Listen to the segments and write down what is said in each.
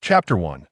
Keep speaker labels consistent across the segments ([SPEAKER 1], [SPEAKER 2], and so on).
[SPEAKER 1] Chapter 1.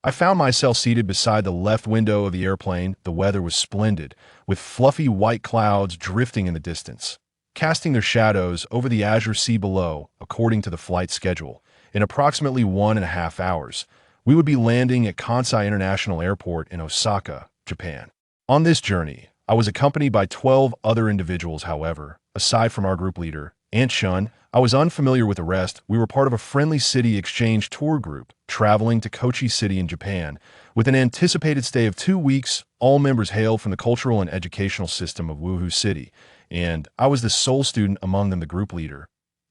[SPEAKER 1] I found myself seated beside the left window of the airplane. The weather was splendid, with fluffy white clouds drifting in the distance, casting their shadows over the azure sea below. According to the flight schedule, in approximately 1.5 hours, we would be landing at Kansai International Airport in Osaka, Japan. On this journey, I was accompanied by 12 other individuals. However, aside from our group leader, Aunt Shun, I was unfamiliar with the rest. We were part of a friendly city exchange tour group traveling to Kochi City in Japan with an anticipated stay of 2 weeks. All members hailed from the cultural and educational system of Wuhu City, and I was the sole student among them. The group leader,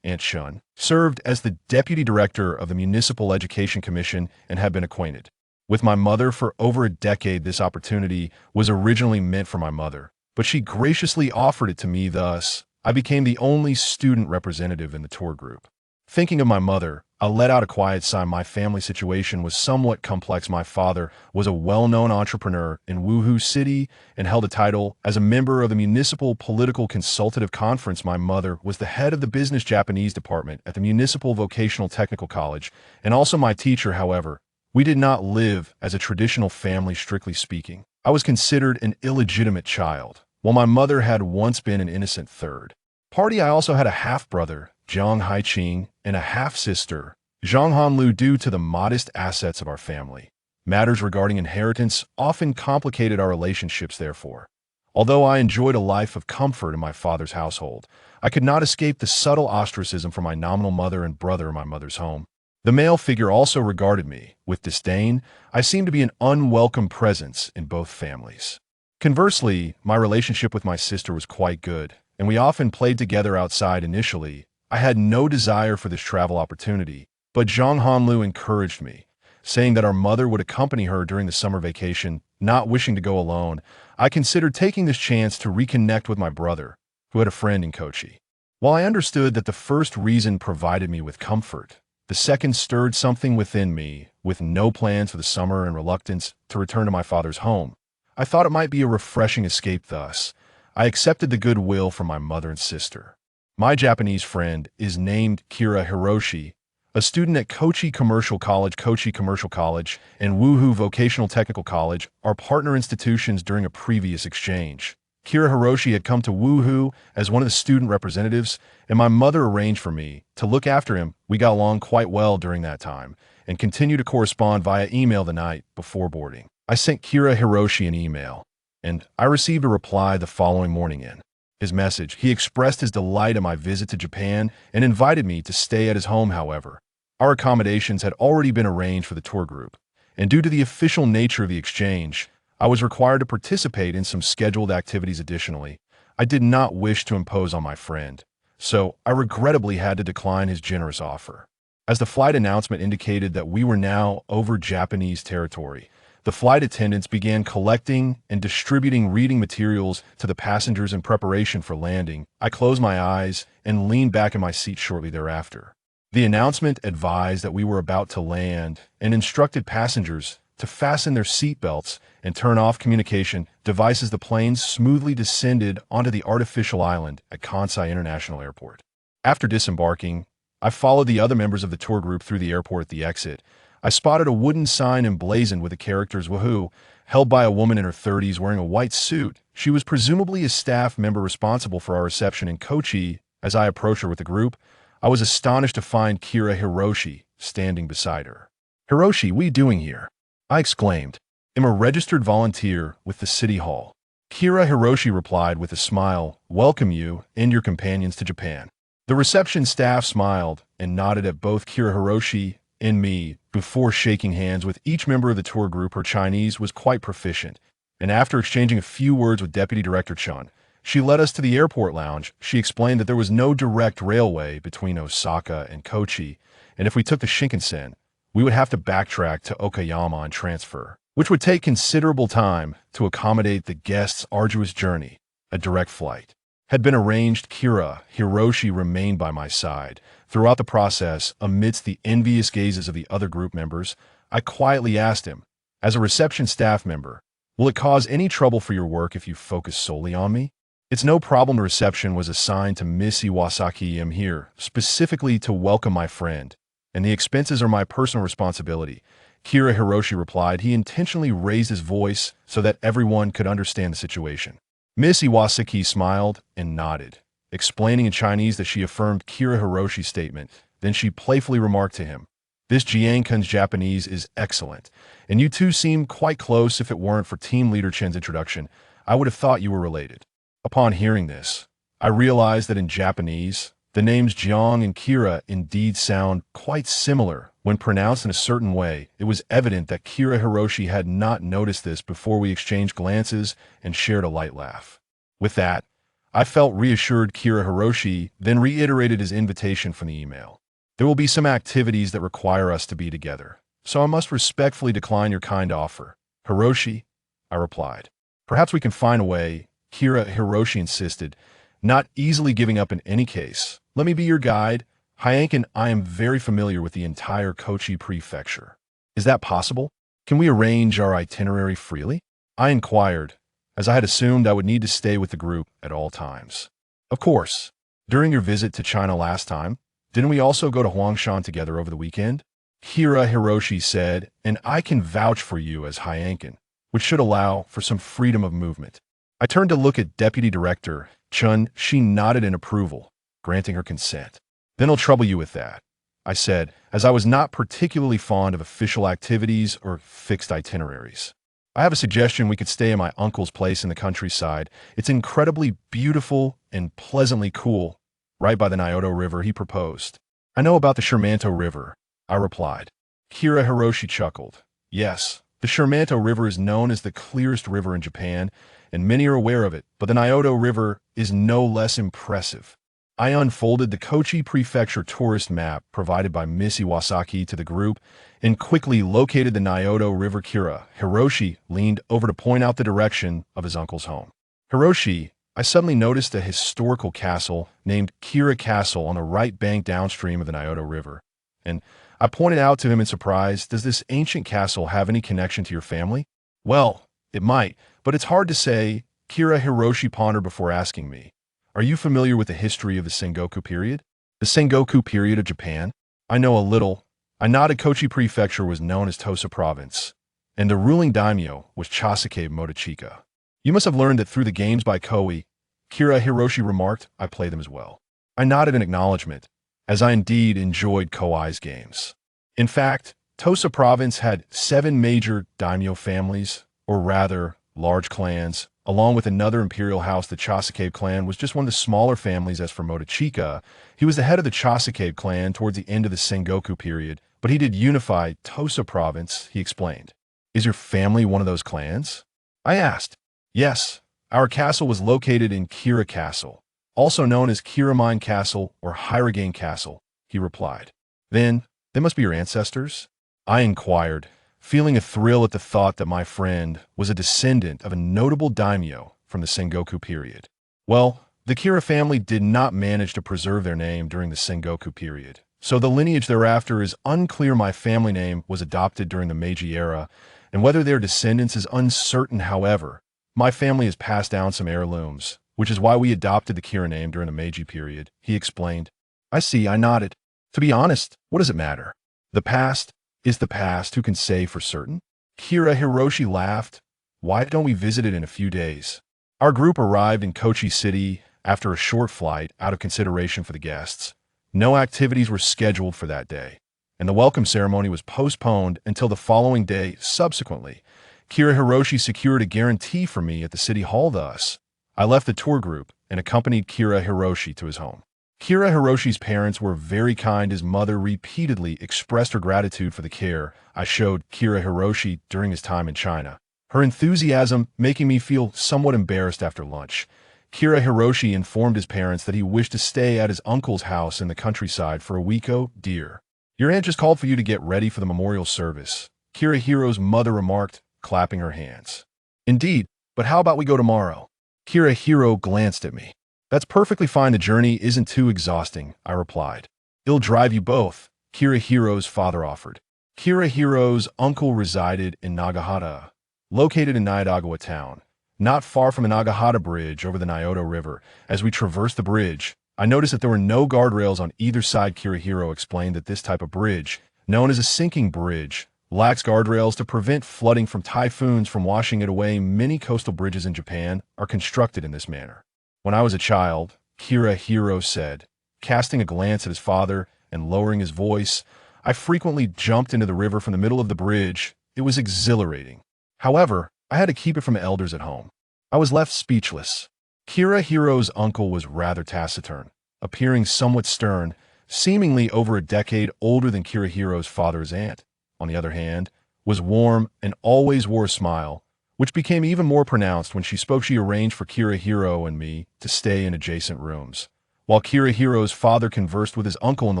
[SPEAKER 1] Aunt Shun, served as the deputy director of the Municipal Education Commission and had been acquainted with my mother for over a decade. This opportunity was originally meant for my mother, but she graciously offered it to me. Thus, I became the only student representative in the tour group. Thinking of my mother, I let out a quiet sigh. My family situation was somewhat complex. My father was a well-known entrepreneur in Wuhu City and held a title as a member of the Municipal Political Consultative Conference. My mother was the head of the business Japanese department at the Municipal Vocational Technical College and also my teacher. However, we did not live as a traditional family. Strictly speaking, I was considered an illegitimate child, while my mother had once been an innocent third party. I also had a half-brother, Zhang Haiqing, and a half-sister, Zhang Hanlu. Due to the modest assets of our family, matters regarding inheritance often complicated our relationships. Therefore, although I enjoyed a life of comfort in my father's household, I could not escape the subtle ostracism from my nominal mother and brother in my mother's home. The male figure also regarded me with disdain. I seemed to be an unwelcome presence in both families. Conversely, my relationship with my sister was quite good, and we often played together outside. Initially, I had no desire for this travel opportunity, but Zhang Hanlu encouraged me, saying that our mother would accompany her during the summer vacation. Not wishing to go alone, I considered taking this chance to reconnect with my brother, who had a friend in Kochi. While I understood that the first reason provided me with comfort, the second stirred something within me. With no plans for the summer and reluctance to return to my father's home, I thought it might be a refreshing escape. Thus, I accepted the goodwill from my mother and sister. My Japanese friend is named Kira Hiroshi, a student at Kochi Commercial College. Kochi Commercial College and Wuhu Vocational Technical College are partner institutions. During a previous exchange, Kira Hiroshi had come to Wuhu as one of the student representatives, and my mother arranged for me to look after him. We got along quite well during that time and continued to correspond via email. The night before boarding, I sent Kira Hiroshi an email, and I received a reply the following morning. In his message, he expressed his delight at my visit to Japan and invited me to stay at his home. However, our accommodations had already been arranged for the tour group, and due to the official nature of the exchange, I was required to participate in some scheduled activities. Additionally, I did not wish to impose on my friend, so I regrettably had to decline his generous offer. As the flight announcement indicated that we were now over Japanese territory, the flight attendants began collecting and distributing reading materials to the passengers in preparation for landing. I closed my eyes and leaned back in my seat shortly thereafter. The announcement advised that we were about to land and instructed passengers to fasten their seatbelts and turn off communication devices. The plane smoothly descended onto the artificial island at Kansai International Airport. After disembarking, I followed the other members of the tour group through the airport. At the exit, I spotted a wooden sign emblazoned with the characters Wuhu, held by a woman in her 30s wearing a white suit. She was presumably a staff member responsible for our reception in Kochi. As I approached her with the group, I was astonished to find Kira Hiroshi standing beside her. "Hiroshi, what are you doing here?" I exclaimed. "I'm a registered volunteer with the City Hall." Kira Hiroshi replied with a smile, "Welcome you and your companions to Japan." The reception staff smiled and nodded at both Kira Hiroshi and me before shaking hands with each member of the tour group. Her Chinese was quite proficient, and after exchanging a few words with Deputy Director Chun, she led us to the airport lounge. She explained that there was no direct railway between Osaka and Kochi, and if we took the Shinkansen, we would have to backtrack to Okayama and transfer, which would take considerable time to accommodate the guests' arduous journey. A direct flight had been arranged. Kira Hiroshi remained by my side throughout the process. Amidst the envious gazes of the other group members, I quietly asked him, as a reception staff member, "Will it cause any trouble for your work if you focus solely on me?" "It's no problem." The reception was assigned to Miss Iwasaki. "I'm here specifically to welcome my friend, and the expenses are my personal responsibility. Kira Hiroshi replied. He intentionally raised his voice so that everyone could understand the situation. Miss Iwasaki smiled and nodded, explaining in Chinese that she affirmed Kira Hiroshi's statement. Then she playfully remarked to him, "This Jiang-kun's Japanese is excellent, and you two seem quite close. If it weren't for Team Leader Chen's introduction, I would have thought you were related." Upon hearing this, I realized that in Japanese, the names Jiang and Kira indeed sound quite similar when pronounced in a certain way. It was evident that Kira Hiroshi had not noticed this before we exchanged glances and shared a light laugh. With that, I felt reassured. Kira Hiroshi then reiterated his invitation from the email. "There will be some activities that require us to be together, so I must respectfully decline your kind offer." "Hiroshi," I replied. "Perhaps we can find a way," Kira Hiroshi insisted, not easily giving up in any case. "Let me be your guide. Hyankin, I am very familiar with the entire Kochi prefecture." "Is that possible? Can we arrange our itinerary freely?" I inquired, as I had assumed I would need to stay with the group at all times. "Of course. During your visit to China last time, didn't we also go to Huangshan together over the weekend?" Kira Hiroshi said, "And I can vouch for you as Hyankin, which should allow for some freedom of movement." I turned to look at Deputy Director Chun. She nodded in approval, granting her consent. "Then I'll trouble you with that," I said, as I was not particularly fond of official activities or fixed itineraries. "I have a suggestion. We could stay at my uncle's place in the countryside. It's incredibly beautiful and pleasantly cool, right by the Nyoto River," he proposed. "I know about the Shermanto River," I replied. Kira Hiroshi chuckled. "Yes, the Shermanto River is known as the clearest river in Japan, and many are aware of it, but the Nyoto River is no less impressive." I unfolded the Kochi Prefecture tourist map provided by Miss Iwasaki to the group and quickly located the Nyoto River. Kira Hiroshi leaned over to point out the direction of his uncle's home. "Hiroshi, I suddenly noticed a historical castle named Kira Castle on the right bank downstream of the Nyoto River, and I pointed out to him in surprise, does this ancient castle have any connection to your family?" "Well, it might, but it's hard to say," Kira Hiroshi pondered before asking me, "Are you familiar with the history of the Sengoku period?" "The Sengoku period of Japan? I know a little." I nodded. Kochi Prefecture was known as Tosa Province, and the ruling daimyo was Chasuke Motochika. "You must have learned that through the games by Koei," Kira Hiroshi remarked. "I play them as well." I nodded in acknowledgement, as I indeed enjoyed Koei's games. In fact, Tosa Province had 7 major daimyo families, or rather, large clans, along with another imperial house. The Chasuke clan was just one of the smaller families. As for Motochika, he was the head of the Chasuke clan towards the end of the Sengoku period, but he did unify Tosa Province, he explained. "Is your family one of those clans?" I asked. "Yes, our castle was located in Kira Castle, also known as Kiramine Castle or Hiragane Castle," he replied. "Then, they must be your ancestors?" I inquired, feeling a thrill at the thought that my friend was a descendant of a notable daimyo from the Sengoku period. "Well, the Kira family did not manage to preserve their name during the Sengoku period, so the lineage thereafter is unclear. My family name was adopted during the Meiji era, and whether they're descendants is uncertain. However, my family has passed down some heirlooms, which is why we adopted the Kira name during the Meiji period," he explained. "I see," I nodded. "To be honest, what does it matter? The past is the past. Who can say for certain?" Kira Hiroshi laughed. "Why don't we visit it in a few days?" Our group arrived in Kochi City after a short flight out of consideration for the guests. No activities were scheduled for that day, and the welcome ceremony was postponed until the following day. Subsequently, Kira Hiroshi secured a guarantee for me at the city hall. Thus, I left the tour group and accompanied Kira Hiroshi to his home. Kira Hiroshi's parents were very kind. His mother repeatedly expressed her gratitude for the care I showed Kira Hiroshi during his time in China, her enthusiasm making me feel somewhat embarrassed. After lunch, Kira Hiroshi informed his parents that he wished to stay at his uncle's house in the countryside for a week. "Oh, dear. Your aunt just called for you to get ready for the memorial service," Kira Hiro's mother remarked, clapping her hands. "Indeed, but how about we go tomorrow?" Kira Hiro glanced at me. "That's perfectly fine. The journey isn't too exhausting," I replied. "It'll drive you both," Kira Hiro's father offered. Kira Hiro's uncle resided in Nagahata, located in Nayadagawa town, not far from the Nagahata Bridge over the Nyoto River. As we traversed the bridge, I noticed that there were no guardrails on either side. Kira Hiro explained that this type of bridge, known as a sinking bridge, Lax guardrails to prevent flooding from typhoons from washing it away. Many coastal bridges in Japan are constructed in this manner. When I was a child, Kirihiro said, casting a glance at his father and lowering his voice, I frequently jumped into the river from the middle of the bridge. It was exhilarating. However, I had to keep it from elders at home. I was left speechless. Kirahiro's uncle was rather taciturn, appearing somewhat stern, seemingly over a decade older than Kirahiro's father's aunt. On the other hand, was warm and always wore a smile, which became even more pronounced when she spoke. She arranged for Kirihiro and me to stay in adjacent rooms, while Kirahiro's father conversed with his uncle in the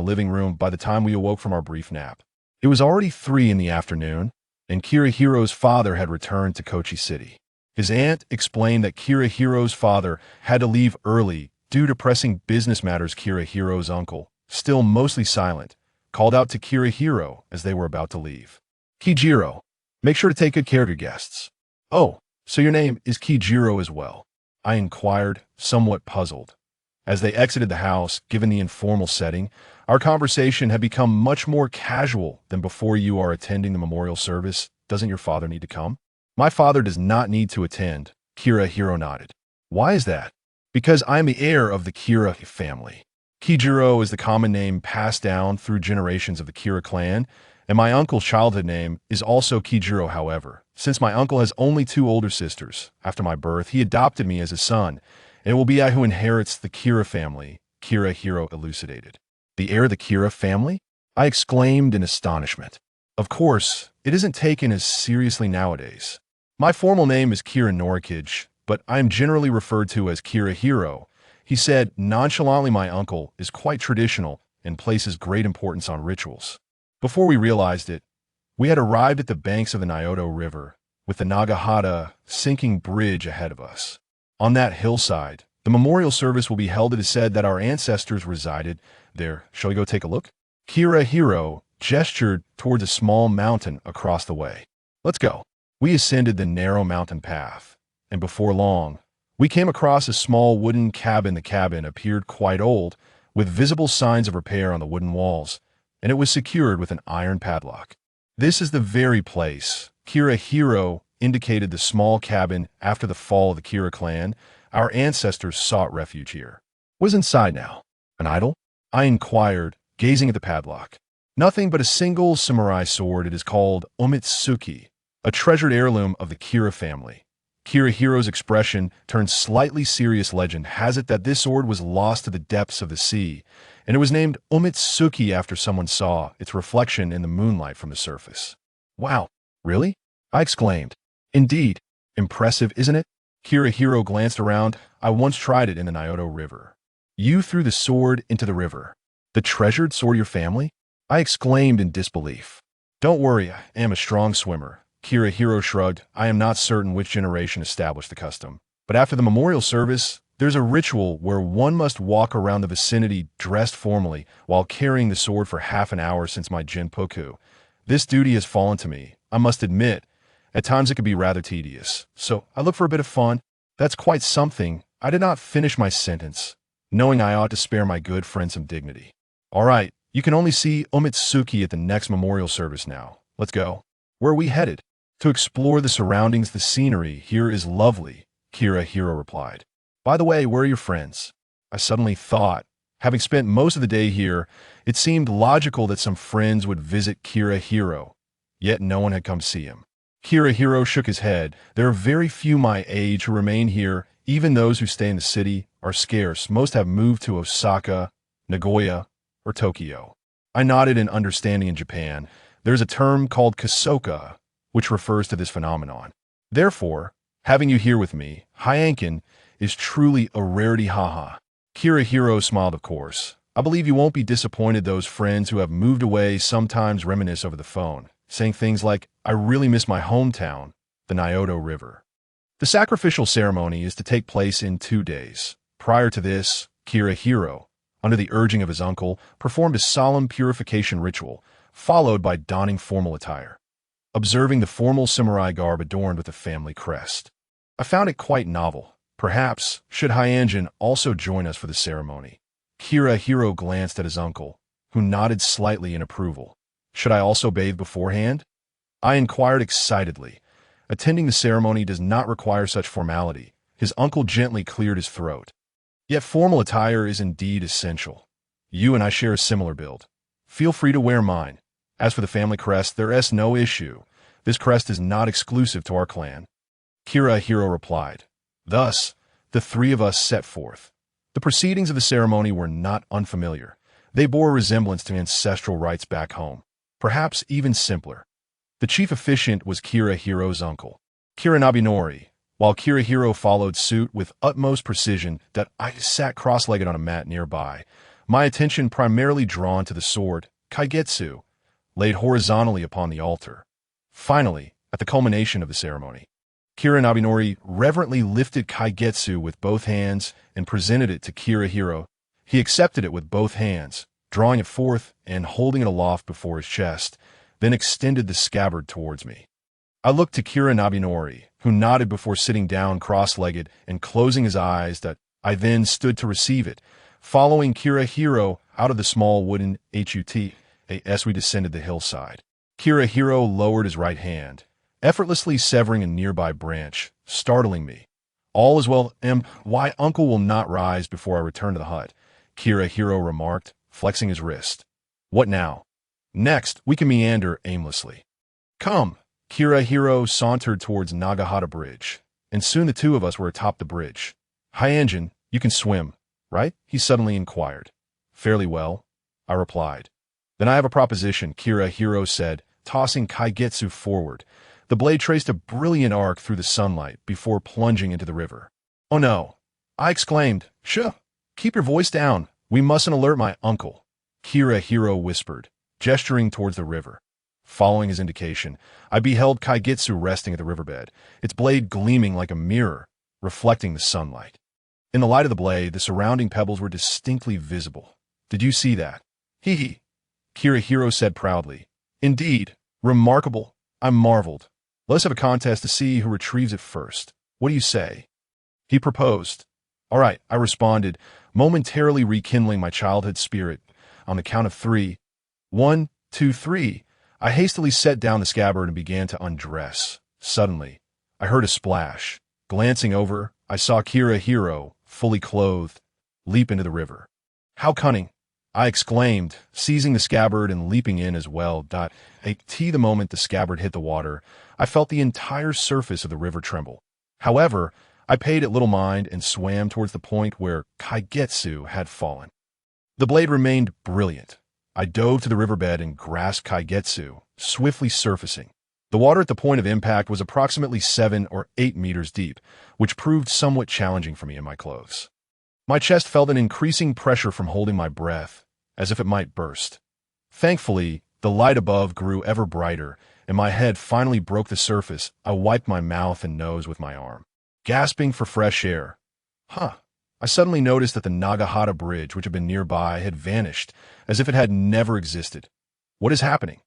[SPEAKER 1] living room. By the time we awoke from our brief nap, it was already 3 in the afternoon, and Kirahiro's father had returned to Kochi City. His aunt explained that Kirahiro's father had to leave early due to pressing business matters. Kirahiro's uncle, still mostly silent, called out to Kirihiro as they were about to leave. Kijiro, make sure to take good care of your guests. Oh, so your name is Kijiro as well? I inquired, somewhat puzzled. As they exited the house, given the informal setting, our conversation had become much more casual than before. You are attending the memorial service. Doesn't your father need to come? My father does not need to attend, Kirihiro nodded. Why is that? Because I am the heir of the Kira family. Kijiro is the common name passed down through generations of the Kira clan, and my uncle's childhood name is also Kijiro. However, since my uncle has only 2 older sisters, after my birth, he adopted me as his son, and it will be I who inherits the Kira family, Kirihiro elucidated. The heir of the Kira family? I exclaimed in astonishment. Of course, it isn't taken as seriously nowadays. My formal name is Kira Norikage, but I am generally referred to as Kirihiro. He said nonchalantly. My uncle is quite traditional and places great importance on rituals. Before we realized it, we had arrived at the banks of the Nyoto River, with the Nagahata sinking bridge ahead of us. On that hillside, the memorial service will be held. It is said that our ancestors resided there. Shall we go take a look? Kirihiro gestured towards a small mountain across the way. Let's go. We ascended the narrow mountain path, and before long, we came across a small wooden cabin. The cabin appeared quite old, with visible signs of repair on the wooden walls, and it was secured with an iron padlock. This is the very place. Kirihiro indicated the small cabin. After the fall of the Kira clan, our ancestors sought refuge here. What's inside now? An idol? I inquired, gazing at the padlock. Nothing but a single samurai sword. It is called Omitsuki, a treasured heirloom of the Kira family. Kirahiro's expression turned slightly serious. Legend has it that this sword was lost to the depths of the sea, and it was named Omitsuki after someone saw its reflection in the moonlight from the surface. Wow, really? I exclaimed. Indeed. Impressive, isn't it? Kirihiro glanced around. I once tried it in the Nyoto River. You threw the sword into the river. The treasured sword of your family? I exclaimed in disbelief. Don't worry, I am a strong swimmer. Kirihiro shrugged. I am not certain which generation established the custom, but after the memorial service, there's a ritual where one must walk around the vicinity dressed formally while carrying the sword for half an hour. Since my jinpoku, this duty has fallen to me. I must admit, at times it can be rather tedious, so I look for a bit of fun. That's quite something. I did not finish my sentence, knowing I ought to spare my good friend some dignity. All right, you can only see Omitsuki at the next memorial service now. Let's go. Where are we headed? To explore the surroundings. The scenery here is lovely, Kirihiro replied. By the way, where are your friends? I suddenly thought, having spent most of the day here, it seemed logical that some friends would visit Kirihiro, yet no one had come see him. Kirihiro shook his head. There are very few my age who remain here. Even those who stay in the city are scarce. Most have moved to Osaka, Nagoya, or Tokyo. I nodded in understanding. In Japan, there's a term called kasoka, which refers to this phenomenon. Therefore, having you here with me, Hyankin, is truly a rarity. Haha. Kirihiro smiled. Of course. I believe you won't be disappointed. Those friends who have moved away sometimes reminisce over the phone, saying things like, I really miss my hometown, the Nyoto River. The sacrificial ceremony is to take place in 2 days. Prior to this, Kirihiro, under the urging of his uncle, performed a solemn purification ritual, followed by donning formal attire, observing the formal samurai garb adorned with the family crest. I found it quite novel. Perhaps, should Hyanjin also join us for the ceremony? Kirihiro glanced at his uncle, who nodded slightly in approval. Should I also bathe beforehand? I inquired excitedly. Attending the ceremony does not require such formality. His uncle gently cleared his throat. Yet formal attire is indeed essential. You and I share a similar build. Feel free to wear mine. As for the family crest, there is no issue. This crest is not exclusive to our clan. Kirahiro replied. Thus, the three of us set forth. The proceedings of the ceremony were not unfamiliar. They bore a resemblance to ancestral rites back home, perhaps even simpler. The chief officiant was Kirahiro's uncle, Kiranabinori, while Kirahiro followed suit with utmost precision that I sat cross-legged on a mat nearby, my attention primarily drawn to the sword, kaigetsu, laid horizontally upon the altar. Finally, at the culmination of the ceremony, Kiranabinori reverently lifted kaigetsu with both hands and presented it to Kirahiro. He accepted it with both hands, drawing it forth and holding it aloft before his chest, then extended the scabbard towards me. I looked to Kiranabinori, who nodded before sitting down cross-legged and closing his eyes. That I then stood to receive it, following Kirahiro out of the small wooden hut as we descended the hillside. Kirahiro lowered his right hand, effortlessly severing a nearby branch, startling me. All is well, why uncle will not rise before I return to the hut, Kirahiro remarked, flexing his wrist. What now? Next, we can meander aimlessly. Come. Kirahiro sauntered towards Nagahata Bridge, and soon the two of us were atop the bridge. Hyangin, you can swim, right? He suddenly inquired. Fairly well, I replied. Then I have a proposition, Kirahiro said, tossing kaigetsu forward. The blade traced a brilliant arc through the sunlight before plunging into the river. Oh no, I exclaimed. Shh, keep your voice down. We mustn't alert my uncle, Kirahiro whispered, gesturing towards the river. Following his indication, I beheld kaigetsu resting at the riverbed, its blade gleaming like a mirror, reflecting the sunlight. In the light of the blade, the surrounding pebbles were distinctly visible. Did you see that? Hee, Kirahiro said proudly. Indeed, remarkable. I marveled. Let's have a contest to see who retrieves it first. What do you say? He proposed. All right, I responded, momentarily rekindling my childhood spirit. On the count of 3. 1, 2, 3. I hastily set down the scabbard and began to undress. Suddenly, I heard a splash. Glancing over, I saw Kirahiro, fully clothed, leap into the river. How cunning! I exclaimed, seizing the scabbard and leaping in as well. The moment the scabbard hit the water, I felt the entire surface of the river tremble. However, I paid it little mind and swam towards the point where kaigetsu had fallen. The blade remained brilliant. I dove to the riverbed and grasped kaigetsu, swiftly surfacing. The water at the point of impact was approximately 7 or 8 meters deep, which proved somewhat challenging for me in my clothes. My chest felt an increasing pressure from holding my breath, as if it might burst. Thankfully, the light above grew ever brighter, and my head finally broke the surface. I wiped my mouth and nose with my arm, gasping for fresh air. I suddenly noticed that the Nagahata Bridge, which had been nearby, had vanished, as if it had never existed. What is happening?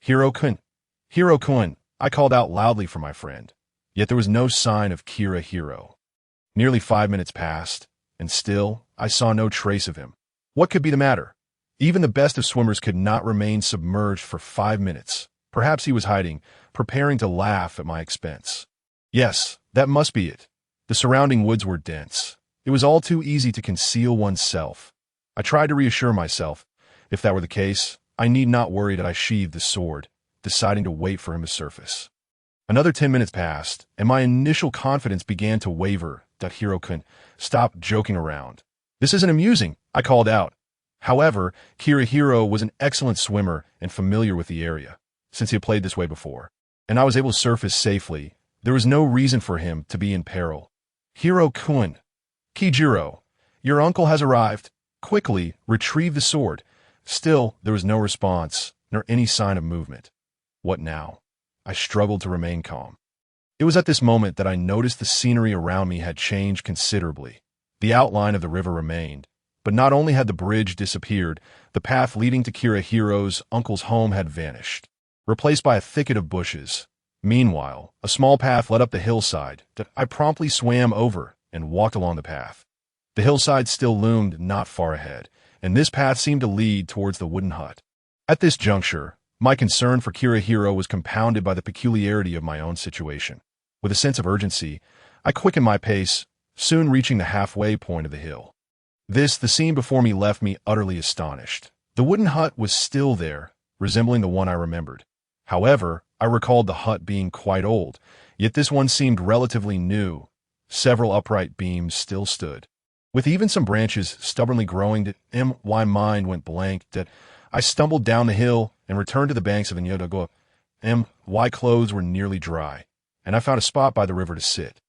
[SPEAKER 1] Hiro-kun! Hiro-kun! I called out loudly for my friend. Yet there was no sign of Kirahiro. Nearly 5 minutes passed, and still I saw no trace of him. What could be the matter? Even the best of swimmers could not remain submerged for 5 minutes. Perhaps he was hiding, preparing to laugh at my expense. Yes, that must be it. The surrounding woods were dense. It was all too easy to conceal oneself. I tried to reassure myself. If that were the case, I need not worry that I sheathed the sword, deciding to wait for him to surface. Another 10 minutes passed, and my initial confidence began to waver. Hiro-kun, stop joking around. This isn't amusing, I called out. However, Kirahiro was an excellent swimmer and familiar with the area, since he had played this way before, and I was able to surface safely. There was no reason for him to be in peril. Hiro-kun, Kijiro, your uncle has arrived. Quickly, retrieve the sword. Still, there was no response, nor any sign of movement. What now? I struggled to remain calm. It was at this moment that I noticed the scenery around me had changed considerably. The outline of the river remained, but not only had the bridge disappeared, the path leading to Kirahiro's uncle's home had vanished, replaced by a thicket of bushes. Meanwhile, a small path led up the hillside that I promptly swam over and walked along the path. The hillside still loomed not far ahead, and this path seemed to lead towards the wooden hut. At this juncture, My concern for Kirihiro was compounded by the peculiarity of my own situation. With a sense of urgency, I quickened my pace, soon reaching the halfway point of the hill. The scene before me left me utterly astonished. The wooden hut was still there, resembling the one I remembered. However, I recalled the hut being quite old, yet this one seemed relatively new. Several upright beams still stood, with even some branches stubbornly growing. My mind went blank. I stumbled down the hill and returned to the banks of the Nyodago. My clothes were nearly dry, and I found a spot by the river to sit.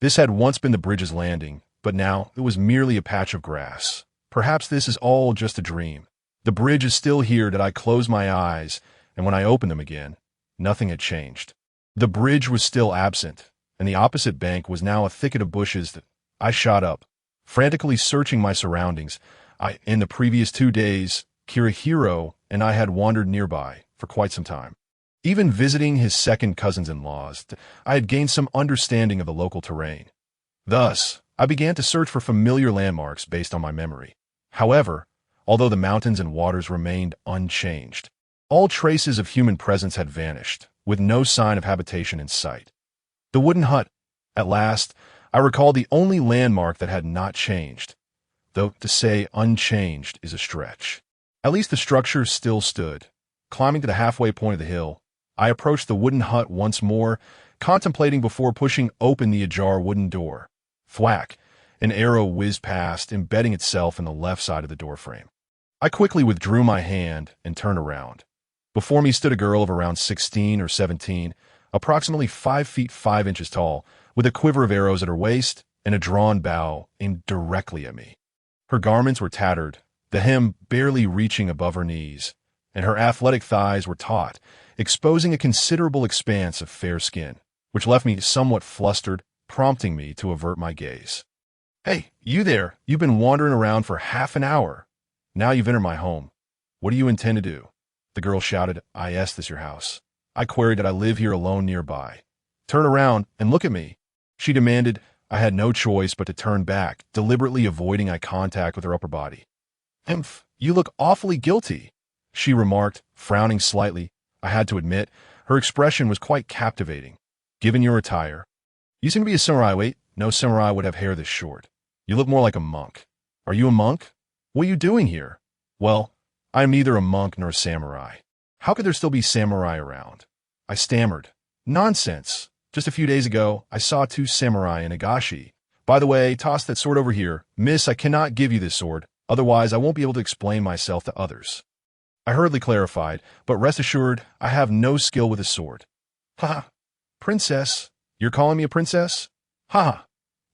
[SPEAKER 1] This had once been the bridge's landing, but now it was merely a patch of grass. Perhaps this is all just a dream. The bridge is still here. I closed my eyes, and when I opened them again, nothing had changed. The bridge was still absent, and the opposite bank was now a thicket of bushes. I shot up, frantically searching my surroundings. In the previous 2 days, Kirihiro and I had wandered nearby for quite some time. Even visiting his second cousins-in-laws, I had gained some understanding of the local terrain. Thus, I began to search for familiar landmarks based on my memory. However, although the mountains and waters remained unchanged, all traces of human presence had vanished, with no sign of habitation in sight. The wooden hut. At last, I recalled the only landmark that had not changed, though to say unchanged is a stretch. At least the structure still stood. Climbing to the halfway point of the hill, I approached the wooden hut once more, contemplating before pushing open the ajar wooden door. Thwack! An arrow whizzed past, embedding itself in the left side of the doorframe. I quickly withdrew my hand and turned around. Before me stood a girl of around 16 or 17, approximately 5 feet 5 inches tall, with a quiver of arrows at her waist and a drawn bow aimed directly at me. Her garments were tattered, the hem barely reaching above her knees, and her athletic thighs were taut, exposing a considerable expanse of fair skin, which left me somewhat flustered, prompting me to avert my gaze. "Hey, you there! You've been wandering around for half an hour. Now you've entered my home. What do you intend to do?" The girl shouted. "Is this your house?" I queried. "Did I live here alone nearby?" "Turn around and look at me," she demanded. I had no choice but to turn back, deliberately avoiding eye contact with her upper body. You look awfully guilty," she remarked, frowning slightly. I had to admit, her expression was quite captivating. "Given your attire, you seem to be a samurai." "Wait, no samurai would have hair this short. You look more like a monk." "Are you a monk? What are you doing here?" "Well, I am neither a monk nor a samurai." "How could there still be samurai around?" I stammered. "Nonsense. Just a few days ago, I saw 2 samurai in Agashi. By the way, toss that sword over here. Miss, I cannot give you this sword. Otherwise, I won't be able to explain myself to others." I hurriedly clarified, "But rest assured, I have no skill with a sword." "Ha! Princess? You're calling me a princess? Ha!"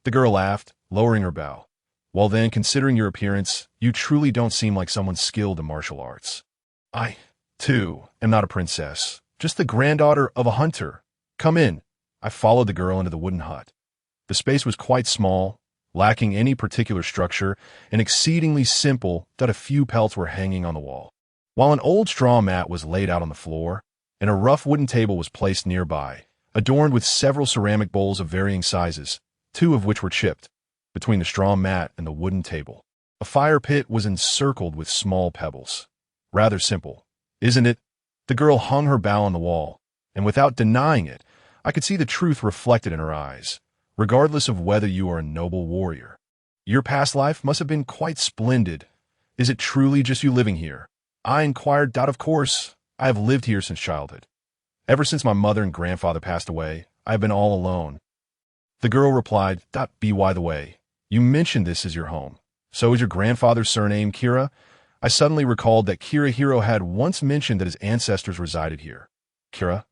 [SPEAKER 1] The girl laughed, lowering her bow. "Well then, considering your appearance, you truly don't seem like someone skilled in martial arts." "I, too, am not a princess, just the granddaughter of a hunter. Come in." I followed the girl into the wooden hut. The space was quite small, lacking any particular structure, and exceedingly simple that a few pelts were hanging on the wall. While an old straw mat was laid out on the floor, and a rough wooden table was placed nearby, adorned with several ceramic bowls of varying sizes, 2 of which were chipped. Between the straw mat and the wooden table, a fire pit was encircled with small pebbles. Rather simple, isn't it? The girl hung her bow on the wall, and without denying it, I could see the truth reflected in her eyes. "Regardless of whether you are a noble warrior, your past life must have been quite splendid. Is it truly just you living here?" I inquired. "Of course, I have lived here since childhood. Ever since my mother and grandfather passed away, I have been all alone." The girl replied. By the way, you mentioned this as your home. So is your grandfather's surname Kira?" I suddenly recalled that Kirihiro had once mentioned that his ancestors resided here. "Kira?"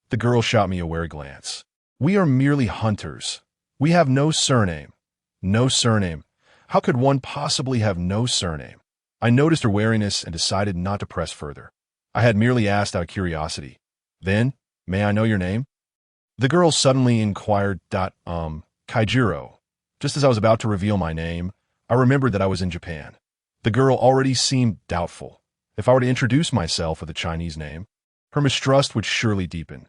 [SPEAKER 1] The girl shot me a wary glance. "We are merely hunters. We have no surname." "No surname? How could one possibly have no surname?" I noticed her wariness and decided not to press further. I had merely asked out of curiosity. "Then, may I know your name?" The girl suddenly inquired. Kaijiro. Just as I was about to reveal my name, I remembered that I was in Japan. The girl already seemed doubtful. If I were to introduce myself with a Chinese name, her mistrust would surely deepen.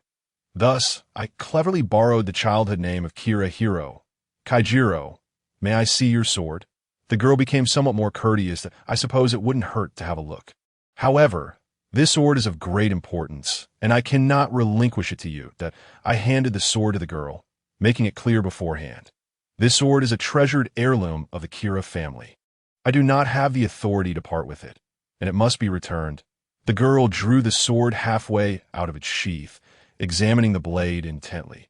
[SPEAKER 1] Thus, I cleverly borrowed the childhood name of Kirihiro. "Kaijiro, may I see your sword?" The girl became somewhat more courteous. "I suppose it wouldn't hurt to have a look." However, This sword is of great importance, and I cannot relinquish it to you. That I handed the sword to the girl, making it clear beforehand. This sword is a treasured heirloom of the Kira family. I do not have the authority to part with it, and it must be returned. The girl drew the sword halfway out of its sheath, examining the blade intently.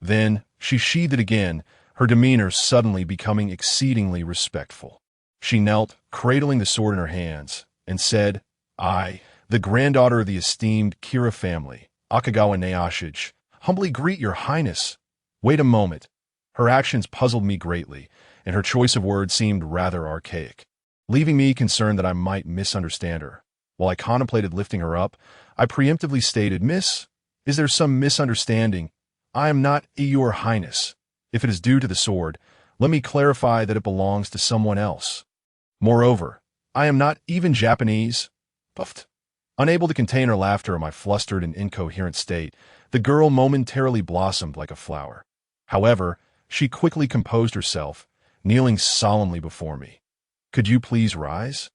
[SPEAKER 1] Then she sheathed it again, her demeanor suddenly becoming exceedingly respectful. She knelt, cradling the sword in her hands, and said, "I, the granddaughter of the esteemed Kira family, Akagawa Neashij, humbly greet your highness." Wait a moment. Her actions puzzled me greatly, and her choice of words seemed rather archaic, leaving me concerned that I might misunderstand her. While I contemplated lifting her up, I preemptively stated, "Miss, is there some misunderstanding? I am not your highness. If it is due to the sword, let me clarify that it belongs to someone else. Moreover, I am not even Japanese." Puffed. Unable to contain her laughter in my flustered and incoherent state, the girl momentarily blossomed like a flower. However, she quickly composed herself, kneeling solemnly before me. "Could you please rise?"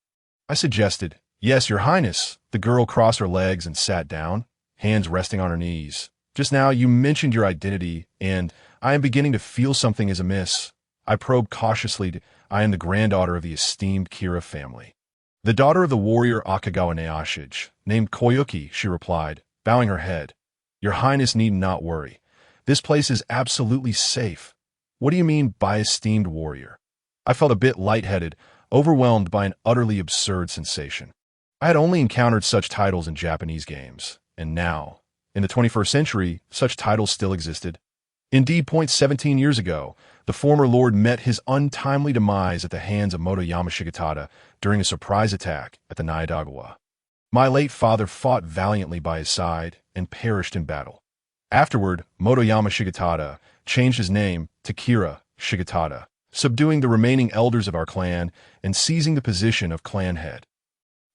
[SPEAKER 1] I suggested. "Yes, your highness." The girl crossed her legs and sat down, hands resting on her knees. "Just now you mentioned your identity, and I am beginning to feel something is amiss." I probed cautiously. "I am the granddaughter of the esteemed Kira family. The daughter of the warrior Akagawa Neashij, named Koyuki," she replied, bowing her head. "Your highness need not worry. This place is absolutely safe." "What do you mean by esteemed warrior?" I felt a bit lightheaded, overwhelmed by an utterly absurd sensation. I had only encountered such titles in Japanese games, and now, in the 21st century, such titles still existed. Indeed, 17 years ago, the former lord met his untimely demise at the hands of Motoyama Shigetada during a surprise attack at the Naiadagawa. My late father fought valiantly by his side and perished in battle. Afterward, Motoyama Shigetada changed his name to Kira Shigetada, subduing the remaining elders of our clan and seizing the position of clan head.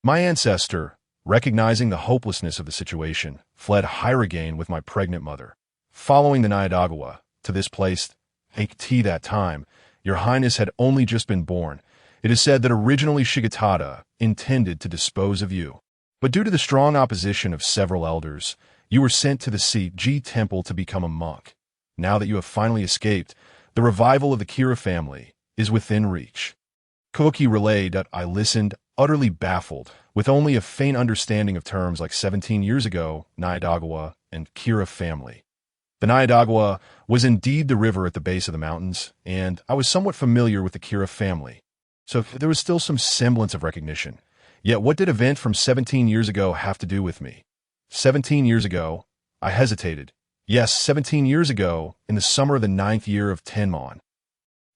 [SPEAKER 1] My ancestor, recognizing the hopelessness of the situation, fled Hyragain with my pregnant mother. Following the Naiadagawa to this place, at that time, your highness had only just been born. It is said that originally Shigetada intended to dispose of you, but due to the strong opposition of several elders, you were sent to the Seiji temple to become a monk. Now that you have finally escaped, the revival of the Kira family is within reach." Koki relayed that I listened, utterly baffled, with only a faint understanding of terms like 17 years ago, Naiadagawa, and Kira family. The Naiadagawa was indeed the river at the base of the mountains, and I was somewhat familiar with the Kira family, so there was still some semblance of recognition. Yet what did event from 17 years ago have to do with me? 17 years ago, I hesitated. Yes, 17 years ago, in the summer of the 9th year of Tenmon.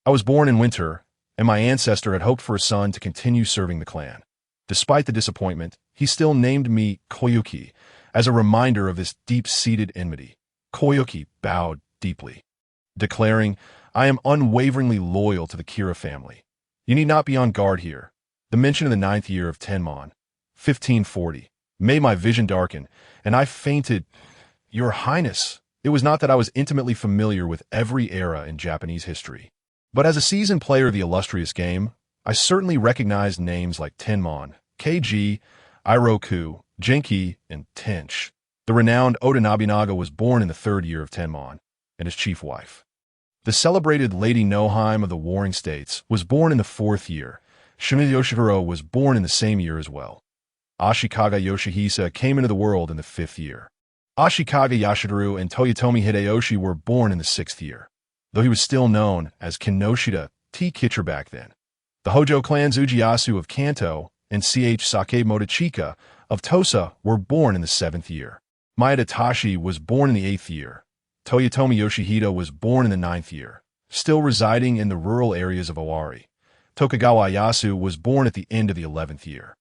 [SPEAKER 1] I was born in winter, and my ancestor had hoped for a son to continue serving the clan. Despite the disappointment, he still named me Koyuki as a reminder of this deep-seated enmity. Koyuki bowed deeply, declaring, "I am unwaveringly loyal to the Kira family. You need not be on guard here." The mention of the 9th year of Tenmon, 1540, made my vision darken, and I fainted. "Your Highness." It was not that I was intimately familiar with every era in Japanese history, but as a seasoned player of the illustrious game, I certainly recognized names like Tenmon, Keiji, Iroku, Genki, and Tench. The renowned Oda Nobunaga was born in the 3rd year of Tenmon, and his chief wife. The celebrated Lady Noheim of the Warring States was born in the 4th year. Shunryu Yoshihiro was born in the same year as well. Ashikaga Yoshihisa came into the world in the 5th year. Ashikaga Yashiduru and Toyotomi Hideyoshi were born in the 6th year, though he was still known as Kinoshita T. Kitcher back then. The Hojo clans Ujiyasu of Kanto and Ch. Sake Motochika of Tosa were born in the 7th year. Maeda Tashi was born in the 8th year. Toyotomi Yoshihito was born in the 9th year, still residing in the rural areas of Owari. Tokugawa Ieyasu was born at the end of the 11th year.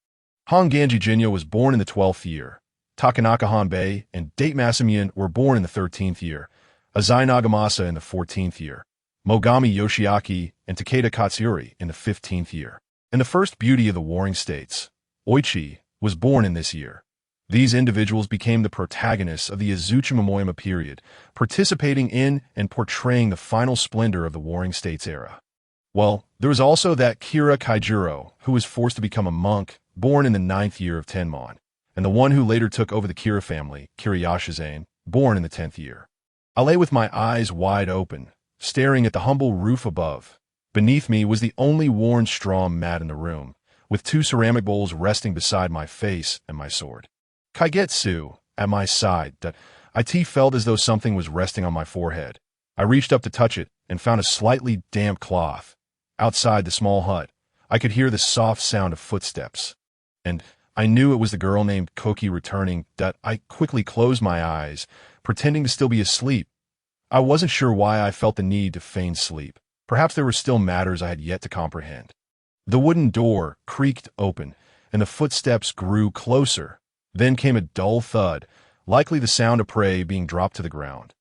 [SPEAKER 1] Honganji Jinyo was born in the 12th year. Takanaka Hanbei and Date Masamian were born in the 13th year. Azai Nagamasa in the 14th year. Mogami Yoshiaki and Takeda Katsuri in the 15th year. And the first beauty of the Warring States, Oichi, was born in this year. These individuals became the protagonists of the Azuchi Momoyama period, participating in and portraying the final splendor of the Warring States era. Well, there was also that Kira Kaijuro, who was forced to become a monk, born in the 9th year of Tenmon, and the one who later took over the Kira family, Kira, born in the 10th year. I lay with my eyes wide open, staring at the humble roof above. Beneath me was the only worn straw mat in the room, with 2 ceramic bowls resting beside my face and my sword. Kaigetsu, at my side, it felt as though something was resting on my forehead. I reached up to touch it and found a slightly damp cloth. Outside the small hut, I could hear the soft sound of footsteps. And I knew it was the girl named Koki returning. I quickly closed my eyes, pretending to still be asleep. I wasn't sure why I felt the need to feign sleep. Perhaps there were still matters I had yet to comprehend. The wooden door creaked open, and the footsteps grew closer. Then came a dull thud, likely the sound of prey being dropped to the ground.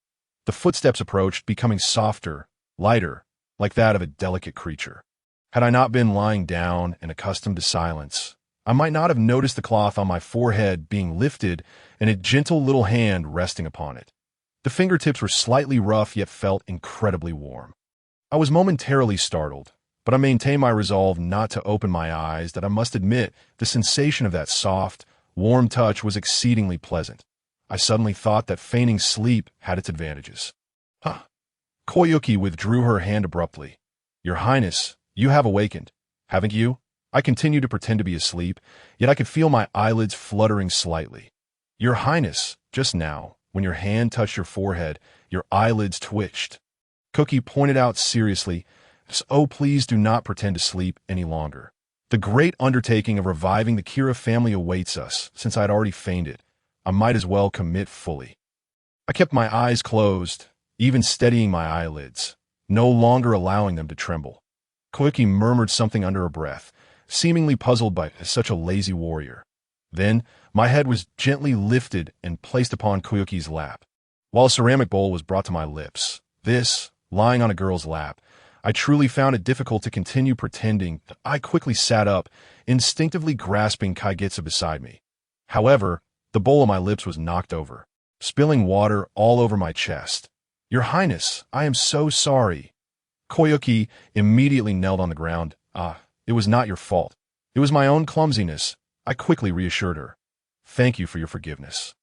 [SPEAKER 1] The footsteps approached, becoming softer, lighter, like that of a delicate creature. Had I not been lying down and accustomed to silence, I might not have noticed the cloth on my forehead being lifted and a gentle little hand resting upon it. The fingertips were slightly rough, yet felt incredibly warm. I was momentarily startled, but I maintained my resolve not to open my eyes. I must admit, the sensation of that soft, warm touch was exceedingly pleasant. I suddenly thought that feigning sleep had its advantages. Koyuki withdrew her hand abruptly. Your Highness, you have awakened, haven't you? I continued to pretend to be asleep, yet I could feel my eyelids fluttering slightly. Your Highness, just now, when your hand touched your forehead, your eyelids twitched. Cookie pointed out seriously, oh, please do not pretend to sleep any longer. The great undertaking of reviving the Kira family awaits us. Since I had already feigned it, I might as well commit fully. I kept my eyes closed, even steadying my eyelids, no longer allowing them to tremble. Koiki murmured something under her breath, seemingly puzzled by such a lazy warrior. Then, my head was gently lifted and placed upon Koyuki's lap, while a ceramic bowl was brought to my lips. This, lying on a girl's lap, I truly found it difficult to continue pretending. I quickly sat up, instinctively grasping Kaigetsu beside me. However, the bowl of my lips was knocked over, spilling water all over my chest. Your Highness, I am so sorry. Koyuki immediately knelt on the ground. It was not your fault. It was my own clumsiness, I quickly reassured her. Thank you for your forgiveness.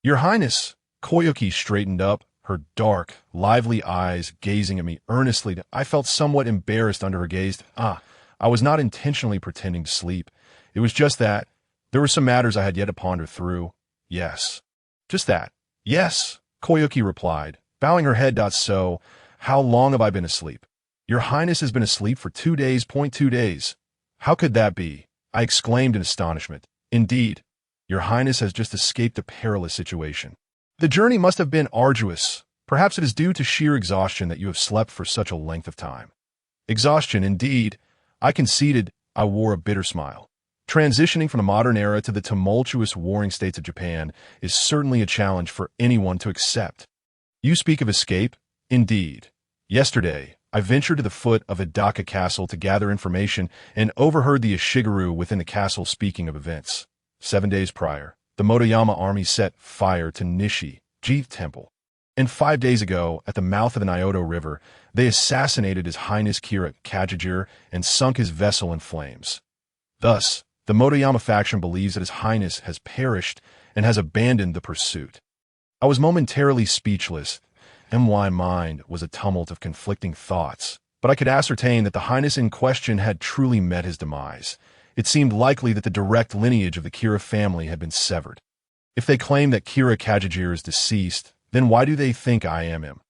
[SPEAKER 1] Your Highness, Koyuki straightened up, her dark, lively eyes gazing at me earnestly. I felt somewhat embarrassed under her gaze. I was not intentionally pretending to sleep. It was just that there were some matters I had yet to ponder through. Yes. Just that. Yes, Koyuki replied, bowing her head. So, how long have I been asleep? Your Highness has been asleep for 2 days. 2 days. How could that be? I exclaimed in astonishment. Indeed, your Highness has just escaped a perilous situation. The journey must have been arduous. Perhaps it is due to sheer exhaustion that you have slept for such a length of time. Exhaustion, indeed. I conceded. I wore a bitter smile. Transitioning from the modern era to the tumultuous warring states of Japan is certainly a challenge for anyone to accept. You speak of escape? Indeed. Yesterday, I ventured to the foot of Hidaka Castle to gather information and overheard the Ishigaru within the castle speaking of events. 7 days prior, the Motoyama army set fire to Nishi-ji Temple. And 5 days ago, at the mouth of the Nyoto River, they assassinated His Highness Kira Kajijir and sunk his vessel in flames. Thus, the Motoyama faction believes that His Highness has perished and has abandoned the pursuit. I was momentarily speechless. My mind was a tumult of conflicting thoughts, but I could ascertain that the Highness in question had truly met his demise. It seemed likely that the direct lineage of the Kira family had been severed. If they claim that Kira Kajijir is deceased, then why do they think I am him?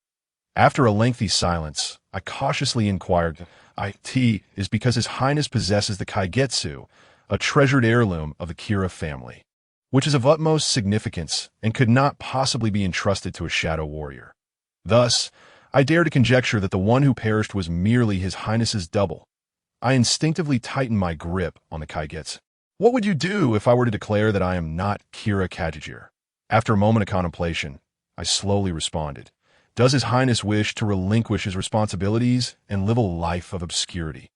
[SPEAKER 1] After a lengthy silence, I cautiously inquired, It is because His Highness possesses the Kaigetsu, a treasured heirloom of the Kira family, which is of utmost significance and could not possibly be entrusted to a shadow warrior. Thus, I dare to conjecture that the one who perished was merely His Highness's double. I instinctively tightened my grip on the Kaigetsu. What would you do if I were to declare that I am not Kira Kajijir? After a moment of contemplation, I slowly responded. Does His Highness wish to relinquish his responsibilities and live a life of obscurity?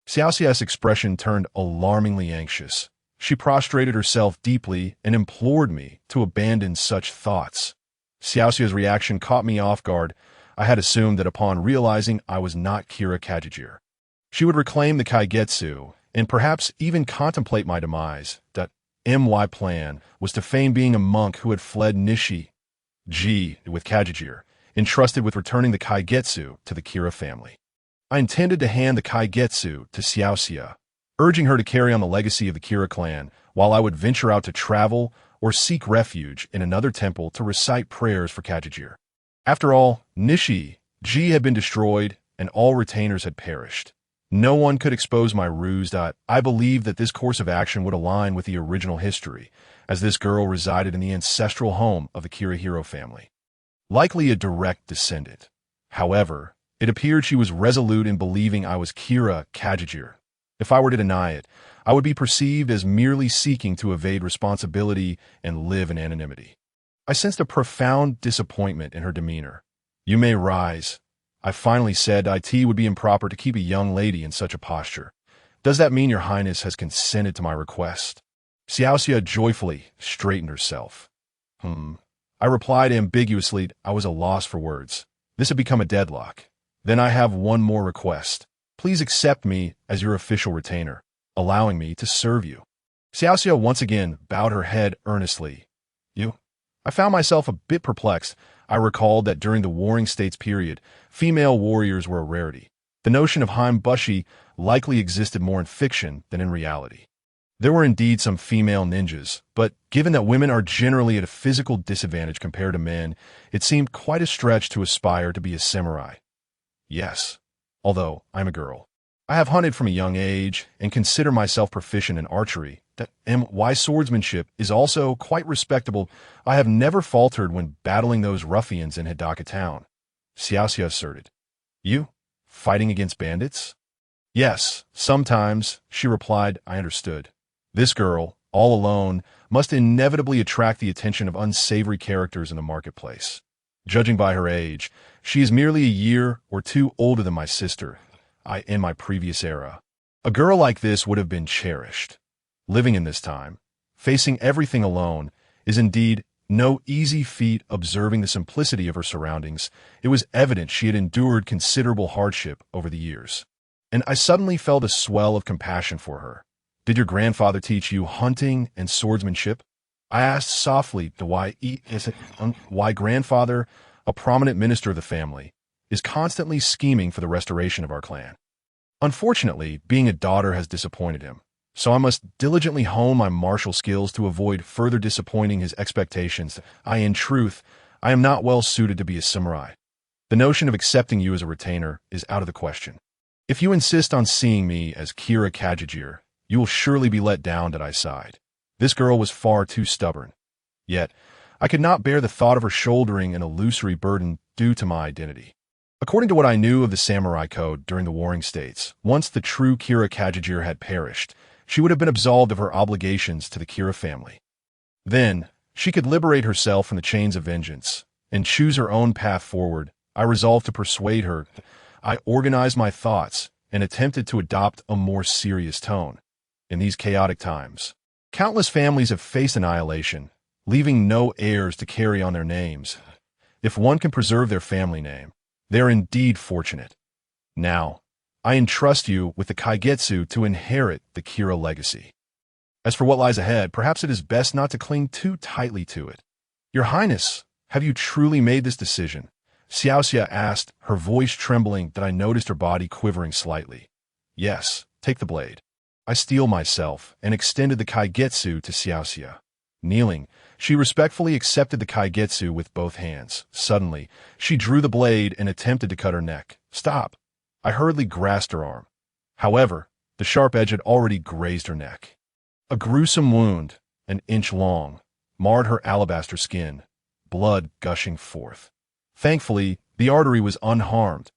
[SPEAKER 1] Xiaoxia's expression turned alarmingly anxious. She prostrated herself deeply and implored me to abandon such thoughts. Xiaoxia's reaction caught me off guard. I had assumed that upon realizing I was not Kira Kajijir, she would reclaim the Kaigetsu and perhaps even contemplate my demise. my plan was to feign being a monk who had fled Nishi G with Kajijir, entrusted with returning the Kaigetsu to the Kira family. I intended to hand the Kaigetsu to Xiaoxia, urging her to carry on the legacy of the Kira clan, while I would venture out to travel or seek refuge in another temple to recite prayers for Kajijir. After all, Nishi G had been destroyed and all retainers had perished. No one could expose my ruse. I believed that this course of action would align with the original history, as this girl resided in the ancestral home of the Kirihiro family. Likely a direct descendant. However, it appeared she was resolute in believing I was Kira Kajijir. If I were to deny it, I would be perceived as merely seeking to evade responsibility and live in anonymity. I sensed a profound disappointment in her demeanor. "You may rise," I finally said. "It would be improper to keep a young lady in such a posture. Does that mean your highness has consented to my request?" Xiaoxia joyfully straightened herself. I replied ambiguously. I was a loss for words. This had become a deadlock. "Then I have one more request. Please accept me as your official retainer, allowing me to serve you." Xiaoxia once again bowed her head earnestly. "You?" I found myself a bit perplexed. I recalled that during the Warring States period, female warriors were a rarity. The notion of Haimbushi likely existed more in fiction than in reality. There were indeed some female ninjas, but given that women are generally at a physical disadvantage compared to men, it seemed quite a stretch to aspire to be a samurai. Yes, although I'm a girl. I have hunted from a young age and consider myself proficient in archery. That my swordsmanship is also quite respectable. I have never faltered when battling those ruffians in Hidaka town. Xiaoxia asserted. "You? Fighting against bandits?" "Yes, sometimes," she replied. I understood. This girl, all alone, must inevitably attract the attention of unsavory characters in the marketplace. Judging by her age, she is merely a year or two older than my sister, in my previous era. A girl like this would have been cherished. Living in this time, facing everything alone, is indeed no easy feat. Observing the simplicity of her surroundings, it was evident she had endured considerable hardship over the years. And I suddenly felt a swell of compassion for her. "Did your grandfather teach you hunting and swordsmanship?" I asked softly. Why grandfather, a prominent minister of the family, is constantly scheming for the restoration of our clan. Unfortunately, being a daughter has disappointed him, so I must diligently hone my martial skills to avoid further disappointing his expectations. In truth, I am not well suited to be a samurai. The notion of accepting you as a retainer is out of the question. If you insist on seeing me as Kira Kajijir, you will surely be let down. I sighed. This girl was far too stubborn. Yet, I could not bear the thought of her shouldering an illusory burden due to my identity. According to what I knew of the samurai code during the Warring States, once the true Kira Kajijir had perished, she would have been absolved of her obligations to the Kira family. Then, she could liberate herself from the chains of vengeance and choose her own path forward. I resolved to persuade her. I organized my thoughts and attempted to adopt a more serious tone. In these chaotic times, countless families have faced annihilation, leaving no heirs to carry on their names. If one can preserve their family name, they are indeed fortunate. Now, I entrust you with the Kaigetsu to inherit the Kira legacy. As for what lies ahead, perhaps it is best not to cling too tightly to it. Your Highness, have you truly made this decision? Xiaoxia asked, her voice trembling that I noticed her body quivering slightly. Yes, take the blade. I steeled myself and extended the Kaigetsu to Xiaoxia. Kneeling, she respectfully accepted the Kaigetsu with both hands. Suddenly, she drew the blade and attempted to cut her neck. Stop! I hurriedly grasped her arm. However, the sharp edge had already grazed her neck. A gruesome wound, an inch long, marred her alabaster skin, blood gushing forth. Thankfully, the artery was unharmed.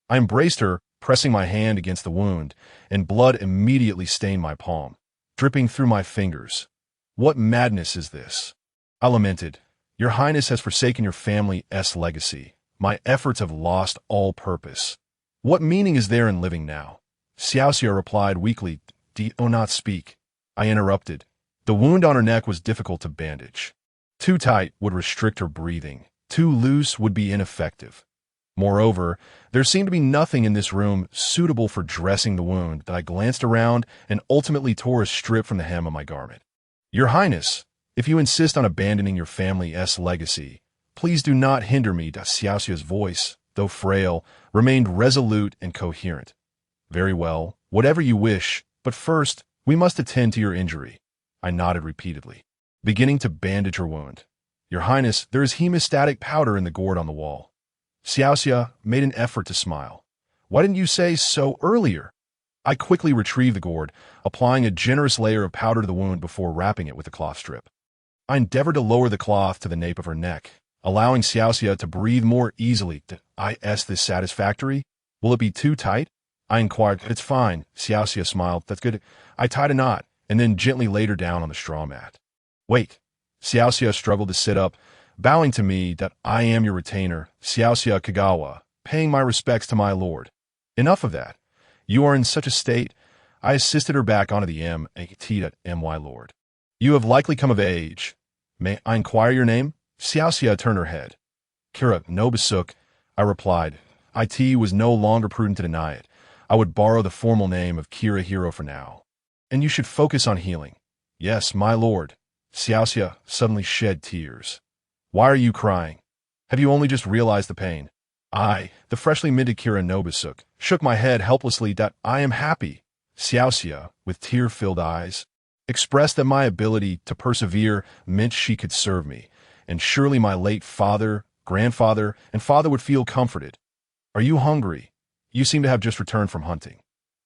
[SPEAKER 1] I embraced her, pressing my hand against the wound, and blood immediately stained my palm, dripping through my fingers. What madness is this? I lamented. Your Highness has forsaken your family's legacy. My efforts have lost all purpose. What meaning is there in living now? Xiaoxia replied weakly. Do not speak. I interrupted. The wound on her neck was difficult to bandage. Too tight would restrict her breathing. Too loose would be ineffective. Moreover, there seemed to be nothing in this room suitable for dressing the wound that I glanced around and ultimately tore a strip from the hem of my garment. Your Highness, if you insist on abandoning your family's legacy, please do not hinder me. Xiaoxia's voice, though frail, remained resolute and coherent. Very well, whatever you wish, but first, we must attend to your injury. I nodded repeatedly, beginning to bandage her wound. Your Highness, there is hemostatic powder in the gourd on the wall. Xiaoxia made an effort to smile. Why didn't you say so earlier? I quickly retrieved the gourd, applying a generous layer of powder to the wound before wrapping it with a cloth strip. I endeavored to lower the cloth to the nape of her neck, allowing Xiaoxia to breathe more easily. Is this satisfactory? Will it be too tight? I inquired. It's fine. Xiaoxia smiled. That's good. I tied a knot, and then gently laid her down on the straw mat. Wait. Xiaoxia struggled to sit up, bowing to me that I am your retainer, Xiaoxia Kagawa, paying my respects to my lord. Enough of that. You are in such a state. I assisted her back onto the my lord. You have likely come of age. May I inquire your name? Xiaoxia turned her head. Kira Nobisuk, I replied. It was no longer prudent to deny it. I would borrow the formal name of Kira Hiro for now. And you should focus on healing. Yes, my lord. Xiaoxia suddenly shed tears. Why are you crying? Have you only just realized the pain? I, the freshly minted Kira Nobisuk, shook my head helplessly that I am happy. Xiaoxia, with tear-filled eyes, expressed that my ability to persevere meant she could serve me, and surely my late father, grandfather, and father would feel comforted. Are you hungry? You seem to have just returned from hunting.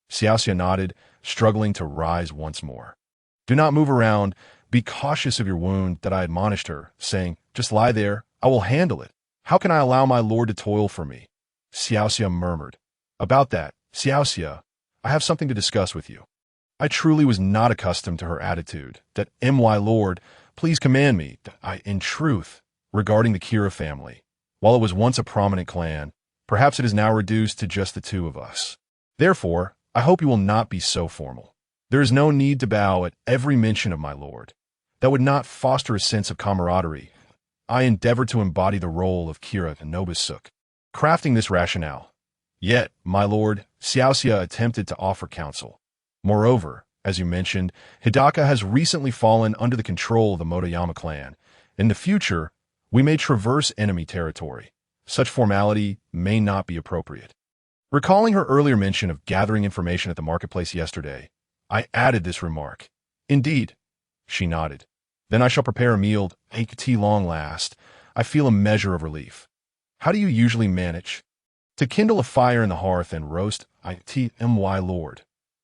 [SPEAKER 1] Xiaoxia nodded, struggling to rise once more. Do not move around. Be cautious of your wound, that I admonished her, saying, just lie there. I will handle it. How can I allow my lord to toil for me? Xiaoxia murmured. About that, Xiaoxia, I have something to discuss with you. I truly was not accustomed to her attitude, that my lord, please command me, in truth, regarding the Kira family. While it was once a prominent clan, perhaps it is now reduced to just the two of us. Therefore, I hope you will not be so formal. There is no need to bow at every mention of my lord. That would not foster a sense of camaraderie. I endeavored to embody the role of Kira Nobisuk, crafting this rationale. Yet, my lord, Xiaoxia attempted to offer counsel. Moreover, as you mentioned, Hidaka has recently fallen under the control of the Motoyama clan. In the future, we may traverse enemy territory. Such formality may not be appropriate. Recalling her earlier mention of gathering information at the marketplace yesterday, I added this remark. Indeed, she nodded. Then I shall prepare a meal. Tea long last. I feel a measure of relief. How do you usually manage? To kindle a fire in the hearth and roast. My lord.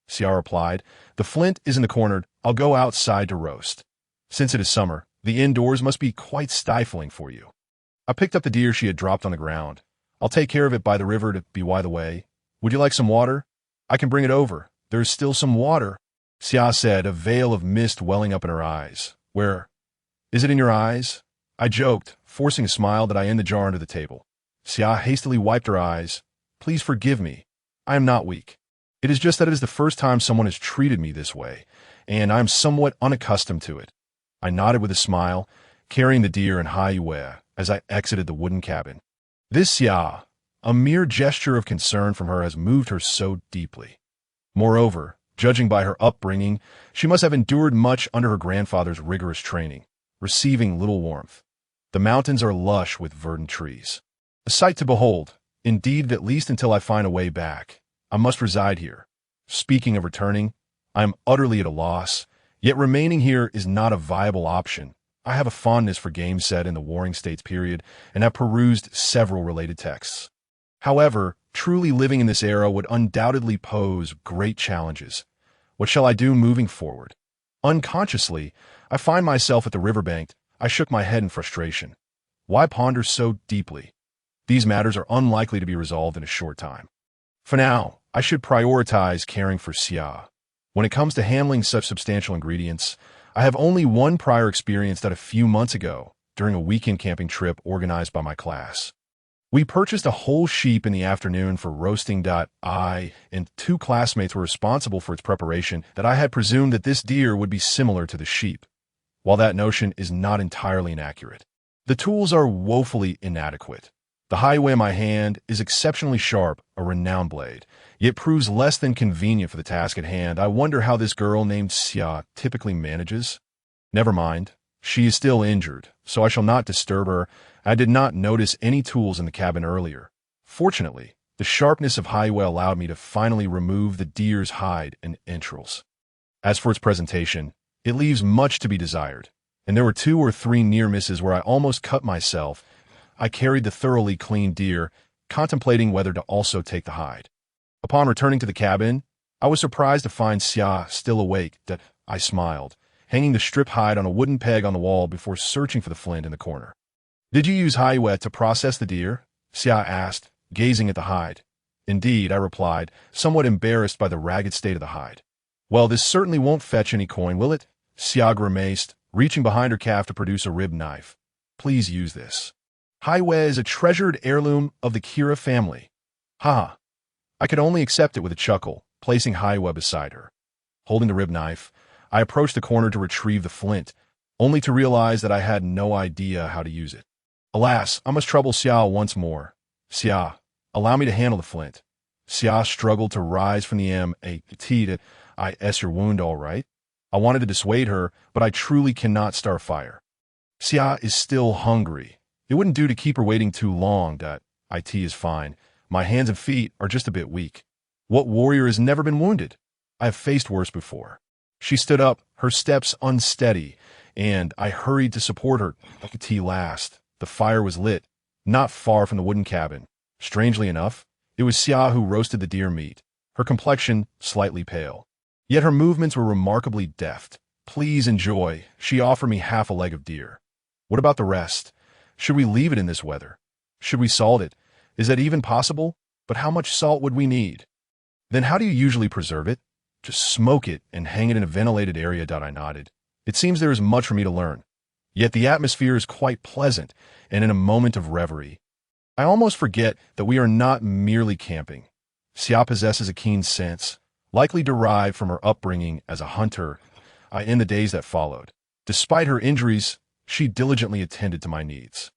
[SPEAKER 1] Xia replied. The flint is in the corner. I'll go outside to roast. Since it is summer, the indoors must be quite stifling for you. I picked up the deer she had dropped on the ground. I'll take care of it by the river to be the way. Would you like some water? I can bring it over. There is still some water. Xia said, a veil of mist welling up in her eyes. Where? Is it in your eyes? I joked, forcing a smile that I ended the jar under the table. Xia hastily wiped her eyes. Please forgive me. I am not weak. It is just that it is the first time someone has treated me this way, and I am somewhat unaccustomed to it. I nodded with a smile, carrying the deer in high yue as I exited the wooden cabin. This Xia, a mere gesture of concern from her, has moved her so deeply. Moreover, judging by her upbringing, she must have endured much under her grandfather's rigorous training, receiving little warmth. The mountains are lush with verdant trees. A sight to behold, indeed, at least until I find a way back. I must reside here. Speaking of returning, I am utterly at a loss, yet remaining here is not a viable option. I have a fondness for games set in the Warring States period and have perused several related texts. However, truly living in this era would undoubtedly pose great challenges. What shall I do moving forward? Unconsciously, I find myself at the riverbank. I shook my head in frustration. Why ponder so deeply? These matters are unlikely to be resolved in a short time. For now, I should prioritize caring for Xia. When it comes to handling such substantial ingredients, I have only one prior experience that a few months ago, during a weekend camping trip organized by my class. We purchased a whole sheep in the afternoon for roasting. I and two classmates were responsible for its preparation. That I had presumed that this deer would be similar to the sheep. While that notion is not entirely inaccurate, the tools are woefully inadequate. The highway in my hand is exceptionally sharp, a renowned blade, yet proves less than convenient for the task at hand. I wonder how this girl named Xia typically manages. Never mind. She is still injured, so I shall not disturb her. I did not notice any tools in the cabin earlier. Fortunately, the sharpness of highway allowed me to finally remove the deer's hide and entrails. As for its presentation, it leaves much to be desired, and there were 2 or 3 near misses where I almost cut myself. I carried the thoroughly cleaned deer, contemplating whether to also take the hide. Upon returning to the cabin, I was surprised to find Xia still awake. That I smiled, hanging the strip hide on a wooden peg on the wall before searching for the flint in the corner. "Did you use highway to process the deer?" Xia asked, gazing at the hide. "Indeed," I replied, somewhat embarrassed by the ragged state of the hide. "Well, this certainly won't fetch any coin, will it?" Xia grimaced, reaching behind her calf to produce a rib knife. "Please use this. Highway is a treasured heirloom of the Kira family." "Ha!" I could only accept it with a chuckle, placing Highway beside her. Holding the rib knife, I approached the corner to retrieve the flint, only to realize that I had no idea how to use it. Alas, I must trouble Xia once more. "Xia, allow me to handle the flint." Xia struggled to rise from the mat. Your wound all right?" I wanted to dissuade her, but I truly cannot start fire. Xia is still hungry. It wouldn't do to keep her waiting too long. It is fine. My hands and feet are just a bit weak. What warrior has never been wounded? I have faced worse before. She stood up, her steps unsteady, and I hurried to support her. Last. The fire was lit, not far from the wooden cabin. Strangely enough, it was Xia who roasted the deer meat, her complexion slightly pale. Yet her movements were remarkably deft. "Please enjoy." She offered me half a leg of deer. "What about the rest? Should we leave it in this weather? Should we salt it? Is that even possible? But how much salt would we need? Then how do you usually preserve it?" "Just smoke it and hang it in a ventilated area." I nodded. It seems there is much for me to learn. Yet the atmosphere is quite pleasant, and in a moment of reverie, I almost forget that we are not merely camping. Xia possesses a keen sense, likely derived from her upbringing as a hunter in the days that followed. Despite her injuries, she diligently attended to my needs.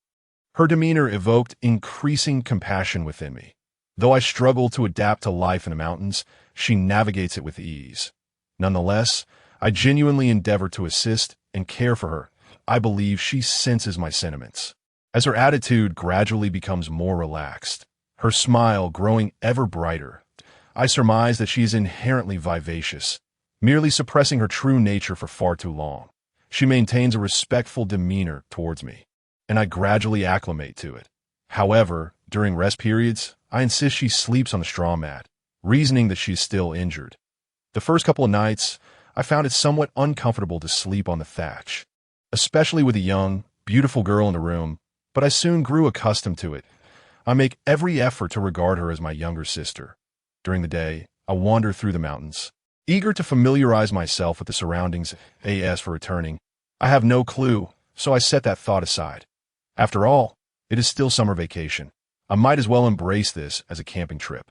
[SPEAKER 1] Her demeanor evoked increasing compassion within me. Though I struggle to adapt to life in the mountains, she navigates it with ease. Nonetheless, I genuinely endeavor to assist and care for her. I believe she senses my sentiments. As her attitude gradually becomes more relaxed, her smile growing ever brighter, I surmise that she is inherently vivacious, merely suppressing her true nature for far too long. She maintains a respectful demeanor towards me, and I gradually acclimate to it. However, during rest periods, I insist she sleeps on the straw mat, reasoning that she is still injured. The first couple of nights, I found it somewhat uncomfortable to sleep on the thatch, especially with a young, beautiful girl in the room, but I soon grew accustomed to it. I make every effort to regard her as my younger sister. During the day, I wander through the mountains, eager to familiarize myself with the surroundings. As for returning, I have no clue, so I set that thought aside. After all, it is still summer vacation. I might as well embrace this as a camping trip.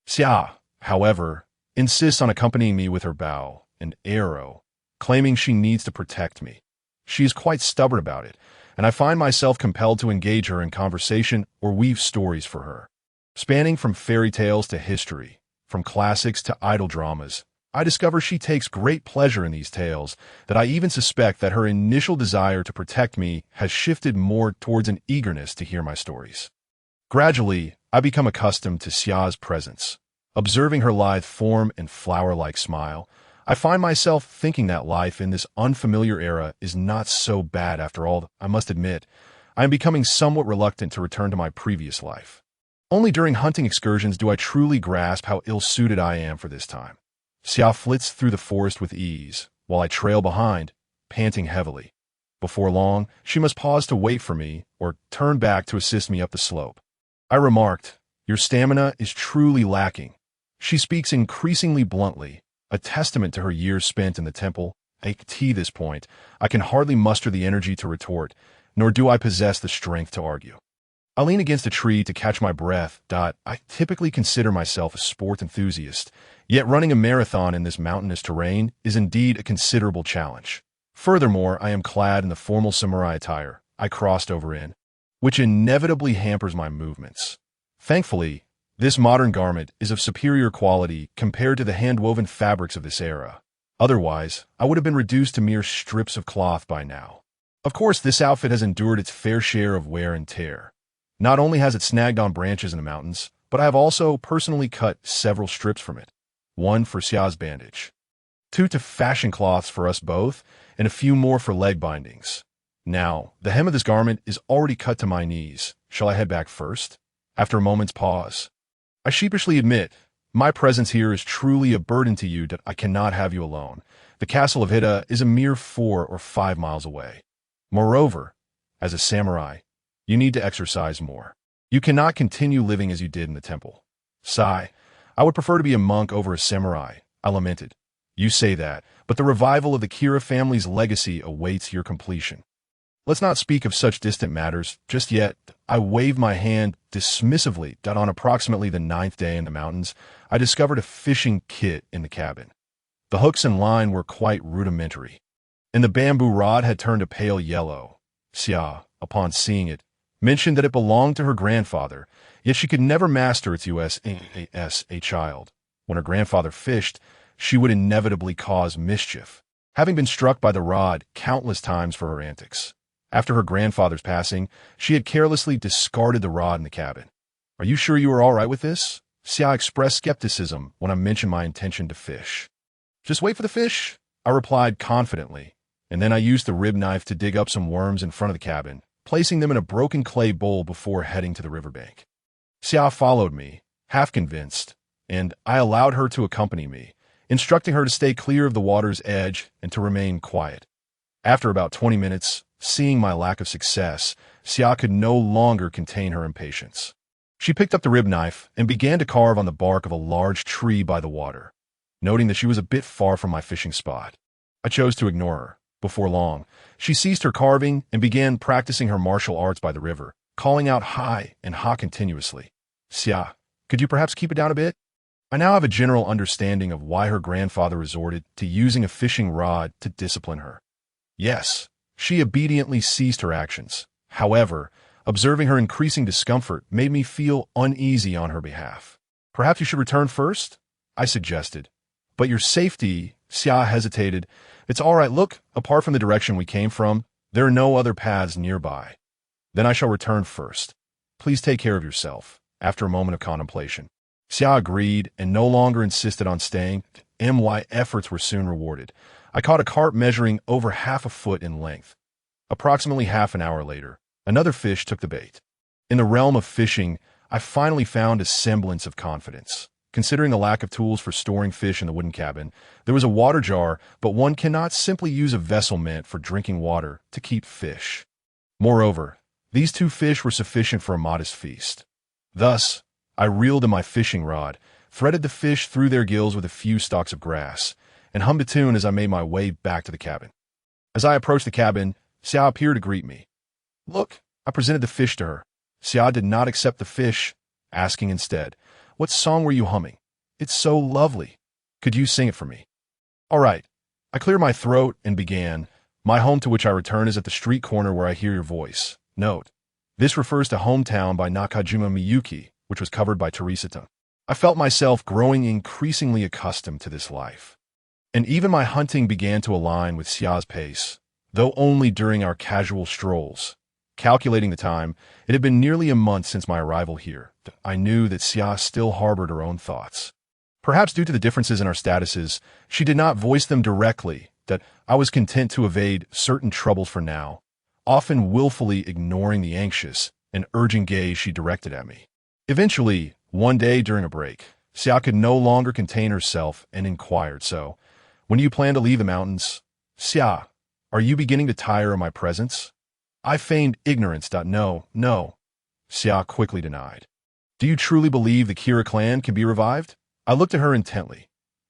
[SPEAKER 1] Xia, however, insists on accompanying me with her bow and arrow, claiming she needs to protect me. She is quite stubborn about it, and I find myself compelled to engage her in conversation or weave stories for her. Spanning from fairy tales to history, from classics to idle dramas, I discover she takes great pleasure in these tales, that I even suspect that her initial desire to protect me has shifted more towards an eagerness to hear my stories. Gradually, I become accustomed to Xia's presence. Observing her lithe form and flower-like smile, I find myself thinking that life in this unfamiliar era is not so bad after all. I must admit, I am becoming somewhat reluctant to return to my previous life. Only during hunting excursions do I truly grasp how ill-suited I am for this time. Xia flits through the forest with ease, while I trail behind, panting heavily. Before long, she must pause to wait for me or turn back to assist me up the slope. I remarked, "Your stamina is truly lacking." She speaks increasingly bluntly, a testament to her years spent in the temple. At this point, I can hardly muster the energy to retort, nor do I possess the strength to argue. I lean against a tree to catch my breath. I typically consider myself a sport enthusiast, yet running a marathon in this mountainous terrain is indeed a considerable challenge. Furthermore, I am clad in the formal samurai attire I crossed over in, which inevitably hampers my movements. Thankfully, this modern garment is of superior quality compared to the hand-woven fabrics of this era. Otherwise, I would have been reduced to mere strips of cloth by now. Of course, this outfit has endured its fair share of wear and tear. Not only has it snagged on branches in the mountains, but I have also personally cut several strips from it. One for Xia's bandage, two to fashion cloths for us both, and a few more for leg bindings. Now, the hem of this garment is already cut to my knees. Shall I head back first? After a moment's pause, I sheepishly admit, my presence here is truly a burden to you that I cannot have you alone. The castle of Hida is a mere 4 or 5 miles away. Moreover, as a samurai, you need to exercise more. You cannot continue living as you did in the temple. Sigh, I would prefer to be a monk over a samurai, I lamented. You say that, but the revival of the Kira family's legacy awaits your completion. Let's not speak of such distant matters just yet. I waved my hand dismissively that on approximately the 9th day in the mountains, I discovered a fishing kit in the cabin. The hooks and line were quite rudimentary, and the bamboo rod had turned a pale yellow. Xia, upon seeing it, mentioned that it belonged to her grandfather, yet she could never master its use as a child. When her grandfather fished, she would inevitably cause mischief, having been struck by the rod countless times for her antics. After her grandfather's passing, she had carelessly discarded the rod in the cabin. Are you sure you are all right with this? Xia expressed skepticism when I mentioned my intention to fish. Just wait for the fish, I replied confidently, and then I used the rib knife to dig up some worms in front of the cabin, placing them in a broken clay bowl before heading to the riverbank. Xia followed me, half convinced, and I allowed her to accompany me, instructing her to stay clear of the water's edge and to remain quiet. After about 20 minutes, seeing my lack of success, Xia could no longer contain her impatience. She picked up the rib knife and began to carve on the bark of a large tree by the water. Noting that she was a bit far from my fishing spot, I chose to ignore her. Before long, she ceased her carving and began practicing her martial arts by the river, calling out hi and ha continuously. Xia, could you perhaps keep it down a bit? I now have a general understanding of why her grandfather resorted to using a fishing rod to discipline her. Yes, she obediently ceased her actions. However, observing her increasing discomfort made me feel uneasy on her behalf. Perhaps you should return first? I suggested. But your safety, Xia hesitated. It's all right, look, apart from the direction we came from, there are no other paths nearby. Then I shall return first. Please take care of yourself. After a moment of contemplation, Xia agreed and no longer insisted on staying. My efforts were soon rewarded. I caught a carp measuring over half a foot in length. Approximately half an hour later, another fish took the bait. In the realm of fishing, I finally found a semblance of confidence. Considering the lack of tools for storing fish in the wooden cabin, there was a water jar, but one cannot simply use a vessel meant for drinking water to keep fish. Moreover, these 2 fish were sufficient for a modest feast. Thus, I reeled in my fishing rod, threaded the fish through their gills with a few stalks of grass, and hummed a tune as I made my way back to the cabin. As I approached the cabin, Xia appeared to greet me. Look, I presented the fish to her. Xia did not accept the fish, asking instead, what song were you humming? It's so lovely. Could you sing it for me? All right. I cleared my throat and began. My home to which I return is at the street corner where I hear your voice. Note, this refers to Hometown by Nakajima Miyuki, which was covered by Teresita. I felt myself growing increasingly accustomed to this life. And even my hunting began to align with Xia's pace, though only during our casual strolls. Calculating the time, it had been nearly a month since my arrival here. I knew that Xia still harbored her own thoughts. Perhaps due to the differences in our statuses, she did not voice them directly, that I was content to evade certain troubles for now, often willfully ignoring the anxious and urgent gaze she directed at me. Eventually, one day during a break, Xia could no longer contain herself and inquired, so, when do you plan to leave the mountains? Xia, are you beginning to tire of my presence? I feigned ignorance. No. Xia quickly denied. Do you truly believe the Kira clan can be revived? I looked at her intently.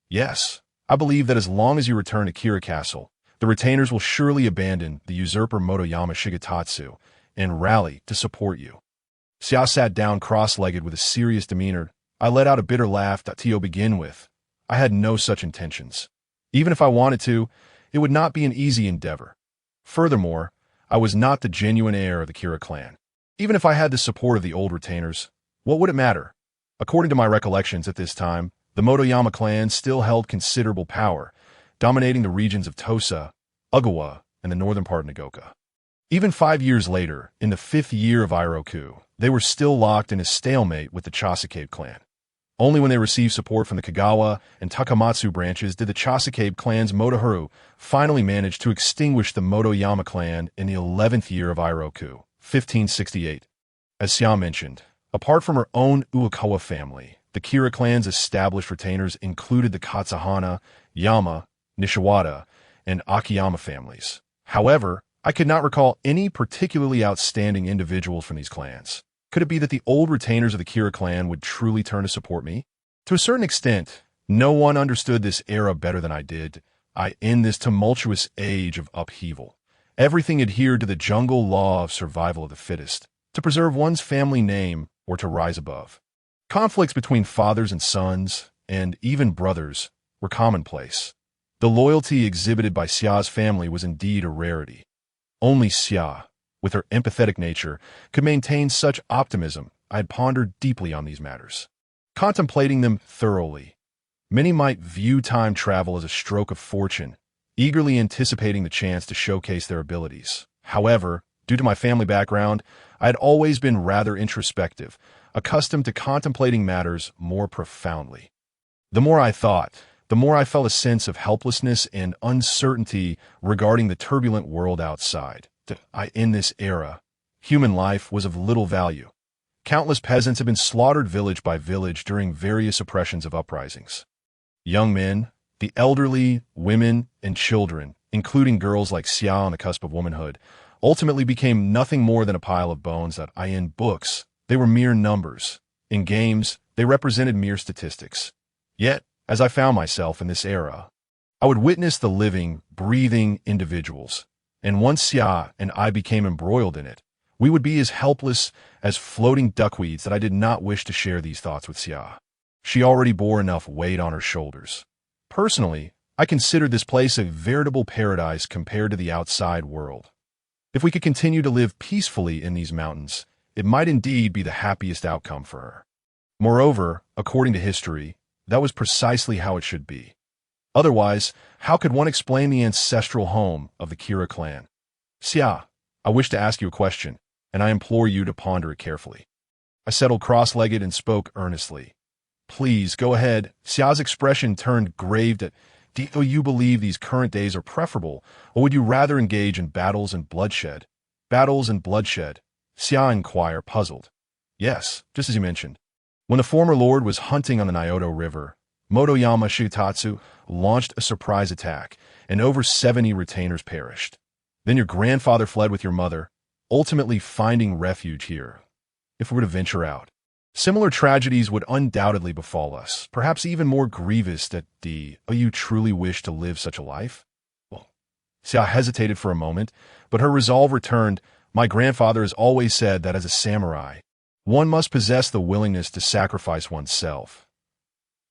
[SPEAKER 1] Yes, I believe that as long as you return to Kira Castle, the retainers will surely abandon the usurper Motoyama Shigetatsu and rally to support you. Xia sat down cross-legged with a serious demeanor. I let out a bitter laugh. To begin with, I had no such intentions. Even if I wanted to, it would not be an easy endeavor. Furthermore, I was not the genuine heir of the Kira clan. Even if I had the support of the old retainers, what would it matter? According to my recollections at this time, the Motoyama clan still held considerable power, dominating the regions of Tosa, Ugawa, and the northern part of Nagoka. Even 5 years later, in the 5th year of Iroku, they were still locked in a stalemate with the Chasakabe clan. Only when they received support from the Kagawa and Takamatsu branches did the Chasakabe clan's Motoharu finally manage to extinguish the Motoyama clan in the 11th year of Iroku, 1568. As Xia mentioned, apart from her own Uekawa family, the Kira clan's established retainers included the Katsuhana, Yama, Nishiwata, and Akiyama families. However, I could not recall any particularly outstanding individuals from these clans. Could it be that the old retainers of the Kira clan would truly turn to support me? To a certain extent, no one understood this era better than I did. In this tumultuous age of upheaval, everything adhered to the jungle law of survival of the fittest, to preserve one's family name or to rise above. Conflicts between fathers and sons, and even brothers, were commonplace. The loyalty exhibited by Xia's family was indeed a rarity. Only Xia, with her empathetic nature, could maintain such optimism. I had pondered deeply on these matters, contemplating them thoroughly. Many might view time travel as a stroke of fortune, eagerly anticipating the chance to showcase their abilities. However, due to my family background, I had always been rather introspective, accustomed to contemplating matters more profoundly. The more I thought, the more I felt a sense of helplessness and uncertainty regarding the turbulent world outside. In this era, human life was of little value. Countless peasants had been slaughtered village by village during various oppressions of uprisings. Young men, the elderly, women, and children, including girls like Xia on the cusp of womanhood, ultimately became nothing more than a pile of bones that in books, they were mere numbers. In games, they represented mere statistics. Yet, as I found myself in this era, I would witness the living, breathing individuals. And once Xia and I became embroiled in it, we would be as helpless as floating duckweeds that I did not wish to share these thoughts with Xia. She already bore enough weight on her shoulders. Personally, I considered this place a veritable paradise compared to the outside world. If we could continue to live peacefully in these mountains, it might indeed be the happiest outcome for her. Moreover, according to history, that was precisely how it should be. Otherwise, how could one explain the ancestral home of the Kira clan? Xia, I wish to ask you a question, and I implore you to ponder it carefully. I settled cross-legged and spoke earnestly. Please, go ahead. Xia's expression turned grave. Do you believe these current days are preferable, or would you rather engage in battles and bloodshed? Battles and bloodshed, Xia inquired, puzzled. Yes, just as you mentioned. When the former lord was hunting on the Nyoto River, Motoyama Shigetatsu launched a surprise attack, and over 70 retainers perished. Then your grandfather fled with your mother, ultimately finding refuge here. If we were to venture out, similar tragedies would undoubtedly befall us, perhaps even more grievous. You truly wish to live such a life? Well, Xia hesitated for a moment, but her resolve returned. My grandfather has always said that as a samurai, one must possess the willingness to sacrifice oneself.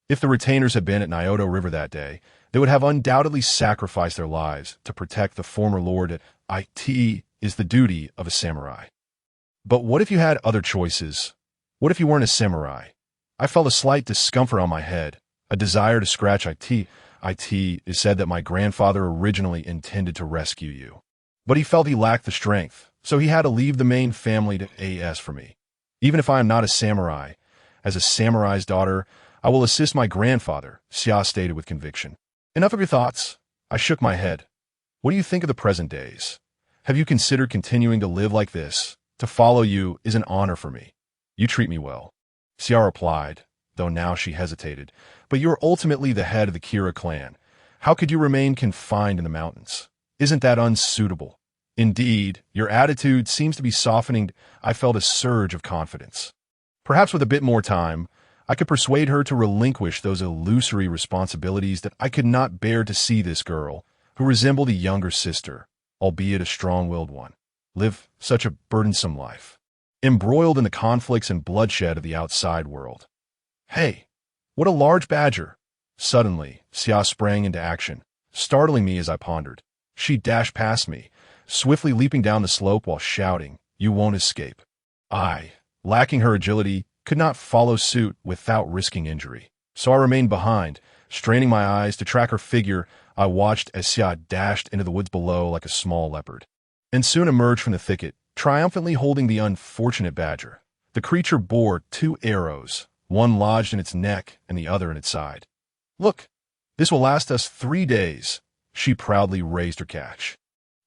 [SPEAKER 1] If the retainers had been at Nyoto River that day, they would have undoubtedly sacrificed their lives to protect the former lord. It is the duty of a samurai. But what if you had other choices? What if you weren't a samurai? I felt a slight discomfort on my head, a desire to scratch it. It is said that my grandfather originally intended to rescue you. But he felt he lacked the strength, so he had to leave the main family to as for me. Even if I am not a samurai, as a samurai's daughter, I will assist my grandfather, Xia stated with conviction. Enough of your thoughts. I shook my head. What do you think of the present days? Have you considered continuing to live like this? To follow you is an honor for me. You treat me well. Xia replied, though now she hesitated. But you are ultimately the head of the Kira clan. How could you remain confined in the mountains? Isn't that unsuitable? Indeed, your attitude seems to be softening. I felt a surge of confidence. Perhaps with a bit more time, I could persuade her to relinquish those illusory responsibilities that I could not bear to see this girl, who resembled a younger sister, albeit a strong-willed one, live such a burdensome life, embroiled in the conflicts and bloodshed of the outside world. Hey, what a large badger! Suddenly, Xia sprang into action, startling me as I pondered. She dashed past me, swiftly leaping down the slope while shouting, "You won't escape." I, lacking her agility, could not follow suit without risking injury, so I remained behind, Straining my eyes to track her figure, I watched as Xia dashed into the woods below like a small leopard, and soon emerged from the thicket, triumphantly holding the unfortunate badger. The creature bore 2 arrows, one lodged in its neck and the other in its side. "Look, this will last us 3 days," she proudly raised her catch.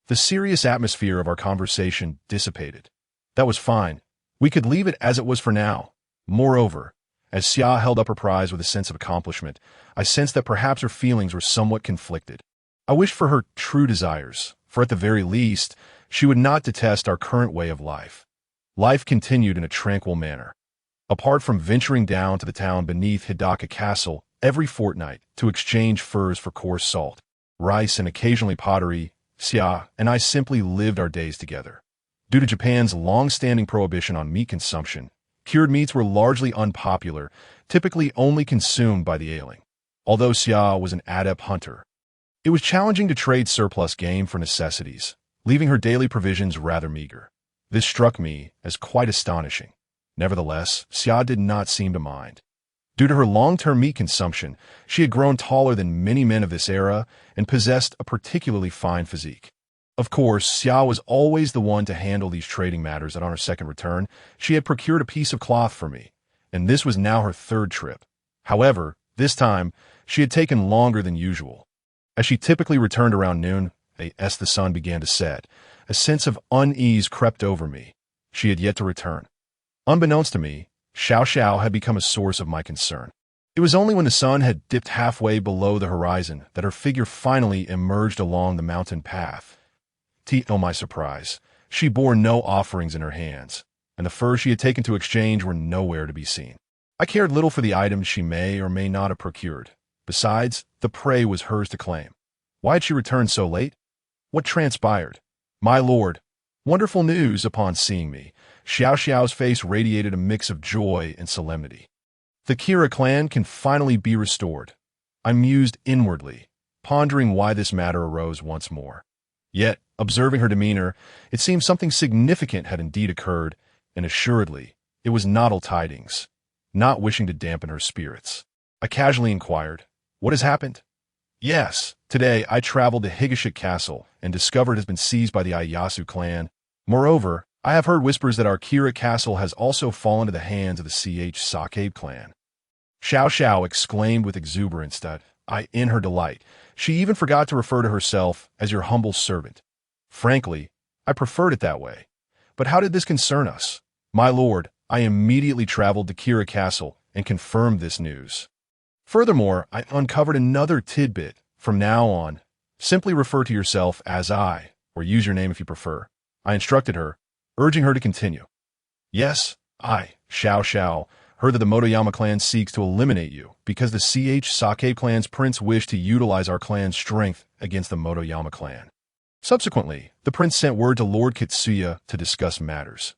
[SPEAKER 1] The serious atmosphere of our conversation dissipated. That was fine. We could leave it as it was for now. Moreover, as Xia held up her prize with a sense of accomplishment, I sensed that perhaps her feelings were somewhat conflicted. I wished for her true desires, for at the very least, she would not detest our current way of life. Life continued in a tranquil manner. Apart from venturing down to the town beneath Hidaka Castle every fortnight to exchange furs for coarse salt, rice, and occasionally pottery, Xia and I simply lived our days together. Due to Japan's long-standing prohibition on meat consumption, cured meats were largely unpopular, typically only consumed by the ailing. Although Xia was an adept hunter, it was challenging to trade surplus game for necessities, leaving her daily provisions rather meager. This struck me as quite astonishing. Nevertheless, Xia did not seem to mind. Due to her long-term meat consumption, she had grown taller than many men of this era and possessed a particularly fine physique. Of course, Xia was always the one to handle these trading matters, and on her second return, she had procured a piece of cloth for me, and this was now her 3rd trip. However, this time, she had taken longer than usual. As she typically returned around noon, as the sun began to set, a sense of unease crept over me. She had yet to return. Unbeknownst to me, Xiao Xiao had become a source of my concern. It was only when the sun had dipped halfway below the horizon that her figure finally emerged along the mountain path. To my surprise, she bore no offerings in her hands, and the furs she had taken to exchange were nowhere to be seen. I cared little for the items she may or may not have procured. Besides, the prey was hers to claim. Why had she returned so late? What transpired? My lord, wonderful news. Upon seeing me, Xiao Xiao's face radiated a mix of joy and solemnity. The Kira clan can finally be restored. I mused inwardly, pondering why this matter arose once more. Yet, observing her demeanor, it seemed something significant had indeed occurred, and assuredly, it was not ill tidings. Not wishing to dampen her spirits, I casually inquired, "What has happened?" "Yes, today I traveled to Higashik Castle and discovered it has been seized by the Ieyasu clan. Moreover, I have heard whispers that our Kira Castle has also fallen into the hands of the Sakabe clan." Xiao Xiao exclaimed with exuberance that in her delight, she even forgot to refer to herself as your humble servant. Frankly, I preferred it that way. But how did this concern us? My lord, I immediately traveled to Kira Castle and confirmed this news. Furthermore, I uncovered another tidbit. From now on, simply refer to yourself as I, or use your name if you prefer. I instructed her, urging her to continue. Yes, I, Xiao Xiao, heard that the Motoyama clan seeks to eliminate you because the Sakabe clan's prince wished to utilize our clan's strength against the Motoyama clan. Subsequently, the prince sent word to Lord Kitsuya to discuss matters.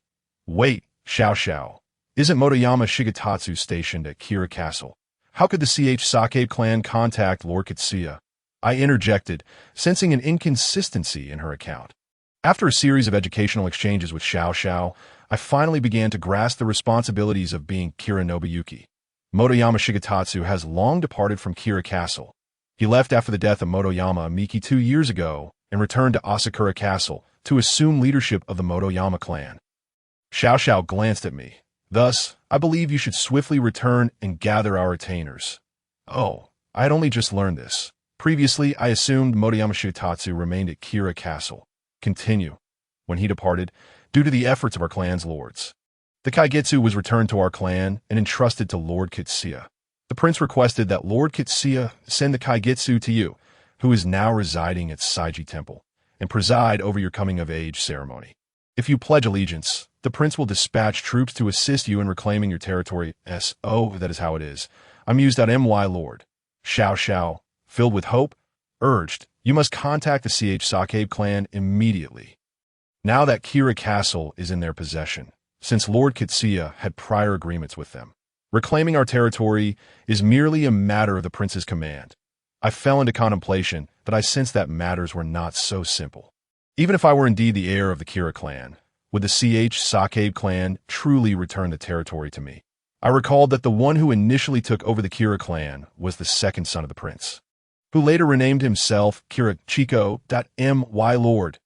[SPEAKER 1] Wait, Xiao Xiao. Isn't Motoyama Shigetatsu stationed at Kira Castle? How could the Sakabe clan contact Lord Kitsuya? I interjected, sensing an inconsistency in her account. After a series of educational exchanges with Xiao Xiao, I finally began to grasp the responsibilities of being Kira Nobuyuki. Motoyama Shigetatsu has long departed from Kira Castle. He left after the death of Motoyama Miki 2 years ago and returned to Asakura Castle to assume leadership of the Motoyama clan. Xiao Xiao glanced at me. Thus, I believe you should swiftly return and gather our retainers. Oh, I had only just learned this. Previously, I assumed Motoyama Shigetatsu remained at Kira Castle. Continue. When he departed, due to the efforts of our clan's lords, the Kaigetsu was returned to our clan and entrusted to Lord Kitsuya. The prince requested that Lord Kitsuya send the Kaigetsu to you, who is now residing at Saiji Temple, and preside over your coming-of-age ceremony. If you pledge allegiance, the prince will dispatch troops to assist you in reclaiming your territory. That is how it is. My lord. Xiao Xiao, filled with hope, urged, you must contact the Sakabe clan immediately. Now that Kira Castle is in their possession, since Lord Kitsuya had prior agreements with them. Reclaiming our territory is merely a matter of the prince's command. I fell into contemplation that I sensed that matters were not so simple. Even if I were indeed the heir of the Kira clan, would the Sakabe clan truly return the territory to me? I recalled that the one who initially took over the Kira clan was the second son of the prince, who later renamed himself Kira Chico. My lord.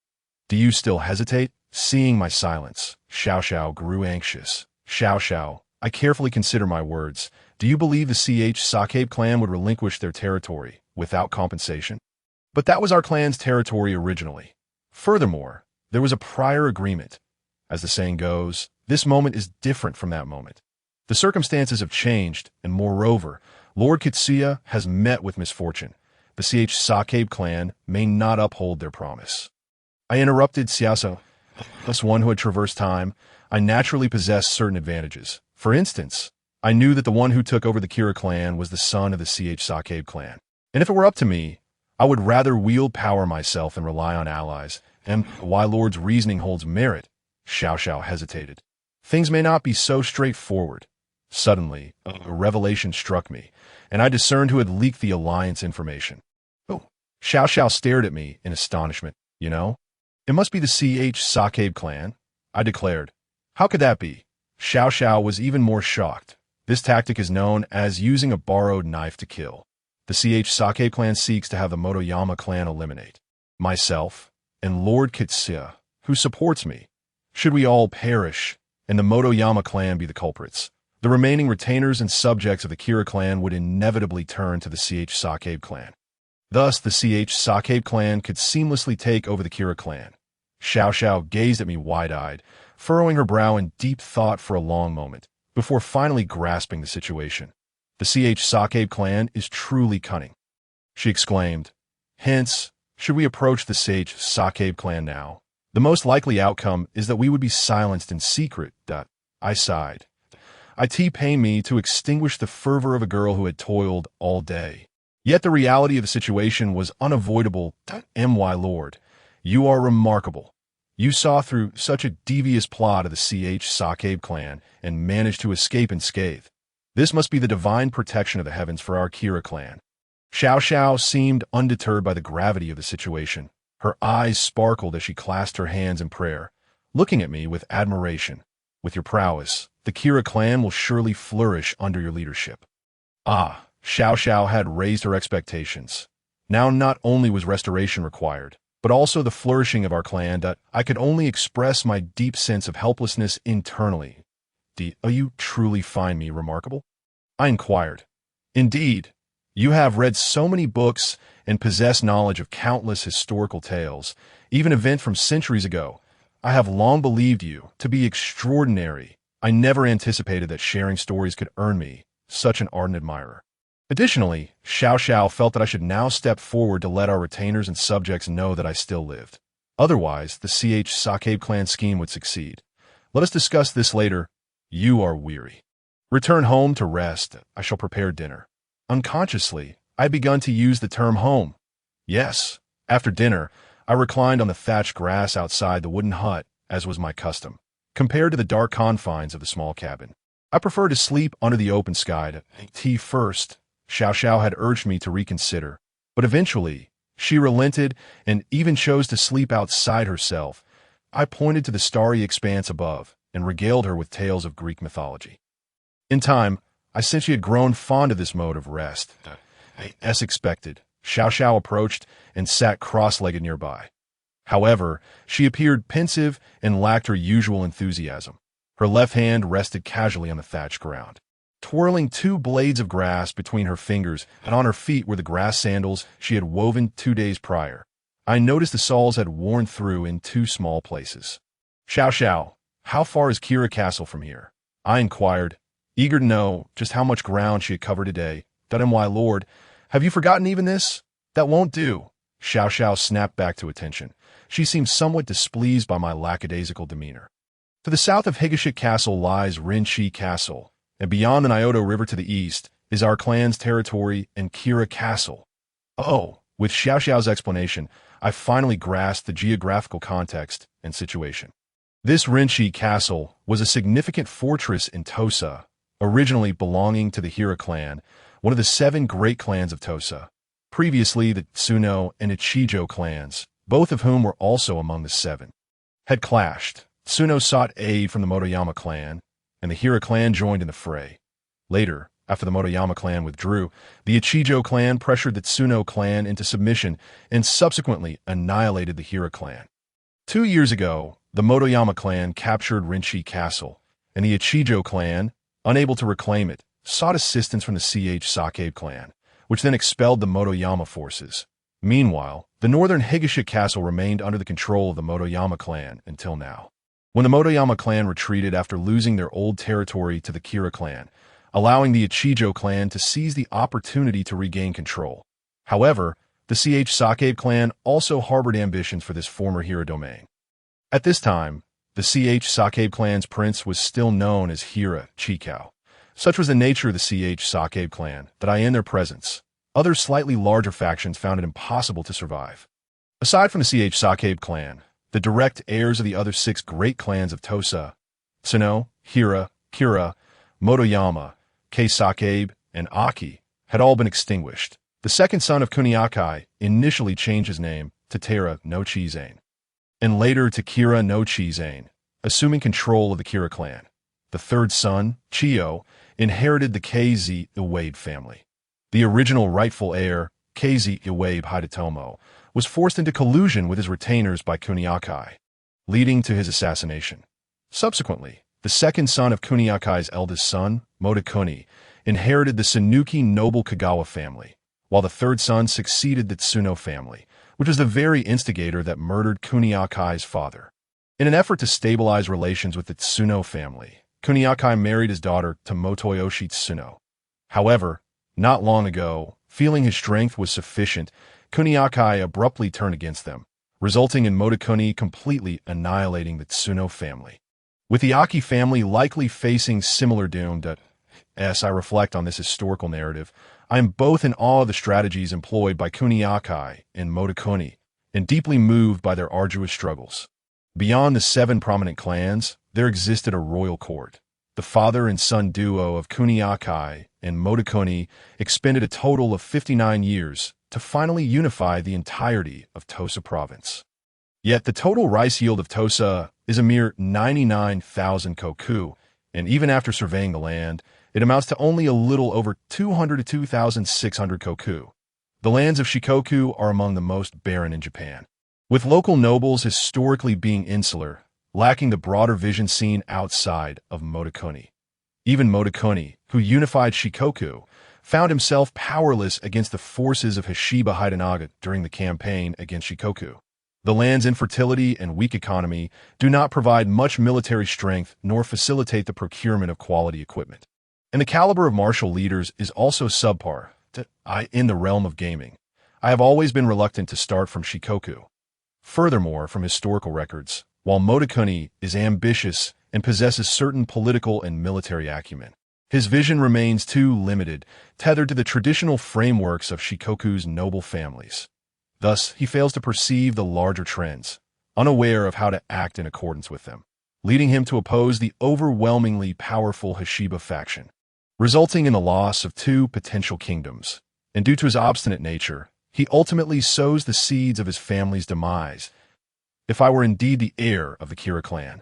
[SPEAKER 1] Do you still hesitate? Seeing my silence, Xiao Xiao grew anxious. Xiao Xiao, I carefully consider my words. Do you believe the Sakabe clan would relinquish their territory without compensation? But that was our clan's territory originally. Furthermore, there was a prior agreement. As the saying goes, this moment is different from that moment. The circumstances have changed, and moreover, Lord Kitsuya has met with misfortune. The Sakabe clan may not uphold their promise. I interrupted Xiaoso. As one who had traversed time, I naturally possessed certain advantages. For instance, I knew that the one who took over the Kira clan was the son of the Sakabe clan. And if it were up to me, I would rather wield power myself and rely on allies. And why Lord's reasoning holds merit, Xiao Xiao hesitated. Things may not be so straightforward. Suddenly, a revelation struck me, and I discerned who had leaked the alliance information. Oh, Xiao Xiao stared at me in astonishment. You know? It must be the Sakabe clan, I declared. How could that be? Xiao Xiao was even more shocked. This tactic is known as using a borrowed knife to kill. The Sakabe clan seeks to have the Motoyama clan eliminate myself and Lord Kitsuya, who supports me. Should we all perish and the Motoyama clan be the culprits, the remaining retainers and subjects of the Kira clan would inevitably turn to the Sakabe clan. Thus, the Sakabe clan could seamlessly take over the Kira clan. Xiao Xiao gazed at me wide-eyed, furrowing her brow in deep thought for a long moment, before finally grasping the situation. The Sakabe clan is truly cunning, she exclaimed. Hence, should we approach the Sakabe clan now? The most likely outcome is that we would be silenced in secret. I sighed. It pained me to extinguish the fervor of a girl who had toiled all day. Yet the reality of the situation was unavoidable. My lord, you are remarkable. You saw through such a devious plot of the Sakabe clan and managed to escape unscathed. This must be the divine protection of the heavens for our Kira clan. Xiao Xiao seemed undeterred by the gravity of the situation. Her eyes sparkled as she clasped her hands in prayer, looking at me with admiration. With your prowess, the Kira clan will surely flourish under your leadership. Ah, Xiao Xiao had raised her expectations. Now not only was restoration required, but also the flourishing of our clan. I could only express my deep sense of helplessness internally. Do you truly find me remarkable? I inquired. Indeed, you have read so many books and possess knowledge of countless historical tales, even events from centuries ago. I have long believed you to be extraordinary. I never anticipated that sharing stories could earn me such an ardent admirer. Additionally, Xiao Xiao felt that I should now step forward to let our retainers and subjects know that I still lived. Otherwise, the Sakabe clan scheme would succeed. Let us discuss this later. You are weary. Return home to rest. I shall prepare dinner. Unconsciously, I had begun to use the term home. Yes, after dinner, I reclined on the thatched grass outside the wooden hut, as was my custom. Compared to the dark confines of the small cabin, I prefer to sleep under the open sky. Tea first. Xiao Xiao had urged me to reconsider, but eventually, she relented and even chose to sleep outside herself. I pointed to the starry expanse above and regaled her with tales of Greek mythology. In time, I sensed she had grown fond of this mode of rest. As expected, Xiao Xiao approached and sat cross-legged nearby. However, she appeared pensive and lacked her usual enthusiasm. Her left hand rested casually on the thatched ground, twirling 2 blades of grass between her fingers, and on her feet were the grass sandals she had woven 2 days prior. I noticed the soles had worn through in 2 small places. Xiao Xiao, how far is Kira Castle from here? I inquired, eager to know just how much ground she had covered today. My lord, have you forgotten even this? That won't do. Xiao Xiao snapped back to attention. She seemed somewhat displeased by my lackadaisical demeanor. To the south of Higashik Castle lies Rinshi Castle, and beyond the Nyoto River to the east is our clan's territory and Kira Castle. Oh, with Xiao Xiao's explanation, I finally grasped the geographical context and situation. This Rinshi Castle was a significant fortress in Tosa, originally belonging to the Hira clan, one of the 7 great clans of Tosa. Previously, the Tsuno and Ichijo clans, both of whom were also among the 7, had clashed. Tsuno sought aid from the Motoyama clan, and the Hira clan joined in the fray. Later, after the Motoyama clan withdrew, the Ichijo clan pressured the Tsuno clan into submission and subsequently annihilated the Hira clan. 2 years ago, the Motoyama clan captured Rinchi Castle, and the Ichijo clan, unable to reclaim it, sought assistance from the Sakabe clan, which then expelled the Motoyama forces. Meanwhile, the northern Higasha castle remained under the control of the Motoyama clan until now. When the Motoyama clan retreated after losing their old territory to the Kira clan, allowing the Ichijo clan to seize the opportunity to regain control. However, the Sakabe clan also harbored ambitions for this former Hira domain. At this time, the Sakabe clan's prince was still known as Hira Chikao. Such was the nature of the Sakabe clan that in their presence, other slightly larger factions found it impossible to survive. Aside from the Sakabe clan, the direct heirs of the other 6 great clans of Tosa, Tsuno, Hira, Kira, Motoyama, Sakabe, and Aki, had all been extinguished. The second son of Kuniakai initially changed his name to Tera no Chizane, and later to Kira no Chizane, assuming control of the Kira clan. The third son, Chiyo, inherited the KZ Iwade family. The original rightful heir, KZ Iwade Hidetomo, was forced into collusion with his retainers by Kuniakai, leading to his assassination. Subsequently, the second son of Kuniakai's eldest son, Motakuni, inherited the Sanuki noble Kagawa family, while the third son succeeded the Tsuno family, which was the very instigator that murdered Kuniakai's father. In an effort to stabilize relations with the Tsuno family, Kuniakai married his daughter to Motoyoshi Tsuno. However, not long ago, feeling his strength was sufficient, Kuniakai abruptly turned against them, resulting in Motakuni completely annihilating the Tsuno family. With the Aki family likely facing similar doom as I reflect on this historical narrative, I am both in awe of the strategies employed by Kuniakai and Motakuni, and deeply moved by their arduous struggles. Beyond the 7 prominent clans, there existed a royal court. The father and son duo of Kuniakai and Motakuni expended a total of 59 years to finally unify the entirety of Tosa province. Yet the total rice yield of Tosa is a mere 99,000 koku, and even after surveying the land, it amounts to only a little over 200 to 2,600 koku. The lands of Shikoku are among the most barren in Japan, with local nobles historically being insular, lacking the broader vision seen outside of Motakuni. Even Motakuni, who unified Shikoku, found himself powerless against the forces of Hashiba Hidenaga during the campaign against Shikoku. The land's infertility and weak economy do not provide much military strength nor facilitate the procurement of quality equipment. And the caliber of martial leaders is also subpar in the realm of gaming. I have always been reluctant to start from Shikoku. Furthermore, from historical records, while Motakuni is ambitious and possesses certain political and military acumen, his vision remains too limited, tethered to the traditional frameworks of Shikoku's noble families. Thus, he fails to perceive the larger trends, unaware of how to act in accordance with them, leading him to oppose the overwhelmingly powerful Hashiba faction, resulting in the loss of 2 potential kingdoms. And due to his obstinate nature, he ultimately sows the seeds of his family's demise. If I were indeed the heir of the Kira clan,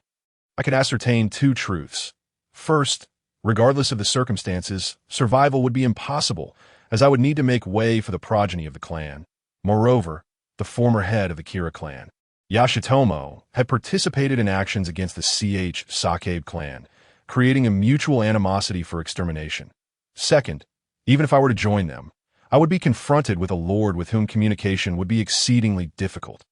[SPEAKER 1] I could ascertain 2 truths. First, regardless of the circumstances, survival would be impossible, as I would need to make way for the progeny of the clan. Moreover, the former head of the Kira clan, Yashitomo, had participated in actions against the Sakabe clan, creating a mutual animosity for extermination. Second, even if I were to join them, I would be confronted with a lord with whom communication would be exceedingly difficult,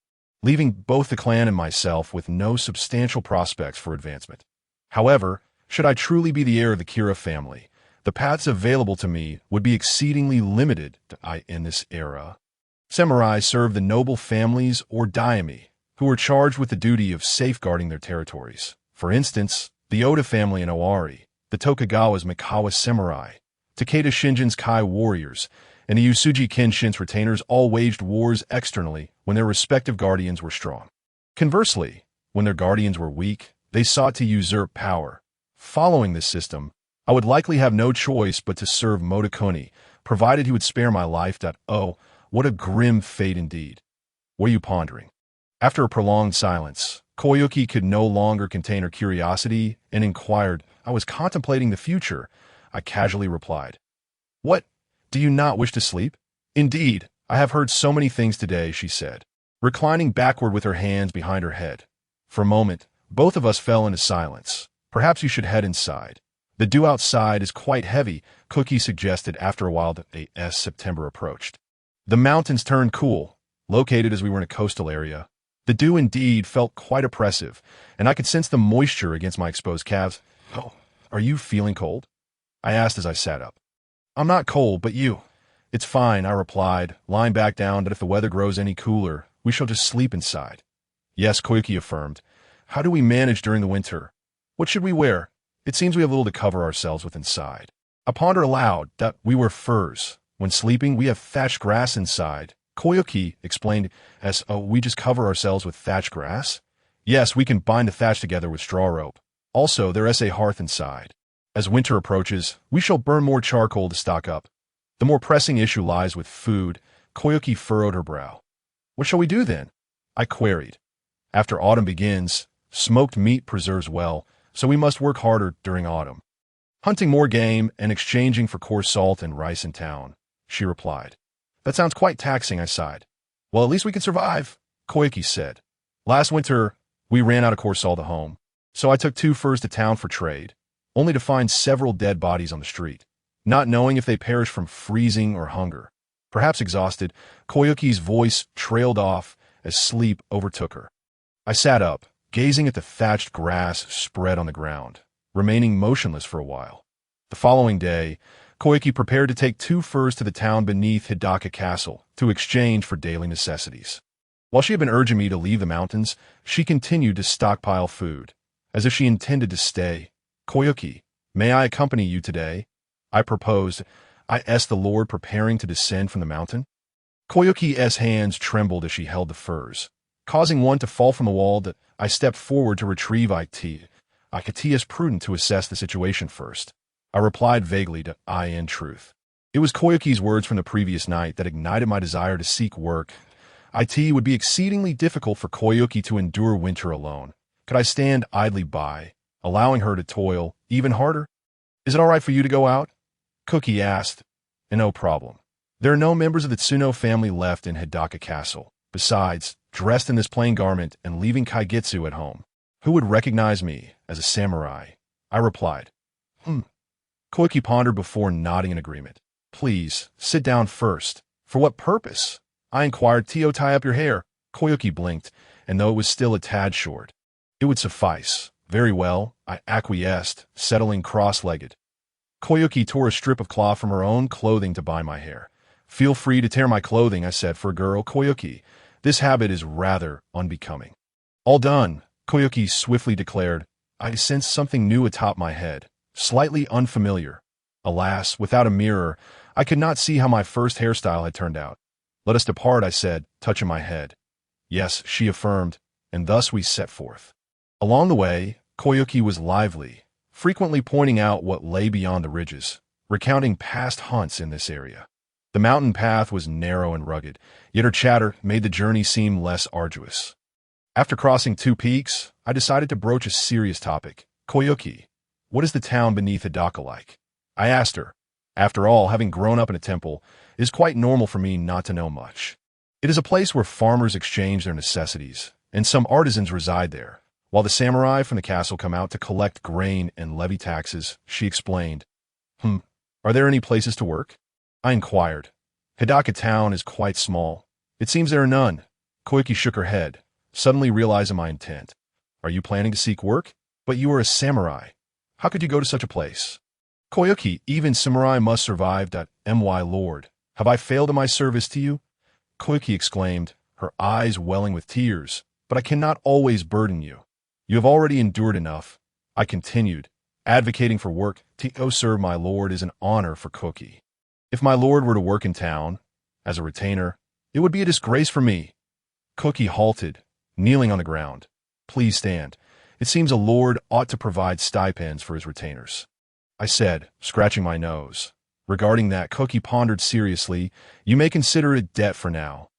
[SPEAKER 1] leaving both the clan and myself with no substantial prospects for advancement. However, should I truly be the heir of the Kira family, the paths available to me would be exceedingly limited in this era. Samurai served the noble families or daimyo, who were charged with the duty of safeguarding their territories. For instance, the Oda family in Owari, the Tokugawa's Mikawa samurai, Takeda Shinjin's Kai warriors, and the Usuji Kenshin's retainers all waged wars externally when their respective guardians were strong. Conversely, when their guardians were weak, they sought to usurp power. Following this system, I would likely have no choice but to serve Motakuni, provided he would spare my life. Oh, what a grim fate indeed. Were you pondering? After a prolonged silence, Koyuki could no longer contain her curiosity and inquired. I was contemplating the future. I casually replied. What? Do you not wish to sleep? Indeed, I have heard so many things today, she said, reclining backward with her hands behind her head. For a moment, both of us fell into silence. Perhaps you should head inside. The dew outside is quite heavy, Cookie suggested after a while that as September approached. The mountains turned cool, located as we were in a coastal area. The dew indeed felt quite oppressive, and I could sense the moisture against my exposed calves. Oh, are you feeling cold? I asked as I sat up. I'm not cold, but you. It's fine, I replied, lying back down that if the weather grows any cooler, we shall just sleep inside. Yes, Koyuki affirmed. How do we manage during the winter? What should we wear? It seems we have little to cover ourselves with inside. I ponder aloud that we wear furs. When sleeping, we have thatched grass inside. Koyuki explained as, we just cover ourselves with thatched grass? Yes, we can bind the thatch together with straw rope. Also, there is a hearth inside. As winter approaches, we shall burn more charcoal to stock up. The more pressing issue lies with food. Koyuki furrowed her brow. What shall we do then? I queried. After autumn begins, smoked meat preserves well, so we must work harder during autumn. Hunting more game and exchanging for coarse salt and rice in town, she replied. That sounds quite taxing, I sighed. Well, at least we can survive, Koyuki said. Last winter, we ran out of coarse salt at home, so I took 2 furs to town for trade, only to find several dead bodies on the street, not knowing if they perished from freezing or hunger. Perhaps exhausted, Koyuki's voice trailed off as sleep overtook her. I sat up, gazing at the thatched grass spread on the ground, remaining motionless for a while. The following day, Koyuki prepared to take 2 furs to the town beneath Hidaka Castle to exchange for daily necessities. While she had been urging me to leave the mountains, she continued to stockpile food, as if she intended to stay. Koyuki, may I accompany you today? I proposed. I asked the Lord preparing to descend from the mountain. Koyuki's hands trembled as she held the furs, causing one to fall from the wall. That I stepped forward to retrieve it. I could see as prudent to assess the situation first. I replied vaguely to in truth. It was Koyuki's words from the previous night that ignited my desire to seek work. It would be exceedingly difficult for Koyuki to endure winter alone. Could I stand idly by, allowing her to toil even harder? Is it all right for you to go out? Cookie asked. No problem. There are no members of the Tsuno family left in Hidaka Castle. Besides, dressed in this plain garment and leaving Kaigetsu at home, who would recognize me as a samurai? I replied. Koyuki pondered before nodding in agreement. Please, sit down first. For what purpose? I inquired. Tio, tie up your hair. Koyuki blinked, and though it was still a tad short, it would suffice. Very well, I acquiesced, settling cross-legged. Koyuki tore a strip of cloth from her own clothing to bind my hair. Feel free to tear my clothing, I said, for a girl. Koyuki, this habit is rather unbecoming. All done, Koyuki swiftly declared. I sensed something new atop my head, slightly unfamiliar. Alas, without a mirror, I could not see how my first hairstyle had turned out. Let us depart, I said, touching my head. Yes, she affirmed, and thus we set forth. Along the way, Koyuki was lively, frequently pointing out what lay beyond the ridges, recounting past hunts in this area. The mountain path was narrow and rugged, yet her chatter made the journey seem less arduous. After crossing 2 peaks, I decided to broach a serious topic. Koyuki, what is the town beneath Hidaka like? I asked her. After all, having grown up in a temple, it is quite normal for me not to know much. It is a place where farmers exchange their necessities, and some artisans reside there, while the samurai from the castle come out to collect grain and levy taxes, she explained. Are there any places to work? I inquired. Hidaka town is quite small. It seems there are none. Koyuki shook her head, suddenly realizing my intent. Are you planning to seek work? But you are a samurai. How could you go to such a place? Koyuki, even samurai must survive. My lord, have I failed in my service to you? Koyuki exclaimed, her eyes welling with tears. But I cannot always burden you. You have already endured enough. I continued, advocating for work. To serve my lord is an honor for Koyuki. If my lord were to work in town, as a retainer, it would be a disgrace for me. Koyuki halted, kneeling on the ground. Please stand. It seems a lord ought to provide stipends for his retainers. I said, scratching my nose. Regarding that, Koyuki pondered seriously. You may consider it debt for now.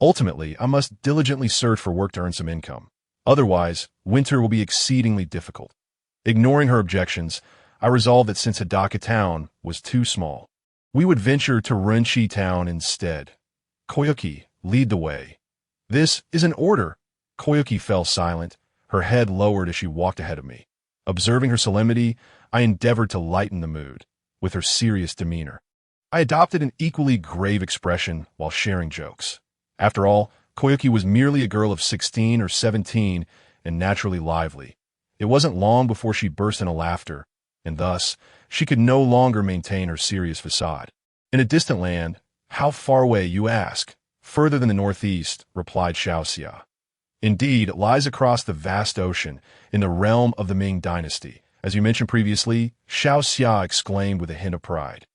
[SPEAKER 1] Ultimately, I must diligently search for work to earn some income. Otherwise, winter will be exceedingly difficult. Ignoring her objections, I resolved that since Hidaka town was too small, we would venture to Renshi town instead. Koyuki, lead the way. This is an order. Koyuki fell silent, her head lowered as she walked ahead of me. Observing her solemnity, I endeavored to lighten the mood with her serious demeanor. I adopted an equally grave expression while sharing jokes. After all, Koyuki was merely a girl of 16 or 17 and naturally lively. It wasn't long before she burst into laughter, and thus, she could no longer maintain her serious facade. In a distant land, how far away, you ask? Further than the northeast, replied Xiaoxia. Indeed, it lies across the vast ocean, in the realm of the Ming dynasty. As you mentioned previously, Xiaoxia exclaimed with a hint of pride.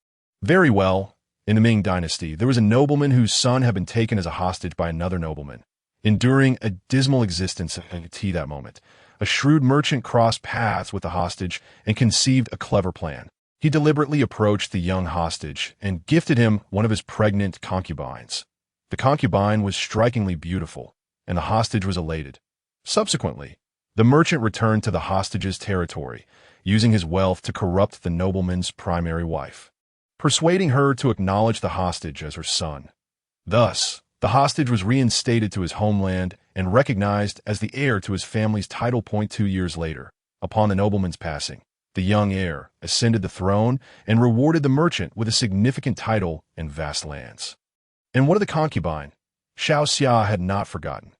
[SPEAKER 1] Very well. In the Ming dynasty, there was a nobleman whose son had been taken as a hostage by another nobleman. Enduring a dismal existence at that moment, a shrewd merchant crossed paths with the hostage and conceived a clever plan. He deliberately approached the young hostage and gifted him one of his pregnant concubines. The concubine was strikingly beautiful, and the hostage was elated. Subsequently, the merchant returned to the hostage's territory, using his wealth to corrupt the nobleman's primary wife, persuading her to acknowledge the hostage as her son. Thus, the hostage was reinstated to his homeland and recognized as the heir to his family's title. 2 years later, upon the nobleman's passing, the young heir ascended the throne and rewarded the merchant with a significant title and vast lands. And what of the concubine? Xiaoxia had not forgotten.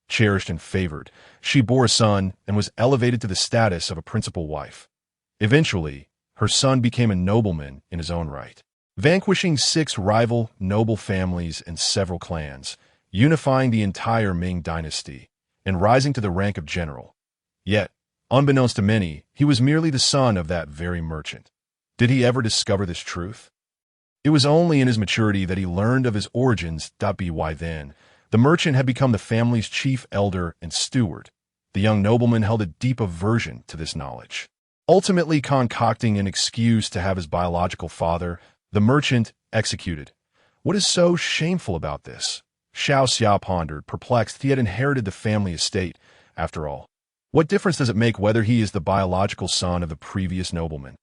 [SPEAKER 1] Cherished and favored, she bore a son and was elevated to the status of a principal wife. Eventually, her son became a nobleman in his own right, vanquishing 6 rival noble families and several clans, unifying the entire Ming dynasty, and rising to the rank of general. Yet, unbeknownst to many, he was merely the son of that very merchant. Did he ever discover this truth? It was only in his maturity that he learned of his origins. By then, the merchant had become the family's chief elder and steward. The young nobleman held a deep aversion to this knowledge, ultimately concocting an excuse to have his biological father, the merchant, executed. What is so shameful about this? Xiaoxia pondered, perplexed. He had inherited the family estate, after all. What difference does it make whether he is the biological son of the previous nobleman?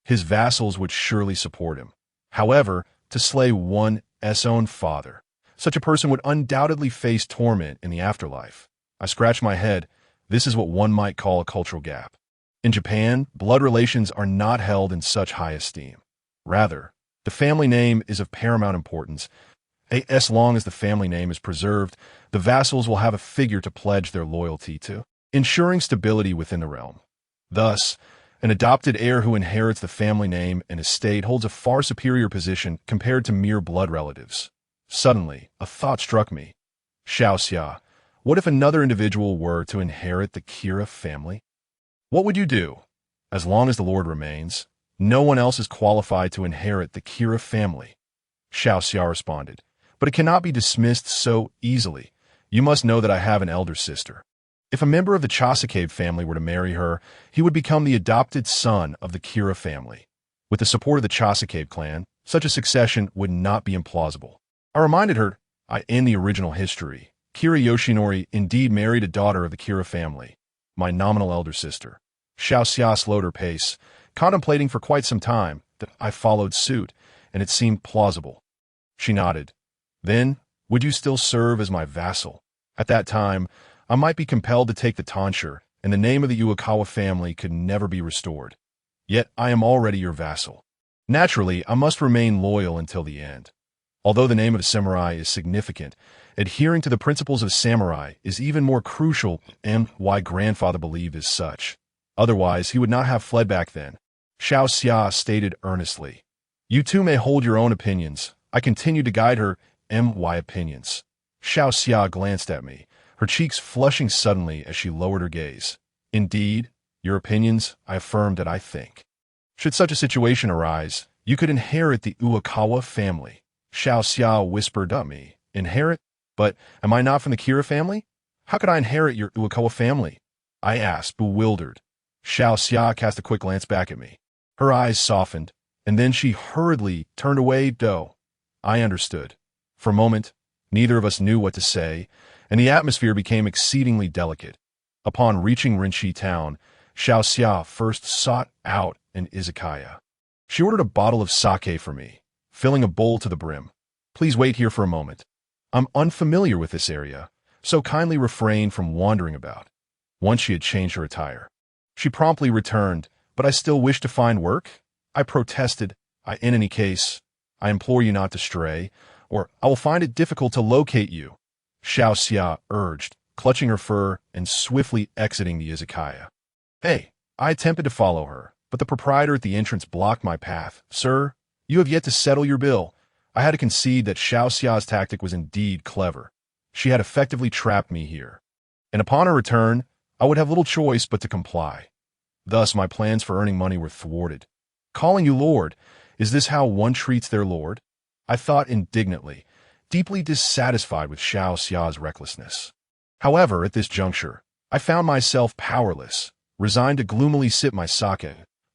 [SPEAKER 1] His vassals would surely support him. However, to slay one's own father, such a person would undoubtedly face torment in the afterlife. I scratched my head. This is what one might call a cultural gap. In Japan, blood relations are not held in such high esteem. Rather, the family name is of paramount importance. As long as the family name is preserved, the vassals will have a figure to pledge their loyalty to, ensuring stability within the realm. Thus, an adopted heir who inherits the family name and estate holds a far superior position compared to mere blood relatives. Suddenly, a thought struck me. Xiaoxia, what if another individual were to inherit the Kira family? What would you do? As long as the Lord remains, no one else is qualified to inherit the Kira family. Xiaoxia responded, but it cannot be dismissed so easily. You must know that I have an elder sister. If a member of the Chasakave family were to marry her, he would become the adopted son of the Kira family. With the support of the Chasakave clan, such a succession would not be implausible. I reminded her, in the original history, Kira Yoshinori indeed married a daughter of the Kira family, my nominal elder sister. Xiaoxia slowed her pace, contemplating for quite some time. That I followed suit, and it seemed plausible. She nodded. Then, would you still serve as my vassal? At that time, I might be compelled to take the tonsure, and the name of the Uekawa family could never be restored. Yet I am already your vassal. Naturally, I must remain loyal until the end. Although the name of a samurai is significant, adhering to the principles of samurai is even more crucial, and why grandfather believed as such. Otherwise, he would not have fled back then. Xiaoxia stated earnestly. You too may hold your own opinions. I continued to guide her, my opinions. Xiaoxia glanced at me, her cheeks flushing suddenly as she lowered her gaze. Indeed, your opinions, I affirmed that I think. Should such a situation arise, you could inherit the Uekawa family. Xiaoxia whispered at me. Inherit? But am I not from the Kira family? How could I inherit your Uekawa family? I asked, bewildered. Xiaoxia cast a quick glance back at me. Her eyes softened, and then she hurriedly turned away. I understood. For a moment, neither of us knew what to say, and the atmosphere became exceedingly delicate. Upon reaching Renshi town, Xiaoxia first sought out an izakaya. She ordered a bottle of sake for me, filling a bowl to the brim. Please wait here for a moment. I'm unfamiliar with this area, so kindly refrain from wandering about. Once she had changed her attire, she promptly returned, but I still wish to find work? I protested. In any case, I implore you not to stray, or I will find it difficult to locate you, Xiao Xia urged, clutching her fur and swiftly exiting the izakaya. Hey, I attempted to follow her, but the proprietor at the entrance blocked my path. Sir, you have yet to settle your bill. I had to concede that Xiao Xia's tactic was indeed clever. She had effectively trapped me here, and upon her return, I would have little choice but to comply. Thus, my plans for earning money were thwarted. Calling you Lord, is this how one treats their Lord? I thought indignantly, deeply dissatisfied with Xiao Xia's recklessness. However, at this juncture, I found myself powerless, resigned to gloomily sip my sake.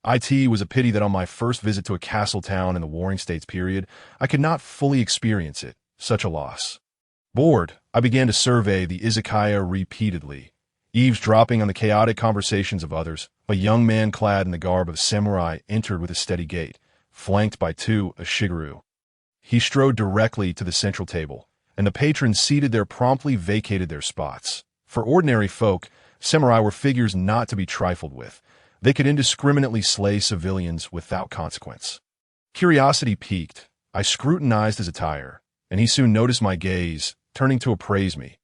[SPEAKER 1] It was a pity that on my first visit to a castle town in the Warring States period, I could not fully experience it, such a loss. Bored, I began to survey the izakaya repeatedly, eavesdropping on the chaotic conversations of others. A young man clad in the garb of a samurai entered with a steady gait, flanked by two ashigaru. He strode directly to the central table, and the patrons seated there promptly vacated their spots. For ordinary folk, samurai were figures not to be trifled with. They could indiscriminately slay civilians without consequence. Curiosity piqued. I scrutinized his attire, and he soon noticed my gaze, turning to appraise me.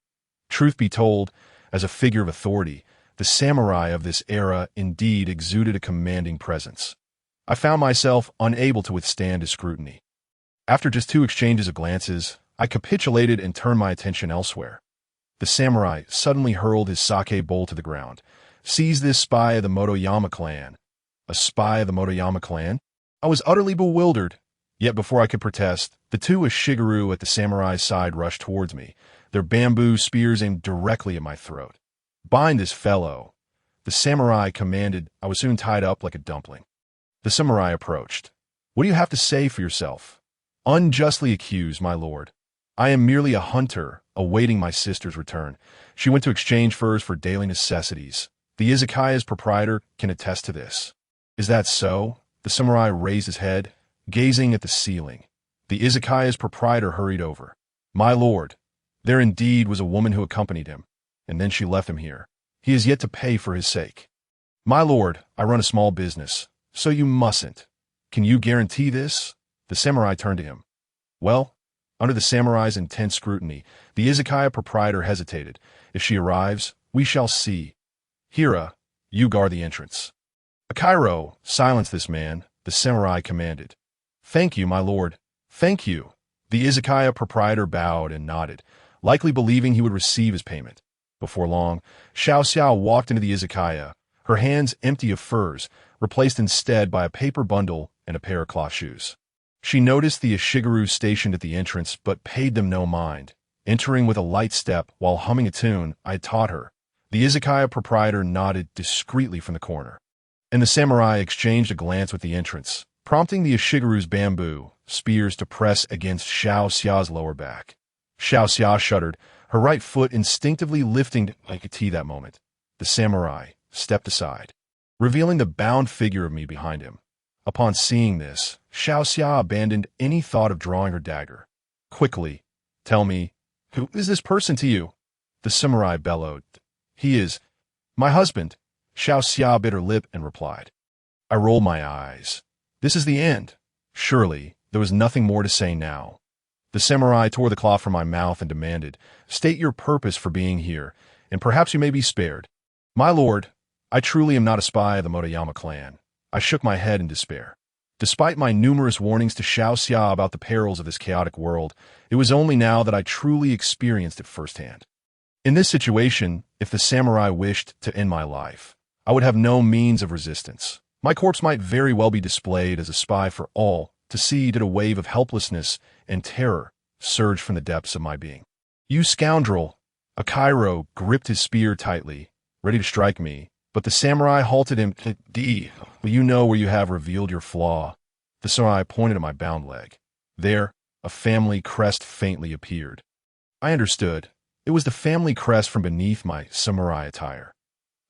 [SPEAKER 1] Truth be told, as a figure of authority, the samurai of this era indeed exuded a commanding presence. I found myself unable to withstand his scrutiny. After just 2 exchanges of glances, I capitulated and turned my attention elsewhere. The samurai suddenly hurled his sake bowl to the ground. Seize this spy of the Motoyama clan. A spy of the Motoyama clan? I was utterly bewildered. Yet before I could protest, the two ashigaru at the samurai's side rushed towards me, their bamboo spears aimed directly at my throat. Bind this fellow, the samurai commanded. I was soon tied up like a dumpling. The samurai approached. What do you have to say for yourself? Unjustly accused, my lord. I am merely a hunter, awaiting my sister's return. She went to exchange furs for daily necessities. The izakaya's proprietor can attest to this. Is that so? The samurai raised his head, gazing at the ceiling. The izakaya's proprietor hurried over. My lord, there indeed was a woman who accompanied him, and then she left him here. He is yet to pay for his sake. My lord, I run a small business, so you mustn't. Can you guarantee this? The samurai turned to him. Well, under the samurai's intense scrutiny, the izakaya proprietor hesitated. If she arrives, we shall see. Hira, you guard the entrance. Akairo, silence this man, the samurai commanded. Thank you, my lord. Thank you. The izakaya proprietor bowed and nodded, likely believing he would receive his payment. Before long, Xiao Xiao walked into the izakaya, her hands empty of furs, replaced instead by a paper bundle and a pair of cloth shoes. She noticed the ashigaru stationed at the entrance, but paid them no mind. Entering with a light step while humming a tune I had taught her, the izakaya proprietor nodded discreetly from the corner, and the samurai exchanged a glance with the entrance, prompting the ashigaru's bamboo spears to press against Xiao Xia's lower back. Xiao Xia shuddered, her right foot instinctively lifting like a T that moment. The samurai stepped aside, revealing the bound figure of me behind him. Upon seeing this, Xiao Xia abandoned any thought of drawing her dagger. Quickly, tell me, who is this person to you? The samurai bellowed. He is my husband. Xiao Xia bit her lip and replied. I rolled my eyes. This is the end. Surely, there was nothing more to say now. The samurai tore the cloth from my mouth and demanded, state your purpose for being here, and perhaps you may be spared. My lord, I truly am not a spy of the Motoyama clan. I shook my head in despair. Despite my numerous warnings to Xiao Xia about the perils of this chaotic world, it was only now that I truly experienced it firsthand. In this situation, if the samurai wished to end my life, I would have no means of resistance. My corpse might very well be displayed as a spy for all to see did a wave of helplessness and terror surge from the depths of my being. You scoundrel! Akairo gripped his spear tightly, ready to strike me, but the samurai halted him. Well, you know where you have revealed your flaw. The samurai pointed at my bound leg. There, a family crest faintly appeared. I understood. It was the family crest from beneath my samurai attire.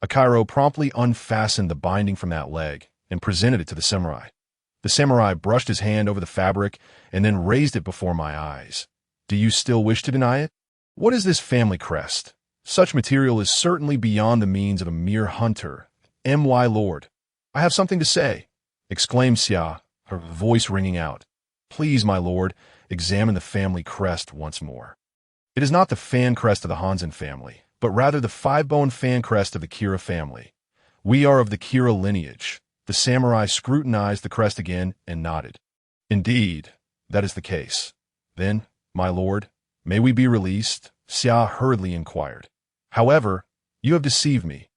[SPEAKER 1] Akairo promptly unfastened the binding from that leg and presented it to the samurai. The samurai brushed his hand over the fabric and then raised it before my eyes. Do you still wish to deny it? What is this family crest? Such material is certainly beyond the means of a mere hunter. My lord. I have something to say, exclaimed Xia, her voice ringing out. Please, my lord, examine the family crest once more. It is not the fan crest of the Hansen family, but rather the five-bone fan crest of the Kira family. We are of the Kira lineage. The samurai scrutinized the crest again and nodded. Indeed, that is the case. Then, my lord, may we be released? Xia hurriedly inquired. However, you have deceived me.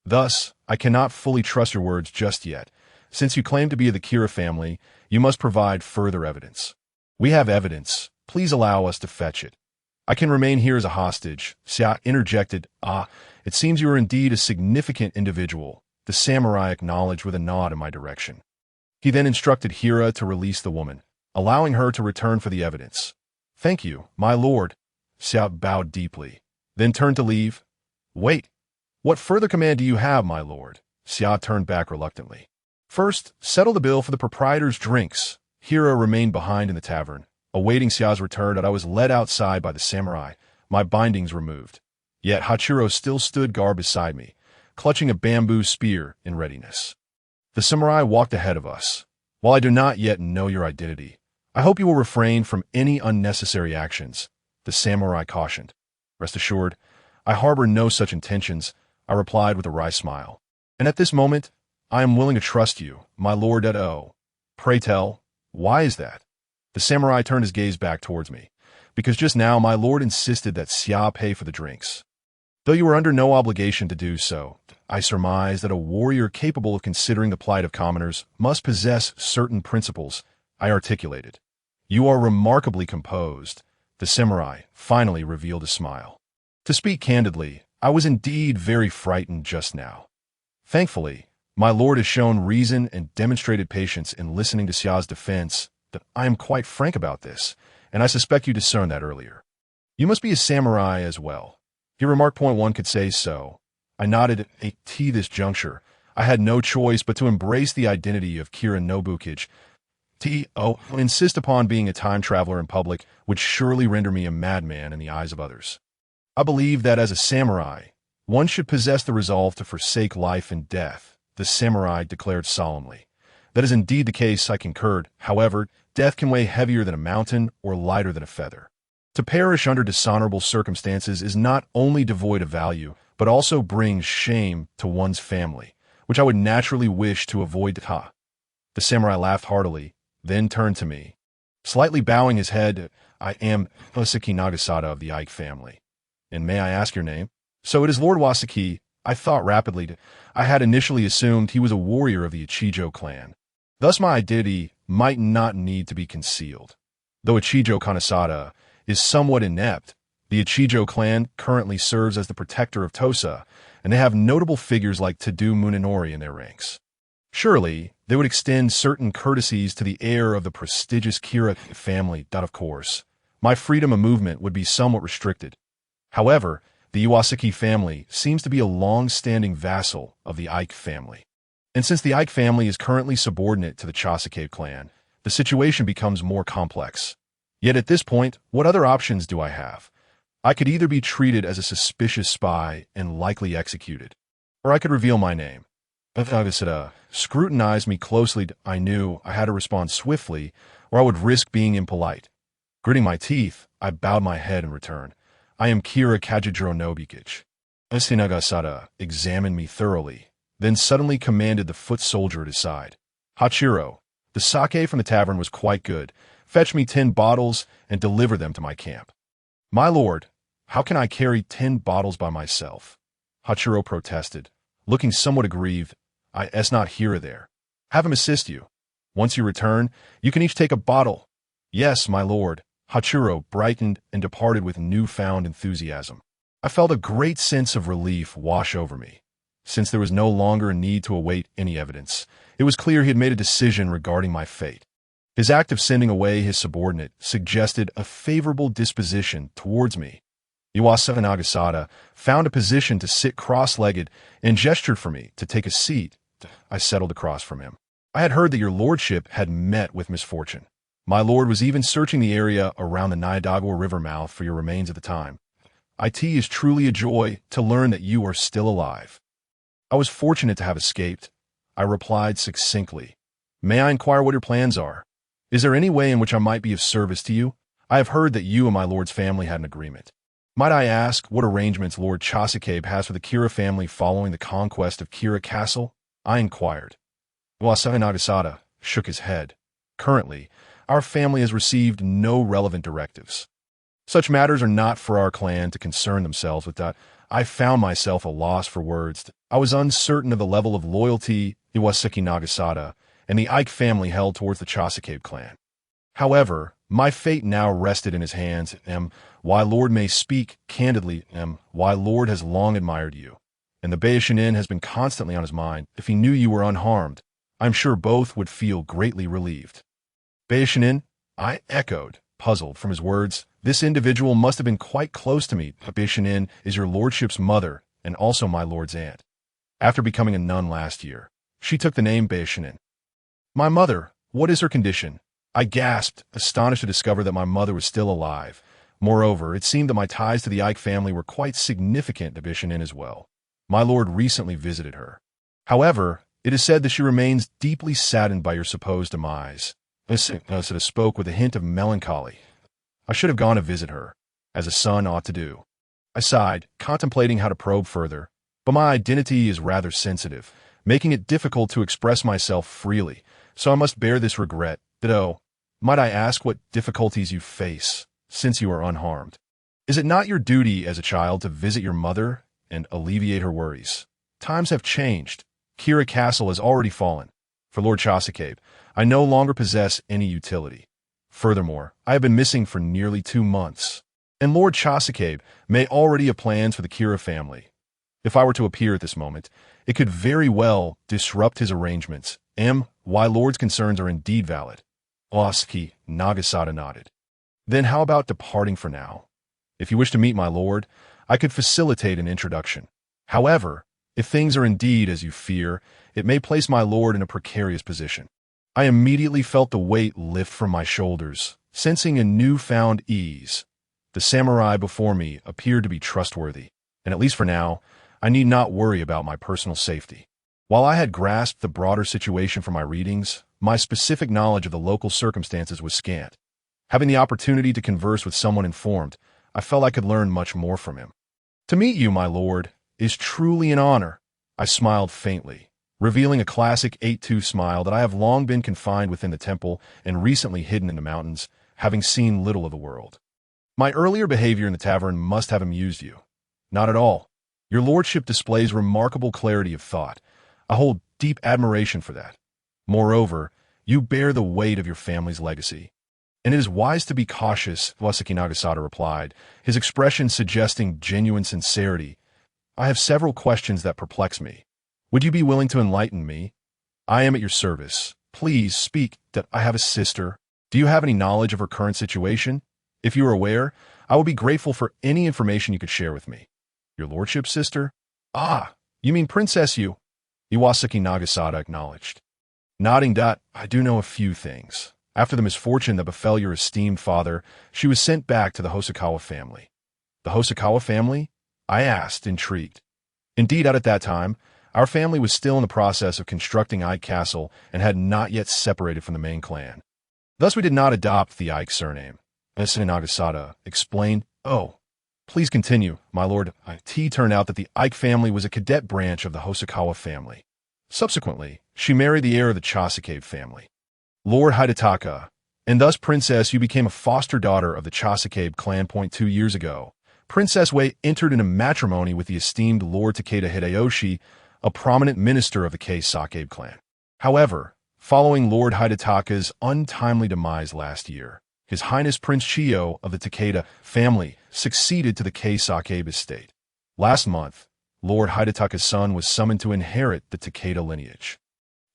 [SPEAKER 1] Thus, I cannot fully trust your words just yet. Since you claim to be of the Kira family, you must provide further evidence. We have evidence. Please allow us to fetch it. I can remain here as a hostage. Xia interjected. It seems you are indeed a significant individual. The samurai acknowledged with a nod in my direction. He then instructed Hira to release the woman, allowing her to return for the evidence. Thank you, my lord. Xia bowed deeply, then turned to leave. Wait. What further command do you have, my lord? Xia turned back reluctantly. First, settle the bill for the proprietor's drinks. Hira remained behind in the tavern, awaiting Xia's return, and I was led outside by the samurai, my bindings removed. Yet Hachiro still stood guard beside me, clutching a bamboo spear in readiness. The samurai walked ahead of us. While I do not yet know your identity, I hope you will refrain from any unnecessary actions, the samurai cautioned. Rest assured, I harbor no such intentions, I replied with a wry smile. And at this moment, I am willing to trust you, my lord Edo. Pray tell, why is that? The samurai turned his gaze back towards me, because just now my lord insisted that Xia pay for the drinks. Though you are under no obligation to do so, I surmise that a warrior capable of considering the plight of commoners must possess certain principles, I articulated. You are remarkably composed. The samurai finally revealed a smile. To speak candidly, I was indeed very frightened just now. Thankfully, my lord has shown reason and demonstrated patience in listening to Xia's defense that I am quite frank about this, and I suspect you discerned that earlier. You must be a samurai as well. He remarked. Point one could say so. I nodded at this juncture. I had no choice but to embrace the identity of Kira Nobukage. Insist upon being a time traveler in public would surely render me a madman in the eyes of others. I believe that as a samurai, one should possess the resolve to forsake life and death, the samurai declared solemnly. That is indeed the case, I concurred. However, death can weigh heavier than a mountain or lighter than a feather. To perish under dishonorable circumstances is not only devoid of value, but also brings shame to one's family, which I would naturally wish to avoid. The samurai laughed heartily, then turned to me. Slightly bowing his head, I am Wasaki Nagasata of the Ike family. And may I ask your name? So it is Lord Wasaki. I thought rapidly. I had initially assumed he was a warrior of the Ichijo clan. Thus my identity might not need to be concealed. Though Ichijo Kanesada is somewhat inept, the Ichijo clan currently serves as the protector of Tosa, and they have notable figures like Tadu Munenori in their ranks. Surely, they would extend certain courtesies to the heir of the prestigious Kira family. Of course, my freedom of movement would be somewhat restricted. However, the Iwasaki family seems to be a long-standing vassal of the Ike family. And since the Ike family is currently subordinate to the Chasake clan, the situation becomes more complex. Yet at this point, what other options do I have? I could either be treated as a suspicious spy and likely executed, or I could reveal my name. Nagasata scrutinized me closely. I knew I had to respond swiftly, or I would risk being impolite. Gritting my teeth, I bowed my head in return. I am Kira Kajidro Nobukage. Nagasata examined me thoroughly, then suddenly commanded the foot soldier at his side. Hachiro, the sake from the tavern was quite good. Fetch me 10 bottles and deliver them to my camp. My lord, how can I carry 10 bottles by myself? Hachiro protested, looking somewhat aggrieved. It's not here there. Have him assist you. Once you return, you can each take a bottle. Yes, my lord. Hachiro brightened and departed with newfound enthusiasm. I felt a great sense of relief wash over me. Since there was no longer a need to await any evidence, it was clear he had made a decision regarding my fate. His act of sending away his subordinate suggested a favorable disposition towards me. Iwasa Nagasata found a position to sit cross-legged and gestured for me to take a seat. I settled across from him. I had heard that your lordship had met with misfortune. My lord was even searching the area around the Niagara River mouth for your remains at the time. It is truly a joy to learn that you are still alive. I was fortunate to have escaped. I replied succinctly. May I inquire what your plans are? Is there any way in which I might be of service to you? I have heard that you and my lord's family had an agreement. Might I ask what arrangements Lord Chasakabe has for the Kira family following the conquest of Kira Castle? I inquired. Wasai Nagasata shook his head. Currently, our family has received no relevant directives. Such matters are not for our clan to concern themselves with that. I found myself a loss for words. I was uncertain of the level of loyalty Iwasaki Nagasata and the Ike family held towards the Chasakabe clan. However, my fate now rested in his hands, why Lord may speak candidly, why Lord has long admired you, and the Beishinin has been constantly on his mind. If he knew you were unharmed, I'm sure both would feel greatly relieved. Beishinin? I echoed, puzzled from his words. This individual must have been quite close to me. Beishinin is your lordship's mother, and also my lord's aunt. After becoming a nun last year, she took the name Beishinin. My mother, what is her condition? I gasped, astonished to discover that my mother was still alive. Moreover, it seemed that my ties to the Ike family were quite significant to Beishinin as well. My lord recently visited her. However, it is said that she remains deeply saddened by your supposed demise. Asada spoke with a hint of melancholy. I should have gone to visit her, as a son ought to do. I sighed, contemplating how to probe further, but my identity is rather sensitive, making it difficult to express myself freely, so I must bear this regret. Ditto. Might I ask what difficulties you face, since you are unharmed? Is it not your duty as a child to visit your mother and alleviate her worries? Times have changed. Kira Castle has already fallen. For Lord Chasakabe, I no longer possess any utility. Furthermore, I have been missing for nearly 2 months, and Lord Chasakabe may already have plans for the Kira family. If I were to appear at this moment, it could very well disrupt his arrangements. Why Lord's concerns are indeed valid. Oski Nagasata nodded. Then how about departing for now? If you wish to meet my lord, I could facilitate an introduction. However, if things are indeed as you fear, it may place my lord in a precarious position. I immediately felt the weight lift from my shoulders, sensing a newfound ease. The samurai before me appeared to be trustworthy, and at least for now, I need not worry about my personal safety. While I had grasped the broader situation from my readings, my specific knowledge of the local circumstances was scant. Having the opportunity to converse with someone informed, I felt I could learn much more from him. To meet you, my lord, is truly an honor. I smiled faintly, revealing a classic 8-2 smile that I have long been confined within the temple and recently hidden in the mountains, having seen little of the world. My earlier behavior in the tavern must have amused you. Not at all. Your lordship displays remarkable clarity of thought. I hold deep admiration for that. Moreover, you bear the weight of your family's legacy. And it is wise to be cautious, Wasaki Nagasata replied, his expression suggesting genuine sincerity. I have several questions that perplex me. Would you be willing to enlighten me? I am at your service. Please speak. That I have a sister. Do you have any knowledge of her current situation? If you are aware, I would be grateful for any information you could share with me. Your lordship's sister? Ah, you mean Princess Yu? Iwasaki Nagasata acknowledged. Nodding. I do know a few things. After the misfortune that befell your esteemed father, she was sent back to the Hosokawa family. The Hosokawa family? I asked, intrigued. Indeed, at that time, our family was still in the process of constructing Ike Castle and had not yet separated from the main clan. Thus we did not adopt the Ike surname. Asuna Nagasata explained. Oh, please continue, my lord. It turned out that the Ike family was a cadet branch of the Hosokawa family. Subsequently, she married the heir of the Chasakabe family, Lord Hidetaka, and thus Princess Yu became a foster daughter of the Chasakabe clan. 2 years ago, Princess Wei entered into matrimony with the esteemed Lord Takeda Hideyoshi, a prominent minister of the Sakabe clan. However, following Lord Hidetaka's untimely demise last year, His Highness Prince Chiyo of the Takeda family succeeded to the Sakabe estate. Last month, Lord Hidetaka's son was summoned to inherit the Takeda lineage.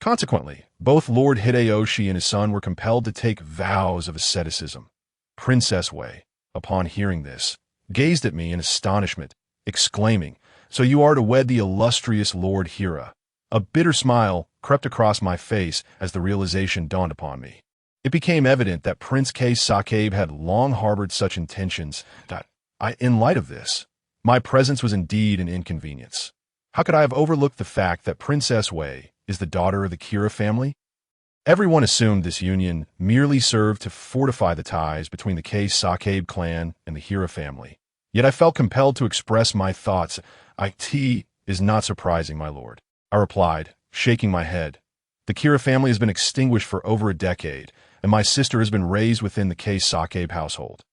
[SPEAKER 1] Consequently, both Lord Hideyoshi and his son were compelled to take vows of asceticism. Princess Wei, upon hearing this, gazed at me in astonishment, exclaiming, "So you are to wed the illustrious Lord Hira, A bitter smile crept across my face as the realization dawned upon me. It became evident that Prince K. Sakabe had long harbored such intentions that in light of this, my presence was indeed an inconvenience. How could I have overlooked the fact that Princess Wei is the daughter of the Kira family? Everyone assumed this union merely served to fortify the ties between the K. Sakabe clan and the Hira family. Yet I felt compelled to express my thoughts. It is not surprising, my lord, I replied, shaking my head. The Kira family has been extinguished for over a decade, and my sister has been raised within the K. Sakabe household.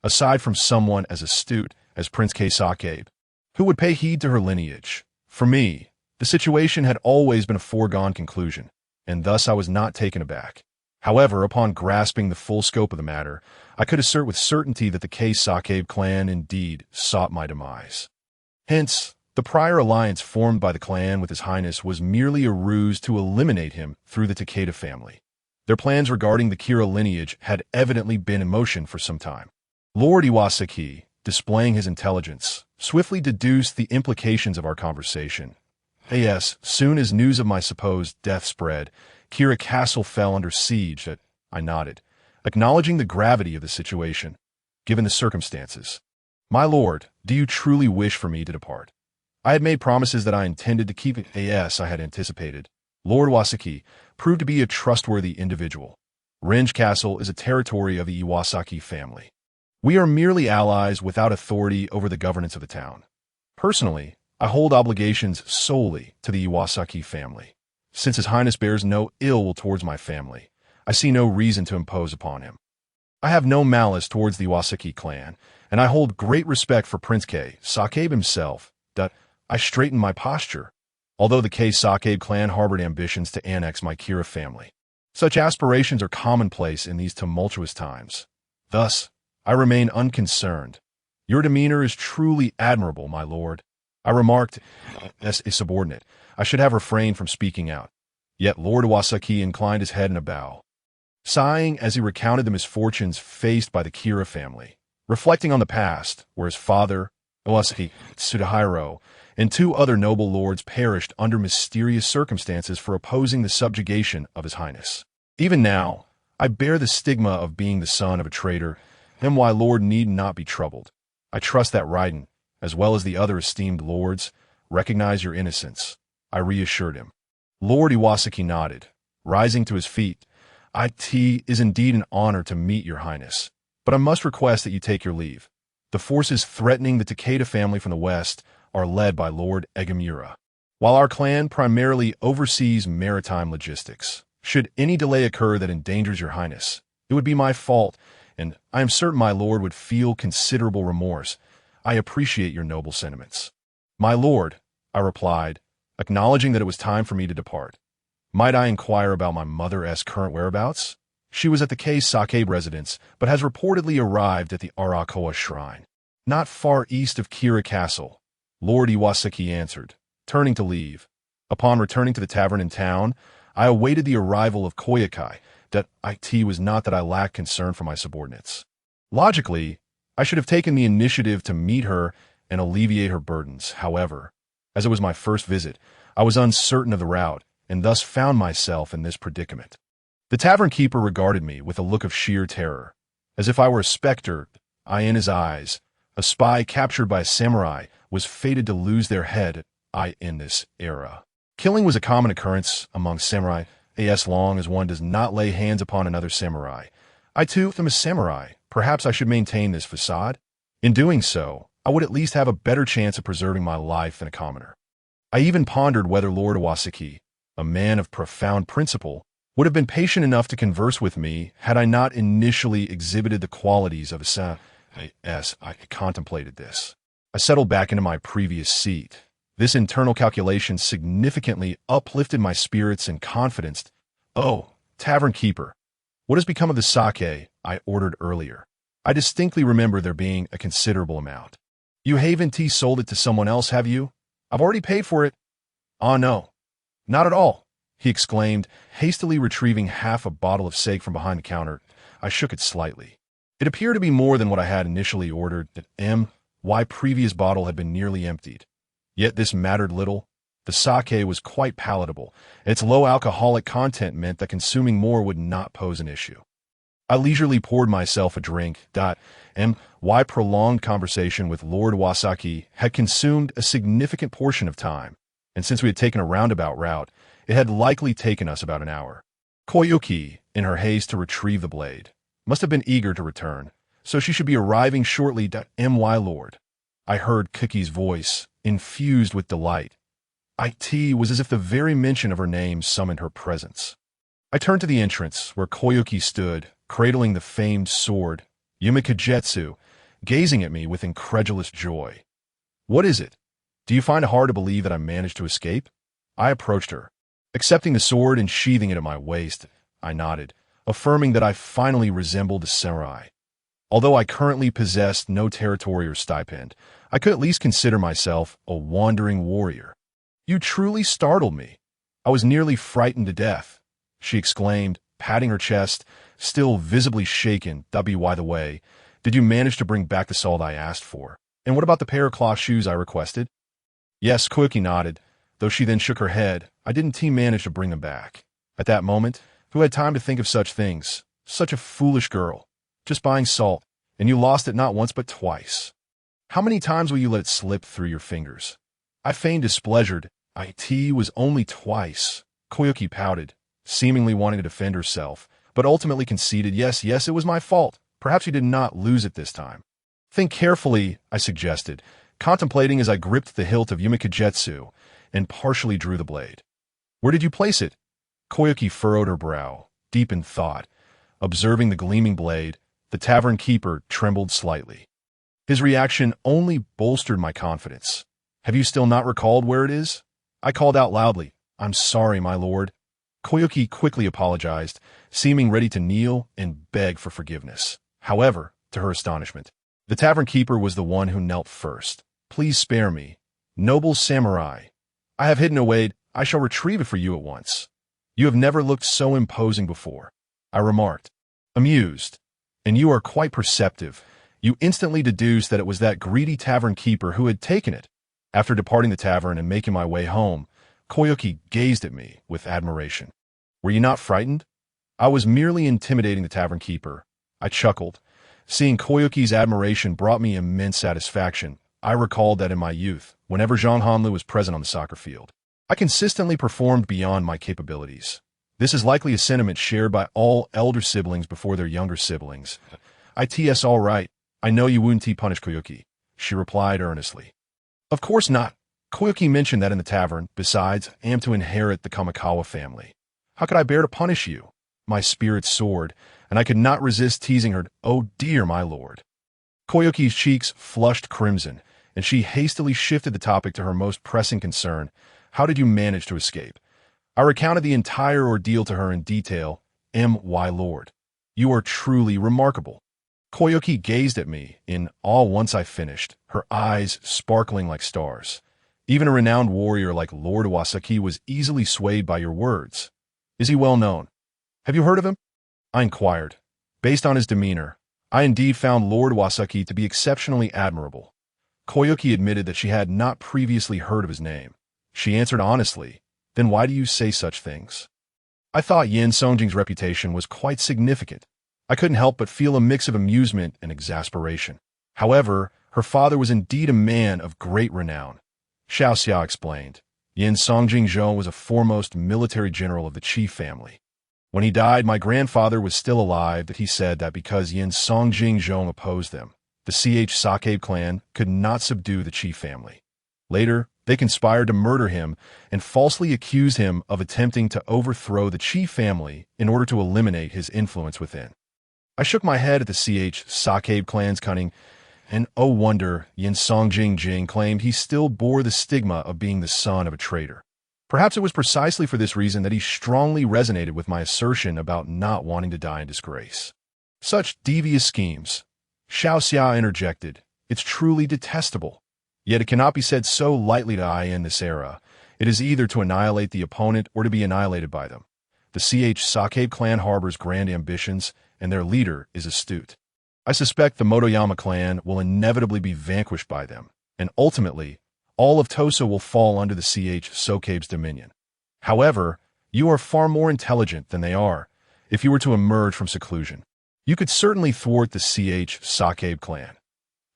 [SPEAKER 1] Aside from someone as astute as Prince K. Sakabe, who would pay heed to her lineage, for me, the situation had always been a foregone conclusion, and thus I was not taken aback. However, upon grasping the full scope of the matter, I could assert with certainty that the K. Sakabe clan indeed sought my demise. Hence, the prior alliance formed by the clan with His Highness was merely a ruse to eliminate him through the Takeda family. Their plans regarding the Kira lineage had evidently been in motion for some time. Lord Iwasaki, displaying his intelligence, swiftly deduced the implications of our conversation. Yes, soon as news of my supposed death spread, Kira Castle fell under siege. I nodded, acknowledging the gravity of the situation, given the circumstances. My lord, do you truly wish for me to depart? I had made promises that I intended to keep. Yes, I had anticipated. Lord Iwasaki proved to be a trustworthy individual. Renge Castle is a territory of the Iwasaki family. We are merely allies without authority over the governance of the town. Personally, I hold obligations solely to the Iwasaki family. Since His Highness bears no ill will towards my family, I see no reason to impose upon him. I have no malice towards the Iwasaki clan, and I hold great respect for Prince K. Sakabe himself. I straightened my posture. Although the K. Sakabe clan harbored ambitions to annex my Kira family, such aspirations are commonplace in these tumultuous times. Thus, I remain unconcerned. Your demeanor is truly admirable, my lord. I remarked, as a subordinate, I should have refrained from speaking out. Yet Lord Iwasaki inclined his head in a bow, sighing as he recounted the misfortunes faced by the Kira family, reflecting on the past, where his father, Iwasaki Tsutohiro, and 2 other noble lords perished under mysterious circumstances for opposing the subjugation of His Highness. Even now, I bear the stigma of being the son of a traitor, and my lord need not be troubled. I trust that Raiden, as well as the other esteemed lords, recognize your innocence, I reassured him. Lord Iwasaki nodded, rising to his feet. It is indeed an honor to meet your highness, but I must request that you take your leave. The forces threatening the Takeda family from the west are led by Lord Egamura, while our clan primarily oversees maritime logistics. Should any delay occur that endangers your highness, it would be my fault, and I am certain my lord would feel considerable remorse. I appreciate your noble sentiments. My lord, I replied, acknowledging that it was time for me to depart. Might I inquire about my mother's current whereabouts? She was at the K. Sakabe residence, but has reportedly arrived at the Arakoa Shrine, not far east of Kira Castle, Lord Iwasaki answered, turning to leave. Upon returning to the tavern in town, I awaited the arrival of Koyakai. That it was not that I lacked concern for my subordinates. Logically, I should have taken the initiative to meet her and alleviate her burdens. However, as it was my first visit, I was uncertain of the route and thus found myself in this predicament. The tavern keeper regarded me with a look of sheer terror, as if I were a specter. In his eyes, a spy captured by a samurai was fated to lose their head. In this era, killing was a common occurrence among samurai, as long as one does not lay hands upon another samurai. I too am a samurai. Perhaps I should maintain this facade. In doing so, I would at least have a better chance of preserving my life than a commoner. I even pondered whether Lord Iwasaki, a man of profound principle, would have been patient enough to converse with me had I not initially exhibited the qualities of a samurai. As I contemplated this, I settled back into my previous seat. This internal calculation significantly uplifted my spirits and confidence. Oh, tavern keeper, what has become of the sake I ordered earlier? I distinctly remember there being a considerable amount. You haven't sold it to someone else, have you? I've already paid for it. Oh no, not at all, he exclaimed, hastily retrieving half a bottle of sake from behind the counter. I shook it slightly. It appeared to be more than what I had initially ordered. My previous bottle had been nearly emptied. Yet this mattered little. The sake was quite palatable, and its low alcoholic content meant that consuming more would not pose an issue. I leisurely poured myself a drink, and why prolonged conversation with Lord Wasaki had consumed a significant portion of time, and since we had taken a roundabout route, it had likely taken us about an hour. Koyuki, in her haste to retrieve the blade, must have been eager to return, so she should be arriving shortly. My lord. I heard Cookie's voice, infused with delight. It was as if the very mention of her name summoned her presence. I turned to the entrance, where Koyuki stood, cradling the famed sword, Yumikajetsu, gazing at me with incredulous joy. What is it? Do you find it hard to believe that I managed to escape? I approached her. Accepting the sword and sheathing it at my waist, I nodded, affirming that I finally resembled a samurai. Although I currently possessed no territory or stipend, I could at least consider myself a wandering warrior. You truly startled me. I was nearly frightened to death, she exclaimed, patting her chest, still visibly shaken. By the way, did you manage to bring back the salt I asked for? And what about the pair of cloth shoes I requested? Yes, Koyuki nodded, though she then shook her head. I didn't manage to bring them back. At that moment, who had time to think of such things? Such a foolish girl. Just buying salt, and you lost it not once but twice. How many times will you let it slip through your fingers? I feigned displeasure. It was only twice. Koyuki pouted, seemingly wanting to defend herself, but ultimately conceded, yes, it was my fault. Perhaps you did not lose it this time. Think carefully, I suggested, contemplating as I gripped the hilt of Yumikajetsu and partially drew the blade. Where did you place it? Koyuki furrowed her brow, deep in thought. Observing the gleaming blade, the tavern keeper trembled slightly. His reaction only bolstered my confidence. Have you still not recalled where it is? I called out loudly, I'm sorry, my lord. Koyuki quickly apologized, seeming ready to kneel and beg for forgiveness. However, to her astonishment, the tavern keeper was the one who knelt first. Please spare me. Noble samurai. I have hidden away. I shall retrieve it for you at once. You have never looked so imposing before, I remarked, amused. And you are quite perceptive. You instantly deduced that it was that greedy tavern keeper who had taken it. After departing the tavern and making my way home, Koyuki gazed at me with admiration. Were you not frightened? I was merely intimidating the tavern keeper. I chuckled. Seeing Koyuki's admiration brought me immense satisfaction. I recalled that in my youth, whenever Zhang Hanlu was present on the soccer field, I consistently performed beyond my capabilities. This is likely a sentiment shared by all elder siblings before their younger siblings. It's all right. I know you wouldn't punish Koyuki, she replied earnestly. Of course not. Koyuki mentioned that in the tavern. Besides, I am to inherit the Kamikawa family. How could I bear to punish you? My spirit soared, and I could not resist teasing her. Oh dear, my lord. Koyuki's cheeks flushed crimson, and she hastily shifted the topic to her most pressing concern. How did you manage to escape? I recounted the entire ordeal to her in detail. My lord. You are truly remarkable. Koyuki gazed at me in awe once I finished, her eyes sparkling like stars. Even a renowned warrior like Lord Wasaki was easily swayed by your words. Is he well known? Have you heard of him? I inquired. Based on his demeanor, I indeed found Lord Wasaki to be exceptionally admirable. Koyuki admitted that she had not previously heard of his name. She answered honestly, then why do you say such things? I thought Yin Songjing's reputation was quite significant. I couldn't help but feel a mix of amusement and exasperation. However, her father was indeed a man of great renown. Xiao Xia explained. Yin Songjing Zhou was a foremost military general of the Qi family. When he died, my grandfather was still alive, that he said that because Yin Songjing Zhou opposed them, the Sakabe clan could not subdue the Qi family. Later, they conspired to murder him and falsely accused him of attempting to overthrow the Qi family in order to eliminate his influence within. I shook my head at the Sakabe clan's cunning, and oh wonder, Yin Songjing Jing claimed he still bore the stigma of being the son of a traitor. Perhaps it was precisely for this reason that he strongly resonated with my assertion about not wanting to die in disgrace. Such devious schemes. Xiao Xia interjected. It's truly detestable. Yet it cannot be said so lightly to I in this era. It is either to annihilate the opponent or to be annihilated by them. The Sakabe clan harbors grand ambitions, and their leader is astute. I suspect the Motoyama clan will inevitably be vanquished by them, and ultimately, all of Tosa will fall under the Sokabe's dominion. However, you are far more intelligent than they are. If you were to emerge from seclusion, you could certainly thwart the Sokabe clan.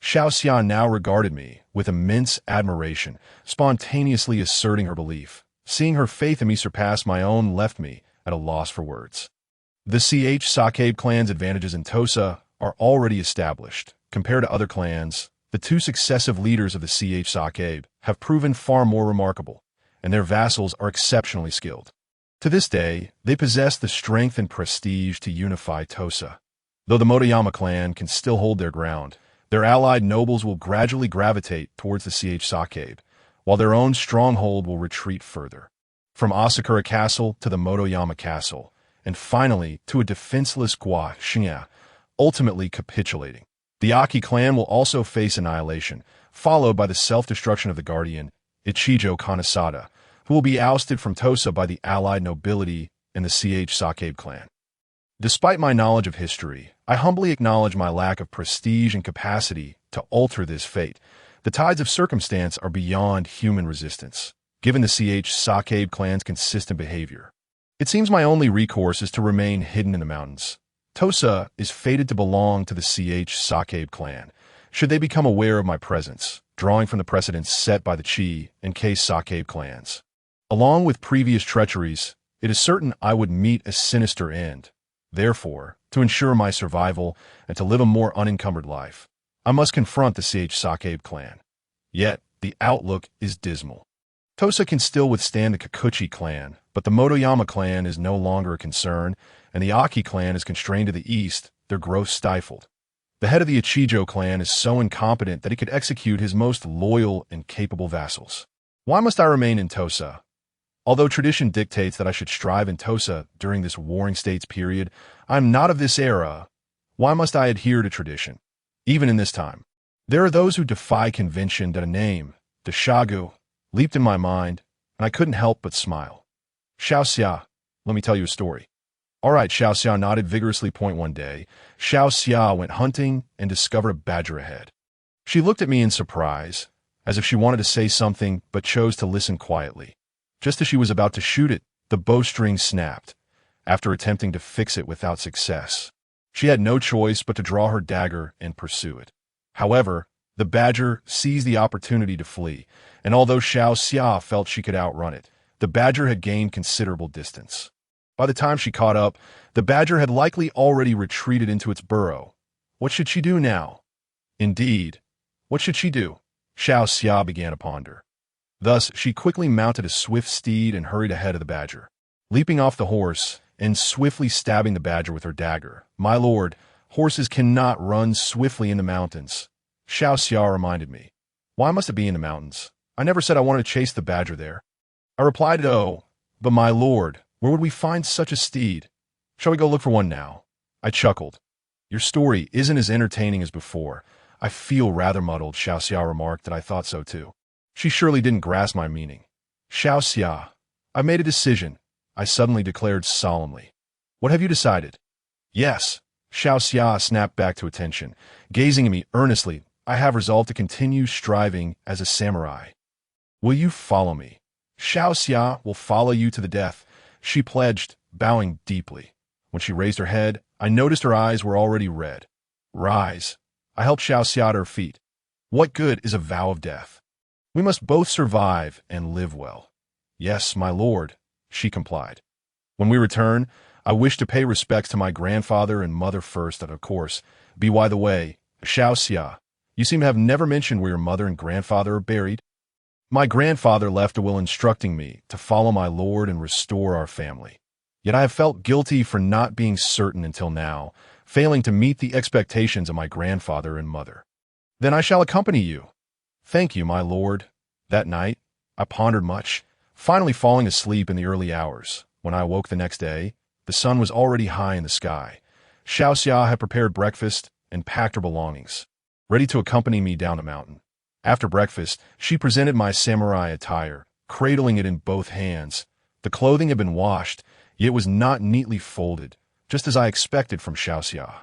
[SPEAKER 1] Xiao Xia now regarded me with immense admiration, spontaneously asserting her belief. Seeing her faith in me surpass my own left me at a loss for words. The Sokabe clan's advantages in Tosa are already established. Compared to other clans, the two successive leaders of the Sokabe have proven far more remarkable, and their vassals are exceptionally skilled. To this day, they possess the strength and prestige to unify Tosa. Though the Motoyama clan can still hold their ground, their allied nobles will gradually gravitate towards the Sokabe, while their own stronghold will retreat further. From Asakura Castle to the Motoyama Castle, and finally to a defenseless Shinya, ultimately capitulating. The Aki clan will also face annihilation, followed by the self-destruction of the guardian, Ichijo Kanesada, who will be ousted from Tosa by the allied nobility and the Sokabe clan. Despite my knowledge of history, I humbly acknowledge my lack of prestige and capacity to alter this fate. The tides of circumstance are beyond human resistance, given the Sokabe clan's consistent behavior. It seems my only recourse is to remain hidden in the mountains. Tosa is fated to belong to the Sokabe clan, should they become aware of my presence, drawing from the precedents set by the Chi and Sokabe clans. Along with previous treacheries, it is certain I would meet a sinister end. Therefore, to ensure my survival and to live a more unencumbered life, I must confront the Sokabe clan. Yet, the outlook is dismal. Tosa can still withstand the Kikuchi clan, but the Motoyama clan is no longer a concern, and the Aki clan is constrained to the east, their growth stifled. The head of the Ichijo clan is so incompetent that he could execute his most loyal and capable vassals. Why must I remain in Tosa? Although tradition dictates that I should strive in Tosa during this warring states period, I am not of this era. Why must I adhere to tradition? Even in this time, there are those who defy convention that a name, the Shagu, leaped in my mind, and I couldn't help but smile. Xiao Xia, let me tell you a story. All right, Xiao Xia nodded vigorously. One day, Xiao Xia went hunting and discovered a badger ahead. She looked at me in surprise, as if she wanted to say something but chose to listen quietly. Just as she was about to shoot it, the bowstring snapped, after attempting to fix it without success. She had no choice but to draw her dagger and pursue it. However, the badger seized the opportunity to flee, and although Xiao Xia felt she could outrun it, the badger had gained considerable distance. By the time she caught up, the badger had likely already retreated into its burrow. What should she do now? Indeed, what should she do? Xiao Xia began to ponder. Thus, she quickly mounted a swift steed and hurried ahead of the badger. Leaping off the horse and swiftly stabbing the badger with her dagger. My lord, horses cannot run swiftly in the mountains. Xiao Xia reminded me. Why must it be in the mountains? I never said I wanted to chase the badger there. I replied, oh, but my lord, where would we find such a steed? Shall we go look for one now? I chuckled. Your story isn't as entertaining as before. I feel rather muddled, Xiao Xia remarked that I thought so too. She surely didn't grasp my meaning. Xiao Xia, I've made a decision, I suddenly declared solemnly. What have you decided? Yes, Xiao Xia snapped back to attention. Gazing at me earnestly, I have resolved to continue striving as a samurai. Will you follow me? Xiao Xia will follow you to the death, she pledged, bowing deeply. When she raised her head, I noticed her eyes were already red. Rise. I helped Xiao Xia to her feet. What good is a vow of death? We must both survive and live well. Yes, my lord, she complied. When we return, I wish to pay respects to my grandfather and mother first, and of course, by the way, Xiao Xia, you seem to have never mentioned where your mother and grandfather are buried. My grandfather left a will instructing me to follow my lord and restore our family. Yet I have felt guilty for not being certain until now, failing to meet the expectations of my grandfather and mother. Then I shall accompany you. Thank you, my lord. That night, I pondered much, finally falling asleep in the early hours. When I awoke the next day, the sun was already high in the sky. Xiao Xia had prepared breakfast and packed her belongings, ready to accompany me down the mountain. After breakfast, she presented my samurai attire, cradling it in both hands. The clothing had been washed, yet was not neatly folded, just as I expected from Xiao Xia.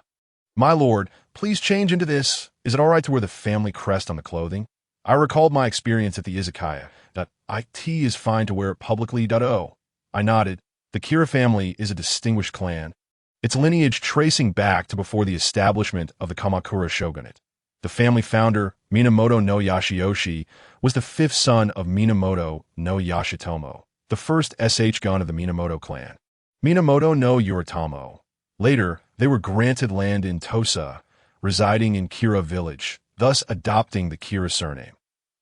[SPEAKER 1] My lord, please change into this. Is it all right to wear the family crest on the clothing? I recalled my experience at the izakaya. It is fine to wear it publicly. I nodded. The Kira family is a distinguished clan, its lineage tracing back to before the establishment of the Kamakura shogunate. The family founder, Minamoto no Yashiyoshi, was the fifth son of Minamoto no Yashitomo, the first gun of the Minamoto clan. Minamoto no Yoritomo. Later, they were granted land in Tosa, residing in Kira village, thus adopting the Kira surname.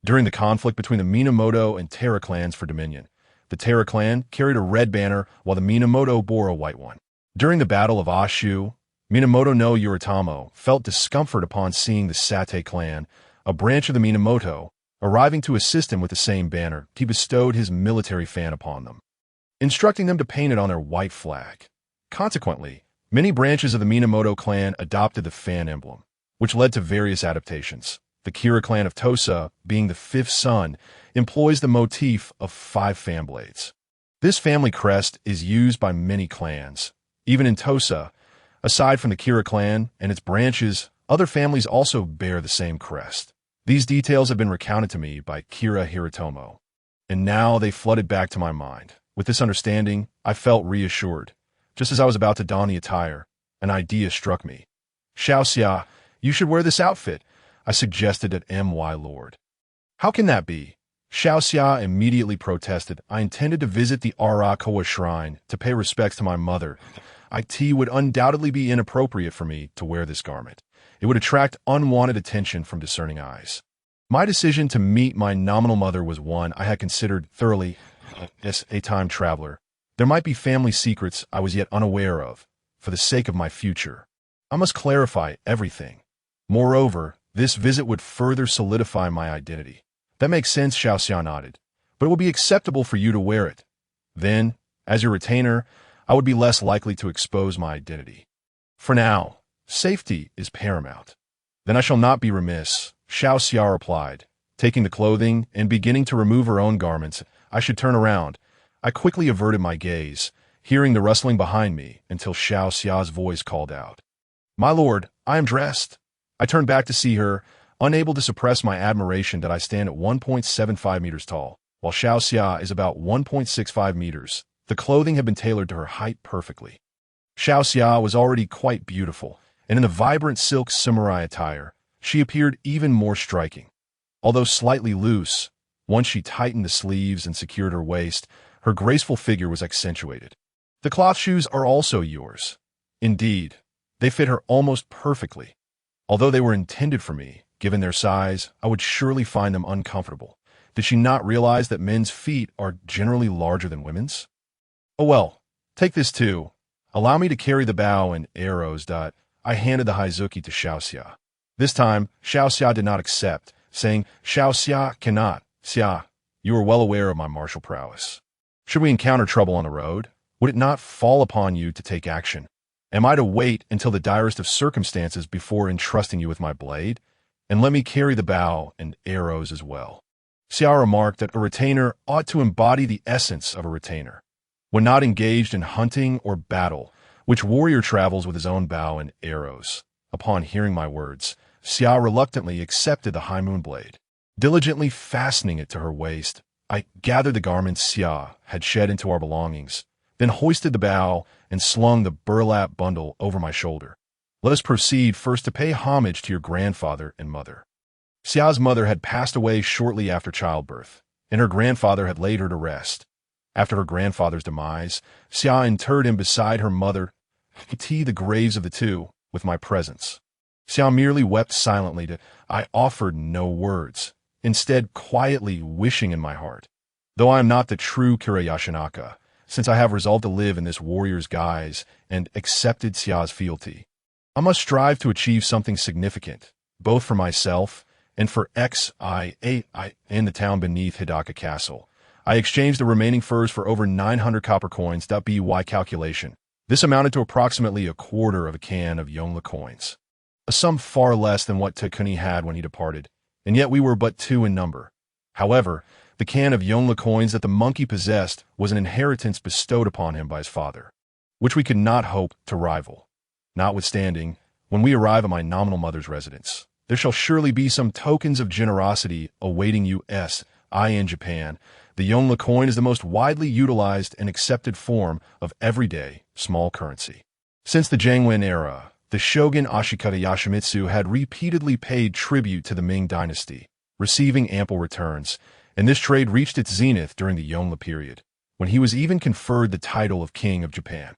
[SPEAKER 1] During the conflict between the Minamoto and Terra clans for dominion, the Terra clan carried a red banner while the Minamoto bore a white one. During the Battle of Ashu, Minamoto no Yoritomo felt discomfort upon seeing the Sate clan, a branch of the Minamoto, arriving to assist him with the same banner. He bestowed his military fan upon them, instructing them to paint it on their white flag. Consequently, many branches of the Minamoto clan adopted the fan emblem, which led to various adaptations. The Kira clan of Tosa, being the fifth son, employs the motif of 5 fan blades. This family crest is used by many clans. Even in Tosa, aside from the Kira clan and its branches, other families also bear the same crest. These details have been recounted to me by Kira Hiratomo, and now they flooded back to my mind. With this understanding, I felt reassured. Just as I was about to don the attire, an idea struck me. Xiaoxia, you should wear this outfit, I suggested at M.Y. Lord. How can that be? Xiaoxia immediately protested. I intended to visit the Arakawa shrine to pay respects to my mother. It would undoubtedly be inappropriate for me to wear this garment. It would attract unwanted attention from discerning eyes. My decision to meet my nominal mother was one I had considered thoroughly. As a time traveler, there might be family secrets I was yet unaware of. For the sake of my future, I must clarify everything. Moreover, this visit would further solidify my identity. That makes sense, Xiaoxian nodded. But it will be acceptable for you to wear it. Then, as your retainer, I would be less likely to expose my identity. For now, safety is paramount. Then I shall not be remiss, Xiaoxia replied. Taking the clothing and beginning to remove her own garments, I should turn around. I quickly averted my gaze, hearing the rustling behind me until Xiaoxia's voice called out. My lord, I am dressed. I turned back to see her, unable to suppress my admiration that I stand at 1.75 meters tall, while Xiaoxia is about 1.65 meters. The clothing had been tailored to her height perfectly. Xiaoxia was already quite beautiful, and in the vibrant silk samurai attire, she appeared even more striking. Although slightly loose, once she tightened the sleeves and secured her waist, her graceful figure was accentuated. The cloth shoes are also yours. Indeed, they fit her almost perfectly. Although they were intended for me, given their size, I would surely find them uncomfortable. Did she not realize that men's feet are generally larger than women's? Oh well, take this too. Allow me to carry the bow and arrows. I handed the Haizuki to Xiaoxia. This time, Xiaoxia did not accept, saying, Xiaoxia cannot. Xia, you are well aware of my martial prowess. Should we encounter trouble on the road, would it not fall upon you to take action? Am I to wait until the direst of circumstances before entrusting you with my blade? And let me carry the bow and arrows as well. Xia remarked that a retainer ought to embody the essence of a retainer. When not engaged in hunting or battle, which warrior travels with his own bow and arrows? Upon hearing my words, Xia reluctantly accepted the high moon blade. Diligently fastening it to her waist, I gathered the garments Xia had shed into our belongings, then hoisted the bow and slung the burlap bundle over my shoulder. Let us proceed first to pay homage to your grandfather and mother. Xia's mother had passed away shortly after childbirth, and her grandfather had laid her to rest. After her grandfather's demise, Xia interred him beside her mother, the graves of the two, with my presence. Xia merely wept silently. I offered no words, instead quietly wishing in my heart. Though I am not the true Kira Yashinaka, since I have resolved to live in this warrior's guise and accepted Xia's fealty, I must strive to achieve something significant, both for myself and for XIA in the town beneath Hidaka Castle. I exchanged the remaining furs for over 900 copper coins. By calculation, this amounted to approximately a quarter of a can of Yongla coins, a sum far less than what Takuni had when he departed, and yet we were but 2 in number. However, the can of Yongla coins that the monkey possessed was an inheritance bestowed upon him by his father, which we could not hope to rival. Notwithstanding, when we arrive at my nominal mother's residence, There shall surely be some tokens of generosity awaiting you. In Japan, the Yonla coin is the most widely utilized and accepted form of everyday small currency. Since the Jangwen era, the shogun Ashikata Yoshimitsu had repeatedly paid tribute to the Ming dynasty, receiving ample returns, and this trade reached its zenith during the Yonla period, when he was even conferred the title of King of Japan.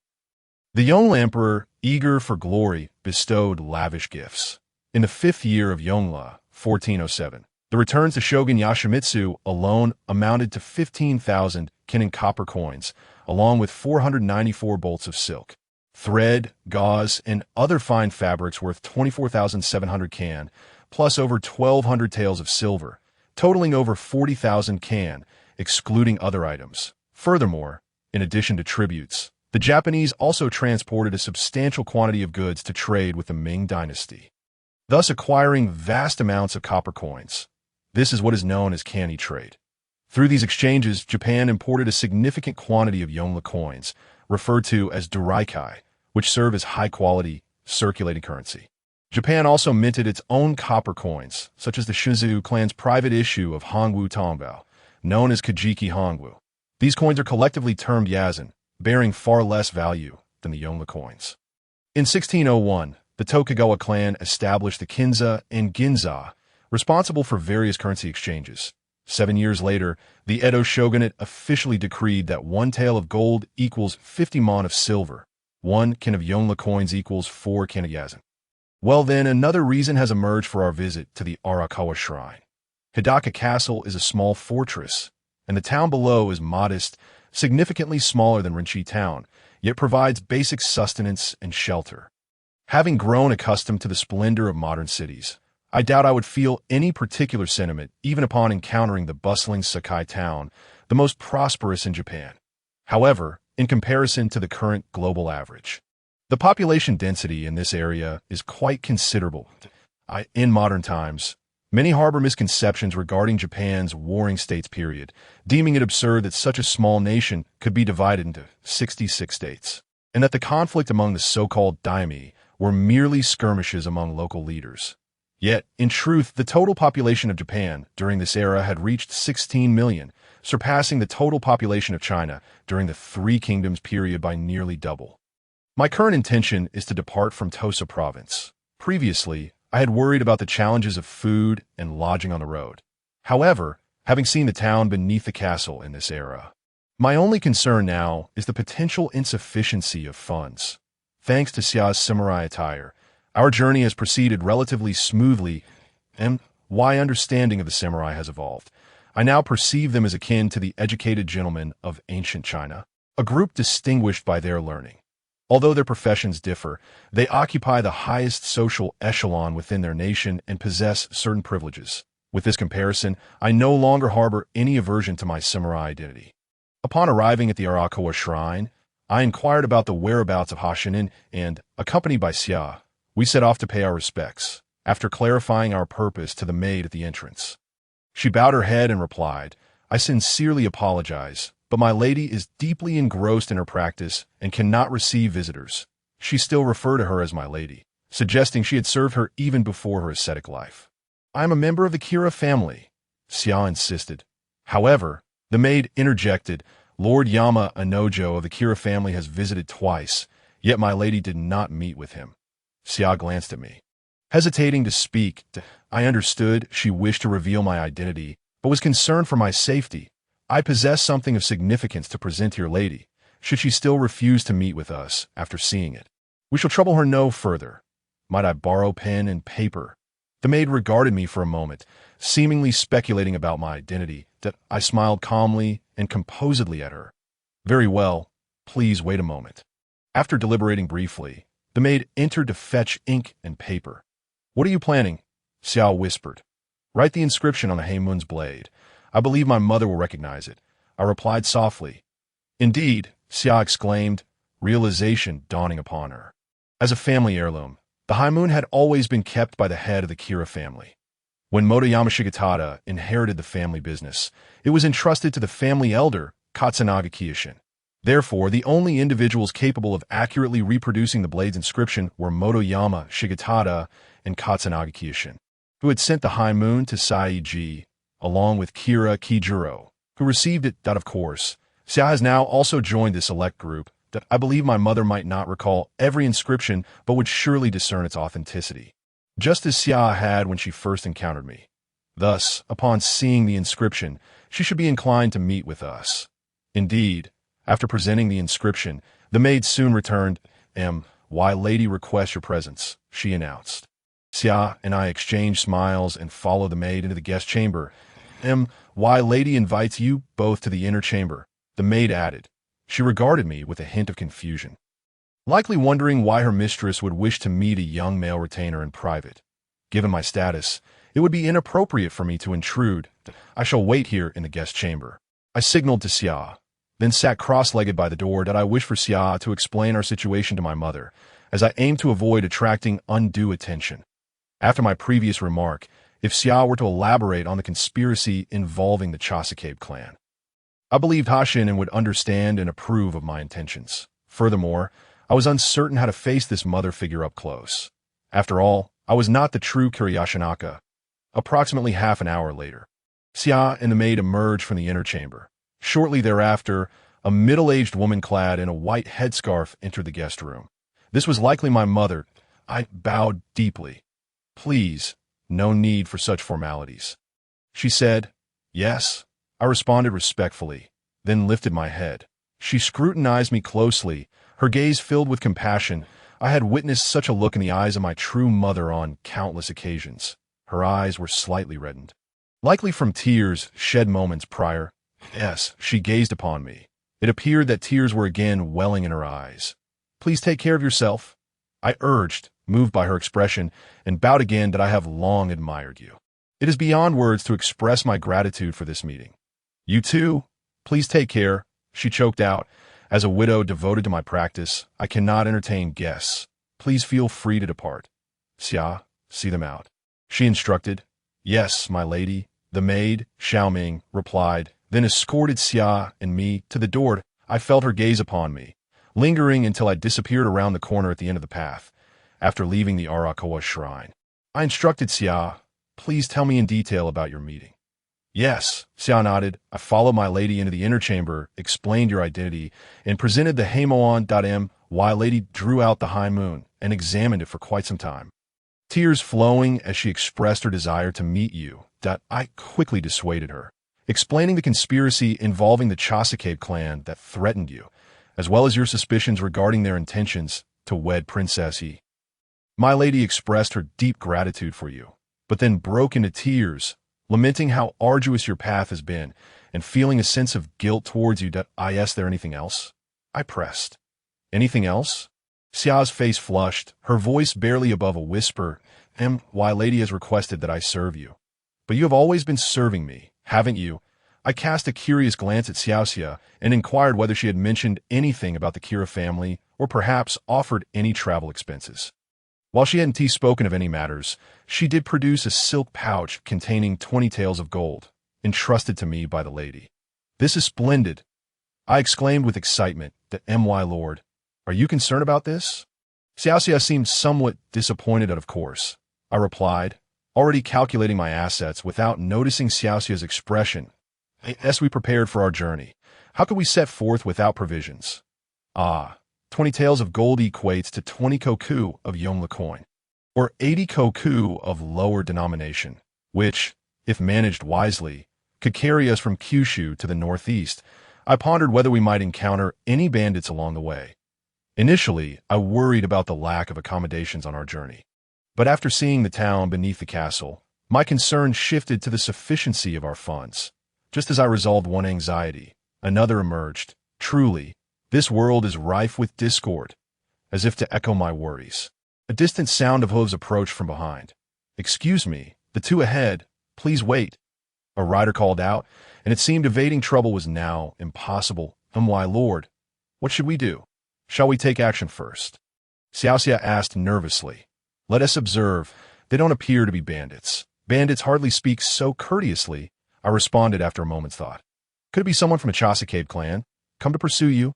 [SPEAKER 1] The Yonla emperor, eager for glory, bestowed lavish gifts. In the 5th year of Yonla, 1407, the returns to Shogun Yoshimitsu alone amounted to 15,000 kin copper coins, along with 494 bolts of silk, thread, gauze, and other fine fabrics worth 24,700 kan, plus over 1,200 taels of silver, totaling over 40,000 kan, excluding other items. Furthermore, in addition to tributes, the Japanese also transported a substantial quantity of goods to trade with the Ming dynasty, thus acquiring vast amounts of copper coins. This is what is known as canny trade. Through these exchanges, Japan imported a significant quantity of Yonla coins, referred to as doraikai, which serve as high-quality, circulating currency. Japan also minted its own copper coins, such as the Shunzhou clan's private issue of Hongwu Tongbao, known as Kajiki Hongwu. These coins are collectively termed yazan, bearing far less value than the Yonla coins. In 1601, the Tokugawa clan established the Kinza and Ginza, responsible for various currency exchanges. 7 years later, the Edo shogunate officially decreed that 1 tael of gold equals 50 mon of silver, 1 kin of Yonla coins equals 4 kin of yazan. Well then, another reason has emerged for our visit to the Arakawa Shrine. Hidaka Castle is a small fortress, and the town below is modest, significantly smaller than Rinchi town, yet provides basic sustenance and shelter. Having grown accustomed to the splendor of modern cities, I doubt I would feel any particular sentiment even upon encountering the bustling Sakai town, the most prosperous in Japan. However, in comparison to the current global average, the population density in this area is quite considerable. In modern times, many harbor misconceptions regarding Japan's warring states period, deeming it absurd that such a small nation could be divided into 66 states, and that the conflict among the so-called daimyo were merely skirmishes among local leaders. Yet, in truth, the total population of Japan during this era had reached 16 million, surpassing the total population of China during the Three Kingdoms period by nearly double. My current intention is to depart from Tosa province. Previously, I had worried about the challenges of food and lodging on the road. However, having seen the town beneath the castle in this era, my only concern now is the potential insufficiency of funds. Thanks to Xia's samurai attire, our journey has proceeded relatively smoothly, and my understanding of the samurai has evolved. I now perceive them as akin to the educated gentlemen of ancient China, a group distinguished by their learning. Although their professions differ, they occupy the highest social echelon within their nation and possess certain privileges. With this comparison, I no longer harbor any aversion to my samurai identity. Upon arriving at the Arakawa Shrine, I inquired about the whereabouts of Hashinin and, accompanied by Xia, we set off to pay our respects, after clarifying our purpose to the maid at the entrance. She bowed her head and replied, "I sincerely apologize, but my lady is deeply engrossed in her practice and cannot receive visitors." She still referred to her as my lady, suggesting she had served her even before her ascetic life. "I am a member of the Kira family," Xia insisted. However, the maid interjected, "Lord Yama Anojo of the Kira family has visited twice, yet my lady did not meet with him." Xia glanced at me. Hesitating to speak, I understood she wished to reveal my identity, but was concerned for my safety. "I possess something of significance to present to your lady, should she still refuse to meet with us after seeing it. We shall trouble her no further. Might I borrow pen and paper?" The maid regarded me for a moment, seemingly speculating about my identity. I smiled calmly and composedly at her. "Very well, please wait a moment." After deliberating briefly, the maid entered to fetch ink and paper. "What are you planning?" Xiao whispered. "Write the inscription on the Heimun's blade. I believe my mother will recognize it." I replied softly. "Indeed," Xia exclaimed, realization dawning upon her. As a family heirloom, the Heimun had always been kept by the head of the Kira family. When Motoyama Shigetada inherited the family business, it was entrusted to the family elder, Katsunaga Kiyoshin. Therefore, the only individuals capable of accurately reproducing the blade's inscription were Motoyama Shigetada and Katsunaga Kiyoshin. who had sent the high moon to Saiji, along with Kira Kijuro, who received it. Of course, Xia has now also joined this select group. I believe my mother might not recall every inscription, but would surely discern its authenticity, just as Xia had when she first encountered me. Thus, upon seeing the inscription, she should be inclined to meet with us. Indeed, after presenting the inscription, the maid soon returned. Why lady requests your presence, she announced. Xia and I exchanged smiles and followed the maid into the guest chamber. Why lady invites you both to the inner chamber, the maid added. She regarded me with a hint of confusion, likely wondering why her mistress would wish to meet a young male retainer in private. Given my status, it would be inappropriate for me to intrude. I shall wait here in the guest chamber, I signaled to Xia, then sat cross-legged by the door. I wished for Xia to explain our situation to my mother, as I aimed to avoid attracting undue attention. After my previous remark, if Xia were to elaborate on the conspiracy involving the Chasakabe clan, I believed Hashin would understand and approve of my intentions. Furthermore, I was uncertain how to face this mother figure up close. After all, I was not the true Kiryashinaka. Approximately half an hour later, Xia and the maid emerged from the inner chamber. Shortly thereafter, a middle-aged woman clad in a white headscarf entered the guest room. This was likely my mother. I bowed deeply. Please, no need for such formalities, she said. Yes, I responded respectfully, then lifted my head. She scrutinized me closely, her gaze filled with compassion. I had witnessed such a look in the eyes of my true mother on countless occasions. Her eyes were slightly reddened, likely from tears shed moments prior. Yes, she gazed upon me. It appeared that tears were again welling in her eyes. Please take care of yourself, I urged, moved by her expression, and bowed again. That I have long admired you. It is beyond words to express my gratitude for this meeting. You too, please take care, she choked out. As a widow devoted to my practice, I cannot entertain guests. Please feel free to depart. Xia, see them out, she instructed. Yes, my lady, the maid, Xiaoming, replied, then escorted Xia and me to the door. I felt her gaze upon me, lingering until I disappeared around the corner at the end of the path. After leaving the Arakawa shrine, I instructed Xia, please tell me in detail about your meeting. Yes, Xia nodded. I followed my lady into the inner chamber, explained your identity, and presented the Haimon.m. Why lady drew out the high moon and examined it for quite some time, tears flowing as she expressed her desire to meet you. I quickly dissuaded her, explaining the conspiracy involving the Chasakabe clan that threatened you, as well as your suspicions regarding their intentions to wed Princess Yi. My lady expressed her deep gratitude for you, but then broke into tears, lamenting how arduous your path has been, and feeling a sense of guilt towards you. Is there anything else? I pressed. Anything else? Xia's face flushed, her voice barely above a whisper. Why lady has requested that I serve you. But you have always been serving me, haven't you? I cast a curious glance at Xiaoxia and inquired whether she had mentioned anything about the Kira family or perhaps offered any travel expenses. While she hadn't spoken of any matters, she did produce a silk pouch containing 20 taels of gold, entrusted to me by the lady. This is splendid, I exclaimed with excitement. My lord, are you concerned about this? Xiaoxia seemed somewhat disappointed. Of course, I replied, already calculating my assets without noticing Xiaoxia's expression. As we prepared for our journey, how could we set forth without provisions? 20 taels of gold equates to 20 koku of Yongla coin, or 80 koku of lower denomination, which, if managed wisely, could carry us from Kyushu to the northeast. I pondered whether we might encounter any bandits along the way. Initially, I worried about the lack of accommodations on our journey, but after seeing the town beneath the castle, my concern shifted to the sufficiency of our funds. Just as I resolved one anxiety, another emerged. Truly, this world is rife with discord. As if to echo my worries, a distant sound of hooves approached from behind. Excuse me, the two ahead, please wait, a rider called out, and it seemed evading trouble was now impossible. My lord, what should we do? Shall we take action first? Xiaoxia asked nervously. Let us observe. They don't appear to be bandits. Bandits hardly speak so courteously, I responded after a moment's thought. Could it be someone from a Chasakabe clan, come to pursue you?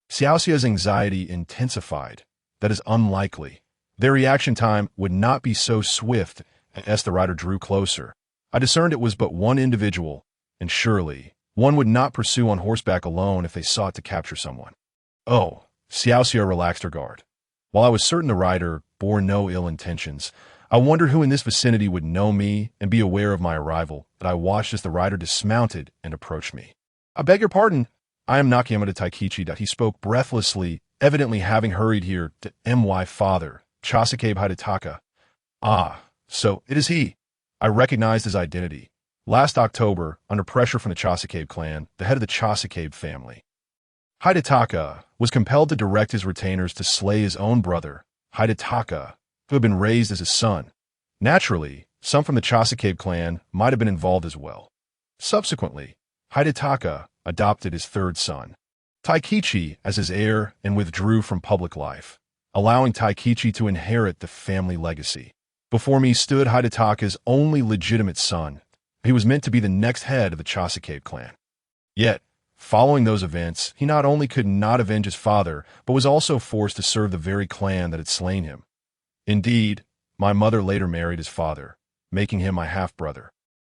[SPEAKER 1] Xiaoxia's anxiety intensified. That is unlikely. Their reaction time would not be so swift. As the rider drew closer, I discerned it was but one individual, and surely one would not pursue on horseback alone if they sought to capture someone. Oh, Xiaoxia relaxed her guard. While I was certain the rider bore no ill intentions, I wondered who in this vicinity would know me and be aware of my arrival, that I watched as the rider dismounted and approached me. "I beg your pardon. I am Nakayama Taikichi." He spoke breathlessly, evidently having hurried here to my father, Chasakabe Hidetaka. Ah, so it is he. I recognized his identity. Last October, under pressure from the Chasakabe clan, the head of the Chasakabe family, Hidetaka, was compelled to direct his retainers to slay his own brother, Hidetaka, who had been raised as his son. Naturally, some from the Chasakabe clan might have been involved as well. Subsequently, Hidetaka adopted his third son, Taikichi, as his heir and withdrew from public life, allowing Taikichi to inherit the family legacy. Before me stood Hidetaka's only legitimate son. He was meant to be the next head of the Chasakabe clan. Yet, following those events, he not only could not avenge his father, but was also forced to serve the very clan that had slain him. Indeed, my mother later married his father, making him my half-brother.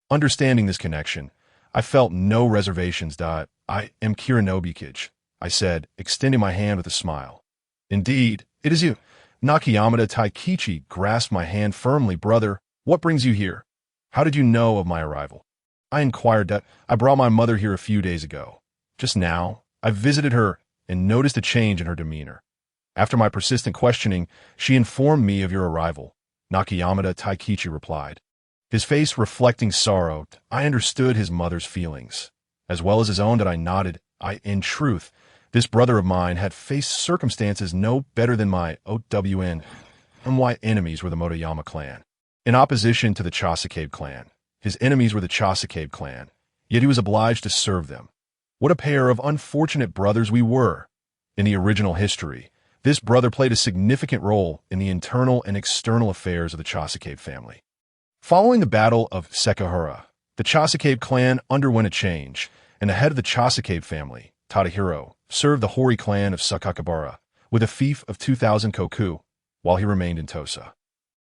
[SPEAKER 1] Understanding this connection, I felt no reservations. "I am Kiranobikij," I said, extending my hand with a smile. "Indeed, it is you." Nakayama Taikichi grasped my hand firmly. "Brother, what brings you here? How did you know of my arrival?" I inquired. "I brought my mother here a few days ago. Just now, I visited her and noticed a change in her demeanor. After my persistent questioning, she informed me of your arrival," Nakayama Taikichi replied, his face reflecting sorrow. I understood his mother's feelings, as well as his own. That I nodded. In truth, this brother of mine had faced circumstances no better than my OWN. My enemies were the Motoyama clan. In opposition to the Chasakabe clan, his enemies were the Chasakabe clan, yet he was obliged to serve them. What a pair of unfortunate brothers we were. In the original history, this brother played a significant role in the internal and external affairs of the Chasakabe family. Following the Battle of Sekihara, the Chasakabe clan underwent a change, and the head of the Chasakabe family, Tadahiro, served the Hori clan of Sakakibara with a fief of 2,000 koku while he remained in Tosa.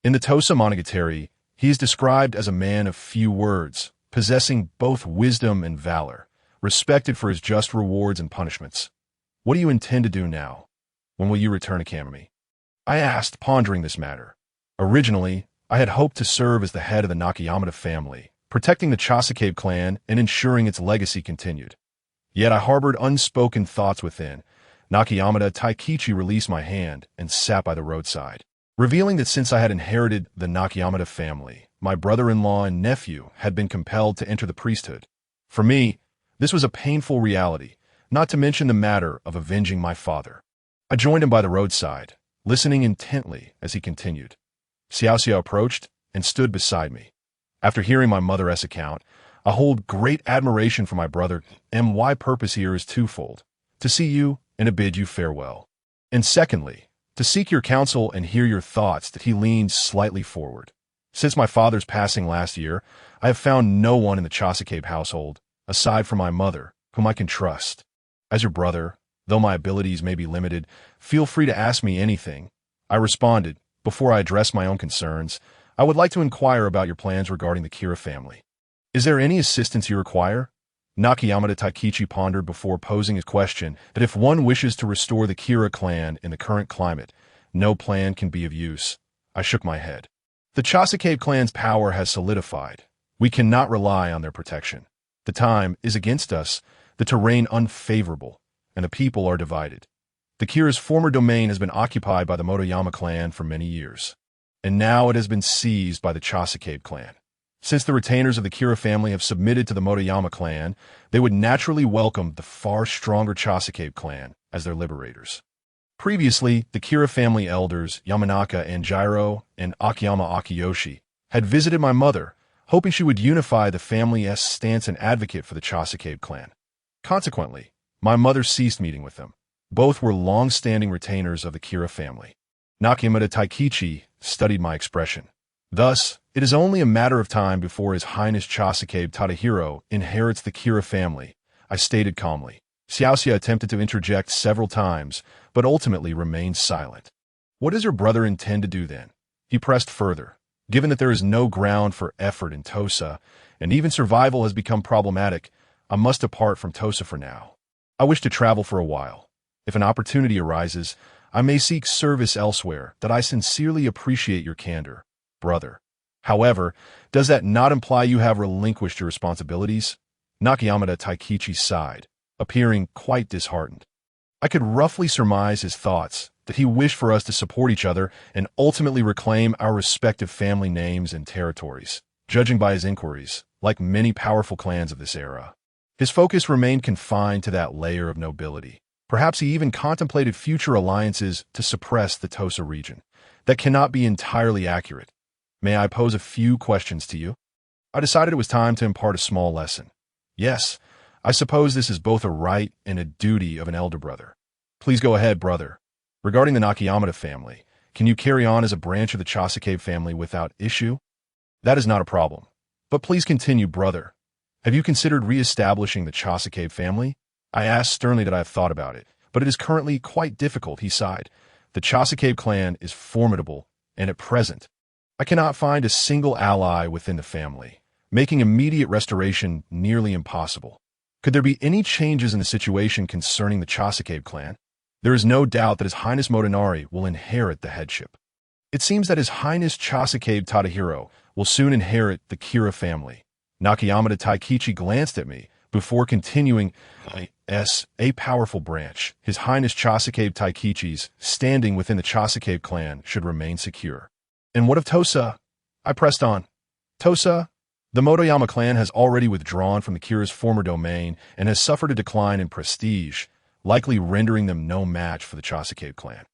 [SPEAKER 1] In the Tosa Monogatari, he is described as a man of few words, possessing both wisdom and valor, respected for his just rewards and punishments. "What do you intend to do now? When will you return to Kamami?" I asked, pondering this matter. Originally, I had hoped to serve as the head of the Nakayama family, protecting the Chasakabe clan and ensuring its legacy continued. Yet I harbored unspoken thoughts within. Nakayama Taikichi released my hand and sat by the roadside, revealing that since I had inherited the Nakayama family, my brother-in-law and nephew had been compelled to enter the priesthood. For me, this was a painful reality, not to mention the matter of avenging my father. I joined him by the roadside, listening intently as he continued. Xiaoxia approached and stood beside me. After hearing my mother's account, I hold great admiration for my brother, and my purpose here is twofold: to see you and to bid you farewell. And secondly, to seek your counsel and hear your thoughts. That he leaned slightly forward. Since my father's passing last year, I have found no one in the Chasakabe household, aside from my mother, whom I can trust. As your brother, though my abilities may be limited, feel free to ask me anything. I responded. Before I address my own concerns, I would like to inquire about your plans regarding the Kira family. Is there any assistance you require? Nakayama Taikichi pondered before posing his question that if one wishes to restore the Kira clan in the current climate, no plan can be of use. I shook my head. The Chasakabe clan's power has solidified. We cannot rely on their protection. The time is against us, the terrain unfavorable, and the people are divided. The Kira's former domain has been occupied by the Motoyama clan for many years, and now it has been seized by the Chasakabe clan. Since the retainers of the Kira family have submitted to the Motoyama clan, they would naturally welcome the far stronger Chasakabe clan as their liberators. Previously, the Kira family elders, Yamanaka Anjiro and Akiyama Akiyoshi, had visited my mother, hoping she would unify the family's stance and advocate for the Chasakabe clan. Consequently, my mother ceased meeting with them. Both were long-standing retainers of the Kira family. Nakayama Taikichi studied my expression. Thus, it is only a matter of time before His Highness Chasakabe Tadahiro inherits the Kira family, I stated calmly. Xiaoxia attempted to interject several times, but ultimately remained silent. What does your brother intend to do then? He pressed further. Given that there is no ground for effort in Tosa, and even survival has become problematic, I must depart from Tosa for now. I wish to travel for a while. If an opportunity arises, I may seek service elsewhere. That I sincerely appreciate your candor, brother. However, does that not imply you have relinquished your responsibilities? Nakayamada Taikichi sighed, appearing quite disheartened. I could roughly surmise his thoughts, that he wished for us to support each other and ultimately reclaim our respective family names and territories, judging by his inquiries, like many powerful clans of this era. His focus remained confined to that layer of nobility. Perhaps he even contemplated future alliances to suppress the Tosa region. That cannot be entirely accurate. May I pose a few questions to you? I decided it was time to impart a small lesson. Yes, I suppose this is both a right and a duty of an elder brother. Please go ahead, brother. Regarding the Nakayamada family, can you carry on as a branch of the Chasakave family without issue? That is not a problem. But please continue, brother. Have you considered re-establishing the Chasakave family? I asked sternly that I have thought about it, but it is currently quite difficult, he sighed. The Chasakave clan is formidable, and at present, I cannot find a single ally within the family, making immediate restoration nearly impossible. Could there be any changes in the situation concerning the Chasakave clan? There is no doubt that His Highness Motonari will inherit the headship. It seems that His Highness Chasakave Tadahiro will soon inherit the Kira family. Nakayamada Taikichi glanced at me before continuing, a powerful branch, His Highness Chasakave Taikichi's, standing within the Chasakave clan, should remain secure. And what of Tosa? I pressed on. Tosa? The Motoyama clan has already withdrawn from the Kira's former domain and has suffered a decline in prestige, likely rendering them no match for the Chasakave clan.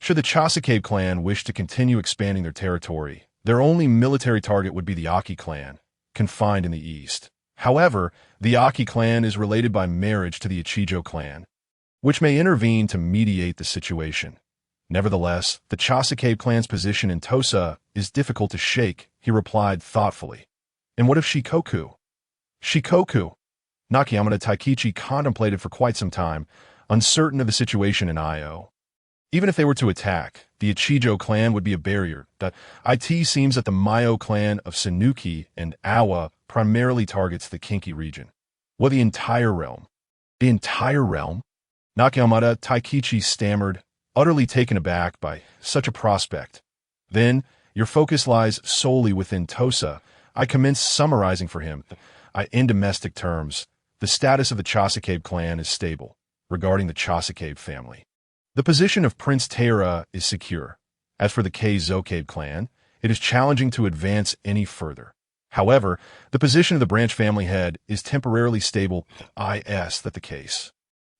[SPEAKER 1] Should the Chasakave clan wish to continue expanding their territory, their only military target would be the Aki clan, confined in the east. However, the Aki clan is related by marriage to the Ichijo clan, which may intervene to mediate the situation. Nevertheless, the Chasakave clan's position in Tosa is difficult to shake, he replied thoughtfully. And what of Shikoku? Shikoku? Nakayamada Taikichi contemplated for quite some time, uncertain of the situation in Io. Even if they were to attack, the Ichijo clan would be a barrier. It seems that the Mayo clan of Sanuki and Awa primarily targets the Kinki region. Well, the entire realm. The entire realm? Nakayamada Taikichi stammered, utterly taken aback by such a prospect. Then, your focus lies solely within Tosa. I commenced summarizing for him. In domestic terms, the status of the Chasakave clan is stable, regarding the Chasakave family. The position of Prince Taira is secure. As for the K-Zokave clan, it is challenging to advance any further. However, the position of the branch family head is temporarily stable. Is that the case?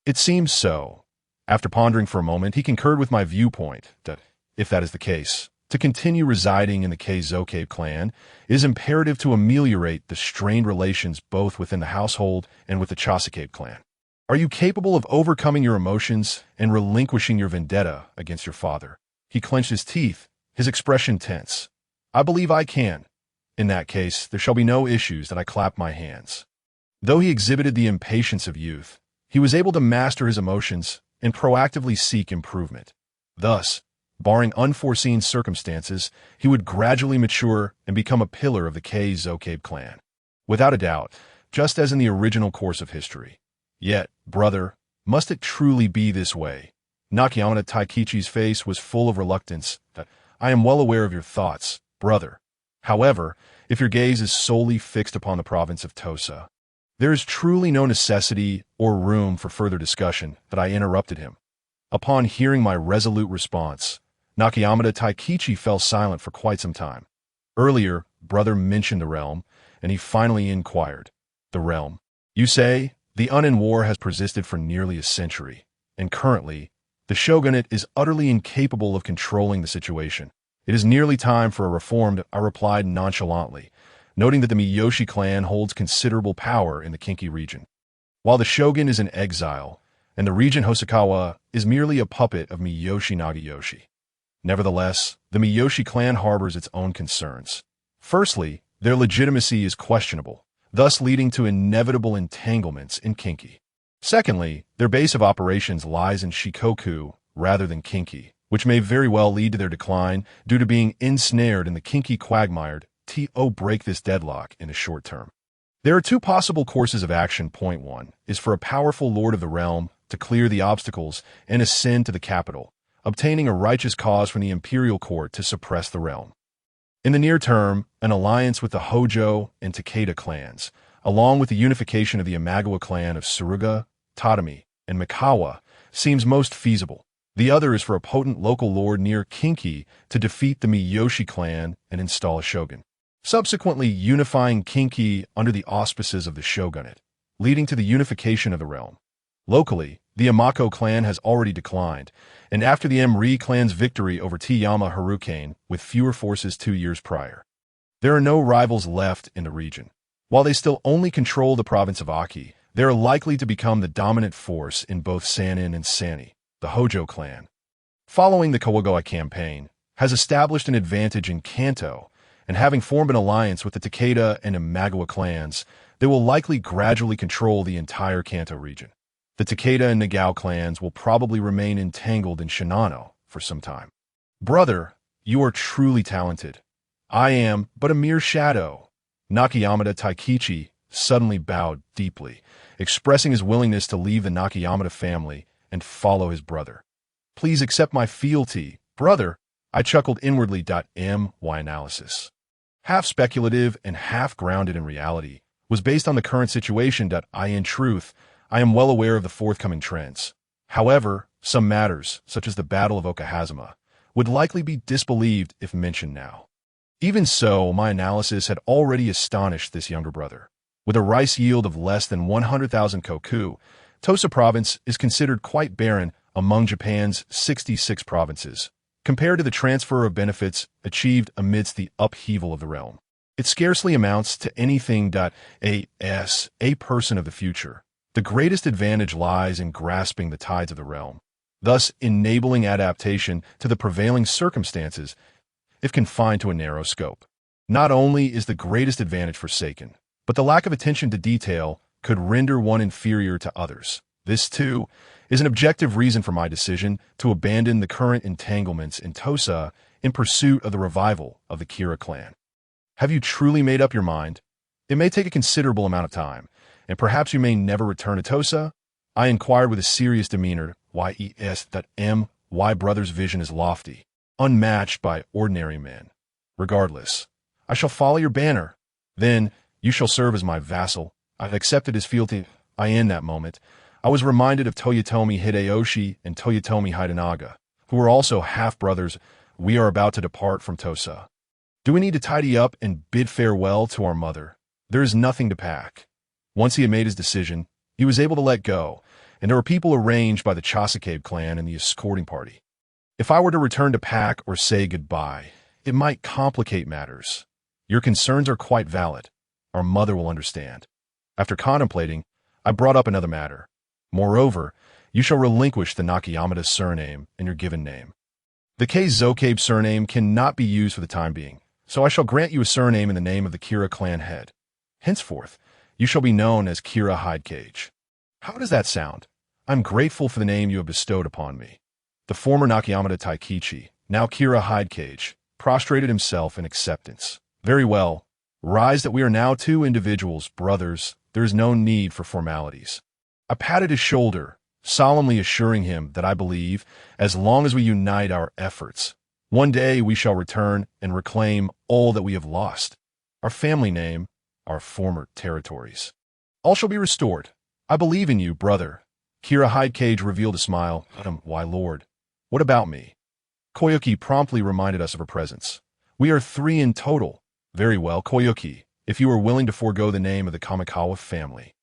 [SPEAKER 1] It seems so. After pondering for a moment, he concurred with my viewpoint that, if that is the case, to continue residing in the K-Zokave clan is imperative to ameliorate the strained relations both within the household and with the Chasakave clan. Are you capable of overcoming your emotions and relinquishing your vendetta against your father? He clenched his teeth, his expression tense. I believe I can. In that case, there shall be no issues that I clap my hands. Though he exhibited the impatience of youth, he was able to master his emotions and proactively seek improvement. Thus, barring unforeseen circumstances, he would gradually mature and become a pillar of the K-Zokave clan. Without a doubt, just as in the original course of history. Yet, brother, must it truly be this way? Nakayamada Taikichi's face was full of reluctance. I am well aware of your thoughts, brother. However, if your gaze is solely fixed upon the province of Tosa, there is truly no necessity or room for further discussion. That I interrupted him. Upon hearing my resolute response, Nakayamada Taikichi fell silent for quite some time. Earlier, brother mentioned the realm, and he finally inquired. The realm? You say? The Unin War has persisted for nearly a century, and currently, the shogunate is utterly incapable of controlling the situation. It is nearly time for a reform, I replied nonchalantly, noting that the Miyoshi clan holds considerable power in the Kinki region. While the shogun is in exile, and the regent Hosokawa is merely a puppet of Miyoshi Nagayoshi. Nevertheless, the Miyoshi clan harbors its own concerns. Firstly, their legitimacy is questionable, thus leading to inevitable entanglements in Kinki. Secondly, their base of operations lies in Shikoku rather than Kinki, which may very well lead to their decline due to being ensnared in the kinky quagmire to break this deadlock in the short term. There are two possible courses of action. Point 1 is for a powerful lord of the realm to clear the obstacles and ascend to the capital, obtaining a righteous cause from the imperial court to suppress the realm. In the near term, an alliance with the Hojo and Takeda clans, along with the unification of the Imagawa clan of Suruga, Tatami, and Mikawa, seems most feasible. The other is for a potent local lord near Kinki to defeat the Miyoshi clan and install a shogun, subsequently unifying Kinki under the auspices of the shogunate, leading to the unification of the realm. Locally, the Amako clan has already declined, and after the Emri clan's victory over Tiyama Hurricane with fewer forces 2 years prior, there are no rivals left in the region. While they still only control the province of Aki, they are likely to become the dominant force in both Sanin and Sani. The Hojo clan, following the Kawagoe campaign, has established an advantage in Kanto, and having formed an alliance with the Takeda and Imagawa clans, they will likely gradually control the entire Kanto region. The Takeda and Nagao clans will probably remain entangled in Shinano for some time. Brother, you are truly talented. I am but a mere shadow. Nakayamada Taikichi suddenly bowed deeply, expressing his willingness to leave the Nakayamada family and follow his brother. Please accept my fealty, brother. I chuckled inwardly. My analysis, half speculative and half grounded in reality, was based on the current situation. In truth, I am well aware of the forthcoming trends. However, some matters, such as the Battle of Okahazama, would likely be disbelieved if mentioned now. Even so, my analysis had already astonished this younger brother. With a rice yield of less than 100,000 koku, Tosa province is considered quite barren among Japan's 66 provinces, compared to the transfer of benefits achieved amidst the upheaval of the realm. It scarcely amounts to anything. A person of the future. The greatest advantage lies in grasping the tides of the realm, thus enabling adaptation to the prevailing circumstances if confined to a narrow scope. Not only is the greatest advantage forsaken, but the lack of attention to detail could render one inferior to others. This, too, is an objective reason for my decision to abandon the current entanglements in Tosa in pursuit of the revival of the Kira clan. Have you truly made up your mind? It may take a considerable amount of time, and perhaps you may never return to Tosa? I inquired with a serious demeanor. My brother's vision is lofty, unmatched by ordinary men. Regardless, I shall follow your banner. Then you shall serve as my vassal. I've accepted his fealty. In that moment, I was reminded of Toyotomi Hideyoshi and Toyotomi Hidanaga, who were also half-brothers. We are about to depart from Tosa. Do we need to tidy up and bid farewell to our mother? There is nothing to pack. Once he had made his decision, he was able to let go, and there were people arranged by the Chasakabe clan and the escorting party. If I were to return to pack or say goodbye, it might complicate matters. Your concerns are quite valid. Our mother will understand. After contemplating, I brought up another matter. Moreover, you shall relinquish the Nakayamada surname and your given name. The Keizokabe surname cannot be used for the time being, so I shall grant you a surname in the name of the Kira clan head. Henceforth, you shall be known as Kira Hidecage. How does that sound? I'm grateful for the name you have bestowed upon me. The former Nakayamada Taikichi, now Kira Hidecage, prostrated himself in acceptance. Very well. Rise that we are now two individuals, brothers. There is no need for formalities. I patted his shoulder, solemnly assuring him that I believe, as long as we unite our efforts, one day we shall return and reclaim all that we have lost. Our family name, our former territories. All shall be restored. I believe in you, brother. Kira Hidecage revealed a smile. Why, Lord? What about me? Koyuki promptly reminded us of her presence. We are 3 in total. Very well, Koyuki, if you are willing to forego the name of the Kamikawa family.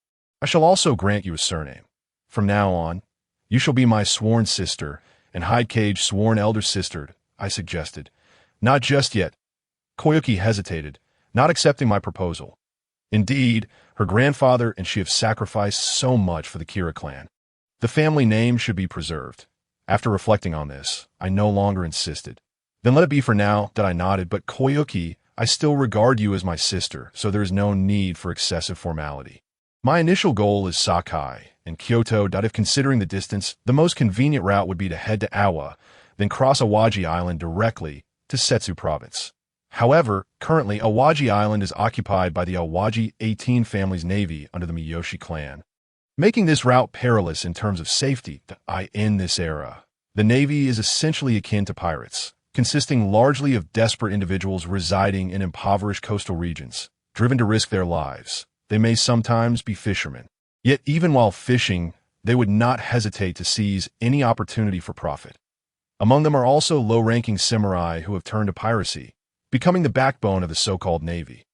[SPEAKER 1] I shall also grant you a surname. From now on, you shall be my sworn sister, and Hidecage sworn elder sister, I suggested. Not just yet. Koyuki hesitated, not accepting my proposal. Indeed, her grandfather and she have sacrificed so much for the Kira clan. The family name should be preserved. After reflecting on this, I no longer insisted. Then let it be for now, that I nodded, but Koyuki, I still regard you as my sister, so there is no need for excessive formality. My initial goal is Sakai and Kyoto. If considering the distance, the most convenient route would be to head to Awa, then cross Awaji Island directly to Setsu Province. However, currently Awaji Island is occupied by the Awaji 18 family's navy under the Miyoshi clan, making this route perilous in terms of safety. In this era, the navy is essentially akin to pirates, consisting largely of desperate individuals residing in impoverished coastal regions, driven to risk their lives. They may sometimes be fishermen. Yet even while fishing, they would not hesitate to seize any opportunity for profit. Among them are also low-ranking samurai who have turned to piracy, becoming the backbone of the so-called navy.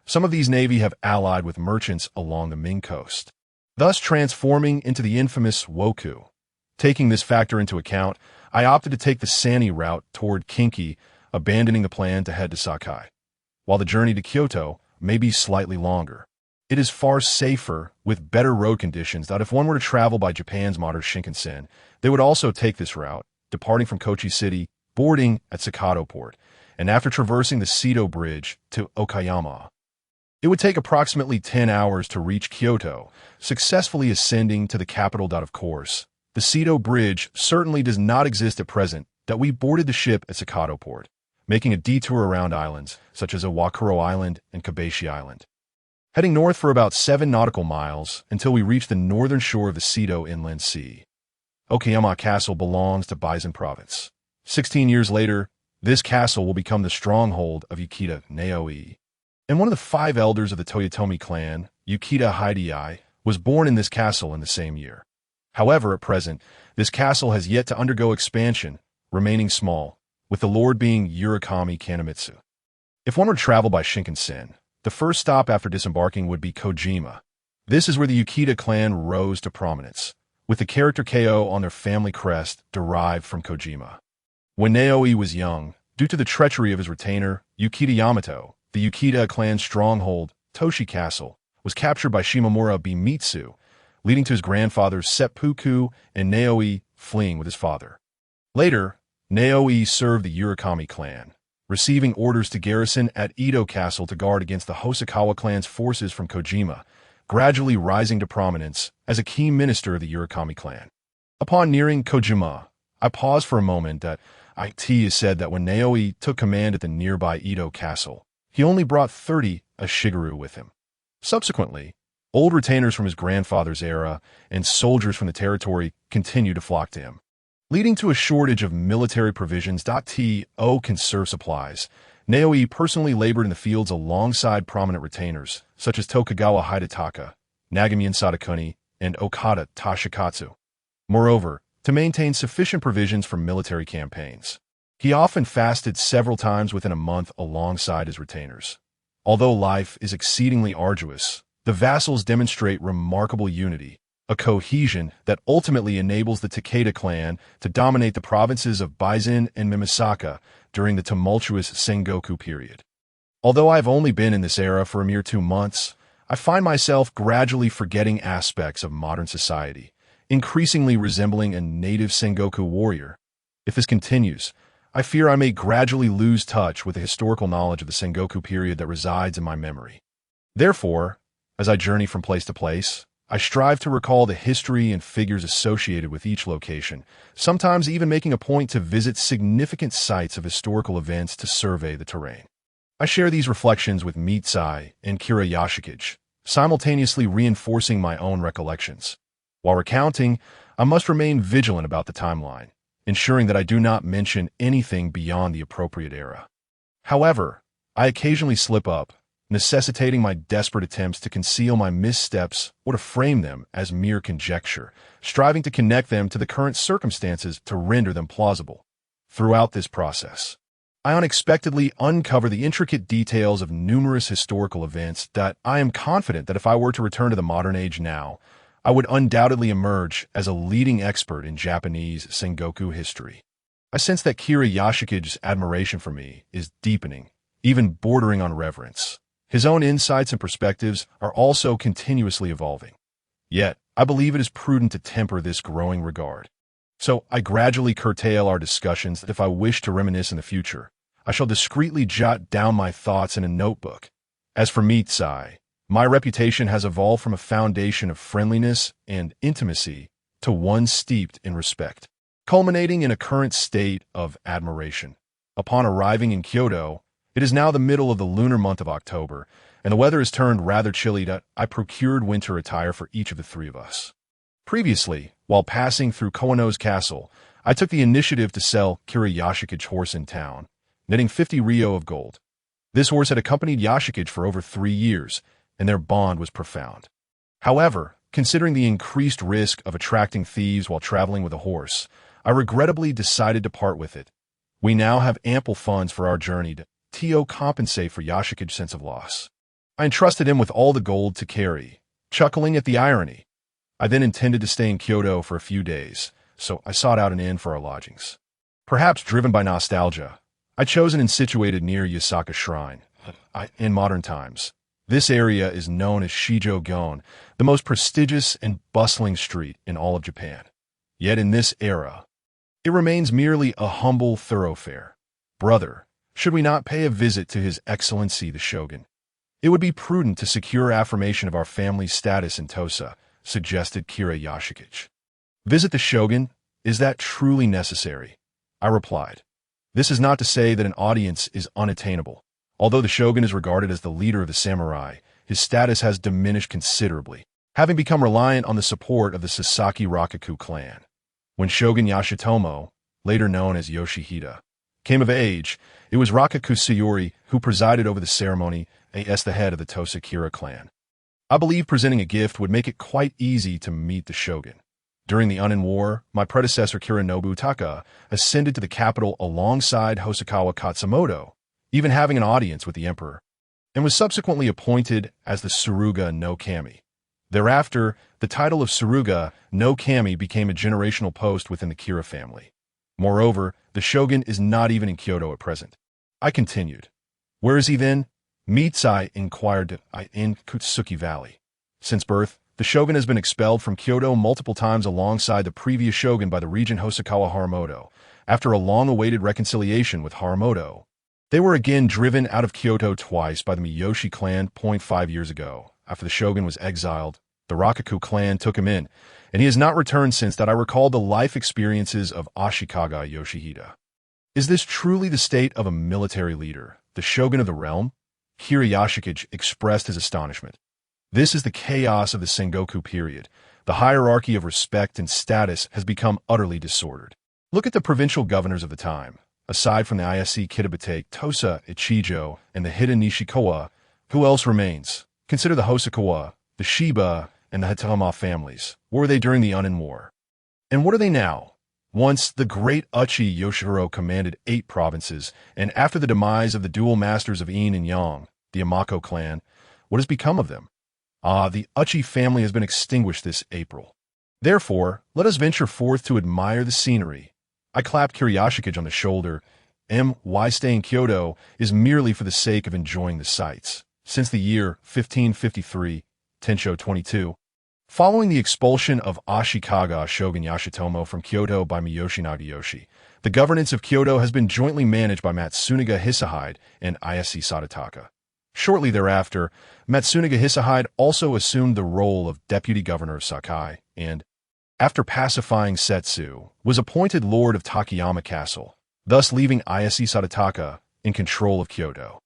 [SPEAKER 1] Some of these navy have allied with merchants along the Ming coast, thus transforming into the infamous woku. Taking this factor into account, I opted to take the Sani route toward Kinki, abandoning the plan to head to Sakai. While the journey to Kyoto may be slightly longer, it is far safer with better road conditions that if one were to travel by Japan's modern Shinkansen, they would also take this route, departing from Kochi City, boarding at Sakado Port, and after traversing the Seto Bridge to Okayama. It would take approximately 10 hours to reach Kyoto, successfully ascending to the capital. Of course, the Seto Bridge certainly does not exist at present. That we boarded the ship at Sakado Port, making a detour around islands such as Iwakuro Island and Kabashi Island, heading north for about 7 nautical miles until we reach the northern shore of the Seto Inland Sea. Okayama Castle belongs to Baizen Province. 16 years later, this castle will become the stronghold of Yukita Naoi. And one of the 5 elders of the Toyotomi clan, Yukita Hidei, was born in this castle in the same year. However, at present, this castle has yet to undergo expansion, remaining small, with the lord being Urakami Kanemitsu. If one were to travel by Shinkansen, the first stop after disembarking would be Kojima. This is where the Yukita clan rose to prominence, with the character Ko on their family crest derived from Kojima. When Naoi was young, due to the treachery of his retainer, Yukita Yamato, the Yukita clan's stronghold, Toshi Castle, was captured by Shimamura Bimitsu, leading to his grandfather's seppuku and Naoi fleeing with his father. Later, Naoi served the Urakami clan, receiving orders to garrison at Edo Castle to guard against the Hosokawa clan's forces from Kojima, gradually rising to prominence as a key minister of the Urakami clan. Upon nearing Kojima, I paused for a moment. It is said that when Naoi took command at the nearby Edo Castle, he only brought 30 Ashigaru with him. Subsequently, old retainers from his grandfather's era and soldiers from the territory continued to flock to him, leading to a shortage of military provisions. To conserve supplies, Naoi personally labored in the fields alongside prominent retainers, such as Tokugawa Hidetaka, Nagamine Sadakuni, and Okada Toshikatsu. Moreover, to maintain sufficient provisions for military campaigns, he often fasted several times within a month alongside his retainers. Although life is exceedingly arduous, the vassals demonstrate remarkable unity, a cohesion that ultimately enables the Takeda clan to dominate the provinces of Baizen and Mimisaka during the tumultuous Sengoku period. Although I've only been in this era for a mere 2 months, I find myself gradually forgetting aspects of modern society, increasingly resembling a native Sengoku warrior. If this continues, I fear I may gradually lose touch with the historical knowledge of the Sengoku period that resides in my memory. Therefore, as I journey from place to place, I strive to recall the history and figures associated with each location, sometimes even making a point to visit significant sites of historical events to survey the terrain. I share these reflections with Mitsai and Kira Yashikage, simultaneously reinforcing my own recollections. While recounting, I must remain vigilant about the timeline, ensuring that I do not mention anything beyond the appropriate era. However, I occasionally slip up, necessitating my desperate attempts to conceal my missteps or to frame them as mere conjecture, striving to connect them to the current circumstances to render them plausible. Throughout this process, I unexpectedly uncover the intricate details of numerous historical events that I am confident that if I were to return to the modern age now, I would undoubtedly emerge as a leading expert in Japanese Sengoku history. I sense that Kira Yashikage's admiration for me is deepening, even bordering on reverence. His own insights and perspectives are also continuously evolving. Yet, I believe it is prudent to temper this growing regard. So, I gradually curtail our discussions that if I wish to reminisce in the future, I shall discreetly jot down my thoughts in a notebook. As for Mitsai, my reputation has evolved from a foundation of friendliness and intimacy to one steeped in respect. culminating in a current state of admiration. Upon arriving in Kyoto, it is now the middle of the lunar month of October, and the weather has turned rather chilly that I procured winter attire for each of the three of us. Previously, while passing through Kono's castle, I took the initiative to sell Kira Yashikich's horse in town, netting 50 ryo of gold. This horse had accompanied Yashikich for over 3 years, and their bond was profound. However, considering the increased risk of attracting thieves while traveling with a horse, I regrettably decided to part with it. We now have ample funds for our journey to compensate for Yashikich's sense of loss. I entrusted him with all the gold to carry, chuckling at the irony. I then intended to stay in Kyoto for a few days, so I sought out an inn for our lodgings. Perhaps driven by nostalgia, I chose an inn situated near Yasaka Shrine. In modern times, this area is known as Shijo-gon, the most prestigious and bustling street in all of Japan. Yet in this era, it remains merely a humble thoroughfare. Brother, should we not pay a visit to His Excellency the Shogun? It would be prudent to secure affirmation of our family's status in Tosa, suggested Kira Yashikich. Visit the Shogun? Is that truly necessary? I replied. This is not to say that an audience is unattainable. Although the Shogun is regarded as the leader of the samurai, his status has diminished considerably, having become reliant on the support of the Sasaki Rakaku clan. When Shogun Yoshitomo, later known as Yoshihide, came of age, it was Rakaku Sayuri who presided over the ceremony as the head of the Tosa Kira clan. I believe presenting a gift would make it quite easy to meet the Shogun. During the Unin War, my predecessor Kira Nobutaka ascended to the capital alongside Hosokawa Katsumoto, even having an audience with the emperor, and was subsequently appointed as the Tsuruga no Kami. Thereafter, the title of Tsuruga no Kami became a generational post within the Kira family. Moreover, the Shogun is not even in Kyoto at present. I continued. Where is he then? Mitsai inquired. In Kutsuki Valley. Since birth, the Shogun has been expelled from Kyoto multiple times alongside the previous Shogun by the regent Hosokawa Haramoto. After a long-awaited reconciliation with Haramoto, they were again driven out of Kyoto twice by the Miyoshi clan 5 years ago. After the Shogun was exiled, the Rakaku clan took him in, and he has not returned since that I recall the life experiences of Ashikaga Yoshihide. Is this truly the state of a military leader, the Shogun of the realm? Kira Yashikich expressed his astonishment. This is the chaos of the Sengoku period. The hierarchy of respect and status has become utterly disordered. Look at the provincial governors of the time. Aside from the Ise Kitabate, Tosa, Ichijo, and the hidden Nishikawa, who else remains? Consider the Hosokawa, the Shiba, and the Hitama families. What were they during the Unin War? And what are they now? Once, the great Uchi Yoshihiro commanded 8 provinces, and after the demise of the dual masters of Yin and Yang, the Amako clan, what has become of them? The Uchi family has been extinguished this April. Therefore, let us venture forth to admire the scenery. I clapped Kira Yashikich on the shoulder. Why stay in Kyoto is merely for the sake of enjoying the sights. Since the year 1553, Tensho 22, following the expulsion of Ashikaga Shogun Yoshitomo from Kyoto by Miyoshi Nagayoshi, the governance of Kyoto has been jointly managed by Matsunaga Hisahide and Ise Sadataka. Shortly thereafter, Matsunaga Hisahide also assumed the role of deputy governor of Sakai and, after pacifying Setsu, was appointed lord of Takayama Castle, thus leaving Ise Sadataka in control of Kyoto.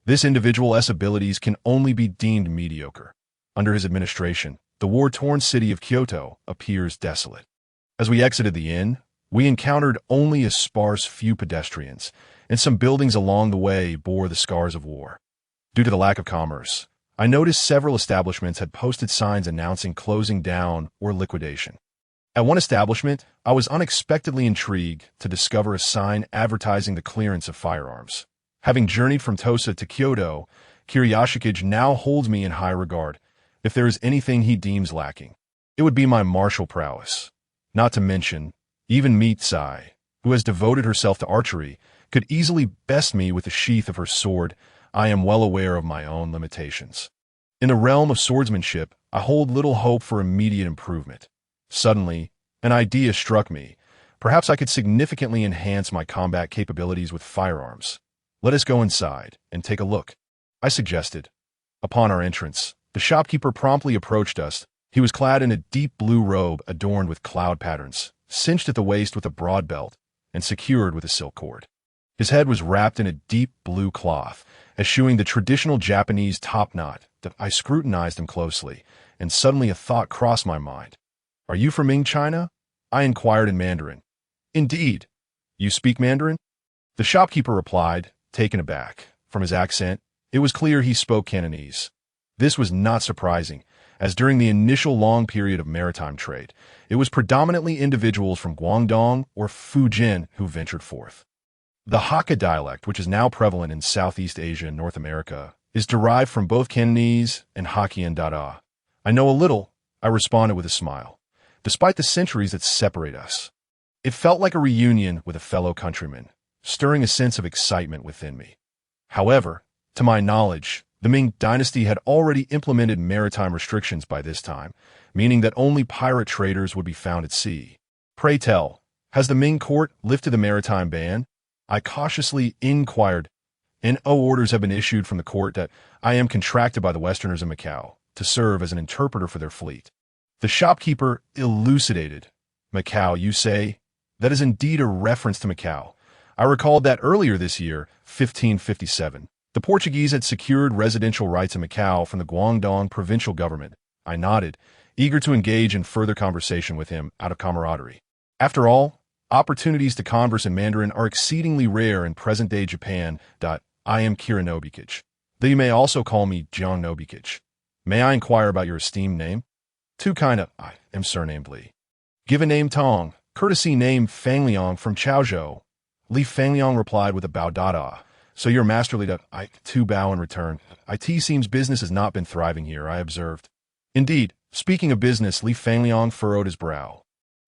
[SPEAKER 1] This individual's abilities can only be deemed mediocre. Under his administration, the war-torn city of Kyoto appears desolate. As we exited the inn, we encountered only a sparse few pedestrians, and some buildings along the way bore the scars of war. Due to the lack of commerce, I noticed several establishments had posted signs announcing closing down or liquidation. At one establishment, I was unexpectedly intrigued to discover a sign advertising the clearance of firearms. Having journeyed from Tosa to Kyoto, Kira Yashikich now holds me in high regard. If there is anything he deems lacking, it would be my martial prowess. Not to mention, even Mitsai, who has devoted herself to archery, could easily best me with the sheath of her sword. I am well aware of my own limitations. In the realm of swordsmanship, I hold little hope for immediate improvement. Suddenly, an idea struck me. Perhaps I could significantly enhance my combat capabilities with firearms. Let us go inside and take a look, I suggested. Upon our entrance, the shopkeeper promptly approached us. He was clad in a deep blue robe adorned with cloud patterns, cinched at the waist with a broad belt, and secured with a silk cord. His head was wrapped in a deep blue cloth, eschewing the traditional Japanese top knot. I scrutinized him closely, and suddenly a thought crossed my mind. "Are you from Ming China?" I inquired in Mandarin. "Indeed. You speak Mandarin?" The shopkeeper replied, taken aback. From his accent, it was clear he spoke Cantonese. This was not surprising, as during the initial long period of maritime trade, it was predominantly individuals from Guangdong or Fujian who ventured forth. The Hakka dialect, which is now prevalent in Southeast Asia and North America, is derived from both Cantonese and Hokkien Dada. "I know a little," I responded with a smile, despite the centuries that separate us. It felt like a reunion with a fellow countryman, stirring a sense of excitement within me. However, to my knowledge, the Ming dynasty had already implemented maritime restrictions by this time, meaning that only pirate traders would be found at sea. "Pray tell, has the Ming court lifted the maritime ban?" I cautiously inquired. "No orders have been issued from the court that I am contracted by the Westerners in Macau to serve as an interpreter for their fleet." The shopkeeper elucidated. "Macau, you say? That is indeed a reference to Macau. I recalled that earlier this year, 1557, the Portuguese had secured residential rights in Macau from the Guangdong provincial government." I nodded, eager to engage in further conversation with him out of camaraderie. After all, opportunities to converse in Mandarin are exceedingly rare in present-day Japan. "I am Kira Nobikich, though you may also call me Jiang Nobikich. May I inquire about your esteemed name?" "Too kind of, I am surnamed Li." "Give a name Tong, courtesy name Fangliang from Chaozhou." Li Fangliang replied with a bow. "So you're masterly to—" I too bow in return. "It seems business has not been thriving here," I observed. "Indeed, speaking of business," Li Fangliang furrowed his brow.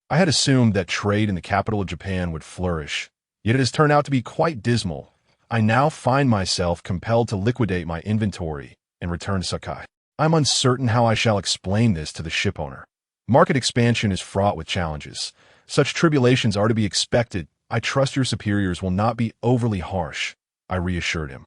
[SPEAKER 1] "I had assumed that trade in the capital of Japan would flourish, yet it has turned out to be quite dismal. I now find myself compelled to liquidate my inventory and return to Sakai. I'm uncertain how I shall explain this to the shipowner. Market expansion is fraught with challenges. Such tribulations are to be expected. I trust your superiors will not be overly harsh," I reassured him.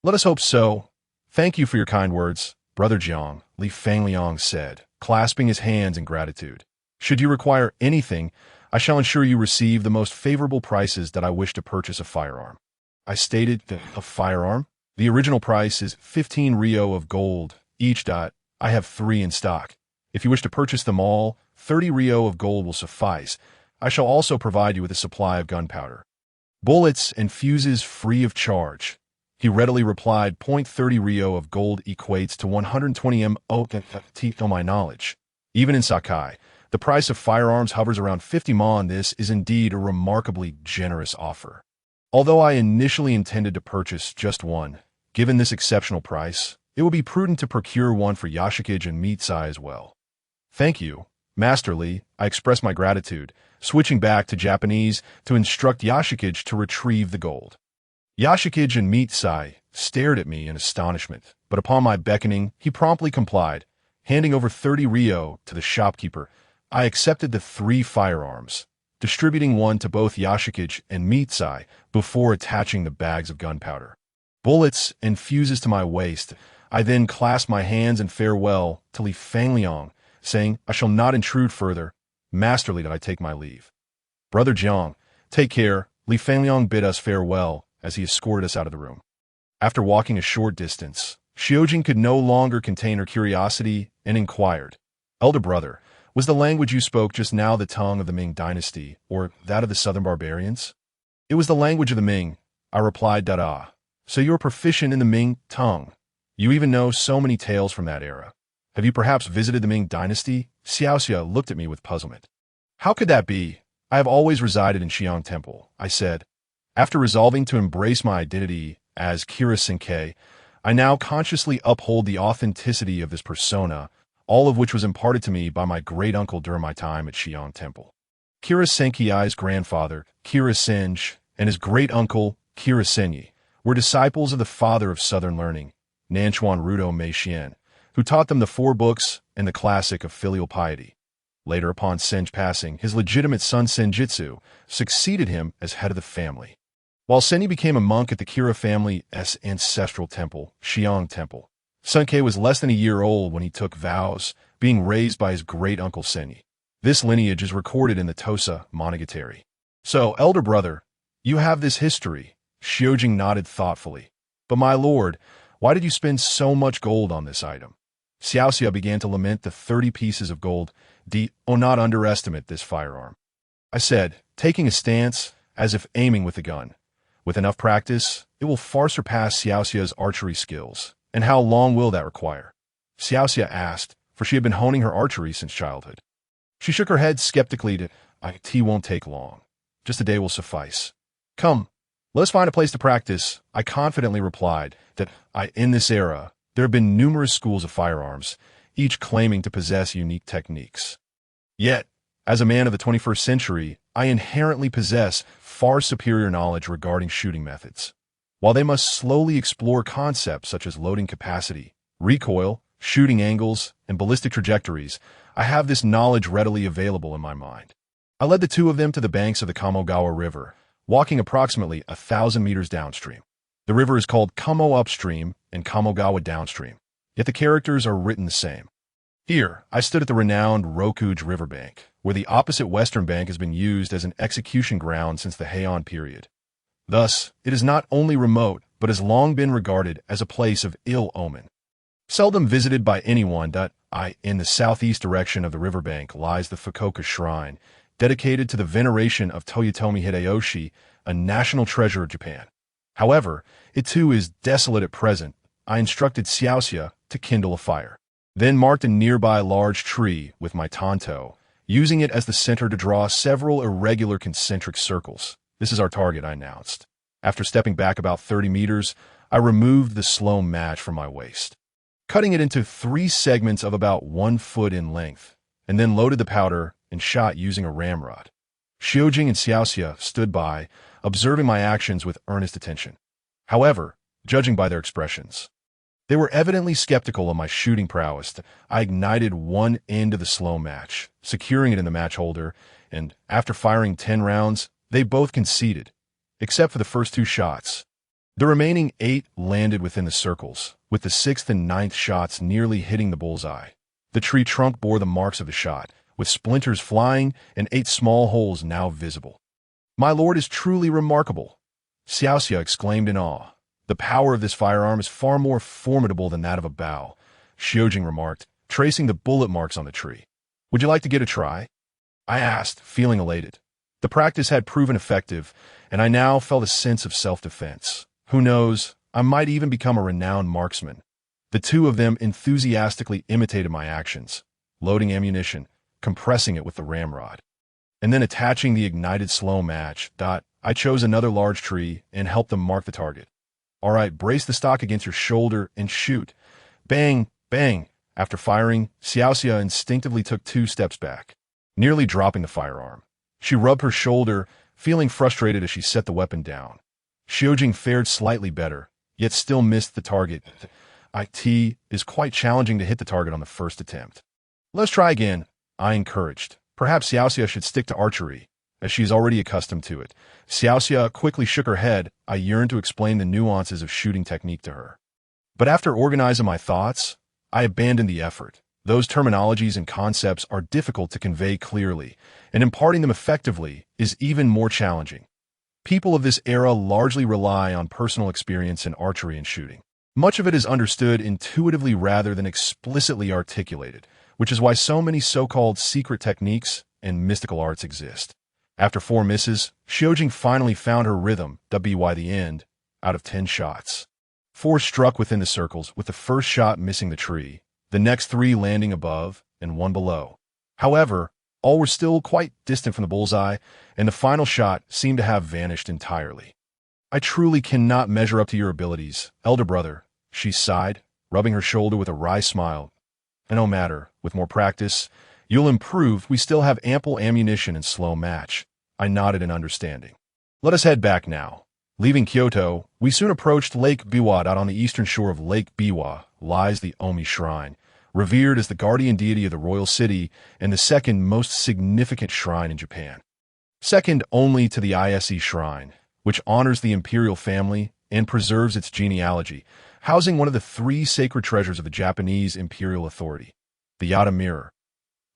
[SPEAKER 1] "Let us hope so. Thank you for your kind words, Brother Jiang," Li Fangliang said, clasping his hands in gratitude. "Should you require anything, I shall ensure you receive the most favorable prices that I wish to purchase a firearm." I stated, "A firearm? The original price is 15 Rio of gold each. I have 3 in stock. If you wish to purchase them all, 30 Rio of gold will suffice. I shall also provide you with a supply of gunpowder. Bullets and fuses free of charge." He readily replied, "30 Rio of gold equates to 120 mo. To my knowledge. Even in Sakai, the price of firearms hovers around 50 mon. This is indeed a remarkably generous offer." Although I initially intended to purchase just one, given this exceptional price, it would be prudent to procure one for Yashikage and Mitsai as well. "Thank you, Master Li," I expressed my gratitude, switching back to Japanese to instruct Yashikage to retrieve the gold. Yashikage and Mitsai stared at me in astonishment, but upon my beckoning, he promptly complied. Handing over 30 Rio to the shopkeeper, I accepted the 3 firearms, distributing one to both Yashikage and Mitsai before attaching the bags of gunpowder. Bullets and fuses to my waist, I then clasped my hands in farewell to Li Fangliang, saying, "I shall not intrude further. Masterly, did I take my leave." "Brother Jiang, take care," Li Fangliang bid us farewell as he escorted us out of the room. After walking a short distance, Xiujing could no longer contain her curiosity and inquired, "Elder brother, was the language you spoke just now the tongue of the Ming dynasty, or that of the southern barbarians?" "It was the language of the Ming," I replied. "So you are proficient in the Ming tongue. You even know so many tales from that era. Have you perhaps visited the Ming dynasty?" Xiaoxia looked at me with puzzlement. "How could that be? I have always resided in Xiang Temple," I said. After resolving to embrace my identity as Kira Senkei, I now consciously uphold the authenticity of this persona, all of which was imparted to me by my great-uncle during my time at Xiang Temple. Kira Senkei's grandfather, Kira Senj, and his great-uncle, Kira Senyi, were disciples of the father of Southern learning, Nanchuan Rudo Meixian, who taught them the 4 books and the classic of filial piety. Later, upon Senj passing, his legitimate son Senjitsu succeeded him as head of the family, while Senyi became a monk at the Kira family's ancestral temple, Xiang Temple. Senkei was less than a year old when he took vows, being raised by his great-uncle Senyi. This lineage is recorded in the Tosa Monogatari. So, elder brother, you have this history. Shiojing nodded thoughtfully. But my lord, why did you spend so much gold on this item? Xiaoxia began to lament the 30 pieces of gold. Not underestimate this firearm. I said, taking a stance, as if aiming with a gun. With enough practice, it will far surpass Xiaoxia's archery skills. And how long will that require? Xiaoxia asked, for she had been honing her archery since childhood. She shook her head skeptically to, "It won't take long. Just a day will suffice. Come, let us find a place to practice." I confidently replied that in this era, there have been numerous schools of firearms, each claiming to possess unique techniques. Yet, as a man of the 21st century, I inherently possess far superior knowledge regarding shooting methods. While they must slowly explore concepts such as loading capacity, recoil, shooting angles, and ballistic trajectories, I have this knowledge readily available in my mind. I led the two of them to the banks of the Kamogawa River, walking approximately 1,000 meters downstream. The river is called Kamo upstream and Kamogawa downstream, yet the characters are written the same. Here, I stood at the renowned Rokuge riverbank, where the opposite western bank has been used as an execution ground since the Heian period. Thus, it is not only remote, but has long been regarded as a place of ill omen. Seldom visited by anyone, in the southeast direction of the riverbank lies the Fukuoka Shrine, dedicated to the veneration of Toyotomi Hideyoshi, a national treasure of Japan. However, it too is desolate at present. I instructed Xiaoxia to kindle a fire, then marked a nearby large tree with my tanto, using it as the center to draw several irregular concentric circles. "This is our target," I announced. After stepping back about 30 meters, I removed the slow match from my waist, cutting it into 3 segments of about 1 foot in length, and then loaded the powder and shot using a ramrod. Shiojing and Xiaoxia stood by, observing my actions with earnest attention. However, judging by their expressions, they were evidently skeptical of my shooting prowess. I ignited one end of the slow match, securing it in the match holder, and after firing 10 rounds, they both conceded, except for the first 2 shots. The remaining 8 landed within the circles, with the 6th and 9th shots nearly hitting the bullseye. The tree trunk bore the marks of the shot, with splinters flying and 8 small holes now visible. "My lord is truly remarkable," Xiaoxia exclaimed in awe. "The power of this firearm is far more formidable than that of a bow," Shiojing remarked, tracing the bullet marks on the tree. "Would you like to get a try?" I asked, feeling elated. The practice had proven effective, and I now felt a sense of self-defense. Who knows, I might even become a renowned marksman. The two of them enthusiastically imitated my actions, loading ammunition, compressing it with the ramrod, and then attaching the ignited slow match. I chose another large tree and helped them mark the target. "All right, brace the stock against your shoulder and shoot." Bang, bang. After firing, Xiaoxia instinctively took 2 steps back, nearly dropping the firearm. She rubbed her shoulder, feeling frustrated as she set the weapon down. Shiojing fared slightly better, yet still missed the target. It is quite challenging to hit the target on the first attempt. "Let's try again," I encouraged. Perhaps Xiaoxia should stick to archery, as she is already accustomed to it. Xiaoxia quickly shook her head. I yearned to explain the nuances of shooting technique to her. But after organizing my thoughts, I abandoned the effort. Those terminologies and concepts are difficult to convey clearly, and imparting them effectively is even more challenging. People of this era largely rely on personal experience in archery and shooting. Much of it is understood intuitively rather than explicitly articulated, which is why so many so-called secret techniques and mystical arts exist. After 4 misses, Shiojing finally found her rhythm, by the end, out of 10 shots. 4 struck within the circles, with the first shot missing the tree, the next 3 landing above and 1 below. However, all were still quite distant from the bullseye, and the final shot seemed to have vanished entirely. "I truly cannot measure up to your abilities, elder brother," she sighed, rubbing her shoulder with a wry smile. "No matter, with more practice, you'll improve. We still have ample ammunition and slow match." I nodded in understanding. "Let us head back now." Leaving Kyoto, we soon approached Lake Biwa. On the eastern shore of Lake Biwa lies the Omi Shrine, revered as the guardian deity of the royal city and the second most significant shrine in Japan. Second only to the Ise Shrine, which honors the imperial family and preserves its genealogy, housing one of the 3 sacred treasures of the Japanese imperial authority, the Yata Mirror.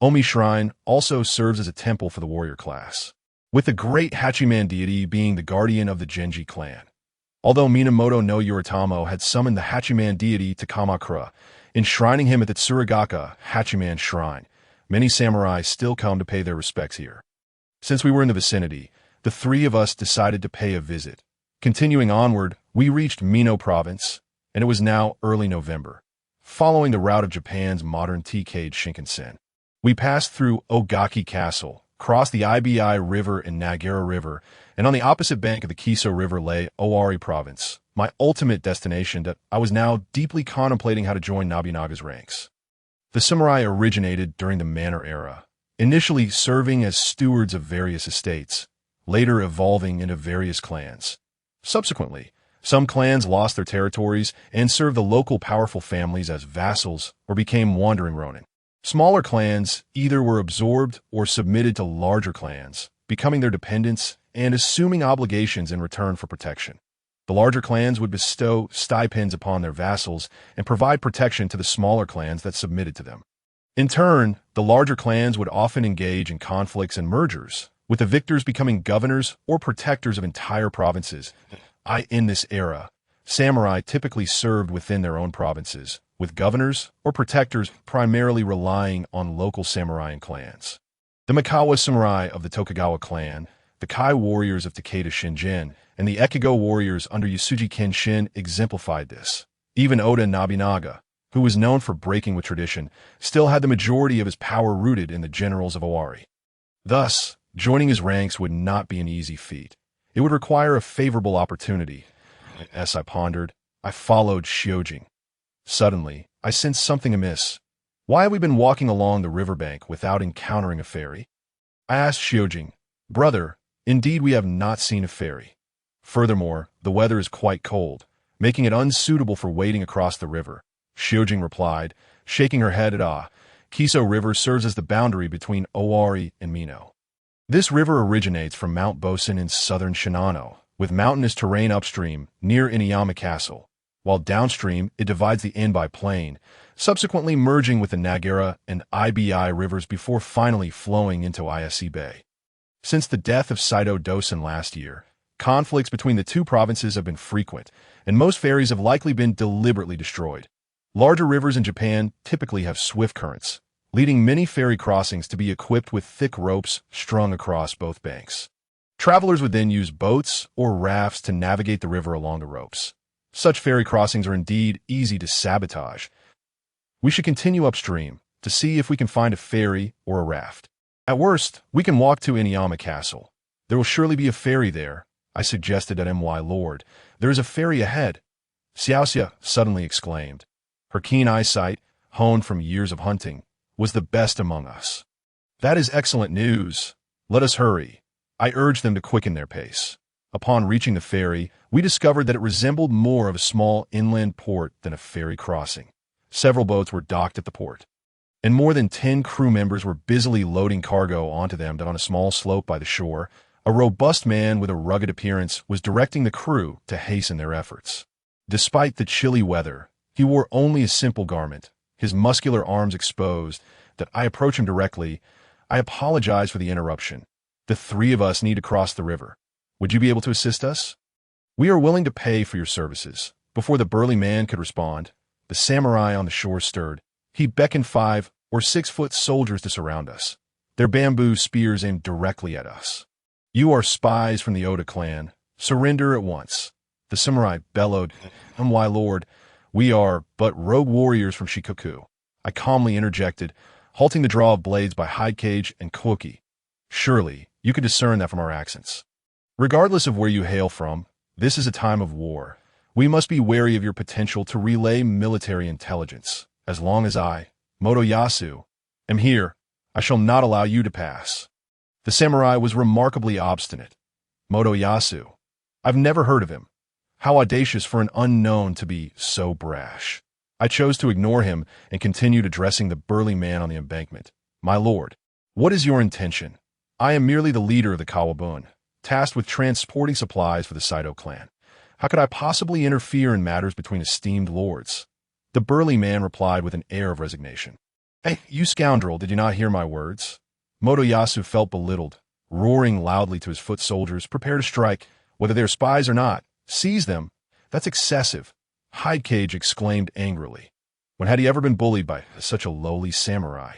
[SPEAKER 1] Omi Shrine also serves as a temple for the warrior class, with the great Hachiman deity being the guardian of the Genji clan. Although Minamoto no Yoritamo had summoned the Hachiman deity to Kamakura, enshrining him at the Tsuragaka Hachiman Shrine, many samurai still come to pay their respects here. Since we were in the vicinity, the three of us decided to pay a visit. Continuing onward, we reached Mino Province, and it was now early November. Following the route of Japan's modern T-Cage Shinkansen, we passed through Ogaki Castle, crossed the Ibi River and Nagara River, and on the opposite bank of the Kiso River lay Owari Province, my ultimate destination that I was now deeply contemplating how to join Nobunaga's ranks. The samurai originated during the Manor era, initially serving as stewards of various estates, later evolving into various clans. Subsequently, some clans lost their territories and served the local powerful families as vassals or became wandering ronin. Smaller clans either were absorbed or submitted to larger clans, becoming their dependents and assuming obligations in return for protection. The larger clans would bestow stipends upon their vassals and provide protection to the smaller clans that submitted to them. In turn, the larger clans would often engage in conflicts and mergers, with the victors becoming governors or protectors of entire provinces. In this era, samurai typically served within their own provinces, with governors or protectors primarily relying on local samurai and clans. The Mikawa samurai of the Tokugawa clan, the Kai warriors of Takeda Shinjin, and the Ekigo warriors under Yasuji Kenshin exemplified this. Even Oda Nobunaga, who was known for breaking with tradition, still had the majority of his power rooted in the generals of Owari. Thus, joining his ranks would not be an easy feat. It would require a favorable opportunity. As I pondered, I followed Shiojing. Suddenly, I sensed something amiss. Why have we been walking along the riverbank without encountering a ferry? I asked Shiojing. Brother, indeed we have not seen a ferry. Furthermore, the weather is quite cold, making it unsuitable for wading across the river. Shiojing replied, shaking her head at Kiso River serves as the boundary between Owari and Mino. This river originates from Mount Bosen in southern Shinano, with mountainous terrain upstream near Inuyama Castle, while downstream it divides the Inbi Plain, subsequently merging with the Nagara and Ibi rivers before finally flowing into Ise Bay. Since the death of Saito Dosen last year, conflicts between the two provinces have been frequent, and most ferries have likely been deliberately destroyed. Larger rivers in Japan typically have swift currents, leading many ferry crossings to be equipped with thick ropes strung across both banks. Travelers would then use boats or rafts to navigate the river along the ropes. Such ferry crossings are indeed easy to sabotage. We should continue upstream to see if we can find a ferry or a raft. At worst, we can walk to Inuyama Castle. There will surely be a ferry there, I suggested at My Lord. There is a ferry ahead. Xiaoxia suddenly exclaimed. Her keen eyesight, honed from years of hunting, was the best among us. That is excellent news. Let us hurry. I urged them to quicken their pace. Upon reaching the ferry, we discovered that it resembled more of a small inland port than a ferry crossing. Several boats were docked at the port, and more than 10 crew members were busily loading cargo onto them on a small slope by the shore. A robust man with a rugged appearance was directing the crew to hasten their efforts. Despite the chilly weather, he wore only a simple garment, his muscular arms exposed. That I approached him directly. I apologize for the interruption. The three of us need to cross the river. Would you be able to assist us? We are willing to pay for your services. Before the burly man could respond, the samurai on the shore stirred. He beckoned 5 or 6 foot soldiers to surround us, their bamboo spears aimed directly at us. You are spies from the Oda clan. Surrender at once. The samurai bellowed. My lord, we are but rogue warriors from Shikoku. I calmly interjected, halting the draw of blades by Hidecage and Koki. Surely, you could discern that from our accents. Regardless of where you hail from, this is a time of war. We must be wary of your potential to relay military intelligence. As long as I, Motoyasu, am here, I shall not allow you to pass. The samurai was remarkably obstinate. Motoyasu. I've never heard of him. How audacious for an unknown to be so brash. I chose to ignore him and continued addressing the burly man on the embankment. My lord, what is your intention? I am merely the leader of the Kawabun, tasked with transporting supplies for the Saito clan. How could I possibly interfere in matters between esteemed lords? The burly man replied with an air of resignation. Hey, you scoundrel, did you not hear my words? Motoyasu felt belittled, roaring loudly to his foot soldiers, prepare to strike, whether they're spies or not. Seize them. That's excessive, Hidecage exclaimed angrily. When had he ever been bullied by such a lowly samurai?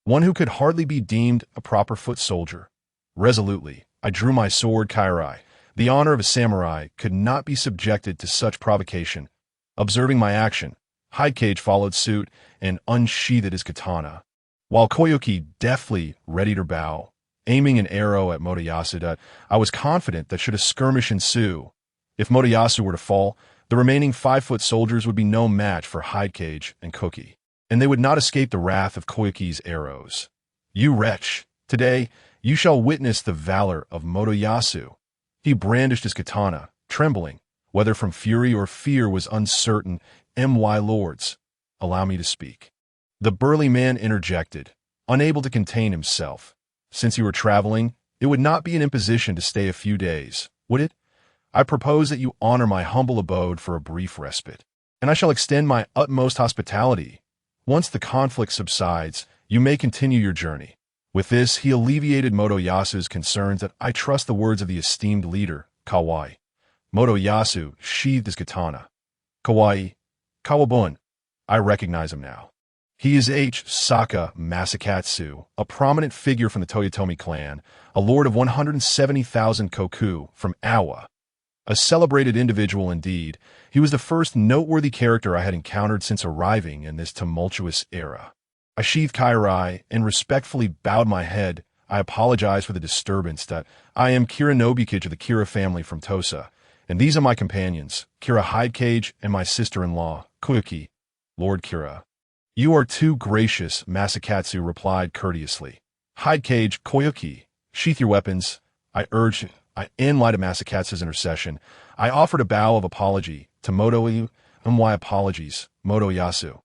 [SPEAKER 1] One who could hardly be deemed a proper foot soldier. Resolutely, I drew my sword, Kairai. The honor of a samurai could not be subjected to such provocation. Observing my action, Hidecage followed suit and unsheathed his katana, while Koyuki deftly readied her bow, aiming an arrow at Motoyasu. I was confident that should a skirmish ensue, if Motoyasu were to fall, the remaining 5-foot soldiers would be no match for Hidecage and Cookie, and they would not escape the wrath of Koyuki's arrows. You wretch! Today, you shall witness the valor of Motoyasu. He brandished his katana, trembling, whether from fury or fear was uncertain. My lords, allow me to speak. The burly man interjected, unable to contain himself. Since you were traveling, it would not be an imposition to stay a few days, would it? I propose that you honor my humble abode for a brief respite, and I shall extend my utmost hospitality. Once the conflict subsides, you may continue your journey. With this, he alleviated Motoyasu's concerns that I trust the words of the esteemed leader, Kawai. Motoyasu sheathed his katana. Kawai, Kawabun. I recognize him now. He is Saka Masakatsu, a prominent figure from the Toyotomi clan, a lord of 170,000 koku from Awa. A celebrated individual indeed, he was the first noteworthy character I had encountered since arriving in this tumultuous era. I sheathed Kairai and respectfully bowed my head. I apologize for the disturbance. That I am Kira Nobukage of the Kira family from Tosa, and these are my companions, Kira Hidecage and my sister-in-law, Koyuki, Lord Kira. You are too gracious, Masakatsu replied courteously. Hidecage, Koyuki, sheath your weapons, I urged. In light of Masakatsu's intercession, I offered a bow of apology to Motoyasu. My apologies, Motoyasu.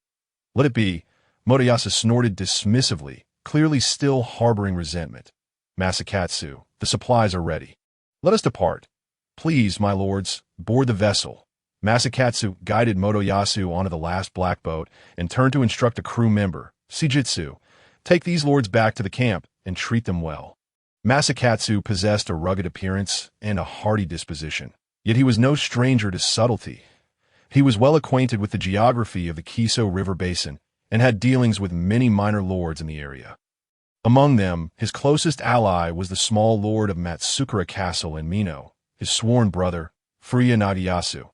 [SPEAKER 1] Let it be. Motoyasu snorted dismissively, clearly still harboring resentment. Masakatsu, the supplies are ready. Let us depart. Please, my lords, board the vessel. Masakatsu guided Motoyasu onto the last black boat and turned to instruct a crew member, Shijitsu, take these lords back to the camp and treat them well. Masakatsu possessed a rugged appearance and a hearty disposition, yet he was no stranger to subtlety. He was well acquainted with the geography of the Kiso River Basin and had dealings with many minor lords in the area. Among them, his closest ally was the small lord of Matsukura Castle in Mino, his sworn brother, Furuya Nagayasu.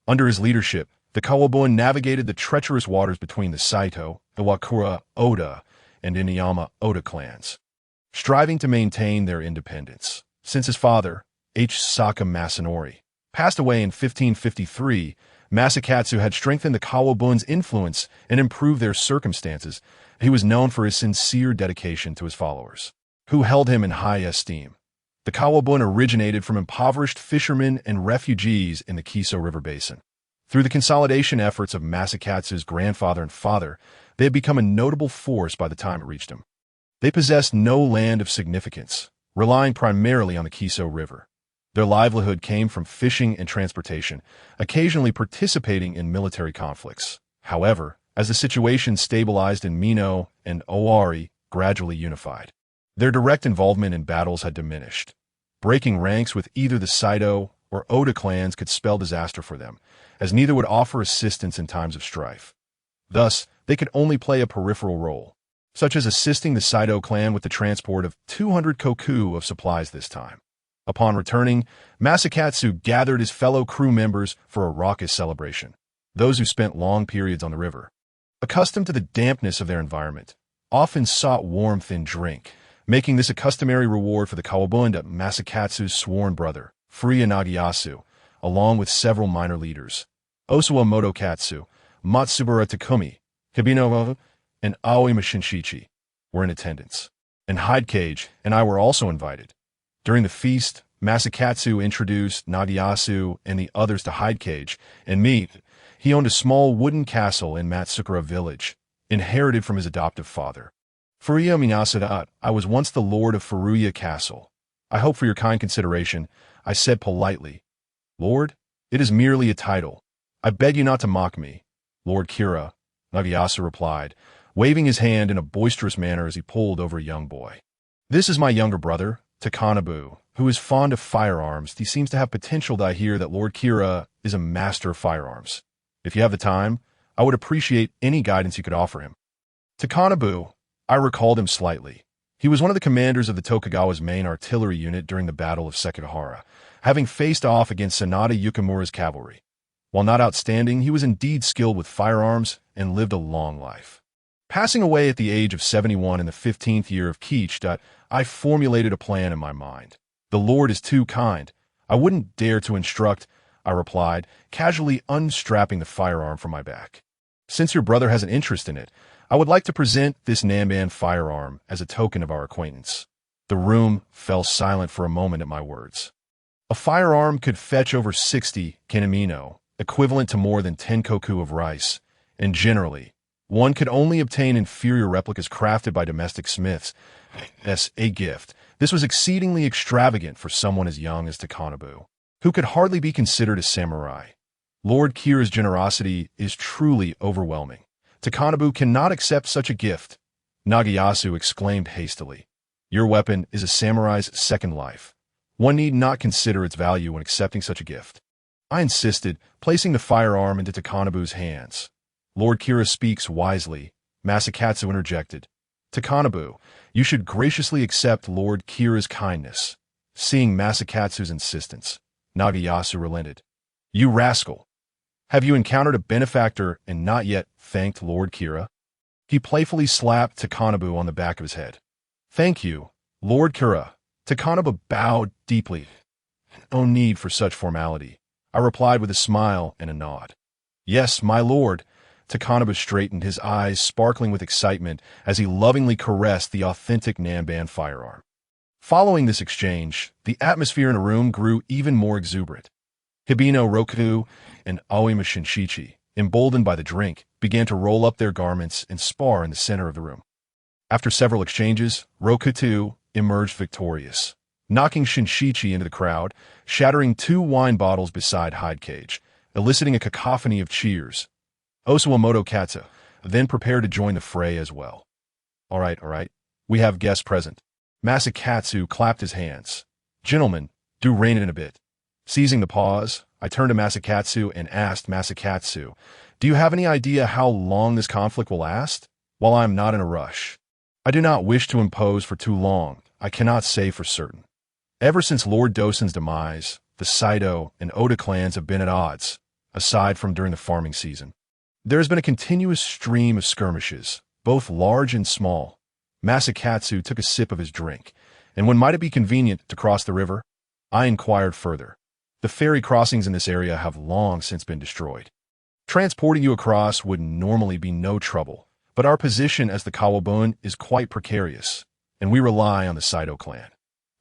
[SPEAKER 1] Under his leadership, the Kawabun navigated the treacherous waters between the Saito, Iwakura, Oda, and Inuyama Oda clans, striving to maintain their independence. Since his father, Saka Masanori, passed away in 1553, Masakatsu had strengthened the Kawabun's influence and improved their circumstances. He was known for his sincere dedication to his followers, who held him in high esteem. The Kawabun originated from impoverished fishermen and refugees in the Kiso River Basin. Through the consolidation efforts of Masakatsu's grandfather and father, they had become a notable force by the time it reached him. They possessed no land of significance, relying primarily on the Kiso River. Their livelihood came from fishing and transportation, occasionally participating in military conflicts. However, as the situation stabilized in Mino and Owari gradually unified, their direct involvement in battles had diminished. Breaking ranks with either the Saito or Oda clans could spell disaster for them, as neither would offer assistance in times of strife. Thus, they could only play a peripheral role, such as assisting the Saito clan with the transport of 200 koku of supplies this time. Upon returning, Masakatsu gathered his fellow crew members for a raucous celebration. Those who spent long periods on the river, accustomed to the dampness of their environment, often sought warmth in drink, making this a customary reward for the Kawabun to Masakatsu's sworn brother, Furuya Nagayasu, along with several minor leaders. Osawa Motokatsu, Matsubara Takumi, Hibino, and Aoyama Shinshichi were in attendance, and Hidecage and I were also invited. During the feast, Masakatsu introduced Nagayasu and the others to Hidecage and me. He owned a small wooden castle in Matsukura village, inherited from his adoptive father. Furuya Minasada, I was once the lord of Furuya Castle. I hope for your kind consideration, I said politely. Lord, it is merely a title. I beg you not to mock me. Lord Kira, Nagayasu replied, waving his hand in a boisterous manner as he pulled over a young boy. "This is my younger brother, Takanabu, who is fond of firearms. He seems to have potential. I hear that Lord Kira is a master of firearms. If you have the time, I would appreciate any guidance you could offer him." Takanabu, I recalled him slightly. He was one of the commanders of the Tokugawa's main artillery unit during the Battle of Sekigahara, having faced off against Sanada Yukimura's cavalry. While not outstanding, he was indeed skilled with firearms and lived a long life. Passing away at the age of 71 in the 15th year of Keech, I formulated a plan in my mind. "The Lord is too kind. I wouldn't dare to instruct," I replied, casually unstrapping the firearm from my back. "Since your brother has an interest in it, I would like to present this Namban firearm as a token of our acquaintance." The room fell silent for a moment at my words. A firearm could fetch over 60 kinamino, equivalent to more than 10 koku of rice, and generally, one could only obtain inferior replicas crafted by domestic smiths. As a gift, this was exceedingly extravagant for someone as young as Takanabu, who could hardly be considered a samurai. Lord Kira's generosity is truly overwhelming. Takanabu cannot accept such a gift, Nagayasu exclaimed hastily. "Your weapon is a samurai's second life. One need not consider its value when accepting such a gift." I insisted, placing the firearm into Takanabu's hands. "Lord Kira speaks wisely," Masakatsu interjected. "Takanabu, you should graciously accept Lord Kira's kindness." Seeing Masakatsu's insistence, Nagayasu relented. "You rascal! Have you encountered a benefactor and not yet thanked Lord Kira?" He playfully slapped Takanabu on the back of his head. "Thank you, Lord Kira." Takanabu bowed deeply. "No need for such formality," I replied with a smile and a nod. "Yes, my lord." Takanabu straightened, his eyes sparkling with excitement as he lovingly caressed the authentic Namban firearm. Following this exchange, the atmosphere in the room grew even more exuberant. Hibino Roku and Aoima Shinshichi, emboldened by the drink, began to roll up their garments and spar in the center of the room. After several exchanges, Roku emerged victorious, knocking Shinshichi into the crowd, shattering 2 wine bottles beside Hide Cage, eliciting a cacophony of cheers. Osawamoto Katsu then prepared to join the fray as well. All right, we have guests present." Masakatsu clapped his hands. "Gentlemen, do rein it in a bit." Seizing the pause, I turned to Masakatsu and asked Masakatsu, "Do you have any idea how long this conflict will last?" "While I am not in a rush, I do not wish to impose for too long. I cannot say for certain. Ever since Lord Dosen's demise, the Saito and Oda clans have been at odds, aside from during the farming season. There has been a continuous stream of skirmishes, both large and small." Masakatsu took a sip of his drink, and when might it be convenient to cross the river? I inquired further. "The ferry crossings in this area have long since been destroyed. Transporting you across would normally be no trouble, but our position as the Kawabun is quite precarious, and we rely on the Saito clan.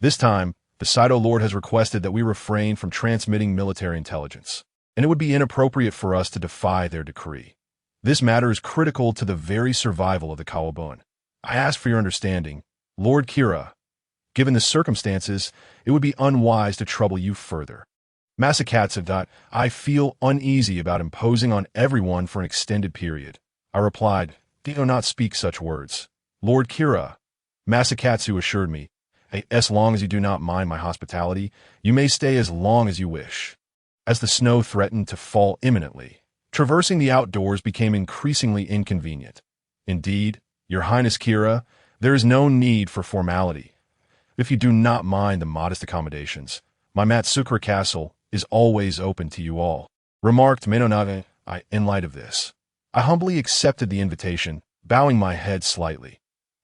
[SPEAKER 1] This time, the Saito lord has requested that we refrain from transmitting military intelligence, and it would be inappropriate for us to defy their decree. This matter is critical to the very survival of the Kawabun. I ask for your understanding, Lord Kira. Given the circumstances, it would be unwise to trouble you further." Masakatsu, "I feel uneasy about imposing on everyone for an extended period." I replied, "Do not speak such words, Lord Kira." Masakatsu assured me, "As long as you do not mind my hospitality, you may stay as long as you wish." As the snow threatened to fall imminently, traversing the outdoors became increasingly inconvenient. "Indeed, Your Highness Kira, there is no need for formality. If you do not mind the modest accommodations, my Matsukura Castle is always open to you all," remarked Menonaga. In light of this, I humbly accepted the invitation, bowing my head slightly.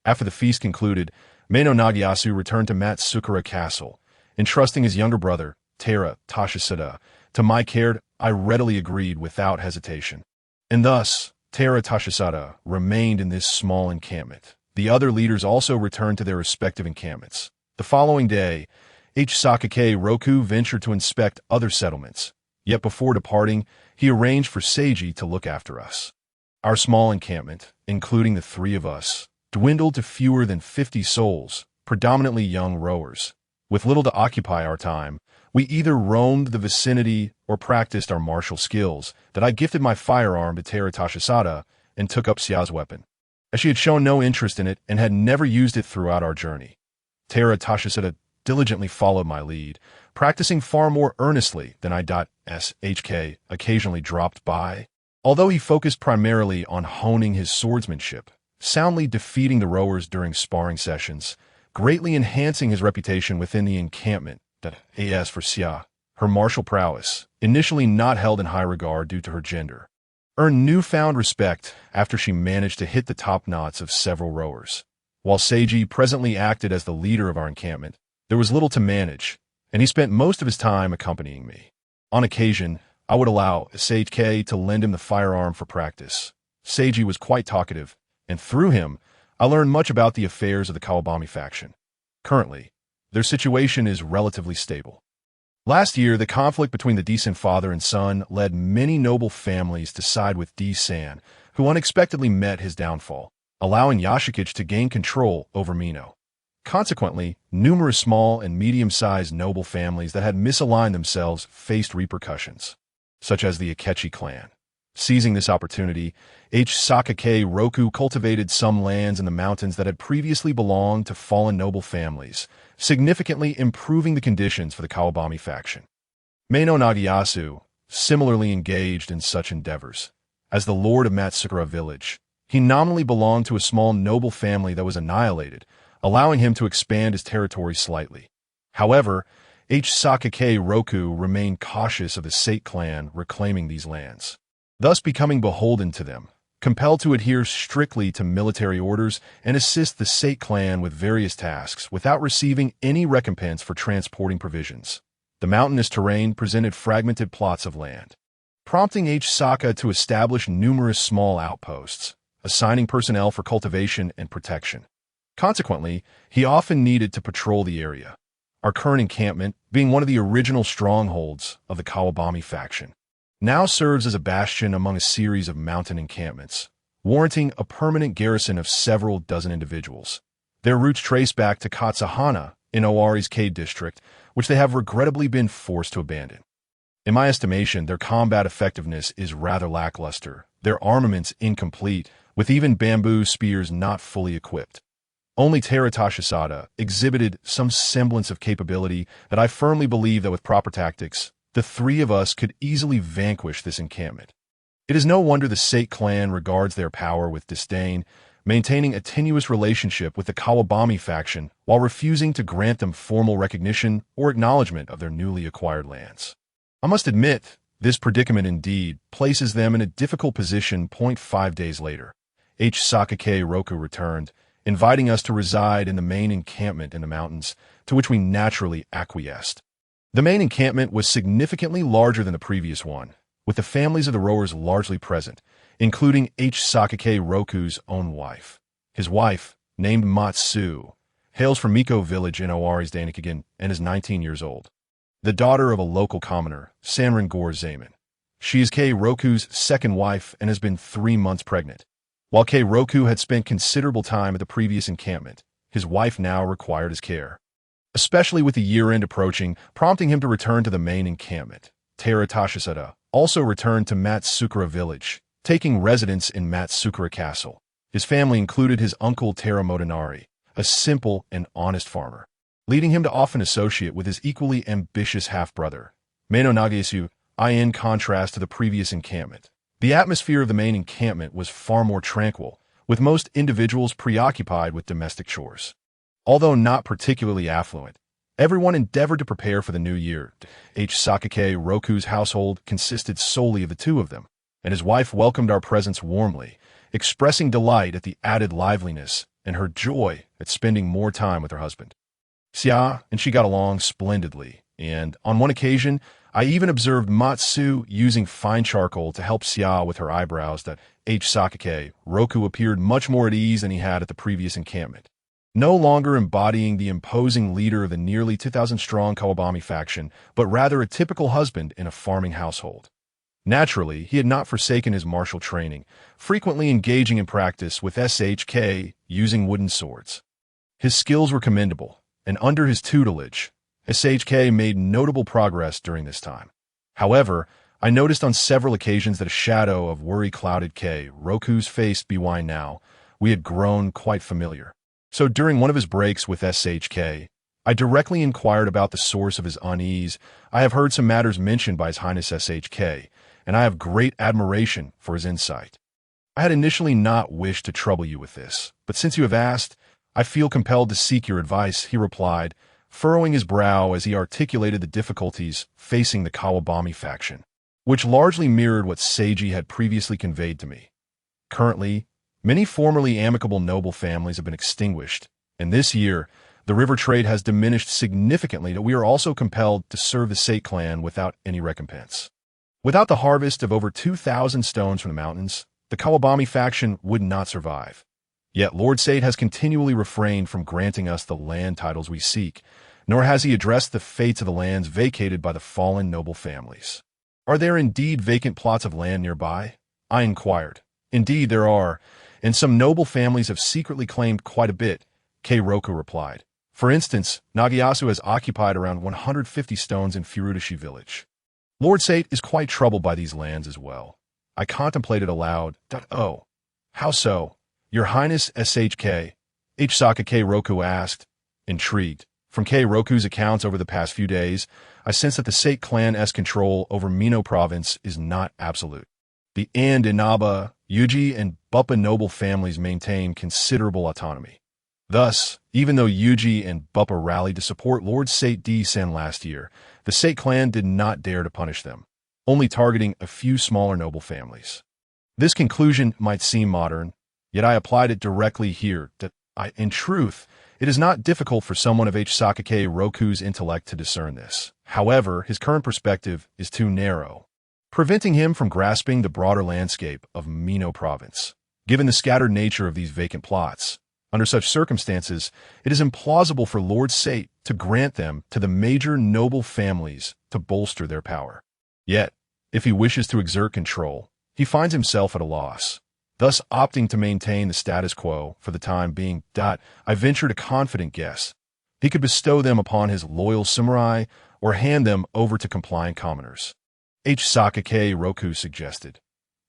[SPEAKER 1] After the feast concluded, Meno Nagayasu returned to Matsukura Castle, entrusting his younger brother, Taira Tashisada, to my care. I readily agreed without hesitation. And thus, Taira Tashisada remained in this small encampment. The other leaders also returned to their respective encampments. The following day, Sakake Roku ventured to inspect other settlements, yet before departing, he arranged for Seiji to look after us. Our small encampment, including the 3 of us, dwindled to fewer than 50 souls, predominantly young rowers. With little to occupy our time, we either roamed the vicinity or practiced our martial skills that I gifted my firearm to Taira Tashisada and took up Sia's weapon. as she had shown no interest in it and had never used it throughout our journey. Tera Tashisada diligently followed my lead, practicing far more earnestly than I.SHK occasionally dropped by. Although he focused primarily on honing his swordsmanship, soundly defeating the rowers during sparring sessions, greatly enhancing his reputation within the encampment, that as for Xia, her martial prowess, initially not held in high regard due to her gender, earned newfound respect after she managed to hit the top knots of several rowers. While Seiji presently acted as the leader of our encampment, there was little to manage, and he spent most of his time accompanying me. On occasion, I would allow SHK to lend him the firearm for practice. Seiji was quite talkative, and through him, I learned much about the affairs of the Kawabami faction. Currently, their situation is relatively stable. Last year, the conflict between the decent father and son led many noble families to side with D-san, who unexpectedly met his downfall, allowing Yashikichi to gain control over Mino. Consequently, numerous small and medium-sized noble families that had misaligned themselves faced repercussions, such as the Akechi clan. Seizing this opportunity, Sakake Roku cultivated some lands in the mountains that had previously belonged to fallen noble families, significantly improving the conditions for the Kawabami faction. Meino Nagayasu similarly engaged in such endeavors. As the lord of Matsukura village, he nominally belonged to a small noble family that was annihilated, allowing him to expand his territory slightly. However, Sakake Roku remained cautious of the Sate clan reclaiming these lands, thus becoming beholden to them, compelled to adhere strictly to military orders and assist the Sate clan with various tasks without receiving any recompense for transporting provisions. The mountainous terrain presented fragmented plots of land, prompting Saka to establish numerous small outposts, assigning personnel for cultivation and protection. Consequently, he often needed to patrol the area, our current encampment being one of the original strongholds of the Kawabami faction. Now serves as a bastion among a series of mountain encampments, warranting a permanent garrison of several dozen individuals. Their roots trace back to Katsuhana in Owari's Cade district, which they have regrettably been forced to abandon. In my estimation, their combat effectiveness is rather lackluster, their armaments incomplete, with even bamboo spears not fully equipped. Only Tera Tashisada exhibited some semblance of capability that I firmly believe that with proper tactics, the three of us could easily vanquish this encampment. It is no wonder the Sate clan regards their power with disdain, maintaining a tenuous relationship with the Kawabami faction while refusing to grant them formal recognition or acknowledgement of their newly acquired lands. I must admit, this predicament indeed places them in a difficult position. 5 days later, Sakake Roku returned, inviting us to reside in the main encampment in the mountains, to which we naturally acquiesced. The main encampment was significantly larger than the previous one, with the families of the rowers largely present, including Sakake Roku's own wife. His wife, named Matsu, hails from Miko village in Owari's Dainikigan and is 19 years old. The daughter of a local commoner, Sanrin Gore Zaman. She is Kei Roku's second wife and has been 3 months pregnant. While Kei Roku had spent considerable time at the previous encampment, his wife now required his care, especially with the year-end approaching, prompting him to return to the main encampment. Tera Tashisada also returned to Matsukura village, taking residence in Matsukura Castle. His family included his uncle Tera Motonari, a simple and honest farmer, leading him to often associate with his equally ambitious half-brother, Meino Nagayasu. In contrast to the previous encampment, the atmosphere of the main encampment was far more tranquil, with most individuals preoccupied with domestic chores. Although not particularly affluent, everyone endeavored to prepare for the new year. Sakake Roku's household consisted solely of the two of them, and his wife welcomed our presence warmly, expressing delight at the added liveliness and her joy at spending more time with her husband. Xia and she got along splendidly, and on one occasion, I even observed Matsu using fine charcoal to help Xia with her eyebrows. That Sakake Roku appeared much more at ease than he had at the previous encampment, no longer embodying the imposing leader of the nearly 2,000-strong Kawabami faction, but rather a typical husband in a farming household. Naturally, he had not forsaken his martial training, frequently engaging in practice with SHK using wooden swords. His skills were commendable, and under his tutelage, SHK made notable progress during this time. However, I noticed on several occasions that a shadow of worry clouded Kei Roku's face now, We had grown quite familiar. So during one of his breaks with SHK, I directly inquired about the source of his unease. I have heard some matters mentioned by His Highness SHK, and I have great admiration for his insight. I had initially not wished to trouble you with this, but since you have asked, I feel compelled to seek your advice, he replied, furrowing his brow as he articulated the difficulties facing the Kawabami faction, which largely mirrored what Seiji had previously conveyed to me. Currently, many formerly amicable noble families have been extinguished, and this year, the river trade has diminished significantly that we are also compelled to serve the Sate clan without any recompense. Without the harvest of over 2,000 stones from the mountains, the Kawabami faction would not survive. Yet Lord Sate has continually refrained from granting us the land titles we seek, nor has he addressed the fates of the lands vacated by the fallen noble families. Are there indeed vacant plots of land nearby? I inquired. Indeed there are, and some noble families have secretly claimed quite a bit, Keiroku replied. For instance, Nagayasu has occupied around 150 stones in Furudashi village. Lord Sate is quite troubled by these lands as well. I contemplated aloud, "Oh, how so? Your Highness SHK?" Saka Keiroku asked, intrigued. From Keiroku's accounts over the past few days, I sense that the Sate clan's control over Mino province is not absolute. The And Inaba, Yuji, and Buppa noble families maintain considerable autonomy. Thus, even though Yuji and Buppa rallied to support Lord Sate D-Sen last year, the Sate clan did not dare to punish them, only targeting a few smaller noble families. This conclusion might seem modern, yet I applied it directly here that in truth, it is not difficult for someone of Saka Keiroku's intellect to discern this. However, his current perspective is too narrow, preventing him from grasping the broader landscape of Mino province. Given the scattered nature of these vacant plots, under such circumstances, it is implausible for Lord Sate to grant them to the major noble families to bolster their power. Yet, if he wishes to exert control, he finds himself at a loss, thus opting to maintain the status quo for the time being. I ventured a confident guess. He could bestow them upon his loyal samurai or hand them over to compliant commoners. Saka Keiroku suggested.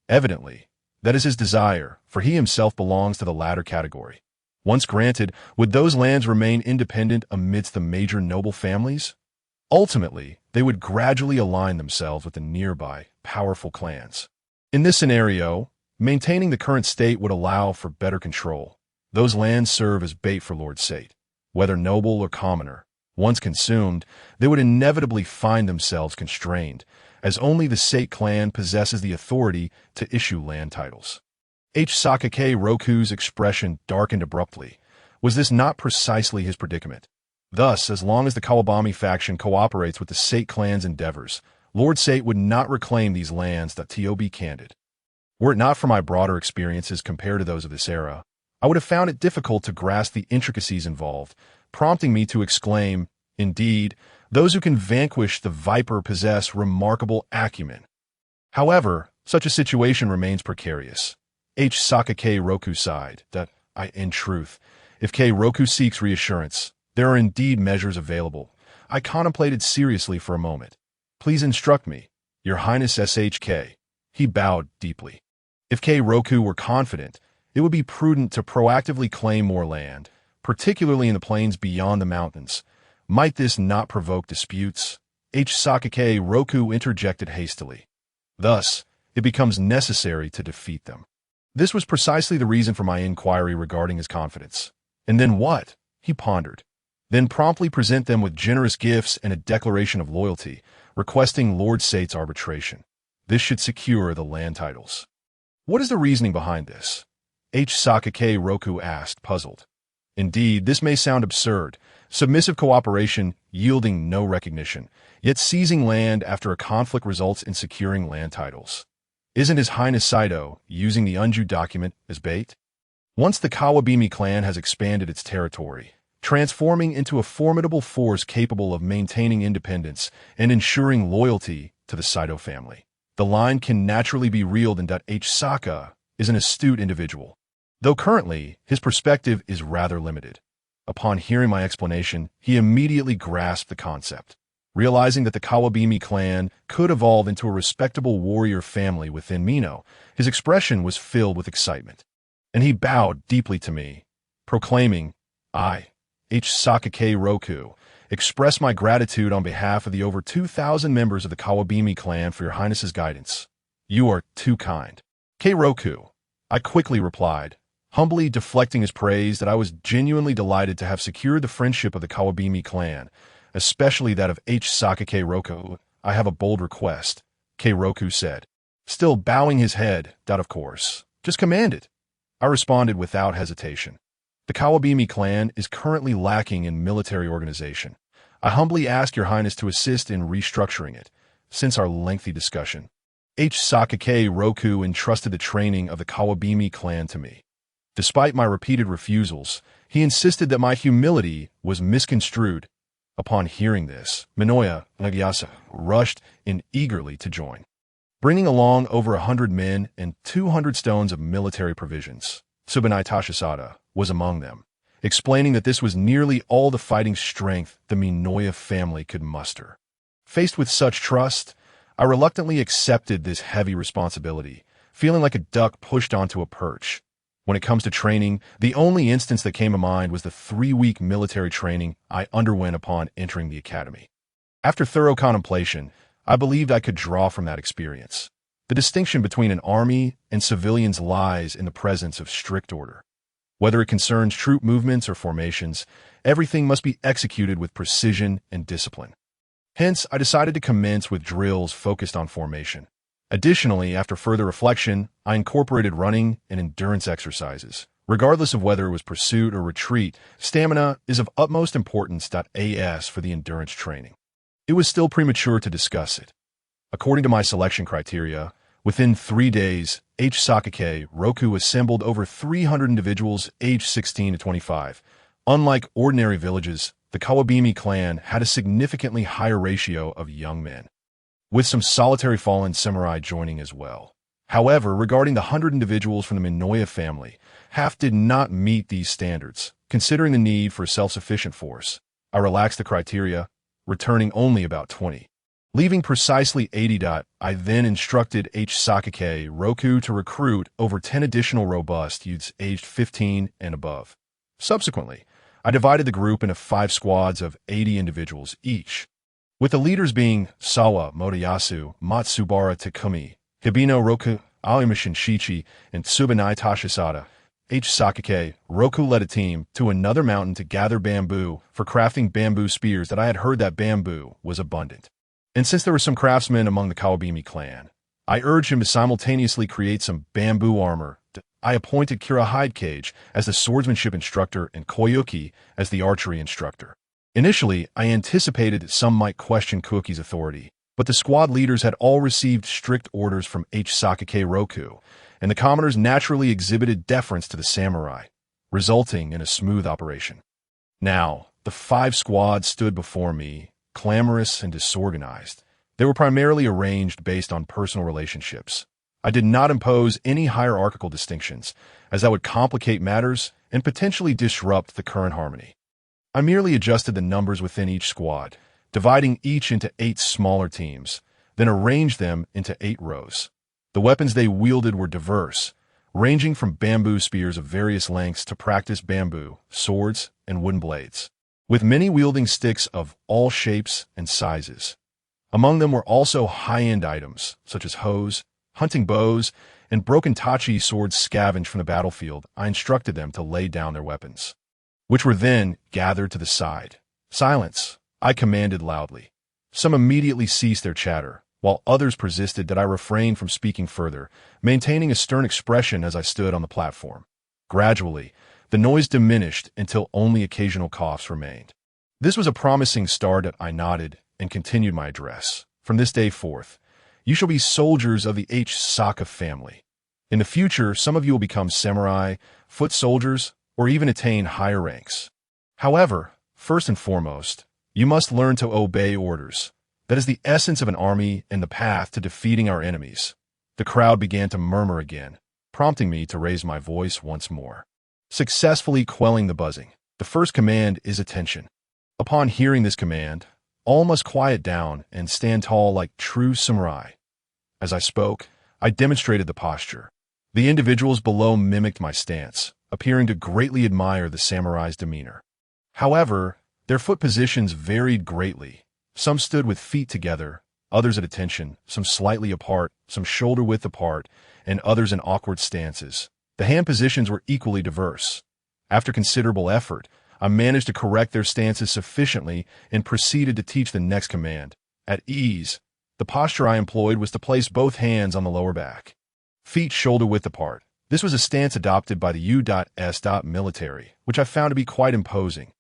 [SPEAKER 1] Evidently, that is his desire, for he himself belongs to the latter category. Once granted, would those lands remain independent amidst the major noble families? Ultimately, they would gradually align themselves with the nearby, powerful clans. In this scenario, maintaining the current state would allow for better control. Those lands serve as bait for Lord Sate. Whether noble or commoner, once consumed, they would inevitably find themselves constrained, as only the Sate clan possesses the authority to issue land titles. Saka Keiroku's expression darkened abruptly. Was this not precisely his predicament? Thus, as long as the Kawabami faction cooperates with the Sate clan's endeavors, Lord Sate would not reclaim these lands. To be candid, were it not for my broader experiences compared to those of this era, I would have found it difficult to grasp the intricacies involved, prompting me to exclaim, "Indeed, those who can vanquish the viper possess remarkable acumen." However, such a situation remains precarious. Saka Keiroku sighed. In truth, if Keiroku seeks reassurance, there are indeed measures available. I contemplated seriously for a moment. Please instruct me, Your Highness SHK. He bowed deeply. If Keiroku were confident, it would be prudent to proactively claim more land, particularly in the plains beyond the mountains. Might this not provoke disputes? Saka Keiroku interjected hastily. Thus, it becomes necessary to defeat them. This was precisely the reason for my inquiry regarding his confidence. And then what? He pondered. Then promptly present them with generous gifts and a declaration of loyalty, requesting Lord Sate's arbitration. This should secure the land titles. What is the reasoning behind this? Saka Keiroku asked, puzzled. Indeed, this may sound absurd. Submissive cooperation yielding no recognition, yet seizing land after a conflict results in securing land titles. Isn't His Highness Saito using the Unju document as bait? Once the Kawabimi clan has expanded its territory, transforming into a formidable force capable of maintaining independence and ensuring loyalty to the Saito family, the line can naturally be reeled in. Saka is an astute individual, though currently his perspective is rather limited. Upon hearing my explanation, he immediately grasped the concept. Realizing that the Kawabimi clan could evolve into a respectable warrior family within Mino, his expression was filled with excitement. and he bowed deeply to me, proclaiming, I, Sakake Roku, express my gratitude on behalf of the over 2,000 members of the Kawabimi clan for your highness's guidance. You are too kind. Keiroku, I quickly replied, humbly deflecting his praise that I was genuinely delighted to have secured the friendship of the Kawabimi clan, especially that of Sakake Roku. I have a bold request, Keiroku said. Still bowing his head, that of course. Just command it. I responded without hesitation. The Kawabimi clan is currently lacking in military organization. I humbly ask your highness to assist in restructuring it. Since our lengthy discussion, Sakake Roku entrusted the training of the Kawabimi clan to me. Despite my repeated refusals, he insisted that my humility was misconstrued. Upon hearing this, Minoya Nagyasa rushed in eagerly to join, bringing along over 100 men and 200 stones of military provisions. Tsubanai Tashisada was among them, explaining that this was nearly all the fighting strength the Minoya family could muster. Faced with such trust, I reluctantly accepted this heavy responsibility, feeling like a duck pushed onto a perch. When it comes to training, the only instance that came to mind was the 3-week military training I underwent upon entering the academy. After thorough contemplation, I believed I could draw from that experience. The distinction between an army and civilians lies in the presence of strict order. Whether it concerns troop movements or formations, everything must be executed with precision and discipline. Hence, I decided to commence with drills focused on formation. Additionally, after further reflection, I incorporated running and endurance exercises. Regardless of whether it was pursuit or retreat, stamina is of utmost importance. As for the endurance training, it was still premature to discuss it. According to my selection criteria, within 3 days, Sakake Roku assembled over 300 individuals aged 16 to 25. Unlike ordinary villages, the Kawabimi clan had a significantly higher ratio of young men, with some solitary fallen samurai joining as well. However, regarding the 100 individuals from the Minoya family, half did not meet these standards. Considering the need for a self-sufficient force, I relaxed the criteria, returning only about 20. Leaving precisely 80. I then instructed Sakake Roku to recruit over 10 additional robust youths aged 15 and above. Subsequently, I divided the group into 5 squads of 80 individuals each, with the leaders being Sawa Motoyasu, Matsubara Takumi, Hibino Roku, Aoyama Shinshichi, and Tsubanai Tashisada. Sakake Roku led a team to another mountain to gather bamboo for crafting bamboo spears that I had heard that bamboo was abundant. And since there were some craftsmen among the Kawabimi clan, I urged him to simultaneously create some bamboo armor. I appointed Kira Hidecage as the swordsmanship instructor and Koyuki as the archery instructor. Initially, I anticipated that some might question Koyuki's authority, but the squad leaders had all received strict orders from Sakake Roku, and the commoners naturally exhibited deference to the samurai, resulting in a smooth operation. Now, the 5 squads stood before me, clamorous and disorganized. They were primarily arranged based on personal relationships. I did not impose any hierarchical distinctions, as that would complicate matters and potentially disrupt the current harmony. I merely adjusted the numbers within each squad, dividing each into 8 smaller teams, then arranged them into 8 rows. The weapons they wielded were diverse, ranging from bamboo spears of various lengths to practice bamboo, swords, and wooden blades, with many wielding sticks of all shapes and sizes. Among them were also high-end items, such as hoes, hunting bows, and broken tachi swords scavenged from the battlefield. I instructed them to lay down their weapons, which were then gathered to the side. Silence, I commanded loudly. Some immediately ceased their chatter, while others persisted that I refrain from speaking further, maintaining a stern expression as I stood on the platform. Gradually, the noise diminished until only occasional coughs remained. This was a promising start. I nodded and continued my address. From this day forth, you shall be soldiers of the Saka family. In the future, some of you will become samurai, foot soldiers, or even attain higher ranks. However, first and foremost, you must learn to obey orders. That is the essence of an army and the path to defeating our enemies. The crowd began to murmur again, prompting me to raise my voice once more, successfully quelling the buzzing. The first command is attention. Upon hearing this command, all must quiet down and stand tall like true samurai. As I spoke, I demonstrated the posture. The individuals below mimicked my stance, appearing to greatly admire the samurai's demeanor. However, their foot positions varied greatly. Some stood with feet together, others at attention, some slightly apart, some shoulder-width apart, and others in awkward stances. The hand positions were equally diverse. After considerable effort, I managed to correct their stances sufficiently and proceeded to teach the next command. At ease, the posture I employed was to place both hands on the lower back, feet shoulder-width apart. This was a stance adopted by the U.S. military, which I found to be quite imposing.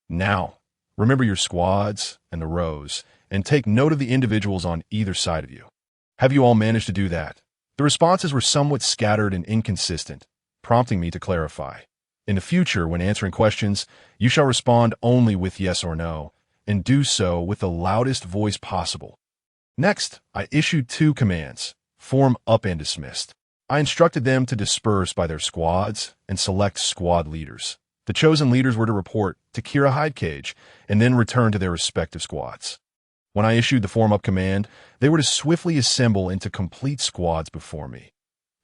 [SPEAKER 1] Now, remember your squads and the rows, and take note of the individuals on either side of you. Have you all managed to do that? The responses were somewhat scattered and inconsistent, prompting me to clarify. In the future, when answering questions, you shall respond only with yes or no, and do so with the loudest voice possible. Next, I issued 2 commands: form up and dismissed. I instructed them to disperse by their squads and select squad leaders. The chosen leaders were to report to carve and then return to their respective squads. When I issued the form up command, they were to swiftly assemble into complete squads before me.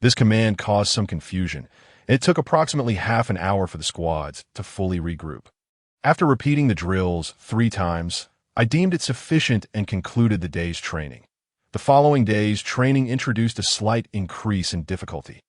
[SPEAKER 1] This command caused some confusion, and it took approximately half an hour for the squads to fully regroup. After repeating the drills 3 times, I deemed it sufficient and concluded the day's training. The following day's training introduced a slight increase in difficulty.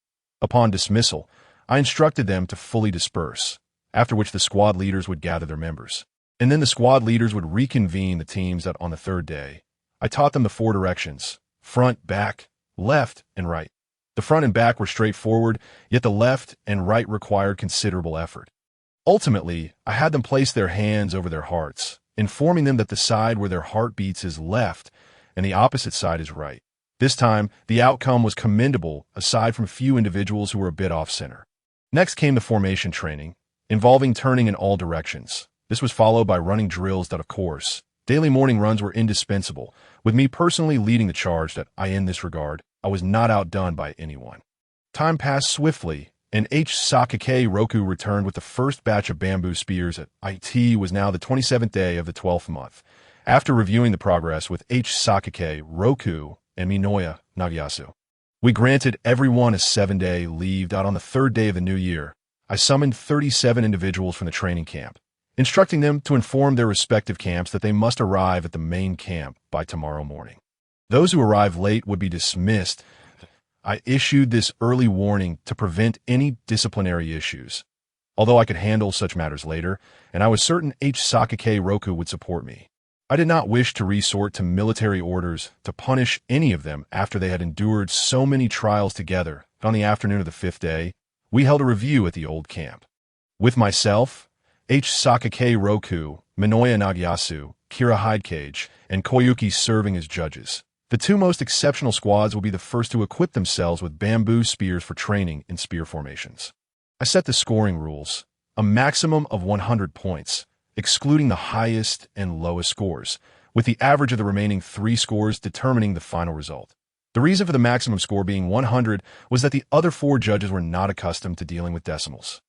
[SPEAKER 1] Upon dismissal, I instructed them to fully disperse, after which the squad leaders would gather their members. And then the squad leaders would reconvene the teams that on the 3rd day. I taught them the 4 directions: front, back, left, and right. The front and back were straightforward, yet the left and right required considerable effort. Ultimately, I had them place their hands over their hearts, informing them that the side where their heart beats is left and the opposite side is right. This time, the outcome was commendable, aside from a few individuals who were a bit off-center. Next came the formation training, involving turning in all directions. This was followed by running drills that, of course, daily morning runs were indispensable, with me personally leading the charge that in this regard, I was not outdone by anyone. Time passed swiftly, and Sakake Roku returned with the first batch of bamboo spears at IT was now the 27th day of the 12th month. After reviewing the progress with Sakake Roku and Minoya Nagayasu, we granted everyone a 7-day leave out on the 3rd day of the new year. I summoned 37 individuals from the training camp, instructing them to inform their respective camps that they must arrive at the main camp by tomorrow morning. Those who arrived late would be dismissed. I issued this early warning to prevent any disciplinary issues, although I could handle such matters later, and I was certain Sakake Roku would support me. I did not wish to resort to military orders to punish any of them after they had endured so many trials together. On the afternoon of the 5th day, we held a review at the old camp. With myself, Sakake Roku, Minoya Nagayasu, Kira Hidecage, and Koyuki serving as judges. The 2 most exceptional squads will be the first to equip themselves with bamboo spears for training in spear formations. I set the scoring rules, a maximum of 100 points, excluding the highest and lowest scores, with the average of the remaining 3 scores determining the final result. The reason for the maximum score being 100 was that the other 4 judges were not accustomed to dealing with decimals.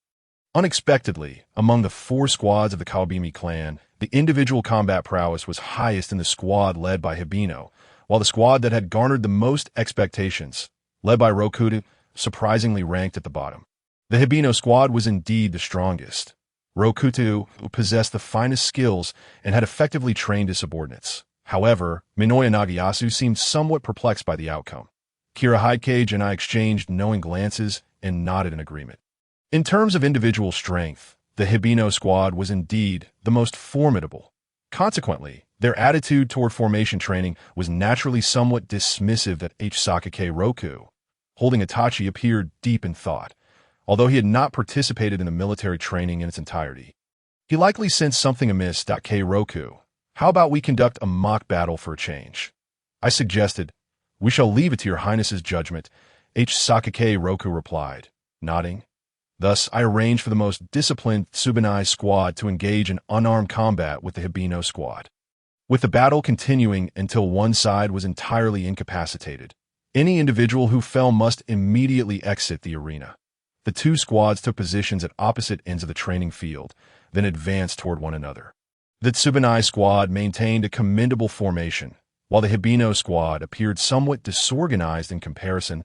[SPEAKER 1] Unexpectedly, among the 4 squads of the Kawabimi clan, the individual combat prowess was highest in the squad led by Hibino, while the squad that had garnered the most expectations, led by Rokuta, surprisingly ranked at the bottom. The Hibino squad was indeed the strongest. Rokuta possessed the finest skills and had effectively trained his subordinates. However, Minoya Nagayasu seemed somewhat perplexed by the outcome. Kira Hidecage and I exchanged knowing glances and nodded in agreement. In terms of individual strength, the Hibino squad was indeed the most formidable. Consequently, their attitude toward formation training was naturally somewhat dismissive that Sakake Roku, holding Itachi, appeared deep in thought, although he had not participated in the military training in its entirety. He likely sensed something amiss. K. Roku, how about we conduct a mock battle for a change? I suggested. We shall leave it to your highness's judgment, Sakake Roku replied, nodding. Thus, I arranged for the most disciplined Tsubanai squad to engage in unarmed combat with the Hibino squad, with the battle continuing until one side was entirely incapacitated. Any individual who fell must immediately exit the arena. The 2 squads took positions at opposite ends of the training field, then advanced toward one another. The Tsubanai squad maintained a commendable formation, while the Hibino squad appeared somewhat disorganized in comparison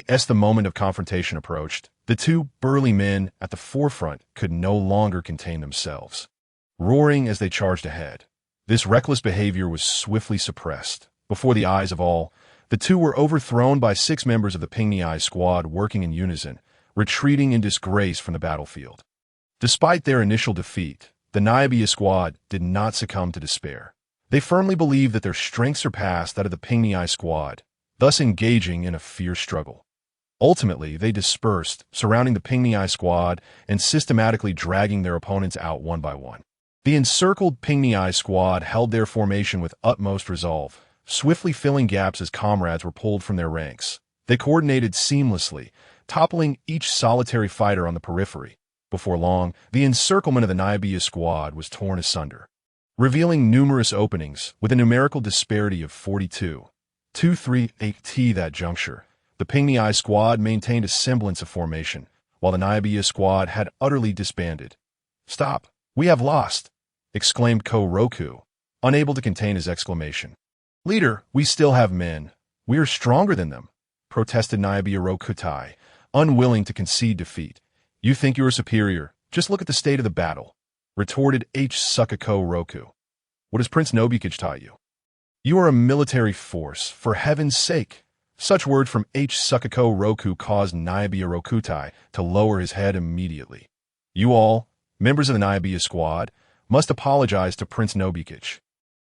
[SPEAKER 1] As the moment of confrontation approached, the two burly men at the forefront could no longer contain themselves, roaring as they charged ahead. This reckless behavior was swiftly suppressed. Before the eyes of all, the two were overthrown by 6 members of the Pingniai squad working in unison, retreating in disgrace from the battlefield. Despite their initial defeat, the Nayabia squad did not succumb to despair. They firmly believed that their strength surpassed that of the Pingniai squad, thus engaging in a fierce struggle. Ultimately, they dispersed, surrounding the Pingniai squad and systematically dragging their opponents out one by one. The encircled Pingniai squad held their formation with utmost resolve, swiftly filling gaps as comrades were pulled from their ranks. They coordinated seamlessly, toppling each solitary fighter on the periphery. Before long, the encirclement of the Nayabia squad was torn asunder, revealing numerous openings with a numerical disparity of 42. 2-3-8 that juncture. The Pingniai squad maintained a semblance of formation, while the Nayabia squad had utterly disbanded. "Stop! We have lost!" exclaimed Ko Roku, unable to contain his exclamation. "Leader, we still have men. We are stronger than them," protested Nayabia Rokutai, unwilling to concede defeat. "You think you are superior? Just look at the state of the battle," retorted Sakako Roku. "What has Prince Nobukage taught you? You are a military force, for heaven's sake." Such words from Sakako Roku caused Nayabia Rokutai to lower his head immediately. "You all, members of the Nayabia squad, must apologize to Prince Nobukage,"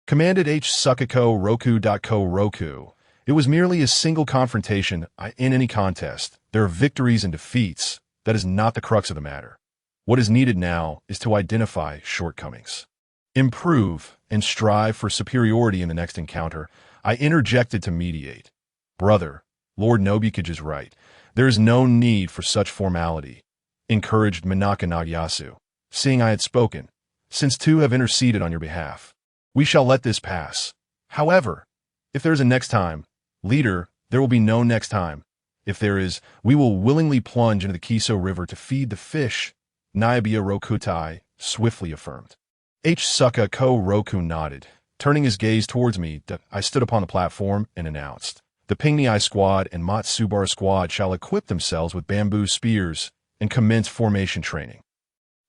[SPEAKER 1] commanded Sakako Roku. Roku. "It was merely a single confrontation in any contest. There are victories and defeats. That is not the crux of the matter. What is needed now is to identify shortcomings, improve, and strive for superiority in the next encounter." I interjected to mediate. "Brother, Lord Nobukage is right. There is no need for such formality," encouraged Minaka Nagyasu. Seeing I had spoken, "Since 2 have interceded on your behalf, we shall let this pass. However, if there is a next time, leader, there will be no next time. If there is, we will willingly plunge into the Kiso River to feed the fish," Nayabia Rokutai swiftly affirmed. Sakako Roku nodded. Turning his gaze towards me, I stood upon the platform and announced, "The Pingniai squad and Matsubara squad shall equip themselves with bamboo spears and commence formation training.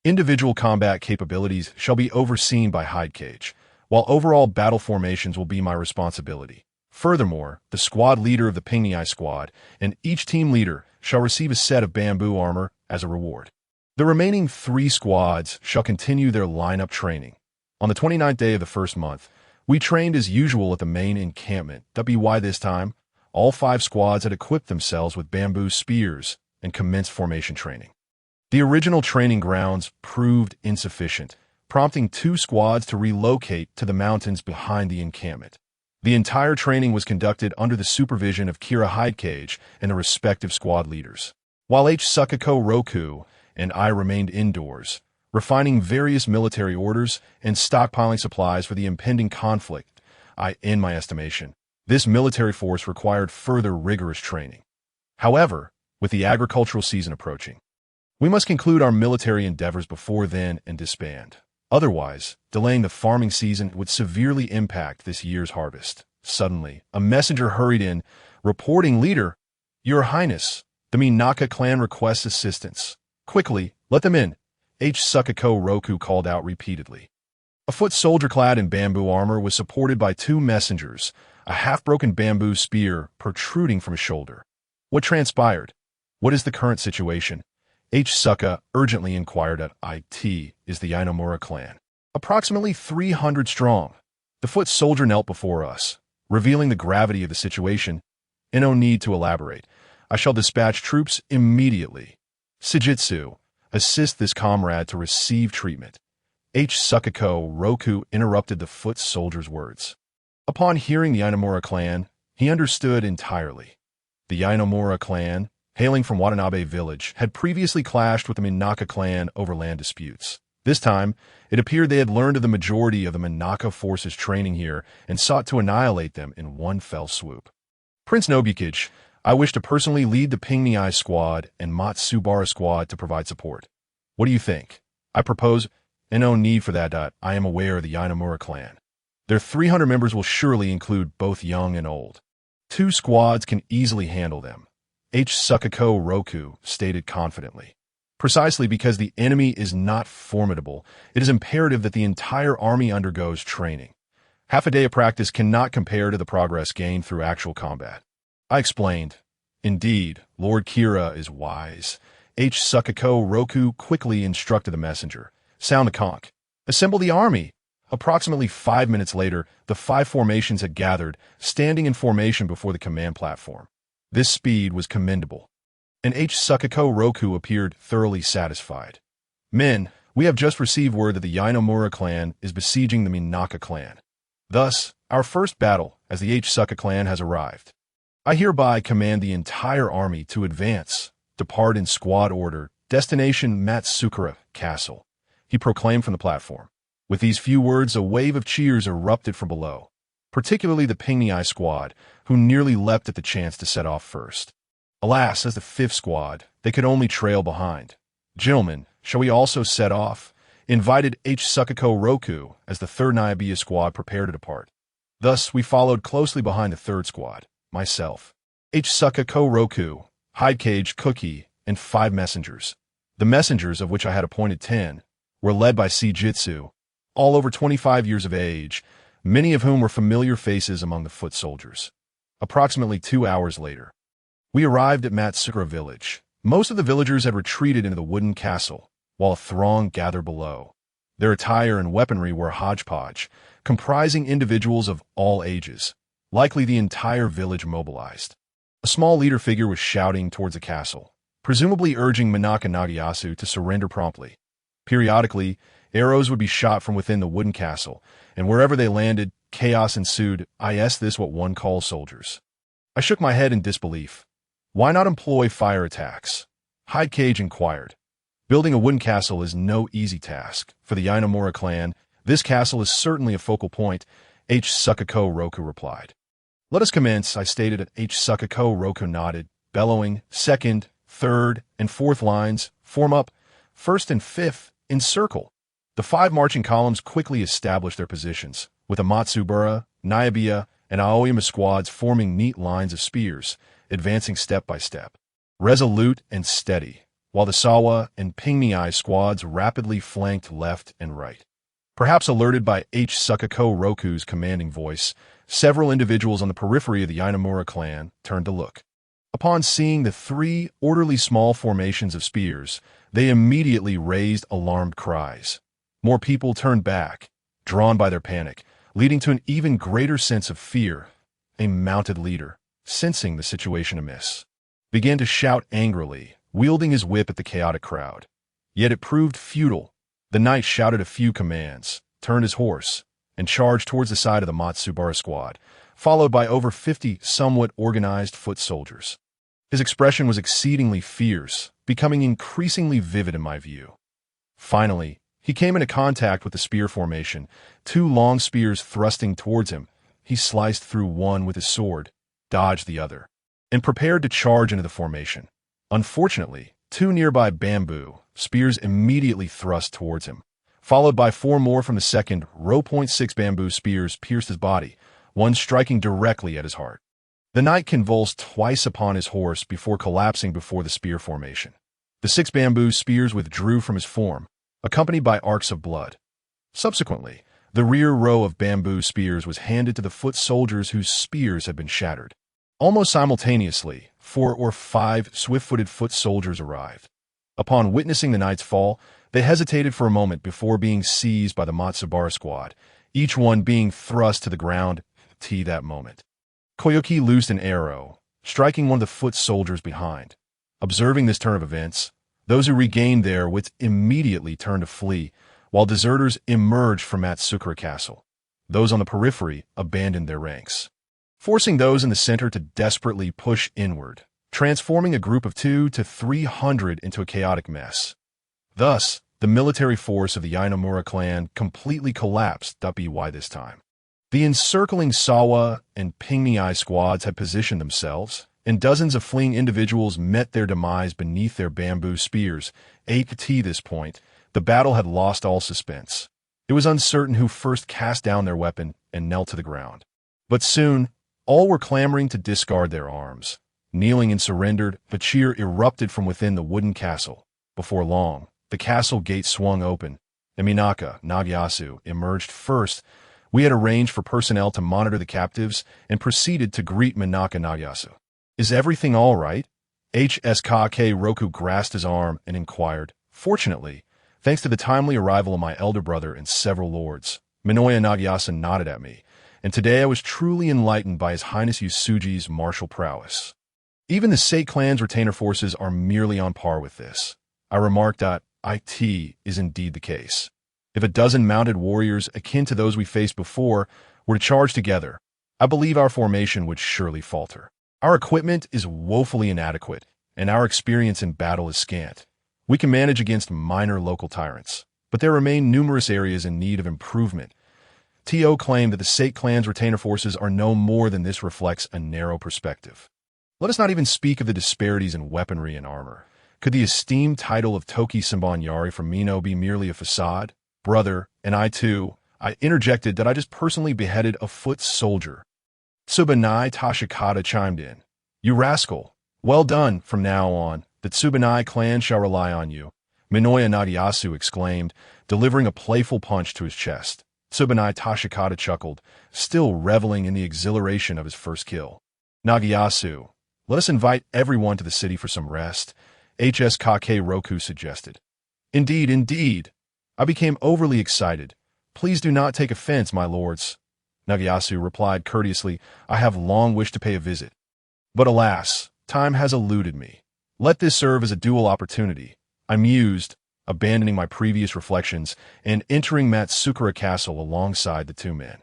[SPEAKER 1] Individual combat capabilities shall be overseen by Hidecage, while overall battle formations will be my responsibility. Furthermore, the squad leader of the Pingniai squad and each team leader shall receive a set of bamboo armor as a reward. The remaining 3 squads shall continue their lineup training. On the 29th day of the first month, we trained as usual at the main encampment. WY this time, all 5 squads had equipped themselves with bamboo spears and commenced formation training. The original training grounds proved insufficient, prompting 2 squads to relocate to the mountains behind the encampment. The entire training was conducted under the supervision of Kira Hidecage and the respective squad leaders, while Sakako Roku and I remained indoors, refining various military orders and stockpiling supplies for the impending conflict. In my estimation, this military force required further rigorous training. However, with the agricultural season approaching, we must conclude our military endeavors before then and disband. Otherwise, delaying the farming season would severely impact this year's harvest. Suddenly, a messenger hurried in, reporting, "Leader, Your Highness, the Minaka clan requests assistance. Quickly, let them in," Sakako Roku called out repeatedly. A foot soldier clad in bamboo armor was supported by 2 messengers, a half-broken bamboo spear protruding from his shoulder. "What transpired? What is the current situation?" Suka urgently inquired. "It is the Ainomura clan, approximately 300 strong." The foot soldier knelt before us, revealing the gravity of the situation. "No need to elaborate. I shall dispatch troops immediately. Sujitsu, assist this comrade to receive treatment." Sakako Roku interrupted the foot soldier's words. Upon hearing the Ainomura clan, he understood entirely. The Ainomura clan, hailing from Watanabe village, had previously clashed with the Minaka clan over land disputes. This time, it appeared they had learned of the majority of the Minaka forces training here and sought to annihilate them in one fell swoop. "Prince Nobukage, I wish to personally lead the Pingniai squad and Matsubara squad to provide support. What do you think? I propose, and no need for that. I am aware of the Ainomura clan. Their 300 members will surely include both young and old. 2 squads can easily handle them. Sukako Roku stated confidently. Precisely because the enemy is not formidable, it is imperative that the entire army undergoes training. Half a day of practice cannot compare to the progress gained through actual combat. I explained. Indeed, Lord Kira is wise. Sukako Roku quickly instructed the messenger. Sound the conch. Assemble the army. Approximately 5 minutes later, the 5 formations had gathered, standing in formation before the command platform. This speed was commendable. And Sukako Roku appeared thoroughly satisfied. Men, we have just received word that the Yanomura clan is besieging the Minaka clan. Thus, our first battle as the Suka clan has arrived. I hereby command the entire army to advance, depart in squad order, destination Matsukura Castle, he proclaimed from the platform. With these few words, a wave of cheers erupted from below, particularly the Pingni squad, who nearly leapt at the chance to set off first. Alas, as the 5th squad, they could only trail behind. Gentlemen, shall we also set off? Invited Sukako Roku as the 3rd Nyabiya squad prepared to depart. Thus, we followed closely behind the 3rd squad, myself, Sukako Roku, Hidecage, Cookie, and 5 messengers. The messengers, of which I had appointed 10, were led by Sijitsu, all over 25 years of age, many of whom were familiar faces among the foot soldiers. Approximately 2 hours later, we arrived at Matsukura village. Most of the villagers had retreated into the wooden castle, while a throng gathered below. Their attire and weaponry were a hodgepodge, comprising individuals of all ages, likely the entire village mobilized. A small leader figure was shouting towards the castle, presumably urging Minaka Nagayasu to surrender promptly. Periodically, arrows would be shot from within the wooden castle, and wherever they landed, chaos ensued. This what one calls soldiers. I shook my head in disbelief. Why not employ fire attacks? Hidecage inquired. Building a wooden castle is no easy task. For the Yanomura clan, this castle is certainly a focal point, Sukako Roku replied. Let us commence, I stated. Sukako Roku nodded, bellowing. 2nd, 3rd, and 4th lines, form up. 1st and 5th, encircle. The 5 marching columns quickly established their positions, with the Matsubara, Nyabiya, and Aoyama squads forming neat lines of spears, advancing step by step, resolute and steady, while the Sawa and Pingni squads rapidly flanked left and right. Perhaps alerted by Sukako Roku's commanding voice, several individuals on the periphery of the Yanomura clan turned to look. Upon seeing the 3 orderly small formations of spears, they immediately raised alarmed cries. More people turned back, drawn by their panic, leading to an even greater sense of fear. A mounted leader, sensing the situation amiss, began to shout angrily, wielding his whip at the chaotic crowd. Yet it proved futile. The knight shouted a few commands, turned his horse, and charged towards the side of the Matsubara squad, followed by over 50 somewhat organized foot soldiers. His expression was exceedingly fierce, becoming increasingly vivid in my view. Finally, he came into contact with the spear formation, 2 long spears thrusting towards him. He sliced through one with his sword, dodged the other, and prepared to charge into the formation. Unfortunately, 2 nearby bamboo spears immediately thrust towards him, followed by 4 more from the 2nd. 0.6 bamboo spears pierced his body, one striking directly at his heart. The knight convulsed twice upon his horse before collapsing before the spear formation. The 6 bamboo spears withdrew from his form, accompanied by arcs of blood. Subsequently, the rear row of bamboo spears was handed to the foot soldiers whose spears had been shattered. Almost simultaneously, 4 or 5 swift-footed foot soldiers arrived. Upon witnessing the knight's fall, they hesitated for a moment before being seized by the Matsubara squad, each one being thrust to the ground. That moment, Koyuki loosed an arrow, striking one of the foot soldiers behind. Observing this turn of events, those who regained their wits immediately turned to flee, while deserters emerged from Matsukura Castle. Those on the periphery abandoned their ranks, forcing those in the center to desperately push inward, transforming a group of 200 to 300 into a chaotic mess. Thus, the military force of the Yanomura clan completely collapsed. By this time, the encircling Sawa and Pingni squads had positioned themselves, and dozens of fleeing individuals met their demise beneath their bamboo spears. At this point, the battle had lost all suspense. It was uncertain who first cast down their weapon and knelt to the ground. But soon, all were clamoring to discard their arms. Kneeling and surrendered, a cheer erupted from within the wooden castle. Before long, the castle gate swung open, and Minaka Nagayasu emerged first. We had arranged for personnel to monitor the captives and proceeded to greet Minaka Nagayasu. "Is everything all right?" HSKK Roku grasped his arm and inquired. Fortunately, thanks to the timely arrival of my elder brother and several lords, Minoya Nagayasu nodded at me, and today I was truly enlightened by His Highness Yusuji's martial prowess. Even the Sate clan's retainer forces are merely on par with this. I remarked that it is indeed the case. If a dozen mounted warriors akin to those we faced before were to charge together, I believe our formation would surely falter. Our equipment is woefully inadequate, and our experience in battle is scant. We can manage against minor local tyrants, but there remain numerous areas in need of improvement. TO claimed that the Sate clan's retainer forces are no more than this reflects a narrow perspective. Let us not even speak of the disparities in weaponry and armor. Could the esteemed title of Toki Simbanyari from Mino be merely a facade? Brother, and I interjected that I just personally beheaded a foot soldier. Tsubanai Tashikata chimed in. "You rascal! Well done. From now on, the Tsubanai clan shall rely on you," Minoya Nagayasu exclaimed, delivering a playful punch to his chest. Tsubanai Tashikata chuckled, still reveling in the exhilaration of his first kill. "Nagayasu, let us invite everyone to the city for some rest," HSKK Roku suggested. Indeed. I became overly excited. "Please do not take offense, my lords." Nagayasu replied courteously, "I have long wished to pay a visit. But alas, time has eluded me. Let this serve as a dual opportunity," I mused, abandoning my previous reflections and entering Matsukura Castle alongside the two men.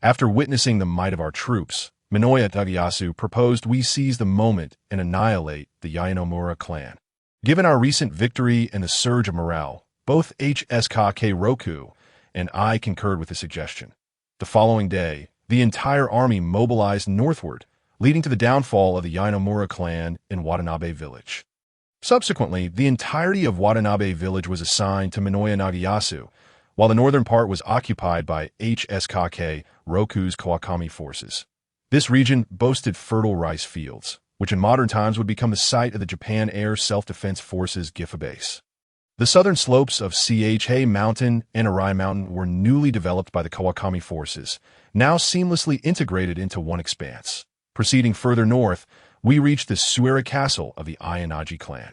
[SPEAKER 1] After witnessing the might of our troops, Minoya Nagayasu proposed we seize the moment and annihilate the Yanomura clan. Given our recent victory and the surge of morale, both HSKK Roku and I concurred with the suggestion. The following day, the entire army mobilized northward, leading to the downfall of the Yanomura clan in Watanabe village. Subsequently, the entirety of Watanabe village was assigned to Minoya Nagayasu, while the northern part was occupied by HSKK Roku's Kawakami forces. This region boasted fertile rice fields, which in modern times would become the site of the Japan Air Self-Defense Forces Gifa base. The southern slopes of Chhe Mountain and Arai Mountain were newly developed by the Kawakami forces, now seamlessly integrated into one expanse. Proceeding further north, we reached the Suera Castle of the Ionagi clan.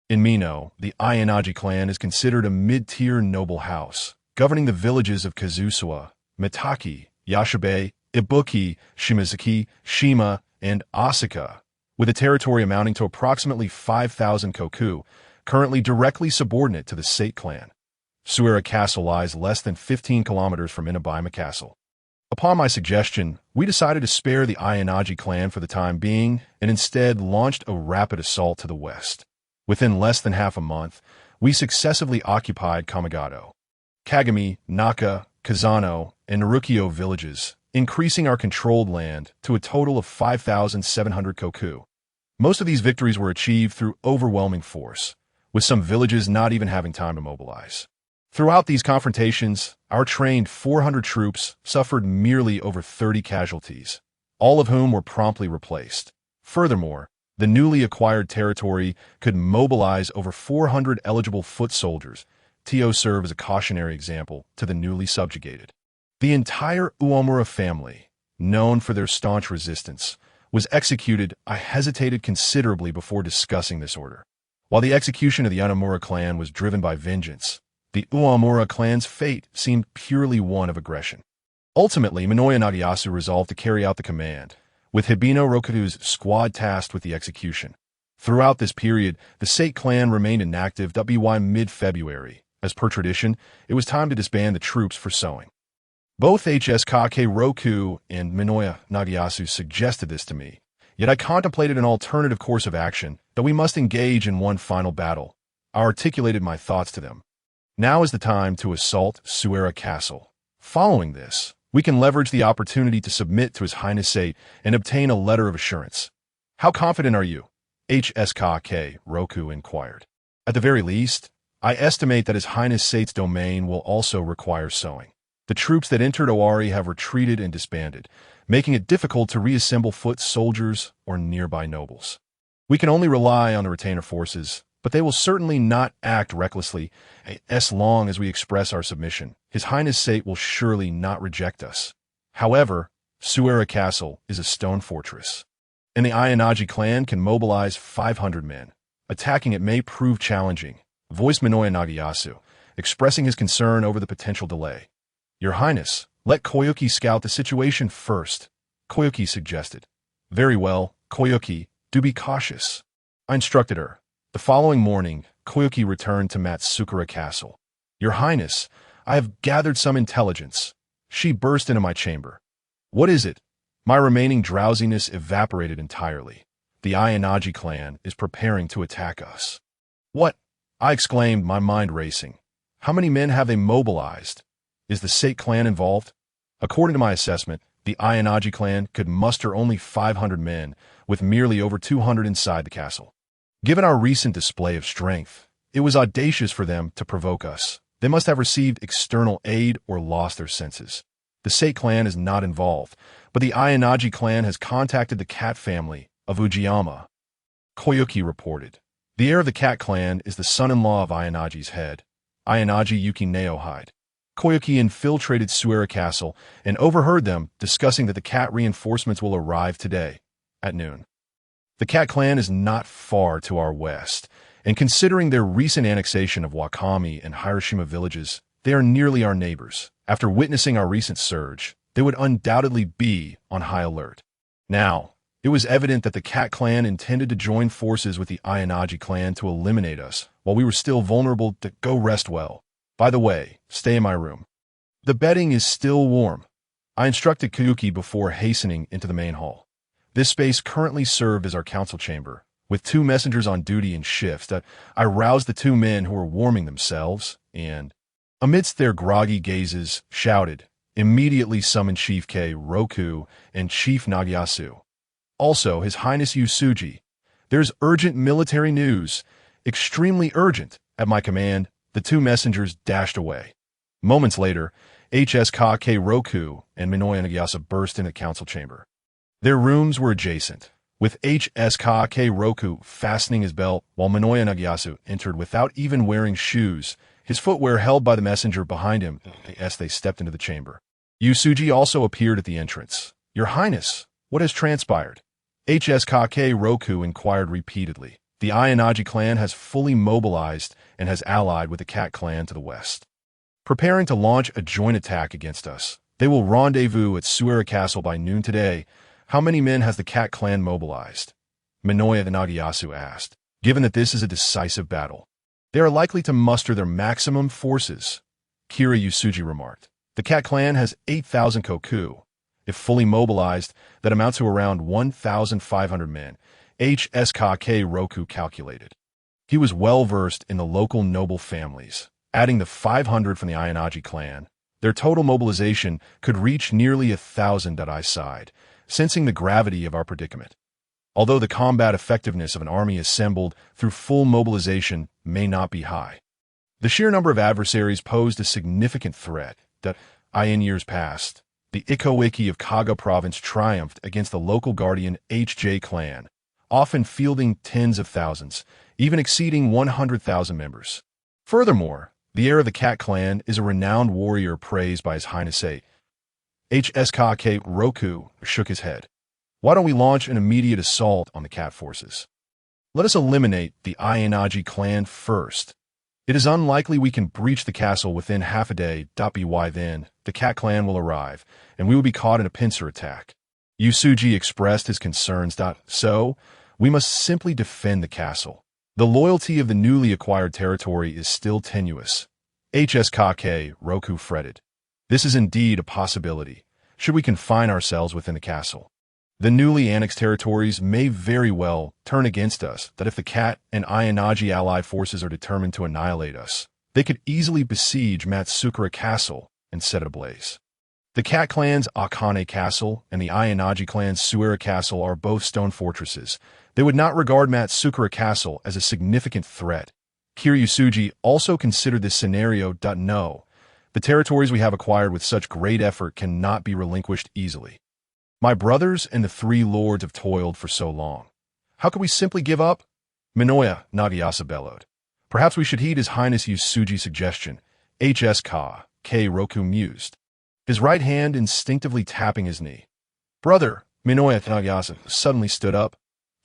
[SPEAKER 1] In Mino, the Ionagi clan is considered a mid-tier noble house, governing the villages of Kazusawa, Mitaki, Yashibe, Ibuki, Shimazaki, Shima, and Asaka, with a territory amounting to approximately 5,000 koku, currently directly subordinate to the Sate clan. Suera Castle lies less than 15 kilometers from Inabaima Castle. Upon my suggestion, we decided to spare the Ionagi clan for the time being and instead launched a rapid assault to the west. Within less than half a month, we successively occupied Kamigado, Kagami, Naka, Kazano, and Narukio villages, increasing our controlled land to a total of 5,700 koku. Most of these victories were achieved through overwhelming force, with some villages not even having time to mobilize. Throughout these confrontations, our trained 400 troops suffered merely over 30 casualties, all of whom were promptly replaced. Furthermore, the newly acquired territory could mobilize over 400 eligible foot soldiers. TO serve as a cautionary example to the newly subjugated. The entire Uemura family, known for their staunch resistance, was executed. I hesitated considerably before discussing this order. While the execution of the Yanomura clan was driven by vengeance, the Uemura clan's fate seemed purely one of aggression. Ultimately, Minoya Nagayasu resolved to carry out the command, with Hibino Rokuru's squad tasked with the execution. Throughout this period, the Sate clan remained inactive. By mid-February, as per tradition, it was time to disband the troops for sowing. Both HSKK Roku and Minoya Nagayasu suggested this to me, yet I contemplated an alternative course of action, that we must engage in one final battle. I articulated my thoughts to them. Now is the time to assault Suera Castle. Following this, we can leverage the opportunity to submit to His Highness Sate and obtain a letter of assurance. How confident are you? HSKK Roku inquired. At the very least, I estimate that His Highness Sate's domain will also require sowing. The troops that entered Owari have retreated and disbanded, making it difficult to reassemble foot soldiers or nearby nobles. We can only rely on the retainer forces, but they will certainly not act recklessly as long as we express our submission. His Highness Sate will surely not reject us. However, Suera Castle is a stone fortress, and the Ayanaji clan can mobilize 500 men. Attacking it may prove challenging, voiced Minoya Nagayasu, expressing his concern over the potential delay. Your Highness, let Koyuki scout the situation first, Koyuki suggested. Very well, Koyuki, do be cautious, I instructed her. The following morning, Koyuki returned to Matsukura Castle. Your Highness, I have gathered some intelligence. She burst into my chamber. What is it? My remaining drowsiness evaporated entirely. The Ayanaji clan is preparing to attack us. What? I exclaimed, my mind racing. How many men have they mobilized? Is the Sate clan involved? According to my assessment, the Ayanaji clan could muster only 500 men, with merely over 200 inside the castle. Given our recent display of strength, it was audacious for them to provoke us. They must have received external aid or lost their senses. The Sate clan is not involved, but the Ayanaji clan has contacted the cat family of Ujiyama. Koyuki reported. The heir of the cat clan is the son-in-law of Ayanaji's head, Ayanaji Yuki Naohide. Koyuki infiltrated Suera Castle and overheard them discussing that the cat reinforcements will arrive today, at noon. The cat clan is not far to our west, and considering their recent annexation of Wakami and Hiroshima villages, they are nearly our neighbors. After witnessing our recent surge, they would undoubtedly be on high alert. Now, it was evident that the cat clan intended to join forces with the Ayanaji clan to eliminate us, while we were still vulnerable. To go rest well. By the way, stay in my room. The bedding is still warm. I instructed Koyuki before hastening into the main hall. This space currently served as our council chamber. With 2 messengers on duty in shifts, I roused the 2 men who were warming themselves, and, amidst their groggy gazes, shouted, immediately summoned Chief K. Roku and Chief Nagayasu. Also, His Highness Yusuji. There's urgent military news, extremely urgent. At my command, the 2 messengers dashed away. Moments later, HSK Roku and Minoya Nagayasu burst into the council chamber. Their rooms were adjacent, with HSK Roku fastening his belt while Minoya Nagayasu entered without even wearing shoes, his footwear held by the messenger behind him as they stepped into the chamber. Yusuji also appeared at the entrance. Your Highness, what has transpired? HSK Roku inquired repeatedly. The Ayanaji clan has fully mobilized and has allied with the Cat clan to the west, preparing to launch a joint attack against us. They will rendezvous at Suera Castle by noon today. How many men has the Cat clan mobilized? Minoya Nagayasu asked. Given that this is a decisive battle, they are likely to muster their maximum forces, Kira Yusuji remarked. The Cat clan has 8,000 koku. If fully mobilized, that amounts to around 1,500 men, HSK Roku calculated. He was well-versed in the local noble families. Adding the 500 from the Ayanaji clan, their total mobilization could reach nearly 1,000. I sighed, sensing the gravity of our predicament. Although the combat effectiveness of an army assembled through full mobilization may not be high, the sheer number of adversaries posed a significant threat that, in years past, the Ikowiki of Kaga province triumphed against the local guardian HJ clan, often fielding tens of thousands, even exceeding 100,000 members. Furthermore, the heir of the Cat clan is a renowned warrior praised by His Highness Sate. HSK Roku shook his head. Why don't we launch an immediate assault on the Cat forces? Let us eliminate the Ayanaji clan first. It is unlikely we can breach the castle within half a day. By then, the Cat clan will arrive, and we will be caught in a pincer attack. Yusuji expressed his concerns. So, we must simply defend the castle. The loyalty of the newly acquired territory is still tenuous. HSK Roku fretted. This is indeed a possibility, should we confine ourselves within the castle. The newly annexed territories may very well turn against us, that if the Cat and Ayanaji ally forces are determined to annihilate us, they could easily besiege Matsukura Castle and set it ablaze. The Cat clan's Akane Castle and the Ayanaji clan's Suera Castle are both stone fortresses. They would not regard Matsukura Castle as a significant threat. Kiryusuji also considered this scenario. No, the territories we have acquired with such great effort cannot be relinquished easily. My brothers and the 3 lords have toiled for so long. How could we simply give up? Minoya, Nagayasa bellowed. Perhaps we should heed His Highness Yusuji's suggestion. H.S. K. Roku mused, his right hand instinctively tapping his knee. Brother, Minoya Nagayasu suddenly stood up.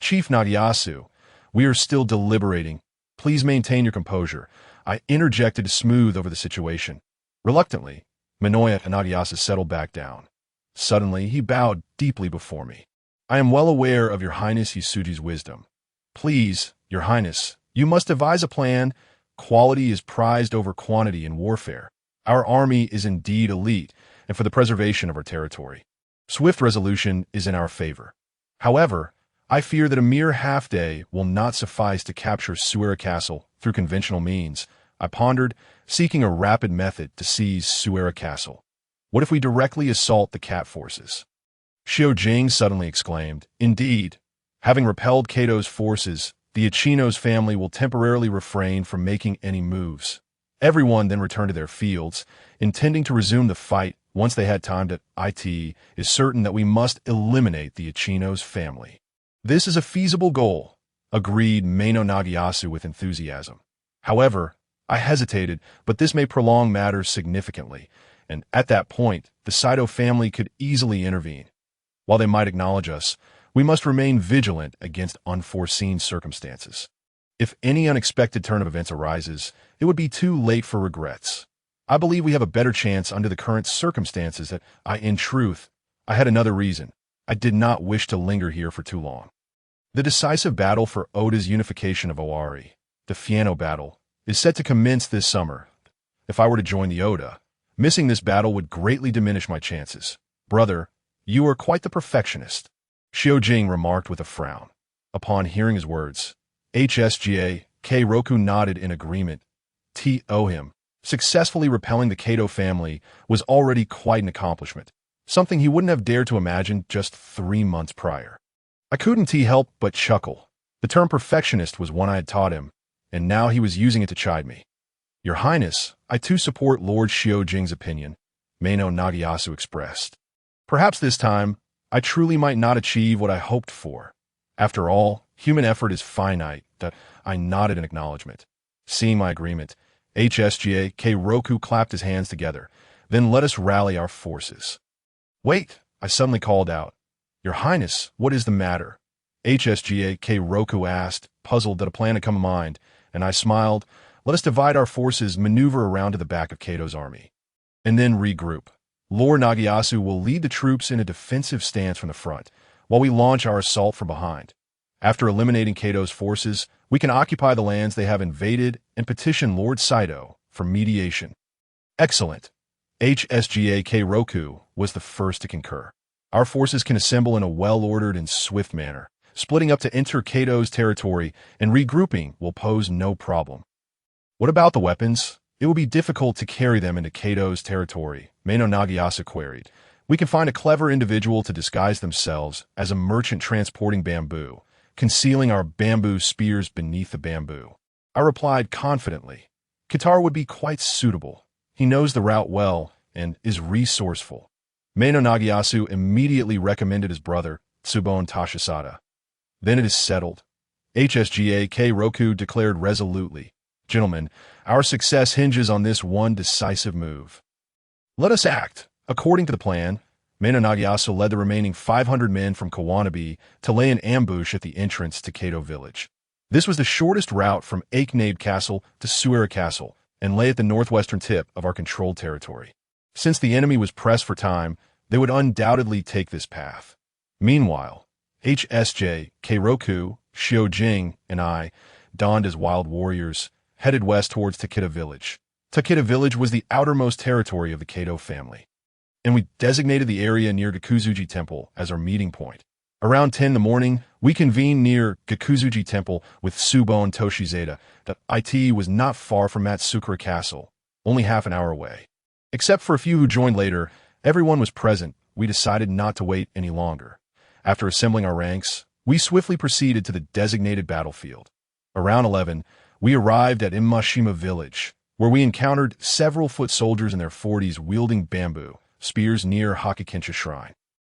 [SPEAKER 1] Chief Nagayasu, we are still deliberating. Please maintain your composure. I interjected to smooth over the situation. Reluctantly, Minoya Nagayasu settled back down. Suddenly, he bowed deeply before me. I am well aware of Your Highness Yusuji's wisdom. Please, Your Highness, you must devise a plan. Quality is prized over quantity in warfare. Our army is indeed elite, and for the preservation of our territory, swift resolution is in our favor. However, I fear that a mere half-day will not suffice to capture Suera Castle through conventional means. I pondered, seeking a rapid method to seize Suera Castle. What if we directly assault the cat forces? Xiao Jing suddenly exclaimed, Indeed, having repelled Cato's forces, the Ichino's family will temporarily refrain from making any moves. Everyone then returned to their fields, intending to resume the fight once they had time to. It is certain that we must eliminate the Ichino's family. This is a feasible goal, agreed Meino Nagayasu with enthusiasm. However, I hesitated, but this may prolong matters significantly, and at that point, the Saito family could easily intervene. While they might acknowledge us, we must remain vigilant against unforeseen circumstances. If any unexpected turn of events arises, it would be too late for regrets. I believe we have a better chance under the current circumstances that in truth, I had another reason. I did not wish to linger here for too long. The decisive battle for Oda's unification of Owari, the Fiano battle, is set to commence this summer. If I were to join the Oda, missing this battle would greatly diminish my chances. Brother, you are quite the perfectionist, Xiao Jing remarked with a frown. Upon hearing his words, HSGA K. Roku nodded in agreement. Him successfully repelling the Kato family was already quite an accomplishment, something he wouldn't have dared to imagine just 3 months prior. I couldn't help but chuckle. The term perfectionist was one I had taught him, and now he was using it to chide me. Your Highness, I too support Lord Xiao Jing's opinion, Meino Nagayasu expressed. Perhaps this time, I truly might not achieve what I hoped for. After all, human effort is finite. That I nodded in acknowledgement. Seeing my agreement, HSGA K. Roku clapped his hands together. Then let us rally our forces. Wait, I suddenly called out. Your Highness, what is the matter? HSGA K. Roku asked, puzzled that a plan had come to mind, and I smiled. Let us divide our forces, maneuver around to the back of Kato's army, and then regroup. Lord Nagayasu will lead the troops in a defensive stance from the front, while we launch our assault from behind. After eliminating Kato's forces, we can occupy the lands they have invaded and petition Lord Saito for mediation. Excellent. HSGA K. Roku was the first to concur. Our forces can assemble in a well-ordered and swift manner. Splitting up to enter Kato's territory and regrouping will pose no problem. What about the weapons? It will be difficult to carry them into Kato's territory, Meino Nagayasu queried. We can find a clever individual to disguise themselves as a merchant transporting bamboo, concealing our bamboo spears beneath the bamboo. I replied confidently. Kitar would be quite suitable. He knows the route well and is resourceful. Meino Nagayasu immediately recommended his brother, Tsubon Tashisada. Then it is settled. HSGA K. Roku declared resolutely. Gentlemen, our success hinges on this one decisive move. Let us act. According to the plan, Meino Nagayasu led the remaining 500 men from Kawanabe to lay an ambush at the entrance to Kato village. This was the shortest route from Akenabe Castle to Suera Castle and lay at the northwestern tip of our controlled territory. Since the enemy was pressed for time, they would undoubtedly take this path. Meanwhile, HSJ, Keiroku, Xiao Jing, and I, donned as wild warriors, headed west towards Takeda Village. Takeda Village was the outermost territory of the Kato family, and we designated the area near Gakuzuji Temple as our meeting point. Around 10 in the morning, we convened near Gakuzuji Temple with Tsubon Toshizeda. The IT was not far from Matsukura Castle, only half an hour away. Except for a few who joined later, everyone was present. We decided not to wait any longer. After assembling our ranks, we swiftly proceeded to the designated battlefield. Around 11, we arrived at Imashima Village, where we encountered several foot soldiers in their 40s wielding bamboo spears near Hakikensha Shrine.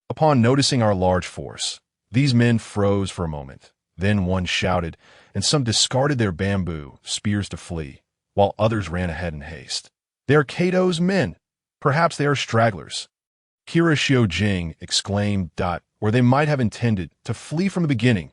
[SPEAKER 1] Upon noticing our large force, these men froze for a moment, Then one shouted, and some discarded their bamboo spears to flee, while others ran ahead in haste. "They are Kato's men! Perhaps they are stragglers!" Kira Xiujing exclaimed, "Or they might have intended to flee from the beginning."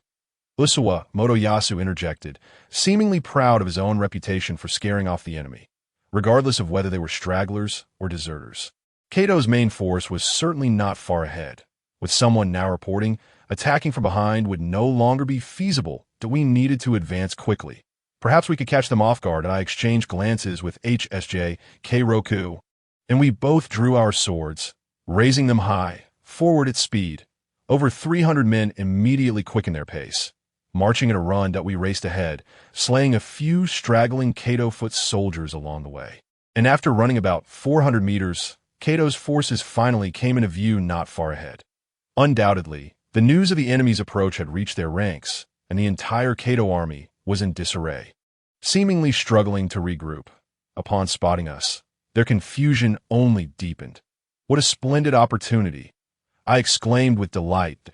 [SPEAKER 1] Usawa Motoyasu interjected, seemingly proud of his own reputation for scaring off the enemy, regardless of whether they were stragglers or deserters. Kato's main force was certainly not far ahead. With someone now reporting, attacking from behind would no longer be feasible, that we needed to advance quickly. Perhaps we could catch them off guard, and I exchanged glances with HSJ Keiroku, and we both drew our swords, raising them high, forward at speed. Over 300 men immediately quickened their pace, marching at a run that we raced ahead, slaying a few straggling Kato foot soldiers along the way. And after running about 400 meters, Kato's forces finally came into view not far ahead. Undoubtedly, the news of the enemy's approach had reached their ranks, and the entire Kato army was in disarray, seemingly struggling to regroup. Upon spotting us, their confusion only deepened. "What a splendid opportunity!" I exclaimed with delight.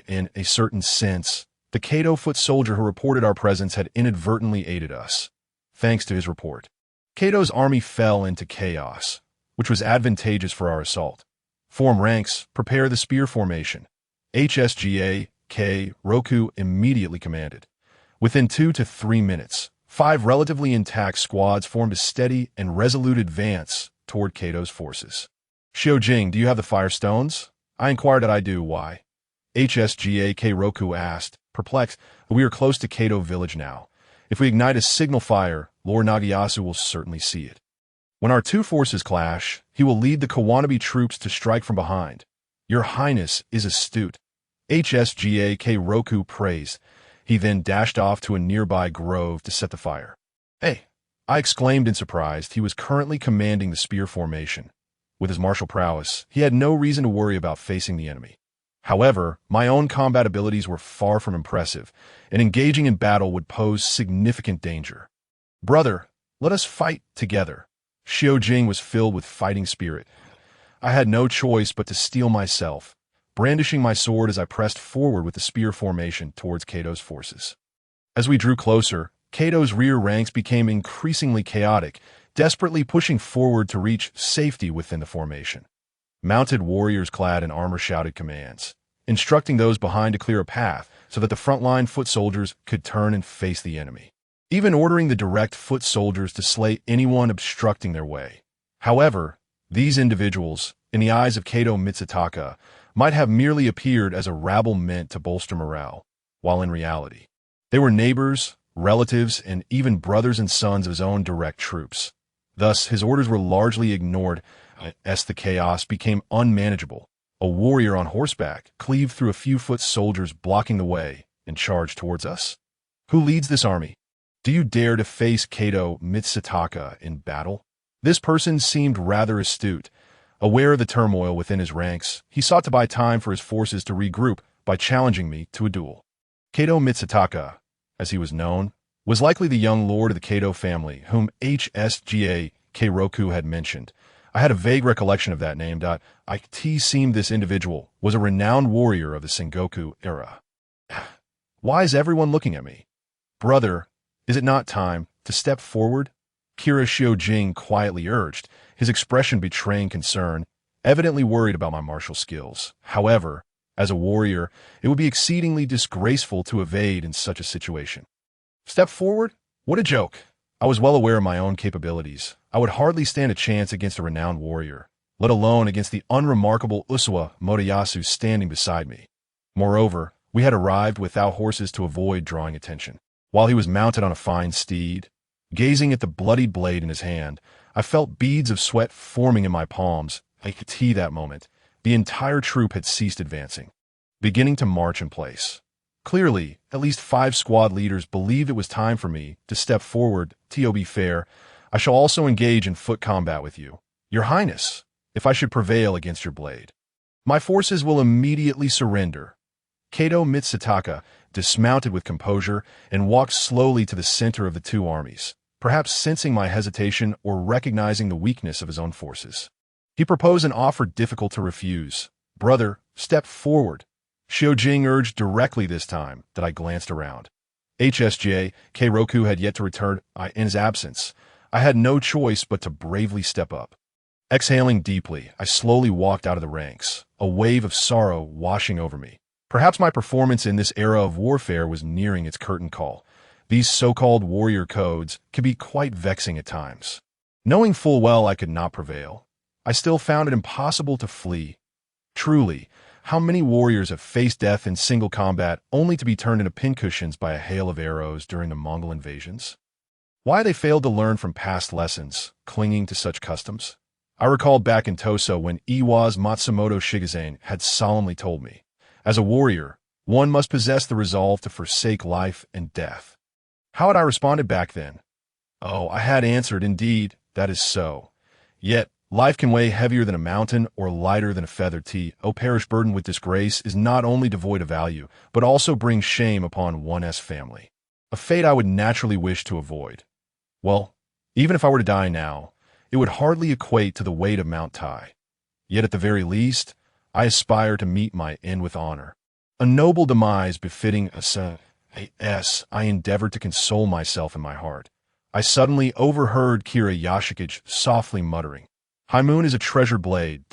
[SPEAKER 1] In a certain sense, the Kato foot soldier who reported our presence had inadvertently aided us. Thanks to his report, Kato's army fell into chaos, which was advantageous for our assault. "Form ranks, prepare the spear formation," HSGA K. Roku immediately commanded. Within 2 to 3 minutes, 5 relatively intact squads formed a steady and resolute advance toward Kato's forces. "Xiujing, do you have the fire stones?" I inquired. "I do. Why?" HSGA K. Roku asked, perplexed. "We are close to Kato village now. If we ignite a signal fire, Lord Nagayasu will certainly see it. When our two forces clash, he will lead the Kawanabe troops to strike from behind. Your Highness is astute," HSGA K. Roku praised. He then dashed off to a nearby grove to set the fire. "Hey!" I exclaimed in surprise. He was currently commanding the spear formation. With his martial prowess, he had no reason to worry about facing the enemy. However, my own combat abilities were far from impressive, and engaging in battle would pose significant danger. "Brother, let us fight together." Xiujing was filled with fighting spirit. I had no choice but to steel myself, brandishing my sword as I pressed forward with the spear formation towards Kato's forces. As we drew closer, Kato's rear ranks became increasingly chaotic, desperately pushing forward to reach safety within the formation. Mounted warriors clad in armor shouted commands, instructing those behind to clear a path so that the frontline foot soldiers could turn and face the enemy, even ordering the direct foot soldiers to slay anyone obstructing their way. However, these individuals, in the eyes of Kato Mitsutaka, might have merely appeared as a rabble meant to bolster morale, while in reality, they were neighbors, relatives, and even brothers and sons of his own direct troops. Thus, his orders were largely ignored as the chaos became unmanageable. A warrior on horseback cleaved through a few foot soldiers blocking the way and charged towards us. "Who leads this army? Do you dare to face Kato Mitsutaka in battle?" This person seemed rather astute. Aware of the turmoil within his ranks, he sought to buy time for his forces to regroup by challenging me to a duel. Kato Mitsutaka, as he was known, was likely the young lord of the Kato family whom HSGA Keiroku had mentioned. I had a vague recollection of that name. It seemed this individual was a renowned warrior of the Sengoku era. Why is everyone looking at me? "Brother, is it not time to step forward?" Kira Xiujing quietly urged, his expression betraying concern, evidently worried about my martial skills. However, as a warrior, it would be exceedingly disgraceful to evade in such a situation. Step forward? What a joke! I was well aware of my own capabilities. I would hardly stand a chance against a renowned warrior, let alone against the unremarkable Usawa Motoyasu standing beside me. Moreover, we had arrived without horses to avoid drawing attention. While he was mounted on a fine steed, gazing at the bloodied blade in his hand, I felt beads of sweat forming in my palms. That moment, the entire troop had ceased advancing, beginning to march in place. Clearly, at least 5 squad leaders believed it was time for me to step forward. "To be fair, I shall also engage in foot combat with you, Your Highness, if I should prevail against your blade. My forces will immediately surrender." Kato Mitsutaka dismounted with composure and walked slowly to the center of the two armies, perhaps sensing my hesitation or recognizing the weakness of his own forces. He proposed an offer difficult to refuse. "Brother, step forward. Xiaojing urged directly this time that I glanced around. HSJ, Keiroku had yet to return in his absence. I had no choice but to bravely step up. Exhaling deeply, I slowly walked out of the ranks, a wave of sorrow washing over me. Perhaps my performance in this era of warfare was nearing its curtain call. These so-called warrior codes can be quite vexing at times. Knowing full well I could not prevail, I still found it impossible to flee. Truly, how many warriors have faced death in single combat only to be turned into pincushions by a hail of arrows during the Mongol invasions? Why they failed to learn from past lessons, clinging to such customs? I recalled back in Tosa when Iwa's Matsumoto Shigezen had solemnly told me, as a warrior, one must possess the resolve to forsake life and death. How had I responded back then? Oh, I had answered, indeed, that is so. Yet, life can weigh heavier than a mountain or lighter than a feather. O parish burdened with disgrace is not only devoid of value, but also brings shame upon one's family. A fate I would naturally wish to avoid. Well, even if I were to die now, it would hardly equate to the weight of Mount Tai. Yet at the very least, I aspire to meet my end with honor. A noble demise befitting I endeavored to console myself in my heart. I suddenly overheard Kira Yashikage softly muttering, "High Moon is a treasured blade."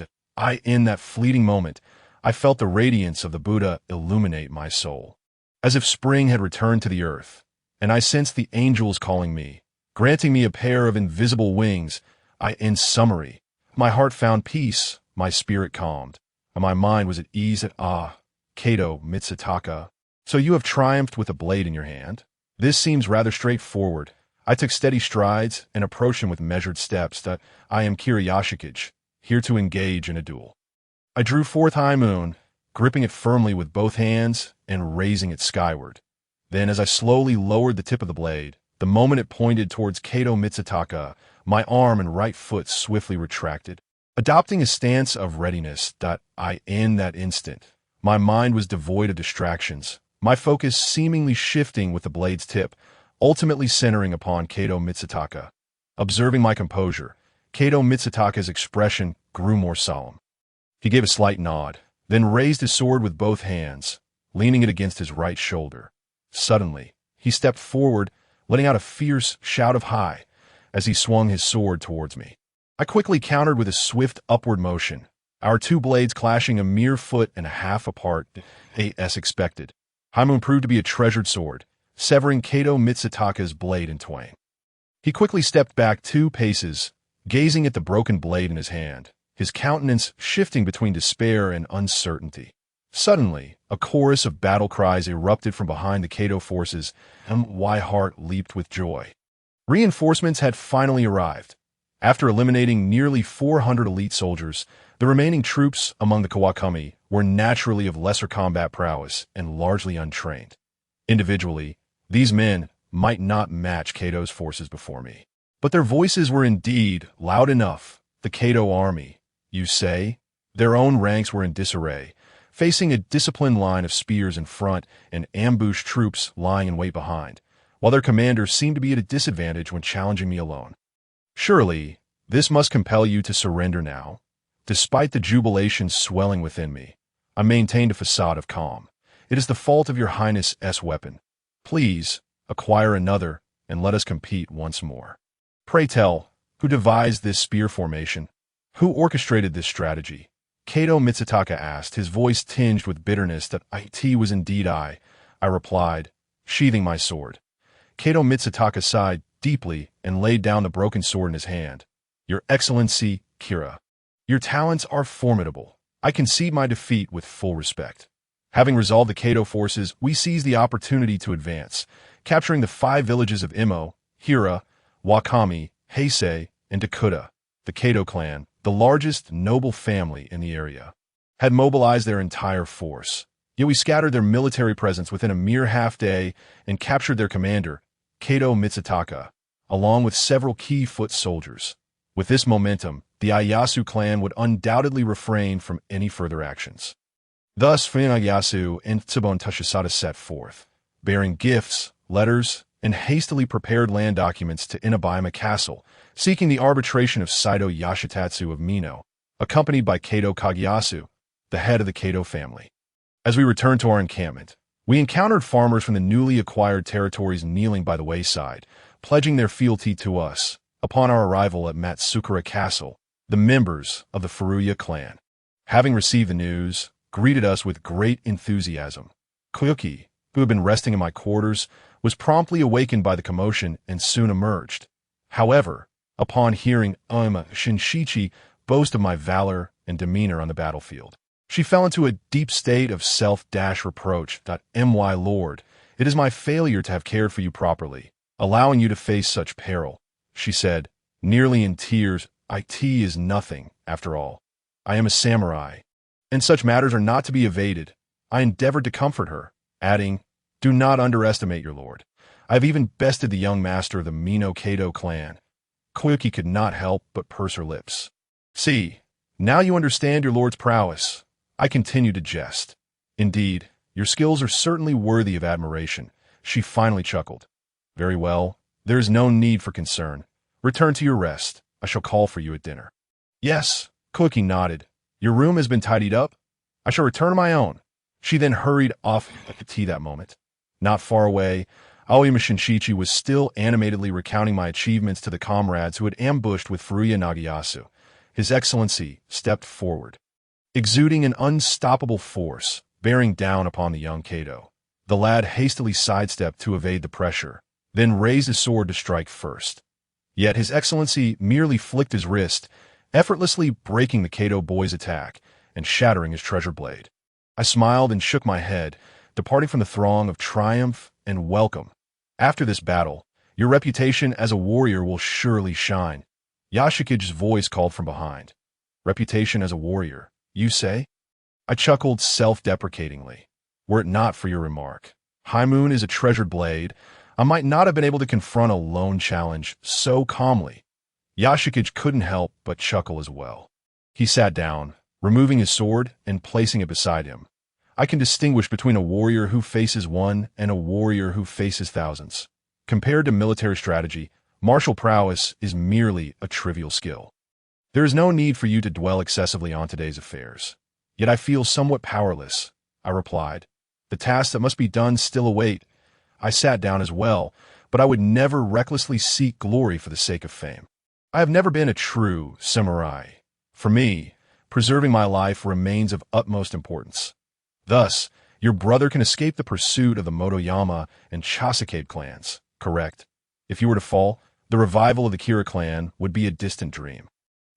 [SPEAKER 1] In that fleeting moment, I felt the radiance of the Buddha illuminate my soul. As if spring had returned to the earth, and I sensed the angels calling me, granting me a pair of invisible wings. In summary, my heart found peace, my spirit calmed, and my mind was at ease. Kato Mitsutaka. So you have triumphed with a blade in your hand? This seems rather straightforward. I took steady strides and approached him with measured steps. I am Kira Yashikage, here to engage in a duel. I drew forth High Moon, gripping it firmly with both hands and raising it skyward. Then as I slowly lowered the tip of the blade, the moment it pointed towards Kato Mitsutaka, my arm and right foot swiftly retracted. Adopting a stance of readiness, in that instant, my mind was devoid of distractions, my focus seemingly shifting with the blade's tip, ultimately centering upon Kato Mitsutaka. Observing my composure, Kato Mitsutaka's expression grew more solemn. He gave a slight nod, then raised his sword with both hands, leaning it against his right shoulder. Suddenly, he stepped forward, letting out a fierce shout of "Hi!" as he swung his sword towards me. I quickly countered with a swift upward motion, our two blades clashing a mere foot and a half apart, as expected. High Moon proved to be a treasured sword, severing Kato Mitsutaka's blade in twain. He quickly stepped back 2 paces, gazing at the broken blade in his hand, his countenance shifting between despair and uncertainty. Suddenly, a chorus of battle cries erupted from behind the Kato forces, and my heart leaped with joy. Reinforcements had finally arrived. After eliminating nearly 400 elite soldiers, the remaining troops among the Kawakami were naturally of lesser combat prowess and largely untrained. Individually, these men might not match Kato's forces before me. But their voices were indeed loud enough. The Kato army, you say? Their own ranks were in disarray, facing a disciplined line of spears in front and ambushed troops lying in wait behind, while their commanders seemed to be at a disadvantage when challenging me alone. Surely, this must compel you to surrender now. Despite the jubilation swelling within me, I maintained a facade of calm. It is the fault of your Highness's weapon. Please, acquire another, and let us compete once more. Pray tell, who devised this spear formation? Who orchestrated this strategy? Kato Mitsutaka asked, his voice tinged with bitterness. That it was indeed I replied, sheathing my sword. Kato Mitsutaka sighed deeply and laid down the broken sword in his hand. Your Excellency, Kira, your talents are formidable. I concede my defeat with full respect. Having resolved the Kato forces, we seized the opportunity to advance, capturing the 5 villages of Imo, Hira, Wakami, Heisei, and Dakuta. The Kato clan, the largest noble family in the area, had mobilized their entire force. Yet we scattered their military presence within a mere half-day and captured their commander, Kato Mitsutaka, along with several key foot soldiers. With this momentum, the Ieyasu clan would undoubtedly refrain from any further actions. Thus, Ieyasu and Tsubon Tushisada set forth, bearing gifts, letters, and hastily prepared land documents to Inabayama Castle, seeking the arbitration of Saito Yashitatsu of Mino, accompanied by Kato Kageyasu, the head of the Kato family. As we returned to our encampment, we encountered farmers from the newly acquired territories kneeling by the wayside, pledging their fealty to us. Upon our arrival at Matsukura Castle, the members of the Furuya clan, having received the news, greeted us with great enthusiasm. Koyuki, who had been resting in my quarters, was promptly awakened by the commotion and soon emerged. However, upon hearing Shinshichi boast of my valor and demeanor on the battlefield, she fell into a deep state of self-reproach. My lord, it is my failure to have cared for you properly, allowing you to face such peril, she said, nearly in tears. It is nothing, after all. I am a samurai, and such matters are not to be evaded. I endeavored to comfort her, adding, do not underestimate your lord. I have even bested the young master of the Mino Kato clan. Koyuki could not help but purse her lips. See, now you understand your lord's prowess. I continued to jest. Indeed, your skills are certainly worthy of admiration. She finally chuckled. Very well, there is no need for concern. Return to your rest. I shall call for you at dinner. Yes, Koyuki nodded. Your room has been tidied up? I shall return to my own. She then hurried off at the tea that moment. Not far away, Aoyama Shinshichi was still animatedly recounting my achievements to the comrades who had ambushed with Furuya Nagayasu. His Excellency stepped forward, exuding an unstoppable force, bearing down upon the young Kato. The lad hastily sidestepped to evade the pressure, then raised his sword to strike first. Yet His Excellency merely flicked his wrist, effortlessly breaking the Kato boy's attack and shattering his treasure blade. I smiled and shook my head, departing from the throng of triumph and welcome. After this battle, your reputation as a warrior will surely shine. Yashikige's voice called from behind. Reputation as a warrior, you say? I chuckled self-deprecatingly. Were it not for your remark, High Moon is a treasured blade, I might not have been able to confront a lone challenge so calmly. Yashikige couldn't help but chuckle as well. He sat down, removing his sword and placing it beside him. I can distinguish between a warrior who faces one and a warrior who faces thousands. Compared to military strategy, martial prowess is merely a trivial skill. There is no need for you to dwell excessively on today's affairs. Yet I feel somewhat powerless, I replied. The tasks that must be done still await. I sat down as well, but I would never recklessly seek glory for the sake of fame. I have never been a true samurai. For me, preserving my life remains of utmost importance. Thus, your brother can escape the pursuit of the Motoyama and Chasukade clans, correct? If you were to fall, the revival of the Kira clan would be a distant dream.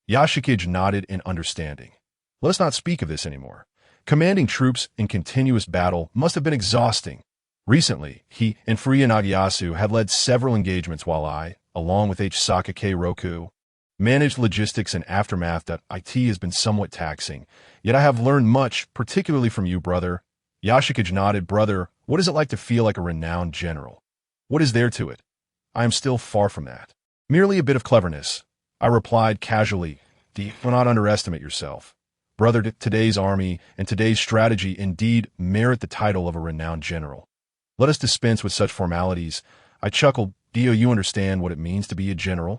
[SPEAKER 1] Yashikige nodded in understanding. Let us not speak of this anymore. Commanding troops in continuous battle must have been exhausting. Recently, he and Furuya Nagayasu had led several engagements while I, along with H. Sakake Roku, managed logistics and aftermath. It has been somewhat taxing, yet I have learned much, particularly from you, brother. Yashikige nodded. Brother, what is it like to feel like a renowned general? What is there to it? I am still far from that. Merely a bit of cleverness. I replied casually. Do not underestimate yourself. Brother, today's army and today's strategy indeed merit the title of a renowned general. Let us dispense with such formalities. I chuckled. Do you understand what it means to be a general?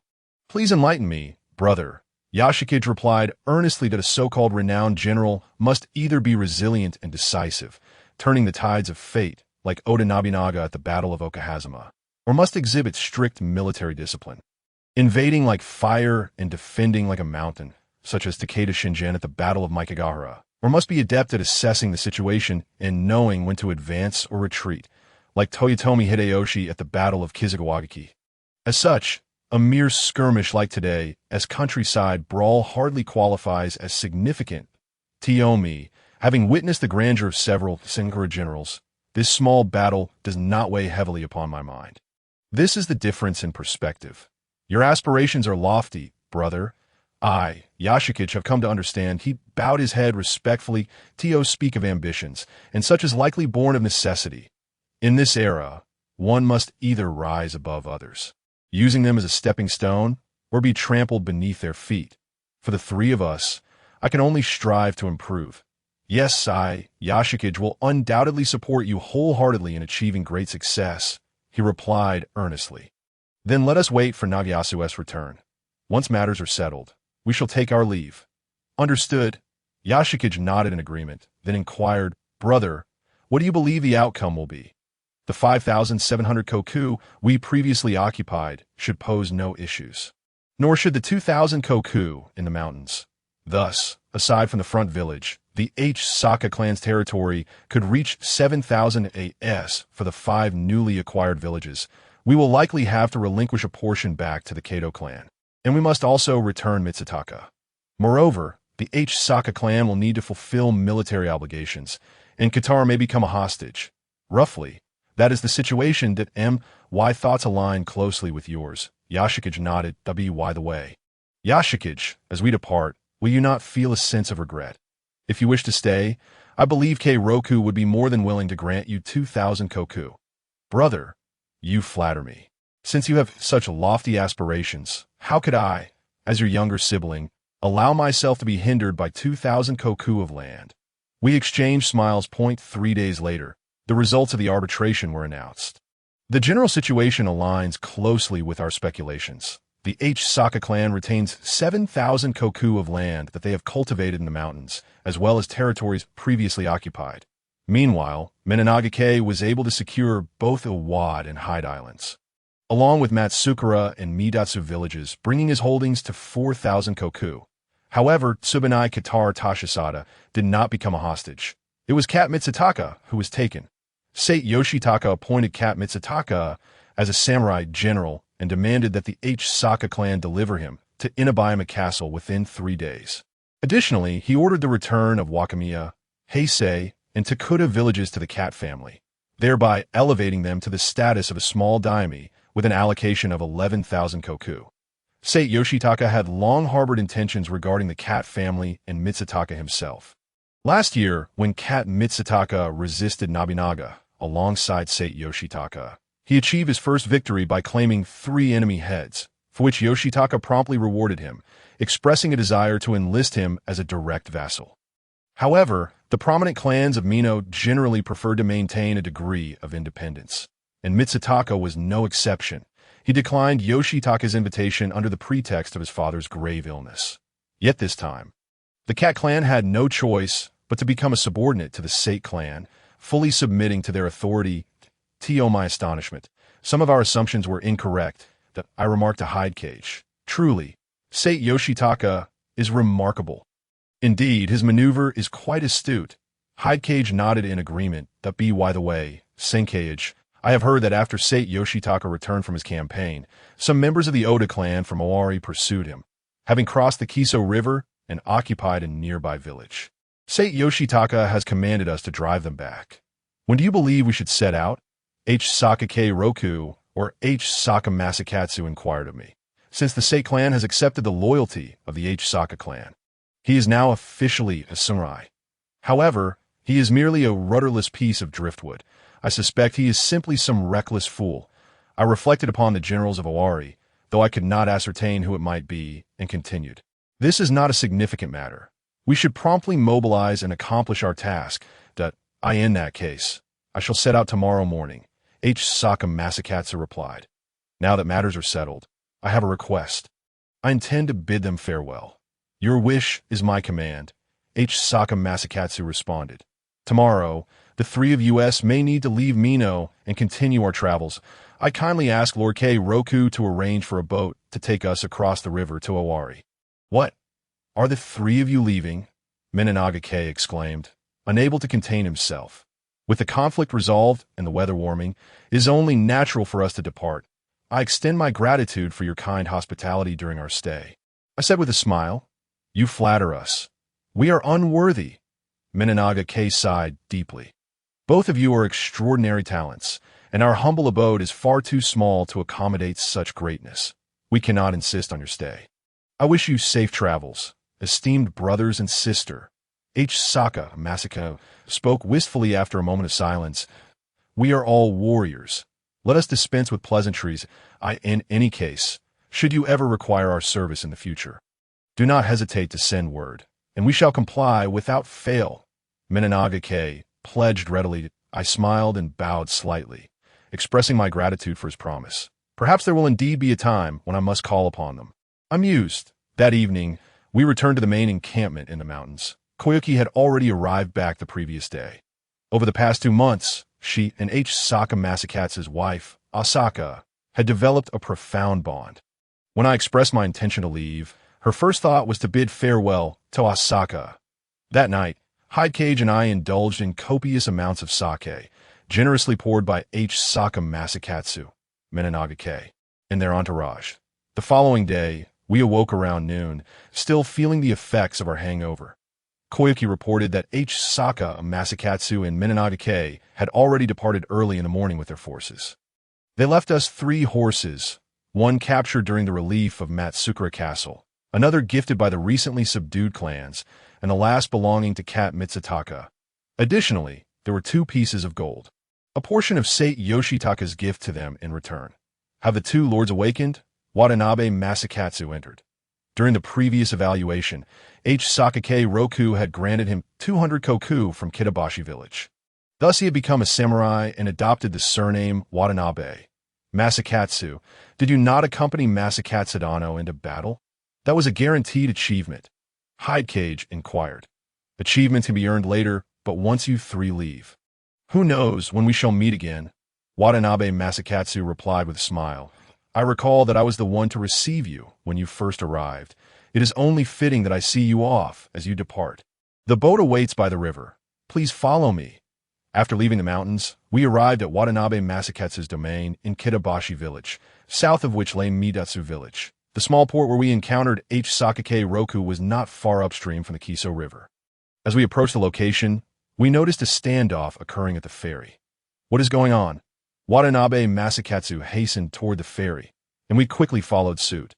[SPEAKER 1] Please enlighten me, brother. Yashikige replied earnestly that a so-called renowned general must either be resilient and decisive, turning the tides of fate, like Oda Nobunaga at the Battle of Okahazama, or must exhibit strict military discipline, invading like fire and defending like a mountain, such as Takeda Shingen at the Battle of Mikagahara, or must be adept at assessing the situation and knowing when to advance or retreat, like Toyotomi Hideyoshi at the Battle of Kizugawagi. As such, a mere skirmish like today, as countryside brawl hardly qualifies as significant. Me, having witnessed the grandeur of several Senkura generals, this small battle does not weigh heavily upon my mind. This is the difference in perspective. Your aspirations are lofty, brother. I, Yashikige, have come to understand. He bowed his head respectfully. Speak of ambitions, and such is likely born of necessity. In this era, one must either rise above others, using them as a stepping stone, or be trampled beneath their feet. For the three of us, I can only strive to improve. Yes, I, Yashikige, will undoubtedly support you wholeheartedly in achieving great success, he replied earnestly. Then let us wait for Nagayasu's return. Once matters are settled, we shall take our leave. Understood. Yashikige nodded in agreement, then inquired, Brother, what do you believe the outcome will be? The 5,700 koku we previously occupied should pose no issues. Nor should the 2,000 koku in the mountains. Thus, aside from the front village, the Saka clan's territory could reach 7,000 AS for the 5 newly acquired villages. We will likely have to relinquish a portion back to the Kato clan. And we must also return Mitsutaka. Moreover, the Saka clan will need to fulfill military obligations, and Qatar may become a hostage. Roughly, that is the situation that my thoughts align closely with yours. Yashikage nodded. By the way, Yashikage, as we depart, will you not feel a sense of regret? If you wish to stay, I believe Roku would be more than willing to grant you 2,000 koku. Brother, you flatter me. Since you have such lofty aspirations, how could I, as your younger sibling, allow myself to be hindered by 2,000 koku of land? We exchanged smiles. 3 days later, the results of the arbitration were announced. The general situation aligns closely with our speculations. The Saka clan retains 7,000 koku of land that they have cultivated in the mountains, as well as territories previously occupied. Meanwhile, Menenagake was able to secure both Iwad and Hyde Islands, along with Matsukura and Midatsu villages, bringing his holdings to 4,000 koku. However, Tsubanai Katar Tashisada did not become a hostage. It was Kat Mitsutaka who was taken. Sate Yoshitaka appointed Kat Mitsutaka as a samurai general and demanded that the Saka clan deliver him to Inabayama Castle within 3 days. Additionally, he ordered the return of Wakamiya, Heisei, and Takuta villages to the Kat family, thereby elevating them to the status of a small daimyo with an allocation of 11,000 koku. Sate Yoshitaka had long harbored intentions regarding the Kat family and Mitsutaka himself. Last year, when Kat Mitsutaka resisted Nobunaga alongside Sate Yoshitaka, he achieved his first victory by claiming 3 enemy heads, for which Yoshitaka promptly rewarded him, expressing a desire to enlist him as a direct vassal. However, the prominent clans of Mino generally preferred to maintain a degree of independence, and Mitsutaka was no exception. He declined Yoshitaka's invitation under the pretext of his father's grave illness. Yet this time, the Kat clan had no choice but to become a subordinate to the Sate clan, fully submitting to their authority. To my astonishment, some of our assumptions were incorrect, that I remarked to Hidecage. Truly, Sate Yoshitaka is remarkable. Indeed, his maneuver is quite astute. Hidecage nodded in agreement. By the way, Senkage, I have heard that after Sate Yoshitaka returned from his campaign, some members of the Oda clan from Owari pursued him, having crossed the Kiso River and occupied a nearby village. Sate Yoshitaka has commanded us to drive them back. When do you believe we should set out? Saka Roku or Saka Masakatsu inquired of me. Since the Sate clan has accepted the loyalty of the Saka clan, he is now officially a samurai. However, he is merely a rudderless piece of driftwood. I suspect he is simply some reckless fool. I reflected upon the generals of Owari, though I could not ascertain who it might be, and continued. This is not a significant matter. We should promptly mobilize and accomplish our task. In that case, I shall set out tomorrow morning. Saka Masakatsu replied. Now that matters are settled, I have a request. I intend to bid them farewell. Your wish is my command. Saka Masakatsu responded. Tomorrow, the 3 of us may need to leave Mino and continue our travels. I kindly ask Lord Roku to arrange for a boat to take us across the river to Owari. What? Are the 3 of you leaving? Menenagake exclaimed, unable to contain himself. With the conflict resolved and the weather warming, it is only natural for us to depart. I extend my gratitude for your kind hospitality during our stay. I said with a smile. You flatter us. We are unworthy. Menenagake sighed deeply. Both of you are extraordinary talents, and our humble abode is far too small to accommodate such greatness. We cannot insist on your stay. I wish you safe travels, esteemed brothers and sister. Saka Masaka spoke wistfully after a moment of silence. We are all warriors. Let us dispense with pleasantries. In any case, should you ever require our service in the future, do not hesitate to send word, and we shall comply without fail. Menenagake pledged readily. I smiled and bowed slightly, expressing my gratitude for his promise. Perhaps there will indeed be a time when I must call upon them. Amused. That evening, we returned to the main encampment in the mountains. Koyuki had already arrived back the previous day. Over the past 2 months, she and Saka Masakatsu's wife, Asaka, had developed a profound bond. When I expressed my intention to leave, her first thought was to bid farewell to Asaka. That night, Hidecage and I indulged in copious amounts of sake, generously poured by Saka Masakatsu, Menonagake, and their entourage. The following day, we awoke around noon, still feeling the effects of our hangover. Koyuki reported that Saka Masakatsu and Menonagake had already departed early in the morning with their forces. They left us 3 horses, one captured during the relief of Matsukura Castle, another gifted by the recently subdued clans, and the last belonging to Kat Mitsutaka. Additionally, there were 2 pieces of gold, a portion of Sate Yoshitaka's gift to them in return. Have the 2 lords awakened? Watanabe Masakatsu entered. During the previous evaluation, Sakake Roku had granted him 200 koku from Kitabashi village. Thus he had become a samurai and adopted the surname Watanabe. Masakatsu, did you not accompany Masakatsu Dano into battle? That was a guaranteed achievement. Hidecage inquired. Achievements can be earned later, but once you 3 leave. Who knows when we shall meet again? Watanabe Masakatsu replied with a smile. I recall that I was the one to receive you when you first arrived. It is only fitting that I see you off as you depart. The boat awaits by the river. Please follow me. After leaving the mountains, we arrived at Watanabe Masakatsu's domain in Kitabashi village, south of which lay Midatsu village. The small port where we encountered Sakake Roku was not far upstream from the Kiso River. As we approached the location, we noticed a standoff occurring at the ferry. What is going on? Watanabe Masakatsu hastened toward the ferry, and we quickly followed suit.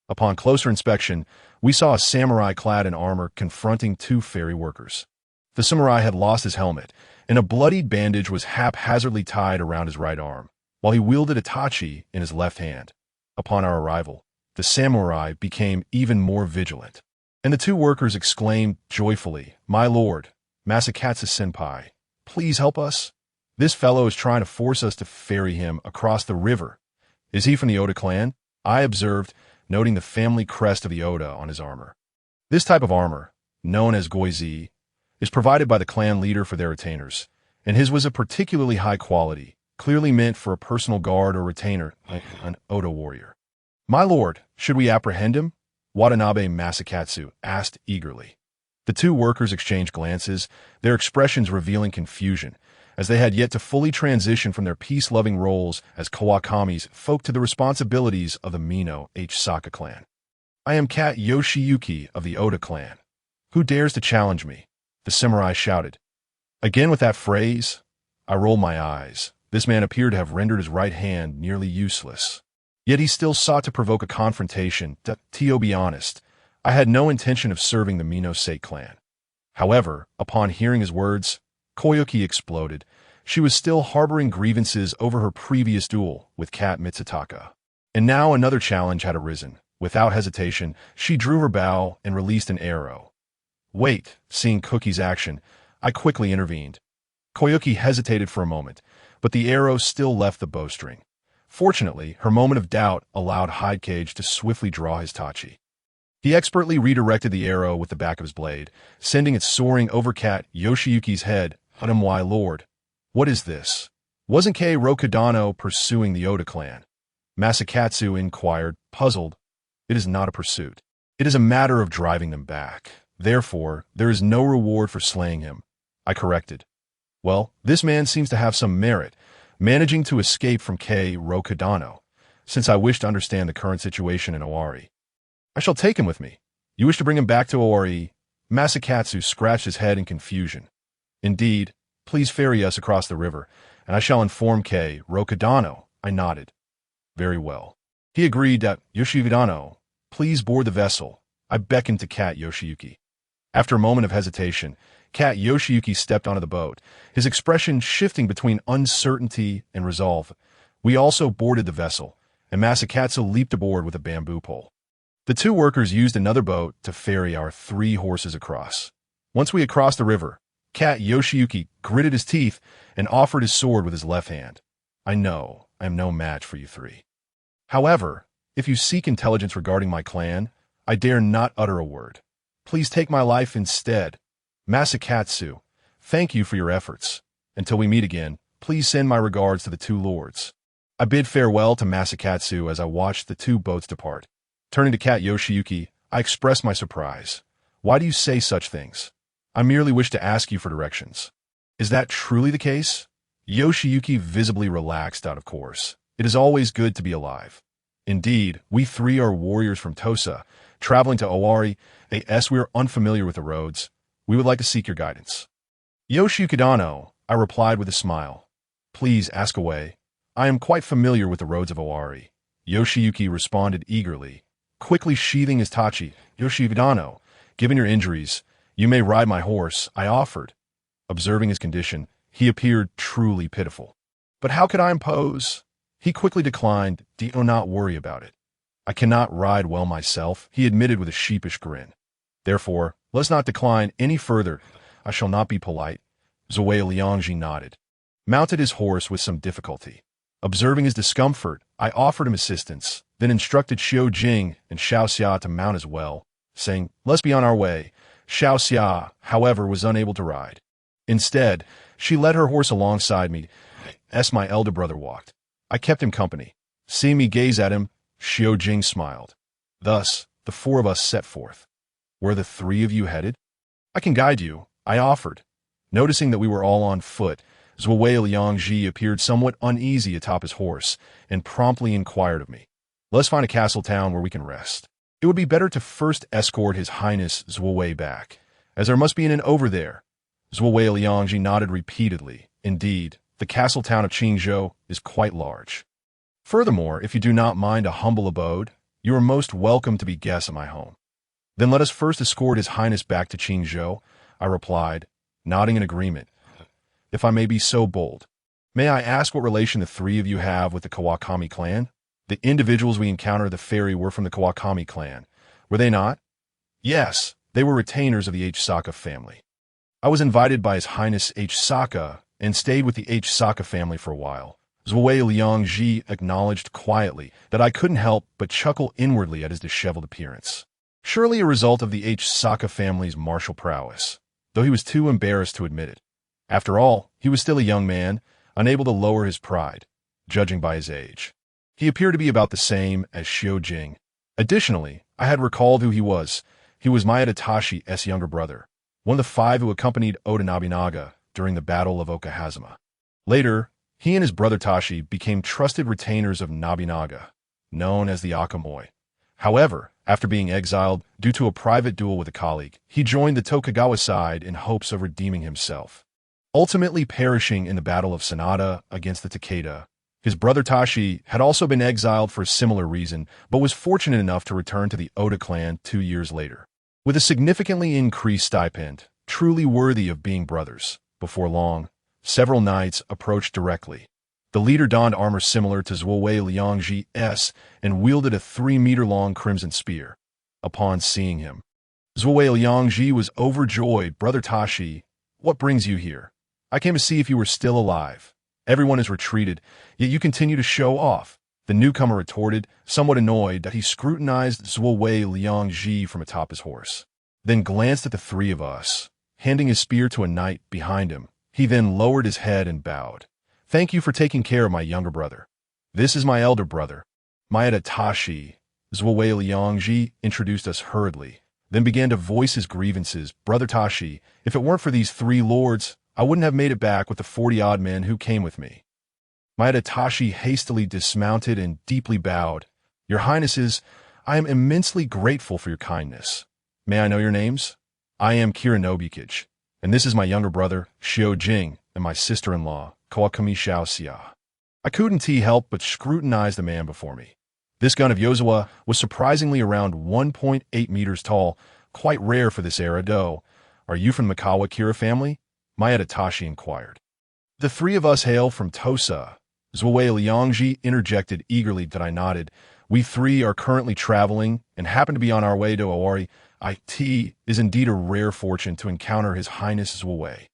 [SPEAKER 1] Upon closer inspection, we saw a samurai clad in armor confronting 2 ferry workers. The samurai had lost his helmet, and a bloodied bandage was haphazardly tied around his right arm, while he wielded a tachi in his left hand. Upon our arrival, the samurai became even more vigilant, and the 2 workers exclaimed joyfully, "My lord, Masakatsu-senpai, please help us. This fellow is trying to force us to ferry him across the river." "Is he from the Oda clan?" I observed, noting the family crest of the Oda on his armor. This type of armor, known as goizi, is provided by the clan leader for their retainers, and his was a particularly high quality, clearly meant for a personal guard or retainer, like an Oda warrior. "My lord, should we apprehend him?" Watanabe Masakatsu asked eagerly. The 2 workers exchanged glances, their expressions revealing confusion, as they had yet to fully transition from their peace-loving roles as Kawakami's folk to the responsibilities of the Mino Saka clan. "I am Kat Yoshiyuki of the Oda clan. Who dares to challenge me?" the samurai shouted. Again with that phrase, I rolled my eyes. This man appeared to have rendered his right hand nearly useless. Yet he still sought to provoke a confrontation. To be honest, I had no intention of serving the Mino Sate clan. However, upon hearing his words, Koyuki exploded. She was still harboring grievances over her previous duel with Kat Mitsutaka. And now another challenge had arisen. Without hesitation, she drew her bow and released an arrow. "Wait," seeing Cookie's action, I quickly intervened. Koyuki hesitated for a moment, but the arrow still left the bowstring. Fortunately, her moment of doubt allowed Hidecage to swiftly draw his tachi. He expertly redirected the arrow with the back of his blade, sending it soaring over Kat Yoshiyuki's head. "My lord, what is this? Wasn't Kei Rokudano pursuing the Oda clan?" Masakatsu inquired, puzzled. "It is not a pursuit. It is a matter of driving them back. Therefore, there is no reward for slaying him," I corrected. "Well, this man seems to have some merit, managing to escape from Kei Rokudano, since I wish to understand the current situation in Owari. I shall take him with me. You wish to bring him back to Owari?" Masakatsu scratched his head in confusion. "Indeed, please ferry us across the river, and I shall inform Kei Rokudano." I nodded. "Very well." He agreed that Yoshidano, please board the vessel. I beckoned to Kat Yoshiyuki. After a moment of hesitation, Kat Yoshiyuki stepped onto the boat, his expression shifting between uncertainty and resolve. We also boarded the vessel, and Masakatsu leaped aboard with a bamboo pole. The 2 workers used another boat to ferry our 3 horses across. Once we had crossed the river, Kat Yoshiyuki gritted his teeth and offered his sword with his left hand. "I know I am no match for you 3. However, if you seek intelligence regarding my clan, I dare not utter a word. Please take my life instead." "Masakatsu, thank you for your efforts. Until we meet again, please send my regards to the two lords. I bid farewell to Masakatsu as I watched the two boats depart. Turning to Kat Yoshiyuki, I expressed my surprise. Why do you say such things? I merely wish to ask you for directions. Is that truly the case? Yoshiyuki visibly relaxed out of course. It is always good to be alive. Indeed, we three are warriors from Tosa, traveling to Owari. As we are unfamiliar with the roads, we would like to seek your guidance. Yoshiyuki Dano, I replied with a smile. Please ask away. I am quite familiar with the roads of Owari. Yoshiyuki responded eagerly, quickly sheathing his tachi. Yoshiyuki Dano, given your injuries, you may ride my horse, I offered. Observing his condition, he appeared truly pitiful. But how could I impose? He quickly declined. Do not worry about it. I cannot ride well myself, he admitted with a sheepish grin. Therefore, let's not decline any further. I shall not be polite. Zhuwei Liangji nodded. Mounted his horse with some difficulty. Observing his discomfort, I offered him assistance, then instructed Xiao Jing and Xiao Xia to mount as well, saying, let's be on our way. Xiao Xia, however, was unable to ride. Instead, she led her horse alongside me, as my elder brother walked. I kept him company. Seeing me gaze at him, Xiao Jing smiled. Thus, the four of us set forth. Where the three of you headed? I can guide you, I offered. Noticing that we were all on foot, Zhuwei Liangji appeared somewhat uneasy atop his horse and promptly inquired of me. Let's find a castle town where we can rest. It would be better to first escort His Highness Zhuwei back, as there must be an inn over there. Zhuwei Liangji nodded repeatedly. Indeed, the castle town of Qingzhou is quite large. Furthermore, if you do not mind a humble abode, you are most welcome to be guests at my home. Then let us first escort His Highness back to Qingzhou, I replied, nodding in agreement. If I may be so bold, may I ask what relation the three of you have with the Kawakami clan? The individuals we encountered at the ferry were from the Kawakami clan, were they not? Yes, they were retainers of the H. Saka family. I was invited by His Highness H. Saka and stayed with the H. Saka family for a while. Zhuwei Liangji acknowledged quietly that I couldn't help but chuckle inwardly at his disheveled appearance. Surely a result of the H. Saka family's martial prowess, though he was too embarrassed to admit it. After all, he was still a young man, unable to lower his pride, judging by his age. He appeared to be about the same as Xiao Jing. Additionally, I had recalled who he was. He was Maeda Tashi's younger brother, one of the 5 who accompanied Oda Nobunaga during the Battle of Okahazama. Later, he and his brother Tashi became trusted retainers of Nobunaga, known as the Akamoi. However, after being exiled due to a private duel with a colleague, he joined the Tokugawa side in hopes of redeeming himself, ultimately perishing in the Battle of Sanada against the Takeda. His brother Tashi had also been exiled for a similar reason, but was fortunate enough to return to the Oda clan 2 years later, with a significantly increased stipend, truly worthy of being brothers. Before long, several knights approached directly. The leader donned armor similar to Zhuwei Liangji's and wielded a 3-meter-long crimson spear. Upon seeing him, Zhuwei Liangji was overjoyed. Brother Tashi, what brings you here? I came to see if you were still alive. Everyone has retreated, yet you continue to show off. The newcomer retorted, somewhat annoyed that he scrutinized Zhuwei Liangji from atop his horse, then glanced at the three of us, handing his spear to a knight behind him. He then lowered his head and bowed. Thank you for taking care of my younger brother. This is my elder brother, Maeda Tashi. Zhuwei Liangji introduced us hurriedly, then began to voice his grievances. Brother Tashi, if it weren't for these 3 lords, I wouldn't have made it back with the 40-odd men who came with me. Maeda Tashi hastily dismounted and deeply bowed. Your Highnesses, I am immensely grateful for your kindness. May I know your names? I am Kiranobikage, and this is my younger brother, Xiao Jing, and my sister-in-law, Kawakami Xiao Xia. I couldn't help but scrutinize the man before me. This gun of Yozawa was surprisingly around 1.8 meters tall, quite rare for this era, though. Are you from the Mikawa Kira family? Maeda Tashi inquired. The 3 of us hail from Tosa. Zhuwei Liangji interjected eagerly that I nodded. We 3 are currently traveling and happen to be on our way to Owari. It is indeed a rare fortune to encounter His Highness Zhuwei.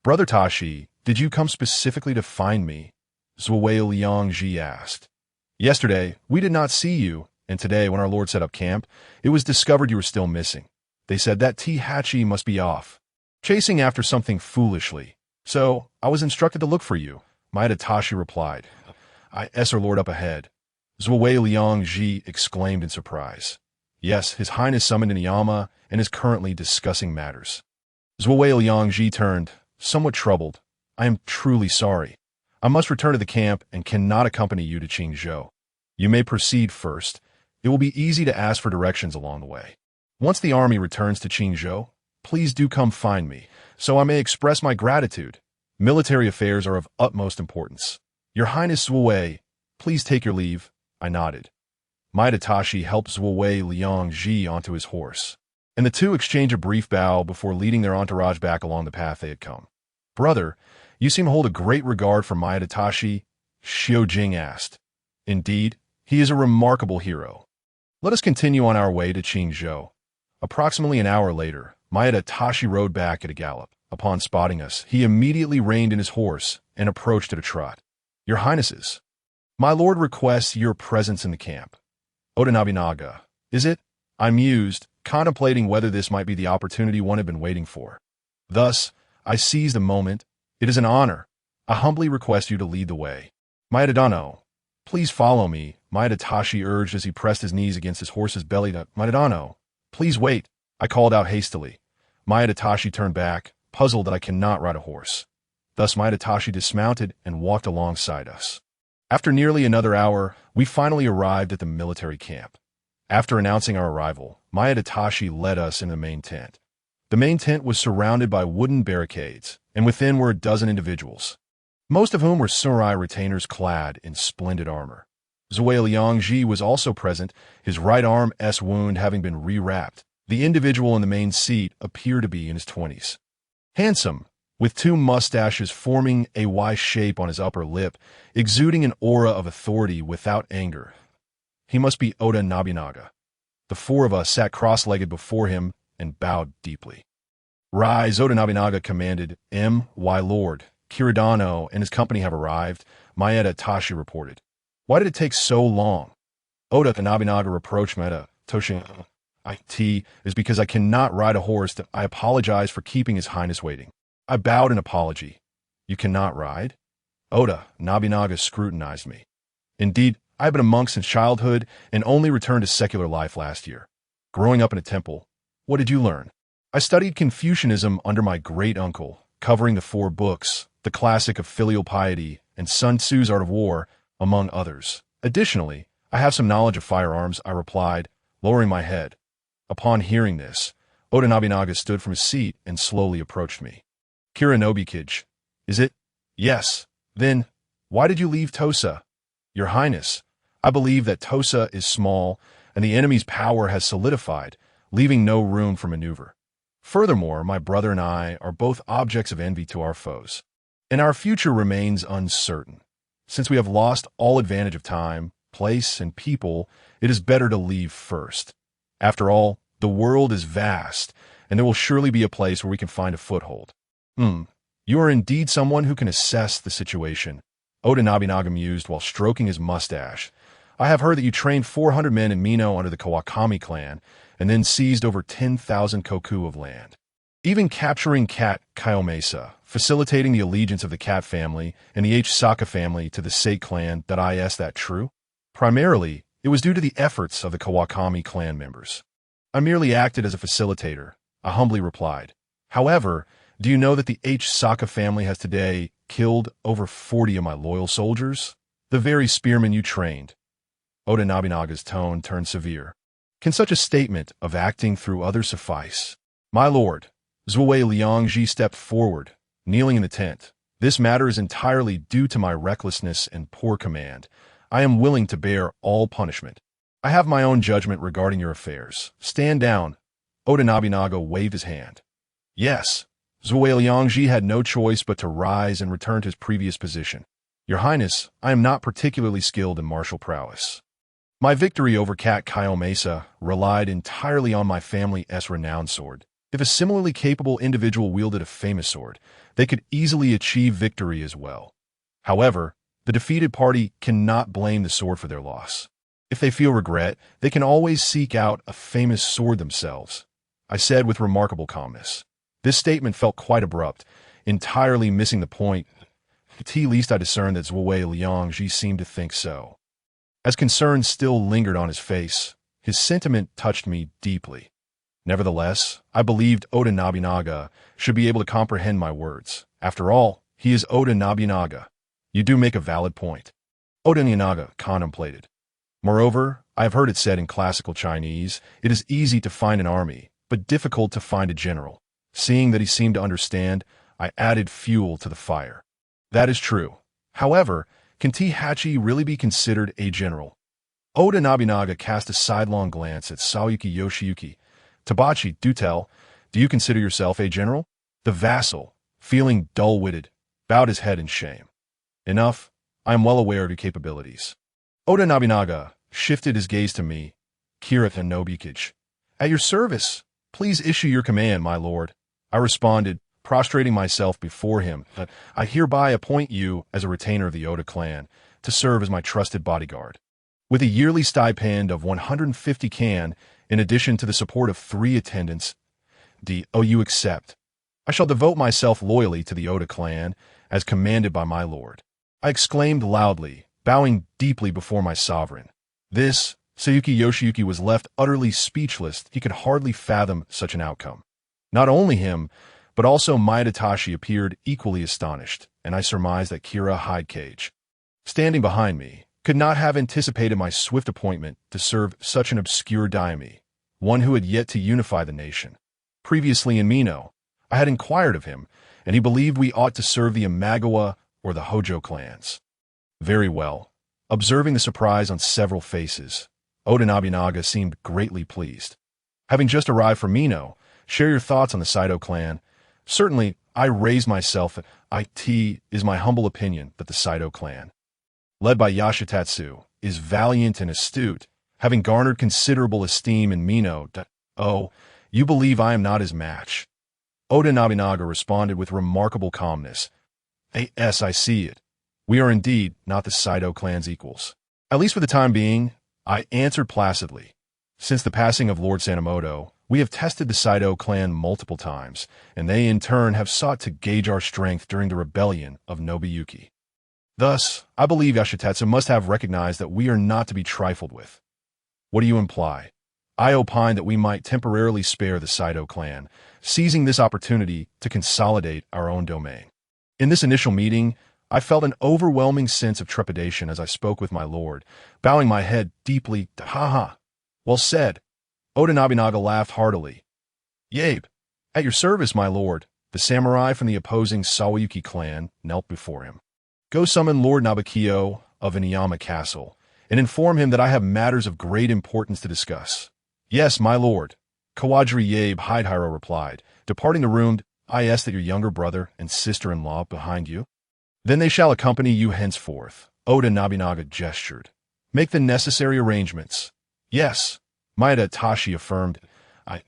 [SPEAKER 1] Brother Tashi, did you come specifically to find me? Zhuwei Liangji asked. Yesterday, we did not see you, and today when our lord set up camp, it was discovered you were still missing. They said that Hachi must be off, chasing after something foolishly. So, I was instructed to look for you, Maeda Tashi replied. I Esser Lord up ahead. Zhuwei Liang Ji exclaimed in surprise. Yes, His Highness summoned Inuyama and is currently discussing matters. Zhuwei Liang Ji turned, somewhat troubled. I am truly sorry. I must return to the camp and cannot accompany you to Qingzhou. You may proceed first. It will be easy to ask for directions along the way. Once the army returns to Qingzhou, please do come find me, so I may express my gratitude. Military affairs are of utmost importance. Your Highness Zhuwei, please take your leave. I nodded. Maeda Tashi helped Zhuwei Liang Ji onto his horse, and the two exchanged a brief bow before leading their entourage back along the path they had come. Brother, you seem to hold a great regard for Maeda Tashi, Xiao Jing asked. Indeed, he is a remarkable hero. Let us continue on our way to Qingzhou. Approximately an hour later, Maeda Tashi rode back at a gallop. Upon spotting us, he immediately reined in his horse and approached at a trot. Your Highnesses, my lord requests your presence in the camp. Oda Nobunaga, is it? I mused, contemplating whether this might be the opportunity one had been waiting for. Thus, I seized the moment. It is an honor. I humbly request you to lead the way. Maeda Dano, please follow me, Maeda Tashi urged as he pressed his knees against his horse's belly. Maeda Dano, please wait, I called out hastily. Maeda Tashi turned back, puzzled that I cannot ride a horse. Thus Maeda Tashi dismounted and walked alongside us. After nearly another hour, we finally arrived at the military camp. After announcing our arrival, Maeda Tashi led us in the main tent. The main tent was surrounded by wooden barricades, and within were a dozen individuals, most of whom were samurai retainers clad in splendid armor. Zhuwei Liang Ji was also present, his right arm's wound having been rewrapped. The individual in the main seat appeared to be in his 20s. Handsome, with two mustaches forming a Y shape on his upper lip, exuding an aura of authority without anger. He must be Oda Nobunaga. The four of us sat cross-legged before him and bowed deeply. Rise, Oda Nobunaga commanded. My lord, Kiridano and his company have arrived, Maeda Tashi reported. Why did it take so long? Oda Nobunaga reproached Maeda Tashi. It is because I cannot ride a horse. I apologize for keeping His Highness waiting. I bowed in apology. You cannot ride? Oda Nobunaga scrutinized me. Indeed, I have been a monk since childhood and only returned to secular life last year. Growing up in a temple, what did you learn? I studied Confucianism under my great-uncle, covering the 4 books, the classic of filial piety and Sun Tzu's Art of War, among others. Additionally, I have some knowledge of firearms, I replied, lowering my head. Upon hearing this, Oda Nobunaga stood from his seat and slowly approached me. Kirinobikage, is it? Yes. Then, why did you leave Tosa? Your Highness, I believe that Tosa is small and the enemy's power has solidified, leaving no room for maneuver. Furthermore, my brother and I are both objects of envy to our foes, and our future remains uncertain. Since we have lost all advantage of time, place, and people, it is better to leave first. After all, the world is vast, and there will surely be a place where we can find a foothold. You are indeed someone who can assess the situation, Oda Nobunaga mused while stroking his mustache. I have heard that you trained 400 men in Mino under the Kawakami clan, and then seized over 10,000 koku of land. Even capturing Cat Kayomesa, facilitating the allegiance of the Cat family and the Saka family to the Sake clan, is that true? Primarily, it was due to the efforts of the Kawakami clan members. I merely acted as a facilitator, I humbly replied. However, do you know that the Saka family has today killed over 40 of my loyal soldiers? The very spearmen you trained. Oda Nobunaga's tone turned severe. Can such a statement of acting through others suffice? My lord, Zhuwei Liang Ji stepped forward, kneeling in the tent. This matter is entirely due to my recklessness and poor command. I am willing to bear all punishment. I have my own judgment regarding your affairs. Stand down. Oda Nobunaga waved his hand. Yes. Zhuwei Liang Ji had no choice but to rise and return to his previous position. Your Highness, I am not particularly skilled in martial prowess. My victory over Cat Kayomesa relied entirely on my family's renowned sword. If a similarly capable individual wielded a famous sword, they could easily achieve victory as well. However, the defeated party cannot blame the sword for their loss. If they feel regret, they can always seek out a famous sword themselves, I said with remarkable calmness. This statement felt quite abrupt. entirely missing the point. At least I discerned that Zhuwei Liangji seemed to think so. As concern still lingered on his face, his sentiment touched me deeply. Nevertheless, I believed Oda Nobunaga should be able to comprehend my words. After all, he is Oda Nobunaga. You do make a valid point. Oda Nobunaga contemplated. Moreover, I have heard it said in classical Chinese, it is easy to find an army, but difficult to find a general. Seeing that he seemed to understand, I added fuel to the fire. That is true. However, can Hachi really be considered a general? Oda Nobunaga cast a sidelong glance at Sayuki Yoshiyuki. Tabachi, do you consider yourself a general? The vassal, feeling dull-witted, bowed his head in shame. Enough, I am well aware of your capabilities. Oda Nobunaga shifted his gaze to me. Kirith and Nobukage. At your service, please issue your command, my lord. I responded, prostrating myself before him. I hereby appoint you as a retainer of the Oda clan to serve as my trusted bodyguard. With a yearly stipend of 150 kan, in addition to the support of 3 attendants, you accept. I shall devote myself loyally to the Oda clan, as commanded by my lord. I exclaimed loudly, bowing deeply before my sovereign. Sayuki Yoshiyuki was left utterly speechless. He could hardly fathom such an outcome. Not only him, but also Maeda Tashi appeared equally astonished, and I surmised that Kira Hidecage, standing behind me, could not have anticipated my swift appointment to serve such an obscure daimyo, one who had yet to unify the nation. Previously in Mino, I had inquired of him, and he believed we ought to serve the Imagawa or the Hojo clans. Very well. Observing the surprise on several faces, Oda Nobunaga seemed greatly pleased. Having just arrived from Mino, share your thoughts on the Saito clan. Certainly, I raised myself. It is my humble opinion that the Saito clan, led by Yashitatsu, is valiant and astute, having garnered considerable esteem in Mino. Oh, you believe I am not his match? Oda Nobunaga responded with remarkable calmness. Yes, I see it. We are indeed not the Saito clan's equals. At least for the time being, I answered placidly. Since the passing of Lord Sanamoto, we have tested the Saito clan multiple times, and they in turn have sought to gauge our strength during the rebellion of Nobuyuki. Thus, I believe Yashitatsu must have recognized that we are not to be trifled with. What do you imply? I opine that we might temporarily spare the Saito clan, seizing this opportunity to consolidate our own domain. In this initial meeting, I felt an overwhelming sense of trepidation as I spoke with my lord, bowing my head deeply. Well said. Oda Nobunaga laughed heartily. Yabe, at your service, my lord. The samurai from the opposing Sawayuki clan knelt before him. Go summon Lord Nabukio of Inuyama Castle, and inform him that I have matters of great importance to discuss. Yes, my lord, Kawadri Yabe Hidehiro replied, departing the room. I ask that your younger brother and sister-in-law behind you. Then they shall accompany you henceforth. Oda Nobunaga gestured. Make the necessary arrangements. Yes, Maeda Tashi affirmed.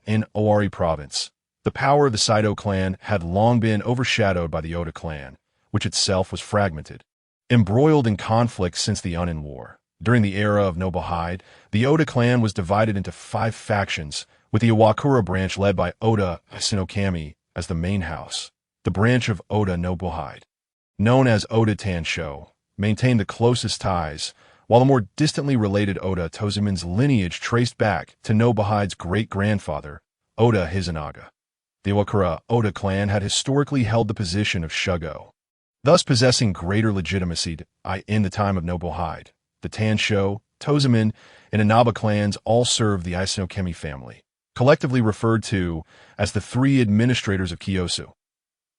[SPEAKER 1] In Owari province, the power of the Saito clan had long been overshadowed by the Oda clan, which itself was fragmented, embroiled in conflict since the Unin War. During the era of Nobuhide, the Oda clan was divided into 5 factions, with the Iwakura branch led by Oda Isinokami as the main house. The branch of Oda Nobuhide, known as Oda Tansho, maintained the closest ties, while the more distantly related Oda Tozumin's lineage traced back to Nobuhide's great-grandfather, Oda Hizanaga. The Iwakura Oda clan had historically held the position of Shugo, thus possessing greater legitimacy in the time of Nobuhide. The Tansho, Tozumin, and Inaba clans all served the Isinokami family, collectively referred to as the 3 administrators of Kiyosu.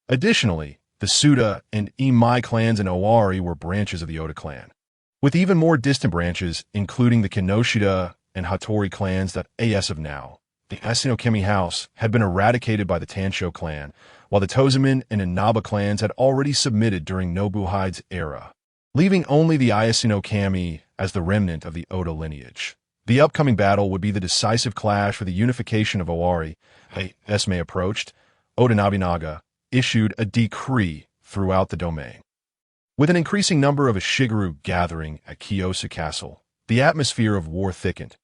[SPEAKER 1] Additionally, the Suda and Imai clans in Owari were branches of the Oda clan, with even more distant branches, including the Kinoshita and Hattori clans that, as of now, the Isinokami house had been eradicated by the Tansho clan, while the Tozumin and Inaba clans had already submitted during Nobuhide's era, leaving only the Isinokami as the remnant of the Oda lineage. The upcoming battle would be the decisive clash for the unification of Owari. As May approached, Oda Nobunaga issued a decree throughout the domain. With an increasing number of Ishigaru gathering at Kiyosu Castle, the atmosphere of war thickened.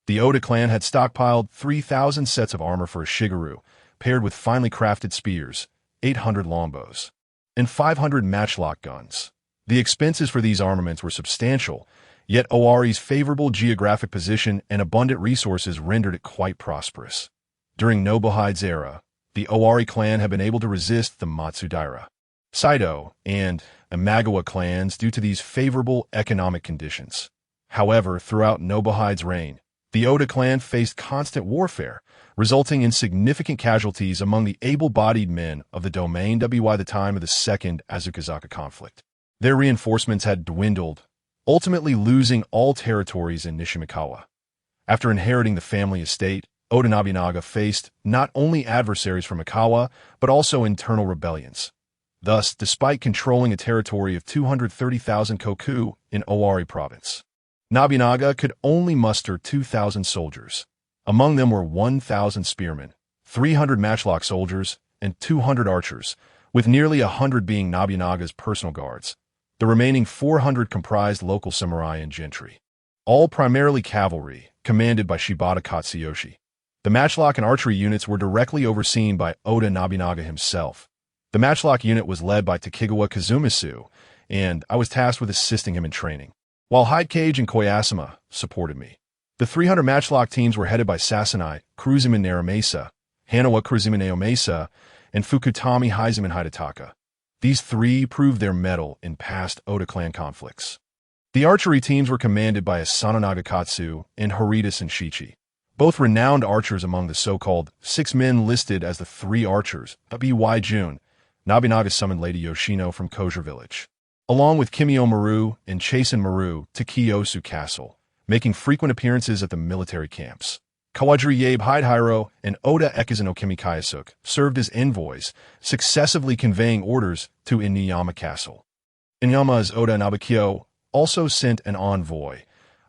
[SPEAKER 1] The Oda clan had stockpiled 3,000 sets of armor for Ishigaru, paired with finely crafted spears, 800 longbows, and 500 matchlock guns. The expenses for these armaments were substantial, yet Owari's favorable geographic position and abundant resources rendered it quite prosperous. During Nobuhide's era, the Owari clan had been able to resist the Matsudaira, Saito, and Imagawa clans due to these favorable economic conditions. However, throughout Nobuhide's reign, the Oda clan faced constant warfare, resulting in significant casualties among the able-bodied men of the domain by the time of the Second Azukazaka conflict. Their reinforcements had dwindled, ultimately losing all territories in Nishimikawa. After inheriting the family estate, Oda Nobunaga faced not only adversaries from Mikawa, but also internal rebellions. Thus, despite controlling a territory of 230,000 koku in Owari province, Nobunaga could only muster 2,000 soldiers. Among them were 1,000 spearmen, 300 matchlock soldiers, and 200 archers, with nearly 100 being Nobunaga's personal guards. The remaining 400 comprised local samurai and gentry, all primarily cavalry, commanded by Shibata Katsuyoshi. The matchlock and archery units were directly overseen by Oda Nobunaga himself. The matchlock unit was led by Takegawa Kazumitsu, and I was tasked with assisting him in training, while Hidecage and Koyasama supported me. The 300 matchlock teams were headed by Sasanai, Kuruziman Naramesa, Hanawa Kuruziman Naomesa, and Fukutami Heiseman Hidetaka. These three proved their mettle in past Oda clan conflicts. The archery teams were commanded by Asano Nagakatsu and Horita Shichi, both renowned archers among the so-called 6 men listed as the 3 archers. B.Y. June, Nobunaga summoned Lady Yoshino from Kosher village, along with Kimio Maru and Chasen Maru to Kiyosu Castle, making frequent appearances at the military camps. Kawadri Yabe Hidehiro and Oda Ekizano Kimikayasuk served as envoys, successively conveying orders to Inuyama Castle. Inuyama's Oda Nobukiyo also sent an envoy.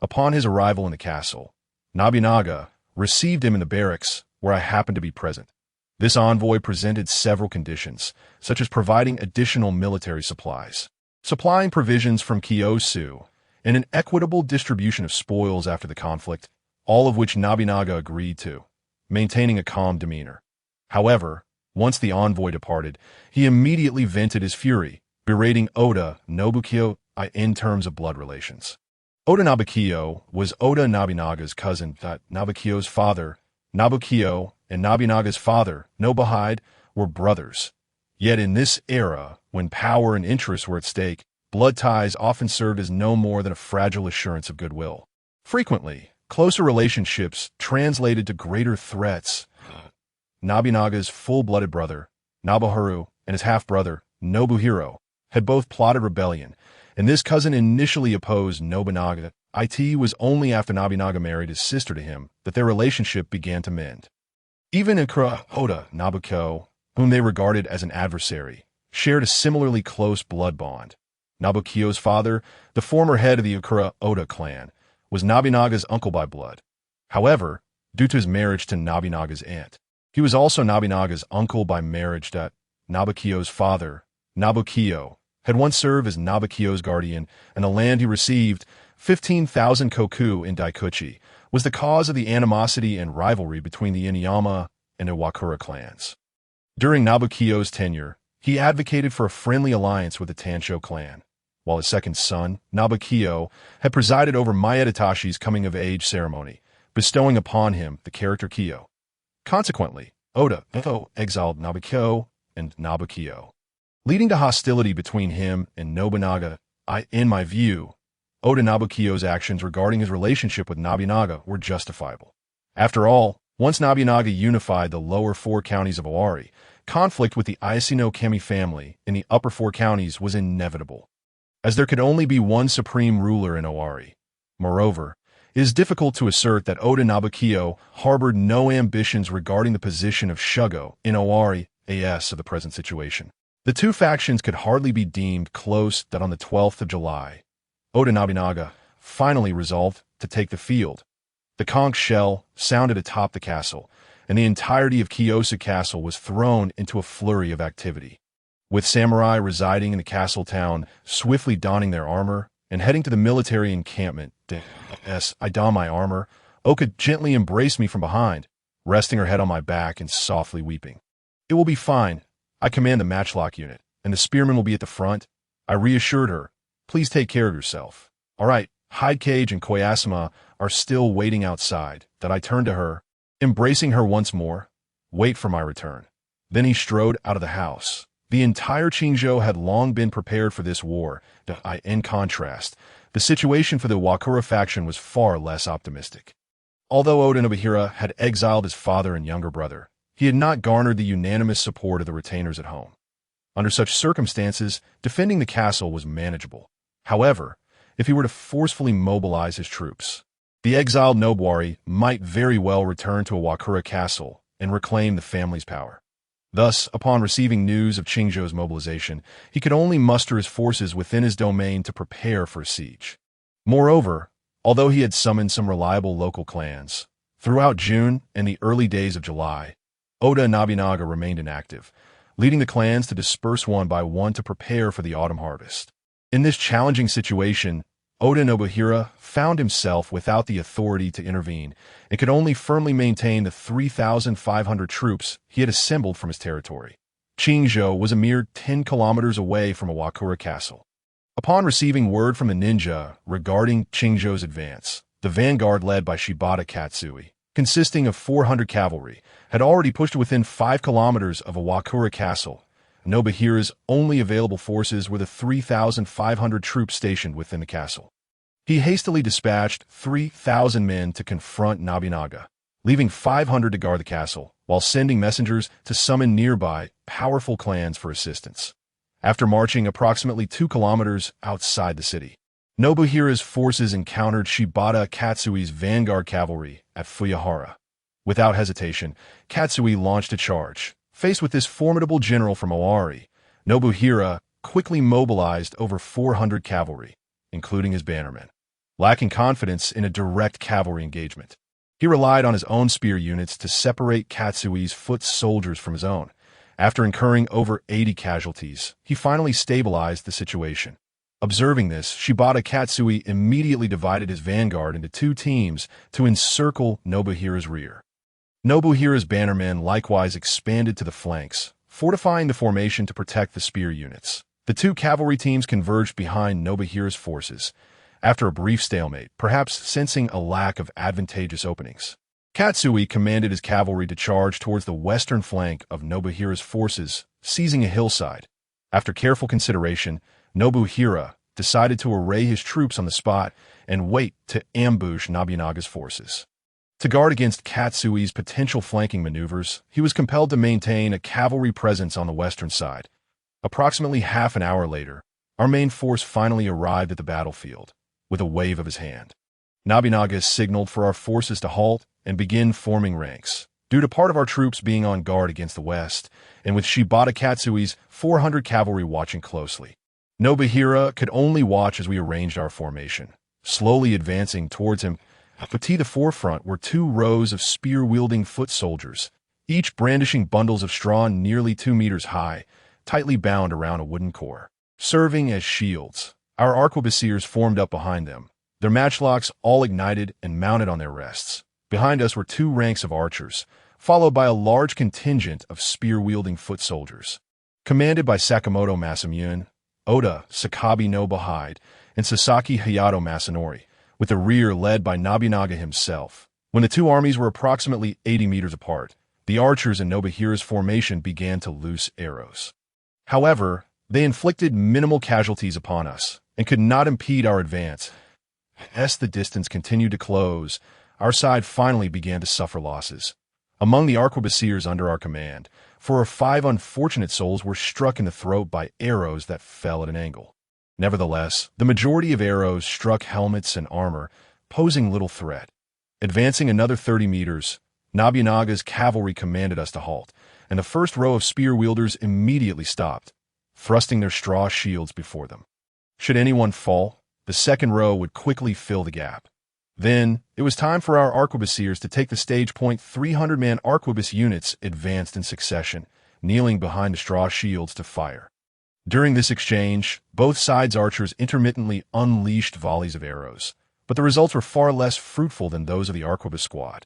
[SPEAKER 1] Upon his arrival in the castle, Nobunaga received him in the barracks, where I happened to be present. This envoy presented several conditions, such as providing additional military supplies, supplying provisions from Kiyosu, and an equitable distribution of spoils after the conflict, all of which Nobunaga agreed to, maintaining a calm demeanor. However, once the envoy departed, he immediately vented his fury, berating Oda Nobukiyo in terms of blood relations. Oda Nobukiyo was Oda Nobunaga's cousin. Nobukiyo's father, Nobukiyo, and Nobunaga's father, Nobuhide, were brothers. Yet in this era, when power and interests were at stake, blood ties often served as no more than a fragile assurance of goodwill. Frequently, closer relationships translated to greater threats. Nobunaga's full-blooded brother, Nobuharu, and his half-brother, Nobuhiro, had both plotted rebellion, and this cousin initially opposed Nobunaga. It was only after Nobunaga married his sister to him that their relationship began to mend. Even Ikura Oda Nobuko, whom they regarded as an adversary, shared a similarly close blood bond. Nobukiyo's father, the former head of the Ikura Oda clan, was Nobunaga's uncle by blood. However, due to his marriage to Nobunaga's aunt, he was also Nobunaga's uncle by marriage. Nobukiyo's father, Nobukiyo, had once served as Nobukiyo's guardian, and the land he received, 15,000 koku in Daikuchi, was the cause of the animosity and rivalry between the Inuyama and Iwakura clans. During Nobukiyo's tenure, he advocated for a friendly alliance with the Tansho clan, while his second son, Nobukiyo, had presided over Maedatashi's coming-of-age ceremony, bestowing upon him the character Kiyo. Consequently, Oda exiled Nobukiyo and Nobukiyo, leading to hostility between him and Nobunaga. In my view, Oda Nobukiyo's actions regarding his relationship with Nobunaga were justifiable. After all, once Nobunaga unified the lower 4 counties of Owari, conflict with the Ayase Kemi family in the upper 4 counties was inevitable, as there could only be one supreme ruler in Owari. Moreover, it is difficult to assert that Oda Nobukiyo harbored no ambitions regarding the position of Shugo in Owari of the present situation. The 2 factions could hardly be deemed close that on the 12th of July, Oda Nobunaga finally resolved to take the field. The conch shell sounded atop the castle, and the entirety of Kiyosu Castle was thrown into a flurry of activity. With samurai residing in the castle town, swiftly donning their armor and heading to the military encampment. I don my armor. Oka gently embraced me from behind, resting her head on my back and softly weeping. "It will be fine," I command the matchlock unit, and the spearmen will be at the front. I reassured her. Please take care of yourself. All right, Hide Cage and Koyasama are still waiting outside. Then I turned to her, embracing her once more. Wait for my return. Then he strode out of the house. The entire Qingzhou had long been prepared for this war. In contrast, the situation for the Wakura faction was far less optimistic. Although Oda Nobuhira had exiled his father and younger brother, he had not garnered the unanimous support of the retainers at home. Under such circumstances, defending the castle was manageable. However, if he were to forcefully mobilize his troops, the exiled Nobwari might very well return to a Wakura castle and reclaim the family's power. Thus, upon receiving news of Qingzhou's mobilization, he could only muster his forces within his domain to prepare for a siege. Moreover, although he had summoned some reliable local clans, throughout June and the early days of July, Oda Nobunaga remained inactive, leading the clans to disperse one by one to prepare for the autumn harvest. In this challenging situation, Oda Nobuhira found himself without the authority to intervene and could only firmly maintain the 3,500 troops he had assembled from his territory. Qingzhou was a mere 10 kilometers away from a Wakura castle. Upon receiving word from the ninja regarding Qingzhou's advance, the vanguard led by Shibata Katsui, consisting of 400 cavalry, had already pushed within 5 kilometers of a Wakura castle. Nobuhira's only available forces were the 3,500 troops stationed within the castle. He hastily dispatched 3,000 men to confront Nobunaga, leaving 500 to guard the castle, while sending messengers to summon nearby powerful clans for assistance. After marching approximately 2 kilometers outside the city, Nobuhira's forces encountered Shibata Katsui's vanguard cavalry at Fuyahara. Without hesitation, Katsui launched a charge. Faced with this formidable general from Owari, Nobuhira quickly mobilized over 400 cavalry, including his bannermen. Lacking confidence in a direct cavalry engagement, he relied on his own spear units to separate Katsui's foot soldiers from his own. After incurring over 80 casualties, he finally stabilized the situation. Observing this, Shibata Katsui immediately divided his vanguard into 2 teams to encircle Nobuhira's rear. Nobuhira's bannermen likewise expanded to the flanks, fortifying the formation to protect the spear units. The 2 cavalry teams converged behind Nobuhira's forces. After a brief stalemate, perhaps sensing a lack of advantageous openings, Katsui commanded his cavalry to charge towards the western flank of Nobuhira's forces, seizing a hillside. After careful consideration, Nobuhira decided to array his troops on the spot and wait to ambush Nobunaga's forces. To guard against Katsui's potential flanking maneuvers, he was compelled to maintain a cavalry presence on the western side. Approximately half an hour later, our main force finally arrived at the battlefield. With a wave of his hand, Nobunaga signaled for our forces to halt and begin forming ranks. Due to part of our troops being on guard against the west, and with Shibata Katsui's 400 cavalry watching closely, Nobuhira could only watch as we arranged our formation. Slowly advancing towards him, to the forefront were 2 rows of spear-wielding foot soldiers, each brandishing bundles of straw nearly 2 meters high, tightly bound around a wooden core, serving as shields. Our arquebusiers formed up behind them, their matchlocks all ignited and mounted on their rests. Behind us were 2 ranks of archers, followed by a large contingent of spear-wielding foot soldiers. Commanded by Sakamoto Masamune, Oda Sakabi no Bahide, and Sasaki Hayato Masanori, with the rear led by Nobunaga himself. When the 2 armies were approximately 80 meters apart, the archers in Nobuhira's formation began to loose arrows. However, they inflicted minimal casualties upon us and could not impede our advance. As the distance continued to close, our side finally began to suffer losses. Among the arquebusiers under our command, 4 or 5 unfortunate souls were struck in the throat by arrows that fell at an angle. Nevertheless, the majority of arrows struck helmets and armor, posing little threat. Advancing another 30 meters, Nobunaga's cavalry commanded us to halt, and the first row of spear wielders immediately stopped, thrusting their straw shields before them. Should anyone fall, the second row would quickly fill the gap. Then, it was time for our arquebusiers to take the stage. 300-man arquebus units advanced in succession, kneeling behind the straw shields to fire. During this exchange, both sides' archers intermittently unleashed volleys of arrows, but the results were far less fruitful than those of the arquebus squad.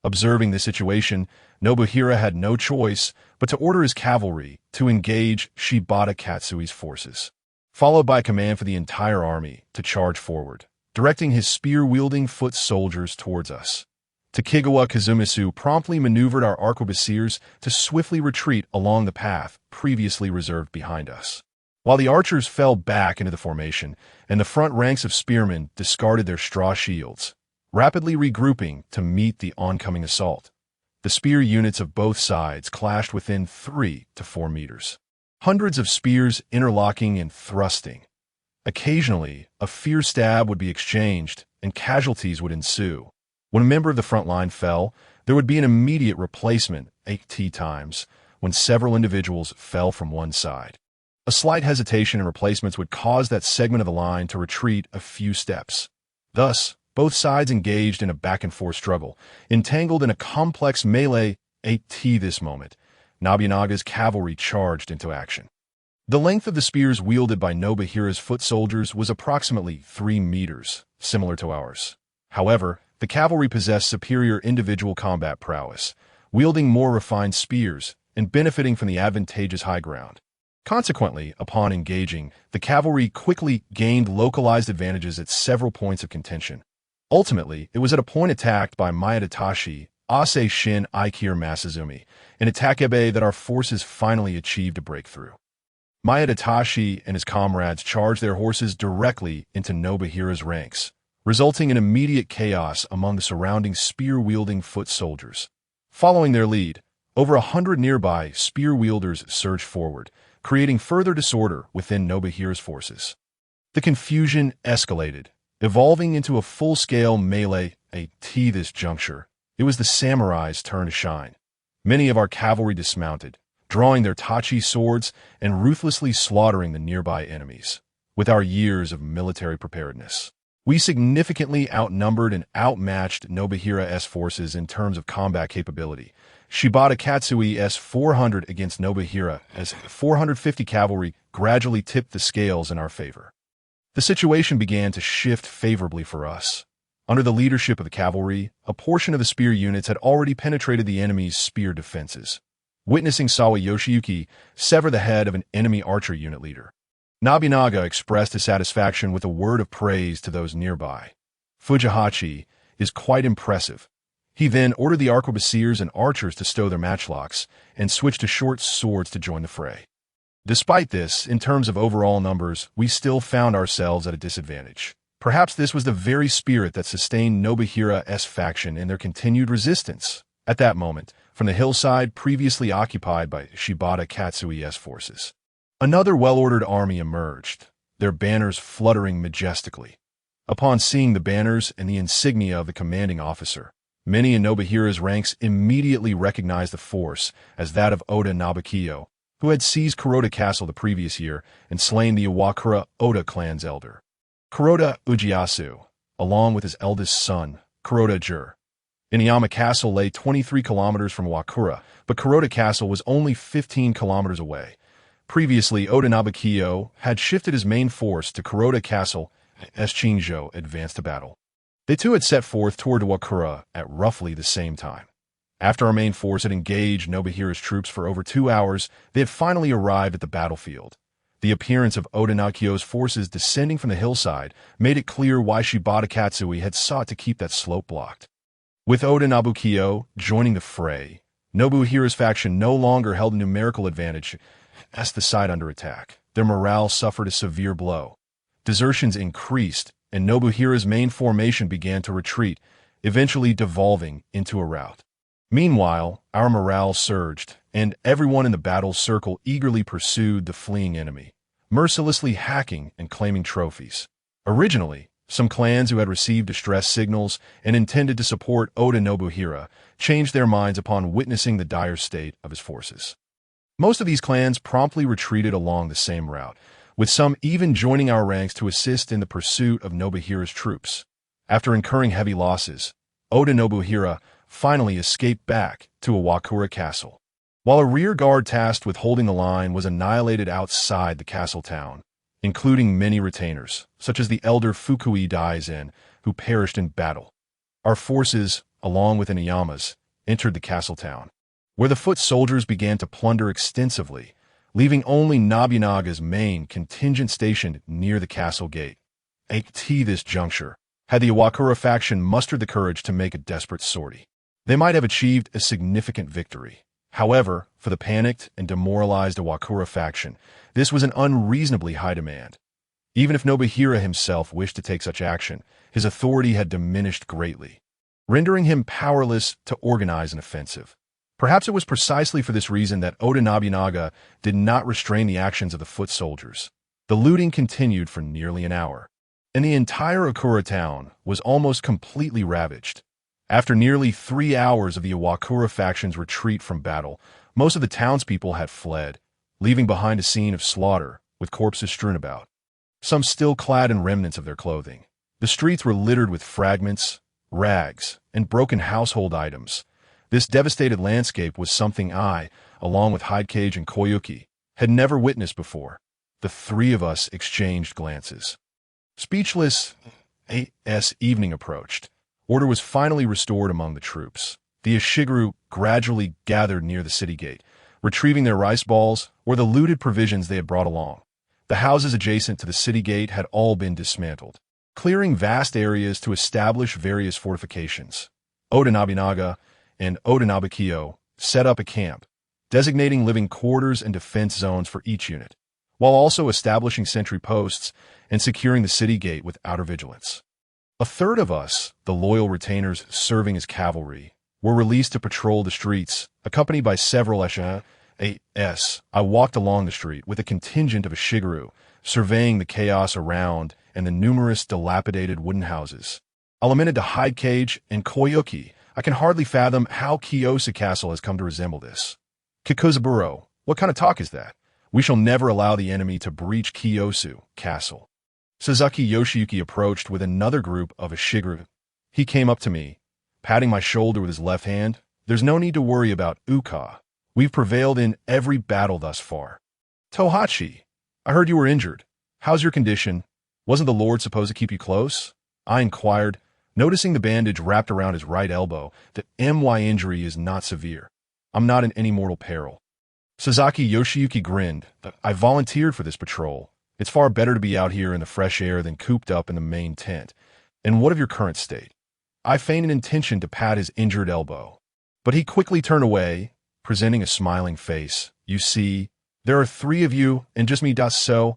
[SPEAKER 1] Observing the situation, Nobuhira had no choice but to order his cavalry to engage Shibata Katsui's forces, followed by a command for the entire army to charge forward, directing his spear-wielding foot soldiers towards us. Takigawa Kazumitsu promptly maneuvered our arquebusiers to swiftly retreat along the path previously reserved behind us, while the archers fell back into the formation and the front ranks of spearmen discarded their straw shields, rapidly regrouping to meet the oncoming assault. The spear units of both sides clashed within 3 to 4 meters, hundreds of spears interlocking and thrusting. Occasionally, a fierce stab would be exchanged and casualties would ensue. When a member of the front line fell, there would be an immediate replacement 8 times when several individuals fell from one side. A slight hesitation in replacements would cause that segment of the line to retreat a few steps. Thus, both sides engaged in a back-and-forth struggle, entangled in a complex melee. This moment, Nobunaga's cavalry charged into action. The length of the spears wielded by Nobuhira's foot soldiers was approximately 3 meters, similar to ours. However, the cavalry possessed superior individual combat prowess, wielding more refined spears and benefiting from the advantageous high ground. Consequently, upon engaging, the cavalry quickly gained localized advantages at several points of contention. Ultimately, it was at a point attacked by Mayadatashi, Ase Shin Aikir Masazumi, and at Takebe that our forces finally achieved a breakthrough. Mayadatashi and his comrades charged their horses directly into Nobuhira's ranks, resulting in immediate chaos among the surrounding spear-wielding foot soldiers. Following their lead, over 100 nearby spear-wielders surged forward, creating further disorder within Nobuhira's forces. The confusion escalated, evolving into a full-scale melee. At this juncture, it was the samurai's turn to shine. Many of our cavalry dismounted, drawing their tachi swords and ruthlessly slaughtering the nearby enemies. With our years of military preparedness, we significantly outnumbered and outmatched Nobuhira's forces in terms of combat capability. Shibata Katsui's 400 against Nobuhira's 450 cavalry gradually tipped the scales in our favor. The situation began to shift favorably for us. Under the leadership of the cavalry, a portion of the spear units had already penetrated the enemy's spear defenses. Witnessing Sawa Yoshiyuki sever the head of an enemy archer unit leader, Nobunaga expressed his satisfaction with a word of praise to those nearby. Fujihachi is quite impressive. He then ordered the arquebusiers and archers to stow their matchlocks and switch to short swords to join the fray. Despite this, in terms of overall numbers, we still found ourselves at a disadvantage. Perhaps this was the very spirit that sustained Nobuhira's faction in their continued resistance, at that moment, from the hillside previously occupied by Shibata Katsui's forces. Another well-ordered army emerged, their banners fluttering majestically. Upon seeing the banners and the insignia of the commanding officer, many in Nobuhira's ranks immediately recognized the force as that of Oda Nobukiyo, who had seized Kuroda Castle the previous year and slain the Iwakura Oda clan's elder, Kuroda Ujiyasu, along with his eldest son, Kuroda Jur. Inuyama Castle lay 23 kilometers from Iwakura, but Kuroda Castle was only 15 kilometers away. Previously, Oda Nobukiyo had shifted his main force to Kuroda Castle as Chinjo advanced to battle. They too had set forth toward Iwakura at roughly the same time. After our main force had engaged Nobuhira's troops for over 2 hours, they had finally arrived at the battlefield. The appearance of Oda Nobukiyo's forces descending from the hillside made it clear why Shibata Katsui had sought to keep that slope blocked. With Oda Nobukiyo joining the fray, Nobuhira's faction no longer held a numerical advantage as the side under attack. Their morale suffered a severe blow. Desertions increased, and Nobuhira's main formation began to retreat, eventually devolving into a rout. Meanwhile, our morale surged, and everyone in the battle circle eagerly pursued the fleeing enemy, mercilessly hacking and claiming trophies. Originally, some clans who had received distress signals and intended to support Oda Nobuhira changed their minds upon witnessing the dire state of his forces. Most of these clans promptly retreated along the same route, with some even joining our ranks to assist in the pursuit of Nobuhira's troops. After incurring heavy losses, Oda Nobuhira finally escaped back to Iwakura Castle, while a rear guard tasked with holding the line was annihilated outside the castle town, including many retainers, such as the elder Fukui Daizen, who perished in battle. Our forces, along with Inayamas, entered the castle town, where the foot soldiers began to plunder extensively, leaving only Nobunaga's main contingent stationed near the castle gate. At this juncture, had the Iwakura faction mustered the courage to make a desperate sortie, they might have achieved a significant victory. However, for the panicked and demoralized Iwakura faction, this was an unreasonably high demand. Even if Nobuhira himself wished to take such action, his authority had diminished greatly, rendering him powerless to organize an offensive. Perhaps it was precisely for this reason that Oda Nobunaga did not restrain the actions of the foot soldiers. The looting continued for nearly an hour, and the entire Akura town was almost completely ravaged. After nearly 3 hours of the Iwakura faction's retreat from battle, most of the townspeople had fled, leaving behind a scene of slaughter with corpses strewn about, some still clad in remnants of their clothing. The streets were littered with fragments, rags, and broken household items. This devastated landscape was something I, along with Hidecage and Koyuki, had never witnessed before. The three of us exchanged glances. Speechless, as evening approached, order was finally restored among the troops. The Ishigaru gradually gathered near the city gate, retrieving their rice balls or the looted provisions they had brought along. The houses adjacent to the city gate had all been dismantled, clearing vast areas to establish various fortifications. Oda Nobunaga and Oda Nobukiyo set up a camp, designating living quarters and defense zones for each unit, while also establishing sentry posts and securing the city gate with outer vigilance. A third of us, the loyal retainers serving as cavalry, were released to patrol the streets, accompanied by several S. I walked along the street with a contingent of Ishigaru, surveying the chaos around and the numerous dilapidated wooden houses. I lamented to Hidecage and Koyuki. I can hardly fathom how Kiyosu Castle has come to resemble this. Kikuzaburo, what kind of talk is that? We shall never allow the enemy to breach Kiyosu Castle. Sasaki Yoshiyuki approached with another group of Ishigaru. He came up to me, patting my shoulder with his left hand. There's no need to worry about Uka. We've prevailed in every battle thus far. Tohachi, I heard you were injured. How's your condition? Wasn't the Lord supposed to keep you close? I inquired, noticing the bandage wrapped around his right elbow. The MY injury is not severe. I'm not in any mortal peril. Sasaki Yoshiyuki grinned. I volunteered for this patrol. It's far better to be out here in the fresh air than cooped up in the main tent. And what of your current state? I feigned an intention to pat his injured elbow, but he quickly turned away, presenting a smiling face. You see, there are 3 of you, and just me. So,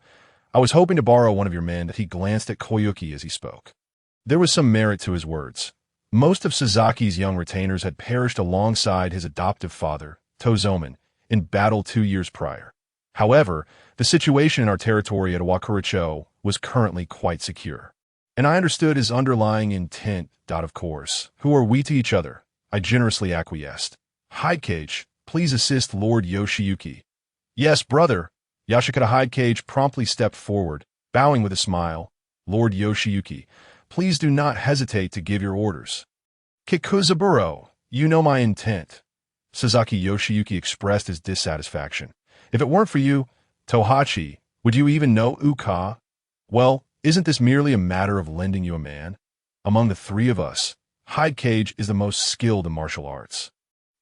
[SPEAKER 1] I was hoping to borrow one of your men. He glanced at Koyuki as he spoke. There was some merit to his words. Most of Sasaki's young retainers had perished alongside his adoptive father, Tozoman, in battle 2 years prior. However, the situation in our territory at Wakuracho was currently quite secure. And I understood his underlying intent. Of course, who are we to each other? I generously acquiesced. Hidecage, please assist Lord Yoshiyuki. Yes, brother. Yashikata Hidecage promptly stepped forward, bowing with a smile. Lord Yoshiyuki, please do not hesitate to give your orders. Kikuzaburo, you know my intent. Sasaki Yoshiyuki expressed his dissatisfaction. If it weren't for you, Tohachi, would you even know Uka? Well, isn't this merely a matter of lending you a man? Among the 3 of us, Hidecage is the most skilled in martial arts.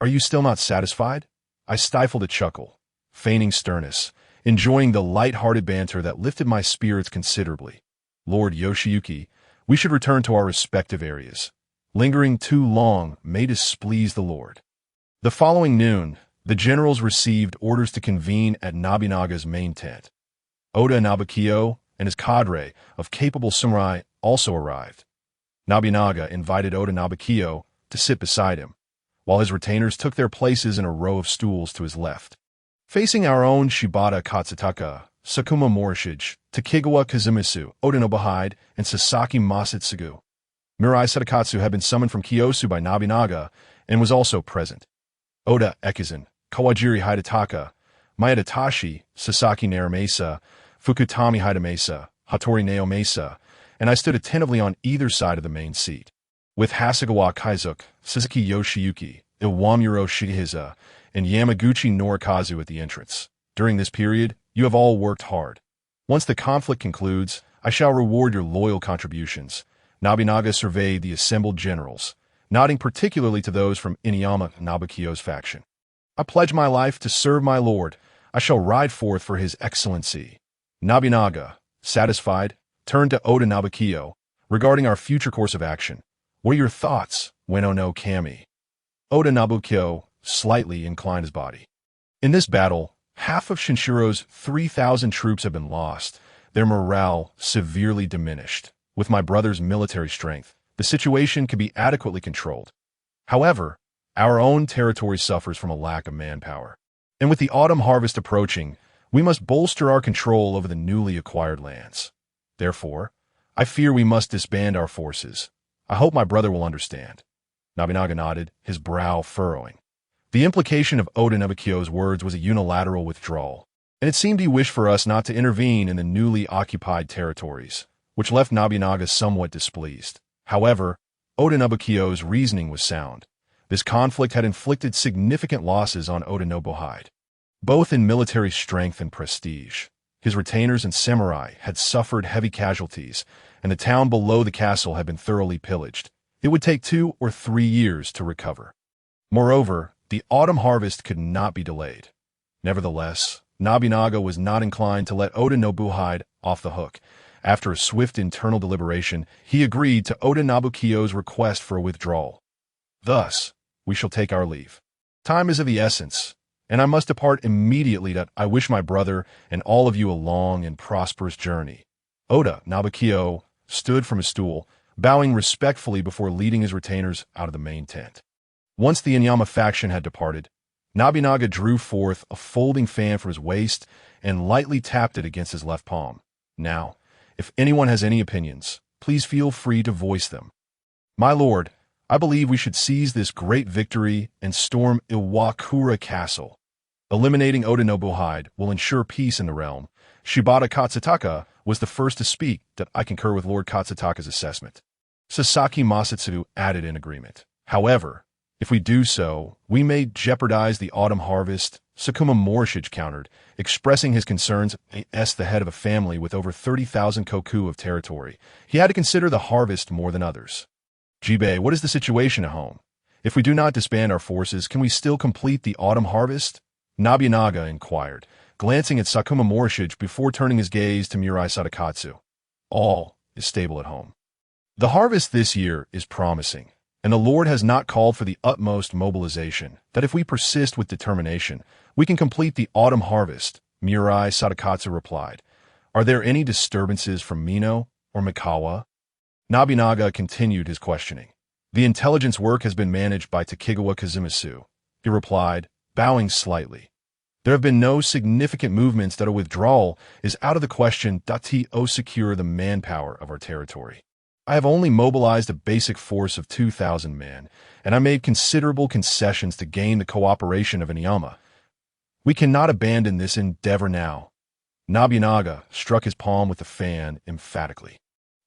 [SPEAKER 1] Are you still not satisfied? I stifled a chuckle, feigning sternness, enjoying the light-hearted banter that lifted my spirits considerably. Lord Yoshiyuki, we should return to our respective areas. Lingering too long may displease the Lord. The following noon, the generals received orders to convene at Nobunaga's main tent. Oda Nobukiyo and his cadre of capable samurai also arrived. Nobunaga invited Oda Nobukiyo to sit beside him, while his retainers took their places in a row of stools to his left. Facing our own Shibata Katsutaka, Sakuma Morishige, Takegawa Kazumitsu, Oda Nobuhide, and Sasaki Masatsugu. Mirai Sadakatsu had been summoned from Kiyosu by Nobunaga and was also present. Oda Ekizan, Kawajiri Hidataka, Mayadatashi, Sasaki Naramesa, Fukutami Hidamesa, Hattori Naomesa, and I stood attentively on either side of the main seat. With Hasegawa Kaizuk, Sasaki Yoshiyuki, Iwamuro Shigehiza, and Yamaguchi Norikazu at the entrance. During this period, you have all worked hard. Once the conflict concludes, I shall reward your loyal contributions. Nobunaga surveyed the assembled generals. nodding particularly to those from Inuyama Nabukio's faction. "I pledge my life to serve my lord. I shall ride forth for his excellency." Nobunaga, satisfied, turned to Oda Nabukio, "Regarding our future course of action, what are your thoughts, Weno no Kami?" Oda Nabukio slightly inclined his body. "In this battle, half of Shinshiro's 3,000 troops have been lost, their morale severely diminished. With my brother's military strength, the situation can be adequately controlled. However, our own territory suffers from a lack of manpower. And with the autumn harvest approaching, we must bolster our control over the newly acquired lands. Therefore, I fear we must disband our forces. I hope my brother will understand." Nobunaga nodded, his brow furrowing. The implication of Oda Nabukio's words was a unilateral withdrawal, and it seemed he wished for us not to intervene in the newly occupied territories, which left Nobunaga somewhat displeased. However, Oda Nabukio's reasoning was sound. This conflict had inflicted significant losses on Oda Nobuhide, both in military strength and prestige. His retainers and samurai had suffered heavy casualties, and the town below the castle had been thoroughly pillaged. It would take 2 or 3 years to recover. Moreover, the autumn harvest could not be delayed. Nevertheless, Nobunaga was not inclined to let Oda Nobuhide off the hook. After a swift internal deliberation, he agreed to Oda Nabukio's request for a withdrawal. "Thus, we shall take our leave. Time is of the essence, and I must depart immediately. That I wish my brother and all of you a long and prosperous journey." Oda Nabukio stood from his stool, bowing respectfully before leading his retainers out of the main tent. Once the Inuyama faction had departed, Nobunaga drew forth a folding fan from his waist and lightly tapped it against his left palm. "Now, if anyone has any opinions, please feel free to voice them. My lord, I believe we should seize this great victory and storm Iwakura Castle. Eliminating Oda Nobuhide will ensure peace in the realm." Shibata Katsutaka was the first to speak. "That I concur with Lord Katsutaka's assessment." Sasaki Masatsu added in agreement. "However, if we do so, we may jeopardize the autumn harvest." Sakuma Morishige countered, expressing his concerns as the head of a family with over 30,000 koku of territory. He had to consider the harvest more than others. "Jibei, what is the situation at home? If we do not disband our forces, can we still complete the autumn harvest?" Nobunaga inquired, glancing at Sakuma Morishige before turning his gaze to Murai Sadakatsu. "All is stable at home. The harvest this year is promising, and the Lord has not called for the utmost mobilization. That if we persist with determination, we can complete the autumn harvest," Murai Sadakatsu replied. "Are there any disturbances from Mino or Mikawa?" Nobunaga continued his questioning. "The intelligence work has been managed by Takegawa Kazumitsu," he replied, bowing slightly. "There have been no significant movements. That a withdrawal is out of the question. To secure the manpower of our territory, I have only mobilized a basic force of 2,000 men, and I made considerable concessions to gain the cooperation of Inuyama. We cannot abandon this endeavor now." Nobunaga struck his palm with the fan emphatically.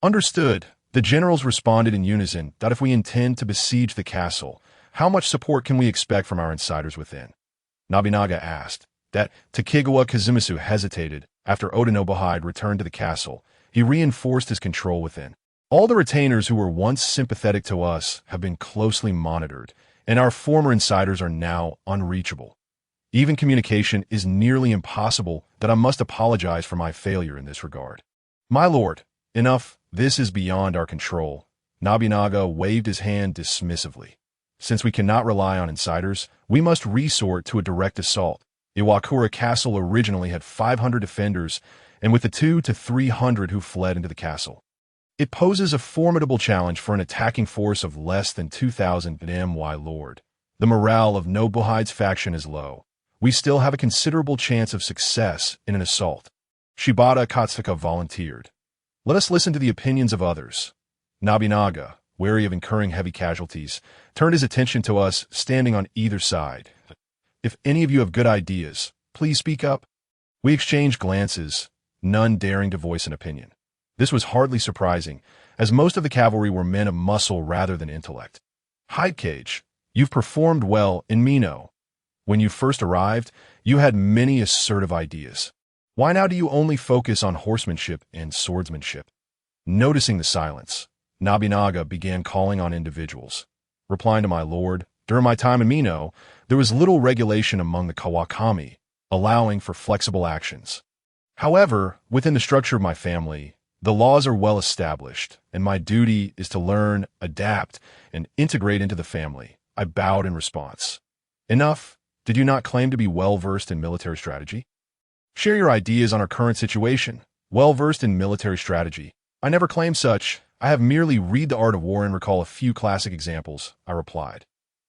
[SPEAKER 1] "Understood." The generals responded in unison. "That if we intend to besiege the castle, how much support can we expect from our insiders within?" Nobunaga asked. That Takegawa Kazumitsu hesitated. After Oda Nobuhide returned to the castle, he reinforced his control within. "All the retainers who were once sympathetic to us have been closely monitored, and our former insiders are now unreachable. Even communication is nearly impossible. That I must apologize for my failure in this regard." "My lord, enough. This is beyond our control." Nobunaga waved his hand dismissively. "Since we cannot rely on insiders, we must resort to a direct assault. Iwakura Castle originally had 500 defenders, and with the 200 to 300 who fled into the castle, it poses a formidable challenge for an attacking force of less than 2,000. My lord, the morale of Nobuhide's faction is low. We still have a considerable chance of success in an assault." Shibata Katsuka volunteered. "Let us listen to the opinions of others." Nobunaga, wary of incurring heavy casualties, turned his attention to us standing on either side. "If any of you have good ideas, please speak up." We exchanged glances, none daring to voice an opinion. This was hardly surprising, as most of the cavalry were men of muscle rather than intellect. "Hidecage, you've performed well in Mino. When you first arrived, you had many assertive ideas. Why now do you only focus on horsemanship and swordsmanship?" Noticing the silence, Nobunaga began calling on individuals. replying to my lord, during my time in Mino, there was little regulation among the Kawakami, allowing for flexible actions. However, within the structure of my family, the laws are well established, and my duty is to learn, adapt, and integrate into the family. I bowed in response. Enough. Did you not claim to be well-versed in military strategy? Share your ideas on our current situation. Well-versed in military strategy. I never claimed such. I have merely read the art of war and recall a few classic examples, I replied.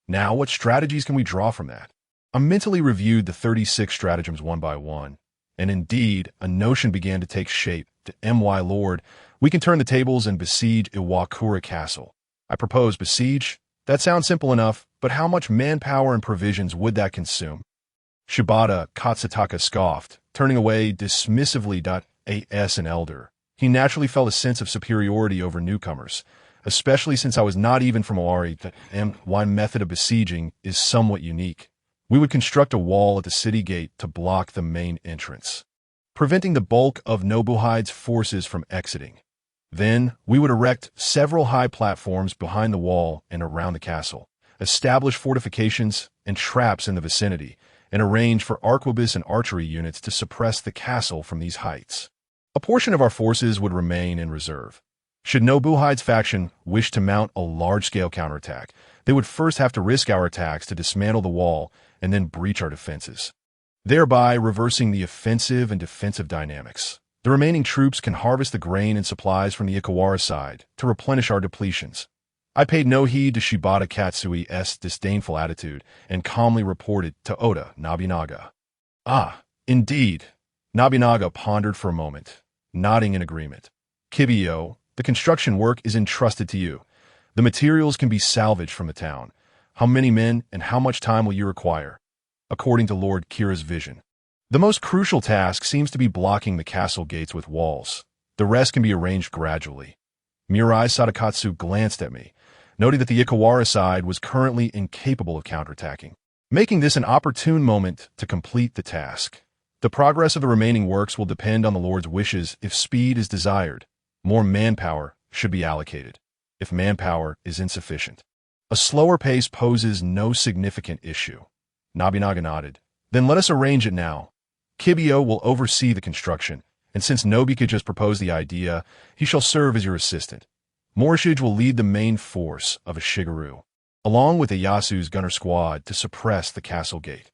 [SPEAKER 1] Now, what strategies can we draw from that? I mentally reviewed the 36 stratagems one by one, and indeed, a notion began to take shape. To my lord, we can turn the tables and besiege Iwakura Castle. I propose besiege. That sounds simple enough, but how much manpower and provisions would that consume? Shibata Katsutaka scoffed, turning away dismissively. As an elder, he naturally felt a sense of superiority over newcomers, especially since I was not even from Owari. My method of besieging is somewhat unique. We would construct a wall at the city gate to block the main entrance, preventing the bulk of Nobuhide's forces from exiting. Then, we would erect several high platforms behind the wall and around the castle, establish fortifications and traps in the vicinity, and arrange for arquebus and archery units to suppress the castle from these heights. A portion of our forces would remain in reserve. Should Nobuhide's faction wish to mount a large-scale counterattack, they would first have to risk our attacks to dismantle the wall and then breach our defenses, thereby reversing the offensive and defensive dynamics. The remaining troops can harvest the grain and supplies from the Ikawara side to replenish our depletions. I paid no heed to Shibata Katsui's disdainful attitude and calmly reported to Oda Nobunaga. Ah, indeed. Nobunaga pondered for a moment, nodding in agreement. Kibio, the construction work is entrusted to you. The materials can be salvaged from the town. How many men and how much time will you require? According to Lord Kira's vision, the most crucial task seems to be blocking the castle gates with walls. The rest can be arranged gradually. Mirai Sadakatsu glanced at me, noting that the Ikawara side was currently incapable of counterattacking, making this an opportune moment to complete the task. The progress of the remaining works will depend on the Lord's wishes. If speed is desired, more manpower should be allocated. If manpower is insufficient, a slower pace poses no significant issue. Nobunaga nodded. Then let us arrange it now. Kibio will oversee the construction, and since Nobika just proposed the idea, he shall serve as your assistant. Morishige will lead the main force of Ishigaru, along with Iyasu's gunner squad to suppress the castle gate.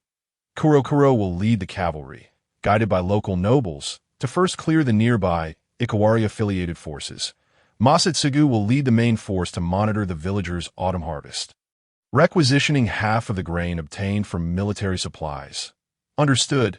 [SPEAKER 1] Kurokuro will lead the cavalry, guided by local nobles, to first clear the nearby Ikawari-affiliated forces. Masatsugu will lead the main force to monitor the villagers' autumn harvest, requisitioning half of the grain obtained from military supplies. Understood.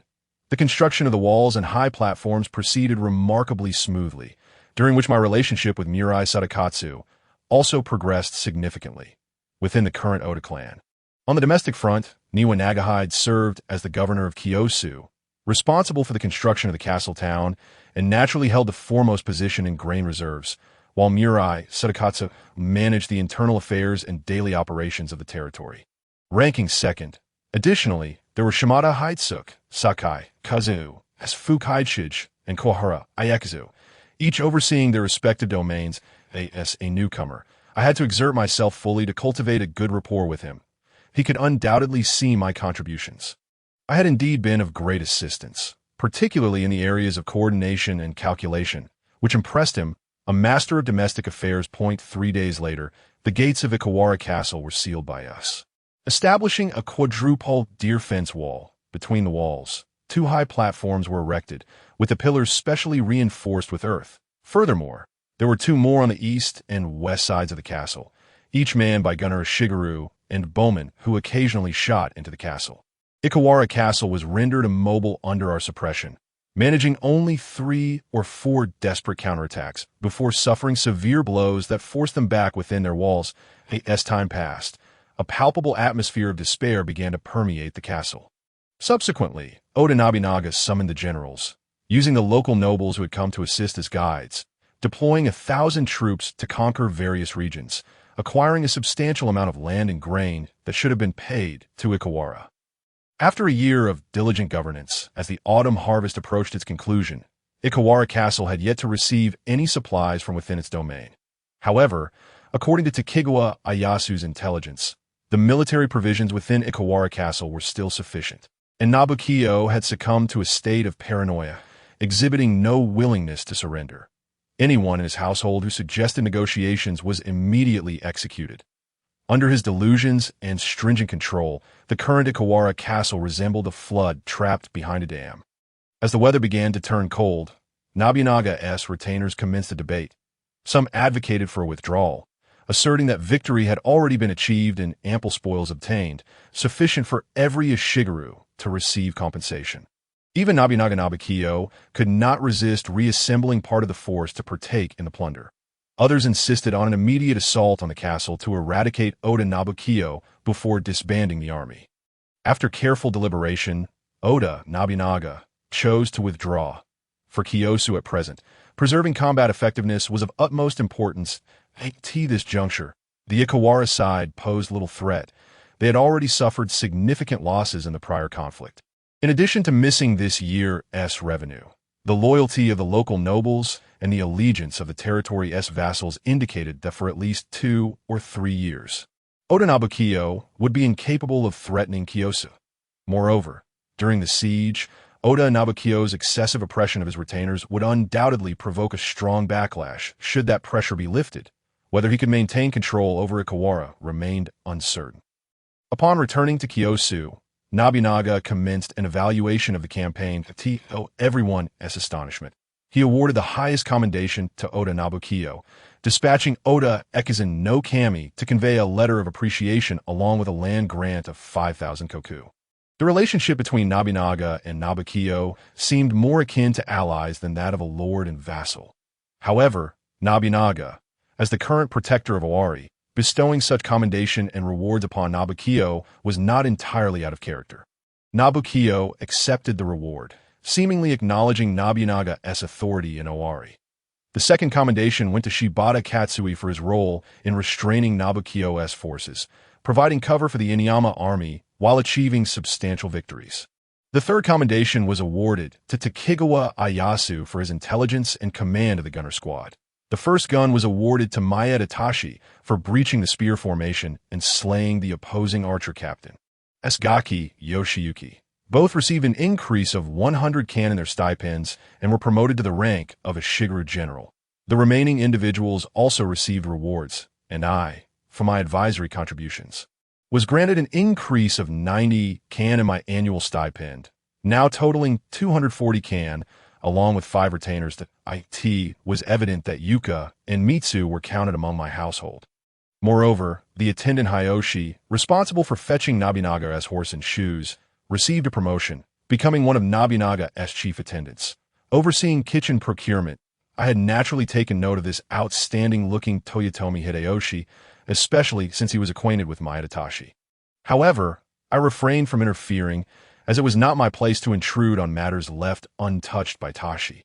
[SPEAKER 1] The construction of the walls and high platforms proceeded remarkably smoothly, during which my relationship with Mirai Sadakatsu also progressed significantly within the current Oda clan. On the domestic front, Niwa Nagahide served as the governor of Kyosu, responsible for the construction of the castle town, and naturally held the foremost position in grain reserves, while Mirai Sadakatsu managed the internal affairs and daily operations of the territory, ranking second. Additionally, there were Shimada Hidesuk, Sakai, Kazu, as Fukaishij, and Kohara Ayakazu, each overseeing their respective domains. As a newcomer, I had to exert myself fully to cultivate a good rapport with him. He could undoubtedly see my contributions. I had indeed been of great assistance, particularly in the areas of coordination and calculation, which impressed him. A master of domestic affairs. 3 days later, the gates of Ikawara Castle were sealed by us, establishing a quadruple deer fence wall. Between the walls, 2 high platforms were erected, with the pillars specially reinforced with earth. Furthermore, there were 2 more on the east and west sides of the castle, each manned by Gunner Shigeru and bowmen who occasionally shot into the castle. Ikawara Castle was rendered immobile under our suppression, managing only 3 or 4 desperate counterattacks before suffering severe blows that forced them back within their walls. As time passed, a palpable atmosphere of despair began to permeate the castle. Subsequently, Oda Nobunaga summoned the generals, using the local nobles who had come to assist as guides, deploying 1,000 troops to conquer various regions, acquiring a substantial amount of land and grain that should have been paid to Ikawara. After a year of diligent governance, as the autumn harvest approached its conclusion, Ikawara Castle had yet to receive any supplies from within its domain. However, According to Tokugawa Ieyasu's intelligence, the military provisions within Ikawara Castle were still sufficient, and Nobukiyo had succumbed to a state of paranoia, exhibiting no willingness to surrender. Anyone in his household who suggested negotiations was immediately executed. Under his delusions and stringent control, the current Ikawara Castle resembled a flood trapped behind a dam. As the weather began to turn cold, Nobunaga's retainers commenced a debate. Some advocated for a withdrawal, asserting that victory had already been achieved and ample spoils obtained, sufficient for every Ishigaru to receive compensation. Even Nobunaga Nobukiyo could not resist reassembling part of the force to partake in the plunder. Others insisted on an immediate assault on the castle to eradicate Oda Nobukiyo before disbanding the army. After careful deliberation, Oda Nobunaga chose to withdraw. For Kiyosu at present, preserving combat effectiveness was of utmost importance. At this juncture, the Ikawara side posed little threat. They had already suffered significant losses in the prior conflict. In addition to missing this year's revenue, the loyalty of the local nobles and the allegiance of the territory's vassals indicated that for at least 2 or 3 years, Oda Nobukiyo would be incapable of threatening Kiyosu. Moreover, during the siege, Oda Nobukiyo's excessive oppression of his retainers would undoubtedly provoke a strong backlash should that pressure be lifted. Whether he could maintain control over Ikawara remained uncertain. Upon returning to Kiyosu, Nobunaga commenced an evaluation of the campaign to everyone's astonishment. He awarded the highest commendation to Oda Nobukiyo, dispatching Oda Ekizen no Kami to convey a letter of appreciation along with a land grant of 5,000 koku. The relationship between Nobunaga and Nobukiyo seemed more akin to allies than that of a lord and vassal. However, Nobunaga, as the current protector of Owari, bestowing such commendation and rewards upon Nobukiyo was not entirely out of character. Nobukiyo accepted the reward, seemingly acknowledging Nobunaga's authority in Owari. The second commendation went to Shibata Katsui for his role in restraining Nobukiyo's forces, providing cover for the Inuyama army while achieving substantial victories. The third commendation was awarded to Tokugawa Ieyasu for his intelligence and command of the gunner squad. The first gun was awarded to Maeda Tashi for breaching the spear formation and slaying the opposing archer captain, Esgaki Yoshiyuki. Both received an increase of 100 kan in their stipends and were promoted to the rank of a Shigeru general. The remaining individuals also received rewards, and I, for my advisory contributions, was granted an increase of 90 kan in my annual stipend, now totaling 240 kan, along with 5 retainers. That it was evident that Yuka and Mitsu were counted among my household. Moreover, the attendant Hiyoshi, responsible for fetching Nobunaga's horse and shoes, received a promotion, becoming one of Nobunaga's chief attendants. Overseeing kitchen procurement, I had naturally taken note of this outstanding-looking Toyotomi Hideyoshi, especially since he was acquainted with Maeda Tashi. However, I refrained from interfering, as it was not my place to intrude on matters left untouched by Tashi.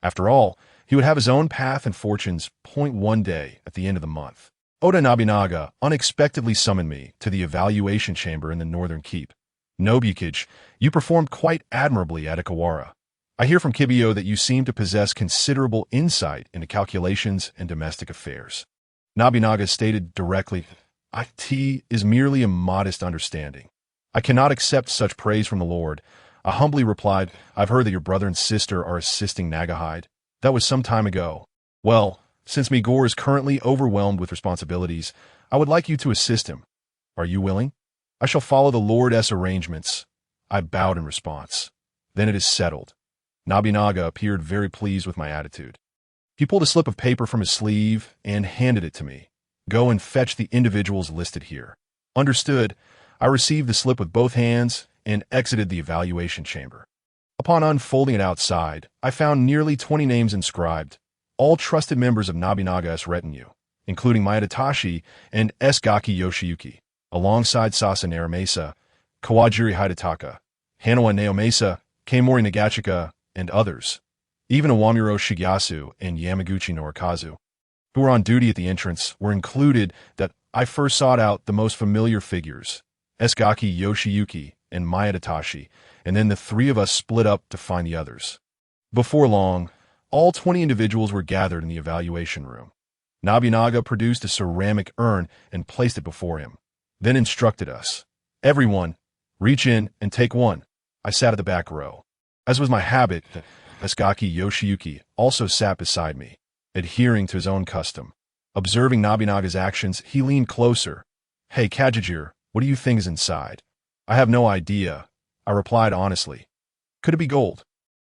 [SPEAKER 1] After all, he would have his own path and fortunes point one day at the end of the month. Oda Nobunaga unexpectedly summoned me to the evaluation chamber in the northern keep. Nobukage, you performed quite admirably at Ikawara. I hear from Kibiyo that you seem to possess considerable insight into calculations and domestic affairs. Nobunaga stated directly, "It is merely a modest understanding. I cannot accept such praise from the Lord." I humbly replied, "I've heard that your brother and sister are assisting Nagahide. That was some time ago. Well, since Migor is currently overwhelmed with responsibilities, I would like you to assist him. Are you willing?" "I shall follow the Lord's arrangements." I bowed in response. "Then it is settled." Nobunaga appeared very pleased with my attitude. He pulled a slip of paper from his sleeve and handed it to me. "Go and fetch the individuals listed here." Understood. I received the slip with both hands and exited the evaluation chamber. Upon unfolding it outside, I found nearly 20 names inscribed, all trusted members of Nobunaga's retinue, including Maeda Tashi and Esgaki Yoshiyuki, alongside Sasanara Mesa, Kawajiri Hidetaka, Hanawa Naomesa, Keimori Nagachika, and others. Even Iwamuro Shigeyasu and Yamaguchi Norikazu, who were on duty at the entrance, were included. That I first sought out the most familiar figures, Esgaki Yoshiyuki and Maeda Tashi, and then the 3 of us split up to find the others. Before long, all 20 individuals were gathered in the evaluation room. Nobunaga produced a ceramic urn and placed it before him, then instructed us. Everyone, reach in and take one. I sat at the back row. As was my habit, Esgaki Yoshiyuki also sat beside me, adhering to his own custom. Observing Nobunaga's actions, he leaned closer. Hey, Kajijiro, what do you think is inside? I have no idea, I replied honestly. Could it be gold?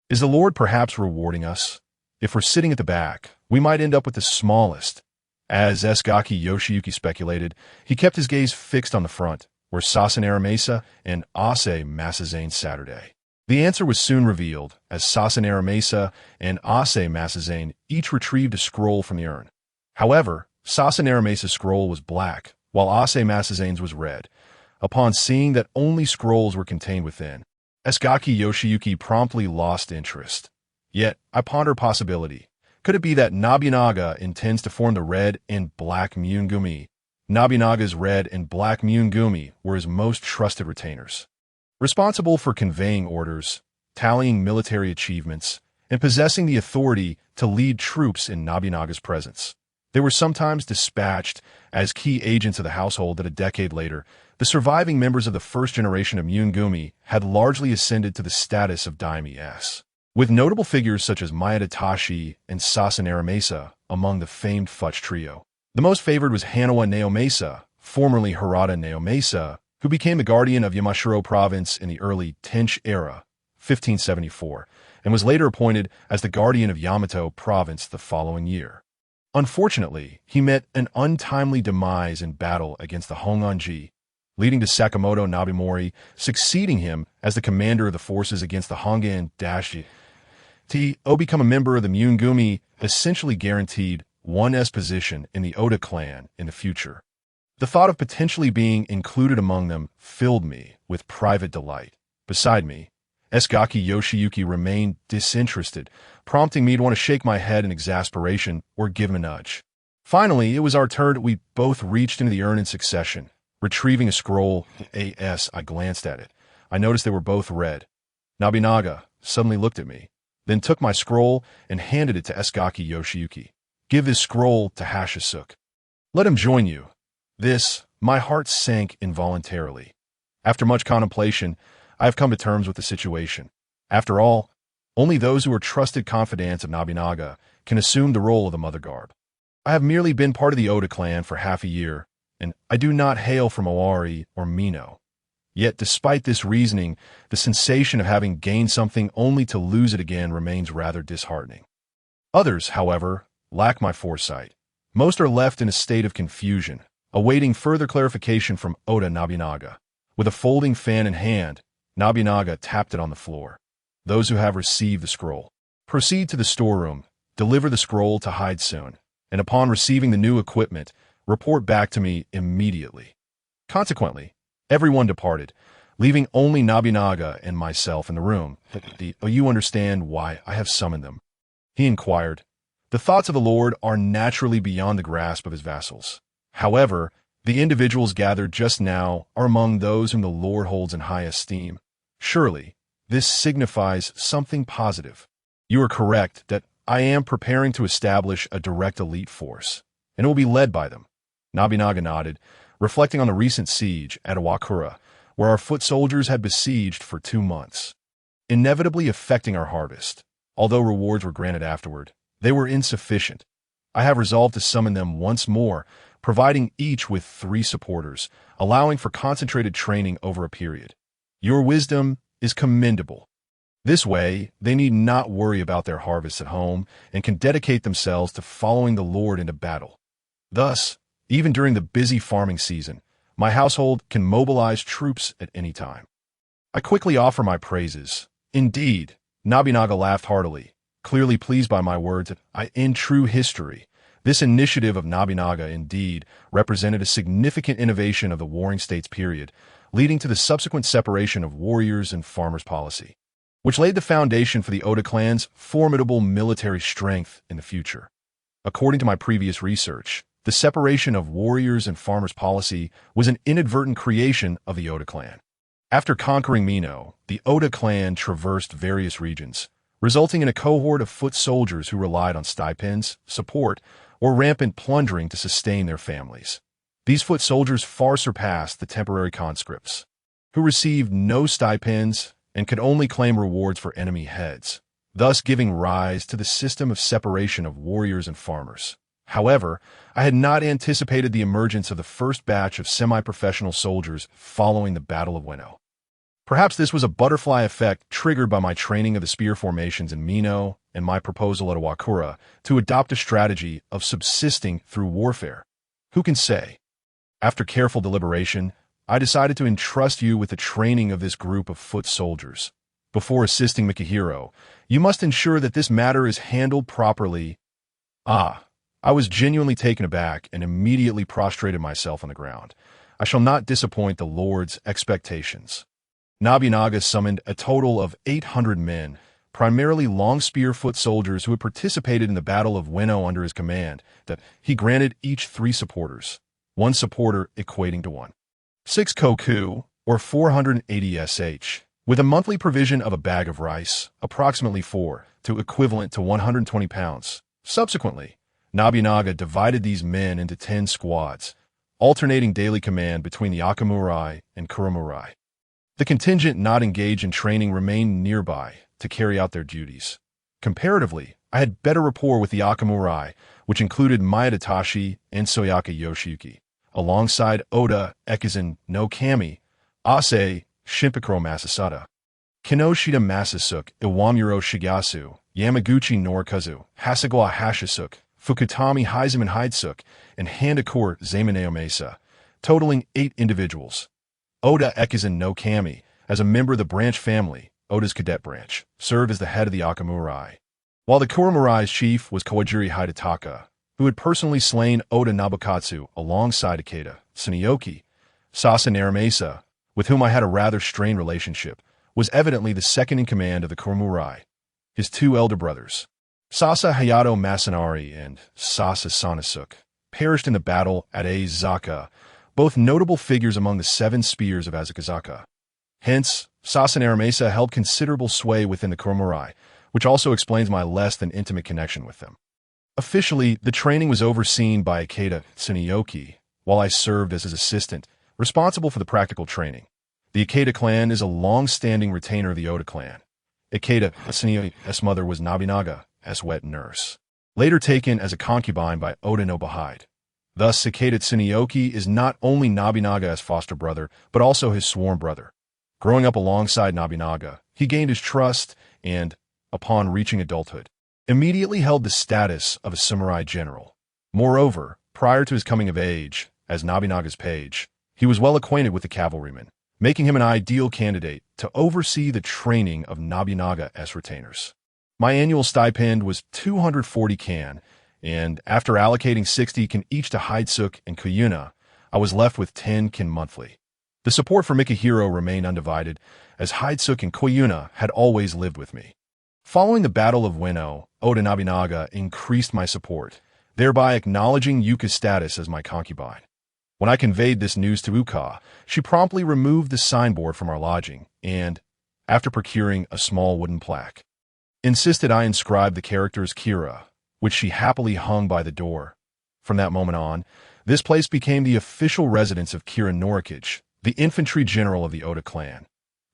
[SPEAKER 1] Is the Lord perhaps rewarding us? If we're sitting at the back, we might end up with the smallest. As Esgaki Yoshiyuki speculated, he kept his gaze fixed on the front, where Sasanara Mesa and Ase Masazane Saturday. The answer was soon revealed, as Sasanara Mesa and Ase Masazane each retrieved a scroll from the urn. However, Sasanara Mesa's scroll was black, while Ase Masazane's was red. Upon seeing that only scrolls were contained within, Esgaki Yoshiyuki promptly lost interest. Yet, I ponder a possibility. Could it be that Nobunaga intends to form the red and black Myungumi? Nobunaga's red and black Myungumi were his most trusted retainers, responsible for conveying orders, tallying military achievements, and possessing the authority to lead troops in Nobunaga's presence. They were sometimes dispatched as key agents of the household that a decade later, the surviving members of the first generation of Myungumi had largely ascended to the status of daimyos, with notable figures such as Maeda Tashi and Sasanara Mesa among the famed Fuch trio. The most favored was Hanawa Naomesa, formerly Harada Naomesa, who became the guardian of Yamashiro province in the early Tenchi era, 1574, and was later appointed as the guardian of Yamato province the following year. Unfortunately, he met an untimely demise in battle against the Honganji, leading to Sakamoto Nobimori succeeding him as the commander of the forces against the Hongan Dashi. To become a member of the Myungumi essentially guaranteed one's position in the Oda clan in the future. The thought of potentially being included among them filled me with private delight. Beside me, Esgaki Yoshiyuki remained disinterested, prompting me to want to shake my head in exasperation or give him a nudge. Finally, it was our turn. We both reached into the urn in succession. Retrieving a scroll, I glanced at it. I noticed they were both red. Nobunaga suddenly looked at me, then took my scroll and handed it to Esgaki Yoshiyuki. Give this scroll to Hashisuke. Let him join you. My heart sank involuntarily. After much contemplation, I have come to terms with the situation. After all, only those who are trusted confidants of Nobunaga can assume the role of the Mother Garb. I have merely been part of the Oda clan for half a year, and I do not hail from Owari or Mino. Yet despite this reasoning, the sensation of having gained something only to lose it again remains rather disheartening. Others, however, lack my foresight. Most are left in a state of confusion, awaiting further clarification from Oda Nobunaga. With a folding fan in hand, Nobunaga tapped it on the floor. Those who have received the scroll, proceed to the storeroom, deliver the scroll to Hidesune, and upon receiving the new equipment, report back to me immediately. Consequently, everyone departed, leaving only Nobunaga and myself in the room. You understand why I have summoned them? He inquired. The thoughts of the Lord are naturally beyond the grasp of his vassals. However, the individuals gathered just now are among those whom the Lord holds in high esteem. Surely, this signifies something positive. You are correct that I am preparing to establish a direct elite force, and it will be led by them. Nobunaga nodded, reflecting on the recent siege at Iwakura, where our foot soldiers had besieged for 2 months, inevitably affecting our harvest. Although rewards were granted afterward, they were insufficient. I have resolved to summon them once more, providing each with 3 supporters, allowing for concentrated training over a period. Your wisdom is commendable. This way, they need not worry about their harvests at home and can dedicate themselves to following the Lord into battle. Thus, even during the busy farming season, my household can mobilize troops at any time. I quickly offer my praises. Indeed, Nobunaga laughed heartily, clearly pleased by my words. In true history, this initiative of Nobunaga indeed represented a significant innovation of the Warring States period, leading to the subsequent separation of warriors and farmers policy, which laid the foundation for the Oda clan's formidable military strength in the future. According to my previous research, the separation of warriors and farmers policy was an inadvertent creation of the Oda clan. After conquering Mino, the Oda clan traversed various regions, resulting in a cohort of foot soldiers who relied on stipends, support, or rampant plundering to sustain their families. These foot soldiers far surpassed the temporary conscripts, who received no stipends and could only claim rewards for enemy heads, thus giving rise to the system of separation of warriors and farmers. However, I had not anticipated the emergence of the first batch of semi-professional soldiers following the Battle of Weno. Perhaps this was a butterfly effect triggered by my training of the spear formations in Mino and my proposal at Awakura to adopt a strategy of subsisting through warfare. Who can say? After careful deliberation, I decided to entrust you with the training of this group of foot soldiers. Before assisting Mikihiro, you must ensure that this matter is handled properly. I was genuinely taken aback and immediately prostrated myself on the ground. I shall not disappoint the Lord's expectations. Nobunaga summoned a total of 800 men, primarily long spear foot soldiers who had participated in the Battle of Weno under his command, that he granted each 3 supporters, 1 supporter equating to 1.6 koku, or 480 sh, with a monthly provision of a bag of rice, approximately 4 to equivalent to 120 pounds. Subsequently, Nobunaga divided these men into 10 squads, alternating daily command between the Akamurai and Kuromurai. The contingent not engaged in training remained nearby to carry out their duties. Comparatively, I had better rapport with the Akamurai, which included Maeda Tashi and Soyaka Yoshiyuki, alongside Oda, Ekizen no Kami, Ase, Shinpikuro Masasada, Kinoshita Masasuk, Iwamuro Shigasu, Yamaguchi Norikazu, Hasegawa Hashisuke, Fukutami Heiseman Hidesuk, and Handakor Zamaneo Mesa, totaling 8 individuals. Oda Ekizen no Kami, as a member of the branch family, Oda's cadet branch, served as the head of the Akamurai, while the Kuromurai's chief was Kawajiri Hidataka, who had personally slain Oda Nobukatsu alongside Ikeda. Tsuneyoki, Sasa Naramesa, with whom I had a rather strained relationship, was evidently the second in command of the Kuromurai. His 2 elder brothers, Sasa Hayato Masanari and Sasa Sanasuke, perished in the battle at Aizaka, both notable figures among the 7 spears of Azakazaka. Hence, Sasa Naramesa held considerable sway within the Kuromurai, which also explains my less than intimate connection with them. Officially, the training was overseen by Ikeda Tsuneyoki, while I served as his assistant, responsible for the practical training. The Ikeda clan is a long-standing retainer of the Oda clan. Ikeda Tsuneyoki's mother was Nobunaga's wet nurse, later taken as a concubine by Oda Nobuhide. Thus, Ikeda Tsuneyoki is not only Nobunaga's foster brother, but also his sworn brother. Growing up alongside Nobunaga, he gained his trust and, upon reaching adulthood, immediately held the status of a samurai general. Moreover, prior to his coming of age, as Nobunaga's page, he was well acquainted with the cavalrymen, making him an ideal candidate to oversee the training of Nobunaga-esque retainers. My annual stipend was 240 kan, and after allocating 60 kan each to Hidesuk and Kuyuna, I was left with 10 kan monthly. The support for Mikihiro remained undivided, as Hidesuk and Kuyuna had always lived with me. Following the Battle of Weno, Oda Nobunaga increased my support, thereby acknowledging Yuka's status as my concubine. When I conveyed this news to Uka, she promptly removed the signboard from our lodging and, after procuring a small wooden plaque, insisted I inscribe the characters Kira, which she happily hung by the door. From that moment on, this place became the official residence of Kira Norikage, the infantry general of the Oda clan.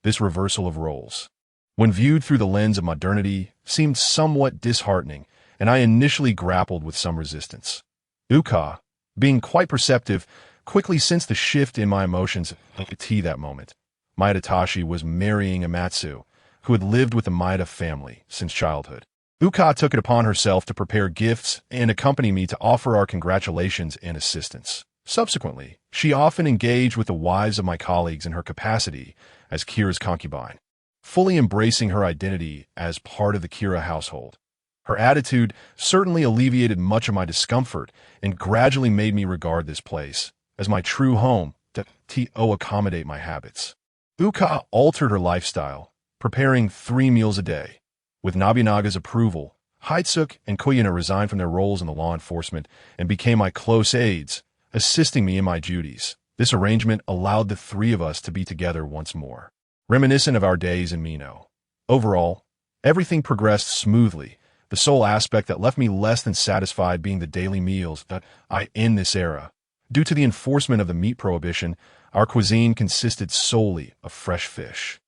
[SPEAKER 1] This reversal of roles, when viewed through the lens of modernity, seemed somewhat disheartening, and I initially grappled with some resistance. Uka, being quite perceptive, quickly sensed the shift in my emotions at that moment. Maeda Tashi was marrying Amatsu, who had lived with the Maeda family since childhood. Uka took it upon herself to prepare gifts and accompany me to offer our congratulations and assistance. Subsequently, she often engaged with the wives of my colleagues in her capacity as Kira's concubine, fully embracing her identity as part of the Kira household. Her attitude certainly alleviated much of my discomfort and gradually made me regard this place as my true home to accommodate my habits. Uka altered her lifestyle, preparing 3 meals a day. With Nobunaga's approval, Hidesuk and Kuyuna resigned from their roles in the law enforcement and became my close aides, assisting me in my duties. This arrangement allowed the 3 of us to be together once more, reminiscent of our days in Mino. Overall, everything progressed smoothly, the sole aspect that left me less than satisfied being the daily meals that I in this era. Due to the enforcement of the meat prohibition, our cuisine consisted solely of fresh fish.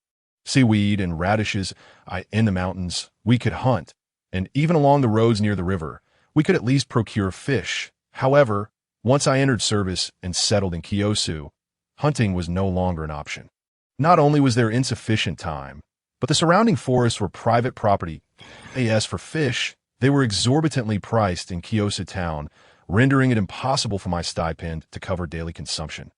[SPEAKER 1] Seaweed and radishes in the mountains, we could hunt, and even along the roads near the river, we could at least procure fish. However, once I entered service and settled in Kyosu, hunting was no longer an option. Not only was there insufficient time, but the surrounding forests were private property. As for fish, they were exorbitantly priced in Kyosu town, rendering it impossible for my stipend to cover daily consumption.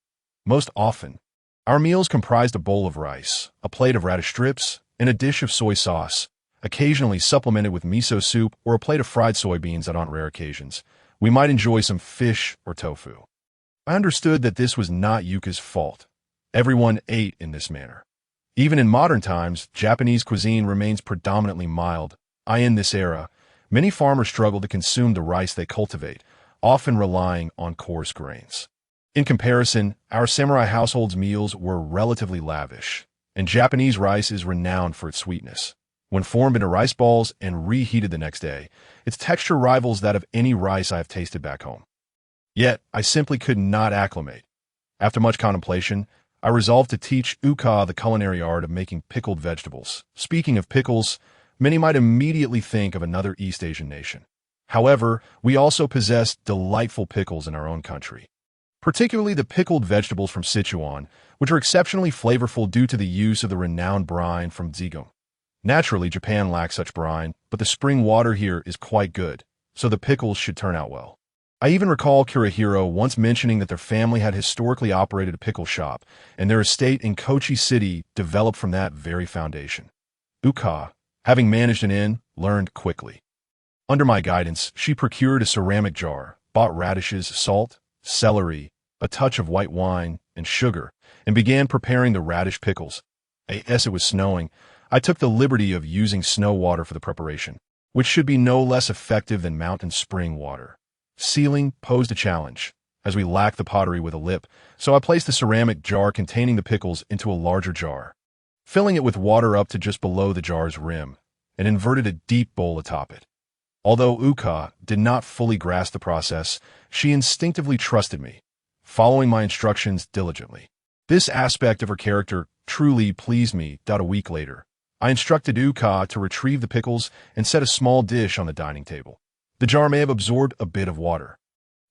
[SPEAKER 1] Most often, our meals comprised a bowl of rice, a plate of radish strips, and a dish of soy sauce, occasionally supplemented with miso soup or a plate of fried soybeans. On rare occasions, we might enjoy some fish or tofu. I understood that this was not Yuka's fault. Everyone ate in this manner. Even in modern times, Japanese cuisine remains predominantly mild. In this era, many farmers struggle to consume the rice they cultivate, often relying on coarse grains. In comparison, our samurai household's meals were relatively lavish, and Japanese rice is renowned for its sweetness. When formed into rice balls and reheated the next day, its texture rivals that of any rice I have tasted back home. Yet, I simply could not acclimate. After much contemplation, I resolved to teach Uka the culinary art of making pickled vegetables. Speaking of pickles, many might immediately think of another East Asian nation. However, we also possess delightful pickles in our own country, particularly the pickled vegetables from Sichuan, which are exceptionally flavorful due to the use of the renowned brine from Zhejiang. Naturally, Japan lacks such brine, but the spring water here is quite good, so the pickles should turn out well. I even recall Kurihiro once mentioning that their family had historically operated a pickle shop, and their estate in Kochi City developed from that very foundation. Uka, having managed an inn, learned quickly. Under my guidance, she procured a ceramic jar, bought radishes, salt, celery, a touch of white wine, and sugar, and began preparing the radish pickles. As it was snowing, I took the liberty of using snow water for the preparation, which should be no less effective than mountain spring water. Sealing posed a challenge, as we lacked the pottery with a lip, so I placed the ceramic jar containing the pickles into a larger jar, filling it with water up to just below the jar's rim, and inverted a deep bowl atop it. Although Uka did not fully grasp the process, she instinctively trusted me, following my instructions diligently. This aspect of her character truly pleased me. A week later, I instructed Uka to retrieve the pickles and set a small dish on the dining table. The jar may have absorbed a bit of water,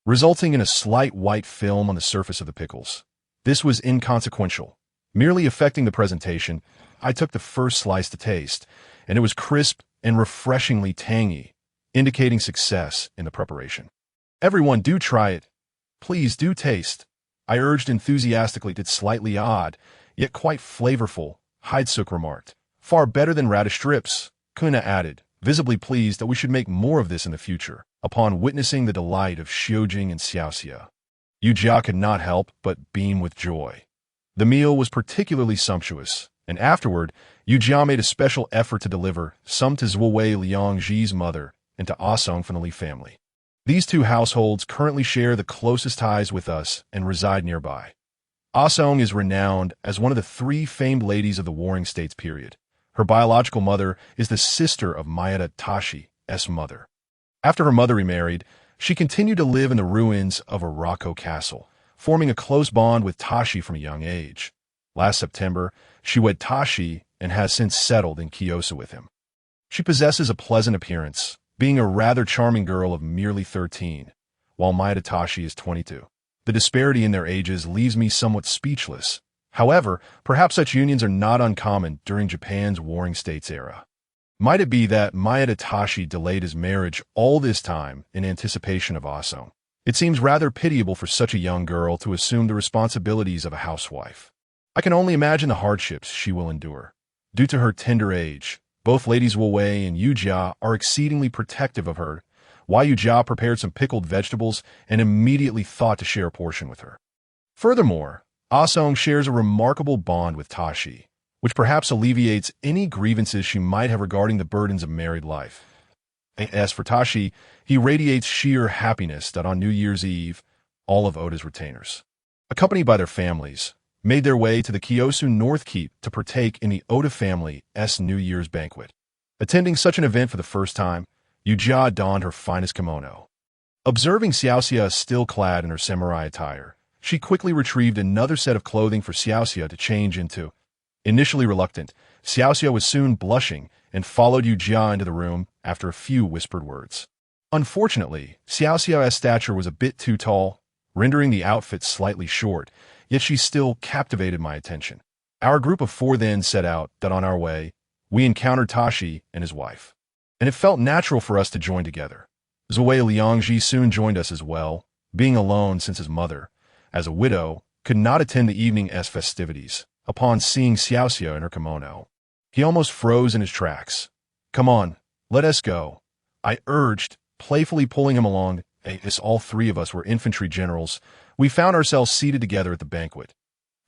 [SPEAKER 1] resulting in a slight white film on the surface of the pickles. This was inconsequential, merely affecting the presentation. I took the first slice to taste, and it was crisp and refreshingly tangy, indicating success in the preparation. Everyone do try it. Please do taste, I urged enthusiastically. It's slightly odd, yet quite flavorful, Hidesuk remarked. Far better than radish strips, Kuna added, visibly pleased that we should make more of this in the future, upon witnessing the delight of Xiujing and Xiaoxia. Yujia could not help but beam with joy. The meal was particularly sumptuous, and afterward, Yujia made a special effort to deliver some to Zhuwei Liangji's mother and to Asong from the Li family. These two households currently share the closest ties with us and reside nearby. Asong is renowned as one of the three famed ladies of the Warring States period. Her biological mother is the sister of Maeda Tashi's mother. After her mother remarried, she continued to live in the ruins of Arako Castle, forming a close bond with Tashi from a young age. Last September, she wed Tashi and has since settled in Kyosu with him. She possesses a pleasant appearance, being a rather charming girl of merely 13, while Maeda Tashi is 22. The disparity in their ages leaves me somewhat speechless. However, perhaps such unions are not uncommon during Japan's Warring States era. Might it be that Maeda Tashi delayed his marriage all this time in anticipation of Asong? It seems rather pitiable for such a young girl to assume the responsibilities of a housewife. I can only imagine the hardships she will endure. Due to her tender age, both ladies Wei and Yujia are exceedingly protective of her. Yujia prepared some pickled vegetables and immediately thought to share a portion with her. Furthermore, Asong shares a remarkable bond with Tashi, which perhaps alleviates any grievances she might have regarding the burdens of married life. As for Tashi, he radiates sheer happiness. On New Year's Eve, all of Oda's retainers, accompanied by their families, made their way to the Kyosu North Keep to partake in the Oda family's New Year's banquet. Attending such an event for the first time, Yujia donned her finest kimono. Observing Xiaoxia still clad in her samurai attire, she quickly retrieved another set of clothing for Xiaoxia to change into. Initially reluctant, Xiaoxia was soon blushing and followed Yujia into the room after a few whispered words. Unfortunately, Xiaoxia's stature was a bit too tall, rendering the outfit slightly short, yet she still captivated my attention. Our group of four then set out that on our way, we encountered Tashi and his wife, and it felt natural for us to join together. Zui Liangji soon joined us as well, being alone since his mother, as a widow, could not attend the evening's festivities. Upon seeing Xiaoxia in her kimono, he almost froze in his tracks. "Come on, let us go," I urged, playfully pulling him along. As all three of us were infantry generals, we found ourselves seated together at the banquet.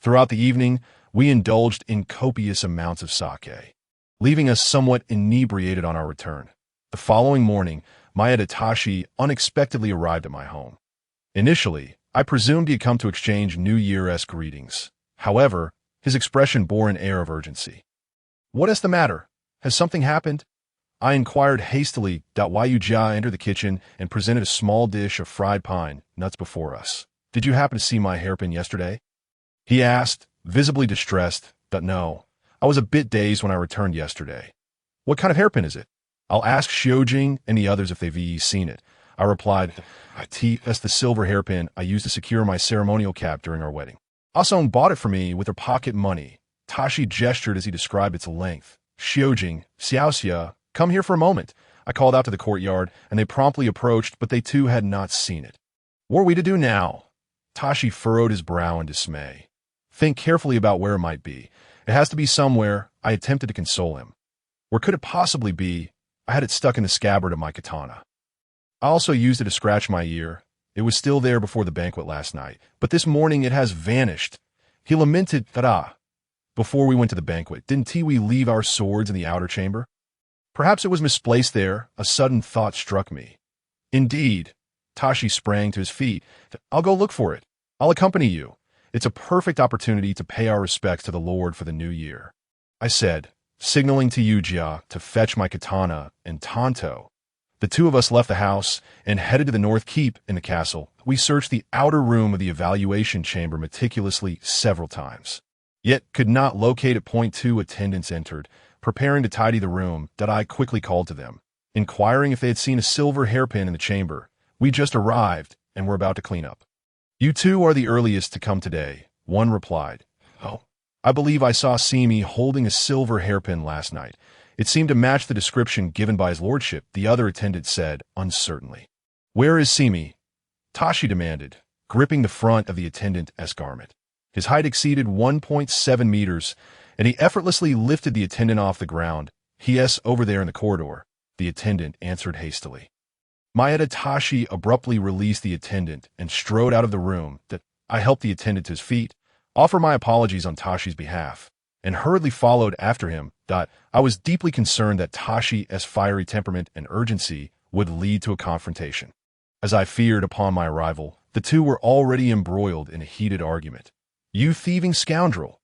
[SPEAKER 1] Throughout the evening, we indulged in copious amounts of sake, leaving us somewhat inebriated on our return. The following morning, Maeda Tashi unexpectedly arrived at my home. Initially, I presumed he had come to exchange New Year's greetings. However, his expression bore an air of urgency. "What is the matter? Has something happened?" I inquired hastily. Yujia entered the kitchen and presented a small dish of fried pine nuts before us. "Did you happen to see my hairpin yesterday?" he asked, visibly distressed. "No. I was a bit dazed when I returned yesterday." "What kind of hairpin is it?" "I'll ask Xiujing and the others if they've seen it," I replied. "That's the silver hairpin I used to secure my ceremonial cap during our wedding. Asong bought it for me with her pocket money." Tashi gestured as he described its length. "Xiujing, Xiaoxia, come here for a moment," I called out to the courtyard, and they promptly approached, but they too had not seen it. "What are we to do now?" Tashi furrowed his brow in dismay. "Think carefully about where it might be. It has to be somewhere," I attempted to console him. "Where could it possibly be? I had it stuck in the scabbard of my katana. I also used it to scratch my ear. It was still there before the banquet last night, but this morning it has vanished." He lamented. "Before we went to the banquet, didn't we leave our swords in the outer chamber? Perhaps it was misplaced there." A sudden thought struck me. "Indeed." Tashi sprang to his feet. "I'll go look for it. I'll accompany you. It's a perfect opportunity to pay our respects to the Lord for the new year," I said, signaling to Yujia to fetch my katana and tanto. The two of us left the house and headed to the north keep in the castle. We searched the outer room of the evaluation chamber meticulously several times, yet could not locate it. Point 2 attendants entered, preparing to tidy the room. I quickly called to them, inquiring if they had seen a silver hairpin in the chamber. "We just arrived and were about to clean up." "You two are the earliest to come today," one replied. "Oh, I believe I saw Simi holding a silver hairpin last night. It seemed to match the description given by his lordship," the other attendant said uncertainly. "Where is Simi?" Tashi demanded, gripping the front of the attendant's garment. His height exceeded 1.7 meters, and he effortlessly lifted the attendant off the ground. "He's over there in the corridor," the attendant answered hastily. Maeda Tashi abruptly released the attendant and strode out of the room. I helped the attendant to his feet, offered my apologies on Tashi's behalf, and hurriedly followed after him. I was deeply concerned that Tashi's fiery temperament and urgency would lead to a confrontation. As I feared upon my arrival, the two were already embroiled in a heated argument. "You thieving scoundrel!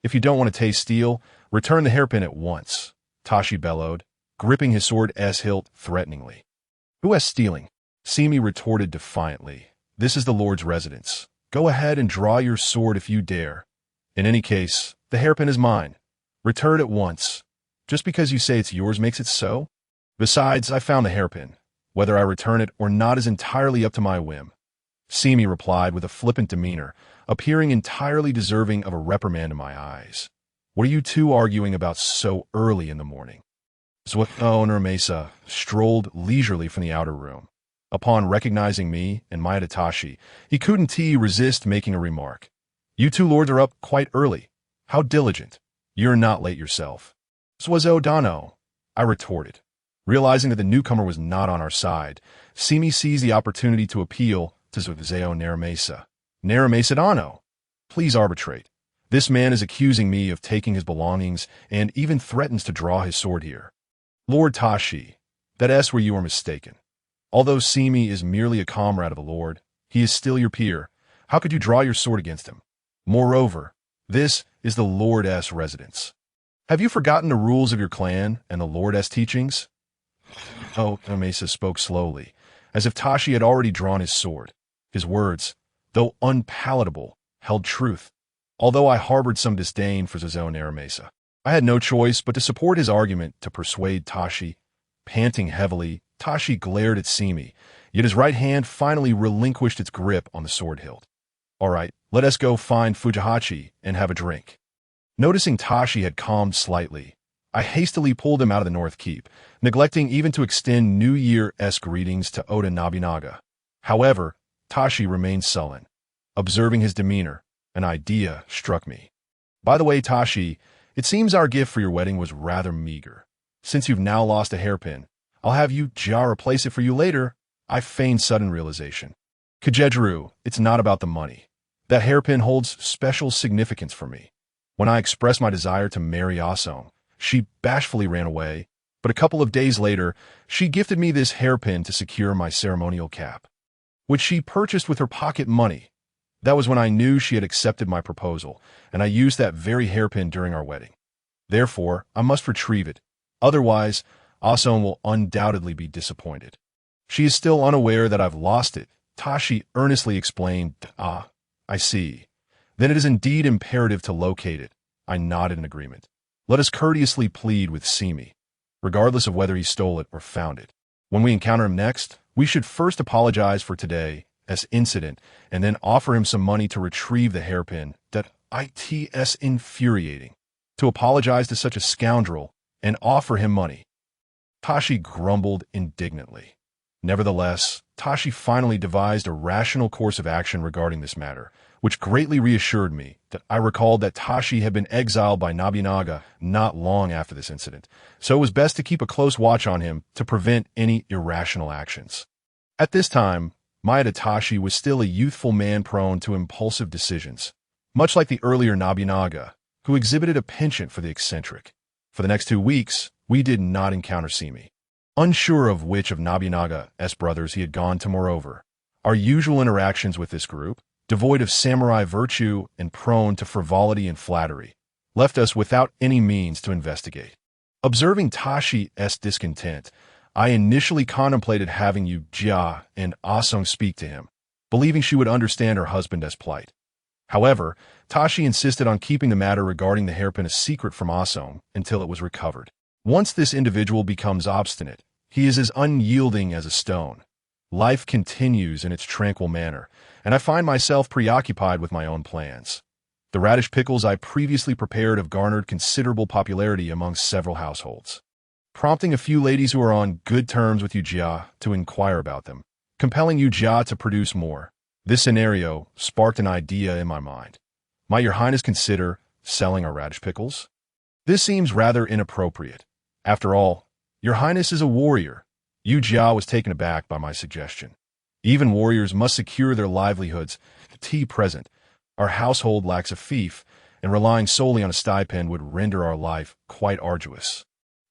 [SPEAKER 1] If you don't want to taste steel, return the hairpin at once," Tashi bellowed, gripping his sword's hilt threateningly. "Who is stealing?" Simi retorted defiantly. "This is the Lord's residence. Go ahead and draw your sword if you dare. In any case, the hairpin is mine. Return it at once. Just because you say it's yours makes it so? Besides, I found the hairpin. Whether I return it or not is entirely up to my whim," Simi replied with a flippant demeanor, appearing entirely deserving of a reprimand in my eyes. "What are you two arguing about so early in the morning?" Owner Mesa strolled leisurely from the outer room. Upon recognizing me and Maeda Tashi, he couldn't resist making a remark. "You two lords are up quite early. How diligent. You're not late yourself." "Swazo Dano," I retorted. Realizing that the newcomer was not on our side, Simi seized the opportunity to appeal to Zao Naramesa. "Naramesa Dano, please arbitrate. This man is accusing me of taking his belongings and even threatens to draw his sword here." "Lord Tashi, that's where you are mistaken. Although Simi is merely a comrade of the Lord, he is still your peer. How could you draw your sword against him? Moreover, this is the Lord's residence. Have you forgotten the rules of your clan and the Lord's teachings?" Oh, Mesa spoke slowly, as if Tashi had already drawn his sword. His words, though unpalatable, held truth. Although I harbored some disdain for Zazone Aramesa, I had no choice but to support his argument to persuade Tashi. Panting heavily, Tashi glared at Simi, yet his right hand finally relinquished its grip on the sword hilt. All right, let us go find Fujihachi and have a drink. Noticing Tashi had calmed slightly, I hastily pulled him out of the North Keep, neglecting even to extend New Year-esque greetings to Oda Nobunaga. However, Tashi remained sullen. Observing his demeanor, an idea struck me. By the way, Tashi, it seems our gift for your wedding was rather meager. Since you've now lost a hairpin, I'll have Ja replace it for you later. I feigned sudden realization. Kajedru, it's not about the money. That hairpin holds special significance for me. When I expressed my desire to marry Asong, she bashfully ran away, but a couple of days later, she gifted me this hairpin to secure my ceremonial cap, which she purchased with her pocket money. That was when I knew she had accepted my proposal, and I used that very hairpin during our wedding. Therefore, I must retrieve it. Otherwise, Asong will undoubtedly be disappointed. She is still unaware that I've lost it. Tashi earnestly explained, Ah, I see. Then it is indeed imperative to locate it. I nodded in agreement. Let us courteously plead with Simi, regardless of whether he stole it or found it. When we encounter him next, we should first apologize for today's incident and then offer him some money to retrieve the hairpin. That it's infuriating. To apologize to such a scoundrel and offer him money. Tashi grumbled indignantly. Nevertheless, Tashi finally devised a rational course of action regarding this matter, which greatly reassured me that I recalled that Tashi had been exiled by Nobunaga not long after this incident, so it was best to keep a close watch on him to prevent any irrational actions. At this time, Maeda Tashi was still a youthful man prone to impulsive decisions, much like the earlier Nobunaga, who exhibited a penchant for the eccentric. For the next 2 weeks, we did not encounter Simi. Unsure of which of Nobunaga's brothers he had gone to, moreover, our usual interactions with this group, devoid of samurai virtue and prone to frivolity and flattery, left us without any means to investigate. Observing Tashi's discontent, I initially contemplated having Ja and Asong speak to him, believing she would understand her husband's plight. However, Tashi insisted on keeping the matter regarding the hairpin a secret from Asong until it was recovered. Once this individual becomes obstinate, he is as unyielding as a stone. Life continues in its tranquil manner, and I find myself preoccupied with my own plans. The radish pickles I previously prepared have garnered considerable popularity among several households, prompting a few ladies who are on good terms with Ja to inquire about them, compelling Ja to produce more. This scenario sparked an idea in my mind. Might Your Highness consider selling our radish pickles? This seems rather inappropriate. After all, Your Highness is a warrior. Ja was taken aback by my suggestion. Even warriors must secure their livelihoods. Tea present, our household lacks a fief, and relying solely on a stipend would render our life quite arduous.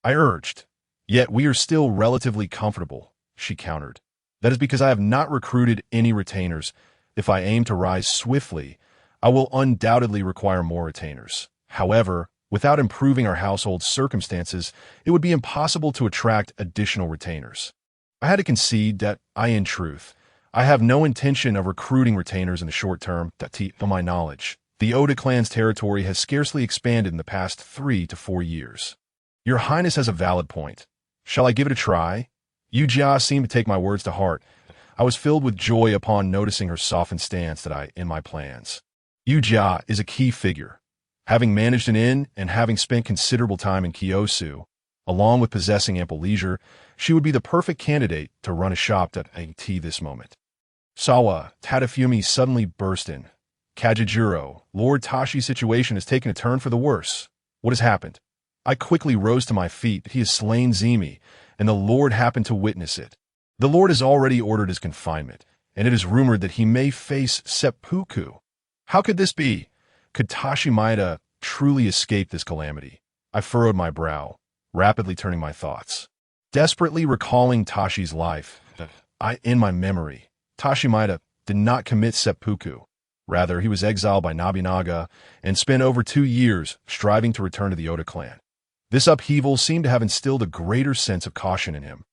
[SPEAKER 1] I urged. Yet we are still relatively comfortable, she countered. That is because I have not recruited any retainers. If I aim to rise swiftly, I will undoubtedly require more retainers. However, without improving our household circumstances, it would be impossible to attract additional retainers. I had to concede that in truth, I have no intention of recruiting retainers in the short term. To my knowledge, the Oda clan's territory has scarcely expanded in the past 3 to 4 years. Your Highness has a valid point. Shall I give it a try? Ja seemed to take my words to heart. I was filled with joy upon noticing her softened stance in my plans. Ja is a key figure. Having managed an inn and having spent considerable time in Kyosu, along with possessing ample leisure, she would be the perfect candidate to run a shop at this moment. Sawa Tadafumi suddenly burst in. Kajijuro, Lord Tashi's situation has taken a turn for the worse. What has happened? I quickly rose to my feet. He has slain Zimi, and the Lord happened to witness it. The Lord has already ordered his confinement, and it is rumored that he may face seppuku. How could this be? Could Tashi Maeda truly escape this calamity? I furrowed my brow, rapidly turning my thoughts. Desperately recalling Tashi's life, in my memory, Tashi Maeda did not commit seppuku. Rather, he was exiled by Nobunaga and spent over 2 years striving to return to the Oda clan. This upheaval seemed to have instilled a greater sense of caution in him.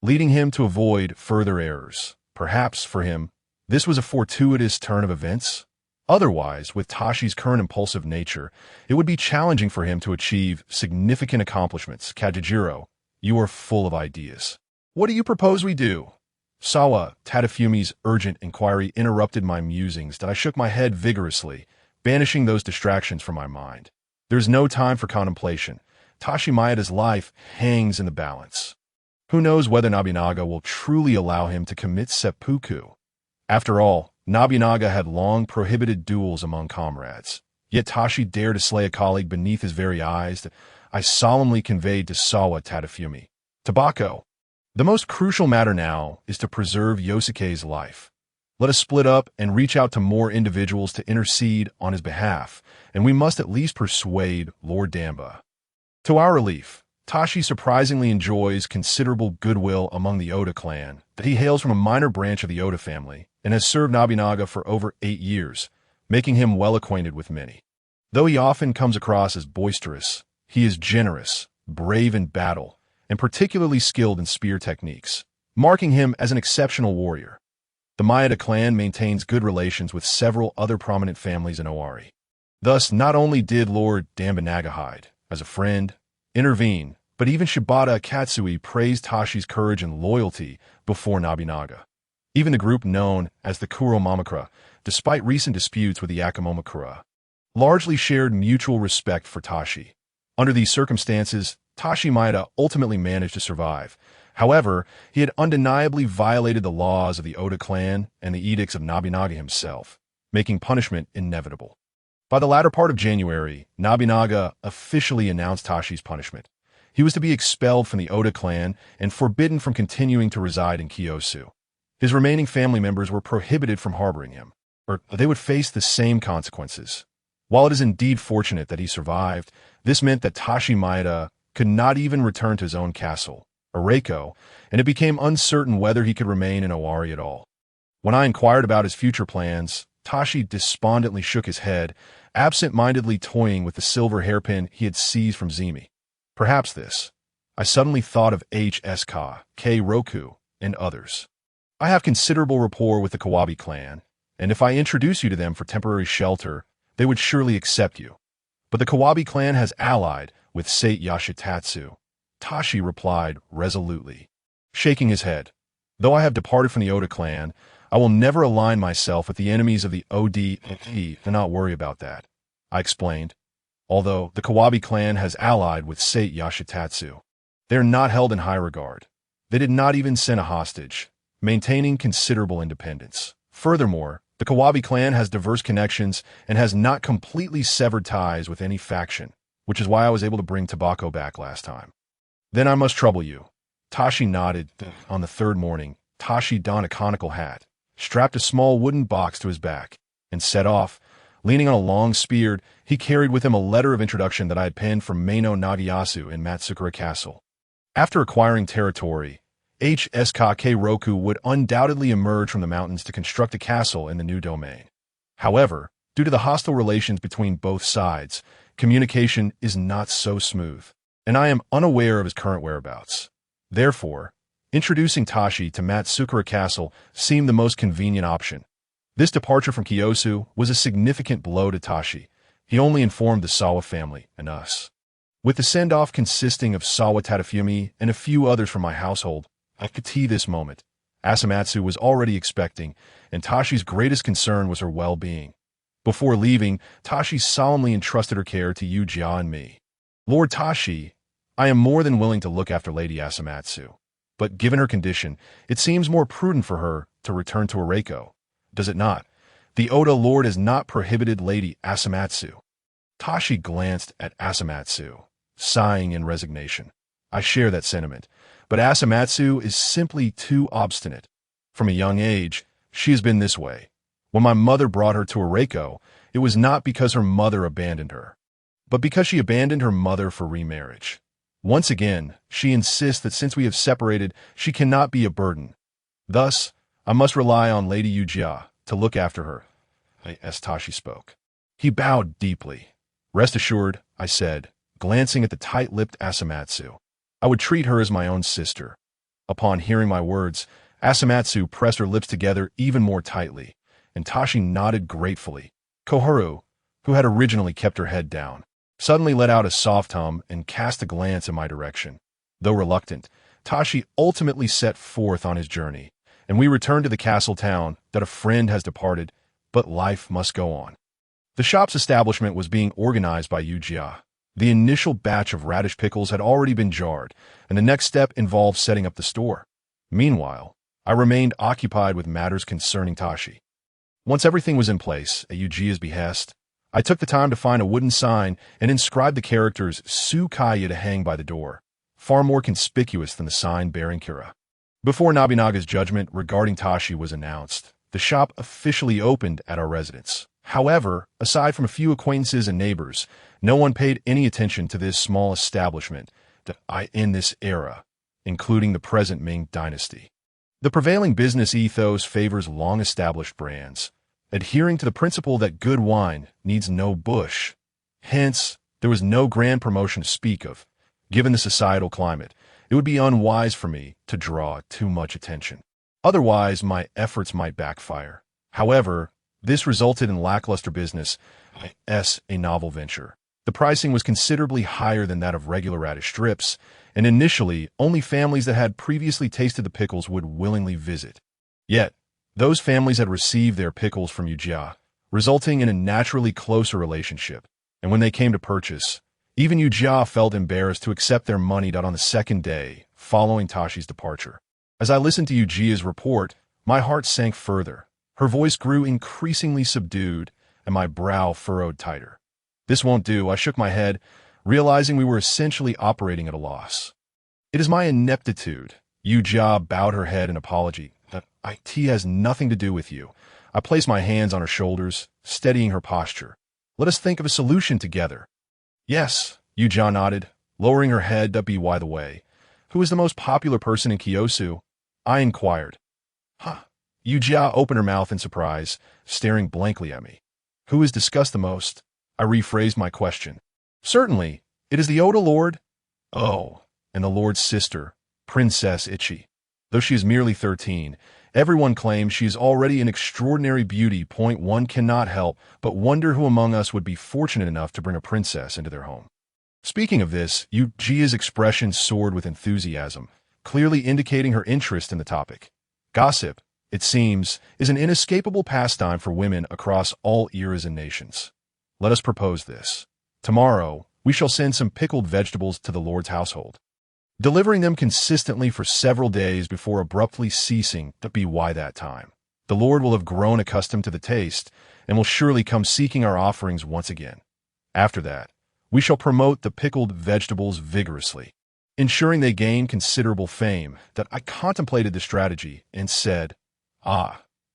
[SPEAKER 1] leading him to avoid further errors. Perhaps, for him, this was a fortuitous turn of events. Otherwise, with Tashi's current impulsive nature, it would be challenging for him to achieve significant accomplishments. Kajijiro, you are full of ideas. What do you propose we do? Sawa Tadafumi's urgent inquiry interrupted my musings that I shook my head vigorously, banishing those distractions from my mind. There's no time for contemplation. Tashi Maeda's life hangs in the balance. Who knows whether Nobunaga will truly allow him to commit seppuku? After all, Nobunaga had long prohibited duels among comrades. Yet Tashi dared to slay a colleague beneath his very eyes. I solemnly conveyed to Sawa Tadafumi. Tobacco. The most crucial matter now is to preserve Yosuke's life. Let us split up and reach out to more individuals to intercede on his behalf, and we must at least persuade Lord Damba. To our relief, Tashi surprisingly enjoys considerable goodwill among the Oda clan, that he hails from a minor branch of the Oda family, and has served Nobunaga for over 8 years, making him well acquainted with many. Though he often comes across as boisterous, he is generous, brave in battle, and particularly skilled in spear techniques, marking him as an exceptional warrior. The Maeda clan maintains good relations with several other prominent families in Owari. Thus, not only did Lord Damba Nagahide, as a friend, intervene, but even Shibata Katsui praised Tashi's courage and loyalty before Nobunaga. Even the group known as the Kuro Mamakura, despite recent disputes with the Akamomakura, largely shared mutual respect for Tashi. Under these circumstances, Tashi Maeda ultimately managed to survive. However, he had undeniably violated the laws of the Oda clan and the edicts of Nobunaga himself, making punishment inevitable. By the latter part of January, Nobunaga officially announced Tashi's punishment. He was to be expelled from the Oda clan and forbidden from continuing to reside in Kiyosu. His remaining family members were prohibited from harboring him, or they would face the same consequences. While it is indeed fortunate that he survived, this meant that Tashi Maeda could not even return to his own castle, Areiko, and it became uncertain whether he could remain in Owari at all. When I inquired about his future plans, Tashi despondently shook his head, absent-mindedly toying with the silver hairpin he had seized from Zimi. Perhaps this. I suddenly thought of HSK, K. Roku, and others. I have considerable rapport with the Kawabi clan, and if I introduce you to them for temporary shelter, they would surely accept you. But the Kawabi clan has allied with Sate Yashitatsu. Tashi replied resolutely, shaking his head. Though I have departed from the Oda clan, I will never align myself with the enemies of the OD. Do not worry about that, I explained. Although the Kawabi clan has allied with Sate Yashitatsu, they are not held in high regard. They did not even send a hostage, maintaining considerable independence. Furthermore, the Kawabi clan has diverse connections and has not completely severed ties with any faction, which is why I was able to bring Tobacco back last time. Then I must trouble you. Tashi nodded. On the third morning, Tashi donned a conical hat, strapped a small wooden box to his back, and set off. Leaning on a long spear, he carried with him a letter of introduction that I had penned from Meino Nagayasu in Matsukura Castle. After acquiring territory, HSK Roku would undoubtedly emerge from the mountains to construct a castle in the new domain. However, due to the hostile relations between both sides, communication is not so smooth, and I am unaware of his current whereabouts. Therefore, introducing Tashi to Matsukura Castle seemed the most convenient option. This departure from Kiyosu was a significant blow to Tashi. He only informed the Sawa family and us. With the send-off consisting of Sawa Tadafumi and a few others from my household, I could see this moment. Asamatsu was already expecting, and Tashi's greatest concern was her well-being. Before leaving, Tashi solemnly entrusted her care to Yujia and me. Lord Tashi, I am more than willing to look after Lady Asamatsu, but given her condition, it seems more prudent for her to return to Areiko. Does it not? The Oda Lord has not prohibited Lady Asamatsu. Tashi glanced at Asamatsu, sighing in resignation. I share that sentiment, but Asamatsu is simply too obstinate. From a young age, she has been this way. When my mother brought her to Areiko, it was not because her mother abandoned her, but because she abandoned her mother for remarriage. Once again, she insists that since we have separated, she cannot be a burden. Thus, I must rely on Lady Yujia to look after her, as Tashi spoke. He bowed deeply. Rest assured, I said, glancing at the tight-lipped Asamatsu. I would treat her as my own sister. Upon hearing my words, Asamatsu pressed her lips together even more tightly, and Tashi nodded gratefully. Koharu, who had originally kept her head down, suddenly let out a soft hum and cast a glance in my direction. Though reluctant, Tashi ultimately set forth on his journey, and we returned to the castle town that a friend has departed, but life must go on. The shop's establishment was being organized by Yujia. The initial batch of radish pickles had already been jarred, and the next step involved setting up the store. Meanwhile, I remained occupied with matters concerning Tashi. Once everything was in place, at Yujia's behest, I took the time to find a wooden sign and inscribe the characters Tsukaya to hang by the door, far more conspicuous than the sign bearing Kira. Before Nobunaga's judgment regarding Tashi was announced, the shop officially opened at our residence. However, aside from a few acquaintances and neighbors, no one paid any attention to this small establishment in this era, including the present Ming dynasty. The prevailing business ethos favors long-established brands, adhering to the principle that good wine needs no bush. Hence, there was no grand promotion to speak of. Given the societal climate, it would be unwise for me to draw too much attention. Otherwise, my efforts might backfire. However, this resulted in lackluster business as a novel venture. The pricing was considerably higher than that of regular radish strips, and initially, only families that had previously tasted the pickles would willingly visit. Yet, those families had received their pickles from Yujia, resulting in a naturally closer relationship, and when they came to purchase, even Yujia felt embarrassed to accept their money on the second day following Tashi's departure. As I listened to Yujia's report, my heart sank further. Her voice grew increasingly subdued, and my brow furrowed tighter. This won't do, I shook my head, realizing we were essentially operating at a loss. It is my ineptitude. Yujia bowed her head in apology. It has nothing to do with you. I placed my hands on her shoulders, steadying her posture. Let us think of a solution together. Yes, Yujia nodded, lowering her head to be by the way. Who is the most popular person in Kyosu? I inquired. Yujia opened her mouth in surprise, staring blankly at me. Who is discussed the most? I rephrased my question. Certainly, it is the Oda Lord. Oh, and the Lord's sister, Princess Ichi. Though she is merely 13, everyone claims she is already an extraordinary beauty. One cannot help but wonder who among us would be fortunate enough to bring a princess into their home. Speaking of this, Yujia's expression soared with enthusiasm, clearly indicating her interest in the topic. Gossip, it seems, is an inescapable pastime for women across all eras and nations. Let us propose this. Tomorrow, we shall send some pickled vegetables to the Lord's household, delivering them consistently for several days before abruptly ceasing to be why that time. The Lord will have grown accustomed to the taste and will surely come seeking our offerings once again. After that, we shall promote the pickled vegetables vigorously, ensuring they gain considerable fame. That I contemplated the strategy and said,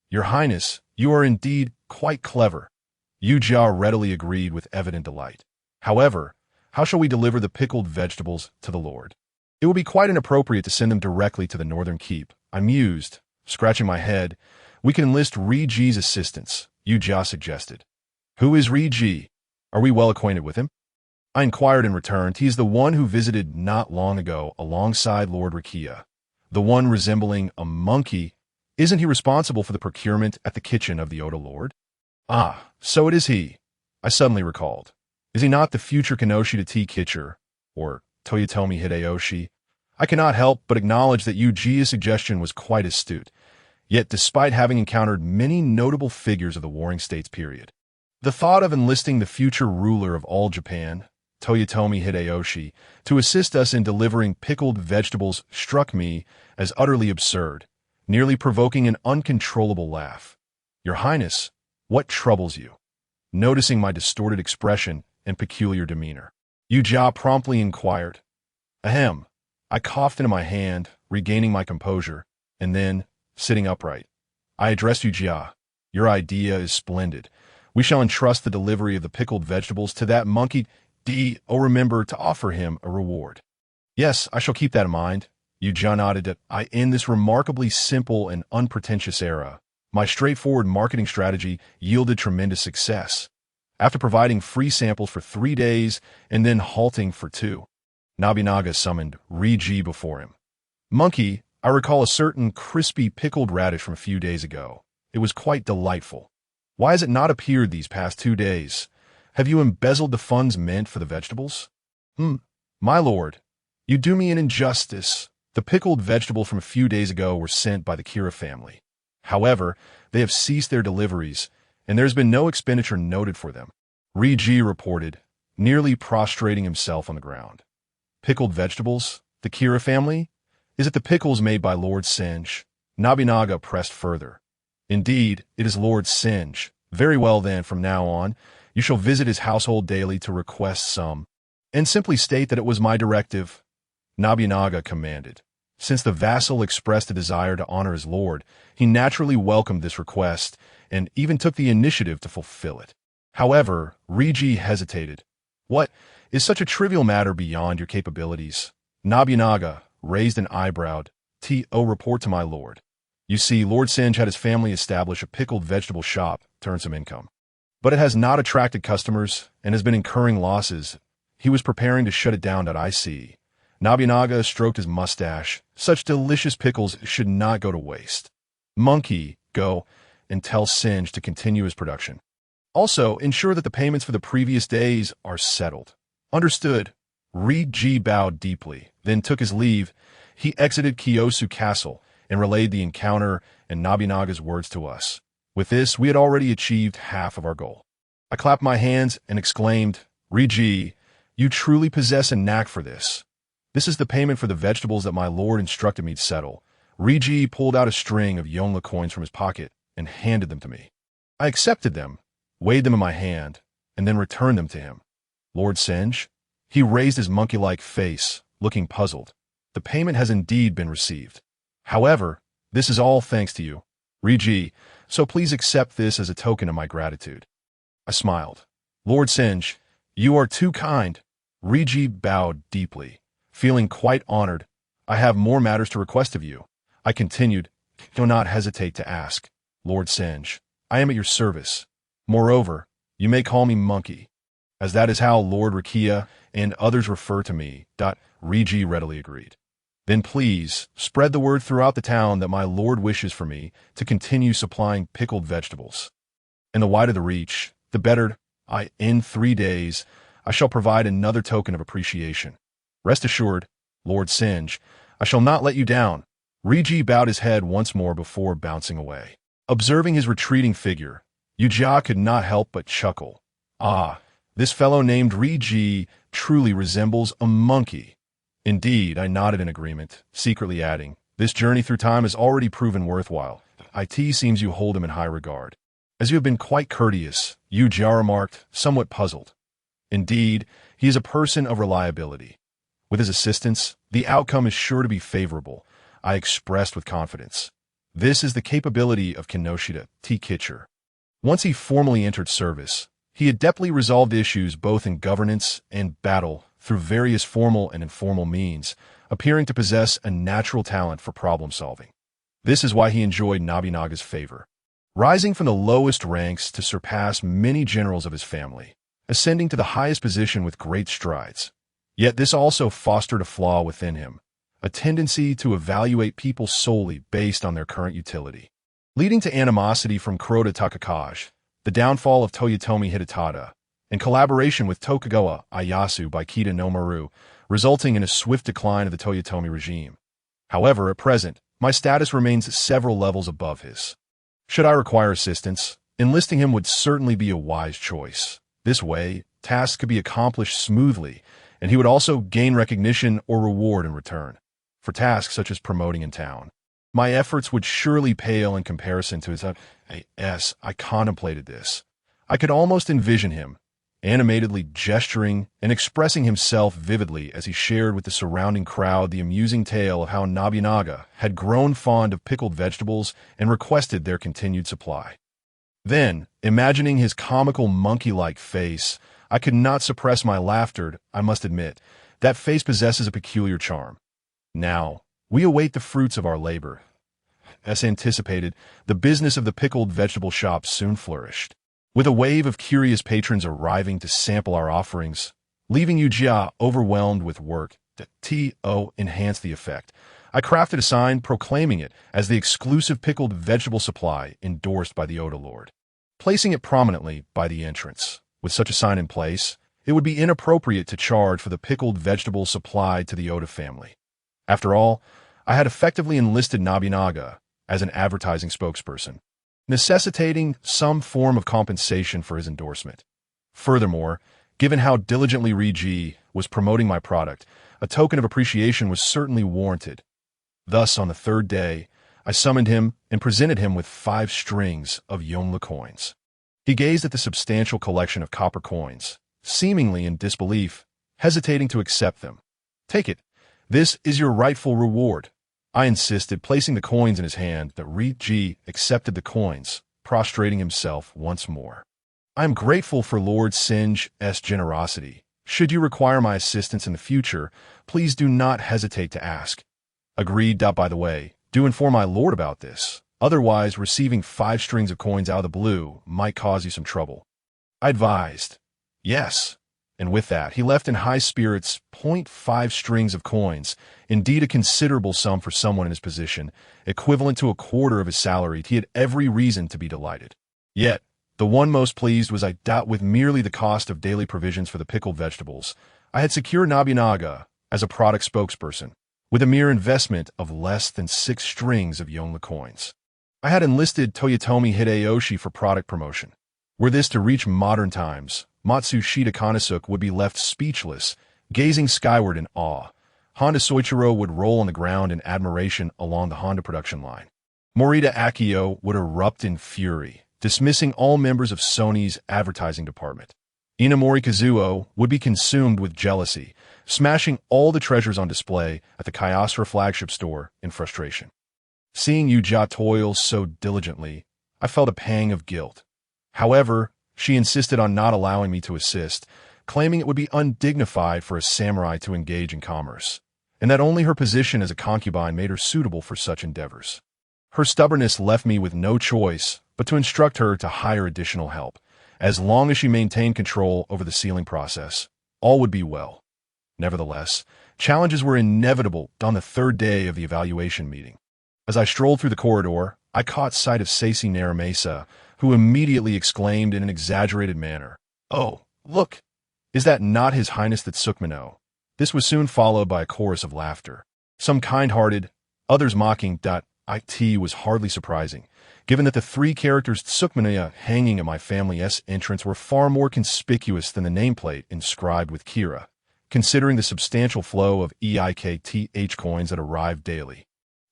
[SPEAKER 1] Your Highness, you are indeed quite clever. Yujia readily agreed with evident delight. However, how shall we deliver the pickled vegetables to the Lord? It will be quite inappropriate to send them directly to the northern keep. I mused, scratching my head. We can enlist Riji's assistance, Yujia suggested. Who is Riji? Are we well acquainted with him? I inquired in return. He is the one who visited not long ago alongside Lord Rikia. The one resembling a monkey. Isn't he responsible for the procurement at the kitchen of the Oda Lord? So it is he. I suddenly recalled. Is he not the future Kenoshi to T. Kitcher, or Toyotomi Hideyoshi? I cannot help but acknowledge that Yujia's suggestion was quite astute, yet despite having encountered many notable figures of the Warring States period, the thought of enlisting the future ruler of all Japan, Toyotomi Hideyoshi, to assist us in delivering pickled vegetables struck me as utterly absurd, nearly provoking an uncontrollable laugh. Your Highness, what troubles you? Noticing my distorted expression and peculiar demeanor, Yujia promptly inquired. Ahem. I coughed into my hand, regaining my composure, and then, sitting upright, I addressed Yujia. Your idea is splendid. We shall entrust the delivery of the pickled vegetables to that monkey. Remember to offer him a reward. Yes, I shall keep that in mind. Yujia nodded that in this remarkably simple and unpretentious era, my straightforward marketing strategy yielded tremendous success. After providing free samples for 3 days and then halting for 2, Nobunaga summoned Riji before him. Monkey, I recall a certain crispy pickled radish from a few days ago. It was quite delightful. Why has it not appeared these past 2 days? Have you embezzled the funds meant for the vegetables? My lord, you do me an injustice. The pickled vegetables from a few days ago were sent by the Kira family. However, they have ceased their deliveries, and there's been no expenditure noted for them. Riji reported, nearly prostrating himself on the ground. Pickled vegetables? The Kira family? Is it the pickles made by Lord Singe? Nobunaga pressed further. Indeed, it is Lord Singe. Very well then, from now on, you shall visit his household daily to request some, and simply state that it was my directive. Nobunaga commanded. Since the vassal expressed a desire to honor his lord, he naturally welcomed this request and even took the initiative to fulfill it. However, Riji hesitated. What? Is such a trivial matter beyond your capabilities? Nobunaga raised an eyebrow. To report to my lord. You see, Lord Singe had his family establish a pickled vegetable shop to earn some income. But it has not attracted customers and has been incurring losses. He was preparing to shut it down. I see. Nobunaga stroked his mustache. Such delicious pickles should not go to waste. Monkey, go and tell Singe to continue his production. Also, ensure that the payments for the previous days are settled. Understood. Riji bowed deeply, then took his leave. He exited Kiyosu Castle and relayed the encounter and Nobunaga's words to us. With this, we had already achieved half of our goal. I clapped my hands and exclaimed, Riji, you truly possess a knack for this. This is the payment for the vegetables that my lord instructed me to settle. Riji pulled out a string of Yonla coins from his pocket and handed them to me. I accepted them, weighed them in my hand, and then returned them to him. Lord Singe? He raised his monkey-like face, looking puzzled. The payment has indeed been received. However, this is all thanks to you, Riji, so please accept this as a token of my gratitude. I smiled. Lord Singe, you are too kind. Riji bowed deeply. Feeling quite honored, I have more matters to request of you. I continued, do not hesitate to ask, Lord Singe. I am at your service. Moreover, you may call me Monkey, as that is how Lord Rakia and others refer to me. Riji readily agreed. Then please, spread the word throughout the town that my lord wishes for me to continue supplying pickled vegetables. And the wider the reach, the better. In 3 days, I shall provide another token of appreciation. Rest assured, Lord Singe, I shall not let you down. Riji bowed his head once more before bouncing away. Observing his retreating figure, Yujia could not help but chuckle. Ah, this fellow named Riji truly resembles a monkey. Indeed, I nodded in agreement, secretly adding, this journey through time has already proven worthwhile. It seems you hold him in high regard. As you have been quite courteous, Yujia remarked, somewhat puzzled. Indeed, he is a person of reliability. With his assistance, the outcome is sure to be favorable, I expressed with confidence. This is the capability of Kinoshita T. Kitcher. Once he formally entered service, he adeptly resolved issues both in governance and battle through various formal and informal means, appearing to possess a natural talent for problem-solving. This is why he enjoyed Nobunaga's favor, rising from the lowest ranks to surpass many generals of his family, ascending to the highest position with great strides. Yet this also fostered a flaw within him, a tendency to evaluate people solely based on their current utility, leading to animosity from Kuroda Takakaji, the downfall of Toyotomi Hidetada, and collaboration with Tokugawa Ieyasu by Kita no Maru, resulting in a swift decline of the Toyotomi regime. However, at present, my status remains several levels above his. Should I require assistance, enlisting him would certainly be a wise choice. This way, tasks could be accomplished smoothly, and he would also gain recognition or reward in return. For tasks such as promoting in town, my efforts would surely pale in comparison to his Yes, I contemplated this. I could almost envision him, animatedly gesturing and expressing himself vividly as he shared with the surrounding crowd the amusing tale of how Nobunaga had grown fond of pickled vegetables and requested their continued supply. Then, imagining his comical monkey-like face, I could not suppress my laughter. I must admit, that face possesses a peculiar charm. Now, we await the fruits of our labor. As anticipated, the business of the pickled vegetable shop soon flourished, with a wave of curious patrons arriving to sample our offerings, leaving Yujia overwhelmed with work. To enhance the effect, I crafted a sign proclaiming it as the exclusive pickled vegetable supply endorsed by the Oda Lord, placing it prominently by the entrance. With such a sign in place, it would be inappropriate to charge for the pickled vegetables supplied to the Oda family. After all, I had effectively enlisted Nobunaga as an advertising spokesperson, necessitating some form of compensation for his endorsement. Furthermore, given how diligently Riji was promoting my product, a token of appreciation was certainly warranted. Thus, on the third day, I summoned him and presented him with 5 strings of Yonla coins. He gazed at the substantial collection of copper coins, seemingly in disbelief, hesitating to accept them. "Take it. This is your rightful reward," I insisted, placing the coins in his hand. That Riji accepted the coins, prostrating himself once more. "I am grateful for Lord Singe's generosity. Should you require my assistance in the future, please do not hesitate to ask." "Agreed. By the way, do inform my lord about this. Otherwise, receiving 5 strings of coins out of the blue might cause you some trouble," I advised. "Yes." And with that, he left in high spirits. 0.5 strings of coins, indeed a considerable sum for someone in his position, equivalent to a quarter of his salary. He had every reason to be delighted. Yet, the one most pleased was I doubt with merely the cost of daily provisions for the pickled vegetables. I had secured Nobunaga as a product spokesperson, with a mere investment of less than 6 strings of Yonla coins. I had enlisted Toyotomi Hideyoshi for product promotion. Were this to reach modern times, Matsushita Konosuke would be left speechless, gazing skyward in awe. Honda Soichiro would roll on the ground in admiration along the Honda production line. Morita Akio would erupt in fury, dismissing all members of Sony's advertising department. Inamori Kazuo would be consumed with jealousy, smashing all the treasures on display at the Kyocera flagship store in frustration. Seeing Yuja toil so diligently, I felt a pang of guilt. However, she insisted on not allowing me to assist, claiming it would be undignified for a samurai to engage in commerce, and that only her position as a concubine made her suitable for such endeavors. Her stubbornness left me with no choice but to instruct her to hire additional help. As long as she maintained control over the sealing process, all would be well. Nevertheless, challenges were inevitable on the third day of the evaluation meeting. As I strolled through the corridor, I caught sight of Seisei Naramesa, who immediately exclaimed in an exaggerated manner, "Oh, look! Is that not His Highness the Tsukmino?" This was soon followed by a chorus of laughter. Some kind-hearted, others mocking. It was hardly surprising, given that the 3 characters Tsukmino hanging at my family's entrance were far more conspicuous than the nameplate inscribed with Kira, considering the substantial flow of EIKTH coins that arrived daily.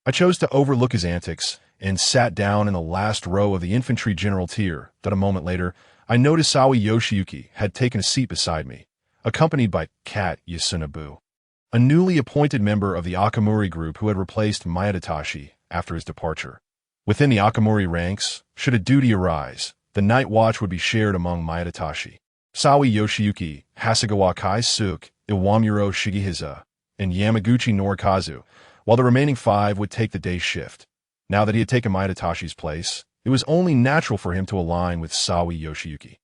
[SPEAKER 1] I chose to overlook his antics and sat down in the last row of the infantry general tier. A moment later, I noticed Sawi Yoshiyuki had taken a seat beside me, accompanied by Kat Yasunobu, a newly appointed member of the Akamuri group who had replaced Mayadatashi after his departure. Within the Akamuri ranks, should a duty arise, the night watch would be shared among Mayadatashi, Sawi Yoshiyuki, Hasegawa Kaisuke, Iwamuro Shigehisa, and Yamaguchi Norikazu, while the remaining 5 would take the day shift. Now that he had taken Mayadatashi's place, it was only natural for him to align with Sawi Yoshiyuki.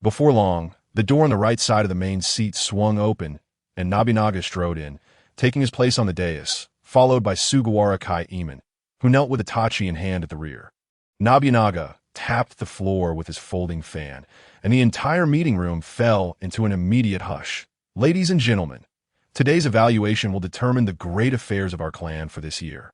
[SPEAKER 1] Before long, the door on the right side of the main seat swung open, and Nobunaga strode in, taking his place on the dais, followed by Sugawara Kai-Eman, who knelt with Itachi in hand at the rear. Nobunaga tapped the floor with his folding fan, and the entire meeting room fell into an immediate hush. "Ladies and gentlemen, today's evaluation will determine the great affairs of our clan for this year.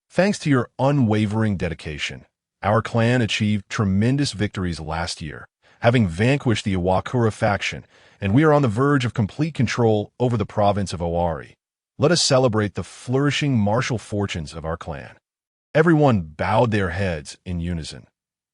[SPEAKER 1] Thanks to your unwavering dedication, our clan achieved tremendous victories last year, having vanquished the Iwakura faction, and we are on the verge of complete control over the province of Owari. Let us celebrate the flourishing martial fortunes of our clan." Everyone bowed their heads in unison.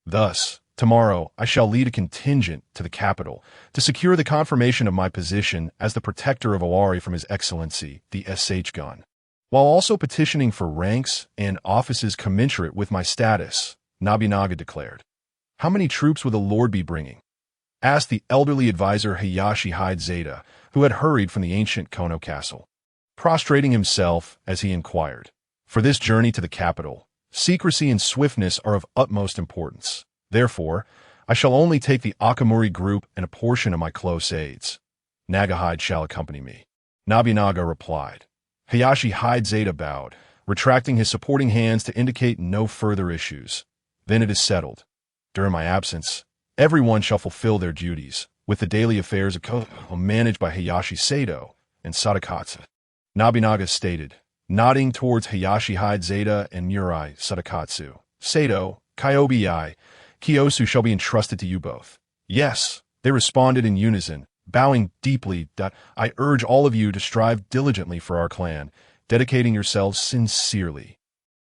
[SPEAKER 1] Thus, tomorrow I shall lead a contingent to the capital to secure the confirmation of my position as the protector of Owari from His Excellency, the SH Gun, while also petitioning for ranks and offices commensurate with my status, Nobunaga declared. "How many troops will the Lord be bringing?" asked the elderly advisor Hayashi Hyde Zeta, who had hurried from the ancient Kono castle, prostrating himself as he inquired. "For this journey to the capital, secrecy and swiftness are of utmost importance. Therefore, I shall only take the Akamuri group and a portion of my close aides. Nagahide shall accompany me," Nobunaga replied. Hayashi Hyde Zeta bowed, retracting his supporting hands to indicate no further issues. Then it is settled. During my absence, everyone shall fulfill their duties, with the daily affairs of Kyoto managed by Hayashi Sato and Sadakatsu. Nobunaga stated, nodding towards Hayashi Hide Zeta and Murai Sadakatsu. Sato, Kyobi, Kiyosu shall be entrusted to you both. Yes, they responded in unison, bowing deeply. I urge all of you to strive diligently for our clan, dedicating yourselves sincerely.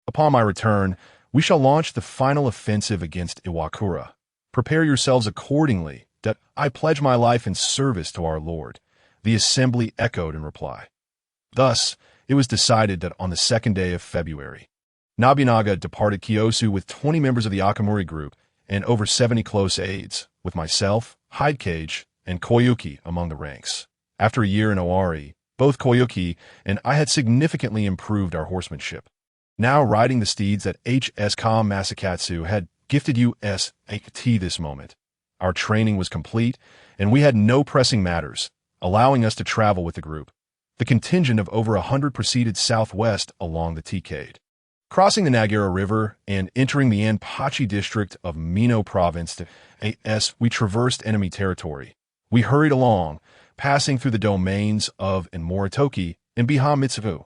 [SPEAKER 1] Upon my return, we shall launch the final offensive against Iwakura. Prepare yourselves accordingly. I pledge my life in service to our Lord. The assembly echoed in reply. Thus, it was decided that on the 2nd day of February, Nobunaga departed Kiyosu with 20 members of the Akamuri group and over 70 close aides, with myself, Hidecage, and Koyuki among the ranks. After a year in Owari, both Koyuki and I had significantly improved our horsemanship. Now riding the steeds that H.S. Ka Masakatsu had gifted us at this moment. Our training was complete, and we had no pressing matters, allowing us to travel with the group. The contingent of over 100 proceeded southwest along the T-Cade. Crossing the Nagara River and entering the Anpachi district of Mino province we traversed enemy territory. We hurried along, passing through the domains of Moritoki and Biha-Mitsubu,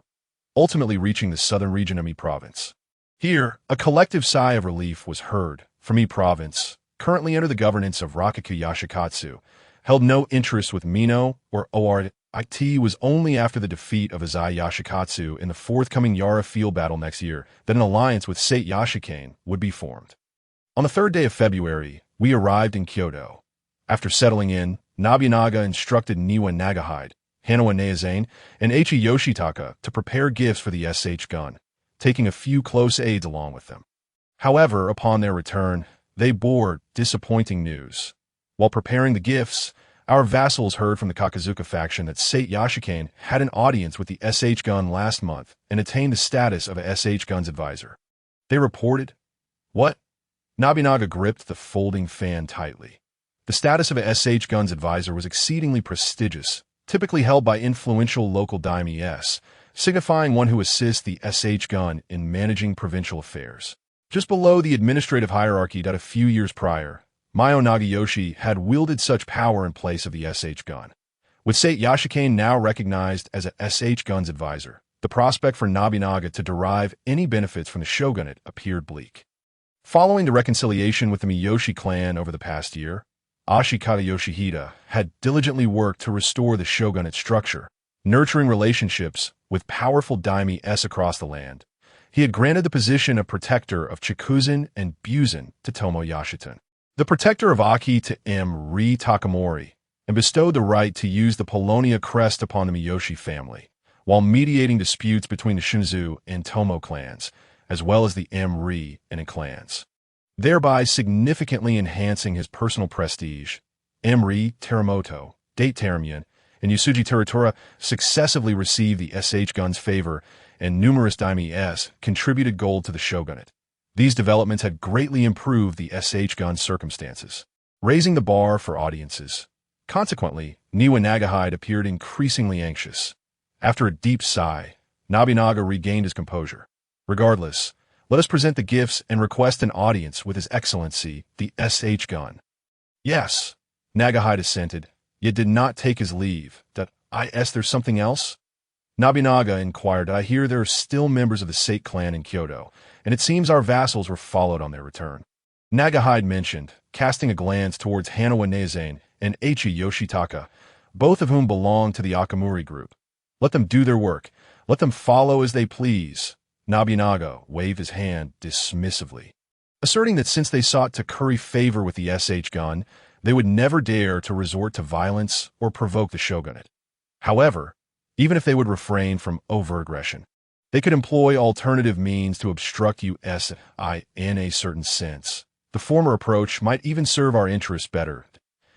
[SPEAKER 1] ultimately reaching the southern region of Mi province. Here, a collective sigh of relief was heard, for Mi province, currently under the governance of Rakaku Yashikatsu, held no interest with Mino or Owari. It was only after the defeat of Azai Yashikatsu in the forthcoming Yara field battle next year that an alliance with Sate Yashikane would be formed. On the 3rd day of February, we arrived in Kyoto. After settling in, Nobunaga instructed Niwa Nagahide, Hanawa Neazane, and Eiichi Yoshitaka to prepare gifts for the SH gun, taking a few close aides along with them. However, upon their return, they bore disappointing news. While preparing the gifts, our vassals heard from the Kakazuka faction that Sate Yashikane had an audience with the SH gun last month and attained the status of a SH gun's advisor. They reported, what? Nobunaga gripped the folding fan tightly. The status of a SH gun's advisor was exceedingly prestigious, typically held by influential local daimyos, signifying one who assists the SH gun in managing provincial affairs. Just below the administrative hierarchy that a few years prior, Mio Nagayoshi had wielded such power in place of the SH gun. With Sate Yashikane now recognized as a SH gun's advisor, the prospect for Nobunaga to derive any benefits from the shogunate appeared bleak. Following the reconciliation with the Miyoshi clan over the past year, Ashikata Yoshihide had diligently worked to restore the shogunate structure, nurturing relationships with powerful daimyos across the land. He had granted the position of protector of Chikuzen and Buzen to Tomo Yashitan, the protector of Aki to M. Takamori, and bestowed the right to use the Polonia crest upon the Miyoshi family, while mediating disputes between the Shinzu and Tomo clans, as well as the M. and clans, thereby significantly enhancing his personal prestige. M. Teramoto, Date Teramian, and Yasuji Teratora successively received the SH gun's favor, and numerous daimyos contributed gold to the shogunate. These developments had greatly improved the SH gun's circumstances, raising the bar for audiences. Consequently, Niwa Nagahide appeared increasingly anxious. After a deep sigh, Nobunaga regained his composure. Regardless, let us present the gifts and request an audience with His Excellency, the SH gun. Yes, Nagahide assented, yet did not take his leave. There's something else? Nobunaga inquired, I hear there are still members of the Sate clan in Kyoto, and it seems our vassals were followed on their return. Nagahide mentioned, casting a glance towards Hanawa Neazane and Eiichi Yoshitaka, both of whom belonged to the Akamuri group. Let them do their work. Let them follow as they please. Nobunaga waved his hand dismissively, asserting that since they sought to curry favor with the SH gun, they would never dare to resort to violence or provoke the shogunate. However, even if they would refrain from overt aggression, they could employ alternative means to obstruct us in a certain sense. The former approach might even serve our interests better.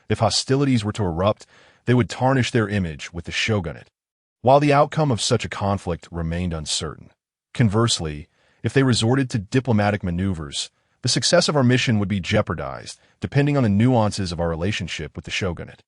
[SPEAKER 1] If hostilities were to erupt, they would tarnish their image with the shogunate, while the outcome of such a conflict remained uncertain. Conversely, if they resorted to diplomatic maneuvers, the success of our mission would be jeopardized, depending on the nuances of our relationship with the shogunate.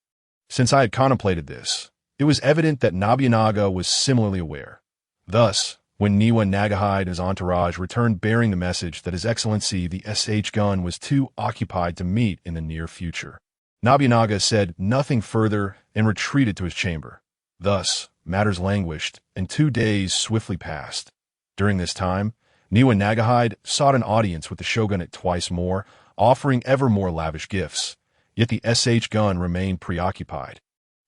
[SPEAKER 1] Since I had contemplated this, it was evident that Nobunaga was similarly aware. Thus, when Niwa Nagahide and his entourage returned bearing the message that His Excellency the SH Gun was too occupied to meet in the near future. Nobunaga said nothing further and retreated to his chamber. Thus, matters languished, and 2 days swiftly passed. During this time, Niwa Nagahide sought an audience with the shogunate twice more, offering ever more lavish gifts. Yet the SH Gun remained preoccupied.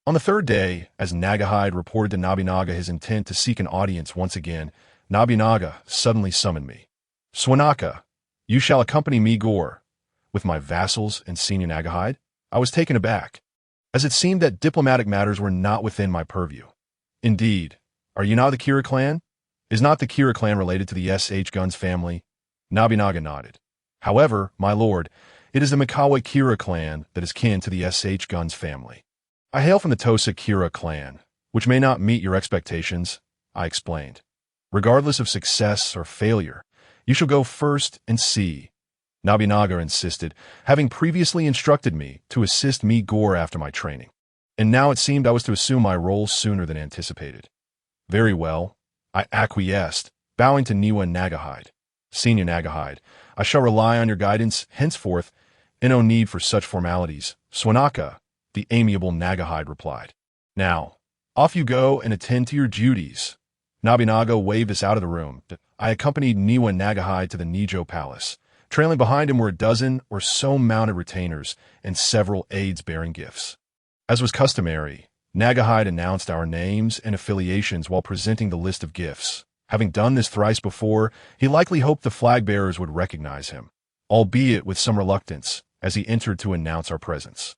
[SPEAKER 1] On the 3rd day, as Nagahide reported to Nobunaga his intent to seek an audience once again, Nobunaga suddenly summoned me. "Swanaka, you shall accompany me Gore." With my vassals and senior Nagahide, I was taken aback, as it seemed that diplomatic matters were not within my purview. "Indeed. Are you not the Kira clan? Is not the Kira clan related to the SH Gun's family?" Nobunaga nodded. "However, my lord, it is the Mikawa Kira clan that is kin to the SH Gun's family." "I hail from the Tosa Kira clan, which may not meet your expectations," I explained. "Regardless of success or failure, you shall go first and see." Nobunaga insisted, having previously instructed me to assist me Gore after my training. And now it seemed I was to assume my role sooner than anticipated. "Very well," I acquiesced, bowing to Niwa Nagahide. "Senior Nagahide, I shall rely on your guidance henceforth, and no need for such formalities." "Swanaka," the amiable Nagahide replied. "Now, off you go and attend to your duties." Nobunaga waved us out of the room. I accompanied Niwa Nagahide to the Nijo Palace. Trailing behind him were a dozen or so mounted retainers and several aides bearing gifts. As was customary, Nagahide announced our names and affiliations while presenting the list of gifts. Having done this thrice before, he likely hoped the flag-bearers would recognize him, albeit with some reluctance, as he entered to announce our presence.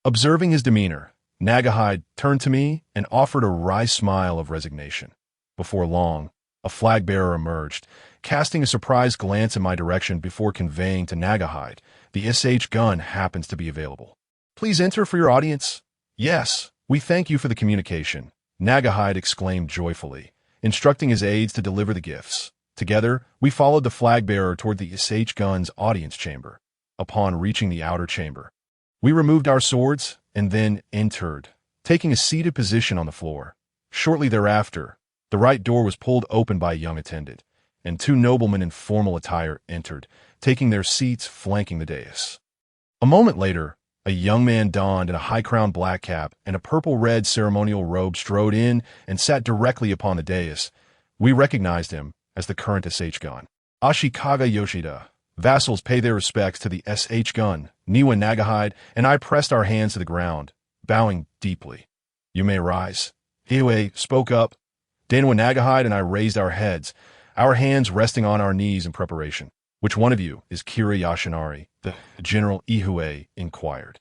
[SPEAKER 1] Observing his demeanor, Nagahide turned to me and offered a wry smile of resignation. Before long, a flag-bearer emerged, casting a surprised glance in my direction before conveying to Nagahide, "The SH Gun happens to be available. Please enter for your audience." "Yes, we thank you for the communication," Nagahide exclaimed joyfully, instructing his aides to deliver the gifts. Together, we followed the flag-bearer toward the SH Gun's audience chamber. Upon reaching the outer chamber, we removed our swords and then entered, taking a seated position on the floor. Shortly thereafter, the right door was pulled open by a young attendant, and 2 noblemen in formal attire entered, taking their seats flanking the dais. A moment later, a young man donned in a high-crowned black cap and a purple-red ceremonial robe strode in and sat directly upon the dais. We recognized him as the current SH Gun. "Ashikaga Yoshida." Vassals pay their respects to the SH Gun. Niwa Nagahide and I pressed our hands to the ground, bowing deeply. "You may rise." Hiei spoke up. Niwa Nagahide and I raised our heads, our hands resting on our knees in preparation. "Which one of you is Kira Yoshinari?" the General Ihue inquired.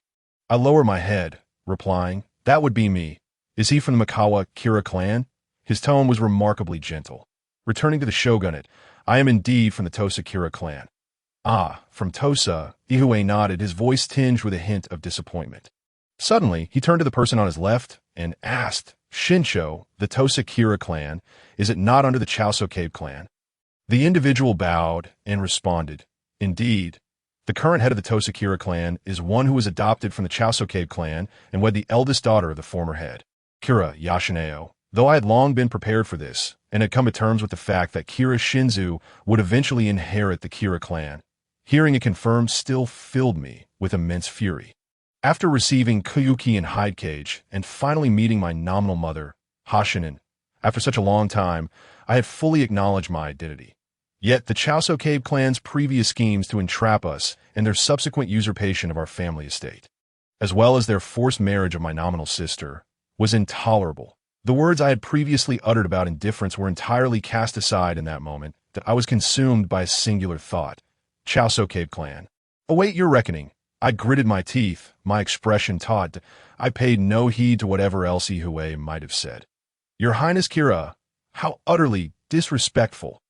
[SPEAKER 1] I lowered my head, replying, "That would be me." "Is he from the Mikawa Kira clan?" His tone was remarkably gentle. Returning to the shogunate, "I am indeed from the Tosa Kira clan." "Ah, from Tosa," Ihue nodded, his voice tinged with a hint of disappointment. Suddenly, he turned to the person on his left and asked, "Shinsho, the Tosa Kira clan, is it not under the Chaosoke clan?" The individual bowed and responded, "Indeed. The current head of the Tosa Kira clan is one who was adopted from the Chaosoke clan and wed the eldest daughter of the former head, Kira Yashineo." Though I had long been prepared for this, and had come to terms with the fact that Kira Shinzu would eventually inherit the Kira clan, hearing it confirmed still filled me with immense fury. After receiving Kuyuki and Hide Cage, and finally meeting my nominal mother, Hashinin, after such a long time, I had fully acknowledged my identity. Yet the Chaosoke clan's previous schemes to entrap us and their subsequent usurpation of our family estate, as well as their forced marriage of my nominal sister, was intolerable. The words I had previously uttered about indifference were entirely cast aside in that moment, that I was consumed by a singular thought. Chaosoke clan. "Await your reckoning." I gritted my teeth, my expression taut. I paid no heed to whatever else Ihue might have said. "Your Highness Kira, how utterly disrespectful."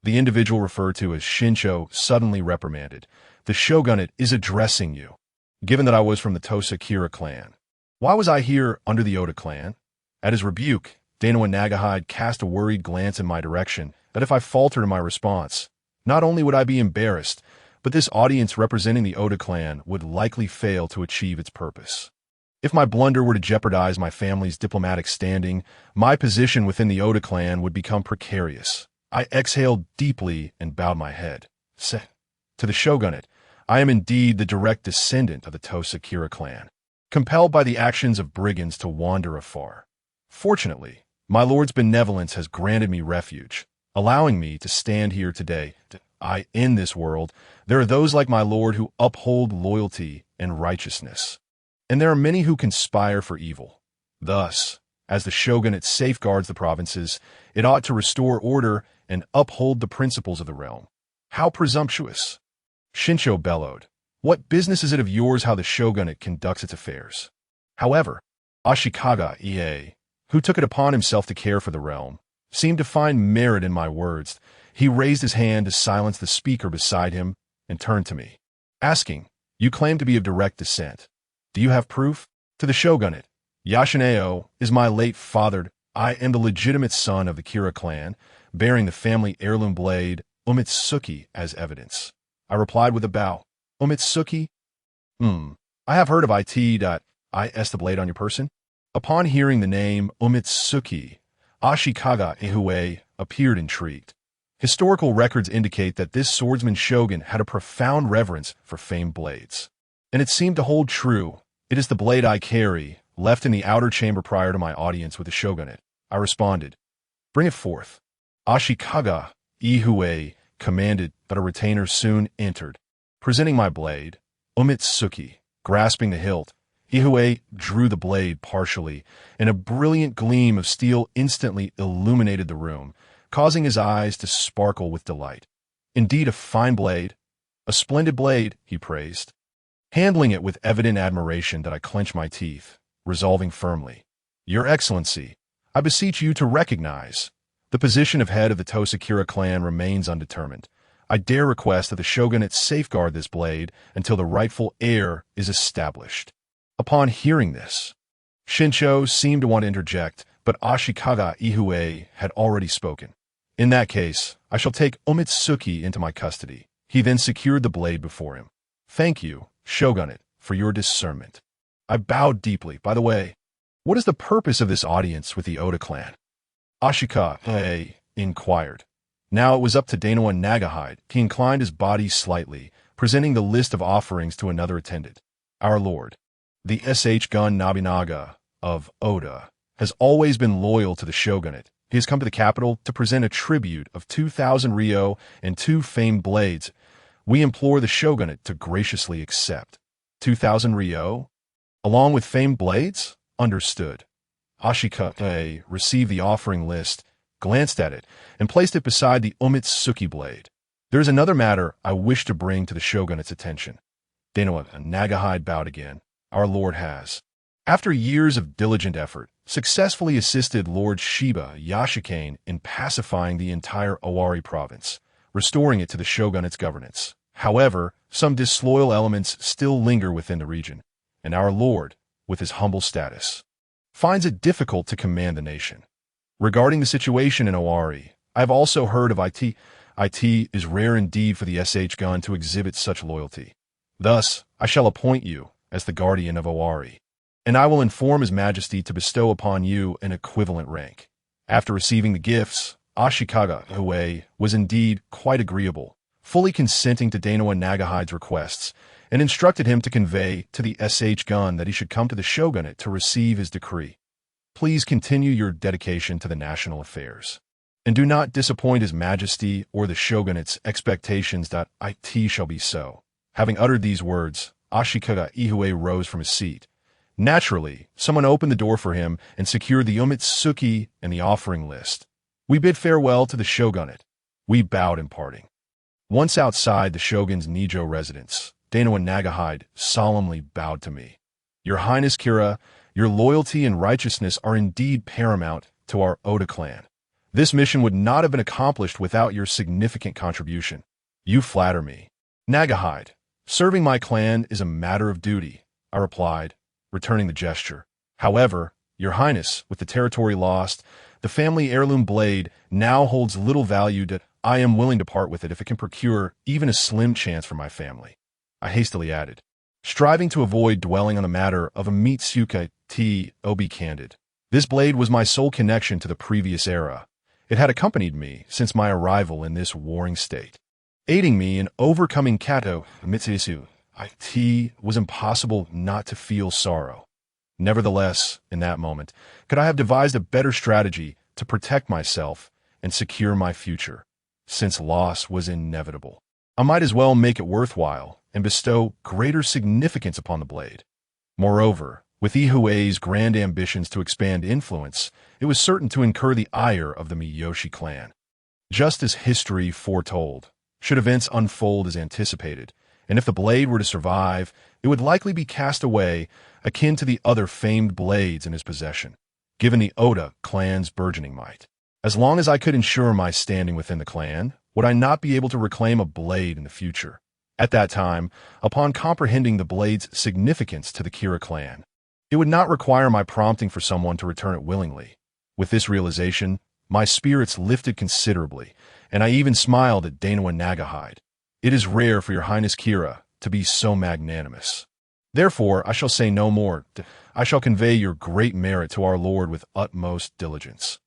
[SPEAKER 1] The individual referred to as Shinsho suddenly reprimanded. "The shogunate is addressing you." Given that I was from the Tosa Kira clan, why was I here under the Oda clan? At his rebuke, Niwa Nagahide cast a worried glance in my direction, that if I faltered in my response, not only would I be embarrassed, but this audience representing the Oda clan would likely fail to achieve its purpose. If my blunder were to jeopardize my family's diplomatic standing, my position within the Oda clan would become precarious. I exhaled deeply and bowed my head. To the shogunate, I am indeed the direct descendant of the Tosa Kira clan, compelled by the actions of brigands to wander afar. Fortunately, my lord's benevolence has granted me refuge, allowing me to stand here today. In this world, there are those like my lord who uphold loyalty and righteousness, and there are many who conspire for evil. Thus, as the shogunate safeguards the provinces, it ought to restore order and uphold the principles of the realm. How presumptuous! Shincho bellowed. What business is it of yours how the shogunate conducts its affairs? However, Ashikaga Ie, who took it upon himself to care for the realm, seemed to find merit in my words. He raised his hand to silence the speaker beside him and turned to me, asking, "You claim to be of direct descent. Do you have proof?" To the shogunate, "Yashineo is my late father. I am the legitimate son of the Kira clan, bearing the family heirloom blade, Umitsuki, as evidence." I replied with a bow. "Umitsuki? I have heard of it. Is the blade on your person?" Upon hearing the name Umitsuki, Ashikaga Ihue appeared intrigued. Historical records indicate that this swordsman shogun had a profound reverence for famed blades. And it seemed to hold true. "It is the blade I carry, left in the outer chamber prior to my audience with the shogunate," I responded. "Bring it forth." Ashikaga Ihue commanded, but a retainer soon entered. Presenting my blade, Umitsuki, grasping the hilt, Ihue drew the blade partially, and a brilliant gleam of steel instantly illuminated the room, causing his eyes to sparkle with delight. "Indeed a fine blade, a splendid blade," he praised. Handling it with evident admiration that I clenched my teeth, resolving firmly, "Your Excellency, I beseech you to recognize. The position of head of the Tosa Kira clan remains undetermined. I dare request that the shogunate safeguard this blade until the rightful heir is established." Upon hearing this, Shincho seemed to want to interject, but Ashikaga Ihue had already spoken. "In that case, I shall take Umitsuki into my custody." He then secured the blade before him. "Thank you, shogunate, for your discernment." I bowed deeply. "By the way, what is the purpose of this audience with the Oda clan?" Ashikaga inquired. Now it was up to Dano and Nagahide. He inclined his body slightly, presenting the list of offerings to another attendant. "Our lord, the Gun Nobunaga of Oda, has always been loyal to the shogunate. He has come to the capital to present a tribute of 2,000 ryo and 2 famed blades. We implore the shogunate to graciously accept." 2,000 ryo? Along with famed blades? Understood. Ashikaga received the offering list, glanced at it, and placed it beside the Umitsuki blade. "There is another matter I wish to bring to the shogunate's attention." Dano and Nagahide bowed again. "Our lord has, after years of diligent effort, successfully assisted Lord Shiba Yashikane in pacifying the entire Owari province, restoring it to the shogunate's governance. However, some disloyal elements still linger within the region, and our lord, with his humble status, finds it difficult to command the nation. Regarding the situation in Owari, I have also heard of it. It is rare indeed for the Gun to exhibit such loyalty. Thus, I shall appoint you as the guardian of Owari, and I will inform His Majesty to bestow upon you an equivalent rank." After receiving the gifts, Ashikaga Ihue was indeed quite agreeable, fully consenting to Dano and Nagahide's requests, and instructed him to convey to the Gun that he should come to the shogunate to receive his decree. "Please continue your dedication to the national affairs, and do not disappoint His Majesty or the shogunate's expectations. It shall be so." Having uttered these words, Ashikaga Ihue rose from his seat. Naturally, someone opened the door for him and secured the Umitsuki and the offering list. We bid farewell to the shogunate. We bowed in parting. Once outside the shogun's Nijo residence, Dano and Nagahide solemnly bowed to me. "Your Highness Kira, your loyalty and righteousness are indeed paramount to our Oda clan. This mission would not have been accomplished without your significant contribution." "You flatter me." "Nagahide, serving my clan is a matter of duty," I replied, returning the gesture. "However, Your Highness, with the territory lost, the family heirloom blade now holds little value. I am willing to part with it if it can procure even a slim chance for my family," I hastily added, striving to avoid dwelling on the matter of a Mitsuka to be candid. This blade was my sole connection to the previous era, It had accompanied me since my arrival in this warring state, aiding me in overcoming Kato Mitsuisu. It was impossible not to feel sorrow. Nevertheless, in that moment, could I have devised a better strategy to protect myself and secure my future? Since loss was inevitable, I might as well make it worthwhile and bestow greater significance upon the blade. Moreover, with Ihue's grand ambitions to expand influence, it was certain to incur the ire of the Miyoshi clan. Just as history foretold, should events unfold as anticipated, and if the blade were to survive, it would likely be cast away, akin to the other famed blades in his possession, given the Oda clan's burgeoning might. As long as I could ensure my standing within the clan, would I not be able to reclaim a blade in the future? At that time, upon comprehending the blade's significance to the Kira clan, it would not require my prompting for someone to return it willingly. With this realization, my spirits lifted considerably, and I even smiled at Danawa Nagahide. It is rare for your Highness Kira to be so magnanimous. Therefore, I shall say no more. I shall convey your great merit to our Lord with utmost diligence.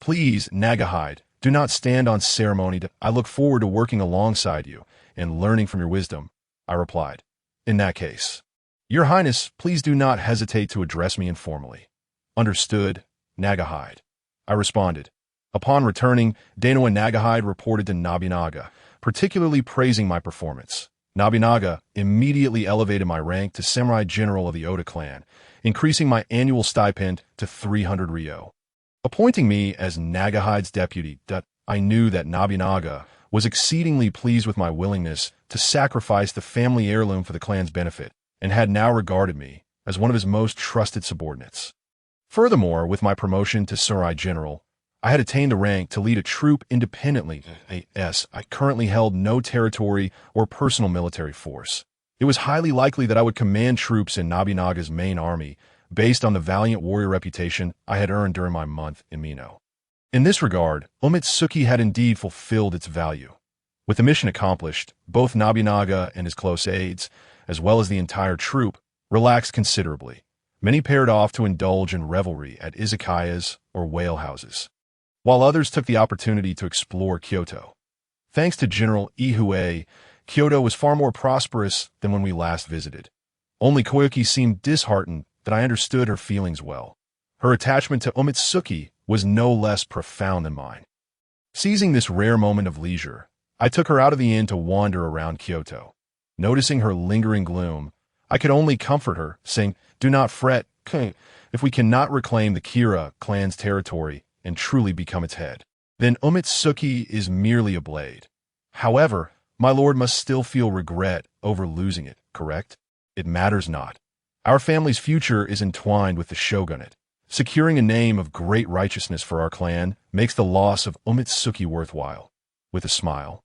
[SPEAKER 1] Please, Nagahide, do not stand on ceremony. I look forward to working alongside you and learning from your wisdom, I replied. In that case, Your Highness, please do not hesitate to address me informally. Understood, Nagahide, I responded. Upon returning, Danawa Nagahide reported to Nobunaga, particularly praising my performance. Nobunaga immediately elevated my rank to Samurai General of the Oda clan, increasing my annual stipend to 300 ryo. Appointing me as Nagahide's deputy, I knew that Nobunaga was exceedingly pleased with my willingness to sacrifice the family heirloom for the clan's benefit, and had now regarded me as one of his most trusted subordinates. Furthermore, with my promotion to Samurai General, I had attained the rank to lead a troop independently. I currently held no territory or personal military force. It was highly likely that I would command troops in Nobunaga's main army based on the valiant warrior reputation I had earned during my month in Mino. In this regard, Omitsuki had indeed fulfilled its value. With the mission accomplished, both Nobunaga and his close aides, as well as the entire troop, relaxed considerably. Many paired off to indulge in revelry at izakayas or whale houses, while others took the opportunity to explore Kyoto. Thanks to General Ihue, Kyoto was far more prosperous than when we last visited. Only Koyuki seemed disheartened that I understood her feelings well. Her attachment to Omitsuki was no less profound than mine. Seizing this rare moment of leisure, I took her out of the inn to wander around Kyoto. Noticing her lingering gloom, I could only comfort her, saying, "Do not fret, if we cannot reclaim the Kira clan's territory and truly become its head, then Omitsuki is merely a blade. However, my lord must still feel regret over losing it, correct? It matters not. Our family's future is entwined with the shogunate. Securing a name of great righteousness for our clan makes the loss of Omitsuki worthwhile." With a smile,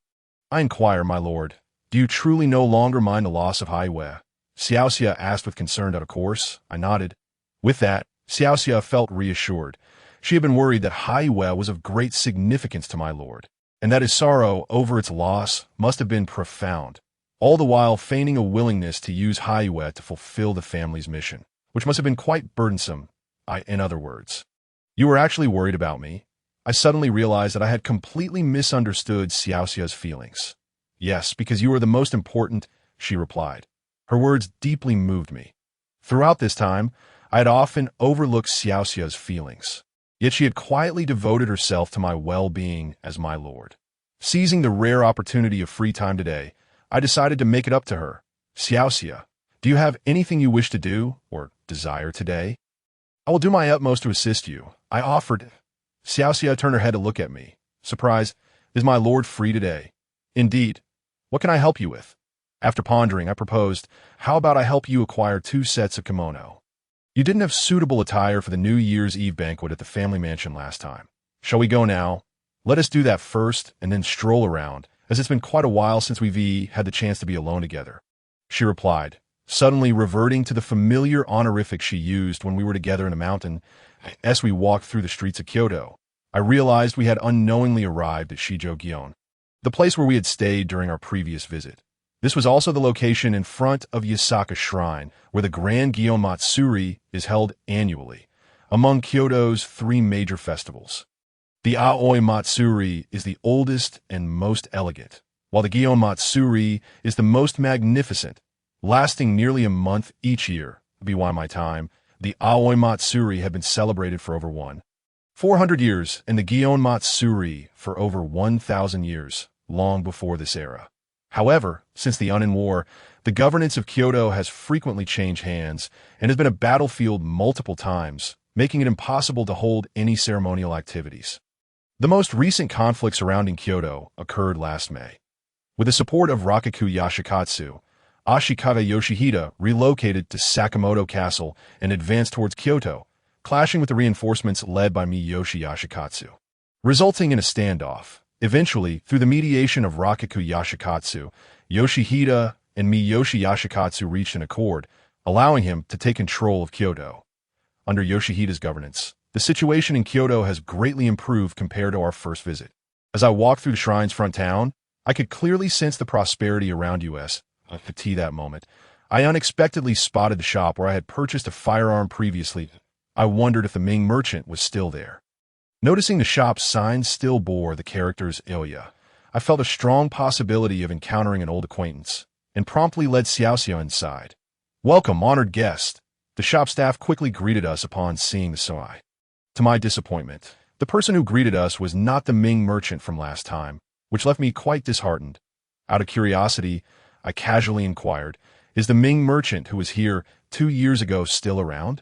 [SPEAKER 1] I inquire, "My lord, do you truly no longer mind the loss of Haiwe?" Xiaoxia asked with concern. Of course, I nodded. With that, Xiaoxia felt reassured. She had been worried that Haiwe was of great significance to my lord, and that his sorrow over its loss must have been profound, all the while feigning a willingness to use Haiwe to fulfill the family's mission, which must have been quite burdensome. In other words, "You were actually worried about me?" I suddenly realized that I had completely misunderstood Xiaoxia's feelings. "Yes, because you are the most important," she replied. Her words deeply moved me. Throughout this time, I had often overlooked Xiaoxia's feelings, yet she had quietly devoted herself to my well-being as my lord. Seizing the rare opportunity of free time today, I decided to make it up to her. "Xiaoxia, do you have anything you wish to do or desire today?" "I will do my utmost to assist you," I offered. Xiaoxia turned her head to look at me. Surprised, "Is my lord free today?" "Indeed. What can I help you with?" After pondering, I proposed, "How about I help you acquire 2 sets of kimono? You didn't have suitable attire for the New Year's Eve banquet at the family mansion last time. Shall we go now? Let us do that first and then stroll around, as it's been quite a while since we've had the chance to be alone together," she replied, suddenly reverting to the familiar honorific she used when we were together in the mountain. As we walked through the streets of Kyoto, I realized we had unknowingly arrived at Shijo-gyon, the place where we had stayed during our previous visit. This was also the location in front of Yasaka Shrine, where the Grand Gyo Matsuri is held annually, among Kyoto's 3 major festivals. The Aoi Matsuri is the oldest and most elegant, while the Gion Matsuri is the most magnificent, lasting nearly a month each year. By my time, the Aoi Matsuri had been celebrated for over 400 years, and the Gion Matsuri for over 1,000 years, long before this era. However, since the Unin War, the governance of Kyoto has frequently changed hands and has been a battlefield multiple times, making it impossible to hold any ceremonial activities. The most recent conflict surrounding Kyoto occurred last May. With the support of Rakugo Yashikatsu, Ashikaga Yoshihide relocated to Sakamoto Castle and advanced towards Kyoto, clashing with the reinforcements led by Miyoshi Yashikatsu, resulting in a standoff. Eventually, through the mediation of Rakugo Yashikatsu, Yoshihide and Miyoshi Yashikatsu reached an accord, allowing him to take control of Kyoto. Under Yoshihide's governance, the situation in Kyoto has greatly improved compared to our first visit. As I walked through the shrine's front town, I could clearly sense the prosperity around us. At that moment, I unexpectedly spotted the shop where I had purchased a firearm previously. I wondered if the Ming merchant was still there. Noticing the shop's sign still bore the characters Ilya, I felt a strong possibility of encountering an old acquaintance, and promptly led Xiaoxiao inside. "Welcome, honored guest." The shop staff quickly greeted us upon seeing the sign. To my disappointment, the person who greeted us was not the Ming merchant from last time, which left me quite disheartened. Out of curiosity, I casually inquired, "Is the Ming merchant who was here 2 years ago still around?"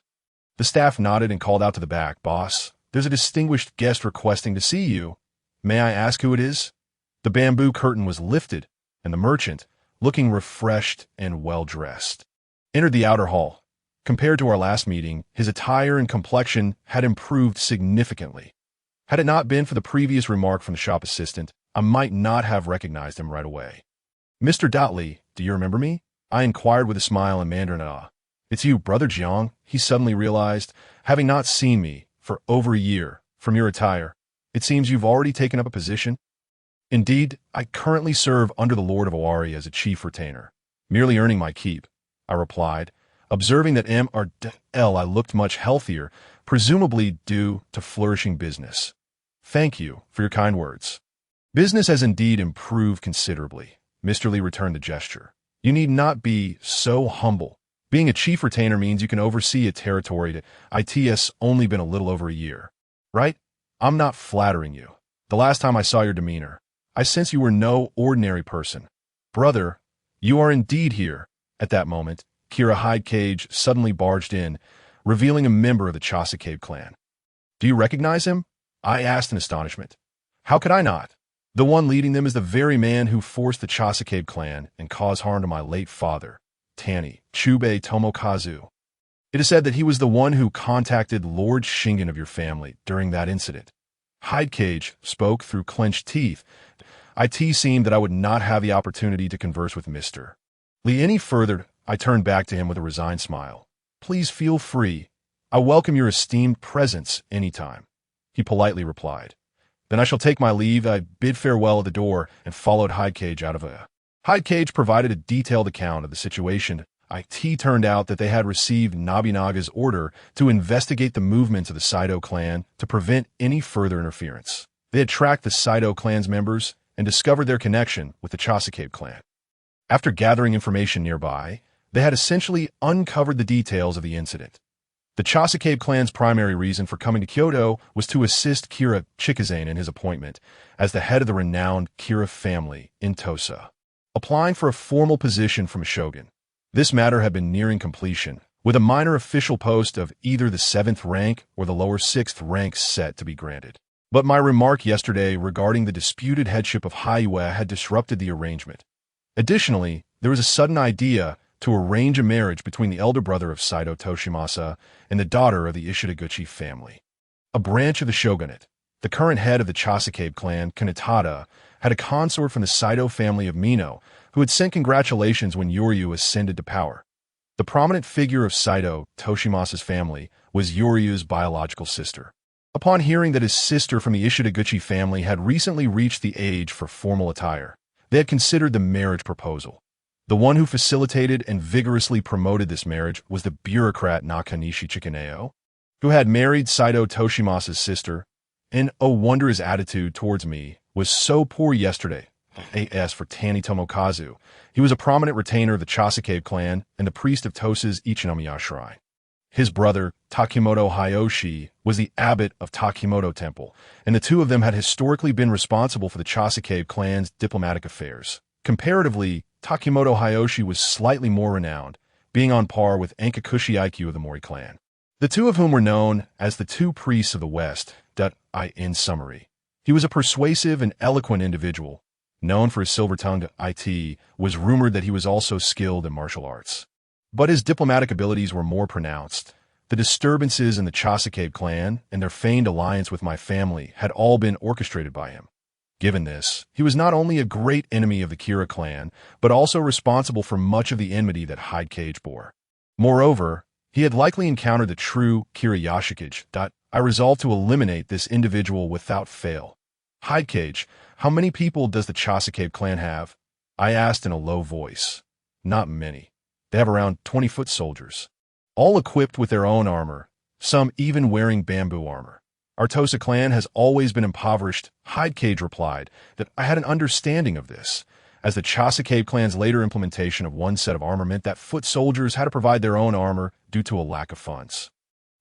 [SPEAKER 1] The staff nodded and called out to the back, "Boss, there's a distinguished guest requesting to see you. May I ask who it is?" The bamboo curtain was lifted, and the merchant, looking refreshed and well-dressed, entered the outer hall. Compared to our last meeting, his attire and complexion had improved significantly. Had it not been for the previous remark from the shop assistant, I might not have recognized him right away. "Mr. Dottley, do you remember me?" I inquired with a smile in Mandarin. "It's you, Brother Jiang," he suddenly realized, having not seen me for over a year. "From your attire, it seems you've already taken up a position." "Indeed, I currently serve under the Lord of Owari as a chief retainer, merely earning my keep," I replied, observing that I looked much healthier, presumably due to flourishing business. "Thank you for your kind words. Business has indeed improved considerably." Mr. Lee returned the gesture. "You need not be so humble. Being a chief retainer means you can oversee a territory that it's only been a little over a year. Right? I'm not flattering you. The last time I saw your demeanor, I sense you were no ordinary person. Brother, you are indeed here." At that moment, Kira Hidecage suddenly barged in, revealing a member of the Chasakabe clan. "Do you recognize him?" I asked in astonishment. "How could I not? The one leading them is the very man who forced the Chasakabe clan and caused harm to my late father, Tani Chubei Tomokazu. It is said that he was the one who contacted Lord Shingen of your family during that incident." Hidecage spoke through clenched teeth. It seemed that I would not have the opportunity to converse with Mr. Lee any further. I turned back to him with a resigned smile. "Please feel free. I welcome your esteemed presence anytime," he politely replied. "Then I shall take my leave." I bid farewell at the door and followed Hidecage out of a. Hidecage provided a detailed account of the situation. It turned out that they had received Nobunaga's order to investigate the movements of the Saito clan to prevent any further interference. They had tracked the Saito clan's members and discovered their connection with the Chasakabe clan. After gathering information nearby, they had essentially uncovered the details of the incident. The Chasakabe clan's primary reason for coming to Kyoto was to assist Kira Chikazane in his appointment as the head of the renowned Kira family in Tosa, applying for a formal position from a shogun. This matter had been nearing completion, with a minor official post of either the 7th rank or the lower 6th rank set to be granted. But my remark yesterday regarding the disputed headship of Haiwa had disrupted the arrangement. Additionally, there was a sudden idea to arrange a marriage between the elder brother of Saito Toshimasa and the daughter of the Ishitaguchi family, a branch of the shogunate. The current head of the Chasakabe clan, Kanatada, had a consort from the Saito family of Mino, who had sent congratulations when Yoryu ascended to power. The prominent figure of Saito Toshimasa's family was Yoryu's biological sister. Upon hearing that his sister from the Ishitaguchi family had recently reached the age for formal attire, they had considered the marriage proposal. The one who facilitated and vigorously promoted this marriage was the bureaucrat Nakanishi Chikaneo, who had married Saito Toshimasa's sister. and oh wonder his attitude towards me was so poor yesterday. As for Tani Tomokazu, he was a prominent retainer of the Chasakave clan and the priest of Tosa's Ichinomiya shrine. His brother, Takimoto Hayoshi, was the abbot of Takimoto Temple, and the two of them had historically been responsible for the Chasakave clan's diplomatic affairs. Comparatively, Takimoto Hayoshi was slightly more renowned, being on par with Ankakushi Aikyu of the Mori clan. The two of whom were known as the two priests of the West. In summary, he was a persuasive and eloquent individual, known for his silver-tongued it, was rumored that he was also skilled in martial arts. But his diplomatic abilities were more pronounced. The disturbances in the Chasakave clan and their feigned alliance with my family had all been orchestrated by him. Given this, he was not only a great enemy of the Kira clan, but also responsible for much of the enmity that Hidecage bore. Moreover, he had likely encountered the true Kira Yashikage. I resolved to eliminate this individual without fail. Hidecage, how many people does the Chasakave clan have? I asked in a low voice. Not many. They have around 20 foot soldiers, all equipped with their own armor, some even wearing bamboo armor. Our Tosa clan has always been impoverished. Hidecage replied that I had an understanding of this, as the Chasakave clan's later implementation of one set of armor meant that foot soldiers had to provide their own armor due to a lack of funds.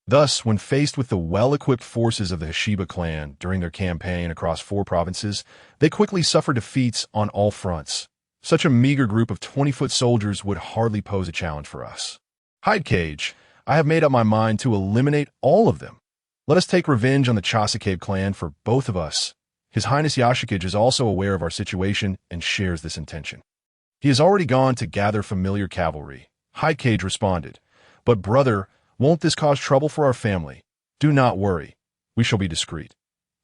[SPEAKER 1] Thus, when faced with the well-equipped forces of the Hashiba clan during their campaign across 4 provinces, they quickly suffered defeats on all fronts. Such a meager group of 20-foot soldiers would hardly pose a challenge for us. Hidecage, I have made up my mind to eliminate all of them. Let us take revenge on the Chasakave clan for both of us. His Highness Yashikage is also aware of our situation and shares this intention. He has already gone to gather familiar cavalry. Hidecage responded, but brother, won't this cause trouble for our family? Do not worry. We shall be discreet.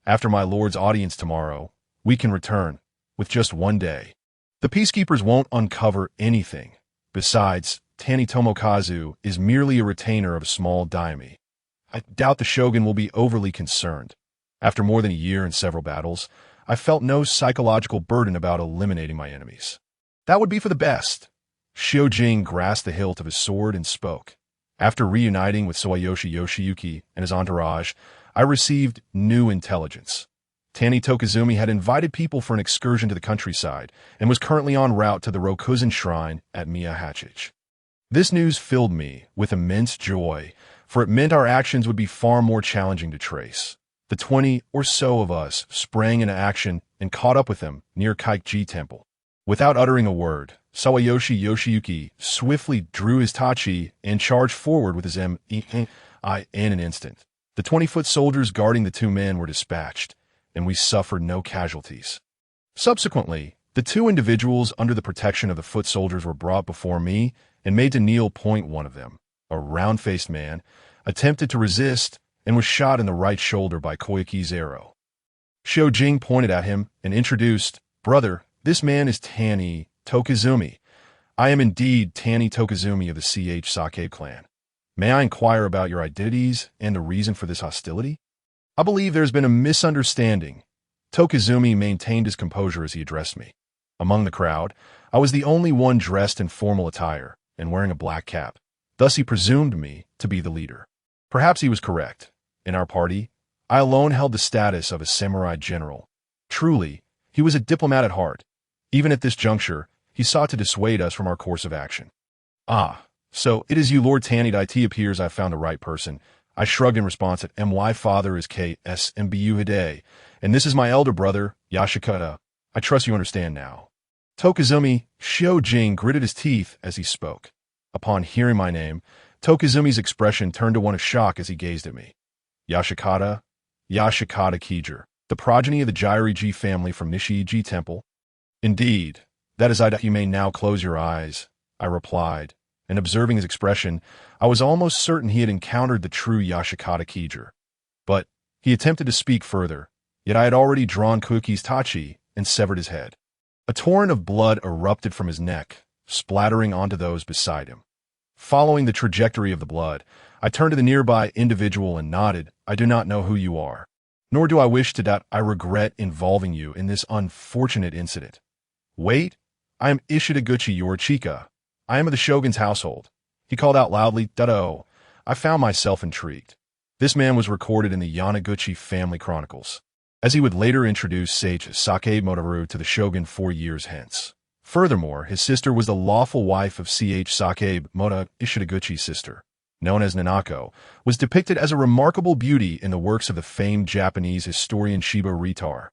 [SPEAKER 1] After my lord's audience tomorrow, we can return, with just 1 day. The peacekeepers won't uncover anything. Besides, Tani Tomokazu is merely a retainer of a small daimyo. I doubt the shogun will be overly concerned. After more than a year and several battles, I felt no psychological burden about eliminating my enemies. That would be for the best. Shiojing grasped the hilt of his sword and spoke. After reuniting with Soayoshi Yoshiyuki and his entourage, I received new intelligence. Tani Tokizumi had invited people for an excursion to the countryside and was currently en route to the Rokuzan shrine at Miyahachich. This news filled me with immense joy, for it meant our actions would be far more challenging to trace. The 20 or so of us sprang into action and caught up with them near Kaikuji Temple. Without uttering a word, Sawayoshi Yoshiyuki swiftly drew his tachi and charged forward with his in an instant. The 20-foot soldiers guarding the 2 men were dispatched, and we suffered no casualties. Subsequently, the 2 individuals under the protection of the foot soldiers were brought before me and made to kneel. One of them, a round-faced man, attempted to resist and was shot in the right shoulder by Koiki's arrow. Shiojing pointed at him and introduced, "Brother, this man is Tani Tokizumi. I am indeed Tani Tokizumi of the Chasakave clan. May I inquire about your identities and the reason for this hostility?" I believe there has been a misunderstanding. Tokizumi maintained his composure as he addressed me. Among the crowd, I was the only one dressed in formal attire and wearing a black cap. Thus he presumed me to be the leader. Perhaps he was correct. In our party, I alone held the status of a samurai general. Truly, he was a diplomat at heart. Even at this juncture, he sought to dissuade us from our course of action. "Ah, so it is you, Lord Tani. It appears I found the right person." I shrugged in response that my father is KSMBU Hide, and this is my elder brother, Yashikata. I trust you understand now. Tokizumi, Shiojing gritted his teeth as he spoke. Upon hearing my name, Tokizumi's expression turned to one of shock as he gazed at me. Yashikata Kiger, the progeny of the Jiriji family from Nishiji Temple. Indeed, that is you may now close your eyes, I replied, and observing his expression, I was almost certain he had encountered the true Yashikata Kiger. But he attempted to speak further, yet I had already drawn Kuki's tachi and severed his head. A torrent of blood erupted from his neck, splattering onto those beside him. Following the trajectory of the blood, I turned to the nearby individual and nodded, "I do not know who you are, nor do I wish to doubt. I regret involving you in this unfortunate incident. Wait, I am Ishitaguchi Yorchika. I am of the Shogun's household." He called out loudly, "Dado." I found myself intrigued. This man was recorded in the Yanaguchi family chronicles, as he would later introduce Sage Sakei Motoharu to the shogun 4 years hence. Furthermore, his sister was the lawful wife of Ch. Sakei Mota Ishidaguchi's sister, known as Nanako, was depicted as a remarkable beauty in the works of the famed Japanese historian Shiba Ritar,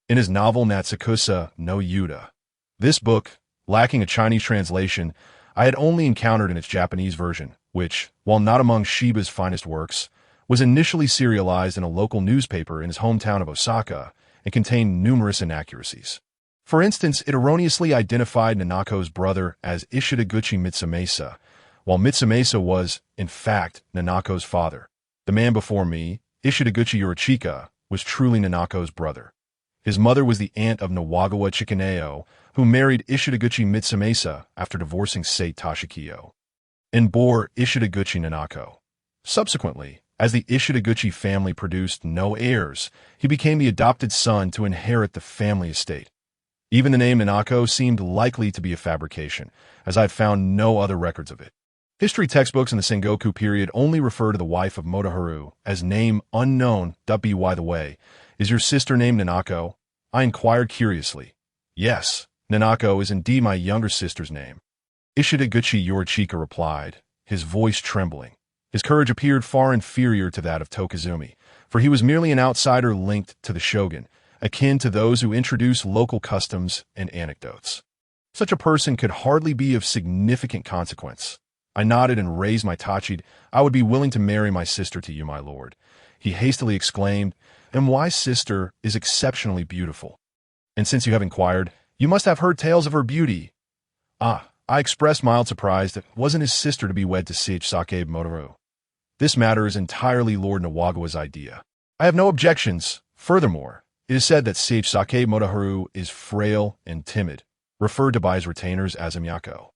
[SPEAKER 1] in his novel Natsukusa no Yuta. This book, lacking a Chinese translation, I had only encountered in its Japanese version, which, while not among Shiba's finest works, was initially serialized in a local newspaper in his hometown of Osaka and contained numerous inaccuracies. For instance, it erroneously identified Nanako's brother as Ishidaguchi Mitsumasa, while Mitsumasa was, in fact, Nanako's father. The man before me, Ishidaguchi Yorichika, was truly Nanako's brother. His mother was the aunt of Nawagawa Chikaneo, who married Ishidaguchi Mitsumasa after divorcing Sate Tashikiyo, and bore Ishidaguchi Nanako. Subsequently, as the Ishidaguchi family produced no heirs, he became the adopted son to inherit the family estate. Even the name Nanako seemed likely to be a fabrication, as I had found no other records of it. History textbooks in the Sengoku period only refer to the wife of Motoharu as name unknown. By the way, is your sister named Nanako? I inquired curiously. Yes, Nanako is indeed my younger sister's name. Ishidaguchi Yorichika replied, his voice trembling. His courage appeared far inferior to that of Tokizumi, for he was merely an outsider linked to the shogun, akin to those who introduce local customs and anecdotes. Such a person could hardly be of significant consequence. I nodded and raised my tachi. I would be willing to marry my sister to you, my lord. He hastily exclaimed, and my sister is exceptionally beautiful. And since you have inquired, you must have heard tales of her beauty. Ah, I expressed mild surprise that it wasn't his sister to be wed to Sage Sakei Motoharu. This matter is entirely Lord Nawagawa's idea. I have no objections. Furthermore, it is said that Sage Sakei Motoharu is frail and timid, referred to by his retainers as a miyako.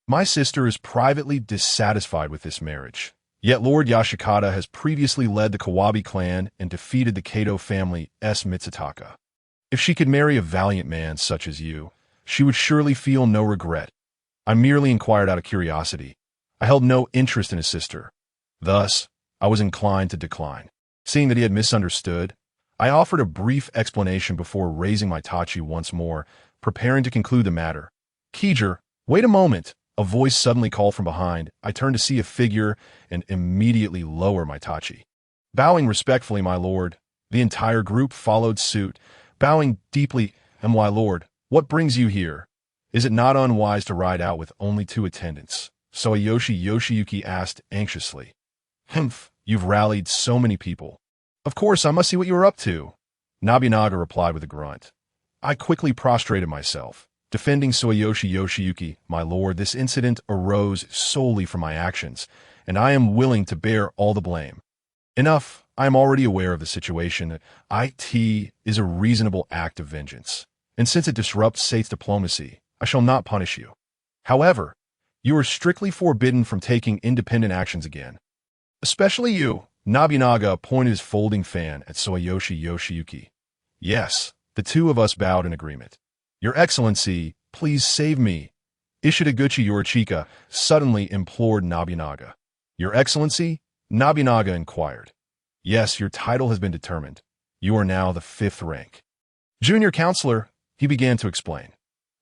[SPEAKER 1] My sister is privately dissatisfied with this marriage. Yet Lord Yashikata has previously led the Kawabe clan and defeated the Kato family's Mitsutaka. If she could marry a valiant man such as you, she would surely feel no regret. I merely inquired out of curiosity. I held no interest in his sister. Thus, I was inclined to decline. Seeing that he had misunderstood, I offered a brief explanation before raising my tachi once more, preparing to conclude the matter. Kijer, wait a moment. A voice suddenly called from behind. I turned to see a figure and immediately lower my tachi. Bowing respectfully, my lord, the entire group followed suit, bowing deeply. And my lord, what brings you here? Is it not unwise to ride out with only 2 attendants? Soyoshi Yoshiyuki asked anxiously. Humph, you've rallied so many people. Of course, I must see what you are up to. Nobunaga replied with a grunt. I quickly prostrated myself. Defending Soyoshi Yoshiyuki, my lord, this incident arose solely from my actions, and I am willing to bear all the blame. Enough, I am already aware of the situation. It is a reasonable act of vengeance, and since it disrupts Sate's diplomacy, I shall not punish you. However, you are strictly forbidden from taking independent actions again. Especially you. Nobunaga pointed his folding fan at Soyoshi Yoshiyuki. Yes, the 2 of us bowed in agreement. Your Excellency, please save me. Ishidaguchi Yorichika suddenly implored Nobunaga. Your Excellency? Nobunaga inquired. Yes, your title has been determined. You are now the 5th rank. Junior Counselor, he began to explain.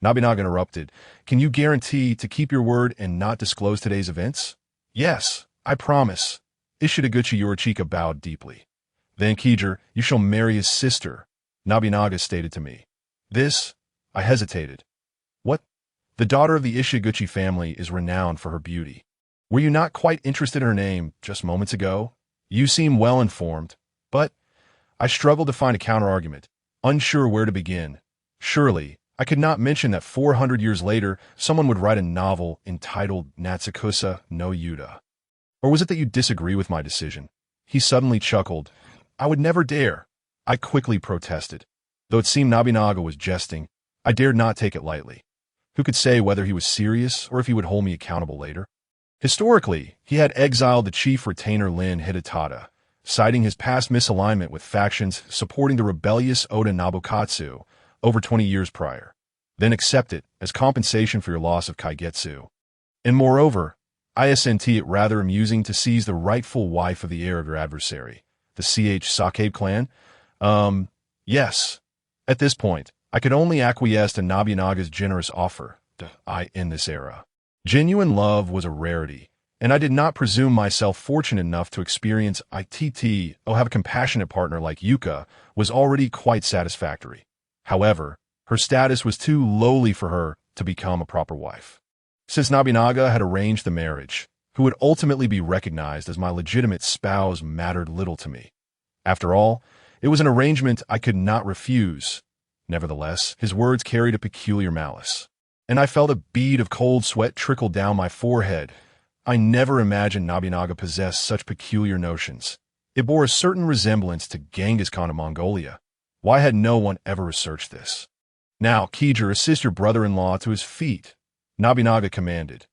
[SPEAKER 1] Nobunaga interrupted. Can you guarantee to keep your word and not disclose today's events? Yes, I promise. Ishidaguchi Yorichika bowed deeply. Then, Kijer, you shall marry his sister, Nobunaga stated to me. This? I hesitated. What? The daughter of the Ishidaguchi family is renowned for her beauty. Were you not quite interested in her name just moments ago? You seem well informed, but I struggled to find a counterargument, unsure where to begin. Surely, I could not mention that 400 years later, someone would write a novel entitled Natsukusa no Yuta. Or was it that you disagree with my decision? He suddenly chuckled. I would never dare. I quickly protested. Though it seemed Nobunaga was jesting, I dared not take it lightly. Who could say whether he was serious or if he would hold me accountable later? Historically, he had exiled the chief retainer Lin Hidetada, citing his past misalignment with factions supporting the rebellious Oda Nobukatsu over 20 years prior, then accept it as compensation for your loss of Kaigetsu. And moreover, isn't it rather amusing to seize the rightful wife of the heir of your adversary, the Sakabe clan? Yes. At this point, I could only acquiesce to Nobunaga's generous offer in this era. Genuine love was a rarity, and I did not presume myself fortunate enough to experience have a compassionate partner like Yuka was already quite satisfactory. However, her status was too lowly for her to become a proper wife. Since Nobunaga had arranged the marriage, who would ultimately be recognized as my legitimate spouse mattered little to me. After all, it was an arrangement I could not refuse. Nevertheless, his words carried a peculiar malice, and I felt a bead of cold sweat trickle down my forehead. I never imagined Nobunaga possessed such peculiar notions. It bore a certain resemblance to Genghis Khan of Mongolia. Why had no one ever researched this? Now, Kijer, assist your brother-in-law to his feet, Nobunaga commanded.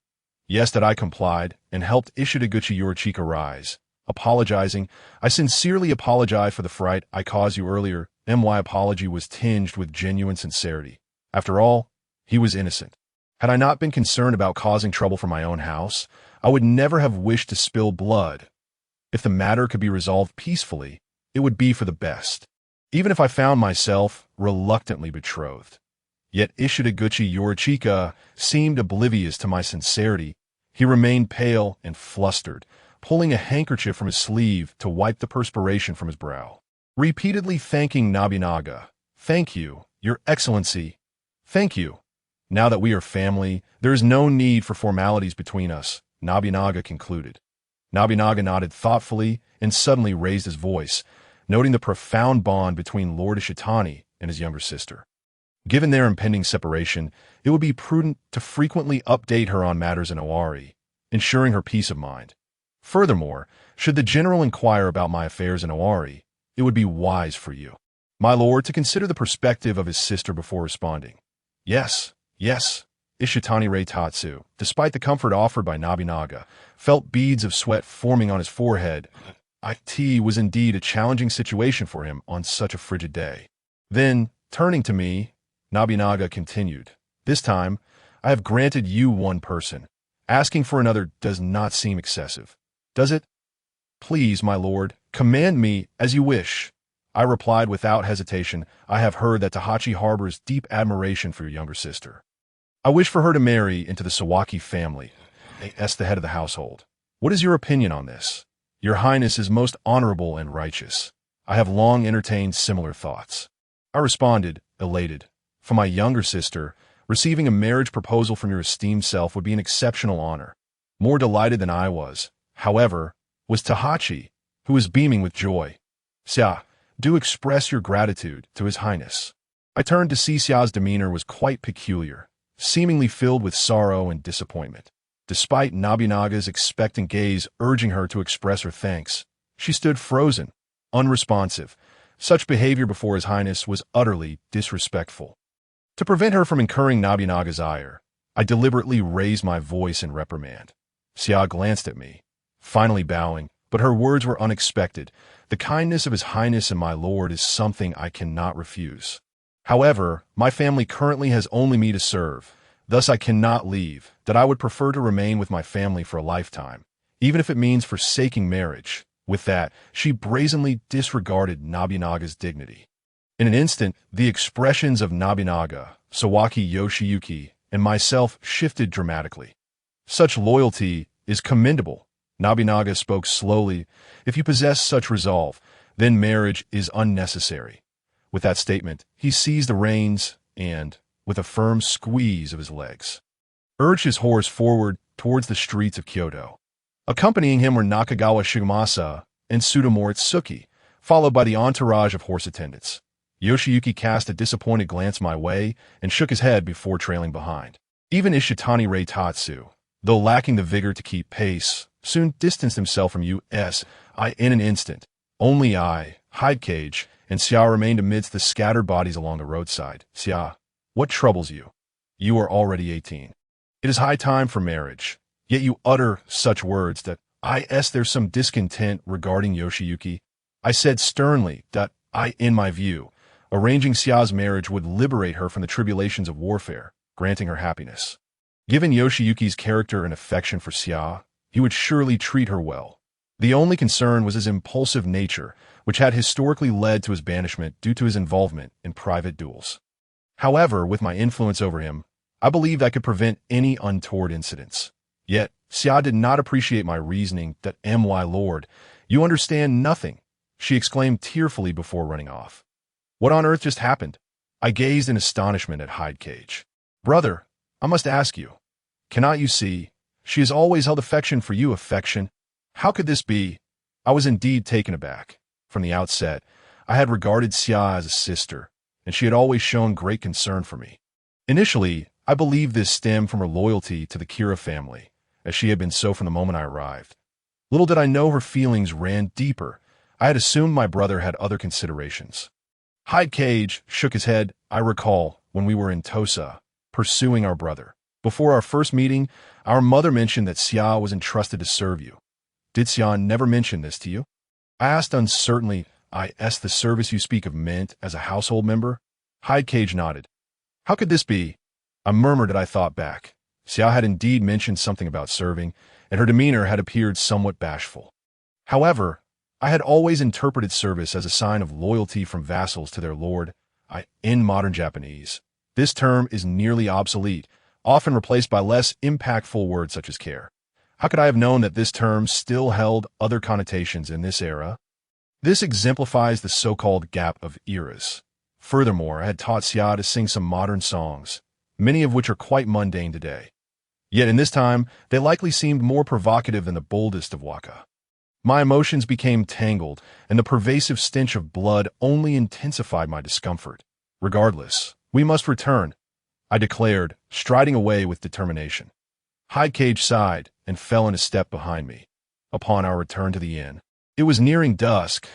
[SPEAKER 1] Yes, that I complied, and helped Ishitaguchi Yorichika rise. Apologizing, I sincerely apologize for the fright I caused you earlier. My apology was tinged with genuine sincerity. After all, he was innocent. Had I not been concerned about causing trouble for my own house, I would never have wished to spill blood. If the matter could be resolved peacefully, it would be for the best, even if I found myself reluctantly betrothed. Yet Ishitaguchi Yorichika seemed oblivious to my sincerity. He remained pale and flustered, pulling a handkerchief from his sleeve to wipe the perspiration from his brow, repeatedly thanking Nobunaga. Thank you, Your Excellency. Thank you. Now that we are family, there is no need for formalities between us, Nobunaga concluded. Nobunaga nodded thoughtfully and suddenly raised his voice, noting the profound bond between Lord Ishitani and his younger sister. Given their impending separation, it would be prudent to frequently update her on matters in Owari, ensuring her peace of mind. Furthermore, should the general inquire about my affairs in Owari, it would be wise for you, my lord, to consider the perspective of his sister before responding. Yes, Ishitani Reitatsu, despite the comfort offered by Nobunaga, felt beads of sweat forming on his forehead. It was indeed a challenging situation for him on such a frigid day. Then, turning to me, Nobunaga continued, this time, I have granted you one person. Asking for another does not seem excessive, does it? Please, my lord, command me as you wish. I replied without hesitation. I have heard that Tahachi harbors deep admiration for your younger sister. I wish for her to marry into the Sawaki family, as the head of the household. What is your opinion on this? Your Highness is most honorable and righteous. I have long entertained similar thoughts. I responded, elated. For my younger sister, receiving a marriage proposal from your esteemed self would be an exceptional honor. More delighted than I was, however, was Tahachi, who was beaming with joy. Xia, do express your gratitude to His Highness. I turned to see Xia's demeanor was quite peculiar, seemingly filled with sorrow and disappointment. Despite Nobunaga's expectant gaze urging her to express her thanks, she stood frozen, unresponsive. Such behavior before His Highness was utterly disrespectful. To prevent her from incurring Nobunaga's ire, I deliberately raised my voice in reprimand. Xia glanced at me, finally bowing, but her words were unexpected. The kindness of His Highness and my lord is something I cannot refuse. However, my family currently has only me to serve, thus I cannot leave, that I would prefer to remain with my family for a lifetime, even if it means forsaking marriage. With that, she brazenly disregarded Nobunaga's dignity. In an instant, the expressions of Nobunaga, Sawaki Yoshiyuki, and myself shifted dramatically. Such loyalty is commendable. Nobunaga spoke slowly. If you possess such resolve, then marriage is unnecessary. With that statement, he seized the reins and, with a firm squeeze of his legs, urged his horse forward towards the streets of Kyoto. Accompanying him were Nakagawa Shigemasa and Tsutomu Itsuki, followed by the entourage of horse attendants. Yoshiyuki cast a disappointed glance my way and shook his head before trailing behind. Even Ishitani Reitatsu, though lacking the vigor to keep pace, soon distanced himself from us. In an instant. Only I, Hidecage, and Xia remained amidst the scattered bodies along the roadside. Xia, what troubles you? You are already 18. It is high time for marriage. Yet you utter such words that there's some discontent regarding Yoshiyuki. I said sternly that in my view, arranging Xia's marriage would liberate her from the tribulations of warfare, granting her happiness. Given Yoshiyuki's character and affection for Xia, he would surely treat her well. The only concern was his impulsive nature, which had historically led to his banishment due to his involvement in private duels. However, with my influence over him, I believed I could prevent any untoward incidents. Yet, Xia did not appreciate my reasoning that my lord, you understand nothing, she exclaimed tearfully before running off. What on earth just happened? I gazed in astonishment at Hide Cage. Brother, I must ask you, cannot you see? She has always held affection for you, affection. How could this be? I was indeed taken aback. From the outset, I had regarded Xia as a sister, and she had always shown great concern for me. Initially, I believed this stemmed from her loyalty to the Kira family, as she had been so from the moment I arrived. Little did I know her feelings ran deeper. I had assumed my brother had other considerations. Hide Cage shook his head. I recall, when we were in Tosa, pursuing our brother. Before our first meeting, our mother mentioned that Xia was entrusted to serve you. Did Xia never mention this to you? I asked uncertainly. The service you speak of meant as a household member? Hide Cage nodded. How could this be? I murmured that I thought back. Xia had indeed mentioned something about serving, and her demeanor had appeared somewhat bashful. However, I had always interpreted service as a sign of loyalty from vassals to their lord. In modern Japanese, this term is nearly obsolete, often replaced by less impactful words such as care. How could I have known that this term still held other connotations in this era? This exemplifies the so-called gap of eras. Furthermore, I had taught Xia to sing some modern songs, many of which are quite mundane today. Yet in this time, they likely seemed more provocative than the boldest of waka. My emotions became tangled, and the pervasive stench of blood only intensified my discomfort. Regardless, we must return, I declared, striding away with determination. Hide Cage sighed and fell in a step behind me. Upon our return to the inn, it was nearing dusk.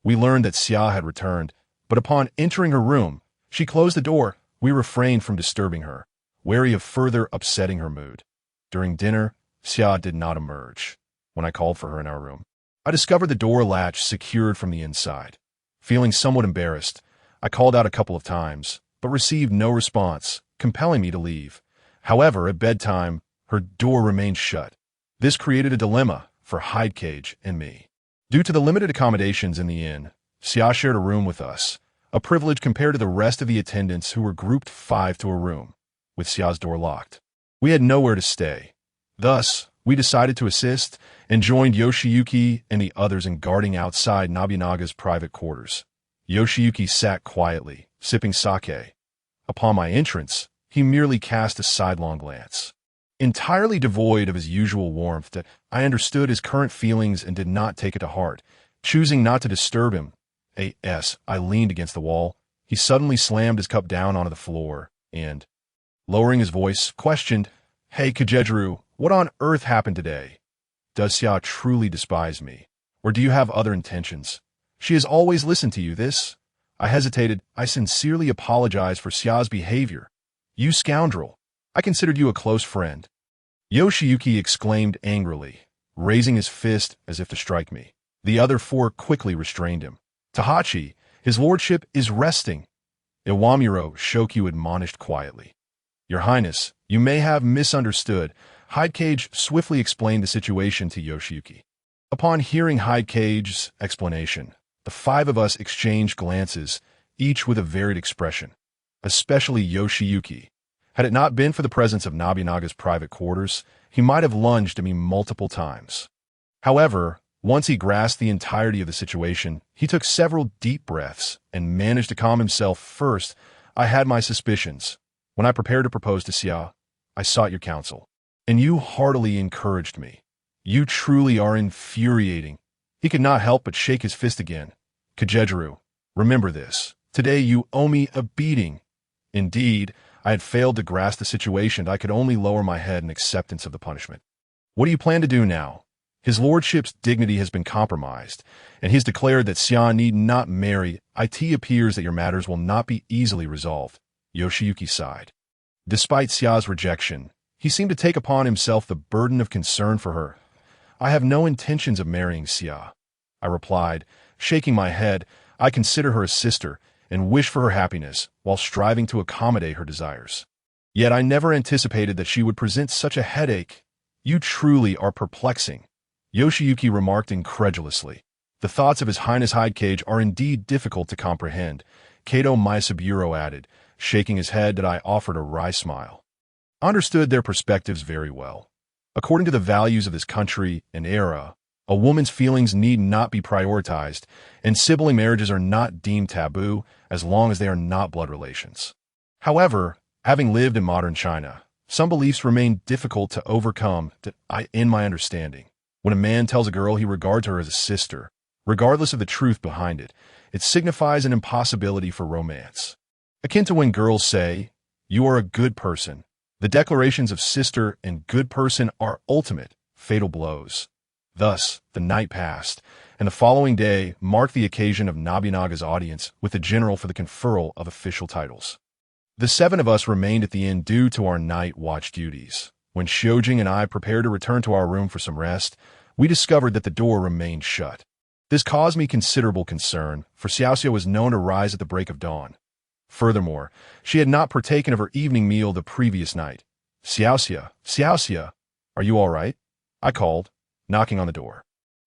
[SPEAKER 1] We learned that Xia had returned, but upon entering her room, she closed the door. We refrained from disturbing her, wary of further upsetting her mood. During dinner, Xia did not emerge. When I called for her in our room, I discovered the door latch secured from the inside. Feeling somewhat embarrassed, I called out a couple of times, but received no response, compelling me to leave. However, at bedtime, her door remained shut. This created a dilemma for Hide Cage and me. Due to the limited accommodations in the inn, Xia shared a room with us, a privilege compared to the rest of the attendants who were grouped 5 to a room, with Xia's door locked. We had nowhere to stay. Thus, we decided to assist and joined Yoshiyuki and the others in guarding outside Nobunaga's private quarters. Yoshiyuki sat quietly, sipping sake. Upon my entrance, he merely cast a sidelong glance. Entirely devoid of his usual warmth, I understood his current feelings and did not take it to heart. Choosing not to disturb him, I leaned against the wall. He suddenly slammed his cup down onto the floor and, lowering his voice, questioned, "Hey, Kajeru, what on earth happened today? Does Xia truly despise me? Or do you have other intentions? She has always listened to you, this." I hesitated. I sincerely apologize for Xia's behavior. You scoundrel. I considered you a close friend. Yoshiyuki exclaimed angrily, raising his fist as if to strike me. The other 4 quickly restrained him. Tahachi, his lordship is resting. Iwamuro Shokyu admonished quietly. Your Highness, you may have misunderstood. Hide Cage swiftly explained the situation to Yoshiyuki. Upon hearing Hide Cage's explanation, the 5 of us exchanged glances, each with a varied expression, especially Yoshiyuki. Had it not been for the presence of Nobunaga's private quarters, he might have lunged at me multiple times. However, once he grasped the entirety of the situation, he took several deep breaths and managed to calm himself. First, I had my suspicions. When I prepared to propose to Xia, I sought your counsel, and you heartily encouraged me. You truly are infuriating. He could not help but shake his fist again. Kajeru, remember this. Today you owe me a beating. Indeed, I had failed to grasp the situation. I could only lower my head in acceptance of the punishment. What do you plan to do now? His lordship's dignity has been compromised, and he's declared that Xia need not marry. It appears that your matters will not be easily resolved. Yoshiyuki sighed. Despite Xia's rejection, he seemed to take upon himself the burden of concern for her. I have no intentions of marrying Xia, I replied, shaking my head. I consider her a sister and wish for her happiness while striving to accommodate her desires. Yet I never anticipated that she would present such a headache. You truly are perplexing, Yoshiyuki remarked incredulously. The thoughts of His Highness Hidecage are indeed difficult to comprehend, Kato Maesaburo added, shaking his head that I offered a wry smile. I understood their perspectives very well. According to the values of this country and era, a woman's feelings need not be prioritized, and sibling marriages are not deemed taboo as long as they are not blood relations. However, having lived in modern China, some beliefs remain difficult to overcome in my understanding. When a man tells a girl he regards her as a sister, regardless of the truth behind it, it signifies an impossibility for romance. Akin to when girls say, "You are a good person." The declarations of sister and good person are ultimate, fatal blows. Thus, the night passed, and the following day marked the occasion of Nobunaga's audience with the general for the conferral of official titles. The 7 of us remained at the inn due to our night watch duties. When Shiojing and I prepared to return to our room for some rest, we discovered that the door remained shut. This caused me considerable concern, for Xiaoxia was known to rise at the break of dawn. Furthermore, she had not partaken of her evening meal the previous night. Xiaoxia, are you all right? I called, knocking on the door.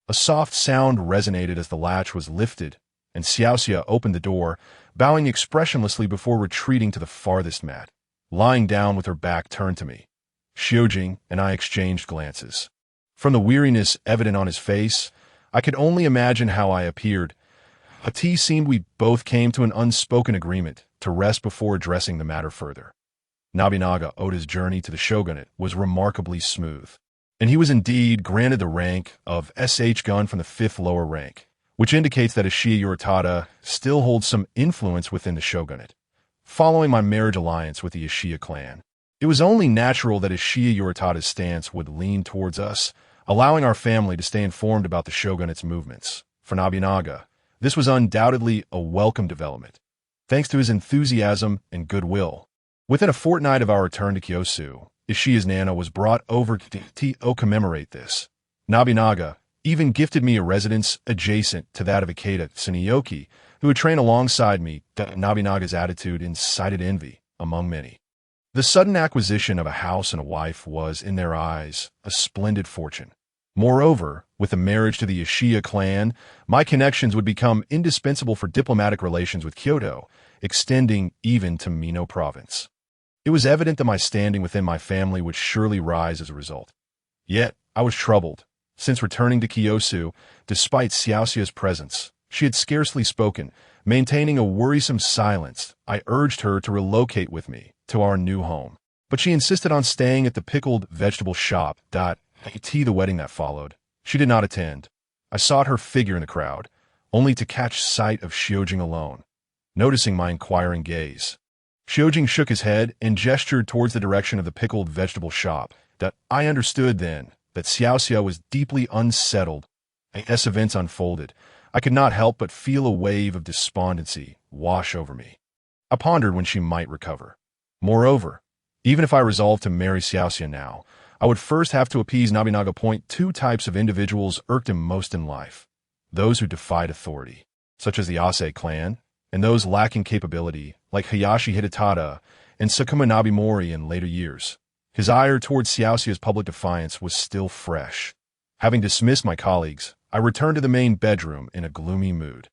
[SPEAKER 1] A soft sound resonated as the latch was lifted, and Xiaoxia opened the door, bowing expressionlessly before retreating to the farthest mat, lying down with her back turned to me. Shiojing and I exchanged glances. From the weariness evident on his face, I could only imagine how I appeared. It seemed we both came to an unspoken agreement to rest before addressing the matter further. Nobunaga Oda's journey to the shogunate was remarkably smooth, and he was indeed granted the rank of SH gun from the 5th lower rank, which indicates that Isshiya Uratada still holds some influence within the shogunate. Following my marriage alliance with the Isshiya clan, it was only natural that Isshiya Uratada's stance would lean towards us, allowing our family to stay informed about the shogunate's movements. For Nobunaga, this was undoubtedly a welcome development, thanks to his enthusiasm and goodwill. Within a fortnight of our return to Kyosu, Isshiya's Nana was brought over to commemorate this. Nobunaga even gifted me a residence adjacent to that of Ikeda Tsuneyoki, who would train alongside me. Nobunaga's attitude incited envy among many. The sudden acquisition of a house and a wife was, in their eyes, a splendid fortune. Moreover, with the marriage to the Isshiya clan, my connections would become indispensable for diplomatic relations with Kyoto, extending even to Mino province. It was evident that my standing within my family would surely rise as a result. Yet, I was troubled. Since returning to Kyosu, despite Xiaoxia's presence, she had scarcely spoken, maintaining a worrisome silence. I urged her to relocate with me to our new home, but she insisted on staying at the pickled vegetable shop. The wedding that followed, she did not attend. I sought her figure in the crowd, only to catch sight of Shiojing alone. Noticing my inquiring gaze, Shiojing shook his head and gestured towards the direction of the pickled vegetable shop. I understood then that Xiaoxia was deeply unsettled. As events unfolded, I could not help but feel a wave of despondency wash over me. I pondered when she might recover. Moreover, even if I resolved to marry Xiaoxia now, I would first have to appease Nobunaga. 2 types of individuals irked him most in life: those who defied authority, such as the Ase clan, and those lacking capability, like Hayashi Hidetada and Sakuma Nobimori in later years. His ire towards Xiaoxia's public defiance was still fresh. Having dismissed my colleagues, I returned to the main bedroom in a gloomy mood.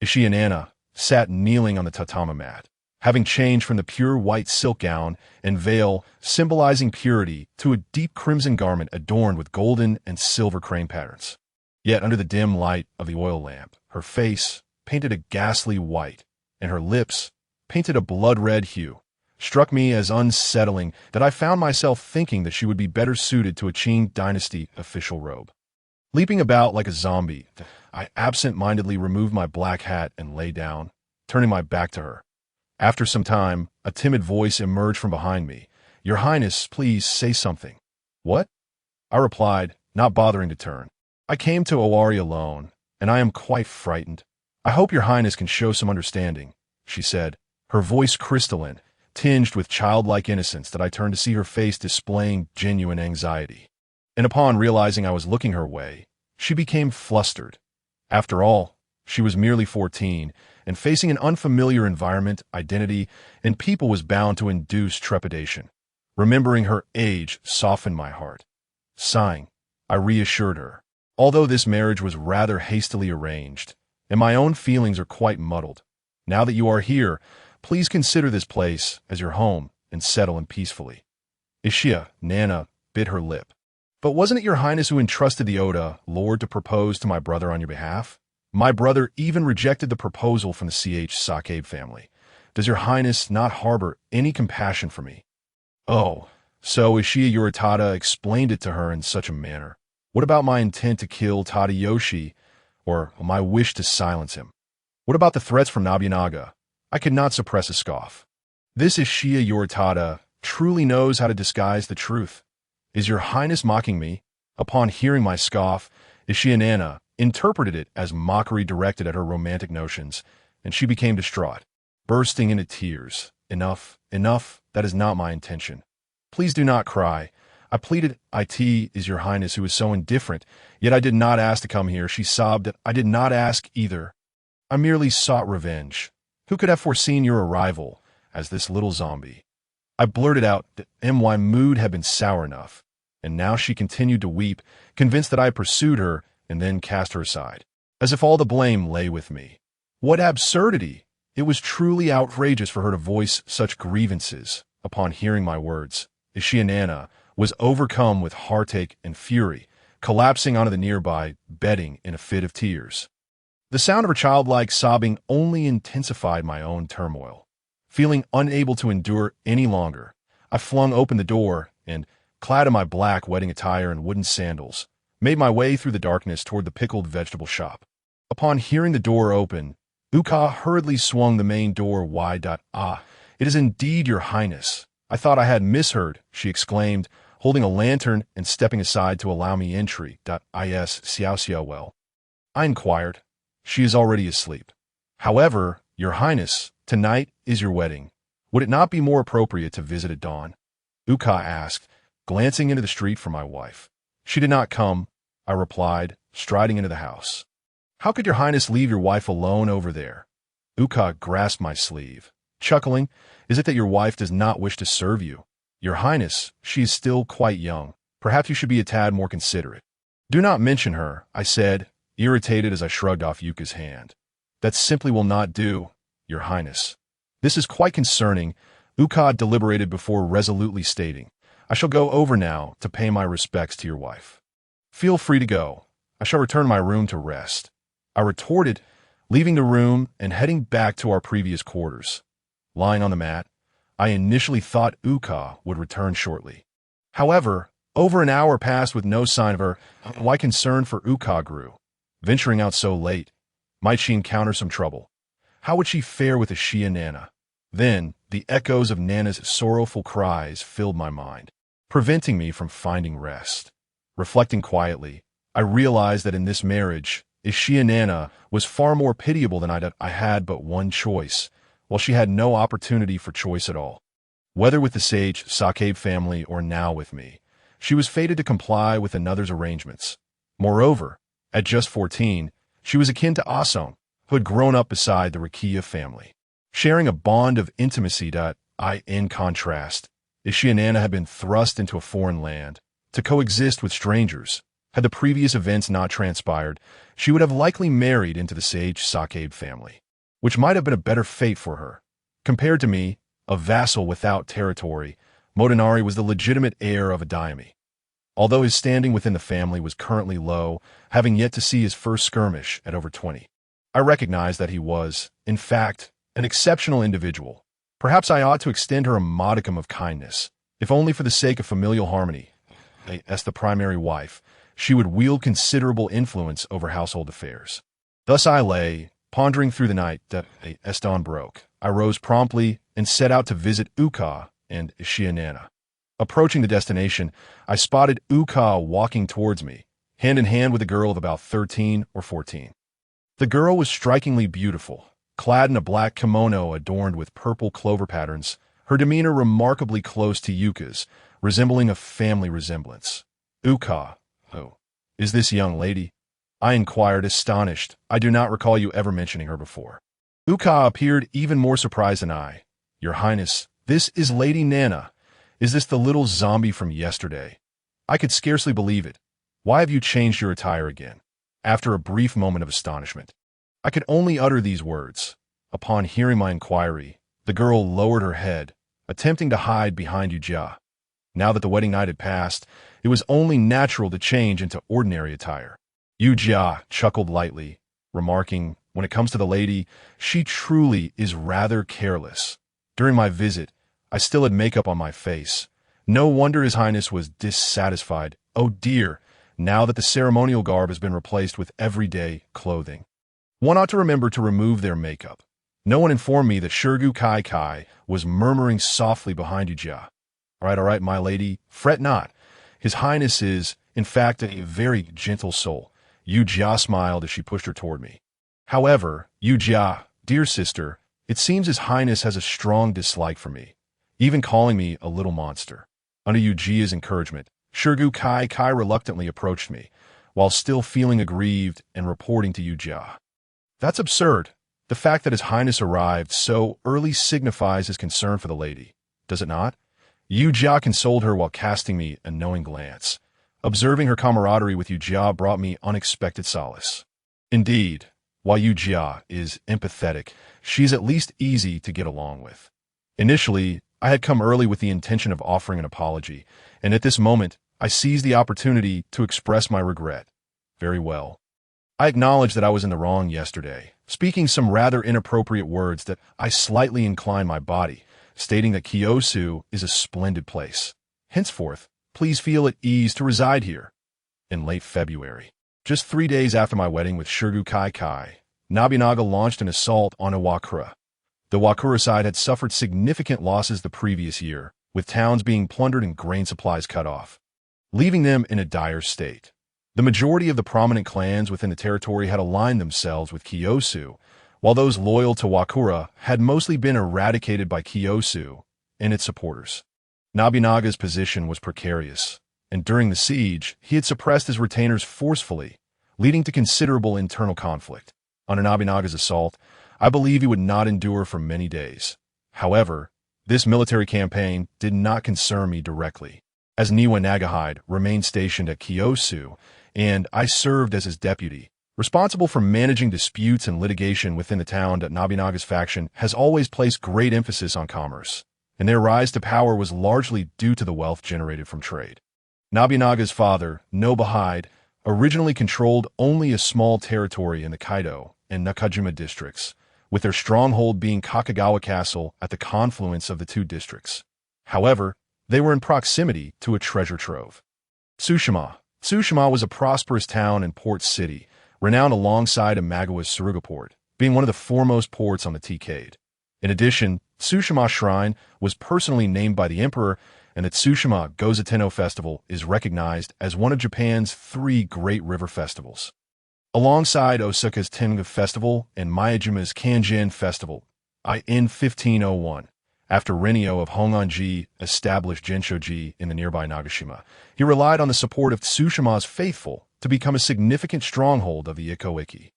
[SPEAKER 1] Isshiya Nana sat kneeling on the tatami mat, having changed from the pure white silk gown and veil symbolizing purity to a deep crimson garment adorned with golden and silver crane patterns. Yet under the dim light of the oil lamp, her face, painted a ghastly white, and her lips, painted a blood-red hue, struck me as unsettling that I found myself thinking that she would be better suited to a Qing dynasty official robe. Leaping about like a zombie, I absent-mindedly removed my black hat and lay down, turning my back to her. After some time, a timid voice emerged from behind me. "Your Highness, please say something." "What?" I replied, not bothering to turn. "I came to Owari alone, and I am quite frightened. I hope your Highness can show some understanding," she said, her voice crystalline, tinged with childlike innocence that I turned to see her face displaying genuine anxiety. And upon realizing I was looking her way, she became flustered. After all, she was merely 14, and facing an unfamiliar environment, identity, and people was bound to induce trepidation. Remembering her age softened my heart. Sighing, I reassured her. Although this marriage was rather hastily arranged, and my own feelings are quite muddled, now that you are here, please consider this place as your home and settle in peacefully. Ishia, Nana, bit her lip. But wasn't it your highness who entrusted the Oda, Lord, to propose to my brother on your behalf? My brother even rejected the proposal from the Sakabe family. Does your highness not harbor any compassion for me? Oh, so Ishia Yuritada explained it to her in such a manner. What about my intent to kill Tadayoshi, or my wish to silence him? What about the threats from Nobunaga? I could not suppress a scoff. This Ishia Yuritada truly knows how to disguise the truth. Is your highness mocking me? Upon hearing my scoff, Ishia Nana interpreted it as mockery directed at her romantic notions, and she became distraught, bursting into tears. Enough, enough, that is not my intention. Please do not cry. I pleaded. It is your highness who is so indifferent, yet I did not ask to come here. She sobbed that I did not ask either. I merely sought revenge. Who could have foreseen your arrival as this little zombie? I blurted out that my mood had been sour enough, and now she continued to weep, convinced that I had pursued her and then cast her aside, as if all the blame lay with me. What absurdity! It was truly outrageous for her to voice such grievances. Upon hearing my words, Ishia Nana was overcome with heartache and fury, collapsing onto the nearby bedding in a fit of tears. The sound of her childlike sobbing only intensified my own turmoil. Feeling unable to endure any longer, I flung open the door and, clad in my black wedding attire and wooden sandals, made my way through the darkness toward the pickled vegetable shop. Upon hearing the door open, Uka hurriedly swung the main door wide. Ah, it is indeed your highness. I thought I had misheard, she exclaimed, holding a lantern and stepping aside to allow me entry. Is Xiao well? I inquired. She is already asleep. However, your highness, tonight is your wedding. Would it not be more appropriate to visit at dawn? Uka asked, glancing into the street for my wife. She did not come, I replied, striding into the house. How could your highness leave your wife alone over there? Uka grasped my sleeve, chuckling. Is it that your wife does not wish to serve you? Your highness, she is still quite young. Perhaps you should be a tad more considerate. Do not mention her, I said, irritated as I shrugged off Yuka's hand. That simply will not do, your highness. This is quite concerning, Uka deliberated before resolutely stating. I shall go over now to pay my respects to your wife. Feel free to go. I shall return to my room to rest. I retorted, leaving the room and heading back to our previous quarters. Lying on the mat, I initially thought Uka would return shortly. However, over an hour passed with no sign of her. My concern for Uka grew. Venturing out so late, might she encounter some trouble? How would she fare with Ishia Nana? Then, the echoes of Nana's sorrowful cries filled my mind, preventing me from finding rest. Reflecting quietly, I realized that in this marriage, Ishia Nana was far more pitiable than I had but one choice, while she had no opportunity for choice at all. Whether with the sage Sakabe family or now with me, she was fated to comply with another's arrangements. Moreover, at just 14, she was akin to Asong, who had grown up beside the Rikiya family, sharing a bond of intimacy. In contrast, Ishia Nana had been thrust into a foreign land, to coexist with strangers. Had the previous events not transpired, she would have likely married into the sage Sakabe family, which might have been a better fate for her. Compared to me, a vassal without territory, Motonari was the legitimate heir of a daimyo. Although his standing within the family was currently low, having yet to see his first skirmish at over 20, I recognized that he was, in fact, an exceptional individual. Perhaps I ought to extend her a modicum of kindness, if only for the sake of familial harmony. As the primary wife, she would wield considerable influence over household affairs. Thus I lay, pondering through the night. As dawn broke, I rose promptly and set out to visit Uka and Ishia Nana. Approaching the destination, I spotted Uka walking towards me, hand in hand with a girl of about 13 or 14. The girl was strikingly beautiful, clad in a black kimono adorned with purple clover patterns, her demeanor remarkably close to Yuka's, resembling a family resemblance. Uka, oh, is this young lady? I inquired, astonished. I do not recall you ever mentioning her before. Uka appeared even more surprised than I. Your Highness, this is Lady Nana. Is this the little zombie from yesterday? I could scarcely believe it. Why have you changed your attire again? After a brief moment of astonishment, I could only utter these words. Upon hearing my inquiry, the girl lowered her head, attempting to hide behind Yujia. Now that the wedding night had passed, it was only natural to change into ordinary attire. Yujia chuckled lightly, remarking, when it comes to the lady, she truly is rather careless. During my visit, I still had makeup on my face. No wonder His Highness was dissatisfied. Oh dear, now that the ceremonial garb has been replaced with everyday clothing. One ought to remember to remove their makeup. No one informed me that Shirgu Kai Kai was murmuring softly behind Yujia. All right, my lady, fret not. His Highness is, in fact, a very gentle soul. Yujia smiled as she pushed her toward me. However, Yujia, dear sister, it seems His Highness has a strong dislike for me, even calling me a little monster. Under Yujia's encouragement, Shirgu Kai Kai reluctantly approached me, while still feeling aggrieved and reporting to Yujia. That's absurd. The fact that His Highness arrived so early signifies his concern for the lady, does it not? Yujia consoled her while casting me a knowing glance. Observing her camaraderie with Yujia brought me unexpected solace. Indeed, while Yujia is empathetic, she's at least easy to get along with. Initially, I had come early with the intention of offering an apology, and at this moment, I seized the opportunity to express my regret. Very well. I acknowledged that I was in the wrong yesterday, speaking some rather inappropriate words that I slightly inclined my body, stating that Kyosu is a splendid place. Henceforth, please feel at ease to reside here. In late February, just 3 days after my wedding with Shirgu Kai Kai, Nobunaga launched an assault on Iwakura. The Wakura side had suffered significant losses the previous year, with towns being plundered and grain supplies cut off, leaving them in a dire state. The majority of the prominent clans within the territory had aligned themselves with Kyosu, while those loyal to Wakura had mostly been eradicated by Kyosu and its supporters. Nobunaga's position was precarious, and during the siege, he had suppressed his retainers forcefully, leading to considerable internal conflict. Under Nobunaga's assault, I believe he would not endure for many days. However, this military campaign did not concern me directly, as Niwa Nagahide remained stationed at Kyosu, and I served as his deputy, responsible for managing disputes and litigation within the town. That Nobunaga's faction has always placed great emphasis on commerce, and their rise to power was largely due to the wealth generated from trade. Nobunaga's father, Nobuhide, originally controlled only a small territory in the Kaido and Nakajima districts, with their stronghold being Kakagawa Castle at the confluence of the two districts. However, they were in proximity to a treasure trove. Tsushima. Tsushima was a prosperous town and port city, renowned alongside Imagawa's Suruga port, being one of the foremost ports on the T-Cade. In addition, Tsushima Shrine was personally named by the emperor, and the Tsushima Gozatenno Festival is recognized as one of Japan's 3 great river festivals. Alongside Osaka's Tenga Festival and Miyajima's Kanjin Festival, in 1501, after Renio of Honganji established Genshoji in the nearby Nagashima, he relied on the support of Tsushima's faithful to become a significant stronghold of the Iko-Iki.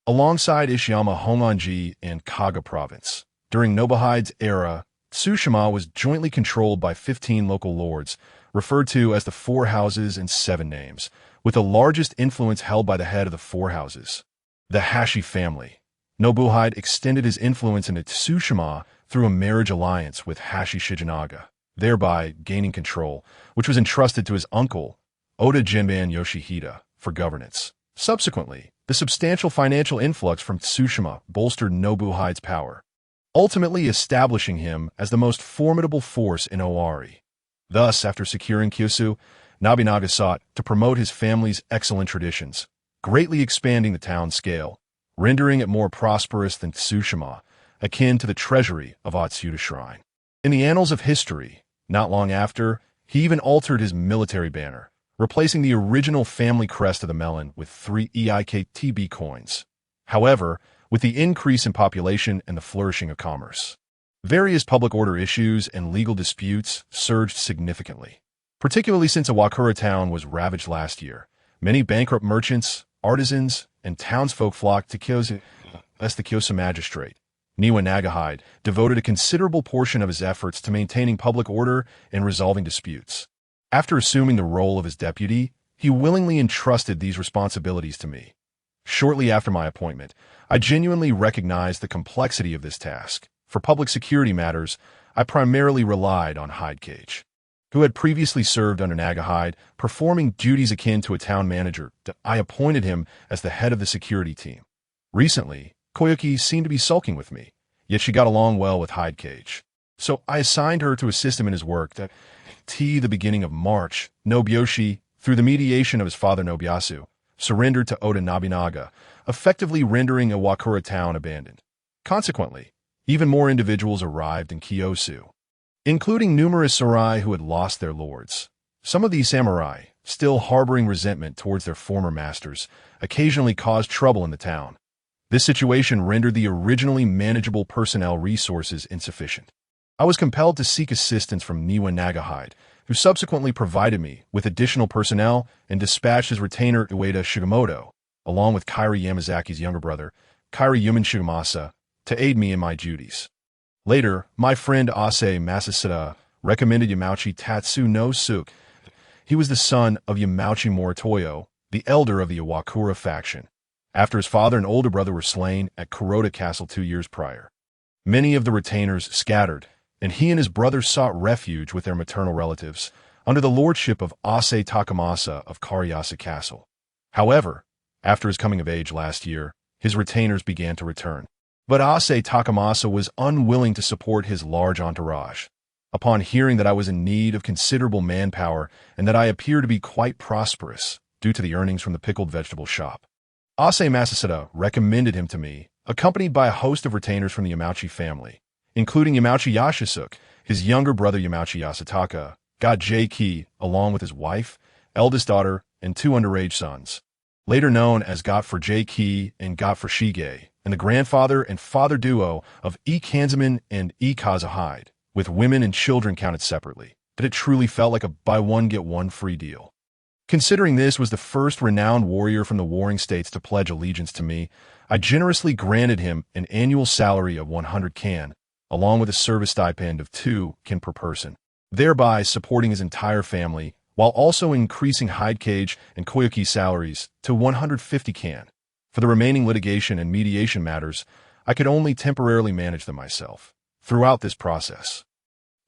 [SPEAKER 1] Alongside Ishiyama Honganji and Kaga province, during Nobuhide's era, Tsushima was jointly controlled by 15 local lords, referred to as the Four Houses and 7 Names, with the largest influence held by the head of the 4 houses, the Hashi family. Nobuhide extended his influence into Tsushima through a marriage alliance with Hashi Shijinaga, thereby gaining control, which was entrusted to his uncle, Oda Jinban Yoshihide, for governance. Subsequently, the substantial financial influx from Tsushima bolstered Nobuhide's power, ultimately establishing him as the most formidable force in Owari. Thus, after securing Kyosu, Nobunaga sought to promote his family's excellent traditions, greatly expanding the town's scale, rendering it more prosperous than Tsushima, akin to the treasury of Atsuta Shrine. In the annals of history, not long after, he even altered his military banner, replacing the original family crest of the melon with 3 EIKTB coins. However, with the increase in population and the flourishing of commerce, various public order issues and legal disputes surged significantly. Particularly since Iwakura town was ravaged last year, many bankrupt merchants, artisans, and townsfolk flocked to Kyosu as the Kyosu magistrate. Niwa Nagahide devoted a considerable portion of his efforts to maintaining public order and resolving disputes. After assuming the role of his deputy, he willingly entrusted these responsibilities to me. Shortly after my appointment, I genuinely recognized the complexity of this task. For public security matters, I primarily relied on Hidecage, who had previously served under Nagahide, performing duties akin to a town manager. I appointed him as the head of the security team. Recently, Koyuki seemed to be sulking with me, yet she got along well with Hidecage. So I assigned her to assist him in his work. The beginning of March, Nobuyoshi, through the mediation of his father Nobuyasu, surrendered to Oda Nobunaga, effectively rendering Iwakura town abandoned. Consequently, even more individuals arrived in Kiyosu, including numerous samurai who had lost their lords. Some of these samurai, still harboring resentment towards their former masters, occasionally caused trouble in the town. This situation rendered the originally manageable personnel resources insufficient. I was compelled to seek assistance from Niwa Nagahide, who subsequently provided me with additional personnel and dispatched his retainer Ueda Shigemoto, along with Kairi Yamazaki's younger brother, Kairi Yuman Shigemasa, to aid me in my duties. Later, my friend Ase Masasada recommended Yamauchi Tatsu no Suke. He was the son of Yamauchi Moritoyo, the elder of the Iwakura faction, after his father and older brother were slain at Kuroda Castle 2 years prior. Many of the retainers scattered, and he and his brother sought refuge with their maternal relatives under the lordship of Ase Takamasa of Kariyasa Castle. However, after his coming of age last year, his retainers began to return. But Ase Takamasa was unwilling to support his large entourage. Upon hearing that I was in need of considerable manpower and that I appeared to be quite prosperous due to the earnings from the pickled vegetable shop, Ase Masasada recommended him to me, accompanied by a host of retainers from the Yamauchi family, including Yamauchi Yashisuke, his younger brother Yamauchi Yasutaka, God J-Ki, along with his wife, eldest daughter, and 2 underage sons, later known as God for J-Ki and God for Shige, and the grandfather and father duo of E. Kanzaman and E. Kazuhide, with women and children counted separately, that it truly felt like a buy-one-get-one-free deal. Considering this was the first renowned warrior from the warring states to pledge allegiance to me, I generously granted him an annual salary of 100 kan, along with a service stipend of 2 kan per person, thereby supporting his entire family, while also increasing Hidecage and Koyuki's salaries to 150 kan. For the remaining litigation and mediation matters, I could only temporarily manage them myself. Throughout this process,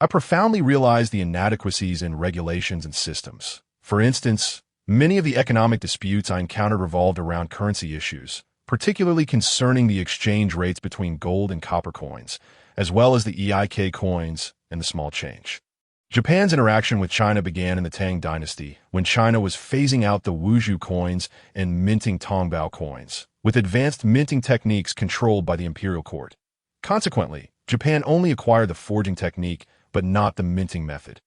[SPEAKER 1] I profoundly realized the inadequacies in regulations and systems. For instance, many of the economic disputes I encountered revolved around currency issues, particularly concerning the exchange rates between gold and copper coins, as well as the EIK coins and the small change. Japan's interaction with China began in the Tang Dynasty, when China was phasing out the Wuzhou coins and minting Tongbao coins, with advanced minting techniques controlled by the imperial court. Consequently, Japan only acquired the forging technique, but not the minting method.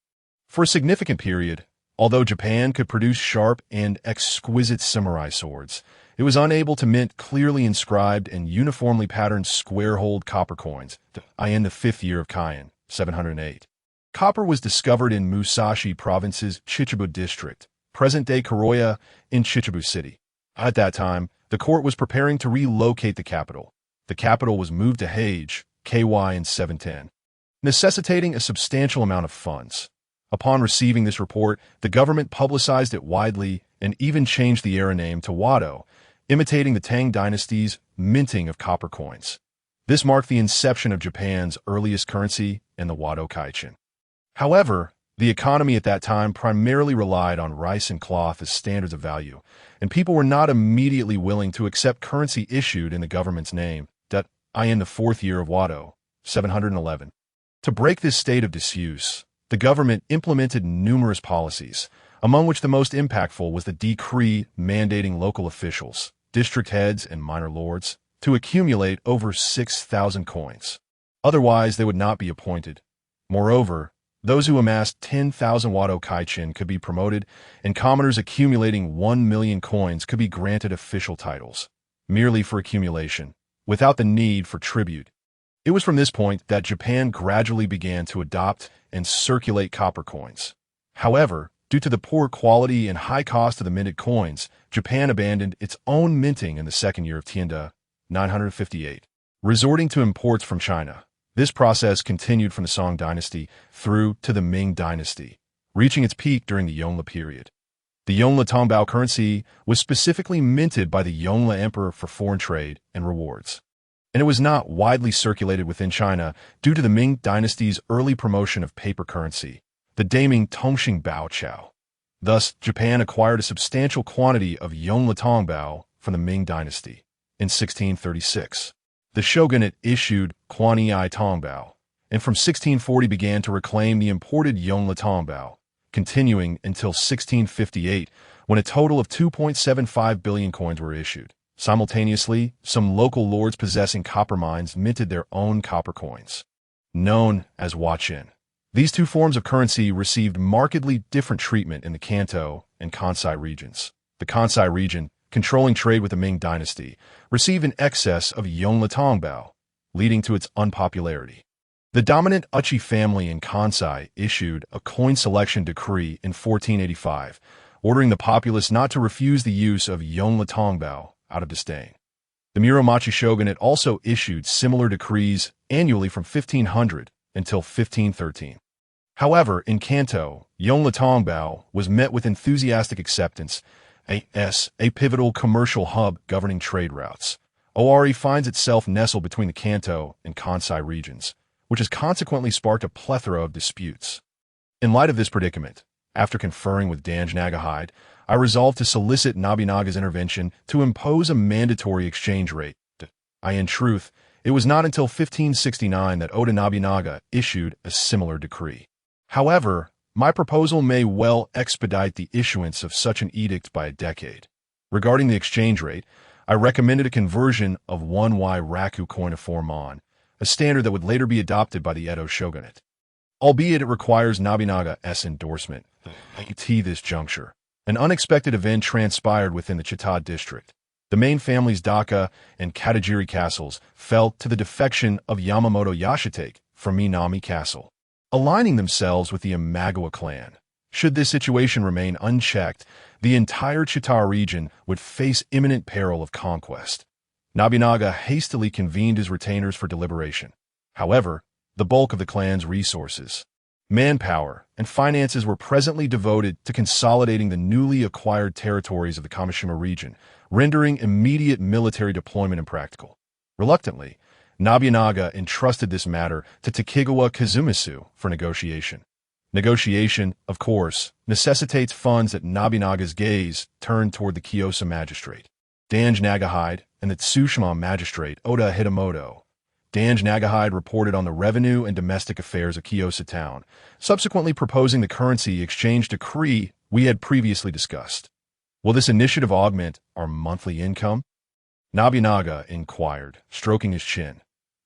[SPEAKER 1] For a significant period, although Japan could produce sharp and exquisite samurai swords, it was unable to mint clearly inscribed and uniformly patterned square-holed copper coins. In the 5th year of Kaian, 708. Copper was discovered in Musashi Province's Chichibu district, present-day Kuroya, in Chichibu City. At that time, the court was preparing to relocate the capital. The capital was moved to Hage, KY in 710, necessitating a substantial amount of funds. Upon receiving this report, the government publicized it widely and even changed the era name to Wado, imitating the Tang Dynasty's minting of copper coins. This marked the inception of Japan's earliest currency and the Wado Kaichin. However, the economy at that time primarily relied on rice and cloth as standards of value, and people were not immediately willing to accept currency issued in the government's name. In the 4th year of Wado, 711. To break this state of disuse, the government implemented numerous policies, among which the most impactful was the decree mandating local officials, district heads, and minor lords to accumulate over 6,000 coins. Otherwise, they would not be appointed. Moreover, those who amassed 10,000 Wado Kaichin could be promoted, and commoners accumulating 1 million coins could be granted official titles, merely for accumulation, without the need for tribute. It was from this point that Japan gradually began to adopt and circulate copper coins. However, due to the poor quality and high cost of the minted coins, Japan abandoned its own minting in the 2nd year of Tianda, 958, resorting to imports from China. This process continued from the Song Dynasty through to the Ming Dynasty, reaching its peak during the Yongle period. The Yongle Tongbao currency was specifically minted by the Yongle Emperor for foreign trade and rewards, and it was not widely circulated within China due to the Ming dynasty's early promotion of paper currency, the Daming Tongxing Bao Chao. Thus, Japan acquired a substantial quantity of Yongle Tongbao from the Ming dynasty. In 1636, the shogunate issued Quan'ai Tongbao, and from 1640 began to reclaim the imported Yongle Tongbao, continuing until 1658, when a total of 2.75 billion coins were issued. Simultaneously, some local lords possessing copper mines minted their own copper coins, known as Huaqin. These two forms of currency received markedly different treatment in the Kanto and Kansai regions. The Kansai region, controlling trade with the Ming dynasty, received an excess of Yongle Tongbao, leading to its unpopularity. The dominant Uchi family in Kansai issued a coin selection decree in 1485, ordering the populace not to refuse the use of Yongle Tongbao out of disdain. The Muromachi shogunate also issued similar decrees annually from 1500 until 1513. However, in Kanto, Yongle Tongbao was met with enthusiastic acceptance as a pivotal commercial hub governing trade routes. Owari finds itself nestled between the Kanto and Kansai regions, which has consequently sparked a plethora of disputes. In light of this predicament, after conferring with Dange Nagahide, I resolved to solicit Nobunaga's intervention to impose a mandatory exchange rate. In truth, it was not until 1569 that Oda Nobunaga issued a similar decree. However, my proposal may well expedite the issuance of such an edict by a decade. Regarding the exchange rate, I recommended a conversion of 1 raku coin of 4 mon, a standard that would later be adopted by the Edo shogunate. Albeit it requires Nobunaga's endorsement. At this juncture, an unexpected event transpired within the Chitta district. The main family's Daka and Katajiri castles fell to the defection of Yamamoto Yashitake from Minami Castle, aligning themselves with the Imagawa clan. Should this situation remain unchecked, the entire Chitta region would face imminent peril of conquest. Nobunaga hastily convened his retainers for deliberation. However, the bulk of the clan's resources, manpower, and finances were presently devoted to consolidating the newly acquired territories of the Kamishima region, rendering immediate military deployment impractical. Reluctantly, Nobunaga entrusted this matter to Tokugawa Kazumitsu for negotiation. Negotiation, of course, necessitates funds that Nobunaga's gaze turned toward the Kyosa magistrate, Dange Nagahide, and the Tsushima magistrate, Oda Hitamoto. Dange Nagahide reported on the revenue and domestic affairs of Kyosa town, subsequently proposing the currency exchange decree we had previously discussed. Will this initiative augment our monthly income? Nobunaga inquired, stroking his chin.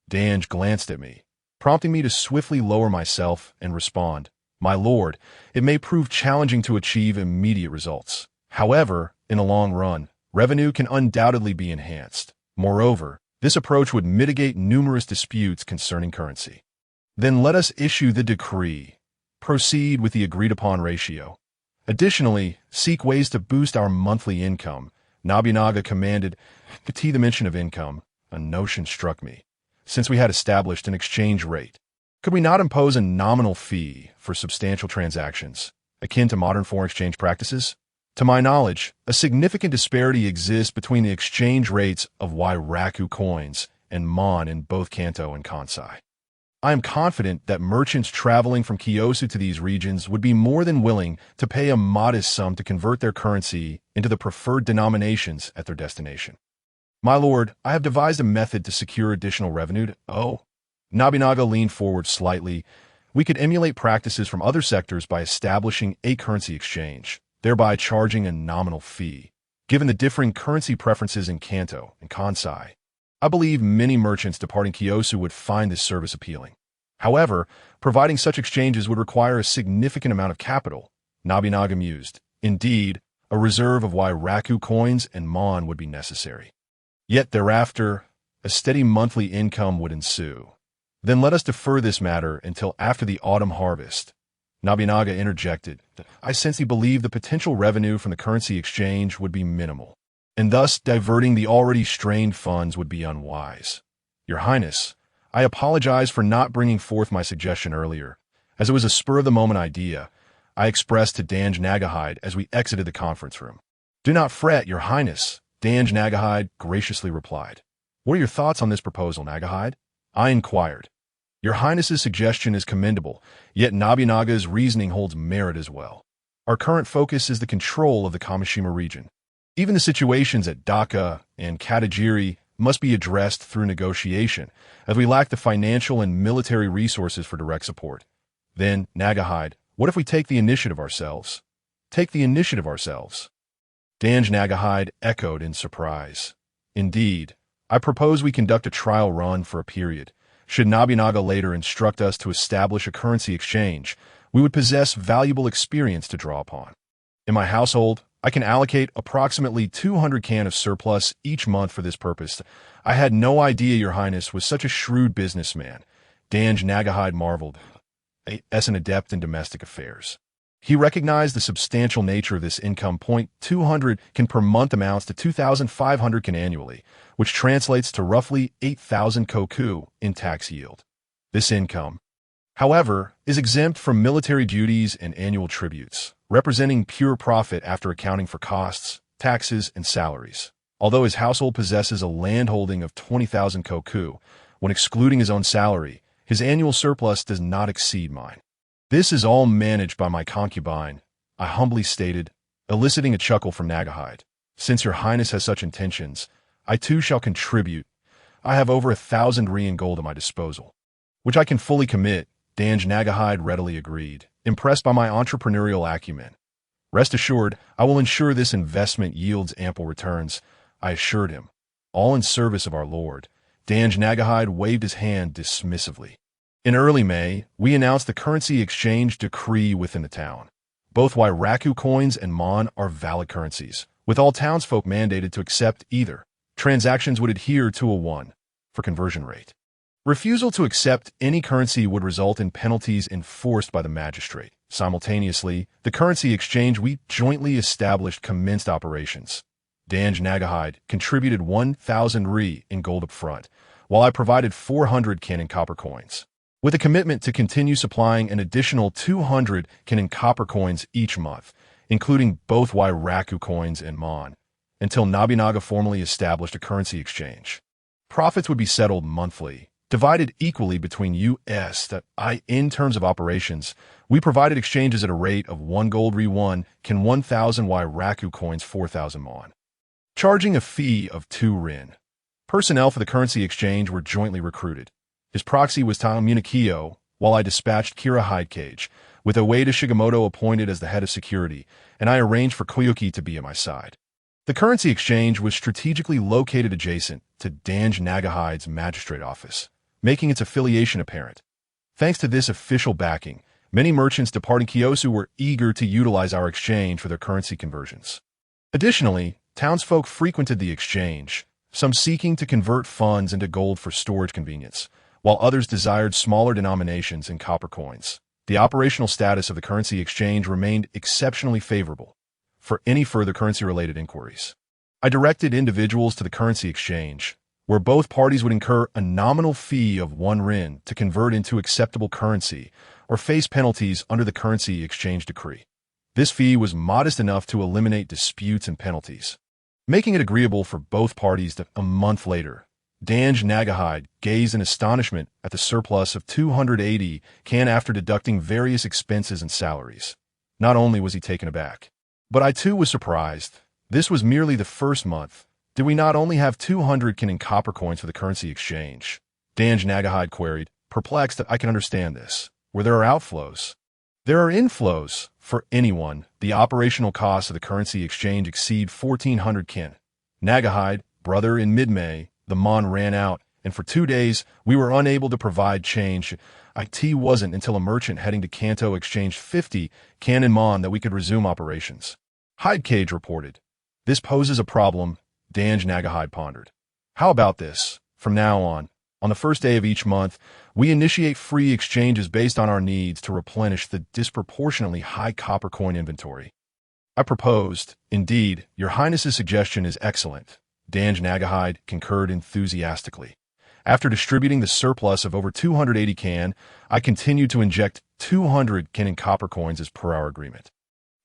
[SPEAKER 1] Dange glanced at me, prompting me to swiftly lower myself and respond, "My lord, it may prove challenging to achieve immediate results. However, in the long run, revenue can undoubtedly be enhanced. Moreover, this approach would mitigate numerous disputes concerning currency." Then let us issue the decree. Proceed with the agreed-upon ratio. Additionally, seek ways to boost our monthly income. Nobunaga commanded. The mention of income, a notion struck me. Since we had established an exchange rate, could we not impose a nominal fee for substantial transactions, akin to modern foreign exchange practices? To my knowledge, a significant disparity exists between the exchange rates of raku coins and mon in both Kanto and Kansai. I am confident that merchants traveling from Kyosu to these regions would be more than willing to pay a modest sum to convert their currency into the preferred denominations at their destination. My lord, I have devised a method to secure additional revenue. Nobunaga leaned forward slightly. We could emulate practices from other sectors by establishing a currency exchange, thereby charging a nominal fee. Given the differing currency preferences in Kanto and Kansai, I believe many merchants departing Kyosu would find this service appealing. However, providing such exchanges would require a significant amount of capital. Nobunaga mused. Indeed, a reserve of raku coins and mon would be necessary. Yet thereafter, a steady monthly income would ensue. Then let us defer this matter until after the autumn harvest. Nobunaga interjected. I since he believed the potential revenue from the currency exchange would be minimal, and thus diverting the already strained funds would be unwise. Your Highness, I apologize for not bringing forth my suggestion earlier, as it was a spur-of-the-moment idea. I expressed to Danj Nagahide as we exited the conference room. Do not fret, Your Highness, Danj Nagahide graciously replied. What are your thoughts on this proposal, Nagahide? I inquired. Your Highness's suggestion is commendable, yet Nobunaga's reasoning holds merit as well. Our current focus is the control of the Kamishima region. Even the situations at Dhaka and Katagiri must be addressed through negotiation, as we lack the financial and military resources for direct support. Then, Nagahide, what if we take the initiative ourselves? Take the initiative ourselves. Danj Nagahide echoed in surprise. Indeed, I propose we conduct a trial run for a period. Should Nobunaga later instruct us to establish a currency exchange, we would possess valuable experience to draw upon. In my household, I can allocate approximately 200 can of surplus each month for this purpose. I had no idea Your Highness was such a shrewd businessman. Danj Nagahide marveled, as an adept in domestic affairs. He recognized the substantial nature of this income. 200 can per month amounts to 2,500 can annually, which translates to roughly 8,000 koku in tax yield. This income, however, is exempt from military duties and annual tributes, representing pure profit after accounting for costs, taxes, and salaries. Although his household possesses a landholding of 20,000 koku, when excluding his own salary, his annual surplus does not exceed mine. This is all managed by my concubine, I humbly stated, eliciting a chuckle from Nagahide. Since Your Highness has such intentions, I too shall contribute. I have over 1,000 ri in gold at my disposal, which I can fully commit. Danj Nagahide readily agreed, impressed by my entrepreneurial acumen. Rest assured, I will ensure this investment yields ample returns, I assured him. All in service of our Lord. Danj Nagahide waved his hand dismissively. In early May, we announced the currency exchange decree within the town. Both Wairaku coins and mon are valid currencies, with all townsfolk mandated to accept either. Transactions would adhere to a 1 for conversion rate. Refusal to accept any currency would result in penalties enforced by the magistrate. Simultaneously, the currency exchange we jointly established commenced operations. Danj Nagahide contributed 1,000 ri in gold up front, while I provided 400 can in copper coins, with a commitment to continue supplying an additional 200 can in copper coins each month, including both Wairaku coins and mon, until Nobunaga formally established a currency exchange. Profits would be settled monthly, divided equally between U.S. In terms of operations, we provided exchanges at a rate of 1 gold ri 1 can 1,000 Wairaku coins 4,000 mon, charging a fee of 2 rin. Personnel for the currency exchange were jointly recruited. His proxy was Tamunikio, while I dispatched Kira Hidecage, with Ueda Shigemoto appointed as the head of security, and I arranged for Koyuki to be at my side. The currency exchange was strategically located adjacent to Danj Nagahide's magistrate office, making its affiliation apparent. Thanks to this official backing, many merchants departing Kyosu were eager to utilize our exchange for their currency conversions. Additionally, townsfolk frequented the exchange, some seeking to convert funds into gold for storage convenience, while others desired smaller denominations in copper coins. The operational status of the currency exchange remained exceptionally favorable for any further currency-related inquiries. I directed individuals to the currency exchange, where both parties would incur a nominal fee of 1 rin to convert into acceptable currency or face penalties under the currency exchange decree. This fee was modest enough to eliminate disputes and penalties, making it agreeable for both parties. A month later, Danj Nagahide gazed in astonishment at the surplus of 280 can after deducting various expenses and salaries. Not only was he taken aback, but I too was surprised. This was merely the first month. Did we not only have 200 can in copper coins for the currency exchange? Danj Nagahide queried, perplexed that I can understand this. Where there are outflows, there are inflows. For anyone, the operational costs of the currency exchange exceed 1,400 kin. Nagahide, brother, in mid-May, the mon ran out, and for 2 days, we were unable to provide change. It wasn't until a merchant heading to Kanto exchanged 50 can in mon that we could resume operations. Hidecage reported. This poses a problem, Danj Nagahide pondered. How about this? From now on the first day of each month, we initiate free exchanges based on our needs to replenish the disproportionately high copper coin inventory. I proposed. Indeed, Your Highness's suggestion is excellent. Danj Nagahide concurred enthusiastically. After distributing the surplus of over 280 can, I continued to inject 200 can in copper coins as per our agreement.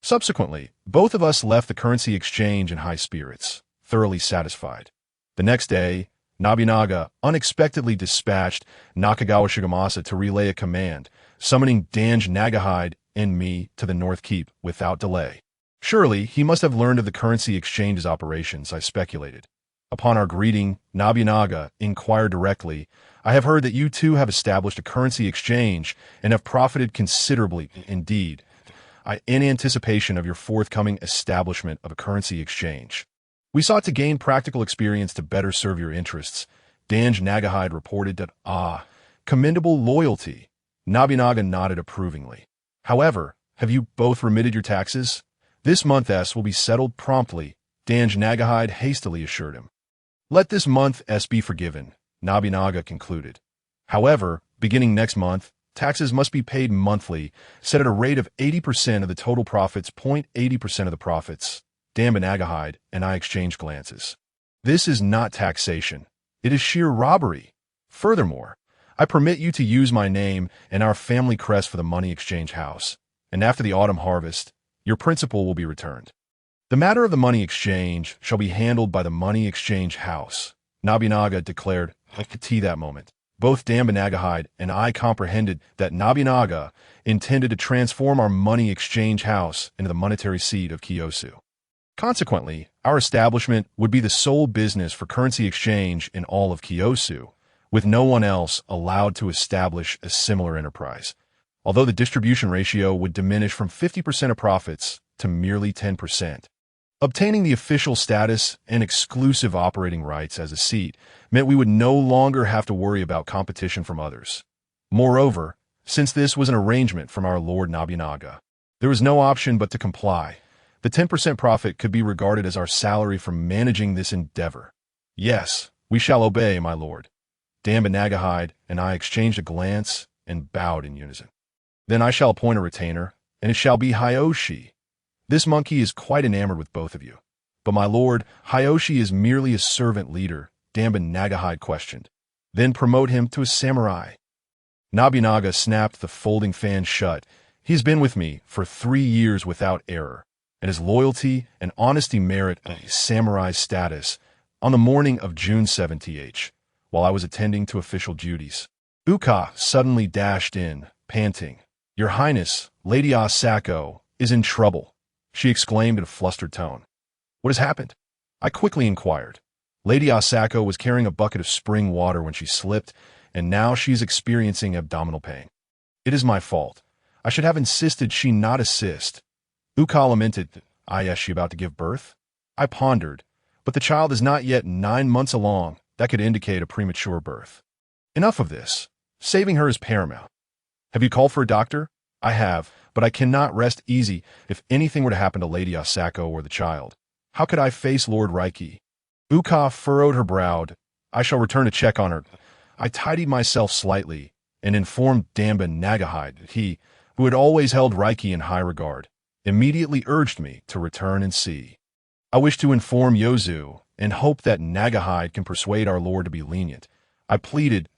[SPEAKER 1] Subsequently, both of us left the currency exchange in high spirits, thoroughly satisfied. The next day, Nobunaga unexpectedly dispatched Nakagawa Shigemasa to relay a command, summoning Dange Nagahide and me to the North Keep without delay. Surely, he must have learned of the currency exchange's operations, I speculated. Upon our greeting, Nobunaga inquired directly, I have heard that you two have established a currency exchange and have profited considerably, indeed. In anticipation of your forthcoming establishment of a currency exchange. We sought to gain practical experience to better serve your interests. Dange Nagahide reported that, commendable loyalty. Nobunaga nodded approvingly. However, have you both remitted your taxes? This month's will be settled promptly, Dange Nagahide hastily assured him. Let this month's be forgiven, Nobunaga concluded. However, beginning next month, taxes must be paid monthly, set at a rate of 80% of the total profits, 80% of the profits. Dange Nagahide and I exchanged glances. This is not taxation. It is sheer robbery. Furthermore, I permit you to use my name and our family crest for the money exchange house, and after the autumn harvest, your principal will be returned. The matter of the money exchange shall be handled by the money exchange house, Nobunaga declared at that moment. Both Dange Nagahide and I comprehended that Nobunaga intended to transform our money exchange house into the monetary seat of Kyosu. Consequently, our establishment would be the sole business for currency exchange in all of Kyosu, with no one else allowed to establish a similar enterprise, although the distribution ratio would diminish from 50% of profits to merely 10%. Obtaining the official status and exclusive operating rights as a seat meant we would no longer have to worry about competition from others. Moreover, since this was an arrangement from our Lord Nobunaga, there was no option but to comply. The 10% profit could be regarded as our salary for managing this endeavor. Yes, we shall obey, my lord. Dange Nagahide and I exchanged a glance and bowed in unison. Then I shall appoint a retainer, and it shall be Hiyoshi. This monkey is quite enamored with both of you. But my lord, Hiyoshi is merely a servant leader, Dange Nagahide questioned. Then promote him to a samurai. Nobunaga snapped the folding fan shut. He's been with me for 3 years without error, and his loyalty and honesty merit a samurai status. On the morning of June 7th, while I was attending to official duties, Uka suddenly dashed in, panting. Your Highness, Lady Asako, is in trouble, she exclaimed in a flustered tone. What has happened? I quickly inquired. Lady Asako was carrying a bucket of spring water when she slipped, and now she's experiencing abdominal pain. It is my fault. I should have insisted she not assist. Uka lamented. Is she about to give birth? I pondered, but the child is not yet 9 months along. That could indicate a premature birth. Enough of this. Saving her is paramount. Have you called for a doctor? I have, but I cannot rest easy if anything were to happen to Lady Asako or the child. How could I face Lord Reiki? Uka furrowed her brow. I shall return to check on her. I tidied myself slightly and informed Dange Nagahide that he, who had always held Reiki in high regard, immediately urged me to return and see. I wish to inform Yozu and hope that Nagahide can persuade our lord to be lenient. I pleaded,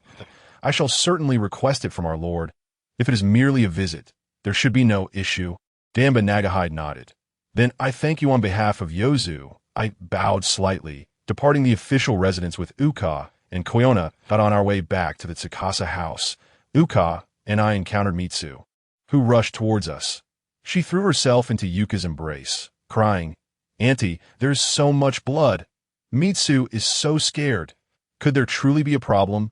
[SPEAKER 1] I shall certainly request it from our lord. If it is merely a visit, there should be no issue. Dange Nagahide nodded. Then I thank you on behalf of Yozu. I bowed slightly, departing the official residence with Uka and Koyona. Got on our way back to the Tsukasa house. Uka and I encountered Mitsu, who rushed towards us. She threw herself into Yuka's embrace, crying, Auntie, there's so much blood. Mitsu is so scared. Could there truly be a problem?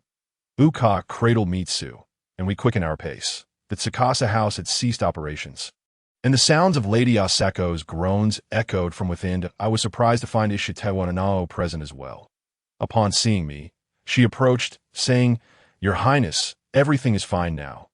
[SPEAKER 1] Uka cradled Mitsu, and we quickened our pace. The Tsukasa house had ceased operations, and the sounds of Lady Asako's groans echoed from within. I was surprised to find Ishitewa Nanao present as well. Upon seeing me, she approached, saying, Your Highness, everything is fine now.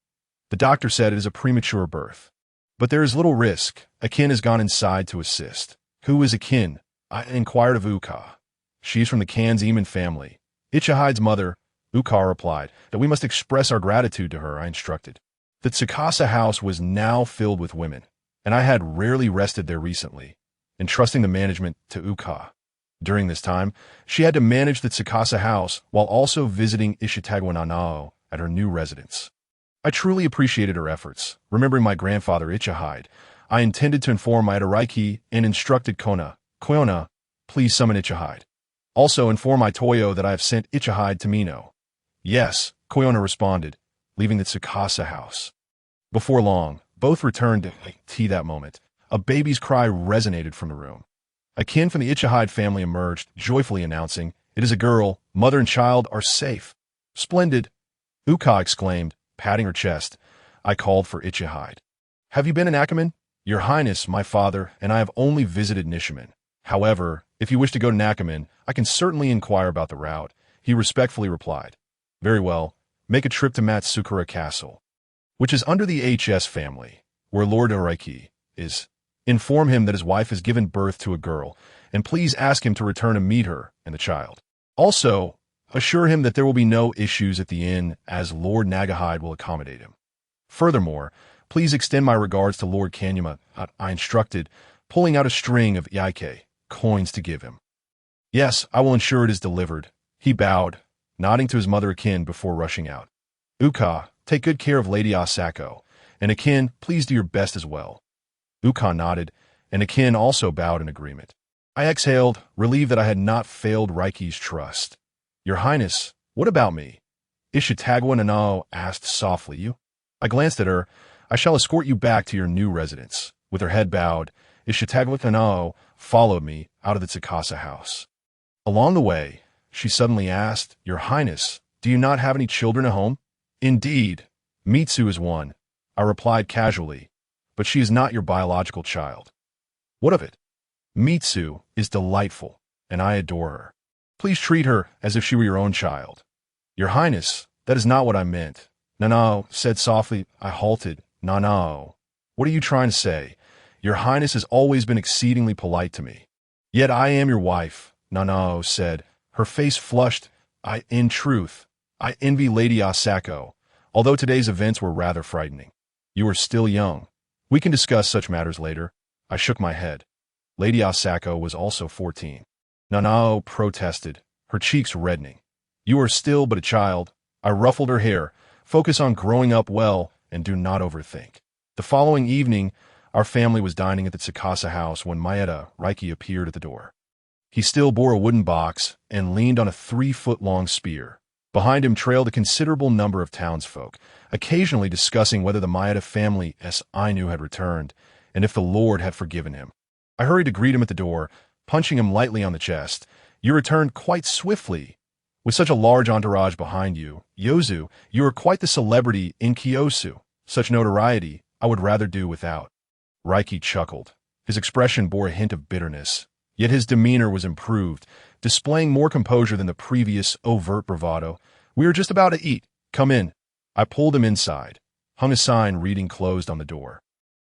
[SPEAKER 1] The doctor said it is a premature birth, but there is little risk. Akin has gone inside to assist. Who is Akin? I inquired of Uka. She's from the Kanzeman family. Ichihide's mother. Uka replied that we must express our gratitude to her, I instructed. The Tsukasa house was now filled with women, and I had rarely rested there recently, entrusting the management to Uka. During this time, she had to manage the Tsukasa house while also visiting Ishitagwa Nanao at her new residence. I truly appreciated her efforts. Remembering my grandfather Ichihide, I intended to inform Maeda Raiki and instructed Koyona, please summon Ichihide. Also inform Itoyo that I have sent Ichihide to Mino. Yes, Koyona responded, leaving the Tsukasa house. Before long, both returned to tea that moment. A baby's cry resonated from the room. A kin from the Ichihide family emerged, joyfully announcing, "It is a girl. Mother and child are safe." "Splendid," Uka exclaimed, patting her chest. I called for Ichihide. "Have you been in Akaman?" "Your Highness, my father, and I have only visited Nishimen. However, if you wish to go to Nakaman, I can certainly inquire about the route," he respectfully replied. "Very well. Make a trip to Matsukura Castle, which is under the HS family, where Lord Araiki is. Inform him that his wife has given birth to a girl, and please ask him to return to meet her and the child. Also, assure him that there will be no issues at the inn, as Lord Nagahide will accommodate him. Furthermore, please extend my regards to Lord Kanyama," I instructed, pulling out a string of Yaike coins to give him. "Yes, I will ensure it is delivered," he bowed, nodding to his mother Akin before rushing out. "Uka, take good care of Lady Asako, and Akin, please do your best as well." Uka nodded, and Akin also bowed in agreement. I exhaled, relieved that I had not failed Raiki's trust. "Your Highness, what about me?" Ishitagwa Nanao asked softly. "You?" I glanced at her. "I shall escort you back to your new residence." With her head bowed, Ishitagwa Nanao followed me out of the Tsukasa house. Along the way, she suddenly asked, "Your Highness, do you not have any children at home?" "Indeed, Mitsu is one," I replied casually, "but she is not your biological child." "What of it?" "Mitsu is delightful, and I adore her. Please treat her as if she were your own child." "Your Highness, that is not what I meant," Nanao said softly. I halted. "Nanao, what are you trying to say? Your Highness has always been exceedingly polite to me." "Yet I am your wife," Nanao said, her face flushed. In truth, I envy Lady Asako, although today's events were rather frightening. "You are still young. We can discuss such matters later." I shook my head. Lady Asako was also 14. Nanao protested, her cheeks reddening. "You are still but a child." I ruffled her hair. "Focus on growing up well and do not overthink." The following evening, our family was dining at the Tsukasa house when Maeda Raiki appeared at the door. He still bore a wooden box and leaned on a 3-foot-long spear. Behind him trailed a considerable number of townsfolk, occasionally discussing whether the Maeda family as I knew had returned, and if the Lord had forgiven him. I hurried to greet him at the door, punching him lightly on the chest. "You returned quite swiftly. With such a large entourage behind you, Yozu, you are quite the celebrity in Kyosu. Such notoriety I would rather do without." Raiki chuckled. His expression bore a hint of bitterness, yet his demeanor was improved, displaying more composure than the previous overt bravado. "We are just about to eat. Come in." I pulled him inside, hung a sign reading "closed" on the door,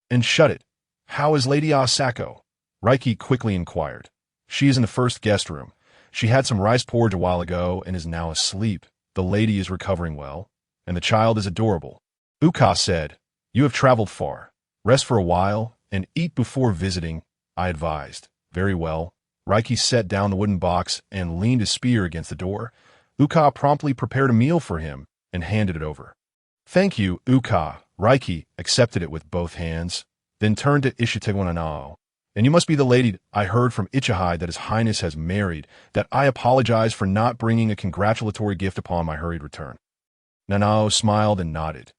[SPEAKER 1] and shut it. "How is Lady Asako?" Raiki quickly inquired. "She is in the first guest room. She had some rice porridge a while ago and is now asleep. The lady is recovering well, and the child is adorable." Uka said, "You have traveled far. Rest for a while and eat before visiting," I advised. "Very well." Raiki set down the wooden box and leaned his spear against the door. Uka promptly prepared a meal for him and handed it over. "Thank you, Uka." Raiki accepted it with both hands, then turned to Ishitagwa Nanao. "And you must be the lady I heard from Ichihide that his Highness has married, that I apologize for not bringing a congratulatory gift upon my hurried return." Nanao smiled and nodded.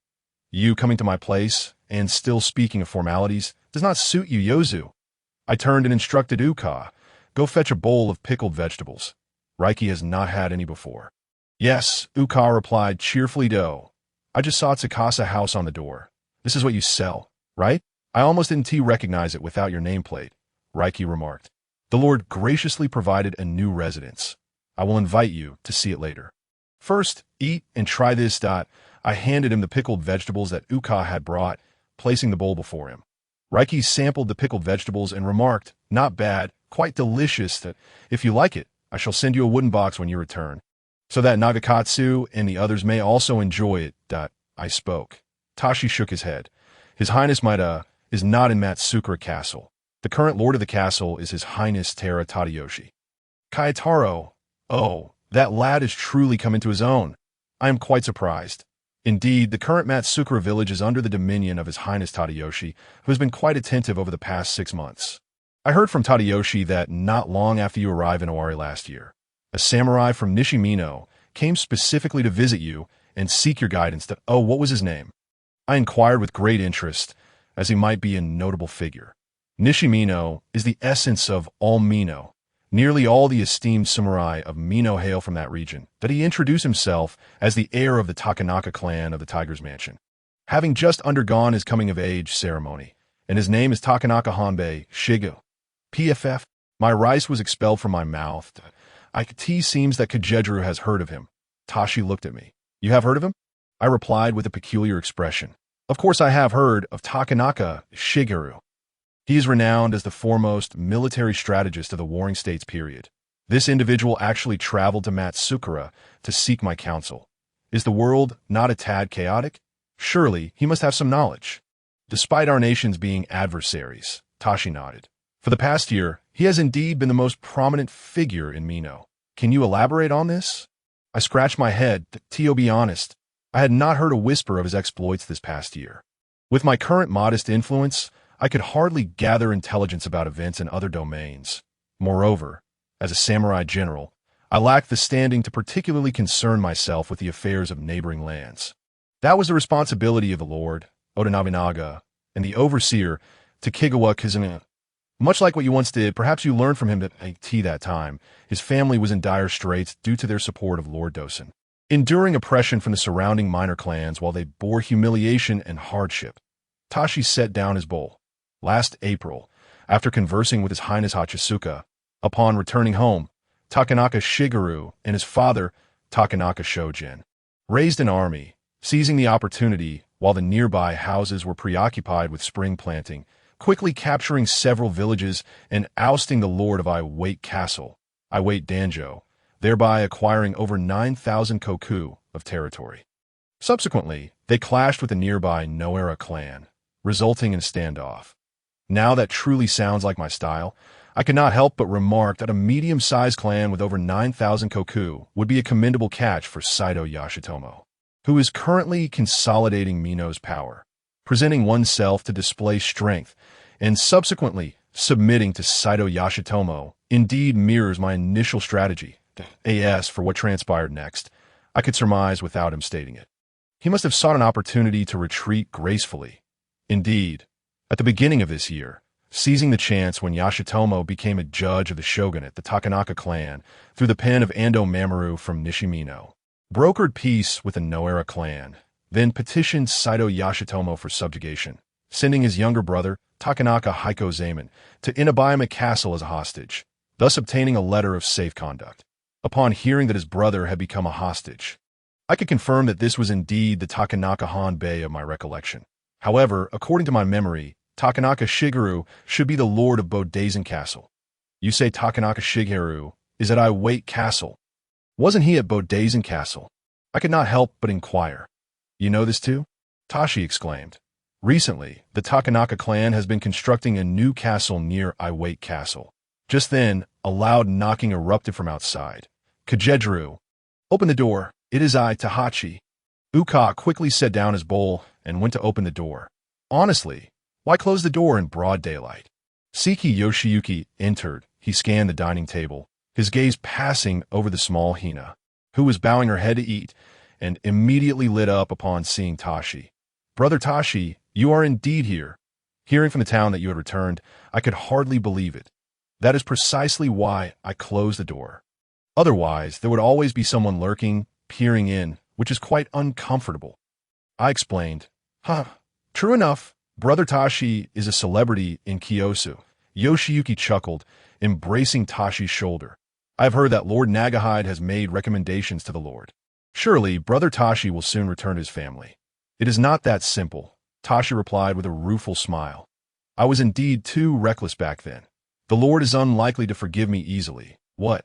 [SPEAKER 1] "You coming to my place, and still speaking of formalities, does not suit you, Yozu." I turned and instructed Uka, "Go fetch a bowl of pickled vegetables. Raiki has not had any before." "Yes," Uka replied cheerfully. "Dough. I just saw Tsukasa house on the door. This is what you sell, right? I almost didn't recognize it without your nameplate," Raiki remarked. "The Lord graciously provided a new residence. I will invite you to see it later. First, eat and try this." I handed him the pickled vegetables that Uka had brought, placing the bowl before him. Raiki sampled the pickled vegetables and remarked, "Not bad, quite delicious. That if you like it, I shall send you a wooden box when you return, so that Nagakatsu and the others may also enjoy it." I spoke. Tashi shook his head. "His Highness Maeda is not in Matsukura Castle. The current lord of the castle is His Highness Tara Tadayoshi." Kayataro. Oh, that lad has truly come into his own. I am quite surprised. Indeed, the current Matsukura village is under the dominion of His Highness Tadayoshi, who has been quite attentive over the past 6 months. I heard from Tadayoshi that not long after you arrived in Owari last year, a samurai from Nishimino came specifically to visit you and seek your guidance to— Oh, what was his name? I inquired with great interest, as he might be a notable figure. Nishimino is the essence of all Mino. Nearly all the esteemed samurai of Mino hail from that region, that he introduced himself as the heir of the Takanaka clan of the Tiger's Mansion, having just undergone his coming-of-age ceremony, and his name is Takanaka Hanbei Shigu. PFF, my rice was expelled from my mouth. It seems that Kajeru has heard of him. Tashi looked at me. You have heard of him? I replied with a peculiar expression. Of course I have heard of Takanaka Shigeru. He is renowned as the foremost military strategist of the Warring States period. This individual actually traveled to Matsukura to seek my counsel. Is the world not a tad chaotic? Surely he must have some knowledge. Despite our nations being adversaries, Tashi nodded. For the past year, he has indeed been the most prominent figure in Mino. Can you elaborate on this? I scratched my head. To be honest, I had not heard a whisper of his exploits this past year. With my current modest influence, I could hardly gather intelligence about events in other domains. Moreover, as a samurai general, I lacked the standing to particularly concern myself with the affairs of neighboring lands. That was the responsibility of the Lord, Oda Nobunaga, and the overseer, Takigawa Kizuna. Much like what you once did, perhaps you learned from him that at that time, his family was in dire straits due to their support of Lord Dosen, enduring oppression from the surrounding minor clans while they bore humiliation and hardship. Tashi set down his bowl. Last April, after conversing with His Highness Hachisuka, upon returning home, Takanaka Shigeru and his father, Takanaka Shojin, raised an army, seizing the opportunity while the nearby houses were preoccupied with spring planting, quickly capturing several villages and ousting the lord of Iwate Castle, Iwate Danjo, thereby acquiring over 9,000 koku of territory. Subsequently, they clashed with the nearby Noera clan, resulting in a standoff. Now that truly sounds like my style, I could not help but remark that a medium-sized clan with over 9,000 koku would be a commendable catch for Saito Yashitomo, who is currently consolidating Mino's power, presenting oneself to display strength, and subsequently submitting to Saito Yashitomo indeed mirrors my initial strategy. As for what transpired next, I could surmise without him stating it. He must have sought an opportunity to retreat gracefully. Indeed, at the beginning of this year, seizing the chance when Yashitomo became a judge of the shogunate, the Takanaka clan, through the pen of Ando Mamoru from Nishimino, brokered peace with the Noera clan, then petitioned Saito Yashitomo for subjugation, sending his younger brother, Takanaka Heiko Zaman, to Inabayama Castle as a hostage, thus obtaining a letter of safe conduct. Upon hearing that his brother had become a hostage, I could confirm that this was indeed the Takanaka Hanbei of my recollection. However, according to my memory, Takanaka Shigeru should be the lord of Bodazen Castle. You say Takanaka Shigeru is at Iwate Castle. Wasn't he at Bodazen Castle? I could not help but inquire. You know this too? Tashi exclaimed. Recently, the Takanaka clan has been constructing a new castle near Iwate Castle. Just then, a loud knocking erupted from outside. Kajeru, open the door. It is I, Tahachi. Uka quickly set down his bowl and went to open the door. Honestly, why close the door in broad daylight? Seki Yoshiyuki entered. He scanned the dining table, his gaze passing over the small Hina, who was bowing her head to eat, and immediately lit up upon seeing Tashi. Brother Tashi, you are indeed here. Hearing from the town that you had returned, I could hardly believe it. That is precisely why I closed the door. Otherwise, there would always be someone lurking, peering in, which is quite uncomfortable. I explained. True enough. Brother Tashi is a celebrity in Kyosu. Yoshiyuki chuckled, embracing Tashi's shoulder. I've heard that Lord Nagahide has made recommendations to the Lord. Surely, Brother Tashi will soon return to his family. It is not that simple, Tashi replied with a rueful smile. I was indeed too reckless back then. The Lord is unlikely to forgive me easily. What?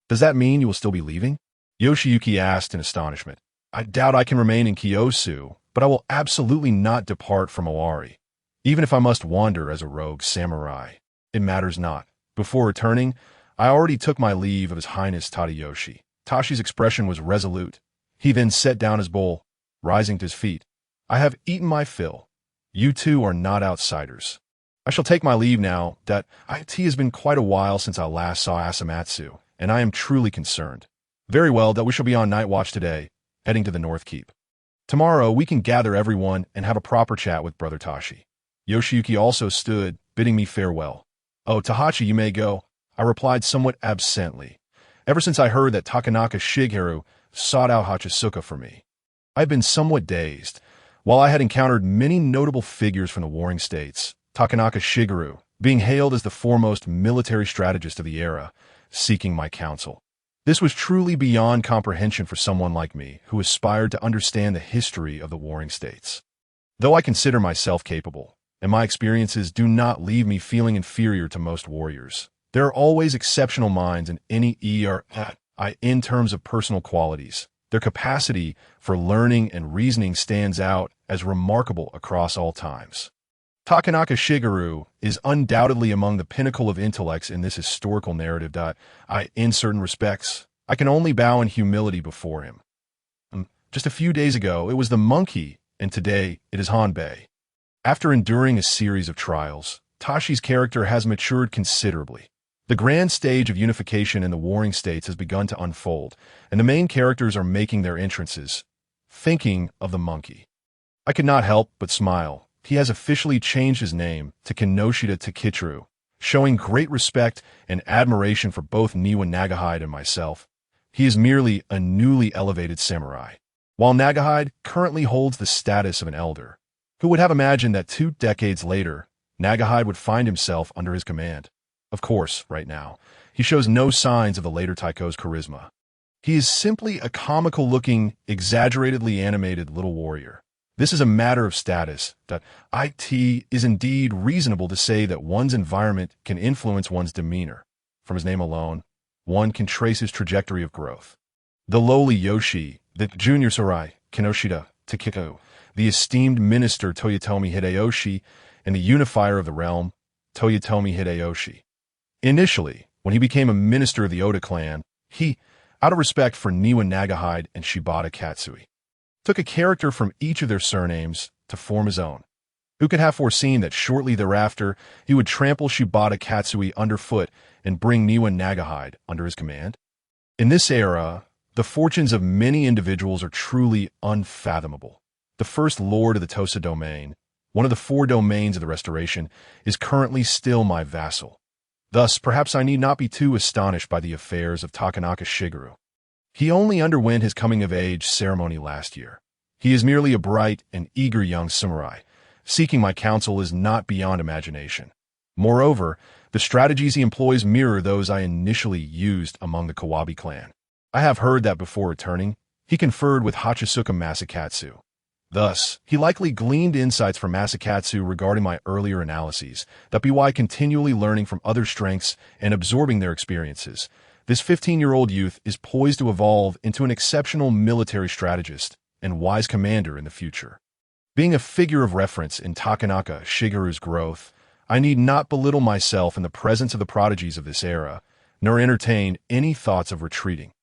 [SPEAKER 1] Does that mean you will still be leaving? Yoshiyuki asked in astonishment. I doubt I can remain in Kyosu, but I will absolutely not depart from Owari. Even if I must wander as a rogue samurai, it matters not. Before returning, I already took my leave of His Highness Tadayoshi. Tashi's expression was resolute. He then set down his bowl, rising to his feet. I have eaten my fill. You two are not outsiders. I shall take my leave now. It has been quite a while since I last saw Asamatsu, and I am truly concerned. Very well, that we shall be on night watch today, heading to the North Keep. Tomorrow we can gather everyone and have a proper chat with Brother Tashi. Yoshiyuki also stood, bidding me farewell. Oh, Tahachi, you may go, I replied somewhat absently. Ever since I heard that Takanaka Shigeru sought out Hachisuka for me, I had been somewhat dazed. While I had encountered many notable figures from the warring states, Takanaka Shigeru, being hailed as the foremost military strategist of the era, seeking my counsel. This was truly beyond comprehension for someone like me who aspired to understand the history of the warring states. Though I consider myself capable, and my experiences do not leave me feeling inferior to most warriors, there are always exceptional minds in any era in terms of personal qualities. Their capacity for learning and reasoning stands out as remarkable across all times. Takanaka Shigeru is undoubtedly among the pinnacle of intellects in this historical narrative. In certain respects, I can only bow in humility before him. Just a few days ago, it was the monkey, and today it is Hanbei. After enduring a series of trials, Tashi's character has matured considerably. The grand stage of unification in the warring states has begun to unfold, and the main characters are making their entrances. Thinking of the monkey, I could not help but smile. He has officially changed his name to Kinoshita Takichiro, showing great respect and admiration for both Niwa Nagahide and myself. He is merely a newly elevated samurai, while Nagahide currently holds the status of an elder. Who would have imagined that 2 decades later, Nagahide would find himself under his command? Of course, right now, he shows no signs of the later Taiko's charisma. He is simply a comical-looking, exaggeratedly animated little warrior. This is a matter of status. It is indeed reasonable to say that one's environment can influence one's demeanor. From his name alone, one can trace his trajectory of growth. The lowly Yoshi, the junior samurai, Kinoshita Takiko, the esteemed minister Toyotomi Hideyoshi, and the unifier of the realm, Toyotomi Hideyoshi. Initially, when he became a minister of the Oda clan, he, out of respect for Niwa Nagahide and Shibata Katsui, took a character from each of their surnames to form his own. Who could have foreseen that shortly thereafter he would trample Shibata Katsui underfoot and bring Niwa Nagahide under his command? In this era, the fortunes of many individuals are truly unfathomable. The first lord of the Tosa domain, one of the 4 domains of the Restoration, is currently still my vassal. Thus, perhaps I need not be too astonished by the affairs of Takanaka Shigeru. He only underwent his coming-of-age ceremony last year. He is merely a bright and eager young samurai. Seeking my counsel is not beyond imagination. Moreover, the strategies he employs mirror those I initially used among the Kawabi clan. I have heard that before returning, he conferred with Hachisuka Masakatsu. Thus, he likely gleaned insights from Masakatsu regarding my earlier analyses, that by continually learning from other strengths and absorbing their experiences, this 15-year-old youth is poised to evolve into an exceptional military strategist and wise commander in the future. Being a figure of reference in Takanaka Shigeru's growth, I need not belittle myself in the presence of the prodigies of this era, nor entertain any thoughts of retreating.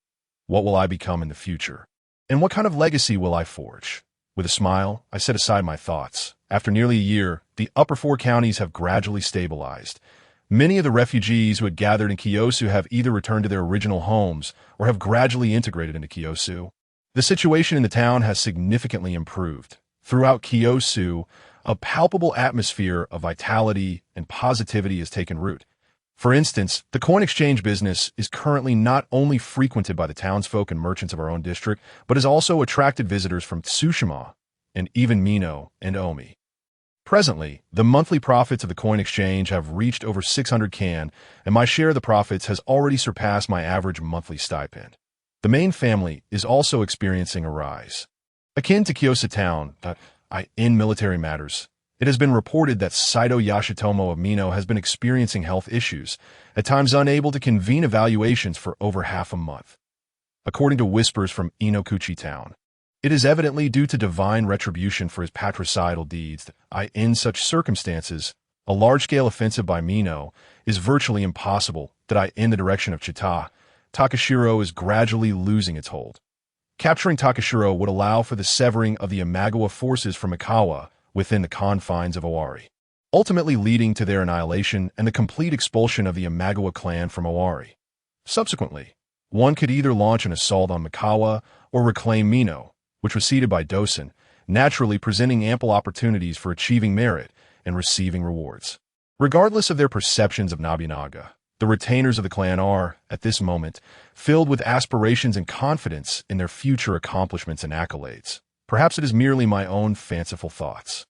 [SPEAKER 1] What will I become in the future? And what kind of legacy will I forge? With a smile, I set aside my thoughts. After nearly a year, the upper 4 counties have gradually stabilized. Many of the refugees who had gathered in Kiyosu have either returned to their original homes or have gradually integrated into Kiyosu. The situation in the town has significantly improved. Throughout Kiyosu, a palpable atmosphere of vitality and positivity has taken root. For instance, the coin exchange business is currently not only frequented by the townsfolk and merchants of our own district, but has also attracted visitors from Tsushima and even Mino and Omi. Presently, the monthly profits of the coin exchange have reached over 600 kan, and my share of the profits has already surpassed my average monthly stipend. The main family is also experiencing a rise. Akin to Kyosa Town, in military matters, it has been reported that Saito Yashitomo of Mino has been experiencing health issues, at times unable to convene evaluations for over half a month. According to whispers from Inokuchi Town, it is evidently due to divine retribution for his patricidal deeds that, in such circumstances, a large-scale offensive by Mino is virtually impossible. in the direction of Chita, Takashiro is gradually losing its hold. Capturing Takashiro would allow for the severing of the Imagawa forces from Mikawa within the confines of Owari, ultimately leading to their annihilation and the complete expulsion of the Imagawa clan from Owari. Subsequently, one could either launch an assault on Mikawa or reclaim Mino, which was ceded by Dosen, naturally presenting ample opportunities for achieving merit and receiving rewards. Regardless of their perceptions of Nobunaga, the retainers of the clan are, at this moment, filled with aspirations and confidence in their future accomplishments and accolades. Perhaps it is merely my own fanciful thoughts.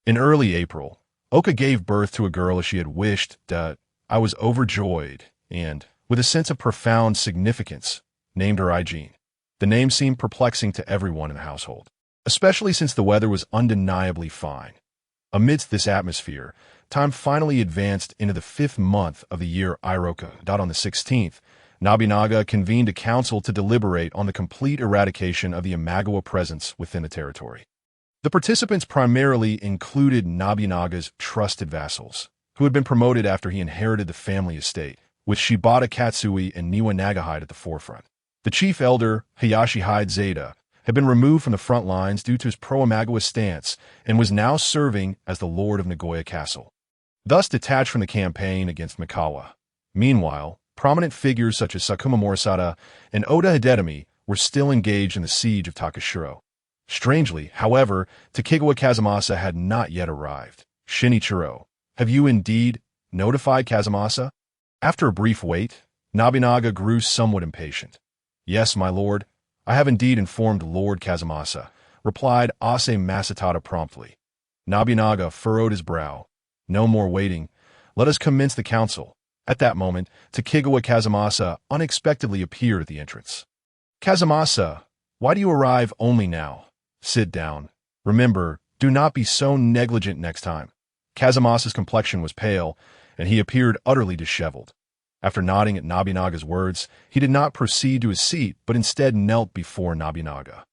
[SPEAKER 1] In early April, Oka gave birth to a girl as she had wished. I was overjoyed and, with a sense of profound significance, named her Aijin. The name seemed perplexing to everyone in the household, especially since the weather was undeniably fine. Amidst this atmosphere, time finally advanced into the 5th month of the year Iroka. On the 16th, Nobunaga convened a council to deliberate on the complete eradication of the Imagawa presence within the territory. The participants primarily included Nobunaga's trusted vassals, who had been promoted after he inherited the family estate, with Shibata Katsui and Niwa Nagahide at the forefront. The chief elder, Hayashi Hide Zeta, had been removed from the front lines due to his pro-Imagawa stance and was now serving as the Lord of Nagoya Castle, thus detached from the campaign against Mikawa. Meanwhile, prominent figures such as Sakuma Morisada and Oda Hidetami were still engaged in the siege of Takashiro. Strangely, however, Takegawa Kazumasa had not yet arrived. Shinichiro, have you indeed notified Kazumasa? After a brief wait, Nobunaga grew somewhat impatient. Yes, my lord, I have indeed informed Lord Kazumasa, replied Ase Masatada promptly. Nobunaga furrowed his brow. No more waiting. Let us commence the council. At that moment, Takegawa Kazumasa unexpectedly appeared at the entrance. Kazumasa, why do you arrive only now? Sit down. Remember, do not be so negligent next time. Kazumasa's complexion was pale, and he appeared utterly disheveled. After nodding at Nobunaga's words, he did not proceed to his seat, but instead knelt before Nobunaga.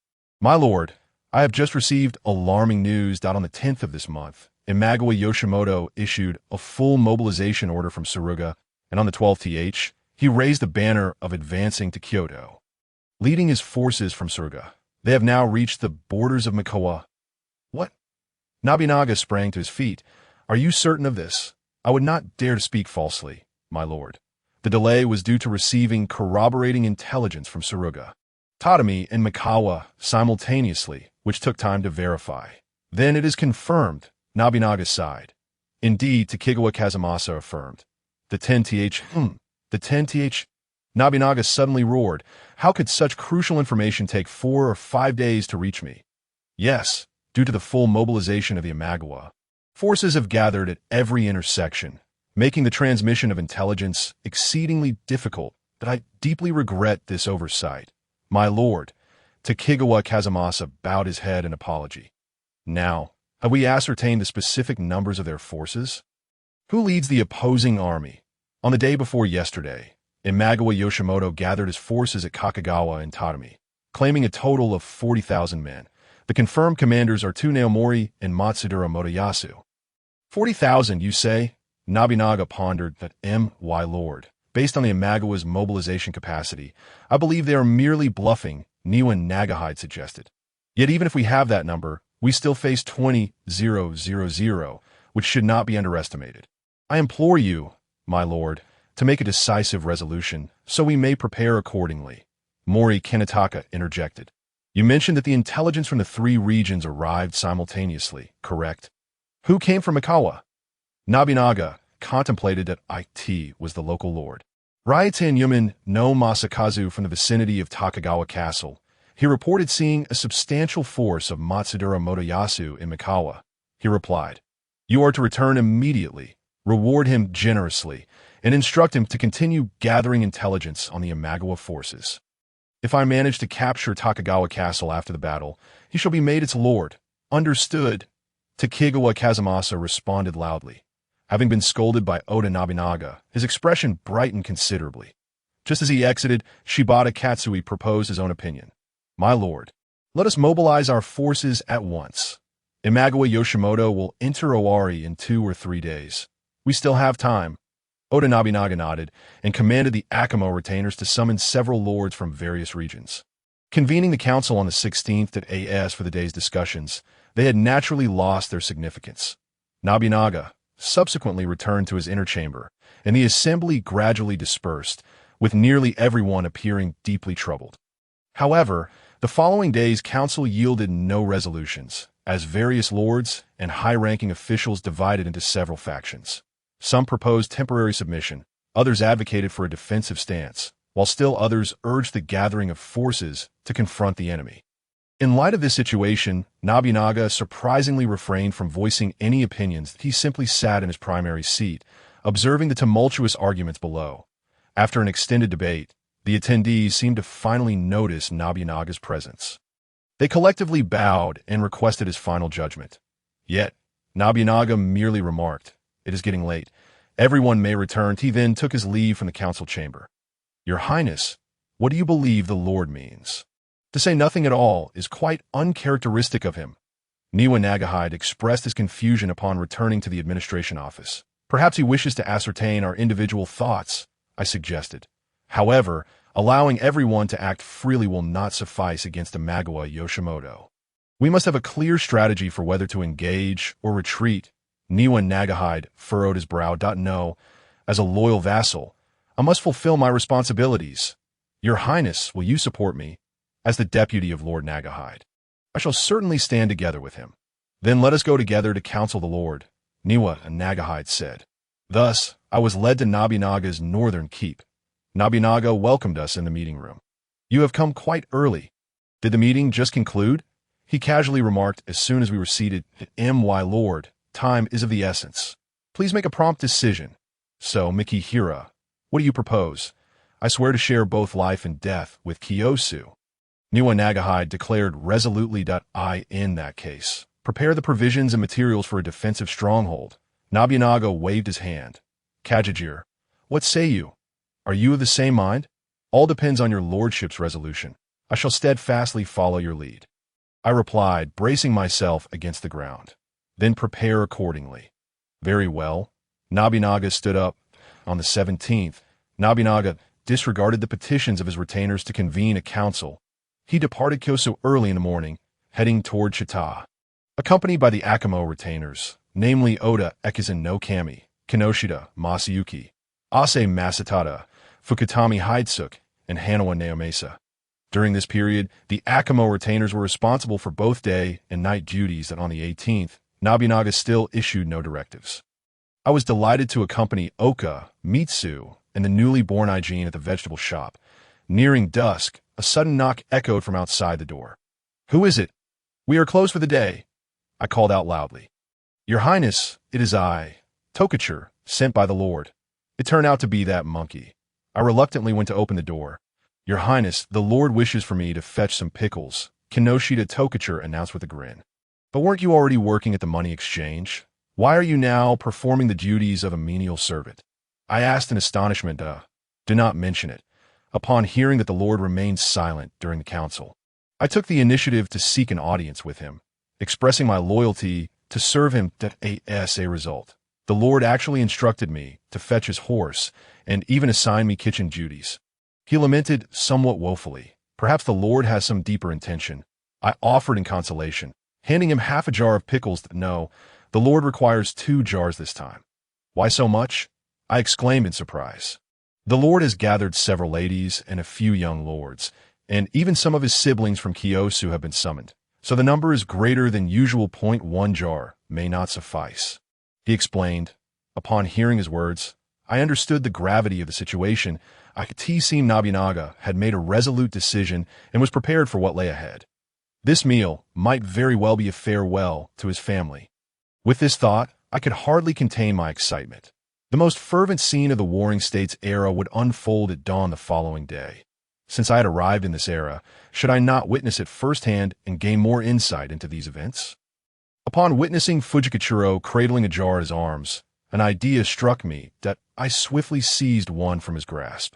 [SPEAKER 1] My lord, I have just received alarming news that on the 10th of this month, Imagawa Yoshimoto issued a full mobilization order from Suruga, and on the 12th, he raised the banner of advancing to Kyoto. Leading his forces from Suruga, they have now reached the borders of Mikawa. What? Nobunaga sprang to his feet. Are you certain of this? I would not dare to speak falsely, my lord. The delay was due to receiving corroborating intelligence from Suruga, Tatami, and Mikawa simultaneously, which took time to verify. Then it is confirmed, Nobunaga sighed. Indeed, Takegawa Kazumasa affirmed. The 10th. Nobunaga suddenly roared. How could such crucial information take 4 or 5 days to reach me? Yes, due to the full mobilization of the Imagawa. Forces have gathered at every intersection, making the transmission of intelligence exceedingly difficult, but I deeply regret this oversight. My lord, Takegawa Kazumasa bowed his head in apology. Now, have we ascertained the specific numbers of their forces? Who leads the opposing army? On the day before yesterday, Imagawa Yoshimoto gathered his forces at Kakagawa and Tatami, claiming a total of 40,000 men. The confirmed commanders are Naomori and Matsudura Motoyasu. 40,000, you say? Nobunaga pondered that my lord. Based on the Imagawa's mobilization capacity, I believe they are merely bluffing, Niwa Nagahide suggested. Yet even if we have that number, we still face 20,000, which should not be underestimated. I implore you, my lord, to make a decisive resolution, so we may prepare accordingly. Mori Kenataka interjected. You mentioned that the intelligence from the 3 regions arrived simultaneously, correct? Who came from Mikawa? Nobunaga contemplated that it was the local lord. Ryutan Yuman no Masakazu from the vicinity of Takagawa Castle. He reported seeing a substantial force of Matsudura Motoyasu in Mikawa. He replied, You are to return immediately, reward him generously, and instruct him to continue gathering intelligence on the Imagawa forces. If I manage to capture Takagawa Castle after the battle, he shall be made its lord. Understood. Takegawa Kazumasa responded loudly. Having been scolded by Oda Nobunaga, his expression brightened considerably. Just as he exited, Shibata Katsui proposed his own opinion. My lord, let us mobilize our forces at once. Imagawa Yoshimoto will enter Owari in 2 or 3 days. We still have time. Oda Nobunaga nodded and commanded the Akamo retainers to summon several lords from various regions. Convening the council on the 16th at AS for the day's discussions, they had naturally lost their significance. Nobunaga subsequently returned to his inner chamber, and the assembly gradually dispersed, with nearly everyone appearing deeply troubled. However, the following day's council yielded no resolutions, as various lords and high-ranking officials divided into several factions. Some proposed temporary submission, others advocated for a defensive stance, while still others urged the gathering of forces to confront the enemy. In light of this situation, Nobunaga surprisingly refrained from voicing any opinions. He simply sat in his primary seat, observing the tumultuous arguments below. After an extended debate, the attendees seemed to finally notice Nobunaga's presence. They collectively bowed and requested his final judgment. Yet, Nobunaga merely remarked, "It is getting late. Everyone may return." He then took his leave from the council chamber. "Your Highness, what do you believe the Lord means?" To say nothing at all is quite uncharacteristic of him. Niwa Nagahide expressed his confusion upon returning to the administration office. "Perhaps he wishes to ascertain our individual thoughts," I suggested. "However, allowing everyone to act freely will not suffice against Imagawa Yoshimoto. We must have a clear strategy for whether to engage or retreat." Niwa Nagahide furrowed his brow. "No, as a loyal vassal, I must fulfill my responsibilities. Your Highness, will you support me? As the deputy of Lord Nagahide, I shall certainly stand together with him." "Then let us go together to counsel the Lord," Niwa Nagahide said. Thus, I was led to Nobunaga's northern keep. Nobunaga welcomed us in the meeting room. "You have come quite early. Did the meeting just conclude?" he casually remarked as soon as we were seated. "My lord, time is of the essence. Please make a prompt decision." "So, Mikihira, what do you propose?" "I swear to share both life and death with Kiyosu," Niwa Nagahide declared resolutely. In that case, prepare the provisions and materials for a defensive stronghold." Nobunaga waved his hand. "Kajijir, what say you? Are you of the same mind?" "All depends on your lordship's resolution. I shall steadfastly follow your lead," I replied, bracing myself against the ground. "Then prepare accordingly." "Very well." Nobunaga stood up. On the 17th, Nobunaga disregarded the petitions of his retainers to convene a council. He departed Kyoto early in the morning, heading toward Chita. Accompanied by the Akamo retainers, namely Oda Ekizen no Kami, Kinoshita Masayuki, Ase Masatada, Fukutami Hidesuk, and Hanawa Naomasa. During this period, the Akamo retainers were responsible for both day and night duties, and on the 18th, Nobunaga still issued no directives. I was delighted to accompany Oka, Mitsu, and the newly born Ijin at the vegetable shop. Nearing dusk, a sudden knock echoed from outside the door. "Who is it?" "We are closed for the day," I called out loudly. "Your Highness, it is I, Tokacher, sent by the Lord." It turned out to be that monkey. I reluctantly went to open the door. "Your Highness, the Lord wishes for me to fetch some pickles," Kinoshita Tokacher announced with a grin. "But weren't you already working at the money exchange? Why are you now performing the duties of a menial servant?" I asked in astonishment. Do not mention it." Upon hearing that the Lord remained silent during the council, I took the initiative to seek an audience with him, expressing my loyalty to serve him. As a result, the Lord actually instructed me to fetch his horse and even assigned me kitchen duties. He lamented somewhat woefully. "Perhaps the Lord has some deeper intention," I offered in consolation, handing him half a jar of pickles. "No, the Lord requires 2 jars this time." "Why so much?" I exclaimed in surprise. "The Lord has gathered several ladies and a few young lords, and even some of his siblings from Kiyosu have been summoned, so the number is greater than usual. 1 jar may not suffice," he explained. Upon hearing his words, I understood the gravity of the situation. I could see Nobunaga had made a resolute decision and was prepared for what lay ahead. This meal might very well be a farewell to his family. With this thought, I could hardly contain my excitement. The most fervent scene of the Warring States era would unfold at dawn the following day. Since I had arrived in this era, should I not witness it firsthand and gain more insight into these events? Upon witnessing Fujikachiro cradling a jar in his arms, an idea struck me that I swiftly seized one from his grasp.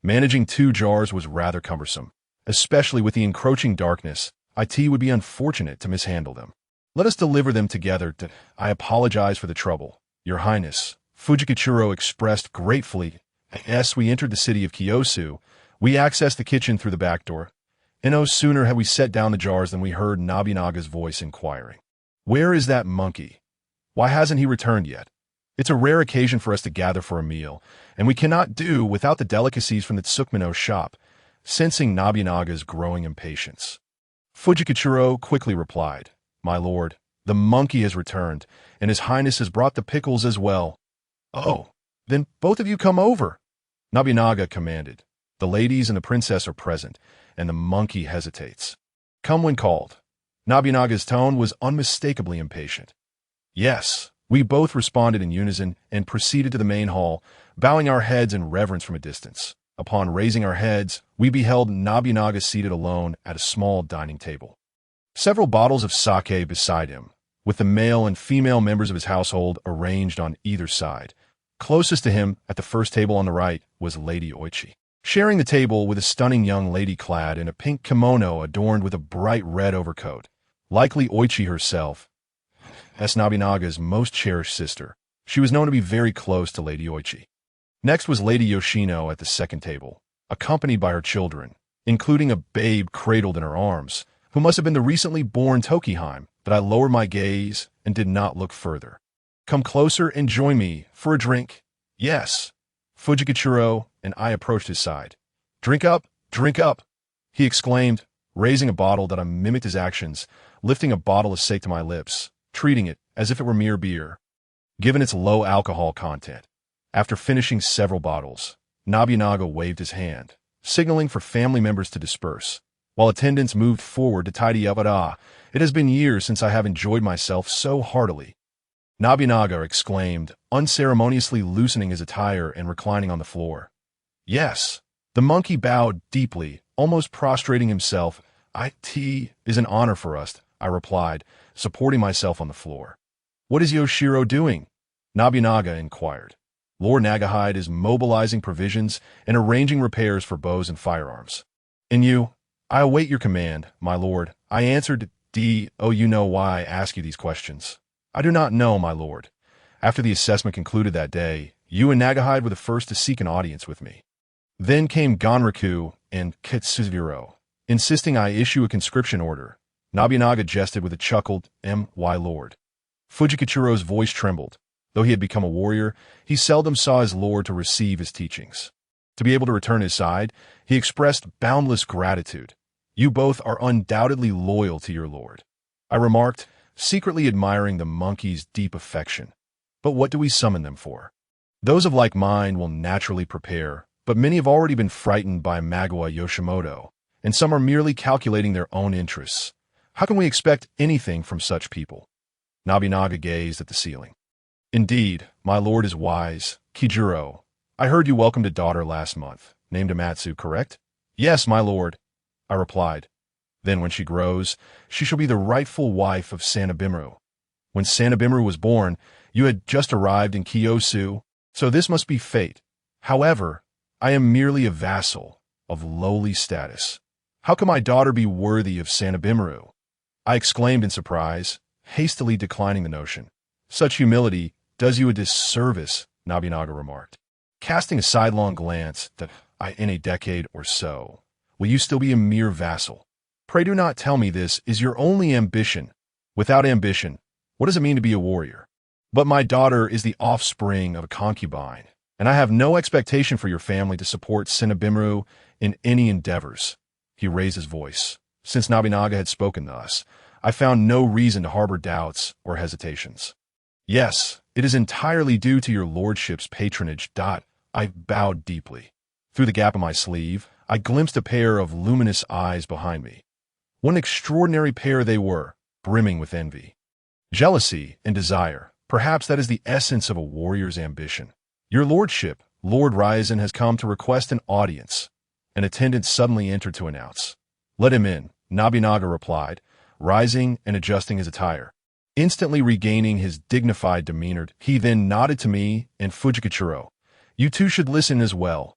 [SPEAKER 1] Managing 2 jars was rather cumbersome, especially with the encroaching darkness. It would be unfortunate to mishandle them. "Let us deliver them together. I apologize for the trouble, Your Highness," Fujikachiro expressed gratefully. As we entered the city of Kiyosu, we accessed the kitchen through the back door. And no sooner had we set down the jars than we heard Nobunaga's voice inquiring, "Where is that monkey? Why hasn't he returned yet? It's a rare occasion for us to gather for a meal, and we cannot do without the delicacies from the Tsukimono shop." Sensing Nobunaga's growing impatience, Fujikachiro quickly replied, "My lord, the monkey has returned, and his highness has brought the pickles as well." "Oh, then both of you come over," Nobunaga commanded. "The ladies and the princess are present, and the monkey hesitates. Come when called." Nobunaga's tone was unmistakably impatient. "Yes," we both responded in unison and proceeded to the main hall, bowing our heads in reverence from a distance. Upon raising our heads, we beheld Nobunaga seated alone at a small dining table. Several bottles of sake beside him, with the male and female members of his household arranged on either side. Closest to him, at the first table on the right, was Lady Oichi, sharing the table with a stunning young lady clad in a pink kimono adorned with a bright red overcoat. Likely Oichi herself, as Nobunaga's most cherished sister. She was known to be very close to Lady Oichi. Next was Lady Yoshino at the second table, accompanied by her children, including a babe cradled in her arms, who must have been the recently born Tokiheim, but I lowered my gaze and did not look further. "Come closer and join me for a drink." "Yes." Fujikachiro and I approached his side. Drink up, he exclaimed, raising a bottle that I mimicked his actions, lifting a bottle of sake to my lips, treating it as if it were mere beer, given its low alcohol content. After finishing several bottles, Nobunaga waved his hand, signaling for family members to disperse, while attendants moved forward to tidy up. It has been years since I have enjoyed myself so heartily," Nobunaga exclaimed, unceremoniously loosening his attire and reclining on the floor. "Yes." The monkey bowed deeply, almost prostrating himself. "It is an honor for us," I replied, supporting myself on the floor. "What is Yoshiro doing?" Nobunaga inquired. "Lord Nagahide is mobilizing provisions and arranging repairs for bows and firearms." "And you?" "I await your command, my lord," I answered. "Oh, you know why I ask you these questions." "I do not know, my lord. After the assessment concluded that day, you and Nagahide were the first to seek an audience with me. Then came Ganraku and Kitsuziro, insisting I issue a conscription order." Nobunaga jested with a chuckled, "My lord." Fujikachiro's voice trembled. Though he had become a warrior, he seldom saw his lord to receive his teachings. To be able to return his side, he expressed boundless gratitude. "You both are undoubtedly loyal to your lord," I remarked, secretly admiring the monkey's deep affection. "But what do we summon them for?" "Those of like mind will naturally prepare, but many have already been frightened by Magawa Yoshimoto, and some are merely calculating their own interests. How can we expect anything from such people?" Nobunaga gazed at the ceiling. "Indeed, my lord is wise. Kijuro, I heard you welcomed a daughter last month, named Amatsu, correct?" "Yes, my lord," I replied. "Then when she grows, she shall be the rightful wife of Sanebimuru. When Sanebimuru was born, you had just arrived in Kiyosu, so this must be fate. However, I am merely a vassal, of lowly status. How can my daughter be worthy of Sanebimuru?" I exclaimed in surprise, hastily declining the notion. "Such humility does you a disservice," Nobunaga remarked, casting a sidelong glance that in a decade or so, will you still be a mere vassal? Pray do not tell me this is your only ambition. Without ambition, what does it mean to be a warrior? But my daughter is the offspring of a concubine, and I have no expectation for your family to support Sanebimuru in any endeavors." He raised his voice. Since Nobunaga had spoken thus, I found no reason to harbor doubts or hesitations. "Yes, it is entirely due to your lordship's patronage." I bowed deeply. Through the gap in my sleeve, I glimpsed a pair of luminous eyes behind me. What an extraordinary pair they were, brimming with envy, jealousy, and desire. Perhaps that is the essence of a warrior's ambition. "Your lordship, Lord Ryzen, has come to request an audience." An attendant suddenly entered to announce. "Let him in," Nobunaga replied, rising and adjusting his attire. Instantly regaining his dignified demeanor, he then nodded to me and Fujikachiro. "You two should listen as well."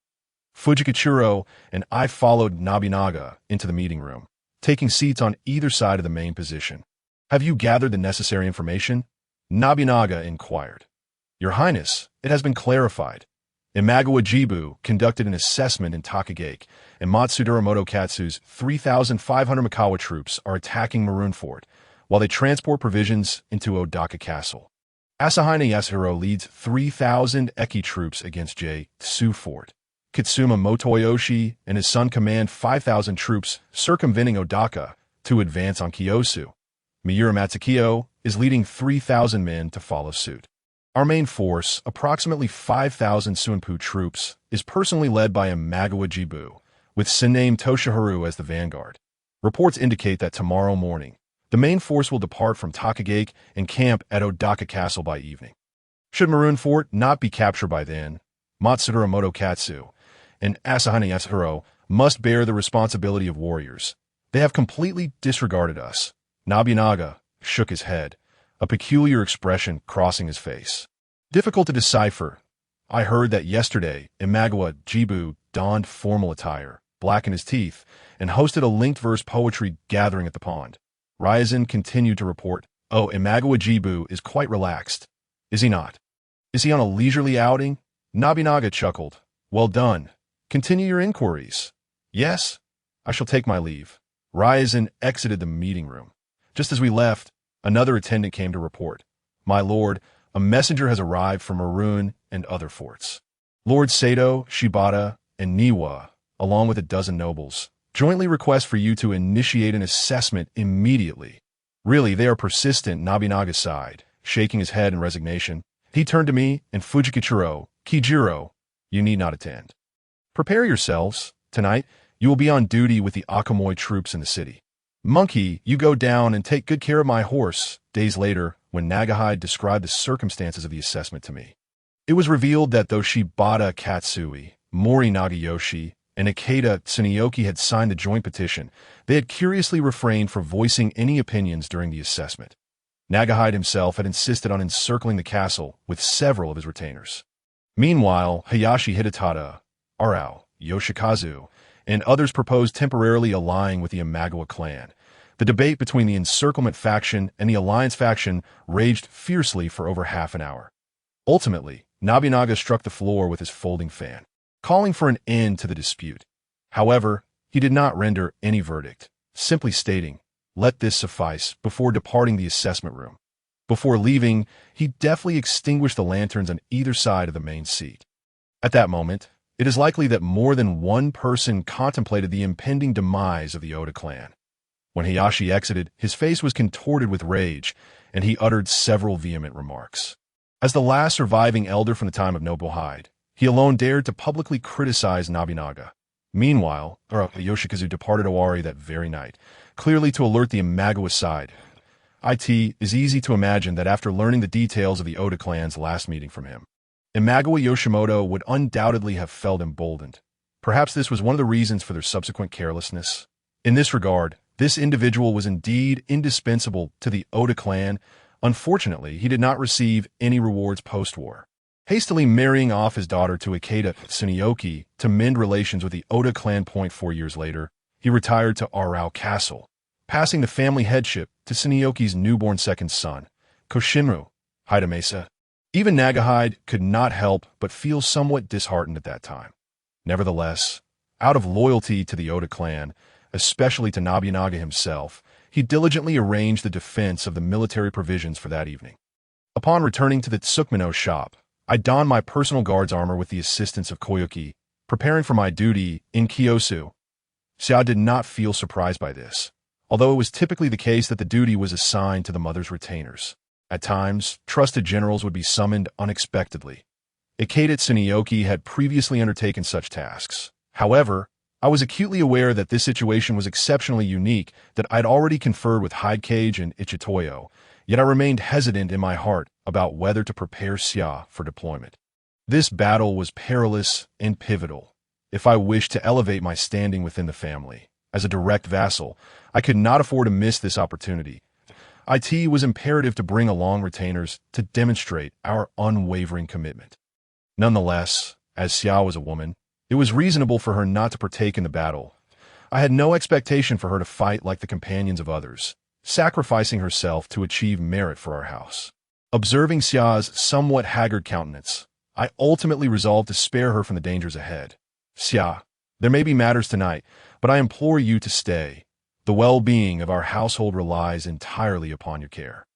[SPEAKER 1] Fujikachiro and I followed Nobunaga into the meeting room, taking seats on either side of the main position. "Have you gathered the necessary information?" Nobunaga inquired. Your Highness, it has been clarified. Imagawa Jibu conducted an assessment in Takagake, and Matsudara Motokatsu's 3,500 Mikawa troops are attacking Maroon Fort, while they transport provisions into Odaka Castle. Asahina Yasuhiro leads 3,000 Eki troops against Tsu Fort. Kitsuma Motoyoshi and his son command 5,000 troops circumventing Odaka to advance on Kiyosu. Miura Matsukiyo is leading 3,000 men to follow suit. Our main force, approximately 5,000 Suanpu troops, is personally led by Imagawa Jibu, with Sename Toshiharu as the vanguard. Reports indicate that tomorrow morning, the main force will depart from Takagake and camp at Odaka Castle by evening. Should Maroon Fort not be captured by then, Matsudara Motokatsu and Asahina Yasuhiro must bear the responsibility of warriors. They have completely disregarded us. Nobunaga shook his head, a peculiar expression crossing his face. Difficult to decipher. I heard that yesterday Imagawa Jibu donned formal attire, blackened his teeth, and hosted a linked verse poetry gathering at the pond. Ryzen continued to report, "Oh, Imagawa Jibu is quite relaxed. Is he not? Is he on a leisurely outing?" Nobunaga chuckled. "Well done. Continue your inquiries." "Yes, I shall take my leave." Ryzen exited the meeting room. Just as we left, another attendant came to report, "My lord, a messenger has arrived from Maroon and other forts. Lord Sato, Shibata, and Niwa, along with a dozen nobles, jointly request for you to initiate an assessment immediately." Really, they are persistent, Nobunaga sighed, shaking his head in resignation. He turned to me and Fujikichiro, "Kijiro, you need not attend. Prepare yourselves. Tonight, you will be on duty with the Akamoi troops in the city. Monkey, you go down and take good care of my horse." Days later, when Nagahide described the circumstances of the assessment to me, it was revealed that though Shibata Katsui, Mori Nagayoshi, and Ikeda Tsuneyoki had signed the joint petition, they had curiously refrained from voicing any opinions during the assessment. Nagahide himself had insisted on encircling the castle with several of his retainers. Meanwhile, Hayashi Hidetada, Arao, Yoshikazu, and others proposed temporarily allying with the Imagawa clan. The debate between the encirclement faction and the alliance faction raged fiercely for over half an hour. Ultimately, Nobunaga struck the floor with his folding fan, calling for an end to the dispute. However, he did not render any verdict, simply stating, "Let this suffice," before departing the assessment room. Before leaving, he deftly extinguished the lanterns on either side of the main seat. At that moment, it is likely that more than one person contemplated the impending demise of the Oda clan. When Hayashi exited, his face was contorted with rage, and he uttered several vehement remarks. As the last surviving elder from the time of Nobuhide, he alone dared to publicly criticize Nobunaga. Meanwhile, Yoshikazu departed Owari that very night, clearly to alert the Imagawa side. It is easy to imagine that after learning the details of the Oda clan's last meeting from him, Imagawa Yoshimoto would undoubtedly have felt emboldened. Perhaps this was one of the reasons for their subsequent carelessness. In this regard, this individual was indeed indispensable to the Oda clan. Unfortunately, he did not receive any rewards post-war. Hastily marrying off his daughter to Ikeda Tsuneyoki to mend relations with the Oda clan. 4 years later, he retired to Arao Castle, passing the family headship to Tsuneyoki's newborn second son, Koshinru Hidemasa. Even Nagahide could not help but feel somewhat disheartened at that time. Nevertheless, out of loyalty to the Oda clan, especially to Nobunaga himself, he diligently arranged the defense of the military provisions for that evening. Upon returning to the Tsukmino shop, I donned my personal guard's armor with the assistance of Koyuki, preparing for my duty in Kiyosu. Xia did not feel surprised by this, although it was typically the case that the duty was assigned to the mother's retainers. At times, trusted generals would be summoned unexpectedly. Ikeda Tsuneyoki had previously undertaken such tasks. However, I was acutely aware that this situation was exceptionally unique, that I'd already conferred with Hidecage and Ichitoyo, yet I remained hesitant in my heart about whether to prepare Xia for deployment. This battle was perilous and pivotal. If I wished to elevate my standing within the family, as a direct vassal, I could not afford to miss this opportunity. It was imperative to bring along retainers to demonstrate our unwavering commitment. Nonetheless, as Xia was a woman, it was reasonable for her not to partake in the battle. I had no expectation for her to fight like the companions of others, sacrificing herself to achieve merit for our house. Observing Xia's somewhat haggard countenance, I ultimately resolved to spare her from the dangers ahead. Xia, there may be matters tonight, but I implore you to stay. The well-being of our household relies entirely upon your care.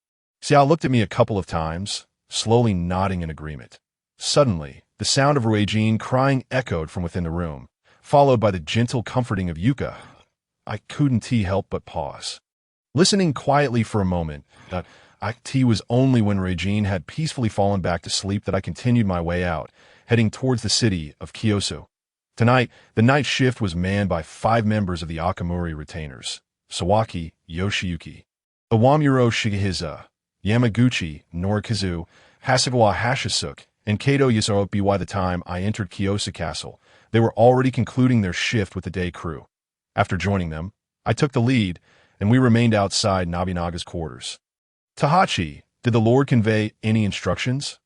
[SPEAKER 1] Xia looked at me a couple of times, slowly nodding in agreement. Suddenly, the sound of Ruijin crying echoed from within the room, followed by the gentle comforting of Yuka. I couldn't help but pause. Listening quietly for a moment, it was only when Ruijin had peacefully fallen back to sleep that I continued my way out, heading towards the city of Kyoto. Tonight, the night shift was manned by 5 members of the Akamuri retainers: Sawaki Yoshiyuki, Iwamuro Shigehisa, Yamaguchi Norikazu, Hasegawa Hashisuke, and Kato Yasoropi. By the time I entered Kyoto Castle, they were already concluding their shift with the day crew. After joining them, I took the lead, and we remained outside Nobunaga's quarters. Tahachi, did the Lord convey any instructions?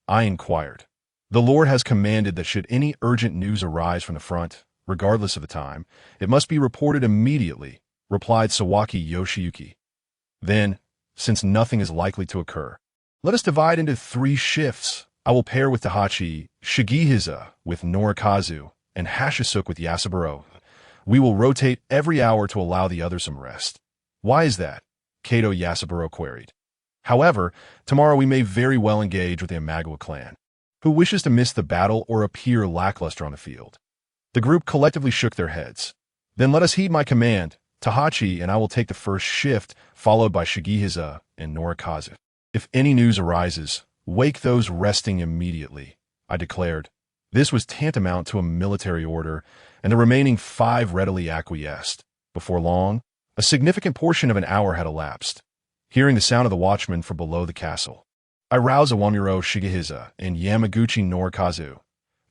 [SPEAKER 1] I inquired. The Lord has commanded that should any urgent news arise from the front, regardless of the time, it must be reported immediately, replied Sawaki Yoshiyuki. Then, since nothing is likely to occur, let us divide into 3 shifts. I will pair with Tahachi, Shigehisa with Norikazu, and Hashisuke with Yasaburo. We will rotate every hour to allow the others some rest. Why is that? Kato Yasaburo queried. However, tomorrow we may very well engage with the Imagawa clan, who wishes to miss the battle or appear lackluster on the field. The group collectively shook their heads. Then let us heed my command. Tahachi and I will take the first shift, followed by Shigehisa and Norikazu. If any news arises, wake those resting immediately, I declared. This was tantamount to a military order, and the remaining 5 readily acquiesced. Before long, a significant portion of an hour had elapsed. Hearing the sound of the watchman from below the castle, I roused Iwamuro Shigehisa and Yamaguchi Norikazu.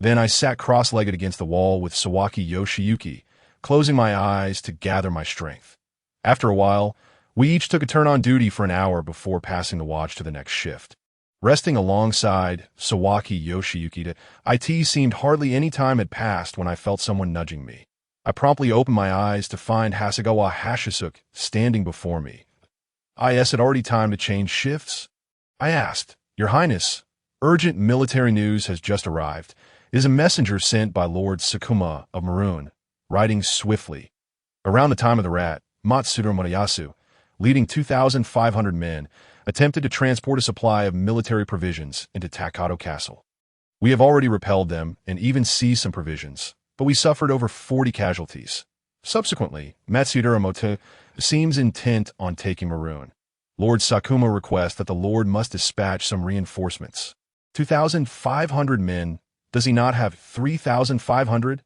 [SPEAKER 1] Then I sat cross-legged against the wall with Sawaki Yoshiyuki, closing my eyes to gather my strength. After a while, we each took a turn on duty for an hour before passing the watch to the next shift. Resting alongside Sawaki Yoshiyuki, it seemed hardly any time had passed when I felt someone nudging me. I promptly opened my eyes to find Hasegawa Hashisuke standing before me. Had already time to change shifts? I asked. Your Highness, urgent military news has just arrived. It is a messenger sent by Lord Sakuma of Maroon, riding swiftly. Around the time of the rat, Matsuda Murayasu, leading 2,500 men, attempted to transport a supply of military provisions into Takato Castle. We have already repelled them and even seized some provisions, but we suffered over 40 casualties. Subsequently, Matsuda Murayasu seems intent on taking Maroon. Lord Sakuma requests that the Lord must dispatch some reinforcements. 2,500 men. Does he not have 3,500?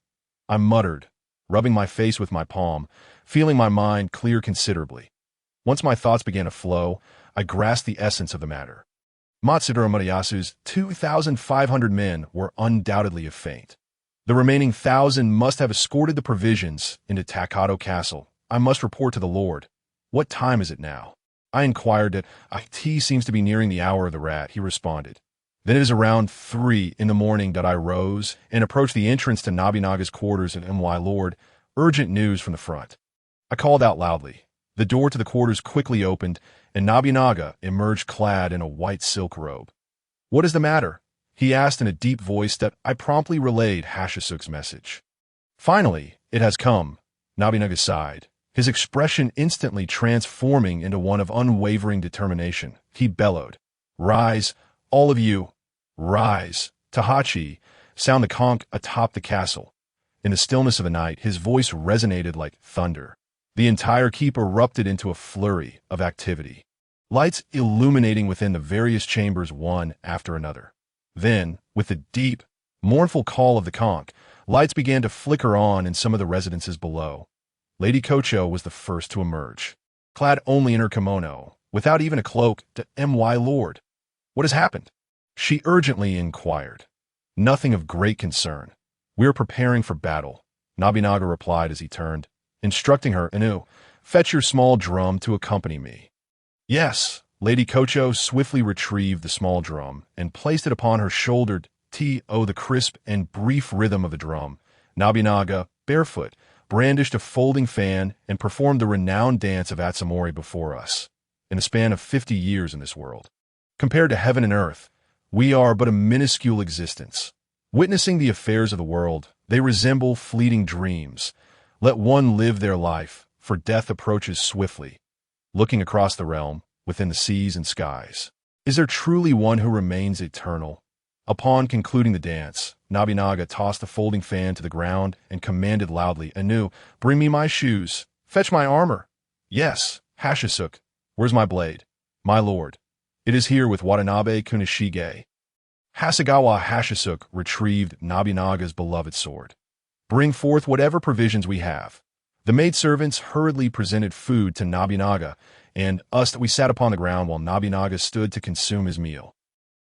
[SPEAKER 1] I muttered, rubbing my face with my palm, feeling my mind clear considerably. Once my thoughts began to flow, I grasped the essence of the matter. Matsuda Murayasu's 2,500 men were undoubtedly a feint. The remaining 1,000 must have escorted the provisions into Takato Castle. I must report to the Lord. What time is it now? I inquired that it seems to be nearing the hour of the rat, he responded. Then it is around 3 in the morning that I rose and approached the entrance to Nobunaga's quarters at My Lord. Urgent news from the front. I called out loudly. The door to the quarters quickly opened, and Nobunaga emerged clad in a white silk robe. What is the matter? He asked in a deep voice that I promptly relayed Hashisuke's message. Finally, it has come, Nobunaga sighed, his expression instantly transforming into one of unwavering determination. He bellowed, "Rise, all of you, rise!" Tahachi sound the conch atop the castle. In the stillness of the night, his voice resonated like thunder. The entire keep erupted into a flurry of activity, lights illuminating within the various chambers one after another. Then, with the deep, mournful call of the conch, lights began to flicker on in some of the residences below. Lady Kocho was the first to emerge, clad only in her kimono, without even a cloak, to My Lord. What has happened? She urgently inquired. Nothing of great concern. We are preparing for battle, Nobunaga replied as he turned, instructing her anew, fetch your small drum to accompany me. Yes, Lady Kocho swiftly retrieved the small drum and placed it upon her shoulder. The crisp and brief rhythm of the drum. Nobunaga, barefoot, brandished a folding fan and performed the renowned dance of Atsumori before us. In the span of 50 years in this world, Compared to heaven and earth, we are but a minuscule existence. Witnessing the affairs of the world, they resemble fleeting dreams. Let one live their life, for death approaches swiftly. Looking across the realm, within the seas and skies, is there truly one who remains eternal? Upon concluding the dance, Nobunaga tossed the folding fan to the ground and commanded loudly anew, "Bring me my shoes. Fetch my armor." "Yes, Hashisuke. Where's my blade?" "My lord. It is here with Watanabe Kunishige." Hasegawa Hashisuke retrieved Nobunaga's beloved sword. "Bring forth whatever provisions we have." The maidservants hurriedly presented food to Nobunaga, and we sat upon the ground while Nobunaga stood to consume his meal.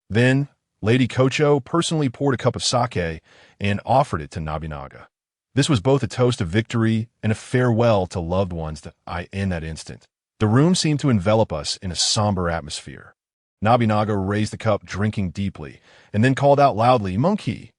[SPEAKER 1] Then, Lady Kocho personally poured a cup of sake and offered it to Nobunaga. This was both a toast of victory and a farewell to loved ones in that instant. The room seemed to envelop us in a somber atmosphere. Nobunaga raised the cup, drinking deeply, and then called out loudly, "Monkey!"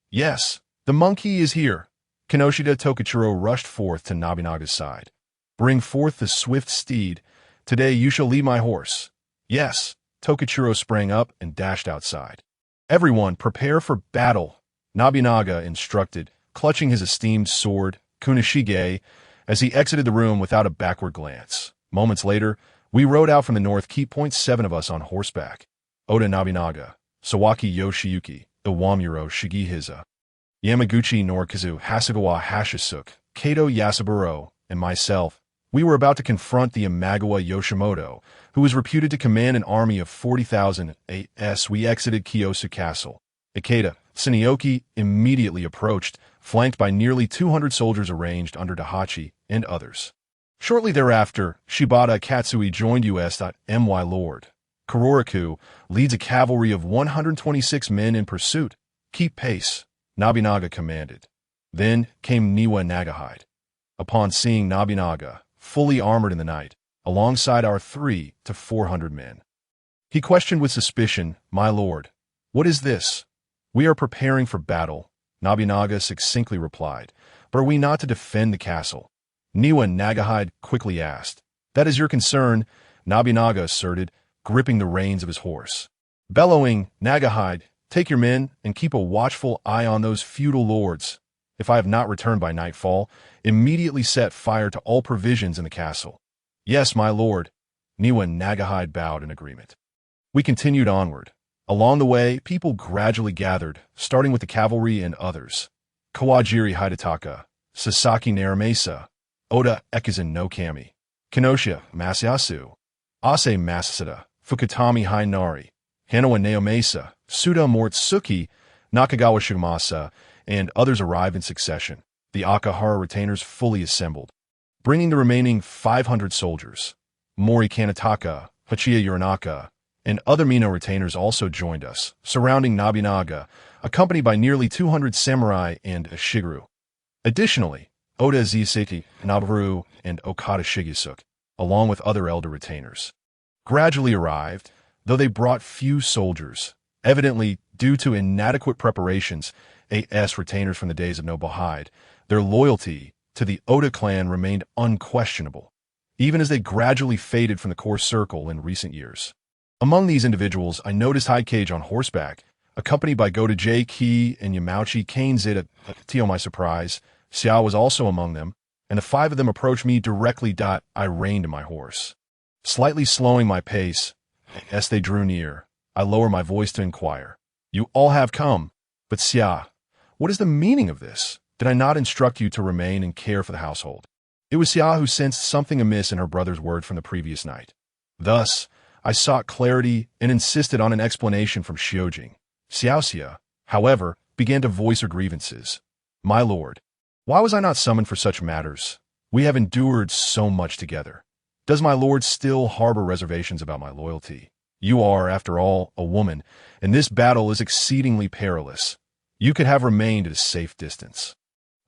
[SPEAKER 1] "Yes, the monkey is here." Kinoshita Tokichiro rushed forth to Nobunaga's side. "Bring forth the swift steed. Today you shall lead my horse." "Yes." Tokichiro sprang up and dashed outside. "Everyone, prepare for battle," Nobunaga instructed, clutching his esteemed sword, Kunishige, as he exited the room without a backward glance. Moments later, we rode out from the north keep. 7 of us on horseback. Oda Nobunaga, Sawaki Yoshiyuki, Iwamuro Shigehisa, Yamaguchi Norikizu, Hasegawa Hashisuke, Kato Yasuburo, and myself. We were about to confront the Imagawa Yoshimoto, who was reputed to command an army of 40,000 as we exited Kiyosu Castle. Ikeda Tsuneoki immediately approached, flanked by nearly 200 soldiers arranged under Dahachi and others. Shortly thereafter, Shibata Katsui joined us.My Lord. Kuroroku leads a cavalry of 126 men in pursuit. "Keep pace," Nobunaga commanded. Then came Niwa Nagahide. Upon seeing Nobunaga, fully armored in the night, alongside our 300 to 400 men, he questioned with suspicion, "My lord, what is this?" "We are preparing for battle," Nobunaga succinctly replied. "But are we not to defend the castle?" Niwa Nagahide quickly asked. "That is your concern," Nobunaga asserted, gripping the reins of his horse. Bellowing, "Nagahide, take your men and keep a watchful eye on those feudal lords. If I have not returned by nightfall, immediately set fire to all provisions in the castle." "Yes, my lord." Niwa Nagahide bowed in agreement. We continued onward. Along the way, people gradually gathered, starting with the cavalry and others. Kawajiri Hidetaka, Sasaki Naramesa, Oda Ekizan no Kami, Kinoshita Masayasu, Ase Masasada, Fukutami Hainari, Hanawa Naomesa, Suda Mortsuki, Nakagawa Shigemasa, and others arrived in succession, the Akahara retainers fully assembled. Bringing the remaining 500 soldiers, Mori Kanataka, Hachiya Uranaka, and other Mino retainers also joined us, surrounding Nobunaga, accompanied by nearly 200 samurai and a Shigeru. Additionally, Oda Ziseki, Noboru, and Okada Shigisuke, along with other elder retainers, gradually arrived, though they brought few soldiers, evidently due to inadequate preparations. AS retainers from the days of Nobuhide, their loyalty to the Oda clan remained unquestionable, even as they gradually faded from the core circle in recent years. Among these individuals, I noticed Hidecage on horseback, accompanied by Goda J. Ki and Yamauchi Kane Zeta. To my surprise, Xiao was also among them, and the 5 of them approached me directly. I reined in my horse. Slightly slowing my pace, as they drew near, I lowered my voice to inquire, "You all have come, but Xia, what is the meaning of this? Did I not instruct you to remain and care for the household?" It was Xia who sensed something amiss in her brother's word from the previous night. Thus, I sought clarity and insisted on an explanation from Xiaojing. Xiaoxia, however, began to voice her grievances. "My lord, why was I not summoned for such matters? We have endured so much together. Does my lord still harbor reservations about my loyalty? You are, after all, a woman, and this battle is exceedingly perilous. You could have remained at a safe distance.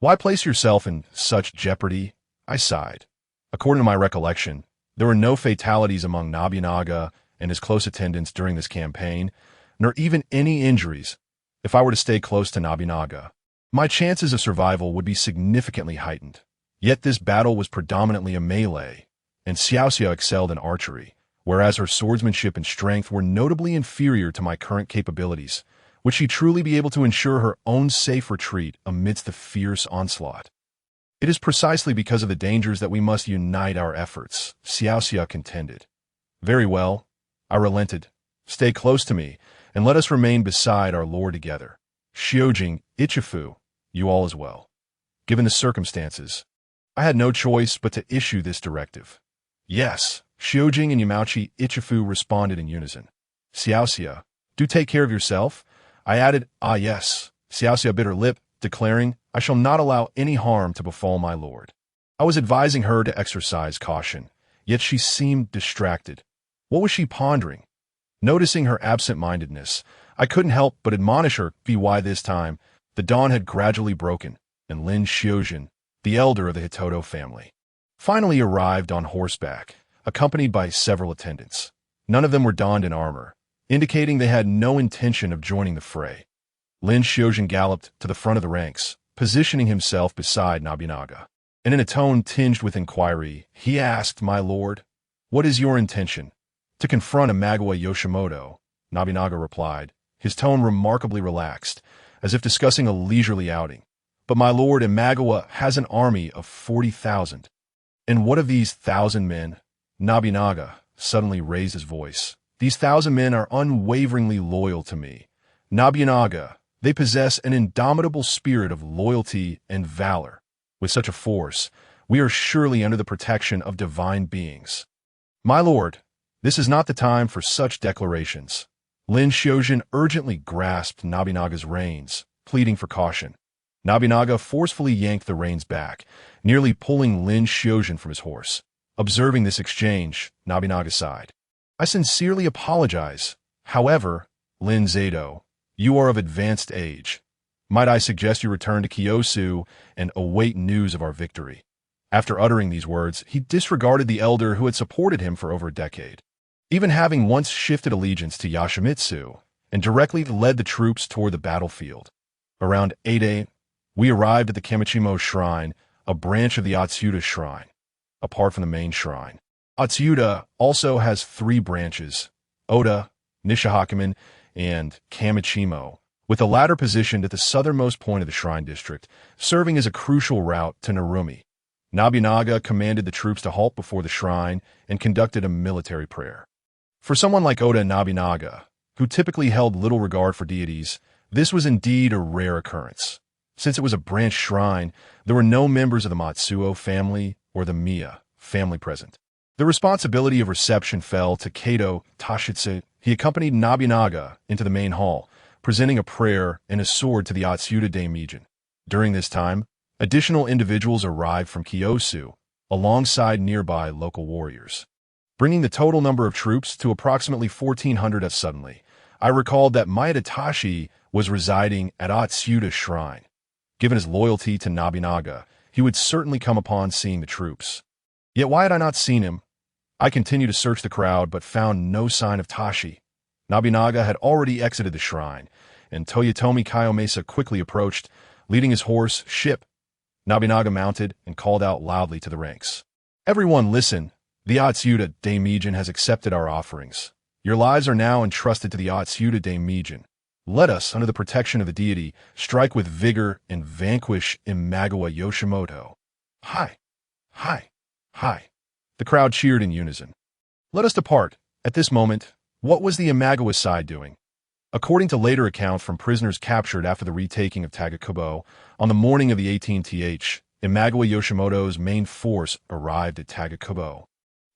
[SPEAKER 1] Why place yourself in such jeopardy?" I sighed. According to my recollection, there were no fatalities among Nobunaga and his close attendants during this campaign, nor even any injuries. If I were to stay close to Nobunaga, my chances of survival would be significantly heightened. Yet this battle was predominantly a melee, and Xiaoxia excelled in archery, whereas her swordsmanship and strength were notably inferior to my current capabilities. Would she truly be able to ensure her own safe retreat amidst the fierce onslaught? It is precisely because of the dangers that we must unite our efforts, Xiaoxia contended. Very well, I relented. Stay close to me, and let us remain beside our lord together. Xiujing, Ichifu, you all as well. Given the circumstances, I had no choice but to issue this directive. Yes, Xiujing and Yamauchi Ichifu responded in unison. Xiaoxia, do take care of yourself. I added, ah yes. Xiaoxia bit her lip, declaring, I shall not allow any harm to befall my lord. I was advising her to exercise caution, yet she seemed distracted. What was she pondering? Noticing her absent-mindedness, I couldn't help but admonish her why this time the dawn had gradually broken, and Lin Xiujin, the elder of the Hitoto family, finally arrived on horseback, accompanied by several attendants. None of them were donned in armor, indicating they had no intention of joining the fray. Lin Xiujin galloped to the front of the ranks, positioning himself beside Nobunaga. And in a tone tinged with inquiry, he asked, My lord, what is your intention? To confront Imagawa Yoshimoto, Nobunaga replied, his tone remarkably relaxed, as if discussing a leisurely outing. But my lord, Imagawa has an army of 40,000. And what of these 1,000 men? Nobunaga suddenly raised his voice. These 1,000 men are unwaveringly loyal to me. Nobunaga, they possess an indomitable spirit of loyalty and valor. With such a force, we are surely under the protection of divine beings. My lord, this is not the time for such declarations. Lin Xiujin urgently grasped Nobunaga's reins, pleading for caution. Nobunaga forcefully yanked the reins back, nearly pulling Lin Xiujin from his horse. Observing this exchange, Nobunaga sighed. I sincerely apologize. However, Lin Zato, you are of advanced age. Might I suggest you return to Kiyosu and await news of our victory? After uttering these words, he disregarded the elder who had supported him for over a decade, even having once shifted allegiance to Yoshimitsu, and directly led the troops toward the battlefield. Around 8 a.m., we arrived at the Kamichimo Shrine, a branch of the Atsuta Shrine, apart from the main shrine. Atsuta also has 3 branches, Oda, Nishihakumen, and Kamichimo, with the latter positioned at the southernmost point of the shrine district, serving as a crucial route to Narumi. Nobunaga commanded the troops to halt before the shrine and conducted a military prayer. For someone like Oda Nobunaga, who typically held little regard for deities, this was indeed a rare occurrence. Since it was a branch shrine, there were no members of the Matsuo family or the Miya family present. The responsibility of reception fell to Kato Tashitsu. He accompanied Nobunaga into the main hall, presenting a prayer and a sword to the Atsuta Daimijin. During this time, additional individuals arrived from Kiyosu, alongside nearby local warriors, bringing the total number of troops to approximately 1,400. Suddenly, I recalled that Maeda Tashi was residing at Atsuta Shrine. Given his loyalty to Nobunaga, he would certainly come upon seeing the troops. Yet why had I not seen him? I continued to search the crowd, but found no sign of Tashi. Nobunaga had already exited the shrine, and Toyotomi Kiyomasa quickly approached, leading his horse, Ship. Nobunaga mounted and called out loudly to the ranks. Everyone listen, the Atsuta Daimijin has accepted our offerings. Your lives are now entrusted to the Atsuta Daimijin. Let us, under the protection of the deity, strike with vigor and vanquish Imagawa Yoshimoto. Hi! Hi! Hi! The crowd cheered in unison. Let us depart. At this moment, what was the Imagawa side doing? According to later accounts from prisoners captured after the retaking of Tagakubo, on the morning of the 18th, Imagawa Yoshimoto's main force arrived at Tagakubo.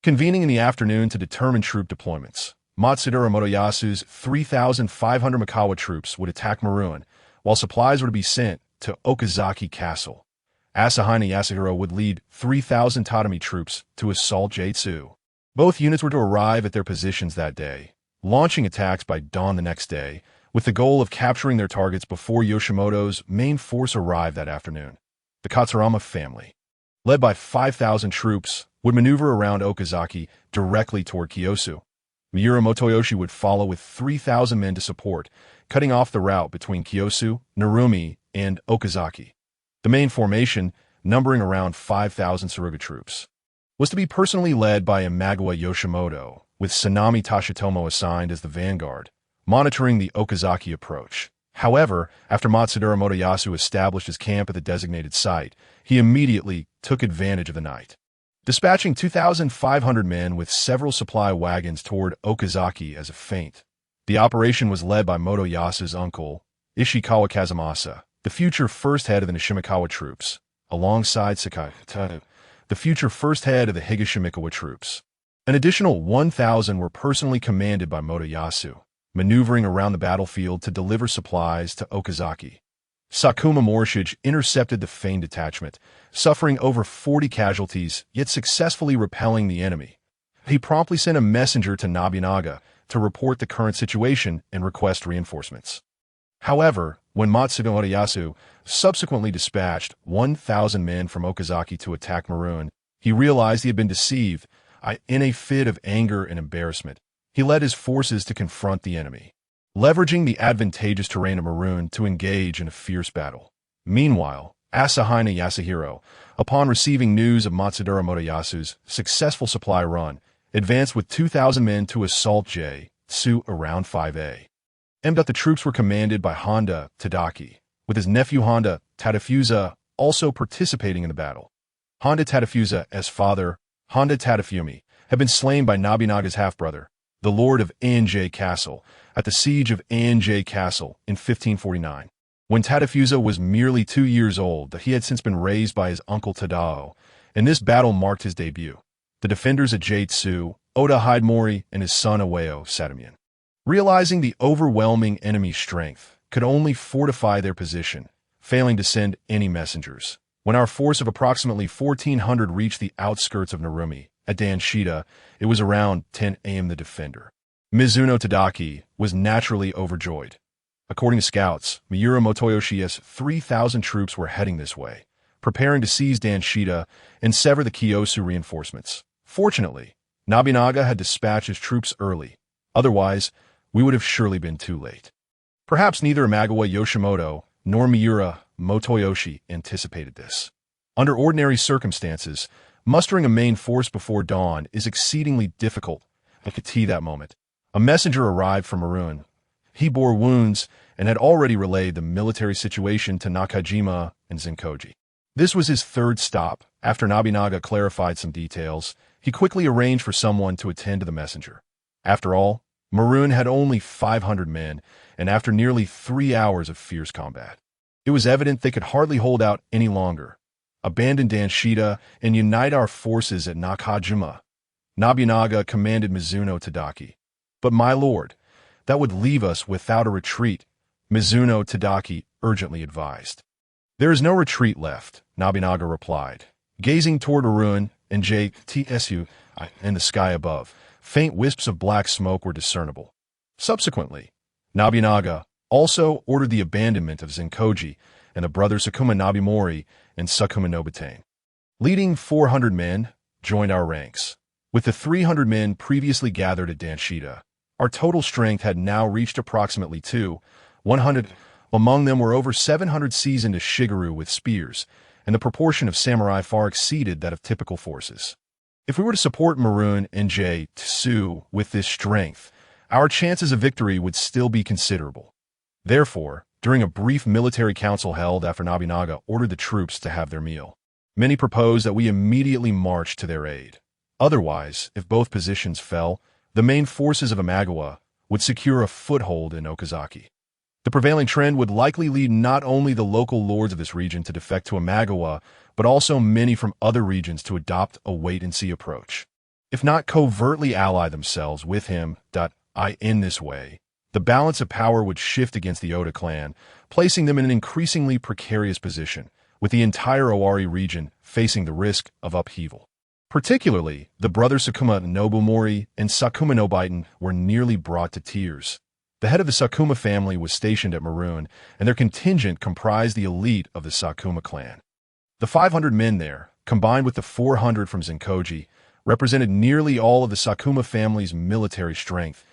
[SPEAKER 1] Convening in the afternoon to determine troop deployments, Matsudara Motoyasu's 3,500 Mikawa troops would attack Maruan, while supplies were to be sent to Okazaki Castle. Asahina Yasuhiro would lead 3,000 Tatami troops to assault Jaitsu. Both units were to arrive at their positions that day, launching attacks by dawn the next day, with the goal of capturing their targets before Yoshimoto's main force arrived that afternoon. The Katsurama family, led by 5,000 troops, would maneuver around Okazaki directly toward Kiyosu. Miura Motoyoshi would follow with 3,000 men to support, cutting off the route between Kiyosu, Narumi, and Okazaki. The main formation, numbering around 5,000 Saruga troops, was to be personally led by Imagawa Yoshimoto, with Sanami Toshitomo assigned as the vanguard, monitoring the Okazaki approach. However, after Matsudaira Motoyasu established his camp at the designated site, he immediately took advantage of the night, dispatching 2,500 men with several supply wagons toward Okazaki as a feint. The operation was led by Motoyasu's uncle, Ishikawa Kazumasa, the future first head of the Nishimikawa troops, alongside Sakai, the future first head of the Higashimikawa troops. An additional 1,000 were personally commanded by Motoyasu, maneuvering around the battlefield to deliver supplies to Okazaki. Sakuma Morishige intercepted the feigned detachment, suffering over 40 casualties, yet successfully repelling the enemy. He promptly sent a messenger to Nobunaga to report the current situation and request reinforcements. However, when Matsudaira Motoyasu subsequently dispatched 1,000 men from Okazaki to attack Marun, he realized he had been deceived. In a fit of anger and embarrassment, he led his forces to confront the enemy, leveraging the advantageous terrain of Marun to engage in a fierce battle. Meanwhile, Asahina Yasuhiro, upon receiving news of Matsudaira Motoyasu's successful supply run, advanced with 2,000 men to assault Tsu around 5A. The troops were commanded by Honda Tadaki, with his nephew Honda Tadafusa also participating in the battle. Honda Tadafusa's father, Honda Tadafumi, had been slain by Nobunaga's half-brother, the lord of Anjay Castle, at the siege of Anjay Castle in 1549. When Tadafusa was merely 2 years old, he had since been raised by his uncle Tadao, and this battle marked his debut. The defenders at Tsu, Oda Hidemori, and his son Aweo Satamian, realizing the overwhelming enemy strength, could only fortify their position, failing to send any messengers. When our force of approximately 1,400 reached the outskirts of Narumi, at Danshita, it was around 10 a.m. The defender, Mizuno Tadaki, was naturally overjoyed. According to scouts, Miura Motoyoshi's 3,000 troops were heading this way, preparing to seize Danshita and sever the Kiyosu reinforcements. Fortunately, Nobunaga had dispatched his troops early. Otherwise, we would have surely been too late. Perhaps neither Imagawa Yoshimoto nor Miura Motoyoshi anticipated this. Under ordinary circumstances, mustering a main force before dawn is exceedingly difficult. I could see that moment. A messenger arrived from Marun. He bore wounds and had already relayed the military situation to Nakajima and Zenkoji. This was his third stop. After Nobunaga clarified some details, he quickly arranged for someone to attend to the messenger. After all, Marun had only 500 men, and after nearly 3 hours of fierce combat, it was evident they could hardly hold out any longer. Abandon Danshita and unite our forces at Nakajima, Nobunaga commanded Mizuno Tadaki. But my lord, that would leave us without a retreat, Mizuno Tadaki urgently advised. There is no retreat left, Nobunaga replied. Gazing toward a ruin and Tsu in the sky above, faint wisps of black smoke were discernible. Subsequently, Nobunaga also ordered the abandonment of Zenkoji and the brothers Sakuma Nobumori and Sakuma Nobutane. Leading 400 men joined our ranks. With the 300 men previously gathered at Danshita, our total strength had now reached approximately 100. Among them were over 700 seasoned Shigeru with spears, and the proportion of samurai far exceeded that of typical forces. If we were to support Marun and Tsu with this strength, our chances of victory would still be considerable. Therefore, during a brief military council held after Nobunaga ordered the troops to have their meal, many proposed that we immediately march to their aid. Otherwise, if both positions fell, the main forces of Imagawa would secure a foothold in Okazaki. The prevailing trend would likely lead not only the local lords of this region to defect to Imagawa, but also many from other regions to adopt a wait-and-see approach. If not covertly ally themselves with him, in this way, the balance of power would shift against the Oda clan, placing them in an increasingly precarious position, with the entire Owari region facing the risk of upheaval. Particularly, the brothers Sakuma Nobumori and Sakuma Nobiten were nearly brought to tears. The head of the Sakuma family was stationed at Marun, and their contingent comprised the elite of the Sakuma clan. The 500 men there, combined with the 400 from Zenkoji, represented nearly all of the Sakuma family's military strength.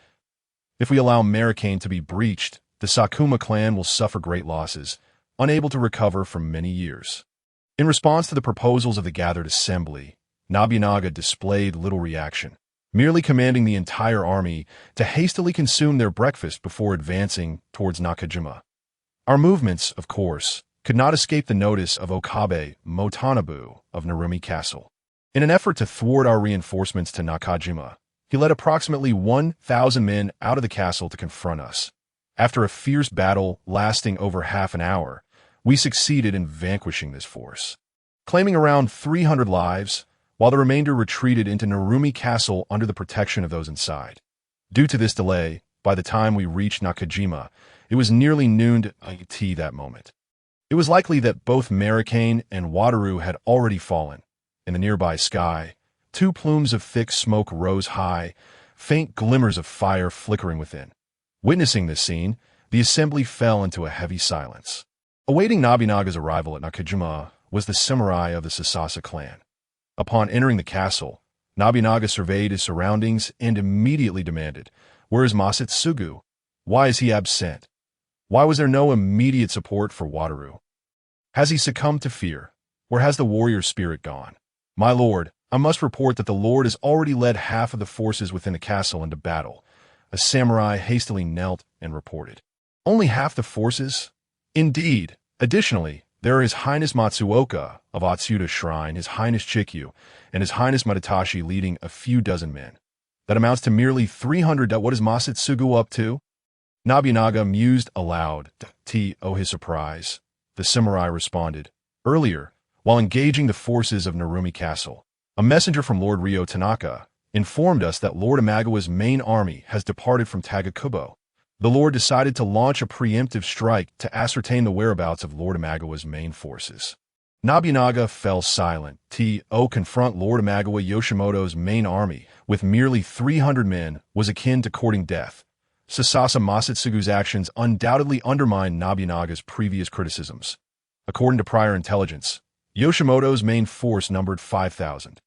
[SPEAKER 1] If we allow Marikane to be breached, the Sakuma clan will suffer great losses, unable to recover for many years. In response to the proposals of the gathered assembly, Nobunaga displayed little reaction. merely commanding the entire army to hastily consume their breakfast before advancing towards Nakajima. Our movements, of course, could not escape the notice of Okabe Motanabu of Narumi Castle. In an effort to thwart our reinforcements to Nakajima, he led approximately 1,000 men out of the castle to confront us. After a fierce battle lasting over half an hour, we succeeded in vanquishing this force, claiming around 300 lives, while the remainder retreated into Narumi Castle under the protection of those inside. Due to this delay, by the time we reached Nakajima, it was nearly noon IT that moment. It was likely that both Marikane and Wataru had already fallen. In the nearby sky, two plumes of thick smoke rose high, faint glimmers of fire flickering within. Witnessing this scene, the assembly fell into a heavy silence. Awaiting Nobunaga's arrival at Nakajima was the samurai of the Sasasa clan. Upon entering the castle, Nobunaga surveyed his surroundings and immediately demanded, "Where is Masatsugu? Why is he absent? Why was there no immediate support for Wataru? Has he succumbed to fear? Where has the warrior spirit gone? My lord, I must report that the lord has already led half of the forces within the castle into battle." A samurai hastily knelt and reported. Only half the forces? Indeed. Additionally, there are His Highness Matsuoka of Atsuta Shrine, His Highness Chikyu, and His Highness Madatashi leading a few dozen men. That amounts to merely 300. What is Masatsugu up to? Nobunaga mused aloud. His surprise. The samurai responded. Earlier, while engaging the forces of Narumi Castle, a messenger from Lord Ryo Tanaka informed us that Lord Imagawa's main army has departed from Tagakubo. The Lord decided to launch a preemptive strike to ascertain the whereabouts of Lord Imagawa's main forces. Nobunaga fell silent. Confront Lord Imagawa Yoshimoto's main army with merely 300 men was akin to courting death. Sasasa Masatsugu's actions undoubtedly undermined Nobunaga's previous criticisms. According to prior intelligence, Yoshimoto's main force numbered 5,000.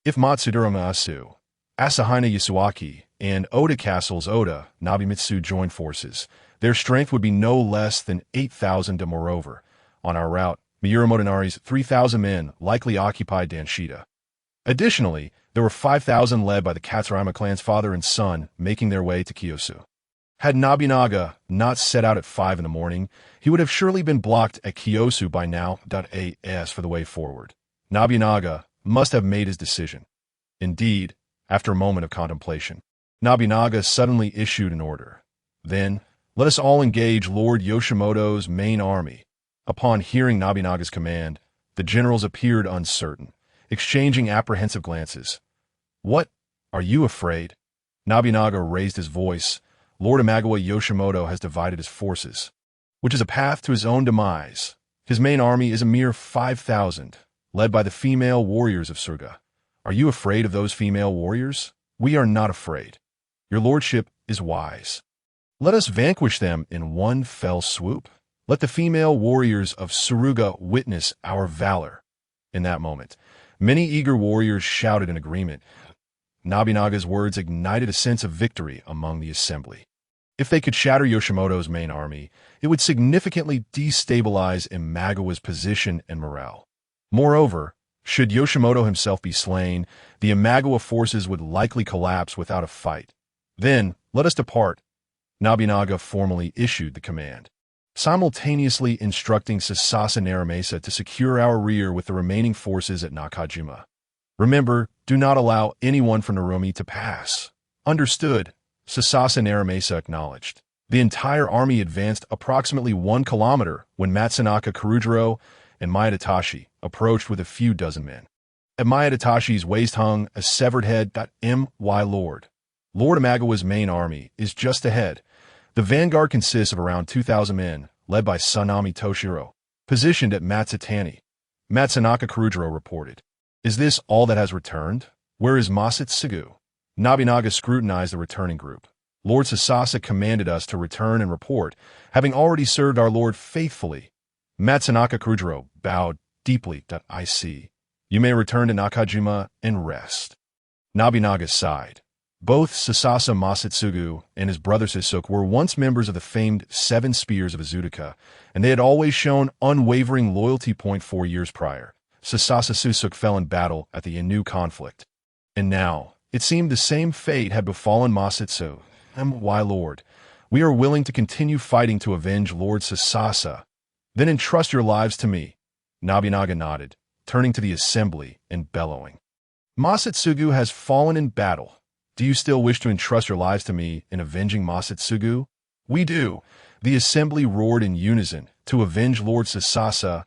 [SPEAKER 1] If Matsudara Masu, Asahina Yasuaki, and Oda Castle's Oda Nobumitsu joined forces, their strength would be no less than 8,000. Moreover, on our route, Miura Motonari's 3,000 men likely occupied Danshita. Additionally, there were 5,000 led by the Katsurayama clan's father and son making their way to Kiyosu. Had Nobunaga not set out at 5 in the morning, he would have surely been blocked at Kiyosu by now. As for the way forward, Nobunaga must have made his decision. Indeed, after a moment of contemplation, Nobunaga suddenly issued an order. Then, let us all engage Lord Yoshimoto's main army. Upon hearing Nobunaga's command, the generals appeared uncertain, exchanging apprehensive glances. What? Are you afraid? Nobunaga raised his voice. Lord Imagawa Yoshimoto has divided his forces, which is a path to his own demise. His main army is a mere 5,000, led by the female warriors of Surga. Are you afraid of those female warriors? We are not afraid. Your lordship is wise. Let us vanquish them in one fell swoop. Let the female warriors of Suruga witness our valor. In that moment, many eager warriors shouted in agreement. Nobunaga's words ignited a sense of victory among the assembly. If they could shatter Yoshimoto's main army, it would significantly destabilize Imagawa's position and morale. Moreover, should Yoshimoto himself be slain, the Imagawa forces would likely collapse without a fight. Then, let us depart. Nobunaga formally issued the command, simultaneously instructing Sasasa Naramesa to secure our rear with the remaining forces at Nakajima. Remember, do not allow anyone from Narumi to pass. Understood, Sasasa Naramesa acknowledged. The entire army advanced approximately 1 kilometer when Matsunaka Kurujiro and Mayadatashi approached with a few dozen men. At Mayadatashi's waist hung a severed head. My lord. Lord Imagawa's main army is just ahead. The vanguard consists of around 2,000 men, led by Sanami Toshiro, positioned at Matsutani. Matsunaka Kurujiro reported. Is this all that has returned? Where is Masatsugu? Nobunaga scrutinized the returning group. Lord Sasasa commanded us to return and report, having already served our lord faithfully. Matsunaka Kurujiro bowed deeply. I see. You may return to Nakajima and rest. Nobunaga sighed. Both Sasasa Masatsugu and his brother Sasuke were once members of the famed Seven Spears of Azutika, and they had always shown unwavering loyalty. 4 years prior, Sasasa Sasuke fell in battle at the Inu conflict. And now, It seemed the same fate had befallen Masatsu. Why, Lord, we are willing to continue fighting to avenge Lord Sasasa. Then entrust your lives to me. Nobunaga nodded, turning to the assembly and bellowing. Masatsugu has fallen in battle. Do you still wish to entrust your lives to me in avenging Masatsugu? We do. The assembly roared in unison, to avenge Lord Sasasa.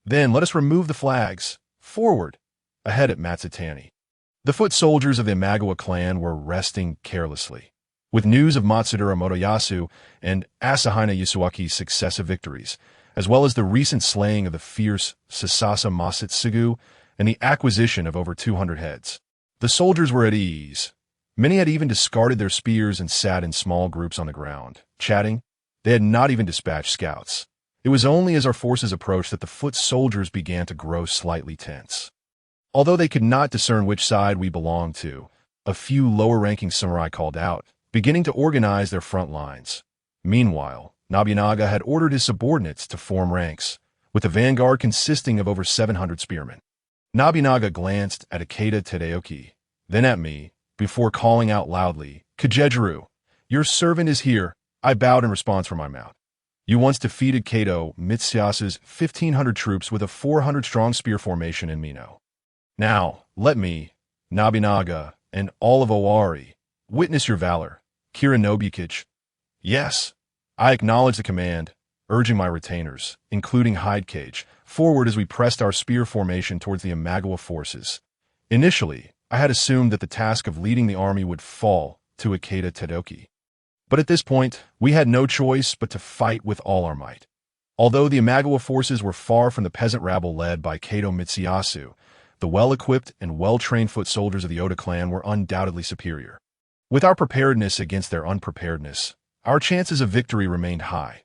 [SPEAKER 1] Then let us remove the flags. Forward. Ahead at Matsutani. The foot soldiers of the Imagawa clan were resting carelessly. With news of Matsudara Motoyasu and Asahina Yasuaki's successive victories, as well as the recent slaying of the fierce Sasasa Masatsugu and the acquisition of over 200 heads, the soldiers were at ease. Many had even discarded their spears and sat in small groups on the ground, chatting. They had not even dispatched scouts. It was only as our forces approached that the foot soldiers began to grow slightly tense. Although they could not discern which side we belonged to, a few lower-ranking samurai called out, beginning to organize their front lines. Meanwhile, Nobunaga had ordered his subordinates to form ranks, with the vanguard consisting of over 700 spearmen. Nobunaga glanced at Ikeda Tadaoki, then at me, before calling out loudly, "Kajejiru, your servant is here." I bowed in response from my mouth. You once defeated Kato Mitsuyasu's 1,500 troops with a 400-strong spear formation in Mino. Now, let me, Nobunaga, and all of Owari, witness your valor. Kira Nobukichi. Yes, I acknowledge the command, urging my retainers, including Hidecage, forward as we pressed our spear formation towards the Imagawa forces. Initially, I had assumed that the task of leading the army would fall to Ikeda Tadaoki. But at this point, we had no choice but to fight with all our might. Although the Imagawa forces were far from the peasant rabble led by Kato Mitsuyasu, the well-equipped and well-trained foot soldiers of the Oda clan were undoubtedly superior. With our preparedness against their unpreparedness, our chances of victory remained high.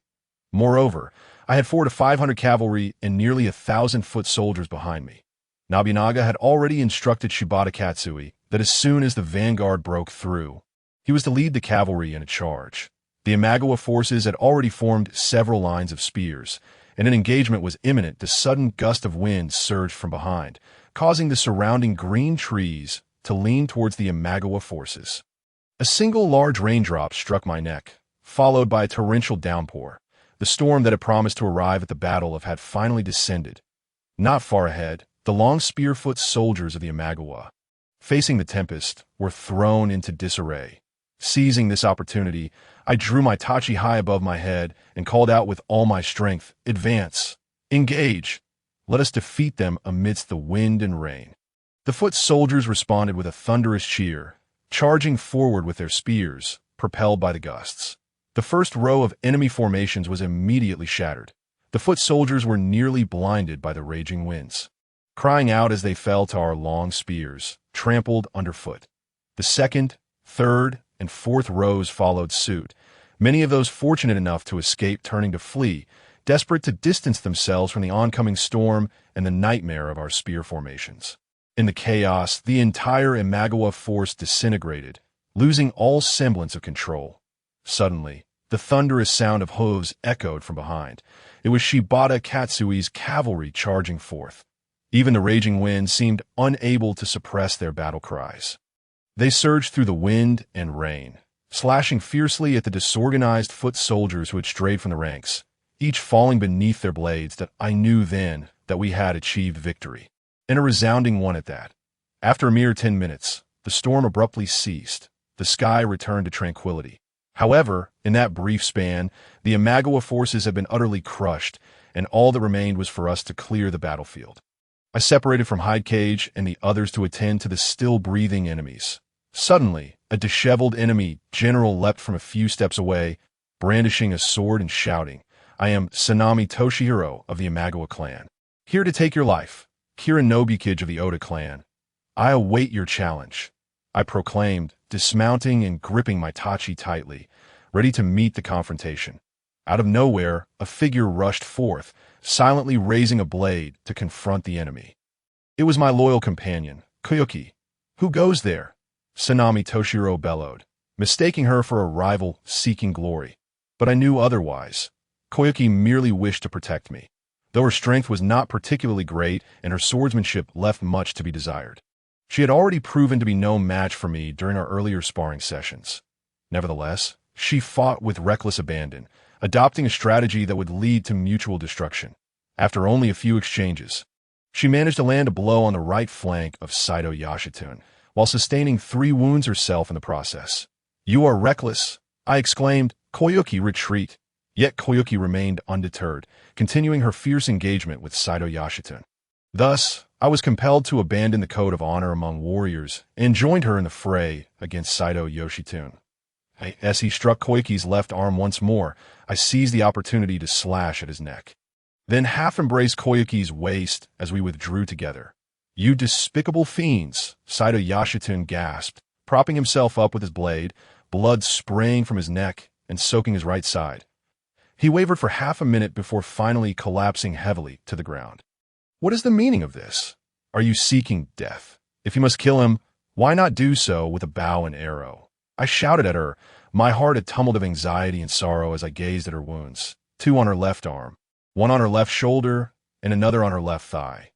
[SPEAKER 1] Moreover, I had 400 to 500 cavalry and nearly 1,000 foot soldiers behind me. Nobunaga had already instructed Shibata Katsui that as soon as the vanguard broke through, he was to lead the cavalry in a charge. The Imagawa forces had already formed several lines of spears, and an engagement was imminent. The sudden gust of wind surged from behind, causing the surrounding green trees to lean towards the Imagawa forces. A single large raindrop struck my neck, followed by a torrential downpour. The storm that had promised to arrive at the battle had finally descended. Not far ahead, the long spearfoot soldiers of the Imagawa, facing the tempest, were thrown into disarray. Seizing this opportunity, I drew my tachi high above my head and called out with all my strength, "Advance! Engage! Let us defeat them amidst the wind and rain." The foot soldiers responded with a thunderous cheer, charging forward with their spears, propelled by the gusts. The first row of enemy formations was immediately shattered. The foot soldiers were nearly blinded by the raging winds, crying out as they fell to our long spears, trampled underfoot. The second, third, and fourth rows followed suit, many of those fortunate enough to escape turning to flee, desperate to distance themselves from the oncoming storm and the nightmare of our spear formations. In the chaos, the entire Imagawa force disintegrated, losing all semblance of control. Suddenly, the thunderous sound of hooves echoed from behind. It was Shibata Katsui's cavalry charging forth. Even the raging wind seemed unable to suppress their battle cries. They surged through the wind and rain, slashing fiercely at the disorganized foot soldiers who had strayed from the ranks, each falling beneath their blades. That I knew then that we had achieved victory, and a resounding one at that. After a mere 10 minutes, the storm abruptly ceased. The sky returned to tranquility. However, in that brief span, the Imagawa forces had been utterly crushed, and all that remained was for us to clear the battlefield. I separated from Hidecage and the others to attend to the still-breathing enemies. Suddenly, a disheveled enemy general leapt from a few steps away, brandishing a sword and shouting, "I am Sanami Toshihiro of the Imagawa clan, here to take your life. Kira Nobukichi of the Oda clan, I await your challenge," I proclaimed, dismounting and gripping my tachi tightly, ready to meet the confrontation. Out of nowhere, a figure rushed forth, silently raising a blade to confront the enemy. It was my loyal companion, Koyuki. "Who goes there?" Sanami Toshihiro bellowed, mistaking her for a rival seeking glory. But I knew otherwise. Koyuki merely wished to protect me, though her strength was not particularly great and her swordsmanship left much to be desired. She had already proven to be no match for me during our earlier sparring sessions. Nevertheless, she fought with reckless abandon, adopting a strategy that would lead to mutual destruction. After only a few exchanges, she managed to land a blow on the right flank of Saito Yashitun, while sustaining 3 wounds herself in the process. "You are reckless," I exclaimed. "Koyuki, retreat." Yet Koyuki remained undeterred, continuing her fierce engagement with Saito Yashitun. Thus, I was compelled to abandon the code of honor among warriors and joined her in the fray against Saito Yoshitun. As he struck Koyuki's left arm once more, I seized the opportunity to slash at his neck. Then half-embraced Koyuki's waist as we withdrew together. "You despicable fiends," Saito Yashitun gasped, propping himself up with his blade, blood spraying from his neck and soaking his right side. He wavered for half a minute before finally collapsing heavily to the ground. "What is the meaning of this? Are you seeking death? If you must kill him, why not do so with a bow and arrow?" I shouted at her, my heart a tumult of anxiety and sorrow as I gazed at her wounds, 2 on her left arm, 1 on her left shoulder, and another on her left thigh.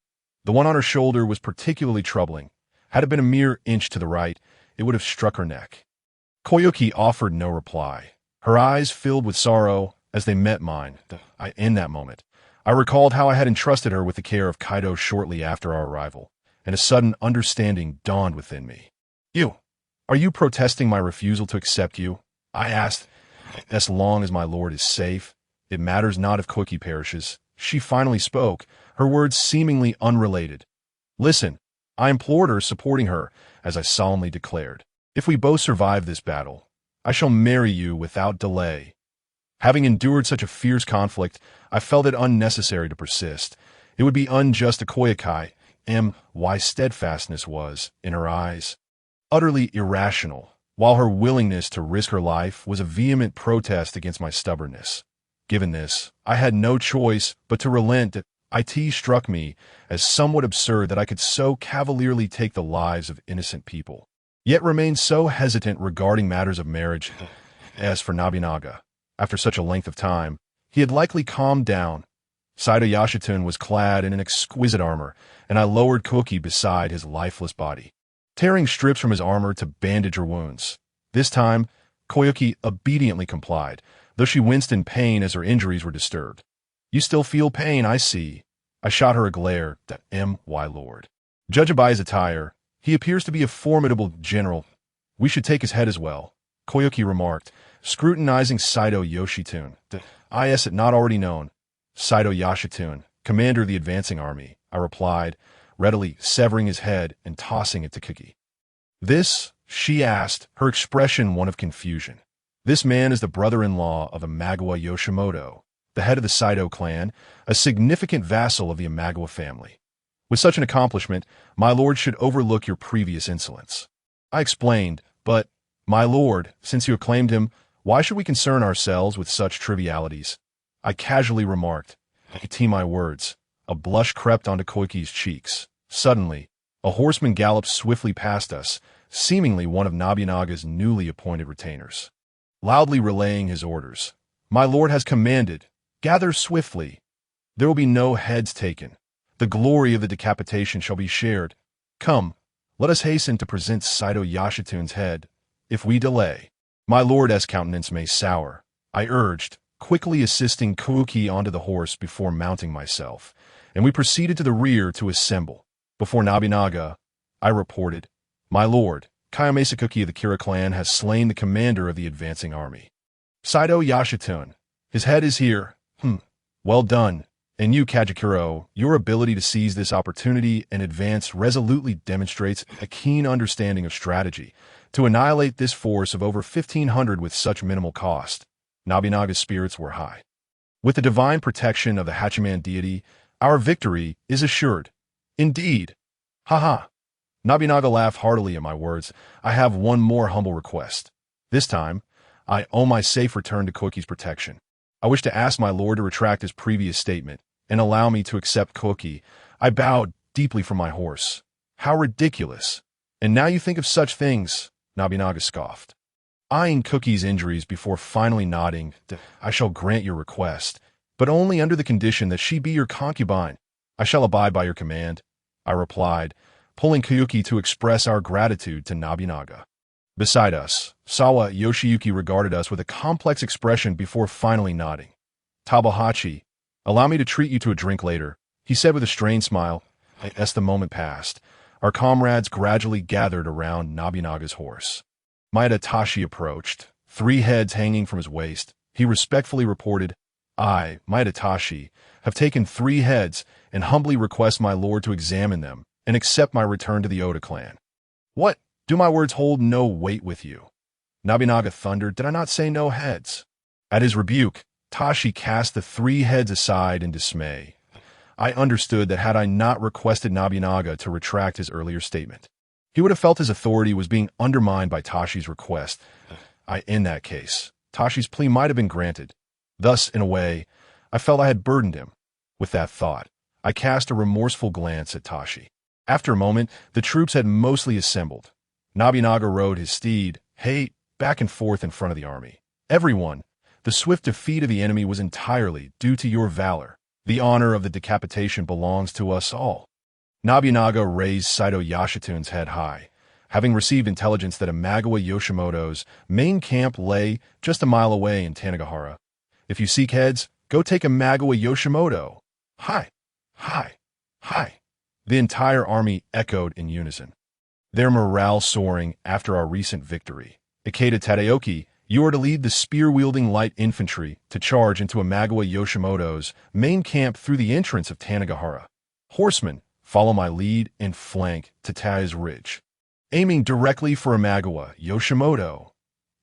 [SPEAKER 1] The one on her shoulder was particularly troubling. Had it been a mere inch to the right, it would have struck her neck. Koyuki offered no reply. Her eyes filled with sorrow as they met mine. In that moment, I recalled how I had entrusted her with the care of Kaido shortly after our arrival, and a sudden understanding dawned within me. Are you protesting my refusal to accept you?" I asked. "As long as my lord is safe, it matters not if Koyuki perishes." She finally spoke, her words seemingly unrelated. "Listen," I implored her, supporting her, as I solemnly declared. "If we both survive this battle, I shall marry you without delay." Having endured such a fierce conflict, I felt it unnecessary to persist. It would be unjust to Koyuki, why steadfastness was, in her eyes, utterly irrational, while her willingness to risk her life was a vehement protest against my stubbornness. Given this, I had no choice but to relent. It struck me as somewhat absurd that I could so cavalierly take the lives of innocent people, yet remain so hesitant regarding matters of marriage. As for Nobunaga, after such a length of time, he had likely calmed down. Saito Yashitun was clad in an exquisite armor, and I lowered Koyuki beside his lifeless body, tearing strips from his armor to bandage her wounds. This time, Koyuki obediently complied, though she winced in pain as her injuries were disturbed. "You still feel pain, I see." I shot her a glare. "My lord. Judging by his attire, he appears to be a formidable general. We should take his head as well," Koyuki remarked, scrutinizing Saito Yoshitun. "Is it not already known?" "Saito Yashitun, commander of the advancing army," I replied, readily severing his head and tossing it to Koyuki. "This?" she asked, her expression one of confusion. "This man is the brother-in-law of Imagawa Yoshimoto, the head of the Saito clan, a significant vassal of the Imagawa family. With such an accomplishment, my lord should overlook your previous insolence." I explained, "But, my lord, since you acclaimed him, why should we concern ourselves with such trivialities?" I casually remarked. My words. A blush crept onto Koiki's cheeks. Suddenly, a horseman galloped swiftly past us, seemingly one of Nobunaga's newly appointed retainers. Loudly relaying his orders, "My lord has commanded, gather swiftly. There will be no heads taken. The glory of the decapitation shall be shared. Come, let us hasten to present Saito Yashitun's head. If we delay, my lord's countenance may sour," I urged, quickly assisting Koyuki onto the horse before mounting myself, and we proceeded to the rear to assemble. Before Nobunaga, I reported, "My lord, Kayame Sakuki of the Kira clan has slain the commander of the advancing army. Saito Yashitun. His head is here. Well done. And you, Kajikuro, your ability to seize this opportunity and advance resolutely demonstrates a keen understanding of strategy to annihilate this force of over 1,500 with such minimal cost." Nobunaga's spirits were high. "With the divine protection of the Hachiman deity, our victory is assured." "Indeed." "Ha." Nobunaga laughed heartily at my words. "I have one more humble request. This time, I owe my safe return to Koiki's protection. I wish to ask my lord to retract his previous statement and allow me to accept Koiki." I bowed deeply from my horse. "How ridiculous. And now you think of such things," Nobunaga scoffed, eyeing Koiki's injuries before finally nodding. "I shall grant your request, but only under the condition that she be your concubine." "I shall abide by your command," I replied, pulling Kyuki to express our gratitude to Nobunaga. Beside us, Sawa Yoshiyuki regarded us with a complex expression before finally nodding. "Tabahachi, allow me to treat you to a drink later," he said with a strained smile. As the moment passed, our comrades gradually gathered around Nobunaga's horse. Maeda Tashi approached, 3 heads hanging from his waist. He respectfully reported, "I, Maeda Tashi, have taken 3 heads and humbly request my lord to examine them and accept my return to the Oda clan." "What? Do my words hold no weight with you?" Nobunaga thundered. "Did I not say no heads?" At his rebuke, Tashi cast the 3 heads aside in dismay. I understood that had I not requested Nobunaga to retract his earlier statement, he would have felt his authority was being undermined by Tashi's request. In that case, Tashi's plea might have been granted. Thus, in a way, I felt I had burdened him. With that thought, I cast a remorseful glance at Tashi. After a moment, the troops had mostly assembled. Nobunaga rode his steed, back and forth in front of the army. "Everyone, the swift defeat of the enemy was entirely due to your valor. The honor of the decapitation belongs to us all." Nobunaga raised Saito Yashitun's head high, having received intelligence that Imagawa Yoshimoto's main camp lay just a mile away in Tanagahara. "If you seek heads, go take Imagawa Yoshimoto." "Hi! Hi! Hi!" The entire army echoed in unison, their morale soaring after our recent victory. "Ikeda Tadaoki, you are to lead the spear-wielding light infantry to charge into Imagawa Yoshimoto's main camp through the entrance of Tanagahara. Horsemen, follow my lead and flank Tatai's Ridge, aiming directly for Imagawa Yoshimoto."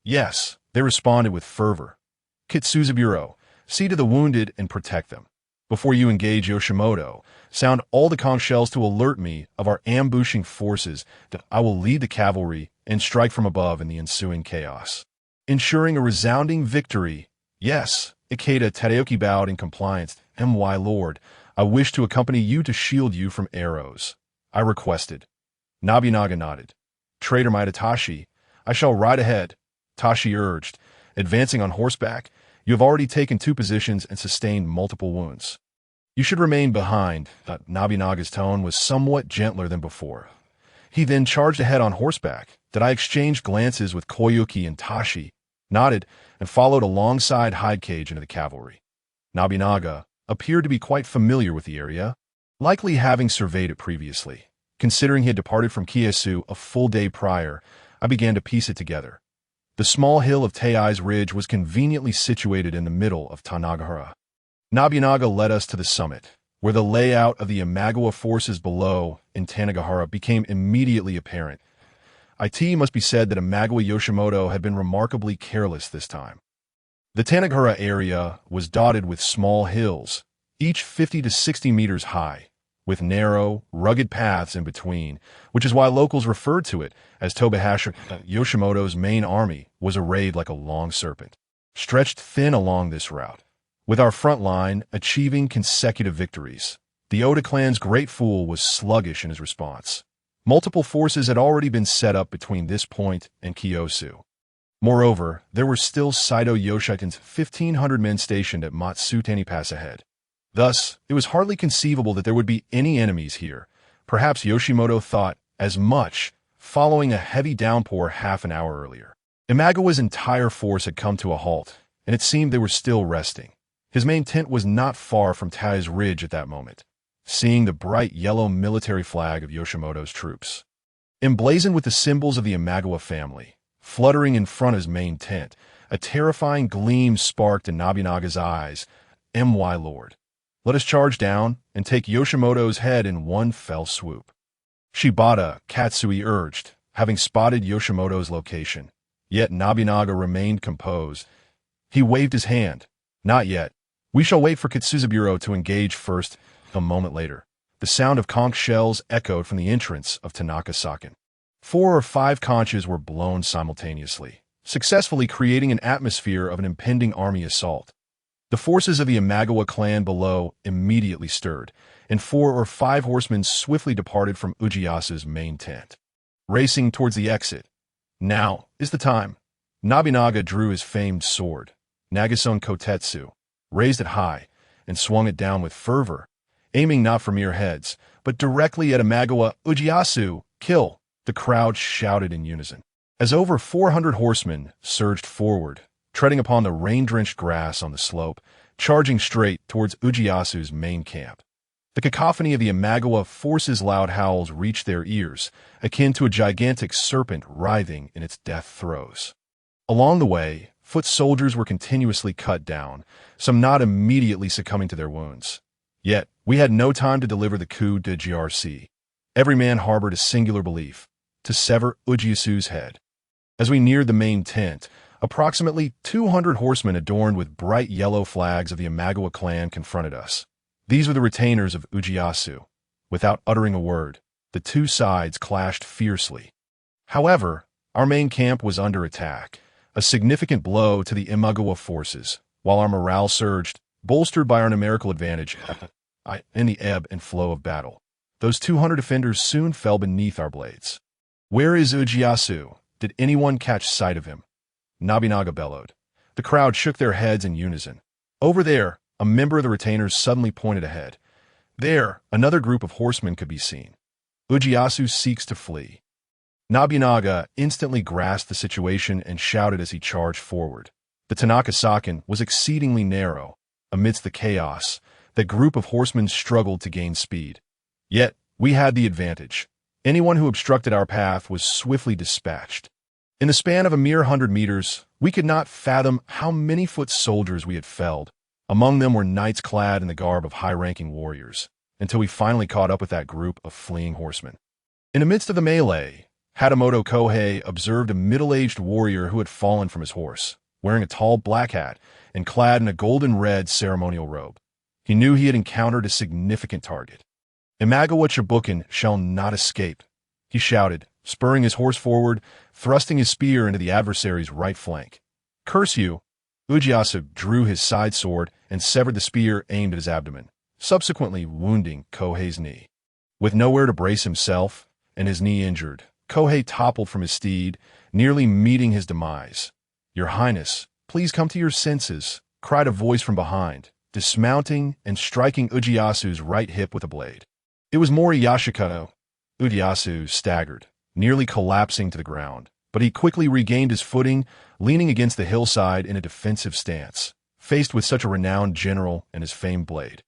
[SPEAKER 1] "Yes," they responded with fervor. "Kitsuzaburo, see to the wounded and protect them. Before you engage Yoshimoto, sound all the conch shells to alert me of our ambushing forces, that I will lead the cavalry and strike from above in the ensuing chaos, ensuring a resounding victory." "Yes," Ikeda Tadaoki bowed in compliance. "My lord, I wish to accompany you to shield you from arrows," I requested. Nobunaga nodded. "Traitor Maeda Tashi, I shall ride ahead," Tashi urged. "Advancing on horseback, you have already taken 2 positions and sustained multiple wounds. You should remain behind." Nobunaga's tone was somewhat gentler than before. He then charged ahead on horseback. I exchanged glances with Koyuki and Tashi, nodded, and followed alongside Hidecage into the cavalry. Nobunaga appeared to be quite familiar with the area, likely having surveyed it previously. Considering he had departed from Kiesu a full day prior, I began to piece it together. The small hill of Tai's Ridge was conveniently situated in the middle of Tanagahara. Nobunaga led us to the summit, where the layout of the Imagawa forces below in Tanagahara became immediately apparent. It must be said that Imagawa Yoshimoto had been remarkably careless this time. The Tanagahara area was dotted with small hills, each 50 to 60 meters high, with narrow, rugged paths in between, which is why locals referred to it as Tobahashi. Yoshimoto's main army was arrayed like a long serpent, stretched thin along this route, with our front line achieving consecutive victories. The Oda clan's great fool was sluggish in his response. Multiple forces had already been set up between this point and Kiyosu. Moreover, there were still Saito Yoshitun's 1,500 men stationed at Matsutani Pass ahead. Thus, it was hardly conceivable that there would be any enemies here. Perhaps Yoshimoto thought as much, following a heavy downpour half an hour earlier. Imagawa's entire force had come to a halt, and it seemed they were still resting. His main tent was not far from Tai's Ridge at that moment, seeing the bright yellow military flag of Yoshimoto's troops, emblazoned with the symbols of the Imagawa family, fluttering in front of his main tent. A terrifying gleam sparked in Nobunaga's eyes. "My lord, let us charge down and take Yoshimoto's head in one fell swoop," Shibata Katsui urged, having spotted Yoshimoto's location. Yet Nobunaga remained composed. He waved his hand. "Not yet. We shall wait for Kitsuzaburo to engage first." A moment later, the sound of conch shells echoed from the entrance of Tanaka-saken. 4 or 5 conches were blown simultaneously, successfully creating an atmosphere of an impending army assault. The forces of the Imagawa clan below immediately stirred, and 4 or 5 horsemen swiftly departed from Ujiyasu's main tent, racing towards the exit. "Now is the time." Nobunaga drew his famed sword, Nagason Kotetsu, raised it high, and swung it down with fervor, aiming not for mere heads, but directly at Imagawa. Ujiyasu, kill! The crowd shouted in unison. As over 400 horsemen surged forward, treading upon the rain-drenched grass on the slope, charging straight towards Ujiyasu's main camp. The cacophony of the Imagawa forces' loud howls reached their ears, akin to a gigantic serpent writhing in its death throes. Along the way, foot soldiers were continuously cut down, some not immediately succumbing to their wounds. Yet, we had no time to deliver the coup de grâce. Every man harbored a singular belief: to sever Ujiyasu's head. As we neared the main tent, approximately 200 horsemen adorned with bright yellow flags of the Imagawa clan confronted us. These were the retainers of Ujiyasu. Without uttering a word, the two sides clashed fiercely. However, our main camp was under attack, a significant blow to the Imagawa forces, while our morale surged, bolstered by our numerical advantage in the ebb and flow of battle. Those 200 defenders soon fell beneath our blades. "Where is Ujiyasu? Did anyone catch sight of him?" Nabinaga bellowed. The crowd shook their heads in unison. "Over there," a member of the retainers suddenly pointed ahead. There, another group of horsemen could be seen. "Ujiyasu seeks to flee." Nabinaga instantly grasped the situation and shouted as he charged forward. The Tanaka-saken was exceedingly narrow. Amidst the chaos, the group of horsemen struggled to gain speed. Yet, we had the advantage. Anyone who obstructed our path was swiftly dispatched. In the span of a mere 100 meters, we could not fathom how many foot soldiers we had felled. Among them were knights clad in the garb of high-ranking warriors, until we finally caught up with that group of fleeing horsemen. In the midst of the melee, Hatamoto Kohei observed a middle-aged warrior who had fallen from his horse, wearing a tall black hat and clad in a golden-red ceremonial robe. He knew he had encountered a significant target. "Imagawa Chibuken shall not escape," he shouted, spurring his horse forward, thrusting his spear into the adversary's right flank. "Curse you!" Ujiyasu drew his side sword and severed the spear aimed at his abdomen, subsequently wounding Kohei's knee. With nowhere to brace himself, and his knee injured, Kohei toppled from his steed, nearly meeting his demise. "Your Highness, please come to your senses," cried a voice from behind, dismounting and striking Ujiyasu's right hip with a blade. It was Mori Yashikato. Ujiyasu staggered, nearly collapsing to the ground, but he quickly regained his footing, leaning against the hillside in a defensive stance, faced with such a renowned general and his famed blade.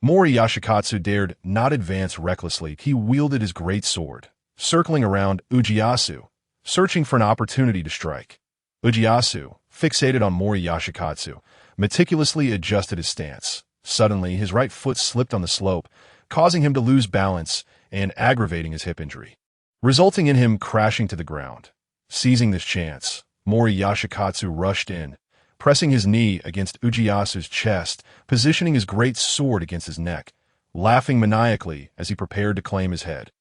[SPEAKER 1] Mori Yashikatsu dared not advance recklessly. He wielded his great sword, circling around Ujiyasu, searching for an opportunity to strike. Ujiyasu, fixated on Mori Yashikatsu, meticulously adjusted his stance. Suddenly, his right foot slipped on the slope, causing him to lose balance and aggravating his hip injury, resulting in him crashing to the ground. Seizing this chance, Mori Yashikatsu rushed in, pressing his knee against Ujiyasu's chest, positioning his great sword against his neck, laughing maniacally as he prepared to claim his head.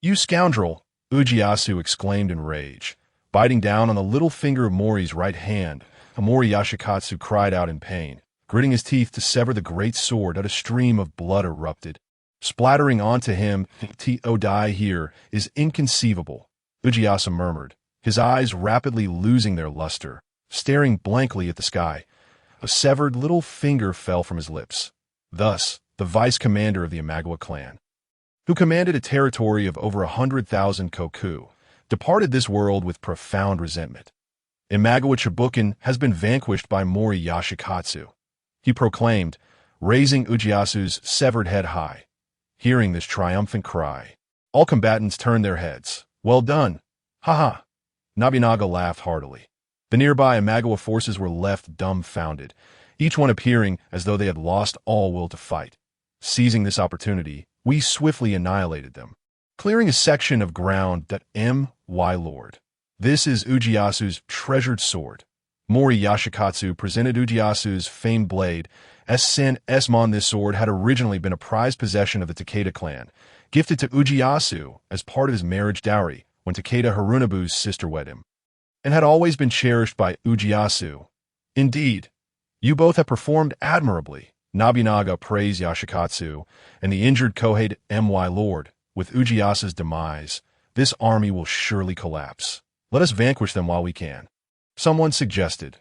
[SPEAKER 1] "You scoundrel!" Ujiyasu exclaimed in rage. Biting down on the little finger of Mori's right hand, Mori Yashikatsu cried out in pain, gritting his teeth to sever the great sword. A stream of blood erupted, splattering onto him. "To die here is inconceivable," Ujiyasu murmured, his eyes rapidly losing their luster, staring blankly at the sky. A severed little finger fell from his lips. Thus, the vice-commander of the Imagawa clan, who commanded a territory of over 100,000 koku, departed this world with profound resentment. "Imagawa Chibuken has been vanquished by Mori Yashikatsu," he proclaimed, raising Ujiyasu's severed head high. Hearing this triumphant cry, all combatants turned their heads. "Well done! Ha-ha!" Nabinaga laughed heartily. The nearby Imagawa forces were left dumbfounded, each one appearing as though they had lost all will to fight. Seizing this opportunity, we swiftly annihilated them, clearing a section of ground that warlord. "This is Ujiyasu's treasured sword." Mori Yashikatsu presented Ujiyasu's famed blade. Esmon, this sword had originally been a prized possession of the Takeda clan, gifted to Ujiyasu as part of his marriage dowry when Takeda Harunobu's sister wed him, and had always been cherished by Ujiyasu. "Indeed, you both have performed admirably," Nabinaga praised Yashikatsu and the injured Kohei warlord. "With Ujiyasu's demise, this army will surely collapse. Let us vanquish them while we can," someone suggested.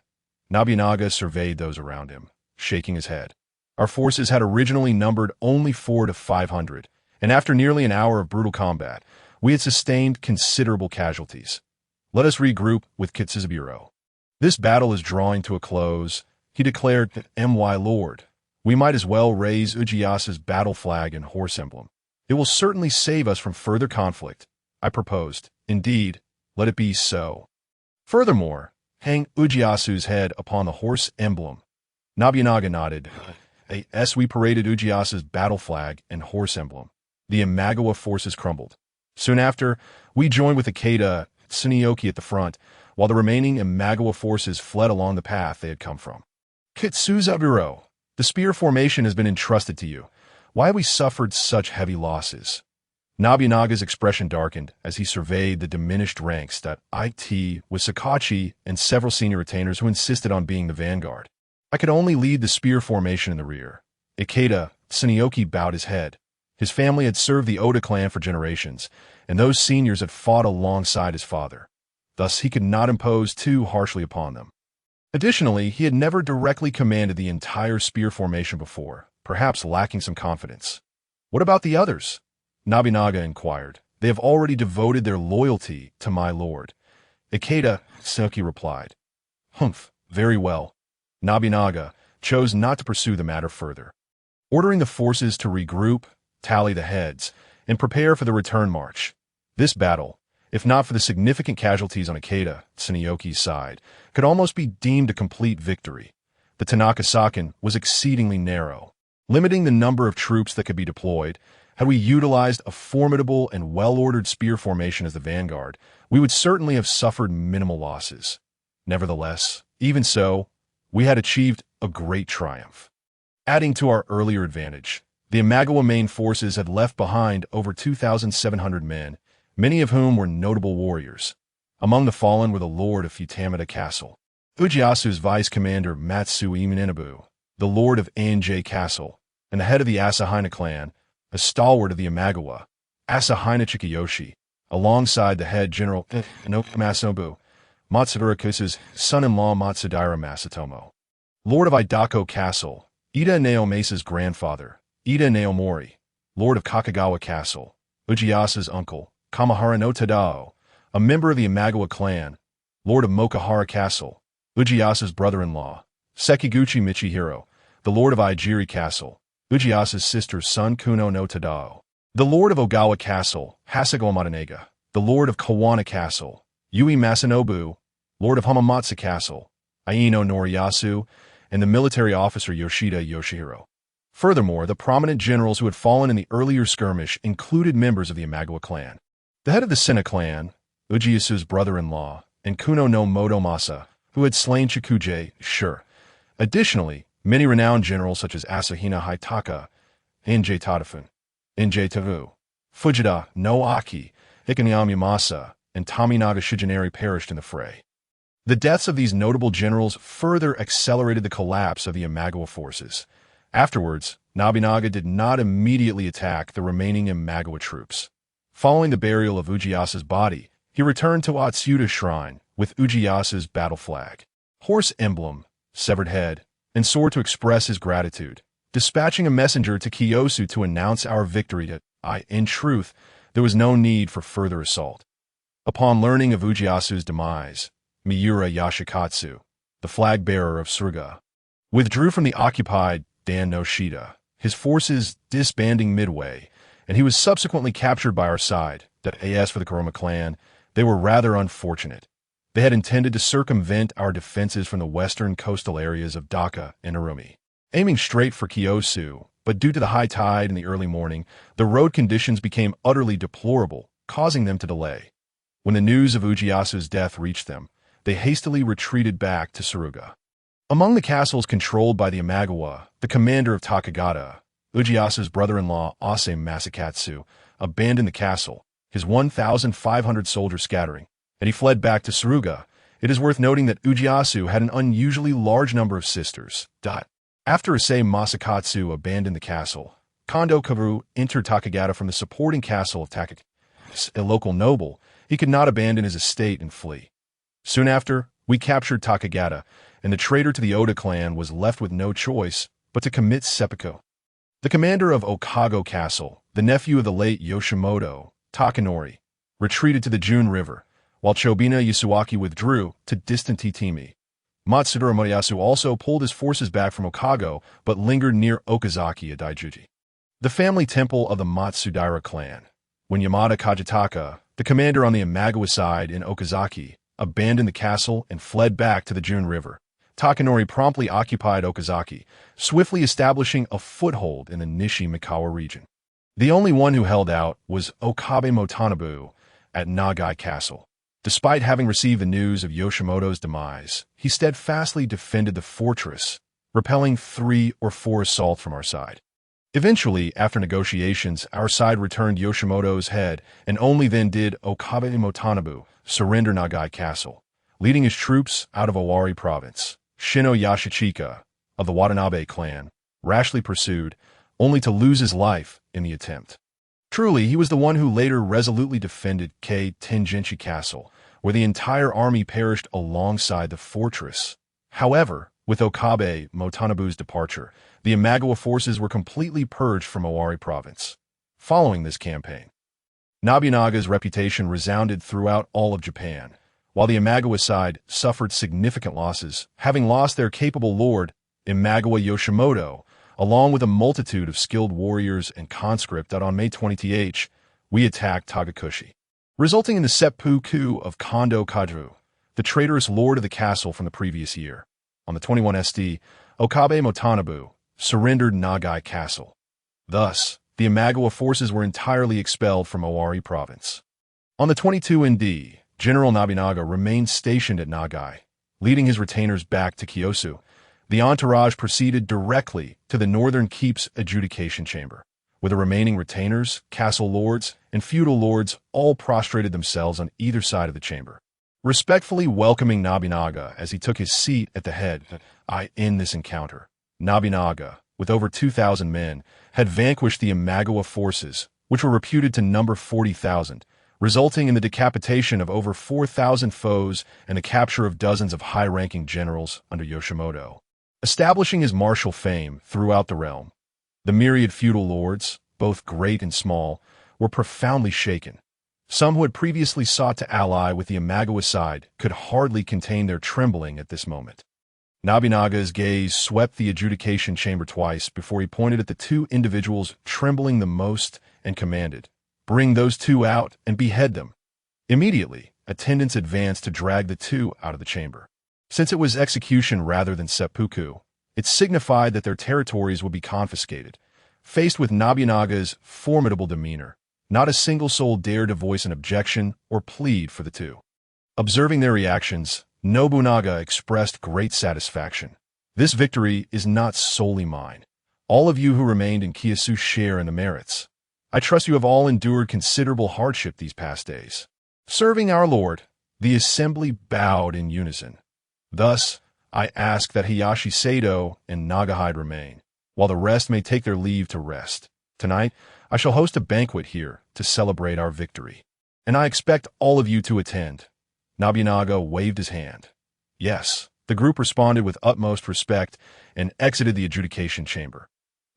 [SPEAKER 1] Nabinaga surveyed those around him, shaking his head. Our forces had originally numbered only 400 to 500, and after nearly an hour of brutal combat, we had sustained considerable casualties. Let us regroup with Kitsuzaburo. This battle is drawing to a close, he declared. My lord, we might as well raise Ujiyasu's battle flag and horse emblem. It will certainly save us from further conflict, I proposed. Indeed, let it be so. Furthermore, hang Ujiyasu's head upon the horse emblem. Nobunaga nodded. As we paraded Ujiyasu's battle flag and horse emblem, the Imagawa forces crumbled. Soon after, we joined with Ikeda Tsuneyoki at the front, while the remaining Imagawa forces fled along the path they had come from. Kitsuzaburo, the spear formation has been entrusted to you. Why have we suffered such heavy losses? Nobunaga's expression darkened as he surveyed the diminished ranks that it with Sakachi and several senior retainers who insisted on being the vanguard. I could only lead the spear formation in the rear. Ikeda Tsuneyoki bowed his head. His family had served the Oda clan for generations, and those seniors had fought alongside his father. Thus, he could not impose too harshly upon them. Additionally, he had never directly commanded the entire spear formation before, perhaps lacking some confidence. What about the others? Nobunaga inquired. They have already devoted their loyalty to my lord. Ikeda Tsuneyoki replied. Humph, very well. Nobunaga chose not to pursue the matter further. Ordering the forces to regroup, tally the heads, and prepare for the return march. This battle, if not for the significant casualties on Ikeda Tsuneyoki's side, could almost be deemed a complete victory. The Tanaka-saken was exceedingly narrow, limiting the number of troops that could be deployed. Had we utilized a formidable and well-ordered spear formation as the vanguard, we would certainly have suffered minimal losses. Nevertheless, even so, we had achieved a great triumph. Adding to our earlier advantage, the Imagawa main forces had left behind over 2,700 men, many of whom were notable warriors. Among the fallen were the lord of Futamata Castle, Ujiyasu's vice-commander Matsui Minabu, the lord of Anjay Castle, and the head of the Asahina clan, a stalwart of the Imagawa, Asahina Chikayoshi, alongside the head general Masobu, Matsurakusa's son-in-law Matsudaira Masatomo, lord of Idako Castle, Ida Naomesa's grandfather, Ida Naomori, lord of Kakagawa Castle, Ujiyasa's uncle, Kamahara no Tadao, a member of the Imagawa clan, lord of Mokuhara Castle, Ujiyasa's brother-in-law, Sekiguchi Michihiro, the lord of Igiri Castle, Ujiyasa's sister's son Kuno no Tadao, the lord of Ogawa Castle, Hasegawa Matanaga, the lord of Kawana Castle, Yui Masanobu, lord of Hamamatsu Castle, Aino Noriyasu, and the military officer Yoshida Yoshihiro. Furthermore, the prominent generals who had fallen in the earlier skirmish included members of the Imagawa clan. The head of the Sena clan, Ujiyasu's brother-in-law, and Kuno no Motomasa, who had slain Chikuje, sure. Additionally, many renowned generals such as Asahina Hitaka, Injay Tadafun, Injay Tavu, Fujita no Aki, Ikanyami Masa, and Tominaga Shigenari perished in the fray. The deaths of these notable generals further accelerated the collapse of the Imagawa forces. Afterwards, Nobunaga did not immediately attack the remaining Imagawa troops. Following the burial of Ujiyasu's body, he returned to Atsuta Shrine with Ujiyasu's battle flag, horse emblem, severed head, and sword to express his gratitude, dispatching a messenger to Kiyosu to announce our victory that, in truth, there was no need for further assault. Upon learning of Ujiyasu's demise, Miura Yashikatsu, the flag-bearer of Suruga, withdrew from the occupied Dan no Shida, his forces disbanding midway, and he was subsequently captured by our side. As for the Kuroma clan, they were rather unfortunate. They had intended to circumvent our defenses from the western coastal areas of Dhaka and Urumi, aiming straight for Kiyosu, but due to the high tide in the early morning, the road conditions became utterly deplorable, causing them to delay. When the news of Ujiyasu's death reached them, they hastily retreated back to Suruga. Among the castles controlled by the Imagawa, the commander of Takagata, Ujiyasu's brother-in-law Ase Masakatsu, abandoned the castle, his 1,500 soldiers scattering, and he fled back to Suruga. It is worth noting that Ujiyasu had an unusually large number of sisters. After Ase Masakatsu abandoned the castle, Kondo Karu entered Takagata from the supporting castle of Takagata. A local noble, he could not abandon his estate and flee. Soon after, we captured Takagata, and the traitor to the Oda clan was left with no choice but to commit seppuku. The commander of Okago Castle, the nephew of the late Yoshimoto, Takanori, retreated to the June River, while Chobina Yasuaki withdrew to distant Titimi. Matsudora Motoyasu also pulled his forces back from Okago, but lingered near Okazaki at Daijuji, the family temple of the Matsudaira clan. When Yamada Kajitaka, the commander on the Imagawa side in Okazaki, abandoned the castle and fled back to the June River, Takanori promptly occupied Okazaki, swiftly establishing a foothold in the Nishi-Mikawa region. The only one who held out was Okabe Motanabu at Nagai Castle. Despite having received the news of Yoshimoto's demise, he steadfastly defended the fortress, repelling 3 or 4 assaults from our side. Eventually, after negotiations, our side returned Yoshimoto's head, and only then did Okabe Motanabu surrender Nagai Castle, leading his troops out of Owari province. Shino Yashichika, of the Watanabe clan, rashly pursued, only to lose his life in the attempt. Truly, he was the one who later resolutely defended Kei Tengenchi Castle, where the entire army perished alongside the fortress. However, with Okabe Motanabu's departure, the Imagawa forces were completely purged from Owari province. Following this campaign, Nobunaga's reputation resounded throughout all of Japan, while the Imagawa side suffered significant losses, having lost their capable lord, Imagawa Yoshimoto, along with a multitude of skilled warriors and conscript that on May 20th, we attacked Tagakushi, resulting in the seppuku of Kondo Kaju, the traitorous lord of the castle from the previous year. On the 21st, Okabe Motanabu surrendered Nagai Castle. Thus, the Imagawa forces were entirely expelled from Owari province. On the 22nd, General Nobunaga remained stationed at Nagai, leading his retainers back to Kyosu. The entourage proceeded directly to the northern keep's adjudication chamber, where the remaining retainers, castle lords, and feudal lords all prostrated themselves on either side of the chamber, respectfully welcoming Nobunaga as he took his seat at the head. In this encounter, Nobunaga, with over 2,000 men, had vanquished the Imagawa forces, which were reputed to number 40,000, resulting in the decapitation of over 4,000 foes and the capture of dozens of high-ranking generals under Yoshimoto, establishing his martial fame throughout the realm. The myriad feudal lords, both great and small, were profoundly shaken. Some who had previously sought to ally with the Imagawa side could hardly contain their trembling at this moment. Nobunaga's gaze swept the adjudication chamber twice before he pointed at the 2 individuals trembling the most and commanded, "Bring those 2 out and behead them." Immediately, attendants advanced to drag the 2 out of the chamber. Since it was execution rather than seppuku, it signified that their territories would be confiscated. Faced with Nobunaga's formidable demeanor, not a single soul dared to voice an objection or plead for the 2. Observing their reactions, Nobunaga expressed great satisfaction. "This victory is not solely mine. All of you who remained in Kiyosu share in the merits. I trust you have all endured considerable hardship these past days, serving our Lord." The assembly bowed in unison. "Thus, I ask that Hiyashi Sado and Nagahide remain, while the rest may take their leave to rest. Tonight, I shall host a banquet here to celebrate our victory, and I expect all of you to attend." Nobunaga waved his hand. Yes, the group responded with utmost respect and exited the adjudication chamber.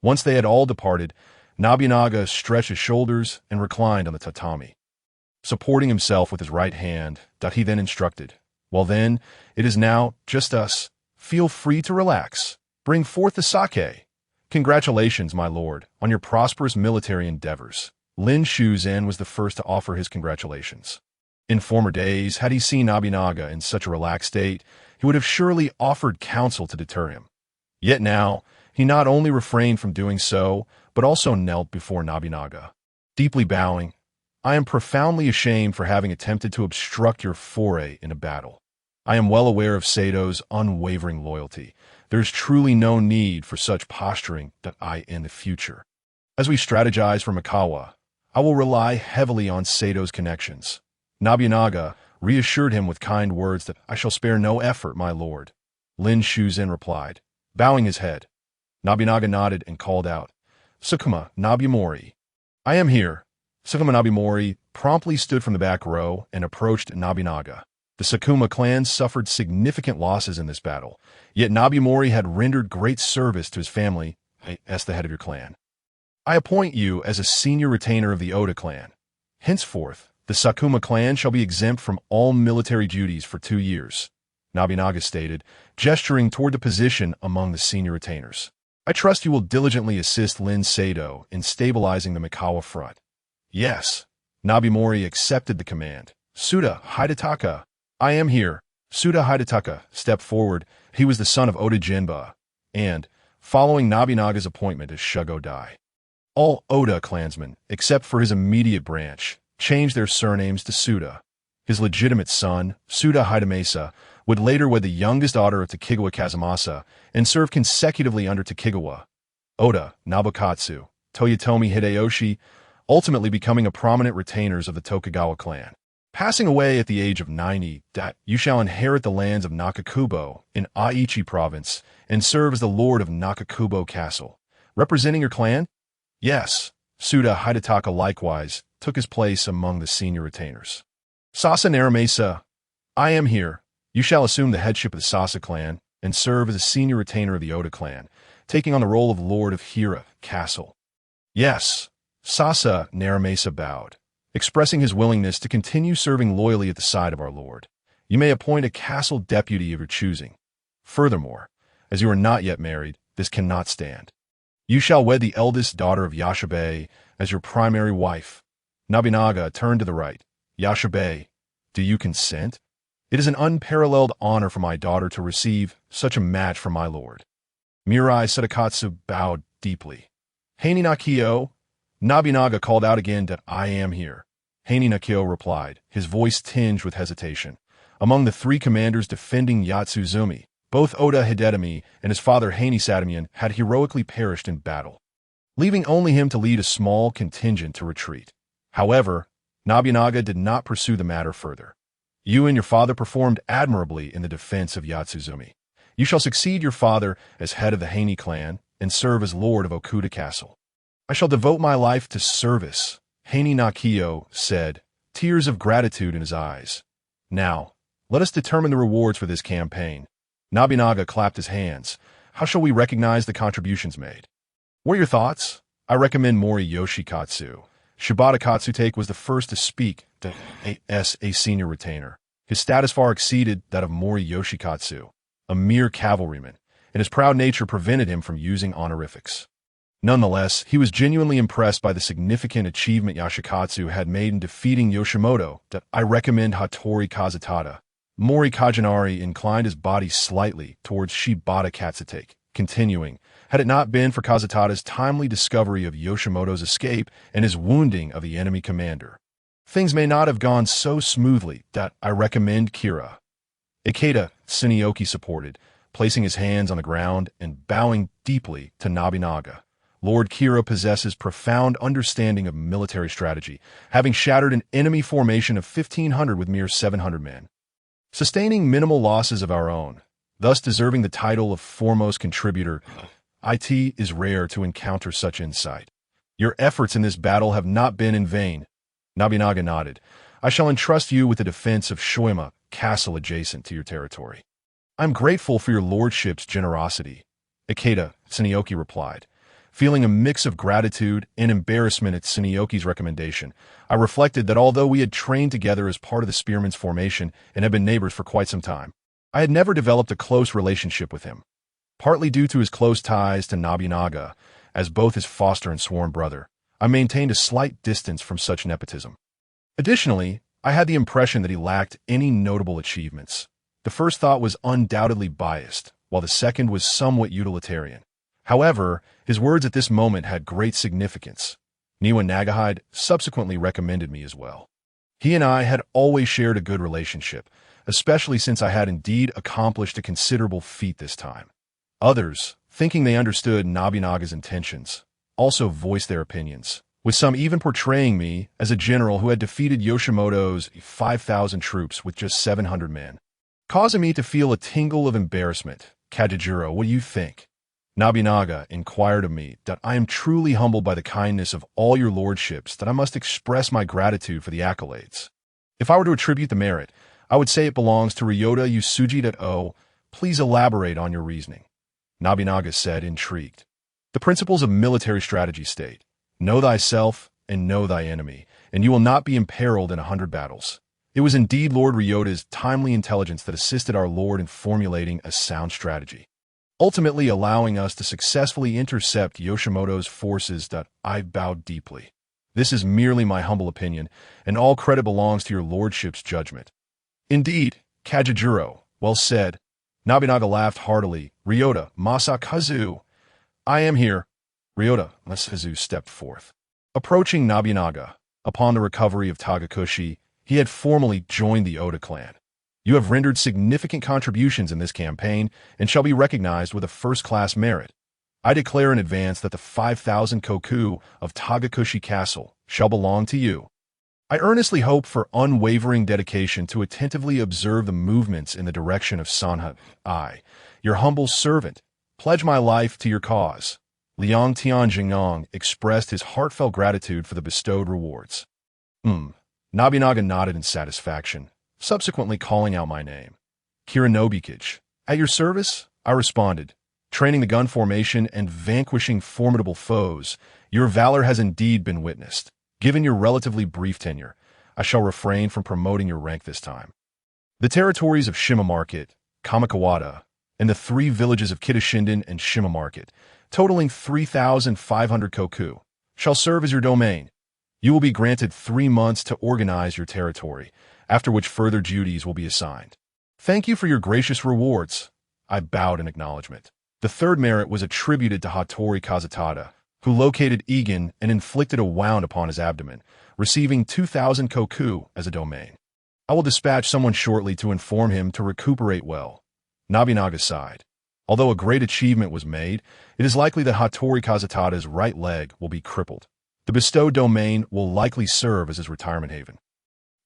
[SPEAKER 1] Once they had all departed, Nobunaga stretched his shoulders and reclined on the tatami. Supporting himself with his right hand, he then instructed, "Well then, it is now just us. Feel free to relax. Bring forth the sake. Congratulations, my lord, on your prosperous military endeavors." Lin Shuzen was the first to offer his congratulations. In former days, had he seen Nobunaga in such a relaxed state, he would have surely offered counsel to deter him. Yet now, he not only refrained from doing so, but also knelt before Nobunaga, deeply bowing. "I am profoundly ashamed for having attempted to obstruct your foray in a battle. I am well aware of Sado's unwavering loyalty. There is truly no need for such posturing in the future. As we strategize for Mikawa, I will rely heavily on Sato's connections." Nobunaga reassured him with kind words that "I shall spare no effort, my lord." Lin Shuzen replied, bowing his head. Nobunaga nodded and called out, "Sukuma Nobumori." "I am here." Sukuma Nobumori promptly stood from the back row and approached Nobunaga. The Sakuma clan suffered significant losses in this battle, yet Nobumori had rendered great service to his family as the head of your clan. I appoint you as a senior retainer of the Oda clan. Henceforth, the Sakuma clan shall be exempt from all military duties for 2 years, Nobunaga stated, gesturing toward the position among the senior retainers. I trust you will diligently assist Lin Sato in stabilizing the Mikawa front. Yes. Nobumori accepted the command. Suda Hidataka. I am here. Suda Hidataka stepped forward. He was the son of Oda Jinba, and, following Nobunaga's appointment as Shugo Dai. All Oda clansmen, except for his immediate branch, changed their surnames to Suda. His legitimate son, Suda Hidemasa, would later wed the youngest daughter of Tokugawa Kazumasa and serve consecutively under Tokugawa, Oda, Nobukatsu, Toyotomi Hideyoshi, ultimately becoming a prominent retainers of the Tokugawa clan. Passing away at the age of 90, you shall inherit the lands of Nakakubo in Aichi province and serve as the lord of Nakakubo Castle. Representing your clan? Yes. Suda Hidataka likewise took his place among the senior retainers. Sasa Naramesa. I am here. You shall assume the headship of the Sasa clan and serve as a senior retainer of the Oda clan, taking on the role of lord of Hira Castle. Yes. Sasa Naramesa bowed, expressing his willingness to continue serving loyally at the side of our lord. You may appoint a castle deputy of your choosing. Furthermore, as you are not yet married, this cannot stand. You shall wed the eldest daughter of Yashabe as your primary wife. Nobunaga turned to the right. Yashabe, do you consent? It is an unparalleled honor for my daughter to receive such a match from my lord. Mirai Sadakatsu bowed deeply. Heini Nakio. Nobunaga called out again that I am here. Heini Nakio replied, his voice tinged with hesitation. Among the 3 commanders defending Yatsuzumi, both Oda Hidetami and his father Heini Satamian had heroically perished in battle, leaving only him to lead a small contingent to retreat. However, Nobunaga did not pursue the matter further. You and your father performed admirably in the defense of Yatsuzumi. You shall succeed your father as head of the Heini clan and serve as lord of Okuda Castle. I shall devote my life to service, Heini Nakio said, tears of gratitude in his eyes. Now, let us determine the rewards for this campaign. Nobunaga clapped his hands. How shall we recognize the contributions made? What are your thoughts? I recommend Mori Yoshikatsu. Shibata Katsutake was the first to speak as a senior retainer. His status far exceeded that of Mori Yoshikatsu, a mere cavalryman, and his proud nature prevented him from using honorifics. Nonetheless, he was genuinely impressed by the significant achievement Yoshikatsu had made in defeating Yoshimoto. I recommend Hattori Kazutada. Mori Kajinari inclined his body slightly towards Shibata Katsutake, continuing, had it not been for Kazutada's timely discovery of Yoshimoto's escape and his wounding of the enemy commander, things may not have gone so smoothly. I recommend Kira. Ikeda Tsuneyoki supported, placing his hands on the ground and bowing deeply to Nobunaga. Lord Kira possesses profound understanding of military strategy, having shattered an enemy formation of 1,500 with mere 700 men, sustaining minimal losses of our own, thus deserving the title of foremost contributor. It is rare to encounter such insight. Your efforts in this battle have not been in vain. Nobunaga nodded. I shall entrust you with the defense of Shoima Castle adjacent to your territory. I am grateful for your lordship's generosity, Ikeda Tsuneyoki replied. Feeling a mix of gratitude and embarrassment at Tsuneyoki's recommendation, I reflected that although we had trained together as part of the spearmen's formation and had been neighbors for quite some time, I had never developed a close relationship with him. Partly due to his close ties to Nobunaga, as both his foster and sworn brother, I maintained a slight distance from such nepotism. Additionally, I had the impression that he lacked any notable achievements. The first thought was undoubtedly biased, while the second was somewhat utilitarian. However, his words at this moment had great significance. Niwa Nagahide subsequently recommended me as well. He and I had always shared a good relationship, especially since I had indeed accomplished a considerable feat this time. Others, thinking they understood Nobunaga's intentions, also voiced their opinions, with some even portraying me as a general who had defeated Yoshimoto's 5,000 troops with just 700 men, causing me to feel a tingle of embarrassment. Kajijiro, what do you think? Nobunaga inquired of me that I am truly humbled by the kindness of all your lordships, that I must express my gratitude for the accolades. If I were to attribute the merit, I would say it belongs to Ryota Usuji. Please elaborate on your reasoning. Nobunaga said, intrigued. The principles of military strategy state, know thyself and know thy enemy, and you will not be imperiled in 100 battles. It was indeed Lord Ryota's timely intelligence that assisted our lord in formulating a sound strategy, ultimately allowing us to successfully intercept Yoshimoto's forces. I bowed deeply. This is merely my humble opinion, and all credit belongs to your lordship's judgment. Indeed, Kajijuro, well said. Nobunaga laughed heartily. Ryota, Masakazu. I am here. Ryota, Masakazu stepped forth. Approaching Nobunaga, upon the recovery of Tagakushi, he had formally joined the Oda clan. You have rendered significant contributions in this campaign and shall be recognized with a first-class merit. I declare in advance that the 5,000 koku of Tagakushi Castle shall belong to you. I earnestly hope for unwavering dedication to attentively observe the movements in the direction of Sanha. I, your humble servant, pledge my life to your cause. Liang Tianjingnong expressed his heartfelt gratitude for the bestowed rewards. Nobunaga nodded in satisfaction, subsequently calling out my name. Kirinobikage. At your service, I responded. Training the gun formation and vanquishing formidable foes, your valor has indeed been witnessed. Given your relatively brief tenure, I shall refrain from promoting your rank this time. The territories of Shima Market, Kamakawada, and the 3 villages of Kitashinden and Shima Market, totaling 3,500 koku, shall serve as your domain. You will be granted 3 months to organize your territory, after which further duties will be assigned. Thank you for your gracious rewards. I bowed in acknowledgement. The third merit was attributed to Hattori Kazutada, who located Egan and inflicted a wound upon his abdomen, receiving 2,000 koku as a domain. I will dispatch someone shortly to inform him to recuperate well. Nobunaga sighed. Although a great achievement was made, it is likely that Hattori Kazutada's right leg will be crippled. The bestowed domain will likely serve as his retirement haven.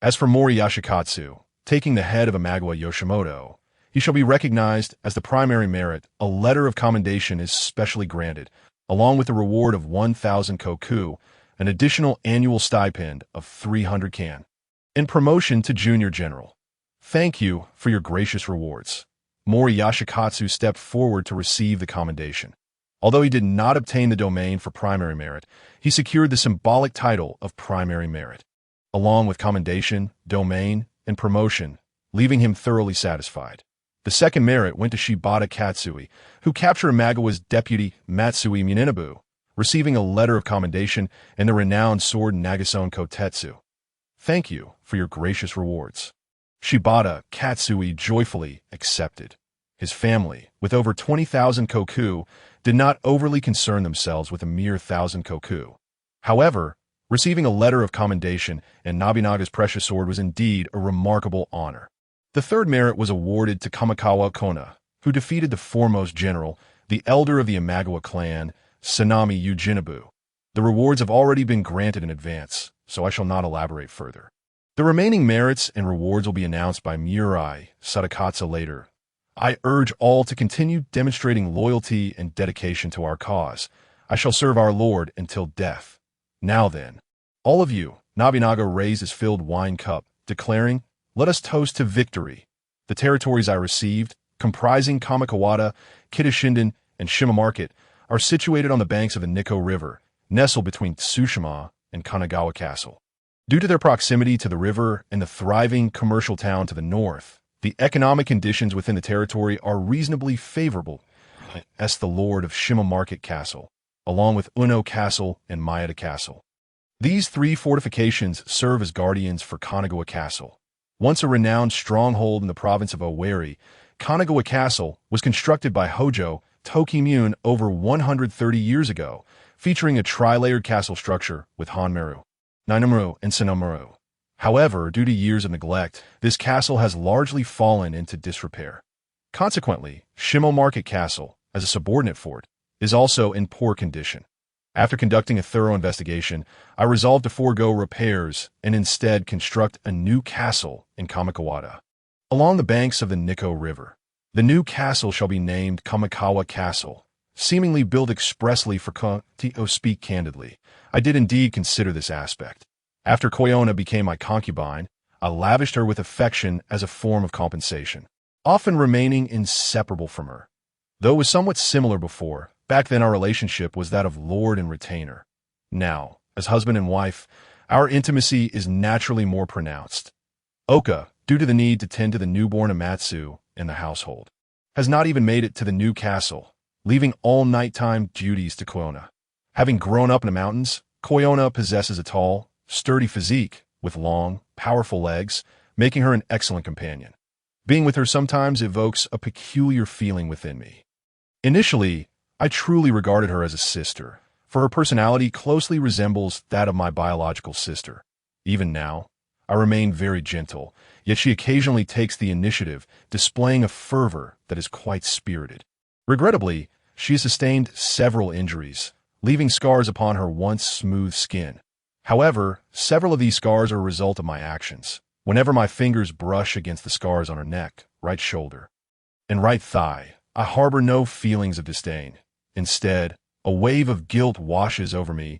[SPEAKER 1] As for Mori Yashikatsu, taking the head of Imagawa Yoshimoto, he shall be recognized as the primary merit. A letter of commendation is specially granted, along with the reward of 1,000 koku, an additional annual stipend of 300 kan, and promotion to junior general. Thank you for your gracious rewards. Mori Yashikatsu stepped forward to receive the commendation. Although he did not obtain the domain for primary merit, he secured the symbolic title of primary merit, along with commendation, domain, and promotion, leaving him thoroughly satisfied. The second merit went to Shibata Katsui, who captured Imagawa's deputy Matsui Minabu, receiving a letter of commendation and the renowned sword Nagason Kotetsu. Thank you for your gracious rewards. Shibata Katsui joyfully accepted. His family, with over 20,000 koku, did not overly concern themselves with a mere 1,000 koku. However, receiving a letter of commendation and Nobunaga's precious sword was indeed a remarkable honor. The third merit was awarded to Kamikawa Kona, who defeated the foremost general, the elder of the Imagawa clan, Sanami Ujinabu. The rewards have already been granted in advance, so I shall not elaborate further. The remaining merits and rewards will be announced by Murai Sadakatsu later. I urge all to continue demonstrating loyalty and dedication to our cause. I shall serve our Lord until death. Now then, all of you, Nobunaga raised his filled wine cup, declaring, let us toast to victory. The territories I received, comprising Kamakawada, Kitashinden, and Shima Market, are situated on the banks of the Nikko River, nestled between Tsushima and Kanagawa Castle. Due to their proximity to the river and the thriving commercial town to the north, the economic conditions within the territory are reasonably favorable, as the Lord of Shima Market Castle, along with Uno Castle and Maeda Castle. These 3 fortifications serve as guardians for Kanagawa Castle. Once a renowned stronghold in the province of Oweri, Kanagawa Castle was constructed by Hojo Tokimune over 130 years ago, featuring a tri-layered castle structure with Hanmaru, Nainamaru, and Sanamaru. However, due to years of neglect, this castle has largely fallen into disrepair. Consequently, Shima Market Castle, as a subordinate fort, is also in poor condition. After conducting a thorough investigation, I resolved to forego repairs and instead construct a new castle in Kamakawada, along the banks of the Nikko River. The new castle shall be named Kamikawa Castle, seemingly built expressly for to speak candidly. I did indeed consider this aspect. After Koyona became my concubine, I lavished her with affection as a form of compensation, often remaining inseparable from her. Though it was somewhat similar before, back then our relationship was that of lord and retainer. Now, as husband and wife, our intimacy is naturally more pronounced. Oka, due to the need to tend to the newborn Amatsu in the household, has not even made it to the new castle, leaving all nighttime duties to Koyona. Having grown up in the mountains, Koyona possesses a tall, sturdy physique with long, powerful legs, making her an excellent companion. Being with her sometimes evokes a peculiar feeling within me. Initially, I truly regarded her as a sister, for her personality closely resembles that of my biological sister. Even now, I remain very gentle, yet she occasionally takes the initiative, displaying a fervor that is quite spirited. Regrettably, she has sustained several injuries, leaving scars upon her once smooth skin. However, several of these scars are a result of my actions. Whenever my fingers brush against the scars on her neck, right shoulder, and right thigh, I harbor no feelings of disdain. Instead, a wave of guilt washes over me,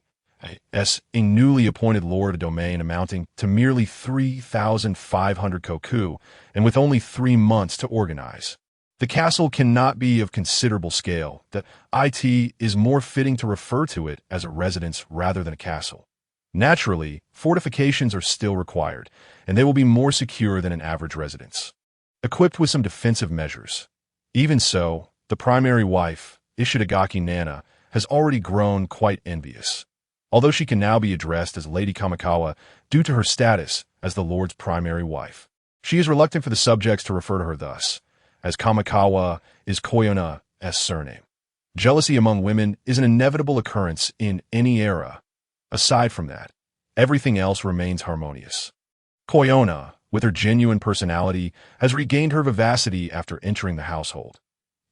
[SPEAKER 1] as a newly appointed lord of a domain amounting to merely 3,500 koku, and with only 3 months to organize. The castle cannot be of considerable scale, that it is more fitting to refer to it as a residence rather than a castle. Naturally, fortifications are still required, and they will be more secure than an average residence, equipped with some defensive measures. Even so, the primary wife, Ishitagaki Nana, has already grown quite envious. Although she can now be addressed as Lady Kamikawa due to her status as the Lord's primary wife, she is reluctant for the subjects to refer to her thus, as Kamikawa is Koyona's surname. Jealousy among women is an inevitable occurrence in any era. Aside from that, everything else remains harmonious. Koyona, with her genuine personality, has regained her vivacity after entering the household.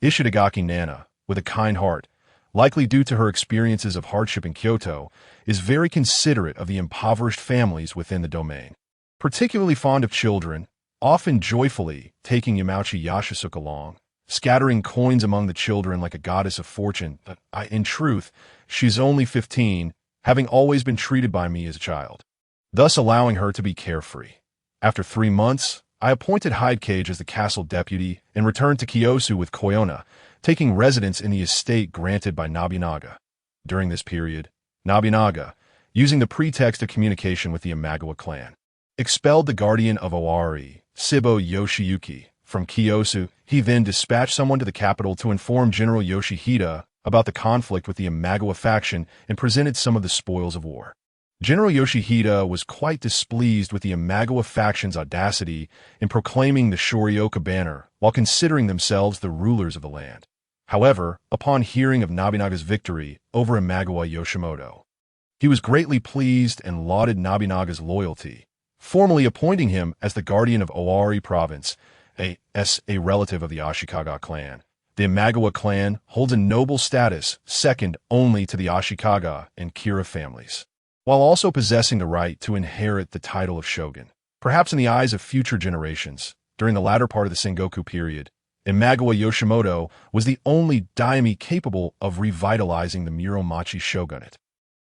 [SPEAKER 1] Ishitagaki Nana, with a kind heart, likely due to her experiences of hardship in Kyoto, is very considerate of the impoverished families within the domain. Particularly fond of children, often joyfully taking Yamauchi Yashisuke along, scattering coins among the children like a goddess of fortune. In truth, she's only 15, having always been treated by me as a child, thus allowing her to be carefree. After 3 months, I appointed Hidecage as the castle deputy and returned to Kiyosu with Koyona, taking residence in the estate granted by Nobunaga. During this period, Nobunaga, using the pretext of communication with the Imagawa clan, expelled the guardian of Owari, Sibo Yoshiyuki, from Kiyosu. He then dispatched someone to the capital to inform General Yoshihide about the conflict with the Imagawa faction and presented some of the spoils of war. General Yoshihide was quite displeased with the Imagawa faction's audacity in proclaiming the Shorioka banner while considering themselves the rulers of the land. However, upon hearing of Nobunaga's victory over Imagawa Yoshimoto, he was greatly pleased and lauded Nobunaga's loyalty, formally appointing him as the guardian of Owari province, a relative of the Ashikaga clan. The Imagawa clan holds a noble status second only to the Ashikaga and Kira families, while also possessing the right to inherit the title of shogun. Perhaps in the eyes of future generations, during the latter part of the Sengoku period, Imagawa Yoshimoto was the only daimyo capable of revitalizing the Muromachi shogunate.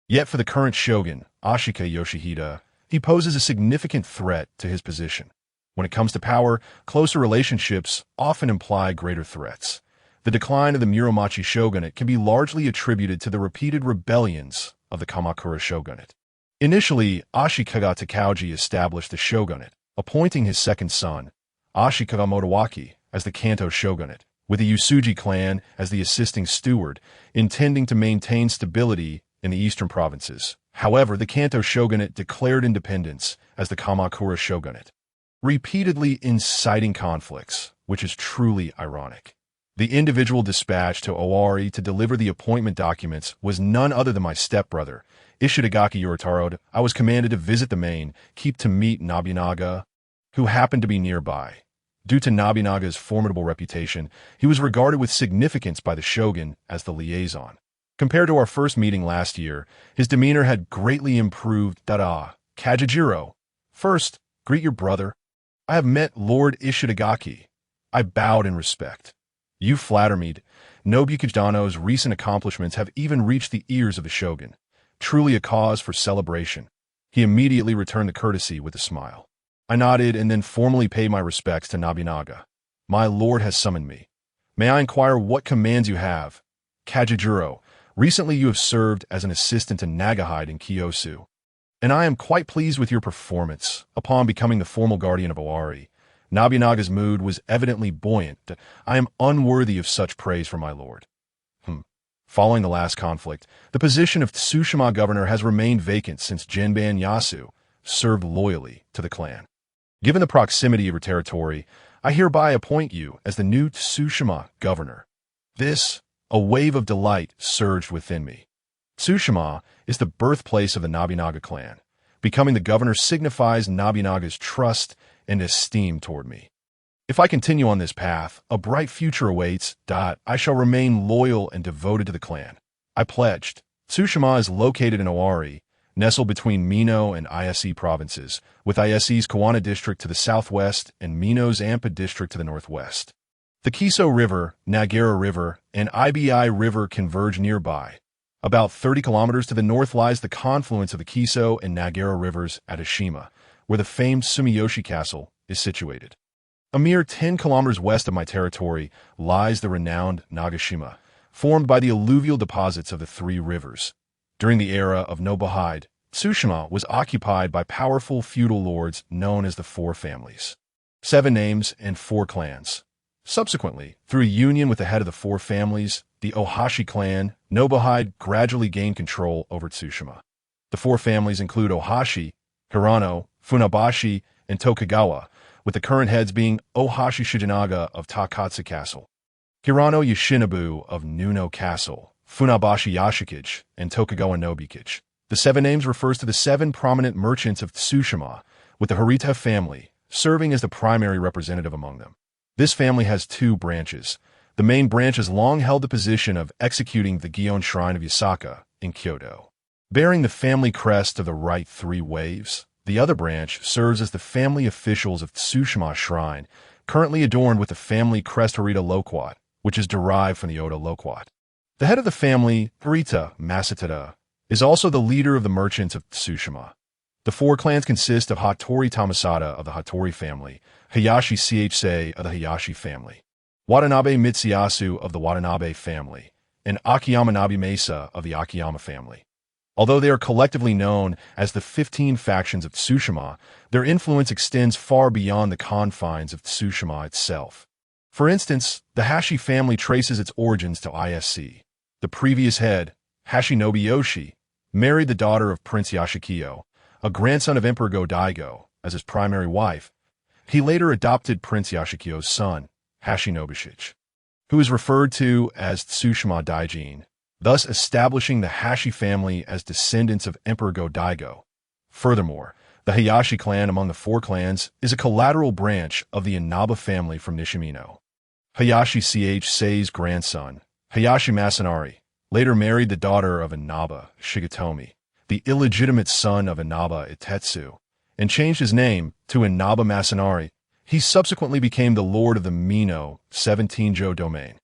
[SPEAKER 1] Yet for the current shogun, Ashika Yoshihide, he poses a significant threat to his position. When it comes to power, closer relationships often imply greater threats. The decline of the Muromachi shogunate can be largely attributed to the repeated rebellions of the Kamakura shogunate. Initially, Ashikaga Takauji established the shogunate, appointing his second son, Ashikaga Motowaki, as the Kanto shogunate, with the Usuji clan as the assisting steward, intending to maintain stability in the eastern provinces. However, the Kanto shogunate declared independence as the Kamakura shogunate, repeatedly inciting conflicts, which is truly ironic. The individual dispatched to Owari to deliver the appointment documents was none other than my stepbrother, Ishitagaki Yorotaro. I was commanded to visit the main keep to meet Nobunaga, who happened to be nearby. Due to Nobunaga's formidable reputation, he was regarded with significance by the shogun as the liaison. Compared to our first meeting last year, his demeanor had greatly improved. Kajijiro, first, greet your brother. I have met Lord Ishitagaki. I bowed in respect. You flatter me. Nobukidano's recent accomplishments have even reached the ears of the shogun. Truly a cause for celebration. He immediately returned the courtesy with a smile. I nodded and then formally paid my respects to Nobunaga. My lord has summoned me. May I inquire what commands you have? Kajijuro, recently you have served as an assistant to Nagahide in Kyosu, and I am quite pleased with your performance. Upon becoming the formal guardian of Owari, Nobunaga's mood was evidently buoyant. I am unworthy of such praise from my lord. Following the last conflict, the position of Tsushima governor has remained vacant since Jinban Yasu served loyally to the clan. Given the proximity of your territory, I hereby appoint you as the new Tsushima governor. A wave of delight surged within me. Tsushima is the birthplace of the Nobunaga clan. Becoming the governor signifies Nobunaga's trust and esteem toward me. If I continue on this path, a bright future awaits. I shall remain loyal and devoted to the clan. I pledged. Tsushima is located in Owari, nestled between Mino and Ise provinces, with Ise's Kawana district to the southwest and Mino's Ampa district to the northwest. The Kiso River, Nagara River, and Ibi River converge nearby. About 30 kilometers to the north lies the confluence of the Kiso and Nagara rivers at Ashima, where the famed Sumiyoshi Castle is situated. A mere 10 kilometers west of my territory lies the renowned Nagashima, formed by the alluvial deposits of the three rivers. During the era of Nobuhide, Tsushima was occupied by powerful feudal lords known as the Four Families. 7 names and 4 clans. Subsequently, through a union with the head of the 4 families, the Ohashi clan, Nobuhide gradually gained control over Tsushima. The 4 families include Ohashi, Hirano, Funabashi, and Tokugawa, with the current heads being Ohashi Shijinaga of Takatsu Castle, Hirano Yoshinobu of Nuno Castle, Funabashi Yashikage, and Tokugawa Nobikage. The 7 names refers to the 7 prominent merchants of Tsushima, with the Harita family serving as the primary representative among them. This family has 2 branches. The main branch has long held the position of executing the Gion Shrine of Yasaka in Kyoto. Bearing the family crest of the right 3 waves, the other branch serves as the family officials of Tsushima Shrine, currently adorned with the family crest Harita Loquat, which is derived from the Oda Loquat. The head of the family, Harita Masatada, is also the leader of the merchants of Tsushima. The 4 clans consist of Hattori Tamasada of the Hattori family, Hayashi Chse of the Hayashi family, Watanabe Mitsuyasu of the Watanabe family, and Akiyama Nabimasa of the Akiyama family. Although they are collectively known as the 15 factions of Tsushima, their influence extends far beyond the confines of Tsushima itself. For instance, the Hashi family traces its origins to Ise. The previous head, Hashinobu Yoshi, married the daughter of Prince Yashikiyo, a grandson of Emperor Go-Daigo, as his primary wife. He later adopted Prince Yashikiyo's son, Hashinobushige, who is referred to as Tsushima Daijin, thus establishing the Hashi family as descendants of Emperor Go-Daigo. Furthermore, the Hayashi clan among the 4 clans is a collateral branch of the Inaba family from Nishimino. Hayashi Chse's grandson, Hayashi Masanari, later married the daughter of Inaba, Shigetomi, the illegitimate son of Inaba Itetsu, and changed his name to Inaba Masanari. He subsequently became the lord of the Mino 17-jo domain,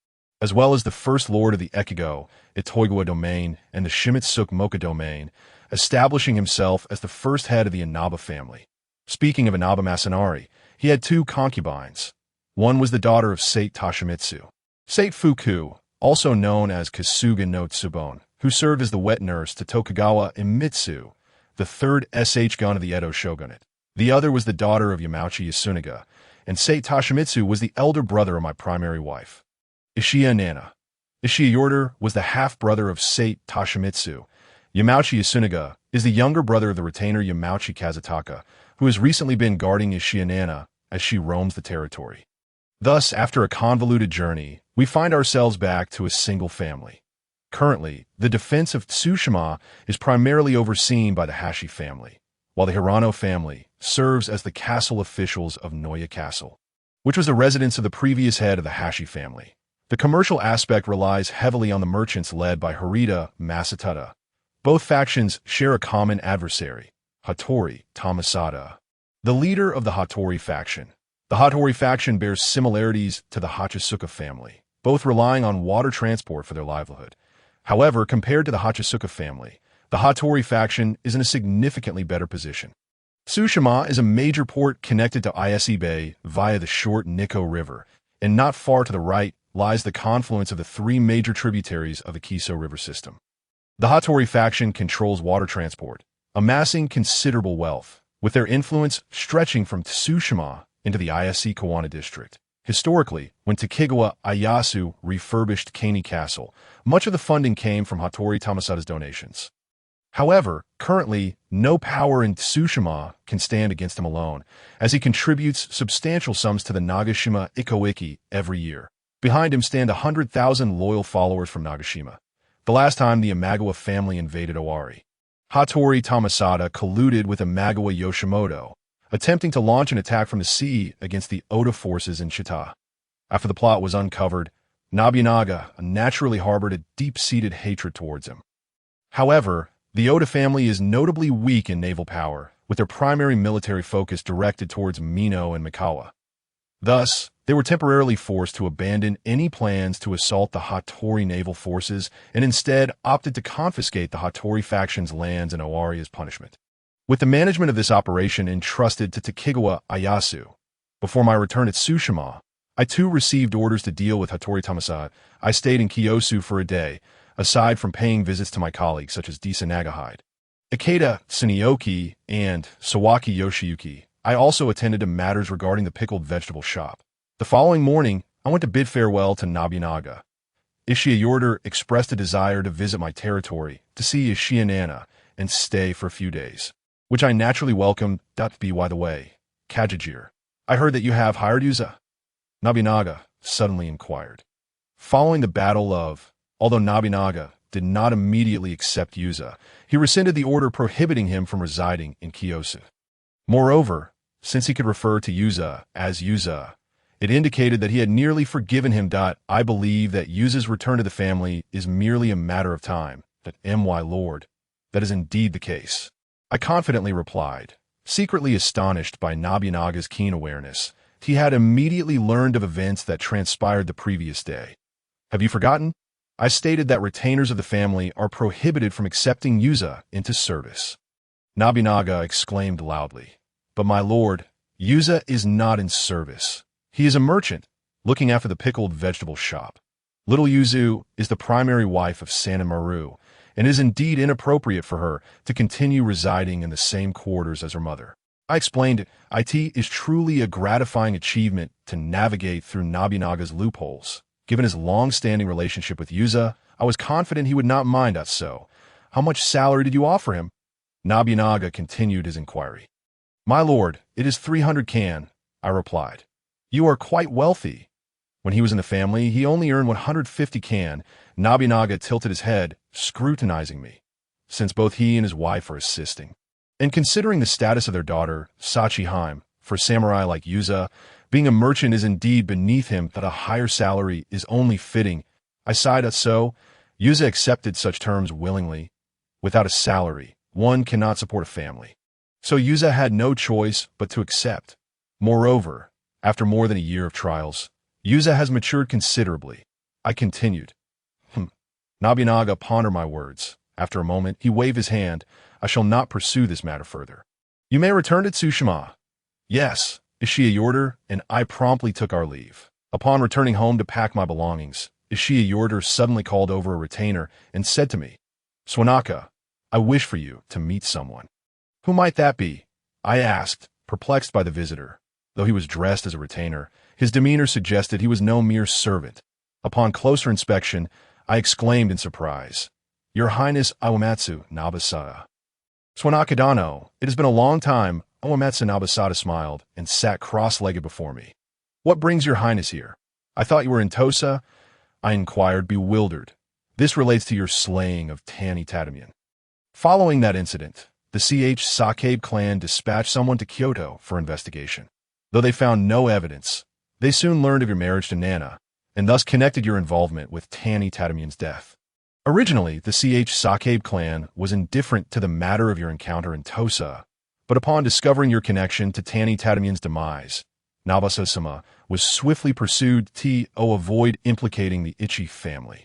[SPEAKER 1] as well as the first lord of the Ekigo Itoigawa domain and the Shimitsuk Moka domain, establishing himself as the first head of the Inaba family. Speaking of Inaba Masanari, he had 2 concubines. One was the daughter of Sate Toshimitsu, Sate Fuku, also known as Kasuga no Tsubon, who served as the wet nurse to Tokugawa Imitsu, the 3rd sh-gun of the Edo shogunate. The other was the daughter of Yamauchi Yasunaga, and Sate Toshimitsu was the elder brother of my primary wife, Ishiya Nana. Ishiya Yorder was the half-brother of Sate Toshimitsu. Yamauchi Yasunaga is the younger brother of the retainer Yamauchi Kazutaka, who has recently been guarding Ishiya Nana as she roams the territory. Thus, after a convoluted journey, we find ourselves back to a single family. Currently, the defense of Tsushima is primarily overseen by the Hashi family, while the Hirano family serves as the castle officials of Noya Castle, which was the residence of the previous head of the Hashi family. The commercial aspect relies heavily on the merchants led by Harita Masatada. Both factions share a common adversary, Hattori Tamasada, the leader of the Hattori faction. The Hattori faction bears similarities to the Hachisuka family, both relying on water transport for their livelihood. However, compared to the Hachisuka family, the Hattori faction is in a significantly better position. Tsushima is a major port connected to Ise Bay via the short Nikko River, and not far to the right lies the confluence of the three major tributaries of the Kiso River system. The Hattori faction controls water transport, amassing considerable wealth, with their influence stretching from Tsushima into the Ise Kawana district. Historically, when Tokugawa Ieyasu refurbished Kani Castle, much of the funding came from Hattori Tamasada's donations. However, currently, no power in Tsushima can stand against him alone, as he contributes substantial sums to the Nagashima Ikoiki every year. Behind him stand 100,000 loyal followers from Nagashima, the last time the Imagawa family invaded Owari. Hattori Tamasada colluded with Imagawa Yoshimoto, attempting to launch an attack from the sea against the Oda forces in Chita. After the plot was uncovered, Nobunaga naturally harbored a deep-seated hatred towards him. However, the Oda family is notably weak in naval power, with their primary military focus directed towards Mino and Mikawa. Thus, they were temporarily forced to abandon any plans to assault the Hattori naval forces and instead opted to confiscate the Hattori faction's lands in Owari as punishment. With the management of this operation entrusted to Tokugawa Ieyasu, before my return at Tsushima, I too received orders to deal with Hattori Tamasada. I stayed in Kiyosu for a day, aside from paying visits to my colleagues such as Disa Nagahide, Ikeda Tsuneoki, and Sawaki Yoshiyuki. I also attended to matters regarding the pickled vegetable shop. The following morning, I went to bid farewell to Nobunaga. Isshiya Yorder expressed a desire to visit my territory, to see Isshiya Nana, and stay for a few days, which I naturally welcomed. By the way, Kajijir, I heard that you have hired Yuza? Nobunaga suddenly inquired. Following the Battle of, although Nobunaga did not immediately accept Yuza, he rescinded the order prohibiting him from residing in Kiyosu. Moreover, since he could refer to Yuza as Yuza, it indicated that he had nearly forgiven him. I believe that Yuza's return to the family is merely a matter of time. My lord, that is indeed the case, I confidently replied, secretly astonished by Nobunaga's keen awareness. He had immediately learned of events that transpired the previous day. Have you forgotten? I stated that retainers of the family are prohibited from accepting Yuza into service. Nobunaga exclaimed loudly. But my lord, Yuza is not in service. He is a merchant, looking after the pickled vegetable shop. Little Yuzu is the primary wife of Sanemaru, and it is indeed inappropriate for her to continue residing in the same quarters as her mother. I explained it is truly a gratifying achievement to navigate through Nobunaga's loopholes. Given his long-standing relationship with Yuza, I was confident he would not mind us so. How much salary did you offer him? Nobunaga continued his inquiry. My lord, it is 300 kan, I replied. You are quite wealthy. When he was in the family, he only earned 150 kan. Nobunaga tilted his head, scrutinizing me, since both he and his wife are assisting. And considering the status of their daughter, Sachiheim, for a samurai like Yuza, being a merchant is indeed beneath him. That a higher salary is only fitting. I sighed. So, Yuza accepted such terms willingly. Without a salary, one cannot support a family. So Yuza had no choice but to accept. Moreover, after more than a year of trials, Yuza has matured considerably. I continued. Nobunaga pondered my words. After a moment, he waved his hand. I shall not pursue this matter further. You may return to Tsushima. Yes, Isshiya Yorder and I promptly took our leave. Upon returning home to pack my belongings, Isshiya Yorder suddenly called over a retainer and said to me, Swanaka, I wish for you to meet someone. Who might that be? I asked, perplexed by the visitor. Though he was dressed as a retainer, his demeanor suggested he was no mere servant. Upon closer inspection, I exclaimed in surprise, Your Highness Awamatsu Nabasada. Swanaka-dano, it has been a long time. Awamatsu Nabasada smiled and sat cross-legged before me. What brings your highness here? I thought you were in Tosa? I inquired, bewildered. This relates to your slaying of Tani Tadamian. Following that incident, the Sakabe clan dispatched someone to Kyoto for investigation. Though they found no evidence, they soon learned of your marriage to Nana, and thus connected your involvement with Tani Tadamian's death. Originally, the Sakabe clan was indifferent to the matter of your encounter in Tosa, but upon discovering your connection to Tani Tadamian's demise, Nabasada-sama was swiftly pursued to avoid implicating the Ichi family.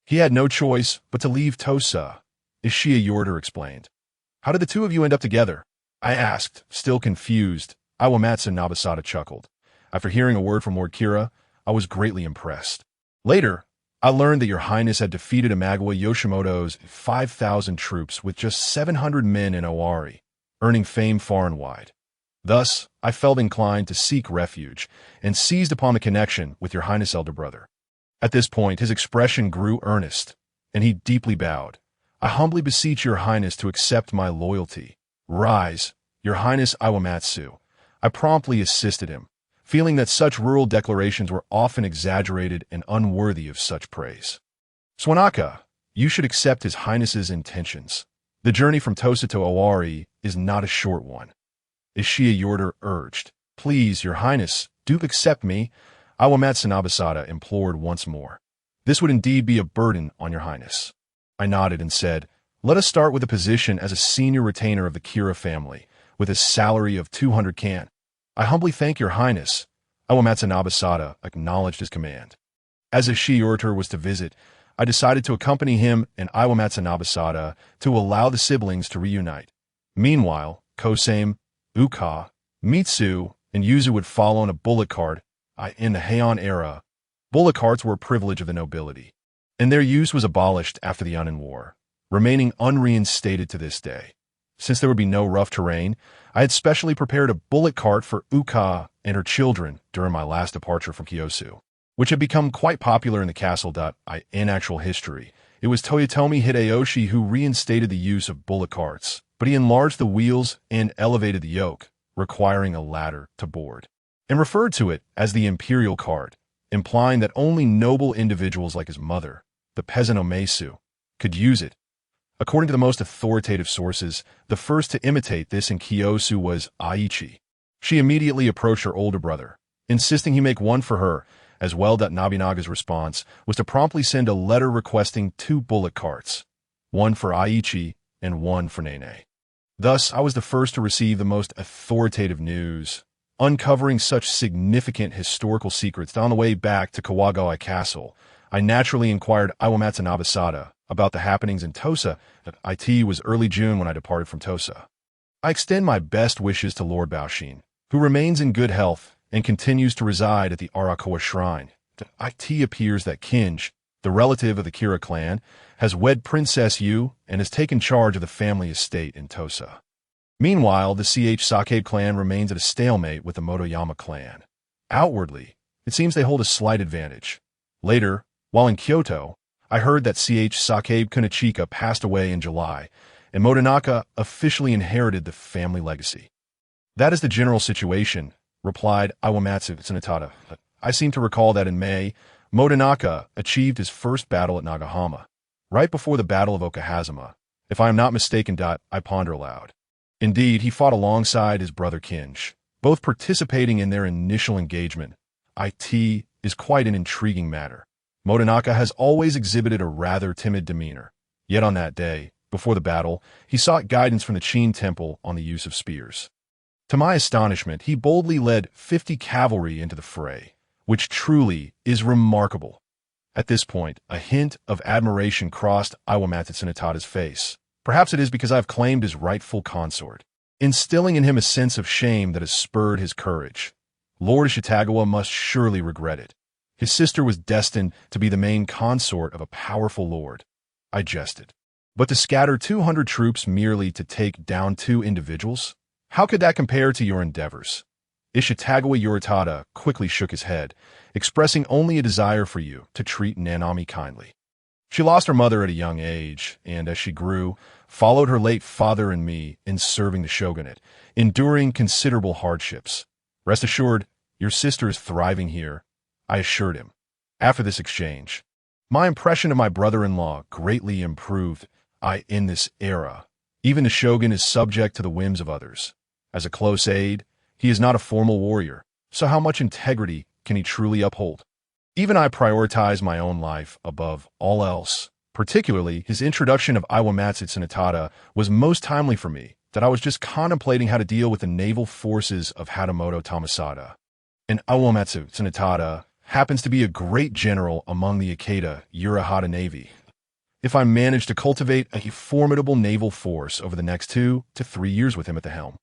[SPEAKER 1] He had no choice but to leave Tosa, Isshiya Yorder explained. How did the two of you end up together? I asked, still confused. Iwamatsu Nabasada chuckled. After hearing a word from Lord Kira, I was greatly impressed. Later, I learned that your highness had defeated Imagawa Yoshimoto's 5,000 troops with just 700 men in Owari, earning fame far and wide. Thus, I felt inclined to seek refuge and seized upon the connection with your highness' elder brother. At this point, his expression grew earnest, and he deeply bowed. I humbly beseech your highness to accept my loyalty. Rise, your highness Iwamatsu. I promptly assisted him, feeling that such rural declarations were often exaggerated and unworthy of such praise. Swanaka, you should accept his highness's intentions. The journey from Tosa to Owari is not a short one. Ishiya Yorter urged. Please, your highness, do accept me, Iwamatsu Nabasada implored once more. This would indeed be a burden on your highness. I nodded and said, let us start with a position as a senior retainer of the Kira family, with a salary of 200 kan. I humbly thank your highness. Iwamatsu Nabasada acknowledged his command. As Ishiya Yorter was to visit, I decided to accompany him and Iwamatsu Nabasada to allow the siblings to reunite. Meanwhile, Kosame, Uka, Mitsu, and Yuzu would follow in a bullock cart. In the Heian era, bullock carts were a privilege of the nobility, and their use was abolished after the Yunnan War, remaining unreinstated to this day. Since there would be no rough terrain, I had specially prepared a bullock cart for Uka and her children during my last departure from Kyosu, which had become quite popular in the castle. In actual history, it was Toyotomi Hideyoshi who reinstated the use of bullock carts, but he enlarged the wheels and elevated the yoke, requiring a ladder to board, and referred to it as the imperial cart, implying that only noble individuals like his mother, the peasant Omesu, could use it. According to the most authoritative sources, the first to imitate this in Kyosu was Aichi. She immediately approached her older brother, insisting he make one for her, as well. Nobunaga's response was to promptly send a letter requesting 2 bullock carts, one for Aichi and one for Nene. Thus, I was the first to receive the most authoritative news, uncovering such significant historical secrets. On the way back to Kawagawa Castle, I naturally inquired Iwamatsu Nabasada about the happenings in Tosa. It was early June when I departed from Tosa. I extend my best wishes to Lord Baoshin, who remains in good health and continues to reside at the Arakawa Shrine. It appears that Kinj, the relative of the Kira clan, has wed Princess Yu and has taken charge of the family estate in Tosa. Meanwhile, the Sakabe clan remains at a stalemate with the Motoyama clan. Outwardly, it seems they hold a slight advantage. Later, while in Kyoto, I heard that Sakabe Kunichika passed away in July, and Motonaka officially inherited the family legacy. That is the general situation, replied Iwamatsu Tsunetada. I seem to recall that in May, Motonaka achieved his first battle at Nagahama, right before the Battle of Okahazama. If I am not mistaken, I ponder aloud. Indeed, he fought alongside his brother Kinj, both participating in their initial engagement. It is quite an intriguing matter. Motonaka has always exhibited a rather timid demeanor, yet on that day, before the battle, he sought guidance from the Chin Temple on the use of spears. To my astonishment, he boldly led 50 cavalry into the fray, which truly is remarkable. At this point, a hint of admiration crossed Iwamatsu Tsunetada's face. Perhaps it is because I have claimed his rightful consort, instilling in him a sense of shame that has spurred his courage. Lord Ishitagawa must surely regret it. His sister was destined to be the main consort of a powerful lord. I jested. But to scatter 200 troops merely to take down 2 individuals? How could that compare to your endeavors? Ishitagawa Yoritada quickly shook his head, expressing only a desire for you to treat Nanami kindly. She lost her mother at a young age, and as she grew, followed her late father and me in serving the shogunate, enduring considerable hardships. Rest assured, your sister is thriving here, I assured him. After this exchange, my impression of my brother-in-law greatly improved. In this era, even the shogun is subject to the whims of others. As a close aide, he is not a formal warrior, so how much integrity can he truly uphold? Even I prioritize my own life above all else. Particularly, his introduction of Iwamatsu Tsunetada was most timely for me, that I was just contemplating how to deal with the naval forces of Hatamoto Tomasada. And Iwamatsu Tsunetada happens to be a great general among the Ikeda Urahata Navy. If I manage to cultivate a formidable naval force over the next 2 to 3 years with him at the helm,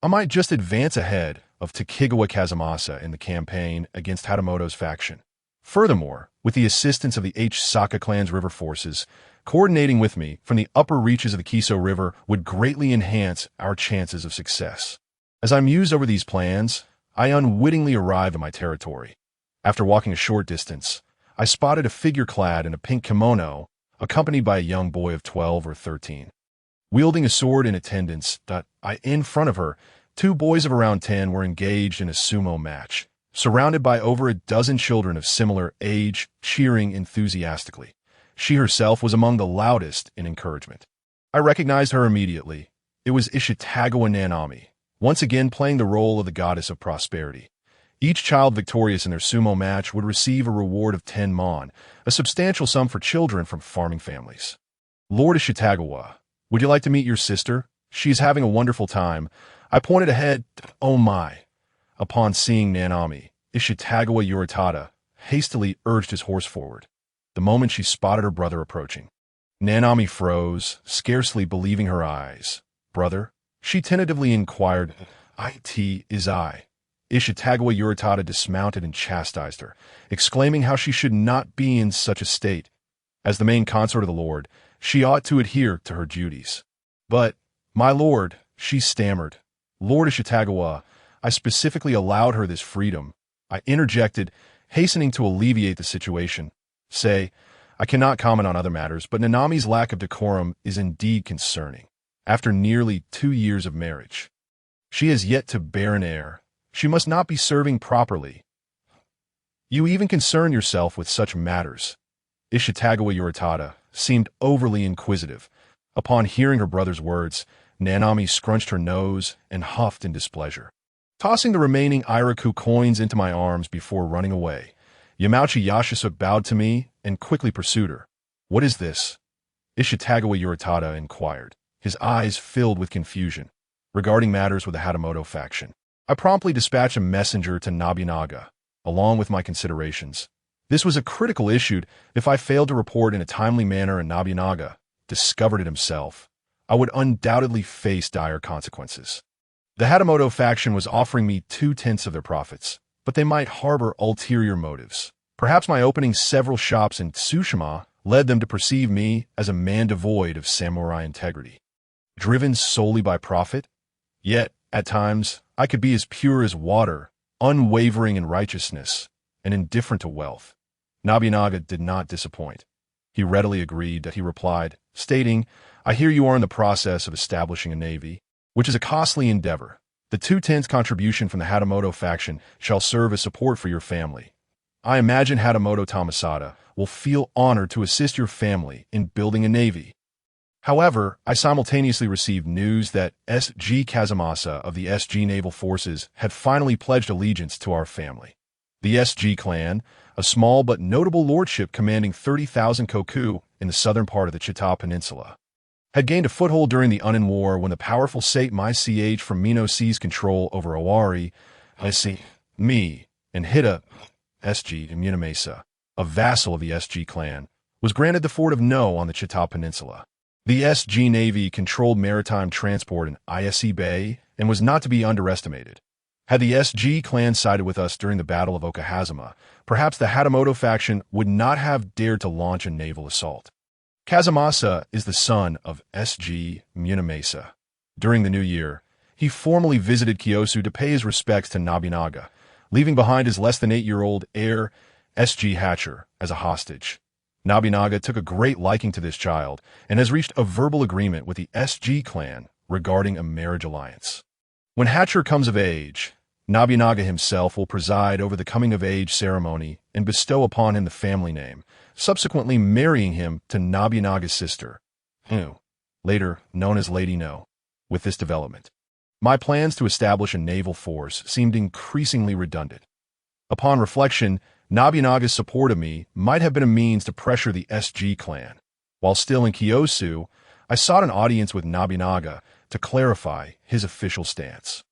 [SPEAKER 1] I might just advance ahead of Tokugawa Kazumasa in the campaign against Hatamoto's faction. Furthermore, with the assistance of the Saka clan's river forces, coordinating with me from the upper reaches of the Kiso River would greatly enhance our chances of success. As I mused over these plans, I unwittingly arrived at my territory. After walking a short distance, I spotted a figure clad in a pink kimono, accompanied by a young boy of 12 or 13. Wielding a sword in attendance, in front of her, two boys of around 10 were engaged in a sumo match, surrounded by over a dozen children of similar age, cheering enthusiastically. She herself was among the loudest in encouragement. I recognized her immediately. It was Ishitagawa Nanami, once again playing the role of the goddess of prosperity. Each child victorious in their sumo match would receive a reward of 10 mon, a substantial sum for children from farming families. Lord Ishitagawa, would you like to meet your sister? She is having a wonderful time. I pointed ahead. Oh my. Upon seeing Nanami, Ishitagawa Yuritada hastily urged his horse forward, the moment she spotted her brother approaching. Nanami froze, scarcely believing her eyes. Brother? She tentatively inquired. It is I. Ishitagawa Yuritada dismounted and chastised her, exclaiming how she should not be in such a state. As the main consort of the Lord, she ought to adhere to her duties. But, my lord, she stammered. Lord Ishitagawa, I specifically allowed her this freedom. I interjected, hastening to alleviate the situation. Say, I cannot comment on other matters, but Nanami's lack of decorum is indeed concerning. After nearly 2 years of marriage, she has yet to bear an heir. She must not be serving properly. You even concern yourself with such matters. Ishitagawa Yuritada seemed overly inquisitive. Upon hearing her brother's words, Nanami scrunched her nose and huffed in displeasure. Tossing the remaining Iraku coins into my arms before running away, Yamauchi Yashisuke bowed to me and quickly pursued her. What is this? Ishitagawa Yuritada inquired, his eyes filled with confusion. Regarding matters with the Hatamoto faction, I promptly dispatched a messenger to Nobunaga, along with my considerations. This was a critical issue. If I failed to report in a timely manner and Nobunaga discovered it himself, I would undoubtedly face dire consequences. The Hatamoto faction was offering me 2/10 of their profits, but they might harbor ulterior motives. Perhaps my opening several shops in Tsushima led them to perceive me as a man devoid of samurai integrity. Driven solely by profit? Yet, at times, I could be as pure as water, unwavering in righteousness, and indifferent to wealth. Nobunaga did not disappoint. He readily agreed that he replied, stating, I hear you are in the process of establishing a navy, which is a costly endeavor. The 2/10 contribution from the Hatamoto faction shall serve as support for your family. I imagine Hatamoto Tomasada will feel honored to assist your family in building a navy. However, I simultaneously received news that S.G. Kazumasa of the S.G. Naval Forces had finally pledged allegiance to our family. The S.G. clan, a small but notable lordship commanding 30,000 koku in the southern part of the Chita Peninsula, had gained a foothold during the Unin War when the powerful Sate Mai-Ch from Mino seized control over Owari, me, and Hida, S.G. in Munamesa, a vassal of the S.G. clan, was granted the fort of No on the Chita Peninsula. The S.G. Navy controlled maritime transport in Ise Bay and was not to be underestimated. Had the S.G. clan sided with us during the Battle of Okahazama, perhaps the Hatamoto faction would not have dared to launch a naval assault. Kazumasa is the son of S.G. Munamesa. During the new year, he formally visited Kyosu to pay his respects to Nobunaga, leaving behind his less than 8-year-old heir, S.G. Hatcher, as a hostage. Nobunaga took a great liking to this child and has reached a verbal agreement with the S.G. clan regarding a marriage alliance. When Hatcher comes of age, Nobunaga himself will preside over the coming-of-age ceremony and bestow upon him the family name, subsequently marrying him to Nobunaga's sister, later known as Lady No. With this development, my plans to establish a naval force seemed increasingly redundant. Upon reflection, Nobunaga's support of me might have been a means to pressure the S.G. clan. While still in Kyosu, I sought an audience with Nobunaga to clarify his official stance.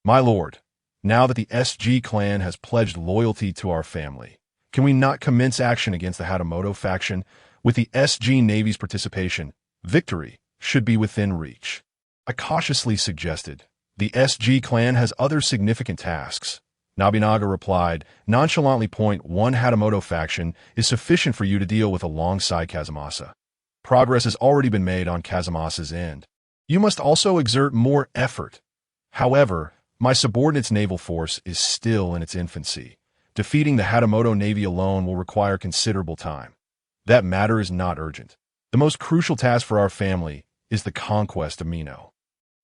[SPEAKER 1] My lord, now that the S.G. clan has pledged loyalty to our family, can we not commence action against the Hatamoto faction? With the S.G. Navy's participation, victory should be within reach. I cautiously suggested. The SG clan has other significant tasks. Nobunaga replied, nonchalantly. One Hatamoto faction is sufficient for you to deal with alongside Kazumasa. Progress has already been made on Kazumasa's end. You must also exert more effort. However, my subordinate's naval force is still in its infancy. Defeating the Hatamoto Navy alone will require considerable time. That matter is not urgent. The most crucial task for our family is the conquest of Mino.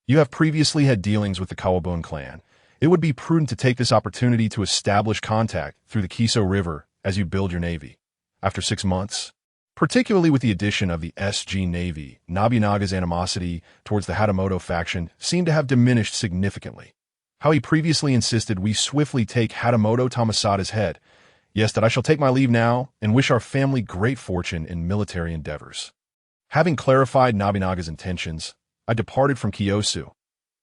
[SPEAKER 1] You have previously had dealings with the Kawabun clan. It would be prudent to take this opportunity to establish contact through the Kiso River as you build your navy. After 6 months, particularly with the addition of the SG Navy, Nobunaga's animosity towards the Hatamoto faction seemed to have diminished significantly. How he previously insisted we swiftly take Hatamoto Tomasada's head. Yes, that I shall take my leave now and wish our family great fortune in military endeavors. Having clarified Nobunaga's intentions, I departed from Kiyosu.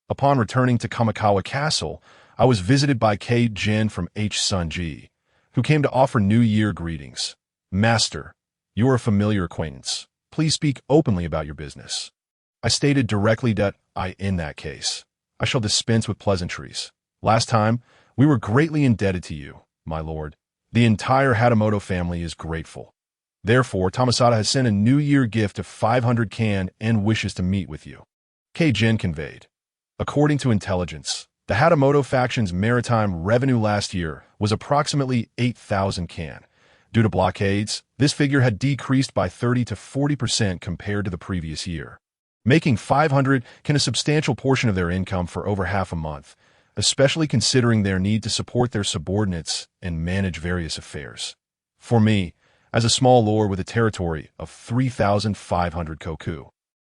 [SPEAKER 1] Upon returning to Kamikawa Castle, I was visited by K-Jin from H-Sunji, who came to offer New Year greetings. Master, you are a familiar acquaintance. Please speak openly about your business. I stated directly that in that case, I shall dispense with pleasantries. Last time, we were greatly indebted to you, my lord. The entire Hatamoto family is grateful. Therefore, Tomasada has sent a New Year gift of 500 kan and wishes to meet with you. K-Jin conveyed. According to intelligence, the Hatamoto faction's maritime revenue last year was approximately 8,000 kan. Due to blockades, this figure had decreased by 30 to 40% compared to the previous year. Making 500 can a substantial portion of their income for over half a month, especially considering their need to support their subordinates and manage various affairs. For me, as a small lord with a territory of 3,500 koku,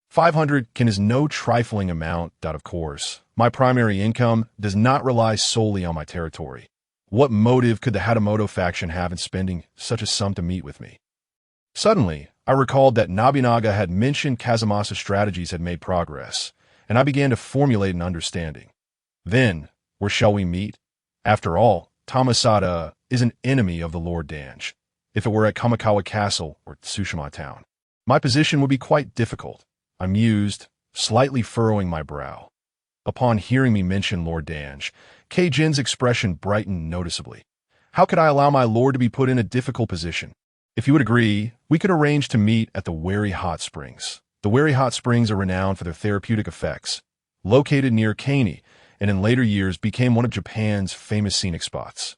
[SPEAKER 1] 500 kan is no trifling amount. Of course, my primary income does not rely solely on my territory. What motive could the Hatamoto faction have in spending such a sum to meet with me? Suddenly, I recalled that Nobunaga had mentioned Kazumasa's strategies had made progress, and I began to formulate an understanding. Then, where shall we meet? After all, Tomasada is an enemy of the Lord Dange. If it were at Kamikawa Castle or Tsushima Town, my position would be quite difficult. I mused, slightly furrowing my brow. Upon hearing me mention Lord Dange, K-Jin's expression brightened noticeably. How could I allow my lord to be put in a difficult position? If you would agree, we could arrange to meet at the Wary Hot Springs. The Wary Hot Springs are renowned for their therapeutic effects. Located near Kani, and in later years became one of Japan's famous scenic spots.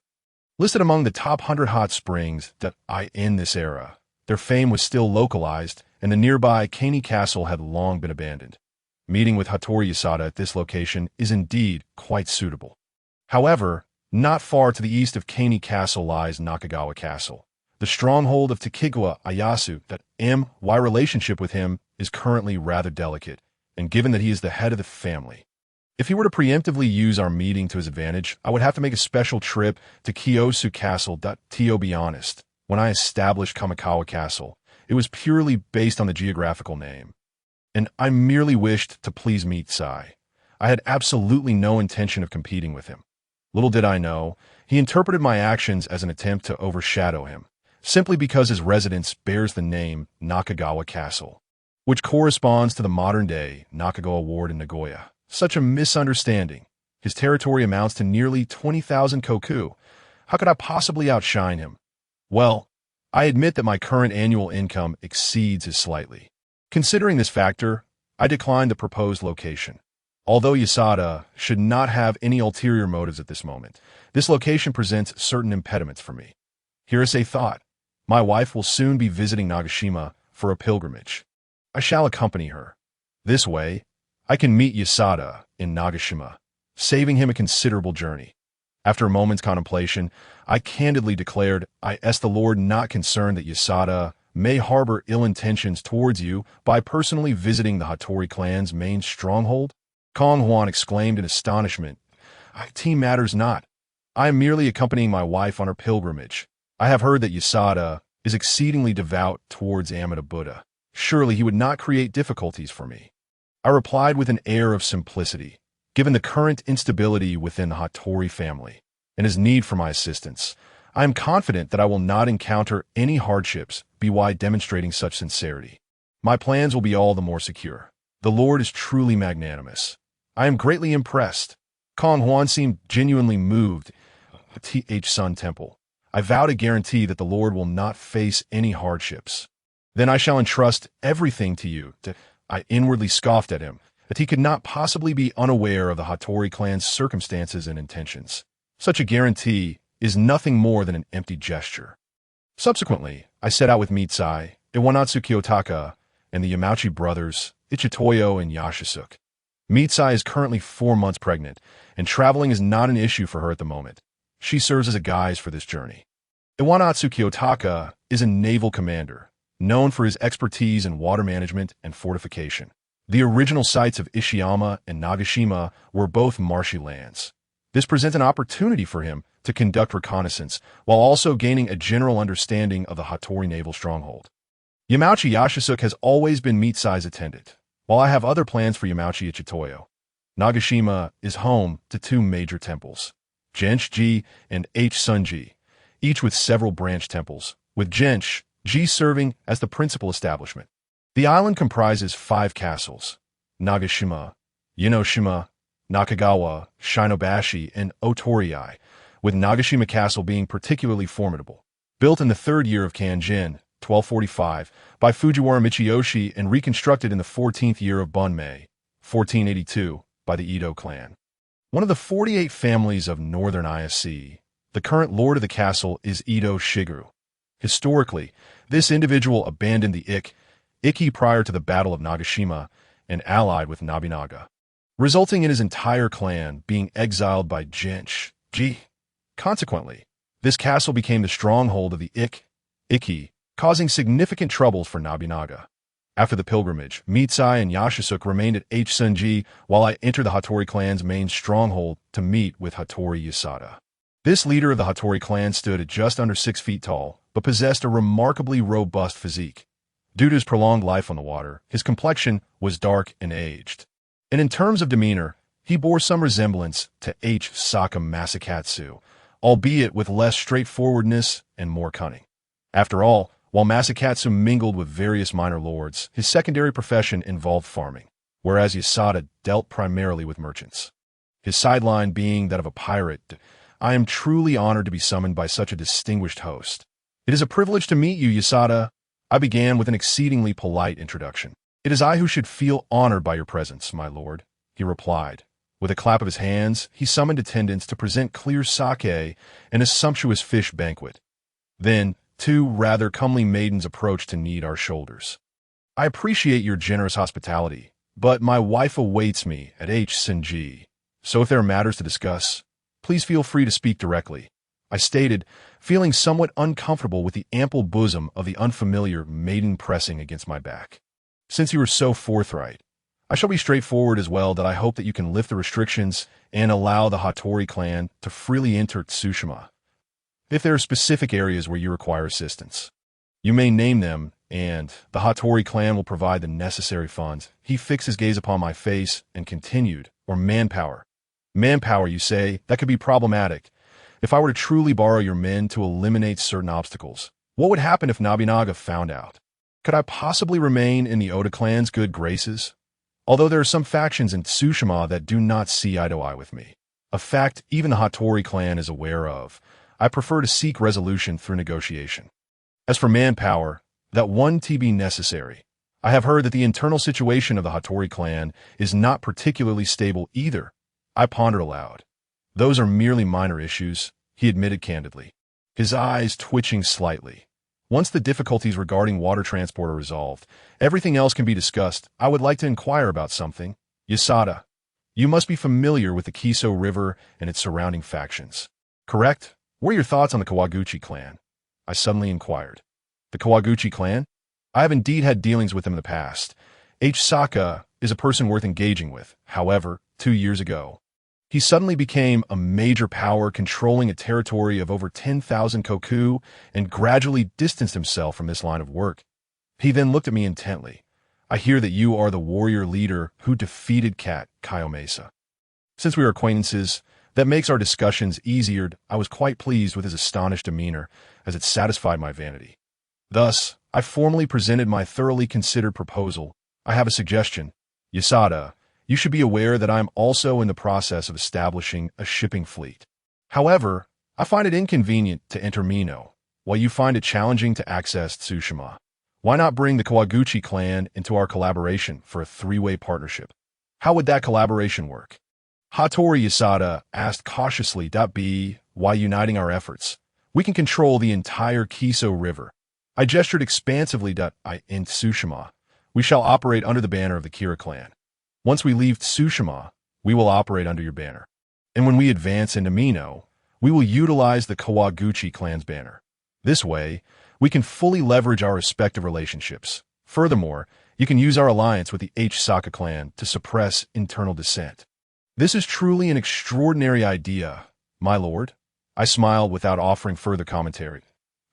[SPEAKER 1] Listed among the top 100 hot springs in this era, their fame was still localized, and the nearby Kani Castle had long been abandoned. Meeting with Hattori Yasada at this location is indeed quite suitable. However, not far to the east of Kani Castle lies Nakagawa Castle, the stronghold of Tokugawa Ieyasu. My relationship with him is currently rather delicate, and given that he is the head of the family, if he were to preemptively use our meeting to his advantage, I would have to make a special trip to Kiyosu Castle. To be honest, when I established Kamikawa Castle, it was purely based on the geographical name, and I merely wished to please Mitsai. I had absolutely no intention of competing with him. Little did I know, he interpreted my actions as an attempt to overshadow him, simply because his residence bears the name Nakagawa Castle, which corresponds to the modern-day Nakagawa Ward in Nagoya. Such a misunderstanding. His territory amounts to nearly 20,000 koku. How could I possibly outshine him? Well, I admit that my current annual income exceeds his slightly. Considering this factor, I declined the proposed location. Although Yasada should not have any ulterior motives at this moment, this location presents certain impediments for me. Here's a thought. My wife will soon be visiting Nagashima for a pilgrimage. I shall accompany her. This way, I can meet Yasada in Nagashima, saving him a considerable journey. After a moment's contemplation, I candidly declared I asked the Lord not concerned that Yasada may harbor ill intentions towards you by personally visiting the Hattori clan's main stronghold. Kong Huan exclaimed in astonishment. Team matters not. I am merely accompanying my wife on her pilgrimage. I have heard that Yasada is exceedingly devout towards Amida Buddha. Surely he would not create difficulties for me. I replied with an air of simplicity. Given the current instability within the Hattori family and his need for my assistance, I am confident that I will not encounter any hardships by demonstrating such sincerity. My plans will be all the more secure. The Lord is truly magnanimous. I am greatly impressed. Kong Huan seemed genuinely moved at Th Sun Temple. I vow to guarantee that the Lord will not face any hardships. Then I shall entrust everything to you. I inwardly scoffed at him, that he could not possibly be unaware of the Hattori clan's circumstances and intentions. Such a guarantee is nothing more than an empty gesture. Subsequently, I set out with Mitsai, Iwanatsu Kiyotaka, and the Yamauchi brothers, Ichitoyo and Yashisuke. Mitsai is currently 4 months pregnant, and traveling is not an issue for her at the moment. She serves as a guise for this journey. Iwanatsu Kiyotaka is a naval commander, known for his expertise in water management and fortification. The original sites of Ishiyama and Nagashima were both marshy lands. This presents an opportunity for him to conduct reconnaissance while also gaining a general understanding of the Hattori naval stronghold. Yamauchi Yashisuke has always been Mitsai's attendant, while I have other plans for Yamauchi Ichitoyo. Nagashima is home to 2 major temples, Genshi and H-Sunji, each with several branch temples, with Genshi serving as the principal establishment. The island comprises 5 castles, Nagashima, Yenoshima, Nakagawa, Shinobashi, and Otoriai, with Nagashima Castle being particularly formidable. Built in the 3rd year of Kanjin, 1245, by Fujiwara Michiyoshi and reconstructed in the 14th year of Bunmei, 1482, by the Edo clan. One of the 48 families of Northern Ise, the current lord of the castle is Edo Shigeru. Historically, this individual abandoned the Ikki prior to the Battle of Nagashima and allied with Nobunaga, resulting in his entire clan being exiled by Genshi. Consequently, this castle became the stronghold of the Ikki, causing significant troubles for Nobunaga. After the pilgrimage, Mitsai and Yashisuke remained at H-Sunji while I entered the Hattori clan's main stronghold to meet with Hattori Yasada. This leader of the Hattori clan stood at just under 6 feet tall, but possessed a remarkably robust physique. Due to his prolonged life on the water, his complexion was dark and aged. And in terms of demeanor, he bore some resemblance to Saka Masakatsu, albeit with less straightforwardness and more cunning. After all, while Masakatsu mingled with various minor lords, his secondary profession involved farming, whereas Yasada dealt primarily with merchants. His sideline being that of a pirate. I am truly honored to be summoned by such a distinguished host. It is a privilege to meet you, Yasada. I began with an exceedingly polite introduction. It is I who should feel honored by your presence, my lord, he replied. With a clap of his hands, he summoned attendants to present clear sake and a sumptuous fish banquet. Then, 2 rather comely maidens approached to knead our shoulders. I appreciate your generous hospitality, but my wife awaits me at H-Sunji, so if there are matters to discuss, please feel free to speak directly, I stated, feeling somewhat uncomfortable with the ample bosom of the unfamiliar maiden pressing against my back. Since you are so forthright, I shall be straightforward as well that I hope that you can lift the restrictions and allow the Hattori clan to freely enter Tsushima. If there are specific areas where you require assistance, you may name them, and the Hattori clan will provide the necessary funds. He fixed his gaze upon my face and continued, or manpower. Manpower, you say, that could be problematic. If I were to truly borrow your men to eliminate certain obstacles, what would happen if Nobunaga found out? Could I possibly remain in the Oda clan's good graces? Although there are some factions in Tsushima that do not see eye to eye with me, a fact even the Hattori clan is aware of, I prefer to seek resolution through negotiation. As for manpower, that one be necessary. I have heard that the internal situation of the Hattori clan is not particularly stable either. I pondered aloud. Those are merely minor issues, he admitted candidly, his eyes twitching slightly. Once the difficulties regarding water transport are resolved, everything else can be discussed. I would like to inquire about something. Yasada, you must be familiar with the Kiso River and its surrounding factions, correct? What are your thoughts on the Kawaguchi clan? I suddenly inquired. The Kawaguchi clan? I have indeed had dealings with them in the past. Saka is a person worth engaging with. However, 2 years ago, he suddenly became a major power, controlling a territory of over 10,000 koku and gradually distanced himself from this line of work. He then looked at me intently. I hear that you are the warrior leader who defeated Kat Kayomesa. Since we are acquaintances, that makes our discussions easier. I was quite pleased with his astonished demeanor, as it satisfied my vanity. Thus, I formally presented my thoroughly considered proposal. I have a suggestion. Yasada, You should be aware that I am also in the process of establishing a shipping fleet. However, I find it inconvenient to enter Mino, while you find it challenging to access Tsushima. Why not bring the Kawaguchi clan into our collaboration for a three-way partnership? How would that collaboration work? Hattori Yasada asked cautiously. B. Why uniting our efforts? We can control the entire Kiso River. I gestured expansively. In Tsushima, we shall operate under the banner of the Kira clan. Once we leave Tsushima, we will operate under your banner. And when we advance into Mino, we will utilize the Kawaguchi clan's banner. This way, we can fully leverage our respective relationships. Furthermore, you can use our alliance with the Saka clan to suppress internal dissent. This is truly an extraordinary idea, my lord. I smiled without offering further commentary.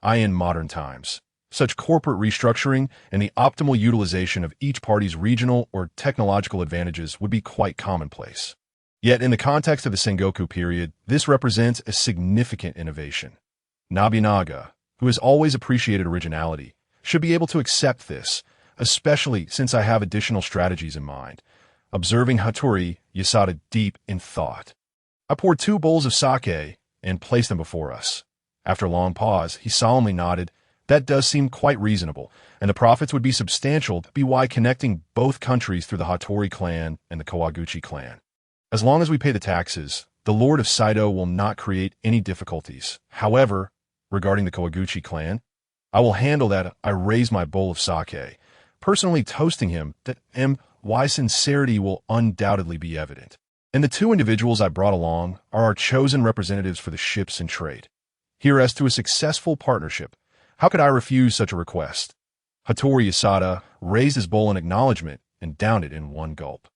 [SPEAKER 1] In modern times, such corporate restructuring and the optimal utilization of each party's regional or technological advantages would be quite commonplace. Yet in the context of the Sengoku period, this represents a significant innovation. Nobunaga, who has always appreciated originality, should be able to accept this, especially since I have additional strategies in mind. Observing Hattori Yasada deep in thought, I poured 2 bowls of sake and placed them before us. After a long pause, he solemnly nodded. That does seem quite reasonable, and the profits would be substantial. Why connecting both countries through the Hattori clan and the Kawaguchi clan. As long as we pay the taxes, the Lord of Saito will not create any difficulties. However, regarding the Kawaguchi clan, I will handle that. I raise my bowl of sake, personally toasting him. Why sincerity will undoubtedly be evident. And the 2 individuals I brought along are our chosen representatives for the ships and trade. Here as to a successful partnership, how could I refuse such a request? Hattori Yasada raised his bowl in acknowledgement and downed it in one gulp.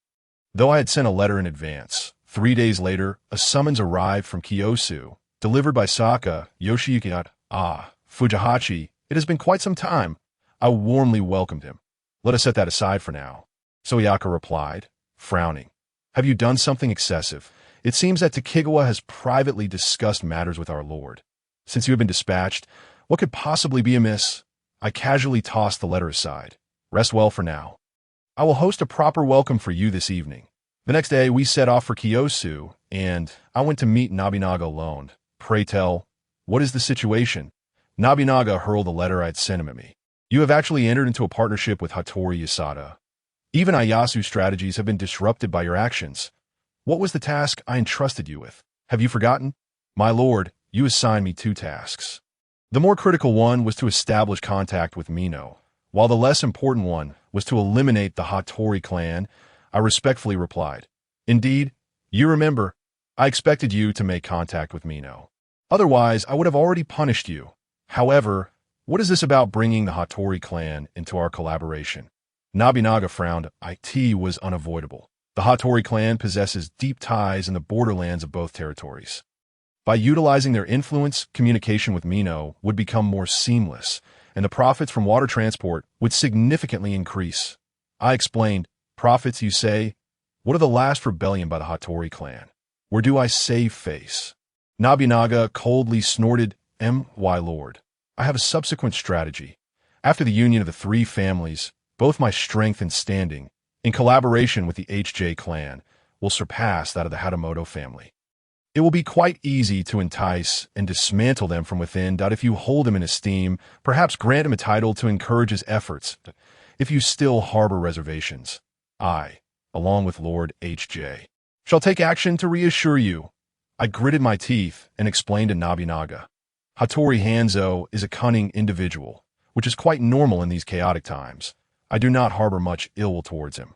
[SPEAKER 1] Though I had sent a letter in advance, 3 days later, a summons arrived from Kiyosu, delivered by Saka Yoshiyuki. Fujihachi, it has been quite some time. I warmly welcomed him. Let us set that aside for now. Soyaka replied, frowning. Have you done something excessive? It seems that Takigawa has privately discussed matters with our lord. Since you have been dispatched, what could possibly be amiss? I casually tossed the letter aside. Rest well for now. I will host a proper welcome for you this evening. The next day, we set off for Kiyosu, and I went to meet Nobunaga alone. Pray tell, what is the situation? Nobunaga hurled the letter I had sent him at me. You have actually entered into a partnership with Hattori Yasada. Even Ieyasu's strategies have been disrupted by your actions. What was the task I entrusted you with? Have you forgotten? My lord, you assigned me 2 tasks. The more critical one was to establish contact with Mino, while the less important one was to eliminate the Hattori clan. I respectfully replied. Indeed, you remember, I expected you to make contact with Mino. Otherwise, I would have already punished you. However, what is this about bringing the Hattori clan into our collaboration? Nobunaga frowned. It was unavoidable. The Hattori clan possesses deep ties in the borderlands of both territories. By utilizing their influence, communication with Mino would become more seamless, and the profits from water transport would significantly increase. I explained, profits, you say? What of the last rebellion by the Hattori clan? Where do I save face? Nobunaga coldly snorted, My lord, I have a subsequent strategy. After the union of the 3 families, both my strength and standing, in collaboration with the HJ clan, will surpass that of the Hatamoto family. It will be quite easy to entice and dismantle them from within. If you hold him in esteem, perhaps grant him a title to encourage his efforts. If you still harbor reservations, I, along with Lord HJ, shall take action to reassure you. I gritted my teeth and explained to Nobunaga. Hattori Hanzo is a cunning individual, which is quite normal in these chaotic times. I do not harbor much ill will towards him.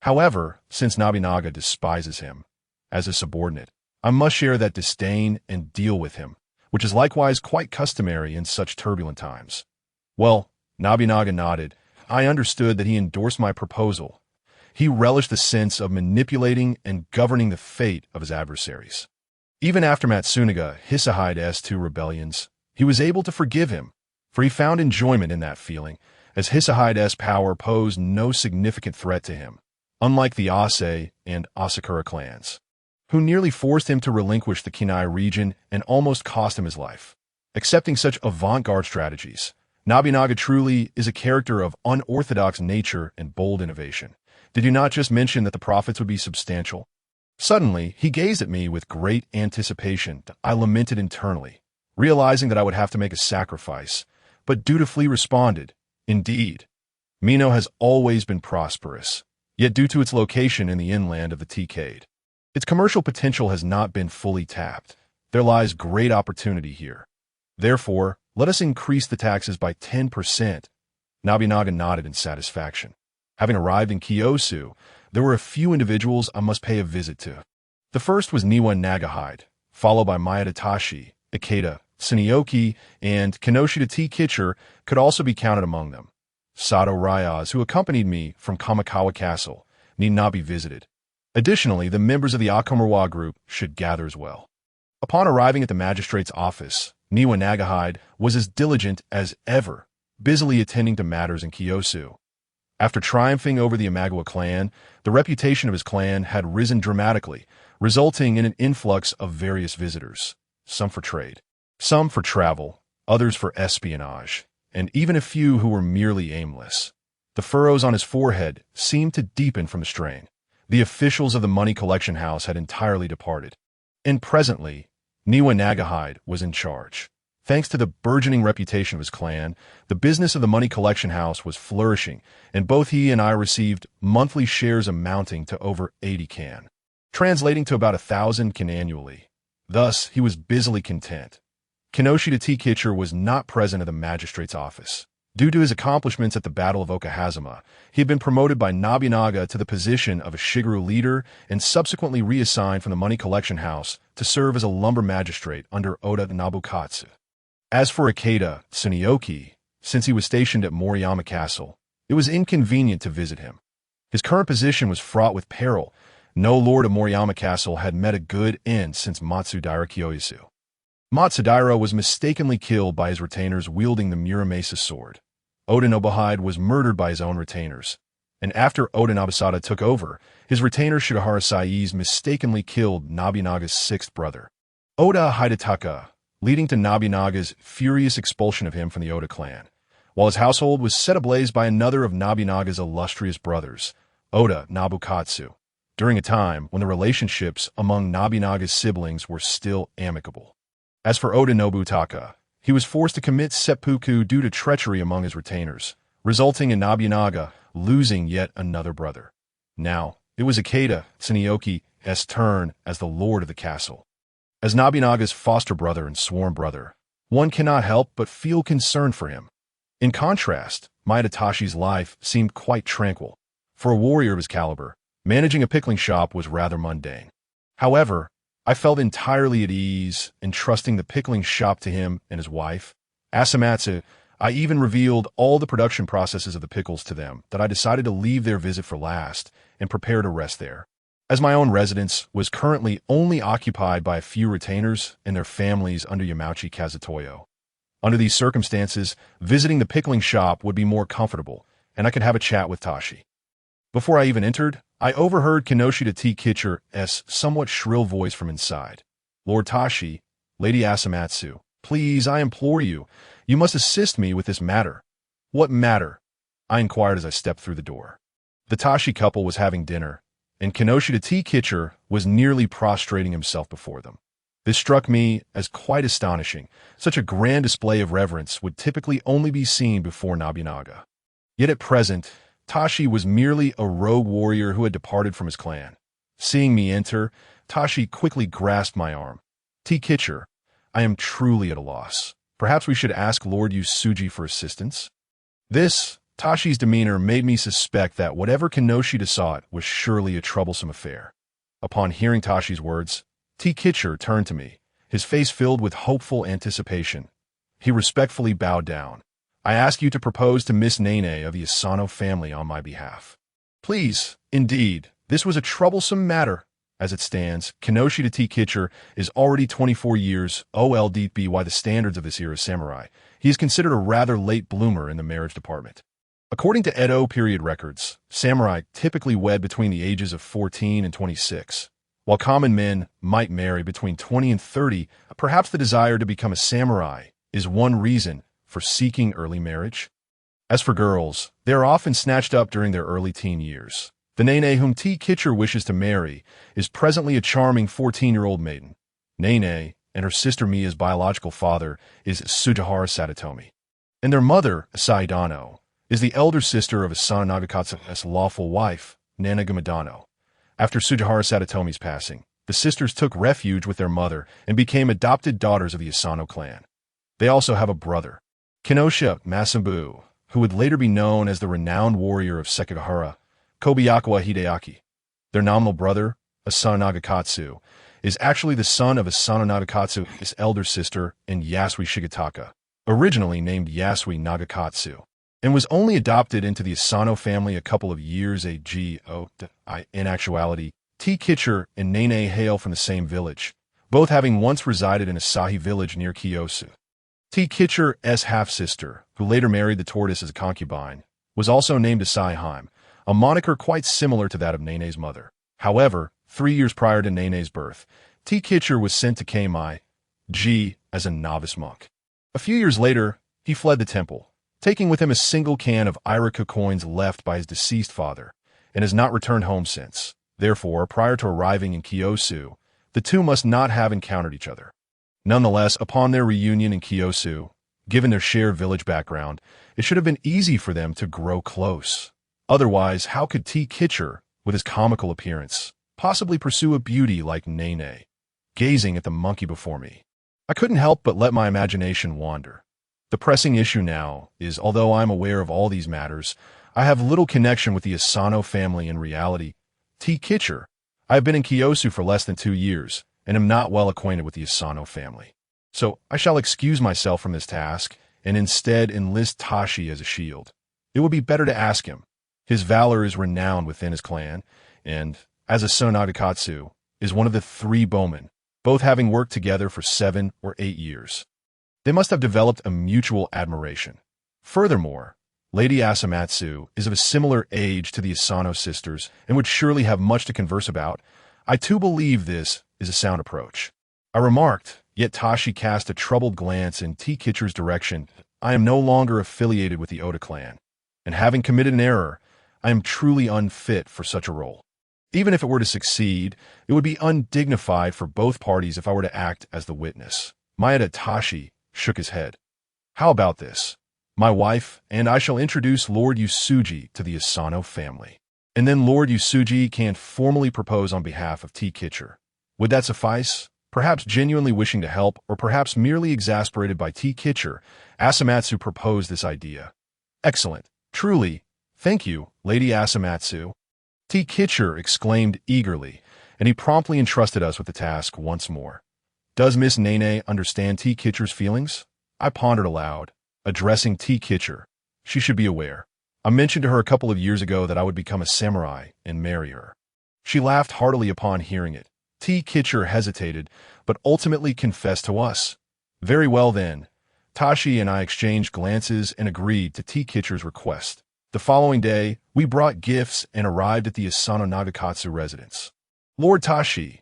[SPEAKER 1] However, since Nobunaga despises him as a subordinate, I must share that disdain and deal with him, which is likewise quite customary in such turbulent times. Well, Nobunaga nodded. I understood that he endorsed my proposal. He relished the sense of manipulating and governing the fate of his adversaries. Even after Matsunaga Hisahide's 2 rebellions, he was able to forgive him, for he found enjoyment in that feeling, as Hisahide's power posed no significant threat to him, unlike the Ase and Asakura clans, who nearly forced him to relinquish the Kinai region and almost cost him his life. Accepting such avant-garde strategies, Nobunaga truly is a character of unorthodox nature and bold innovation. Did you not just mention that the profits would be substantial? Suddenly, he gazed at me with great anticipation. I lamented internally, realizing that I would have to make a sacrifice, but dutifully responded, indeed. Mino has always been prosperous, yet due to its location in the inland of the Tcade, its commercial potential has not been fully tapped. There lies great opportunity here. Therefore, let us increase the taxes by 10%. Nobunaga nodded in satisfaction. Having arrived in Kyosu, there were a few individuals I must pay a visit to. The first was Niwa Nagahide, followed by Mayada Tashi, Ikeda, Tsuneyoki, and Kinoshita T. Kitcher could also be counted among them. Sato Ryaz, who accompanied me from Kamikawa Castle, need not be visited. Additionally, the members of the Akomurawa group should gather as well. Upon arriving at the magistrate's office, Niwa Nagahide was as diligent as ever, busily attending to matters in Kyosu. After triumphing over the Imagawa clan, the reputation of his clan had risen dramatically, resulting in an influx of various visitors, some for trade, some for travel, others for espionage, and even a few who were merely aimless. The furrows on his forehead seemed to deepen from the strain. The officials of the money collection house had entirely departed, and presently, Niwa Nagahide was in charge. Thanks to the burgeoning reputation of his clan, the business of the money collection house was flourishing, and both he and I received monthly shares amounting to over 80 kan, translating to about 1,000 kan annually. Thus, he was busily content. Kinoshita T. Kitcher was not present at the magistrate's office. Due to his accomplishments at the Battle of Okahazama, he had been promoted by Nobunaga to the position of a Shigeru leader and subsequently reassigned from the money collection house to serve as a lumber magistrate under Oda Nobukatsu. As for Ikeda Tsuneyoki, since he was stationed at Moriyama Castle, it was inconvenient to visit him. His current position was fraught with peril. No lord of Moriyama Castle had met a good end since Matsudaira Kyoisu. Matsudaira was mistakenly killed by his retainers wielding the Muramasa sword. Oda Nobuhide was murdered by his own retainers, and after Oda Nobusada took over, his retainer Shidahara Saiz mistakenly killed Nobunaga's sixth brother, Oda Hidetaka, leading to Nobunaga's furious expulsion of him from the Oda clan, while his household was set ablaze by another of Nobunaga's illustrious brothers, Oda Nobukatsu, during a time when the relationships among Nobunaga's siblings were still amicable. As for Oda Nobutaka, he was forced to commit seppuku due to treachery among his retainers, resulting in Nobunaga losing yet another brother. Now, it was Ikeda Tsuneyoki's turn as the lord of the castle. As Nobunaga's foster brother and sworn brother, one cannot help but feel concern for him. In contrast, Mayada Tashi's life seemed quite tranquil. For a warrior of his caliber, managing a pickling shop was rather mundane. However, I felt entirely at ease in trusting the pickling shop to him and his wife, Asamatsu. I even revealed all the production processes of the pickles to them that I decided to leave their visit for last and prepare to rest there, as my own residence was currently only occupied by a few retainers and their families under Yamauchi Kazutoyo. Under these circumstances, visiting the pickling shop would be more comfortable, and I could have a chat with Tashi. Before I even entered, I overheard Kinoshita T. Kitcher's somewhat shrill voice from inside. Lord Tashi, Lady Asamatsu, please, I implore you, you must assist me with this matter. What matter? I inquired as I stepped through the door. The Tashi couple was having dinner, and Kinoshita T. Kitcher was nearly prostrating himself before them. This struck me as quite astonishing. Such a grand display of reverence would typically only be seen before Nobunaga. Yet at present, Tashi was merely a rogue warrior who had departed from his clan. Seeing me enter, Tashi quickly grasped my arm. T. Kitcher, I am truly at a loss. Perhaps we should ask Lord Yusuji for assistance? This, Tashi's demeanor made me suspect that whatever Kinoshita sought was surely a troublesome affair. Upon hearing Tashi's words, T. Kitcher turned to me, his face filled with hopeful anticipation. He respectfully bowed down. I ask you to propose to Miss Nene of the Asano family on my behalf. Please, indeed, this was a troublesome matter. As it stands, Kinoshita T. Kitcher is already 24 years old by the standards of this era's samurai. He is considered a rather late bloomer in the marriage department. According to Edo period records, samurai typically wed between the ages of 14 and 26. While common men might marry between 20 and 30, perhaps the desire to become a samurai is one reason for seeking early marriage. As for girls, they are often snatched up during their early teen years. The Nene whom T. Kitcher wishes to marry is presently a charming 14-year-old maiden. Nene and her sister Mia's biological father is Sugihara Sadatomi. And their mother, Saidano, is the elder sister of Asano Nagakatsu's lawful wife, Nanagumadano. After Sugihara Sadatomi's passing, the sisters took refuge with their mother and became adopted daughters of the Asano clan. They also have a brother, Kinosha Masambu, who would later be known as the renowned warrior of Sekigahara, Kobayakawa Hideaki. Their nominal brother, Asano Nagakatsu, is actually the son of Asano Nagakatsu's elder sister and Yasui Shigetaka, originally named Yasui Nagakatsu, and was only adopted into the Asano family a couple of years ago. In actuality, T. Kitcher and Nene hail from the same village, both having once resided in Asahi village near Kiyosu. T. Kitcher's half-sister, who later married the tortoise as a concubine, was also named Asaiheim, a moniker quite similar to that of Nene's mother. However, 3 years prior to Nene's birth, T. Kitcher was sent to Kami-ji as a novice monk. A few years later, he fled the temple, taking with him a single can of Irika coins left by his deceased father, and has not returned home since. Therefore, prior to arriving in Kiyosu, the two must not have encountered each other. Nonetheless, upon their reunion in Kiyosu, given their shared village background, it should have been easy for them to grow close. Otherwise, how could T. Kitcher, with his comical appearance, possibly pursue a beauty like Nene? Gazing at the monkey before me, I couldn't help but let my imagination wander. The pressing issue now is, although I am aware of all these matters, I have little connection with the Asano family in reality. T. Kitcher, I have been in Kiyosu for less than 2 years, and am not well acquainted with the Asano family. So I shall excuse myself from this task, and instead enlist Tashi as a shield. It would be better to ask him. His valor is renowned within his clan, and, as Asano Nagakatsu, is one of the 3 bowmen, both having worked together for 7 or 8 years. They must have developed a mutual admiration. Furthermore, Lady Asamatsu is of a similar age to the Asano sisters and would surely have much to converse about. I too believe this is a sound approach. I remarked, yet Tashi cast a troubled glance in T. Kitcher's direction. I am no longer affiliated with the Oda clan, and having committed an error, I am truly unfit for such a role. Even if it were to succeed, it would be undignified for both parties if I were to act as the witness. Maeda Tashi shook his head. How about this? My wife and I shall introduce Lord Yusuji to the Asano family. And then Lord Yusuji can formally propose on behalf of T. Kitcher. Would that suffice? Perhaps genuinely wishing to help, or perhaps merely exasperated by T. Kitcher, Asamatsu proposed this idea. Excellent. Truly. Thank you, Lady Asamatsu. T. Kitcher exclaimed eagerly, and he promptly entrusted us with the task once more. Does Miss Nene understand T. Kitcher's feelings? I pondered aloud, addressing T. Kitcher. She should be aware. I mentioned to her a couple of years ago that I would become a samurai and marry her. She laughed heartily upon hearing it. T. Kitcher hesitated, but ultimately confessed to us. Very well then. Tashi and I exchanged glances and agreed to T. Kitcher's request. The following day, we brought gifts and arrived at the Asano Nagakatsu residence. Lord Tashi.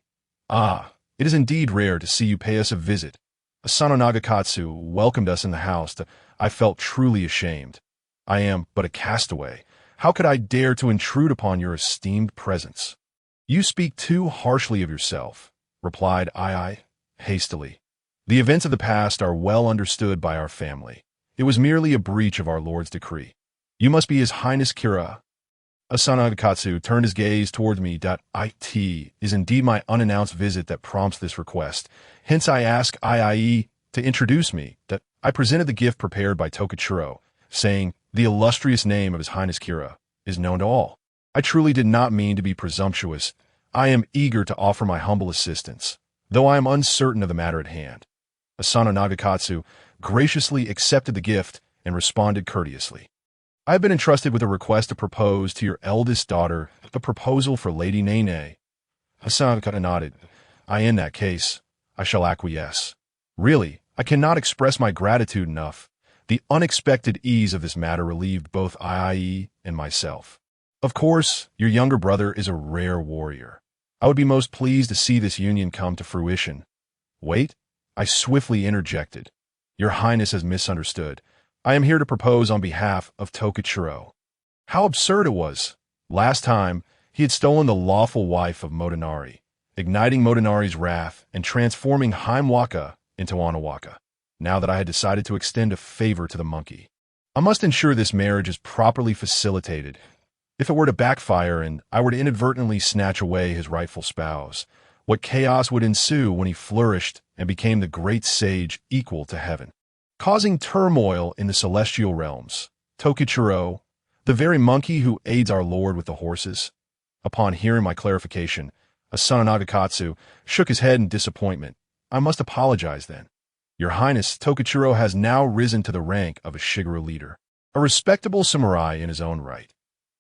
[SPEAKER 1] Ah, it is indeed rare to see you pay us a visit. Asano Nagakatsu welcomed us in the house. I felt truly ashamed. I am but a castaway. How could I dare to intrude upon your esteemed presence? You speak too harshly of yourself, replied I hastily. The events of the past are well understood by our family. It was merely a breach of our Lord's decree. You must be His Highness Kira. Asano Nagakatsu turned his gaze towards me. It is indeed my unannounced visit that prompts this request. Hence I ask IIE to introduce me. That I presented the gift prepared by Tokichiro, saying, the illustrious name of His Highness Kira is known to all. I truly did not mean to be presumptuous. I am eager to offer my humble assistance, though I am uncertain of the matter at hand. Asano Nagakatsu graciously accepted the gift and responded courteously. I have been entrusted with a request to propose to your eldest daughter, the proposal for Lady Nene. Asano Nagakatsu nodded. In that case, I shall acquiesce. Really, I cannot express my gratitude enough. The unexpected ease of this matter relieved both IIE and myself. Of course, your younger brother is a rare warrior. I would be most pleased to see this union come to fruition. Wait, I swiftly interjected. Your Highness has misunderstood. I am here to propose on behalf of Tokichiro. How absurd it was! Last time, He had stolen the lawful wife of Motonari, igniting Motonari's wrath and transforming Heimwaka into Anawaka. Now that I had decided to extend a favor to the monkey, I must ensure this marriage is properly facilitated. If it were to backfire and I were to inadvertently snatch away his rightful spouse, what chaos would ensue when he flourished and became the great sage equal to heaven, causing turmoil in the celestial realms. Tokichiro, the very monkey who aids our Lord with the horses. Upon hearing my clarification, Asano Nagakatsu shook his head in disappointment. I must apologize then. Your Highness, Tokichiro has now risen to the rank of a Shigeru leader, a respectable samurai in his own right.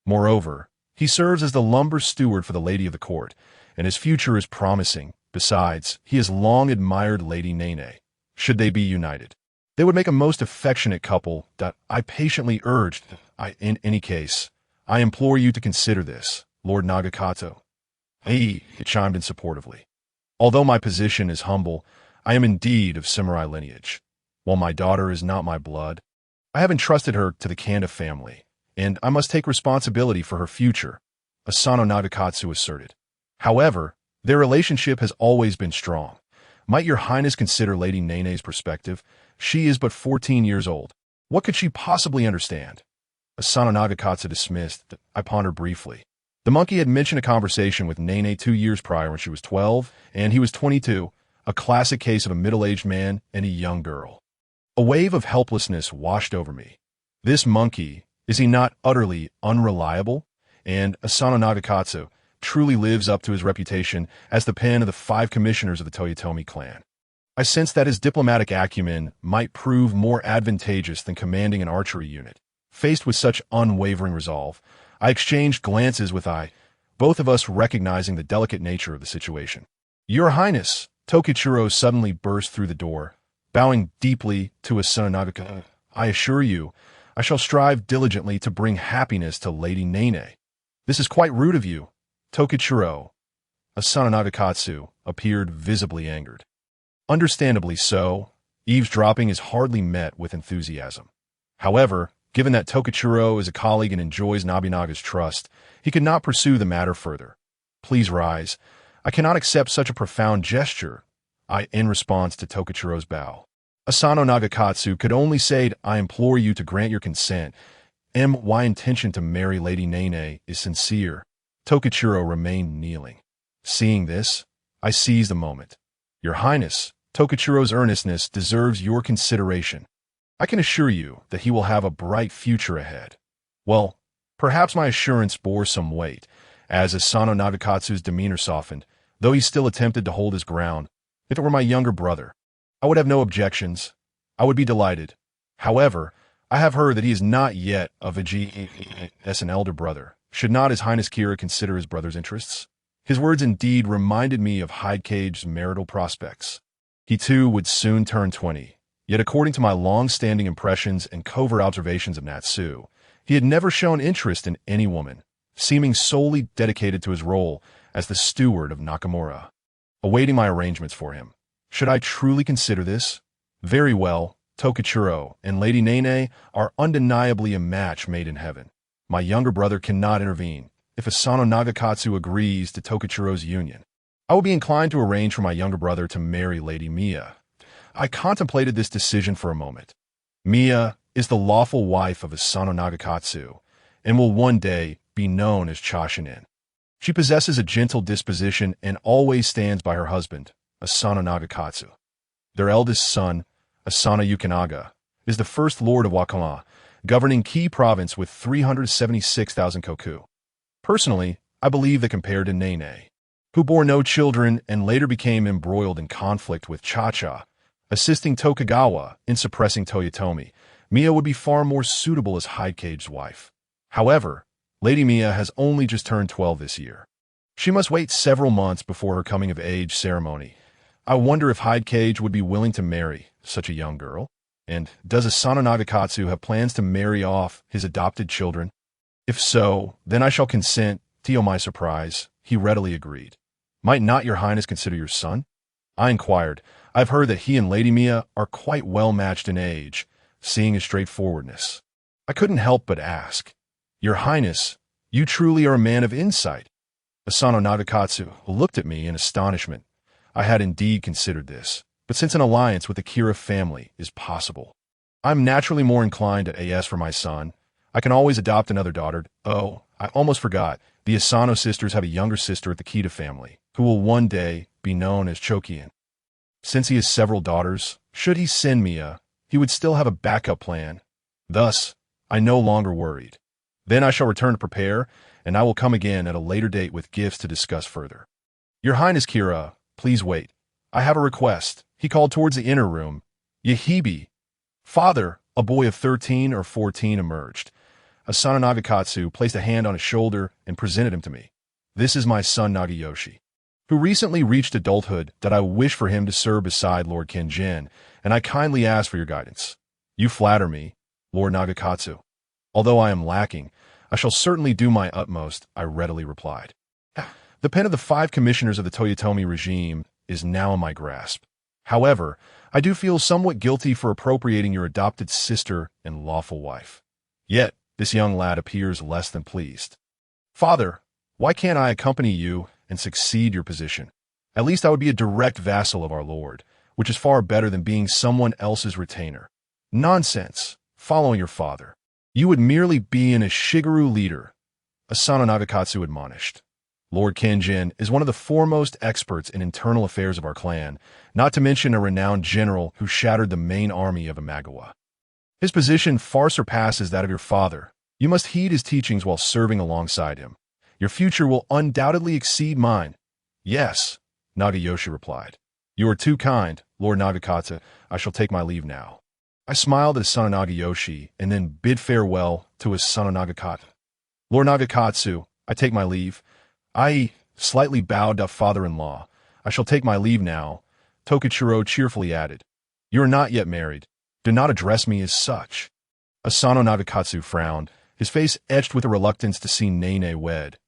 [SPEAKER 1] Moreover, he serves as the lumber steward for the lady of the court, and his future is promising. Besides, he has long admired Lady Nene. Should they be united, they would make a most affectionate couple that I patiently urged. In any case, I implore you to consider this, Lord Nagakatsu. He chimed in supportively. Although my position is humble, I am indeed of samurai lineage. While my daughter is not my blood, I have entrusted her to the Kanda family, and I must take responsibility for her future, Asano Nagakatsu asserted. However, their relationship has always been strong. Might your Highness consider Lady Nene's perspective? She is but 14 years old. What could she possibly understand? Asano Nagakatsu dismissed. I pondered briefly. The monkey had mentioned a conversation with Nene 2 years prior when she was 12, and he was 22, a classic case of a middle-aged man and a young girl. A wave of helplessness washed over me. This monkey, is he not utterly unreliable? And Asano Nagakatsu truly lives up to his reputation as the pen of the 5 commissioners of the Toyotomi clan. I sensed that his diplomatic acumen might prove more advantageous than commanding an archery unit. Faced with such unwavering resolve, I exchanged glances with both of us recognizing the delicate nature of the situation. Your Highness, Tokichiro suddenly burst through the door, bowing deeply to Asano Nagakatsu. I assure you, I shall strive diligently to bring happiness to Lady Nene. This is quite rude of you, Tokichiro. Asano Nagakatsu appeared visibly angered. Understandably so, eavesdropping is hardly met with enthusiasm. However, given that Tokichiro is a colleague and enjoys Nobunaga's trust, he could not pursue the matter further. Please rise. I cannot accept such a profound gesture, in response to Tokichiro's bow. Asano Nagakatsu could only say, I implore you to grant your consent. My intention to marry Lady Nene is sincere. Tokichiro remained kneeling. Seeing this, I seized the moment. Your Highness, Tokichiro's earnestness deserves your consideration. I can assure you that he will have a bright future ahead. Well, perhaps my assurance bore some weight, as Asano Nagakatsu's demeanor softened, though he still attempted to hold his ground. If it were my younger brother, I would have no objections. I would be delighted. However, I have heard that he is not yet of age as an elder brother. Should not His Highness Kira consider his brother's interests? His words indeed reminded me of Hidecage's marital prospects. He too would soon turn 20. Yet according to my long-standing impressions and covert observations of Natsu, he had never shown interest in any woman, seeming solely dedicated to his role as the steward of Nakamura. Awaiting my arrangements for him. Should I truly consider this? Very well, Tokichiro and Lady Nene are undeniably a match made in heaven. My younger brother cannot intervene. If Asano Nagakatsu agrees to Tokichiro's union, I will be inclined to arrange for my younger brother to marry Lady Miya. I contemplated this decision for a moment. Miya is the lawful wife of Asano Nagakatsu and will one day be known as Chashinin. She possesses a gentle disposition and always stands by her husband, Asano Nagakatsu. Their eldest son, Asano Yukinaga, is the first lord of Wakama, governing Ki province with 376,000 koku. Personally, I believe that compared to Nene, who bore no children and later became embroiled in conflict with Chacha, assisting Tokugawa in suppressing Toyotomi, Miya would be far more suitable as Hidecage's wife. However, Lady Miya has only just turned 12 this year. She must wait several months before her coming-of-age ceremony. I wonder if Hidecage would be willing to marry such a young girl. And does Asano Nagakatsu have plans to marry off his adopted children? If so, then I shall consent. To my surprise, he readily agreed. Might not your Highness consider your son? I inquired. I've heard that he and Lady Miya are quite well matched in age, seeing his straightforwardness. I couldn't help but ask. Your Highness, you truly are a man of insight. Asano Nagakatsu looked at me in astonishment. I had indeed considered this, but since an alliance with the Kira family is possible, I'm naturally more inclined to AS for my son. I can always adopt another daughter. Oh, I almost forgot. The Asano sisters have a younger sister at the Kita family, who will one day be known as Chokian. Since he has several daughters, should he send me he would still have a backup plan. Thus, I no longer worried. Then I shall return to prepare, and I will come again at a later date with gifts to discuss further. Your Highness Kira, please wait. I have a request. He called towards the inner room. Yahibi. Father, a boy of 13 or 14 emerged. Asano Nagakatsu placed a hand on his shoulder and presented him to me. This is my son Nagayoshi, who recently reached adulthood that I wish for him to serve beside Lord Kenjin, and I kindly ask for your guidance. You flatter me, Lord Nagakatsu. Although I am lacking, I shall certainly do my utmost, I readily replied. The pen of the 5 commissioners of the Toyotomi regime is now in my grasp. However, I do feel somewhat guilty for appropriating your adopted sister and lawful wife. Yet, this young lad appears less than pleased. Father, why can't I accompany you and succeed your position? At least I would be a direct vassal of our lord, which is far better than being someone else's retainer. Nonsense. Following your father. You would merely be an Ishigaru leader, Asano Nagakatsu admonished. Lord Kenjin is one of the foremost experts in internal affairs of our clan, not to mention a renowned general who shattered the main army of Imagawa. His position far surpasses that of your father. You must heed his teachings while serving alongside him. Your future will undoubtedly exceed mine. Yes, Nagayoshi replied. You are too kind, Lord Nagakatsu. I shall take my leave now. I smiled at Asano Nagayoshi and then bid farewell to Asano Nagakatsu. Lord Nagakatsu, I take my leave. I slightly bowed to father-in-law. I shall take my leave now, Tokichiro cheerfully added. You are not yet married. Do not address me as such. Asano Nagakatsu frowned, his face etched with a reluctance to see Nene wed.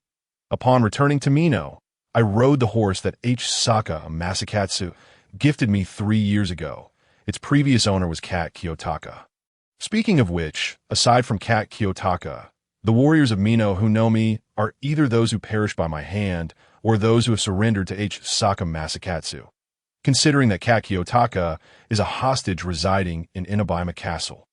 [SPEAKER 1] Upon returning to Mino, I rode the horse that H. Saka Masakatsu gifted me 3 years ago. Its previous owner was Kat Kiyotaka. Speaking of which, aside from Kat Kiyotaka, the warriors of Mino who know me are either those who perished by my hand or those who have surrendered to H. Saka Masakatsu, considering that Kat Kiyotaka is a hostage residing in Inabima Castle.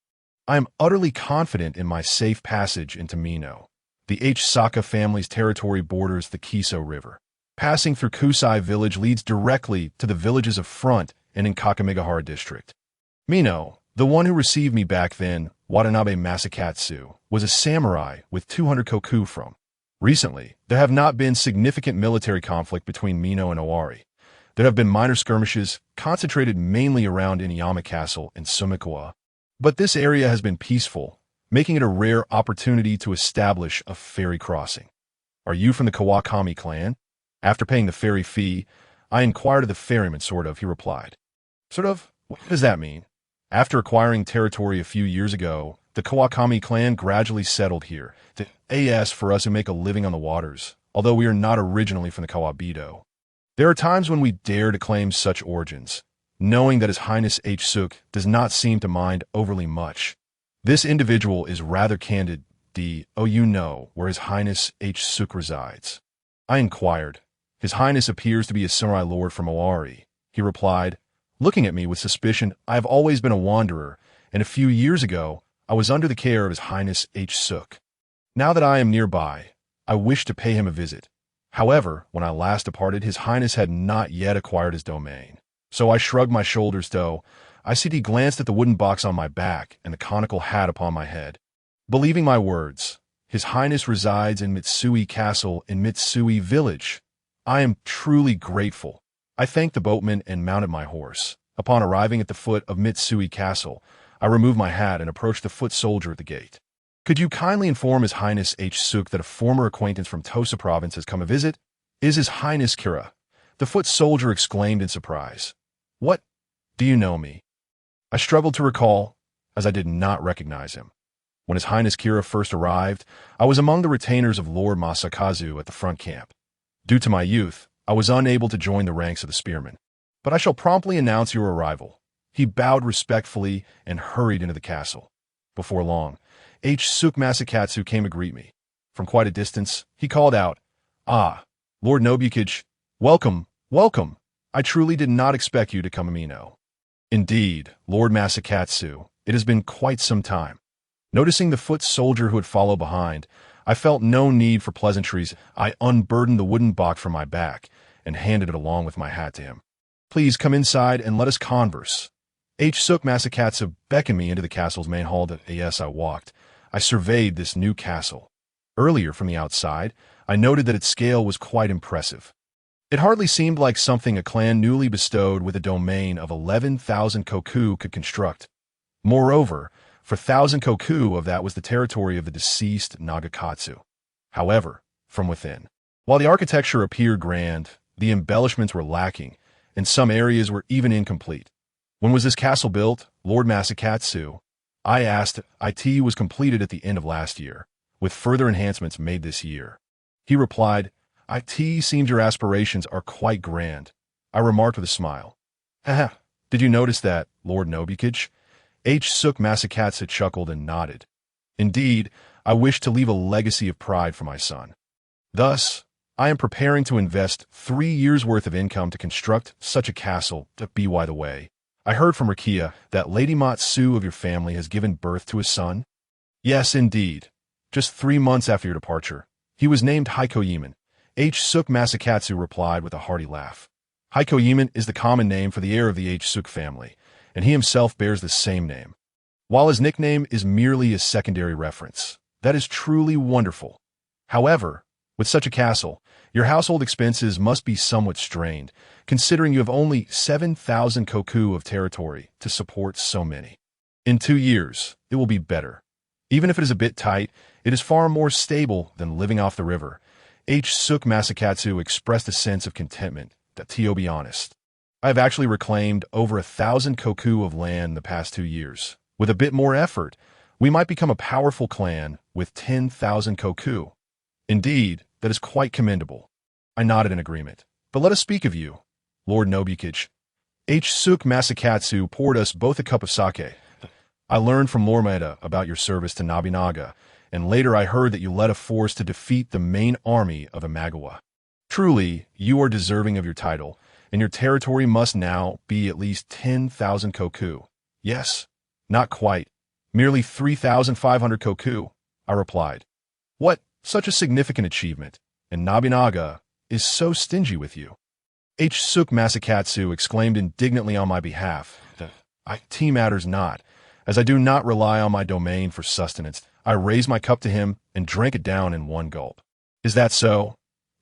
[SPEAKER 1] I am utterly confident in my safe passage into Mino. The H. Saka family's territory borders the Kiso River. Passing through Kusai village leads directly to the villages of Front and in Kakamigahara district. Mino, the one who received me back then, Watanabe Masakatsu, was a samurai with 200 koku from. Recently, there have not been significant military conflict between Mino and Owari. There have been minor skirmishes concentrated mainly around Inuyama Castle and Sumikawa, but this area has been peaceful, making it a rare opportunity to establish a ferry crossing. Are you from the Kawakami clan? After paying the ferry fee, I inquired of the ferryman, sort of, he replied. Sort of? What does that mean? After acquiring territory a few years ago, the Kawakami clan gradually settled here. The AS for us who make a living on the waters, although we are not originally from the Kawabido. There are times when we dare to claim such origins, knowing that His Highness H. Suk does not seem to mind overly much. This individual is rather candid. You know where His Highness H. Suk resides. I inquired. His Highness appears to be a samurai lord from Owari, he replied, looking at me with suspicion. I have always been a wanderer, and a few years ago, I was under the care of His Highness H. Suk. Now that I am nearby, I wish to pay him a visit. However, when I last departed, His Highness had not yet acquired his domain. So I shrugged my shoulders, though. I see he glanced at the wooden box on my back and the conical hat upon my head. Believing my words, His Highness resides in Mitsui Castle in Mitsui Village. I am truly grateful. I thanked the boatman and mounted my horse. Upon arriving at the foot of Mitsui Castle, I removed my hat and approached the foot soldier at the gate. Could you kindly inform His Highness H. Suk that a former acquaintance from Tosa province has come a visit? Is His Highness Kira? The foot soldier exclaimed in surprise. What? Do you know me? I struggled to recall, as I did not recognize him. When His Highness Kira first arrived, I was among the retainers of Lord Masakazu at the front camp. Due to my youth, I was unable to join the ranks of the spearmen. But I shall promptly announce your arrival. He bowed respectfully and hurried into the castle. Before long, H. Suk Masakatsu came to greet me. From quite a distance, he called out, Ah, Lord Nobukage, welcome, welcome. I truly did not expect you to come, Amino. Indeed, Lord Masakatsu, it has been quite some time. Noticing the foot soldier who had followed behind, I felt no need for pleasantries. I unburdened the wooden box from my back and handed it along with my hat to him. Please come inside and let us converse. Suk Masakatsu beckoned me into the castle's main hall. Yes, I walked. I surveyed this new castle. Earlier, from the outside, I noted that its scale was quite impressive. It hardly seemed like something a clan newly bestowed with a domain of 11,000 koku could construct. Moreover, for 1,000 koku of that was the territory of the deceased Nagakatsu. However, from within, while the architecture appeared grand, the embellishments were lacking, and some areas were even incomplete. When was this castle built, Lord Masakatsu? I asked. It was completed at the end of last year, with further enhancements made this year. He replied, It seems your aspirations are quite grand. I remarked with a smile. Haha, did you notice that, Lord Nobukage? Suk Masakatsu chuckled and nodded. Indeed, I wish to leave a legacy of pride for my son. Thus, I am preparing to invest 3 years' worth of income to construct such a castle. By the way, I heard from Rakia that Lady Matsu of your family has given birth to a son. Yes, indeed. Just 3 months after your departure, he was named Hikoyeman. Suk Masakatsu replied with a hearty laugh. Hikoyeman is the common name for the heir of the Suk family, and he himself bears the same name. While his nickname is merely a secondary reference, that is truly wonderful. However, with such a castle, your household expenses must be somewhat strained, considering you have only 7,000 koku of territory to support so many. In 2 years, it will be better. Even if it is a bit tight, it is far more stable than living off the river. Suk Masakatsu expressed a sense of contentment. To be honest, I have actually reclaimed over 1,000 koku of land in the past 2 years. With a bit more effort, we might become a powerful clan with 10,000 koku. Indeed, that is quite commendable. I nodded in agreement. But let us speak of you, Lord Nobukage. Suk Masakatsu poured us both a cup of sake. I learned from Lord Maeda about your service to Nobunaga, and later I heard that you led a force to defeat the main army of Imagawa. Truly, you are deserving of your title, and your territory must now be at least 10,000 koku. Yes, not quite. Merely 3,500 koku, I replied. What? Such a significant achievement, and Nobunaga is so stingy with you. Suk Masakatsu exclaimed indignantly on my behalf. It matters not, as I do not rely on my domain for sustenance. I raised my cup to him and drank it down in one gulp. Is that so?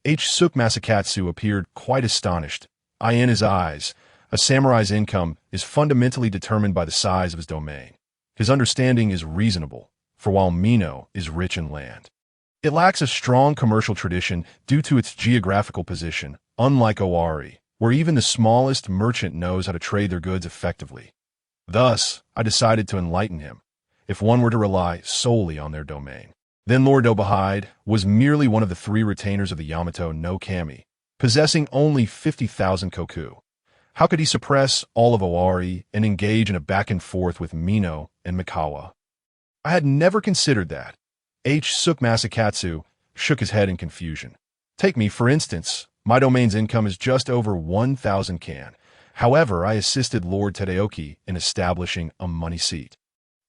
[SPEAKER 1] Suk Masakatsu appeared quite astonished. In his eyes, a samurai's income is fundamentally determined by the size of his domain. His understanding is reasonable, for while Mino is rich in land, it lacks a strong commercial tradition due to its geographical position, unlike Owari, where even the smallest merchant knows how to trade their goods effectively. Thus, I decided to enlighten him, if one were to rely solely on their domain. Then Lord Dobahide was merely one of the 3 retainers of the Yamato no Kami, possessing only 50,000 koku. How could he suppress all of Owari and engage in a back and forth with Mino and Mikawa? I had never considered that. Suk Masakatsu shook his head in confusion. Take me, for instance. My domain's income is just over 1,000 kan. However, I assisted Lord Tadeoki in establishing a money seat,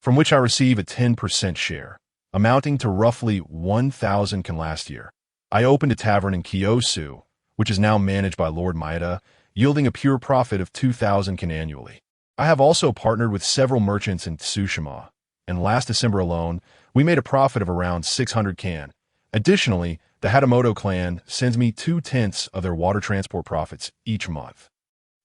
[SPEAKER 1] from which I receive a 10% share, amounting to roughly 1,000 kan last year. I opened a tavern in Kiyosu, which is now managed by Lord Maeda, yielding a pure profit of 2,000 kan annually. I have also partnered with several merchants in Tsushima, and last December alone, we made a profit of around 600 kan. Additionally, the Hatamoto clan sends me 2/10 of their water transport profits each month,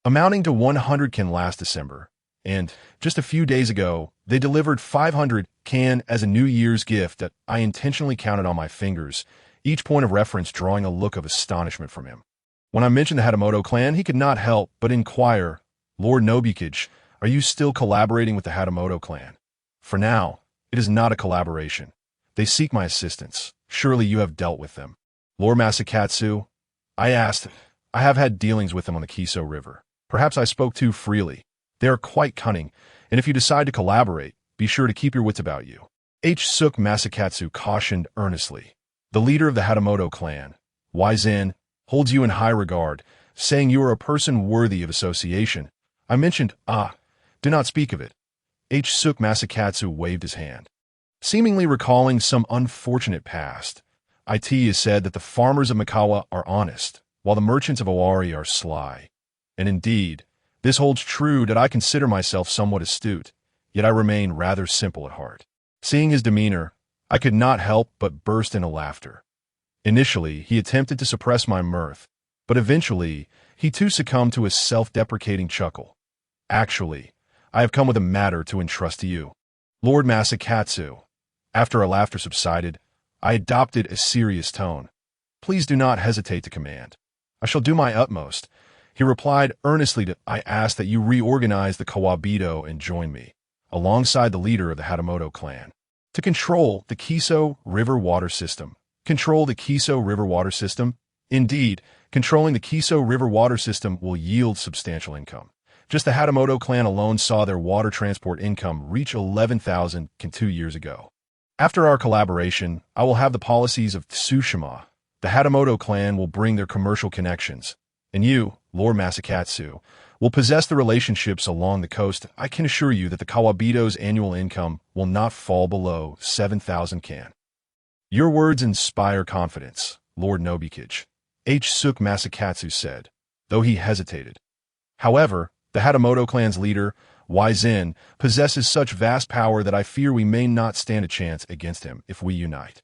[SPEAKER 1] amounting to 100 kan last December. And just a few days ago, they delivered 500 kan as a New Year's gift that I intentionally counted on my fingers, each point of reference drawing a look of astonishment from him. When I mentioned the Hatamoto clan, he could not help but inquire, Lord Nobukage, are you still collaborating with the Hatamoto clan? For now, it is not a collaboration. They seek my assistance. Surely you have dealt with them. Lord Masakatsu, I asked. I have had dealings with them on the Kiso River. Perhaps I spoke too freely. They are quite cunning, and if you decide to collaborate, be sure to keep your wits about you. Suk Masakatsu cautioned earnestly. The leader of the Hatamoto clan, Waizen, holds you in high regard, saying you are a person worthy of association. I mentioned, do not speak of it. Suk Masakatsu waved his hand. Seemingly recalling some unfortunate past, it is said that the farmers of Mikawa are honest, while the merchants of Owari are sly. And indeed, this holds true that I consider myself somewhat astute, yet I remain rather simple at heart. Seeing his demeanor, I could not help but burst into laughter. Initially, he attempted to suppress my mirth, but eventually, he too succumbed to a self-deprecating chuckle. Actually, I have come with a matter to entrust to you. Lord Masakatsu. After our laughter subsided, I adopted a serious tone. Please do not hesitate to command. I shall do my utmost. He replied earnestly. I ask that you reorganize the Kawabido and join me, alongside the leader of the Hatamoto clan, to control the Kiso River water system. Control the Kiso River water system? Indeed, controlling the Kiso River water system will yield substantial income. Just the Hatamoto clan alone saw their water transport income reach 11,000 2 years ago. After our collaboration, I will have the policies of Tsushima. The Hatamoto clan will bring their commercial connections, and you, Lord Masakatsu, will possess the relationships along the coast. I can assure you that the Kawabido's annual income will not fall below 7,000 kan. Your words inspire confidence, Lord Nobikage, Suk Masakatsu said, though he hesitated. However, the Hatamoto clan's leader, Zen, possesses such vast power that I fear we may not stand a chance against him if we unite.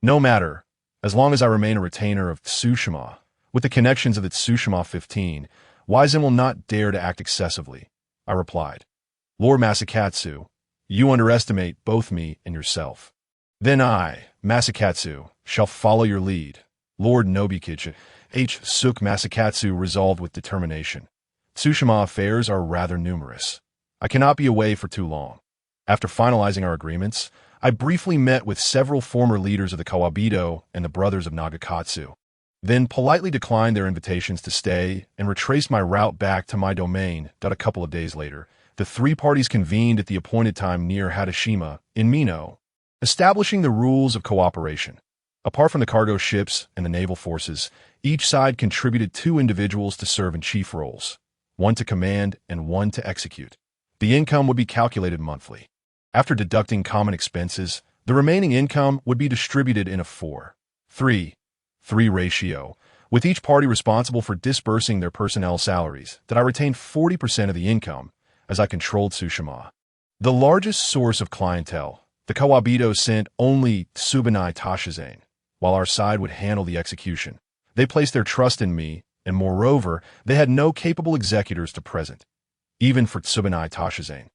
[SPEAKER 1] No matter, as long as I remain a retainer of Tsushima, with the connections of the Tsushima 15, Zen will not dare to act excessively, I replied. Lord Masakatsu, you underestimate both me and yourself. Then I, Masakatsu, shall follow your lead. Lord Nobikage, Suk Masakatsu resolved with determination. Tsushima affairs are rather numerous. I cannot be away for too long. After finalizing our agreements, I briefly met with several former leaders of the Kawabido and the brothers of Nagakatsu, then politely declined their invitations to stay and retraced my route back to my domain. A couple of days later, the three parties convened at the appointed time near Hatashima, in Mino, establishing the rules of cooperation. Apart from the cargo ships and the naval forces, each side contributed 2 individuals to serve in chief roles, one to command and one to execute. The income would be calculated monthly. After deducting common expenses, the remaining income would be distributed in a 4-3-3 ratio, with each party responsible for disbursing their personnel salaries. I retained 40% of the income, as I controlled Tsushima. The largest source of clientele, the Kawabido sent only Tsubanai Tashizain, while our side would handle the execution. They placed their trust in me, and moreover, they had no capable executors to present, even for Tsubanai Tashizain.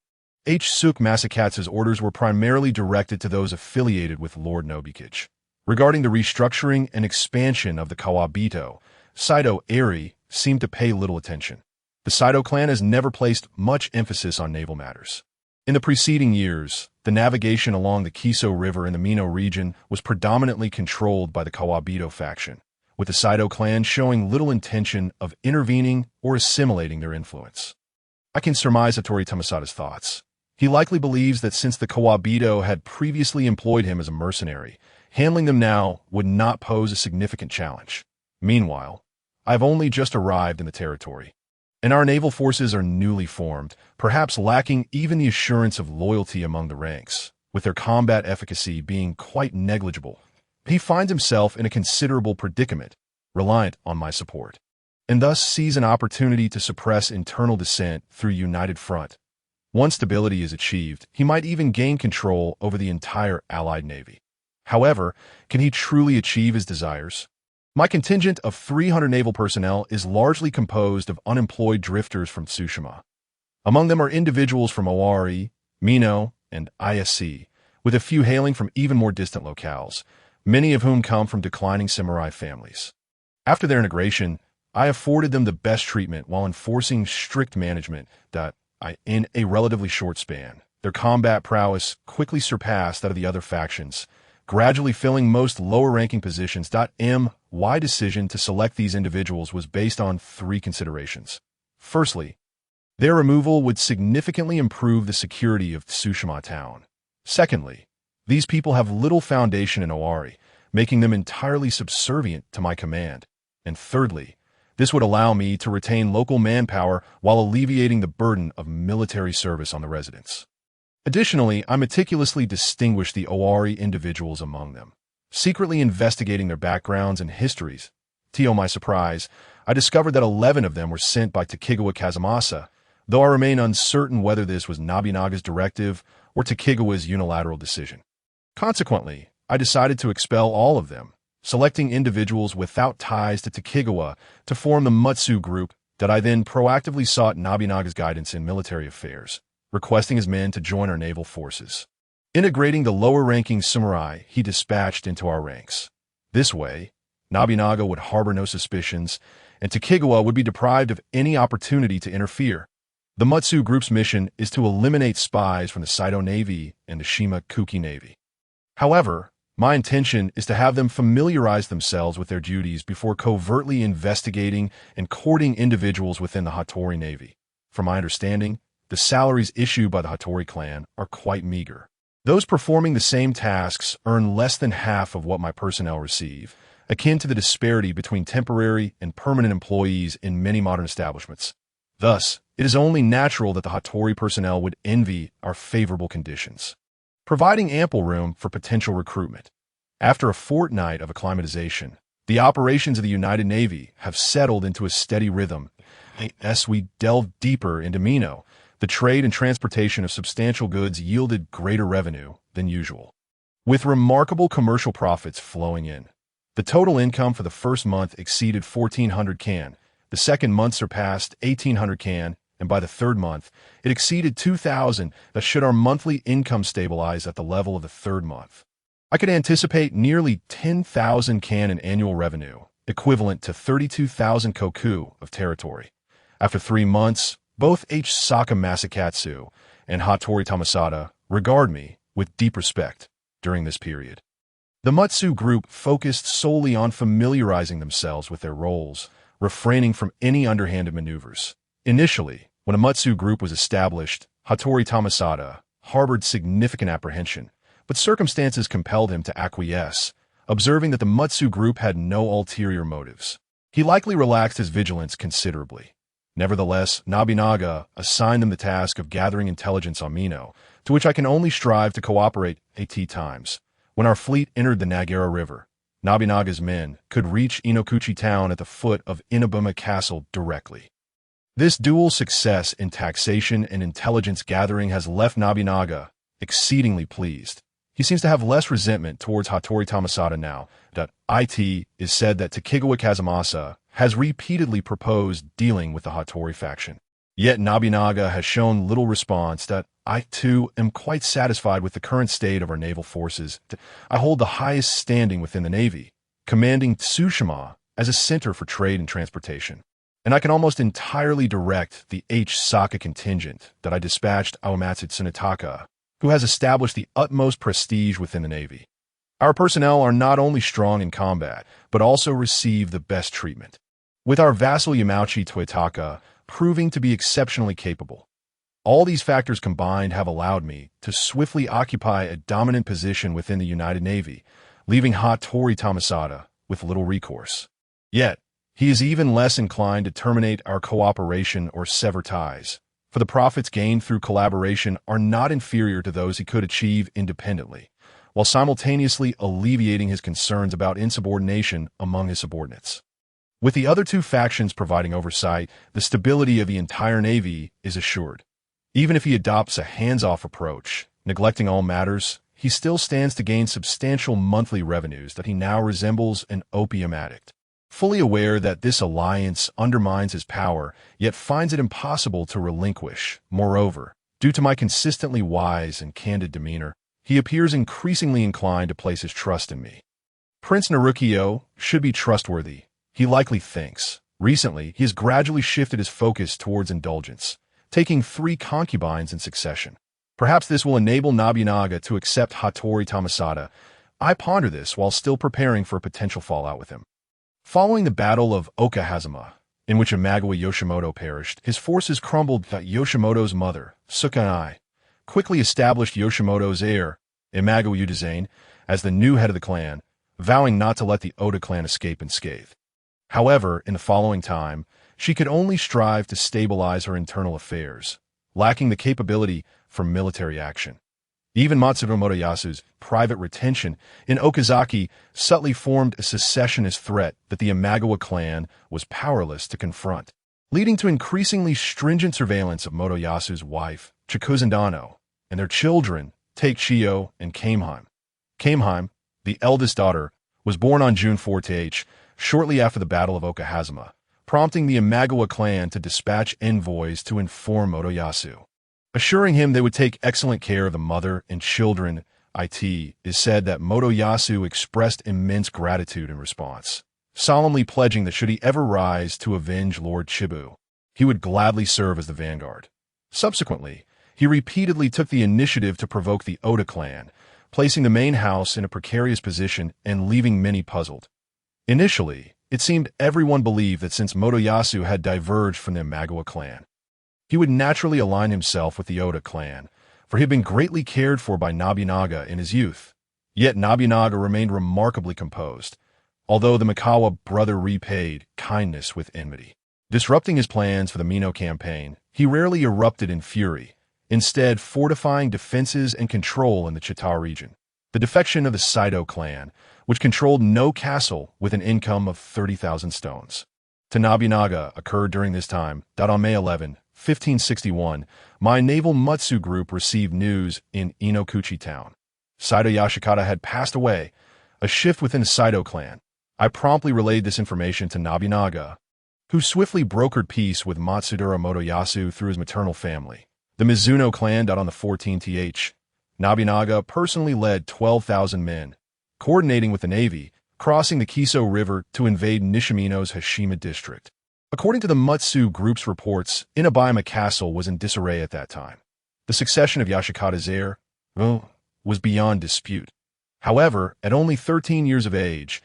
[SPEAKER 1] Suk Masakatsu's orders were primarily directed to those affiliated with Lord Nobikage. Regarding the restructuring and expansion of the Kawabido, Saito Eri seemed to pay little attention. The Saito clan has never placed much emphasis on naval matters. In the preceding years, the navigation along the Kiso River in the Mino region was predominantly controlled by the Kawabido faction, with the Saito clan showing little intention of intervening or assimilating their influence. I can surmise Hattori Tomasada's thoughts. He likely believes that since the Kawabido had previously employed him as a mercenary, handling them now would not pose a significant challenge. Meanwhile, I have only just arrived in the territory, and our naval forces are newly formed, perhaps lacking even the assurance of loyalty among the ranks, with their combat efficacy being quite negligible. He finds himself in a considerable predicament, reliant on my support, and thus sees an opportunity to suppress internal dissent through united front. Once stability is achieved, he might even gain control over the entire Allied Navy. However, can he truly achieve his desires? My contingent of 300 naval personnel is largely composed of unemployed drifters from Tsushima. Among them are individuals from Owari, Mino, and ISC, with a few hailing from even more distant locales, many of whom come from declining samurai families. After their integration, I afforded them the best treatment while enforcing strict management in a relatively short span. Their combat prowess quickly surpassed that of the other factions, gradually filling most lower-ranking positions. My decision to select these individuals was based on 3 considerations. Firstly, their removal would significantly improve the security of Tsushima town. Secondly, these people have little foundation in Owari, making them entirely subservient to my command. And thirdly, this would allow me to retain local manpower while alleviating the burden of military service on the residents. Additionally, I meticulously distinguished the Owari individuals among them, secretly investigating their backgrounds and histories. To my surprise, I discovered that 11 of them were sent by Tokugawa Kazumasa, though I remain uncertain whether this was Nobunaga's directive or Tokugawa's unilateral decision. Consequently, I decided to expel all of them, selecting individuals without ties to Tokugawa to form the Mutsu group that I then proactively sought Nobunaga's guidance in military affairs, requesting his men to join our naval forces. Integrating the lower-ranking samurai he dispatched into our ranks. This way, Nobunaga would harbor no suspicions, and Tokugawa would be deprived of any opportunity to interfere. The Mutsu group's mission is to eliminate spies from the Saito Navy and the Shimakuki Navy. However, my intention is to have them familiarize themselves with their duties before covertly investigating and courting individuals within the Hattori Navy. From my understanding, the salaries issued by the Hattori clan are quite meager. Those performing the same tasks earn less than half of what my personnel receive, akin to the disparity between temporary and permanent employees in many modern establishments. Thus, it is only natural that the Hattori personnel would envy our favorable conditions, providing ample room for potential recruitment. After a fortnight of acclimatization, the operations of the United Navy have settled into a steady rhythm. As we delve deeper into Mino, the trade and transportation of substantial goods yielded greater revenue than usual, with remarkable commercial profits flowing in. The total income for the first month exceeded 1,400 kan, the second month surpassed 1,800 kan, and by the third month, it exceeded 2,000. Thus should our monthly income stabilize at the level of the third month, I could anticipate nearly 10,000 kan in annual revenue, equivalent to 32,000 koku of territory. After 3 months, both H. Saka Masakatsu and Hattori Tamasada regard me with deep respect during this period. The Mutsu group focused solely on familiarizing themselves with their roles, refraining from any underhanded maneuvers. Initially, when a Mutsu group was established, Hattori Tamasada harbored significant apprehension, but circumstances compelled him to acquiesce, observing that the Mutsu group had no ulterior motives. He likely relaxed his vigilance considerably. Nevertheless, Nobunaga assigned them the task of gathering intelligence on Mino, to which I can only strive to cooperate at times. When our fleet entered the Nagara River, Nobunaga's men could reach Inokuchi town at the foot of Inabuma Castle directly. This dual success in taxation and intelligence gathering has left Nobunaga exceedingly pleased. He seems to have less resentment towards Hattori Tamasada now. It is said that Tokugawa Kazumasa has repeatedly proposed dealing with the Hattori faction. Yet Nobunaga has shown little response. I, too, am quite satisfied with the current state of our naval forces. I hold the highest standing within the Navy, commanding Tsushima as a center for trade and transportation. And I can almost entirely direct the H. Saka contingent that I dispatched Awamatsu Tsunetaka, who has established the utmost prestige within the Navy. Our personnel are not only strong in combat, but also receive the best treatment, with our vassal Yamauchi Toyotaka proving to be exceptionally capable. All these factors combined have allowed me to swiftly occupy a dominant position within the United Navy, leaving Hattori Tamasada with little recourse. Yet, he is even less inclined to terminate our cooperation or sever ties, for the profits gained through collaboration are not inferior to those he could achieve independently, while simultaneously alleviating his concerns about insubordination among his subordinates. With the other two factions providing oversight, the stability of the entire Navy is assured. Even if he adopts a hands-off approach, neglecting all matters, he still stands to gain substantial monthly revenues that he now resembles an opium addict. Fully aware that this alliance undermines his power, yet finds it impossible to relinquish. Moreover, due to my consistently wise and candid demeanor, he appears increasingly inclined to place his trust in me. Prince Narukiyo should be trustworthy, he likely thinks. Recently, he has gradually shifted his focus towards indulgence, taking 3 concubines in succession. Perhaps this will enable Nobunaga to accept Hattori Tamasada. I ponder this while still preparing for a potential fallout with him. Following the Battle of Okahazama, in which Imagawa Yoshimoto perished, his forces crumbled. Yoshimoto's mother, Suka, and I quickly established Yoshimoto's heir, Imagawa Udazane, as the new head of the clan, vowing not to let the Oda clan escape unscathed. However, in the following time, she could only strive to stabilize her internal affairs, lacking the capability for military action. Even Matsudo Motoyasu's private retention in Okazaki subtly formed a secessionist threat that the Imagawa clan was powerless to confront, leading to increasingly stringent surveillance of Motoyasu's wife, Chikuzandano, and their children, Takechiyo and Kameheim. Kameheim, the eldest daughter, was born on June 4th, shortly after the Battle of Okahazama, prompting the Imagawa clan to dispatch envoys to inform Motoyasu, assuring him they would take excellent care of the mother and children. It is said that Motoyasu expressed immense gratitude in response, solemnly pledging that should he ever rise to avenge Lord Chibu, he would gladly serve as the vanguard. Subsequently, he repeatedly took the initiative to provoke the Oda clan, placing the main house in a precarious position and leaving many puzzled. Initially, it seemed everyone believed that since Motoyasu had diverged from the Imagawa clan, he would naturally align himself with the Oda clan, for he had been greatly cared for by Nobunaga in his youth. Yet Nobunaga remained remarkably composed, although the Mikawa brother repaid kindness with enmity. Disrupting his plans for the Mino campaign, he rarely erupted in fury, instead fortifying defenses and control in the Chita region. The defection of the Saito clan, which controlled no castle with an income of 30,000 stones, to Nobunaga occurred during this time. On May 11, 1561, my naval Mutsu group received news in Inokuchi town. Saito Yashikata had passed away, a shift within the Saito clan. I promptly relayed this information to Nobunaga, who swiftly brokered peace with Matsudora Motoyasu through his maternal family. The Mizuno clan. On the 14th, Nobunaga personally led 12,000 men, coordinating with the navy, crossing the Kiso River to invade Nishimino's Hashima district. According to the Mutsu group's reports, Inabayama Castle was in disarray at that time. The succession of Yashikata's heir, was beyond dispute. However, at only 13 years of age,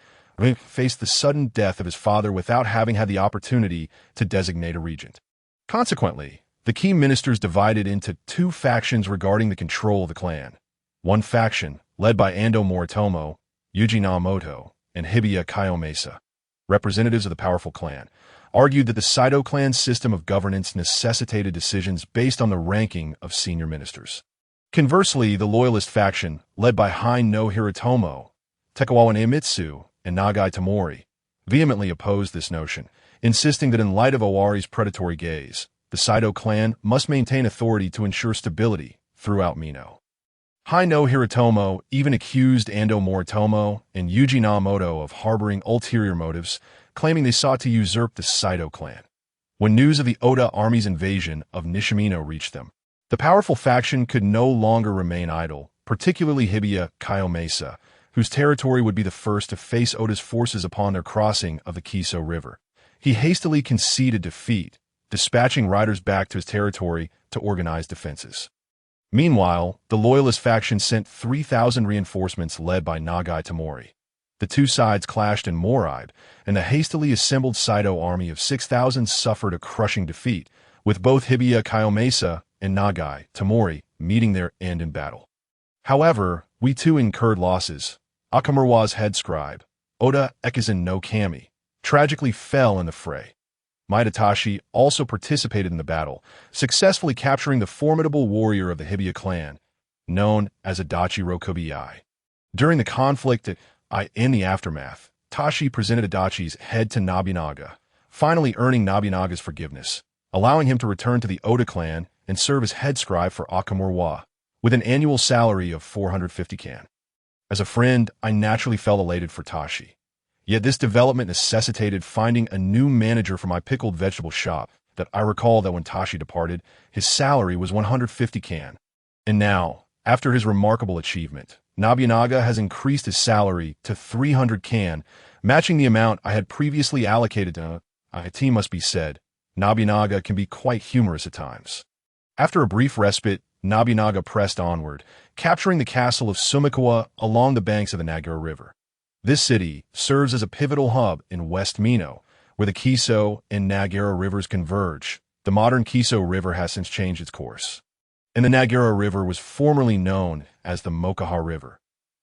[SPEAKER 1] faced the sudden death of his father without having had the opportunity to designate a regent. Consequently, the key ministers divided into two factions regarding the control of the clan. One faction, led by Ando Moritomo, Yuji Namamoto, and Hibiya Kayomesa, representatives of the powerful clan, argued that the Saito clan's system of governance necessitated decisions based on the ranking of senior ministers. Conversely, the loyalist faction, led by Hein no Hiratomo, Tekawawa Nemitsu, and Nagai Tamori, vehemently opposed this notion, insisting that in light of Owari's predatory gaze, the Saito clan must maintain authority to ensure stability throughout Mino. Hein no Hiratomo even accused Ando Moritomo and Yuji Namamoto of harboring ulterior motives, claiming they sought to usurp the Saito clan. When news of the Oda army's invasion of Nishimino reached them, the powerful faction could no longer remain idle, particularly Hibiya Kayomesa, whose territory would be the first to face Oda's forces upon their crossing of the Kiso River. He hastily conceded defeat, dispatching riders back to his territory to organize defenses. Meanwhile, the loyalist faction sent 3,000 reinforcements led by Nagai Tamori. The two sides clashed in Moraibe, and the hastily assembled Saito army of 6,000 suffered a crushing defeat, with both Hibiya Kayomesa and Nagai Tamori meeting their end in battle. However, we too incurred losses. Akamurawa's head scribe, Oda Ekizan no Kami, tragically fell in the fray. Maedatashi also participated in the battle, successfully capturing the formidable warrior of the Hibiya clan, known as Adachi Rokubiai. During the conflict in the aftermath, Tashi presented Adachi's head to Nobunaga, finally earning Nobunaga's forgiveness, allowing him to return to the Oda clan and serve as head scribe for Akamurawa, with an annual salary of 450 kan. As a friend, I naturally felt elated for Tashi. Yet this development necessitated finding a new manager for my pickled vegetable shop. That I recall that when Tashi departed, his salary was 150 kan. And now, after his remarkable achievement, Nobunaga has increased his salary to 300 kan, matching the amount I had previously allocated to it. Must be said, Nobunaga can be quite humorous at times. After a brief respite, Nobunaga pressed onward, capturing the castle of Sumikawa along the banks of the Nagara River. This city serves as a pivotal hub in West Mino, where the Kiso and Nagara rivers converge. The modern Kiso River has since changed its course, and the Nagara River was formerly known as the Mokaha River.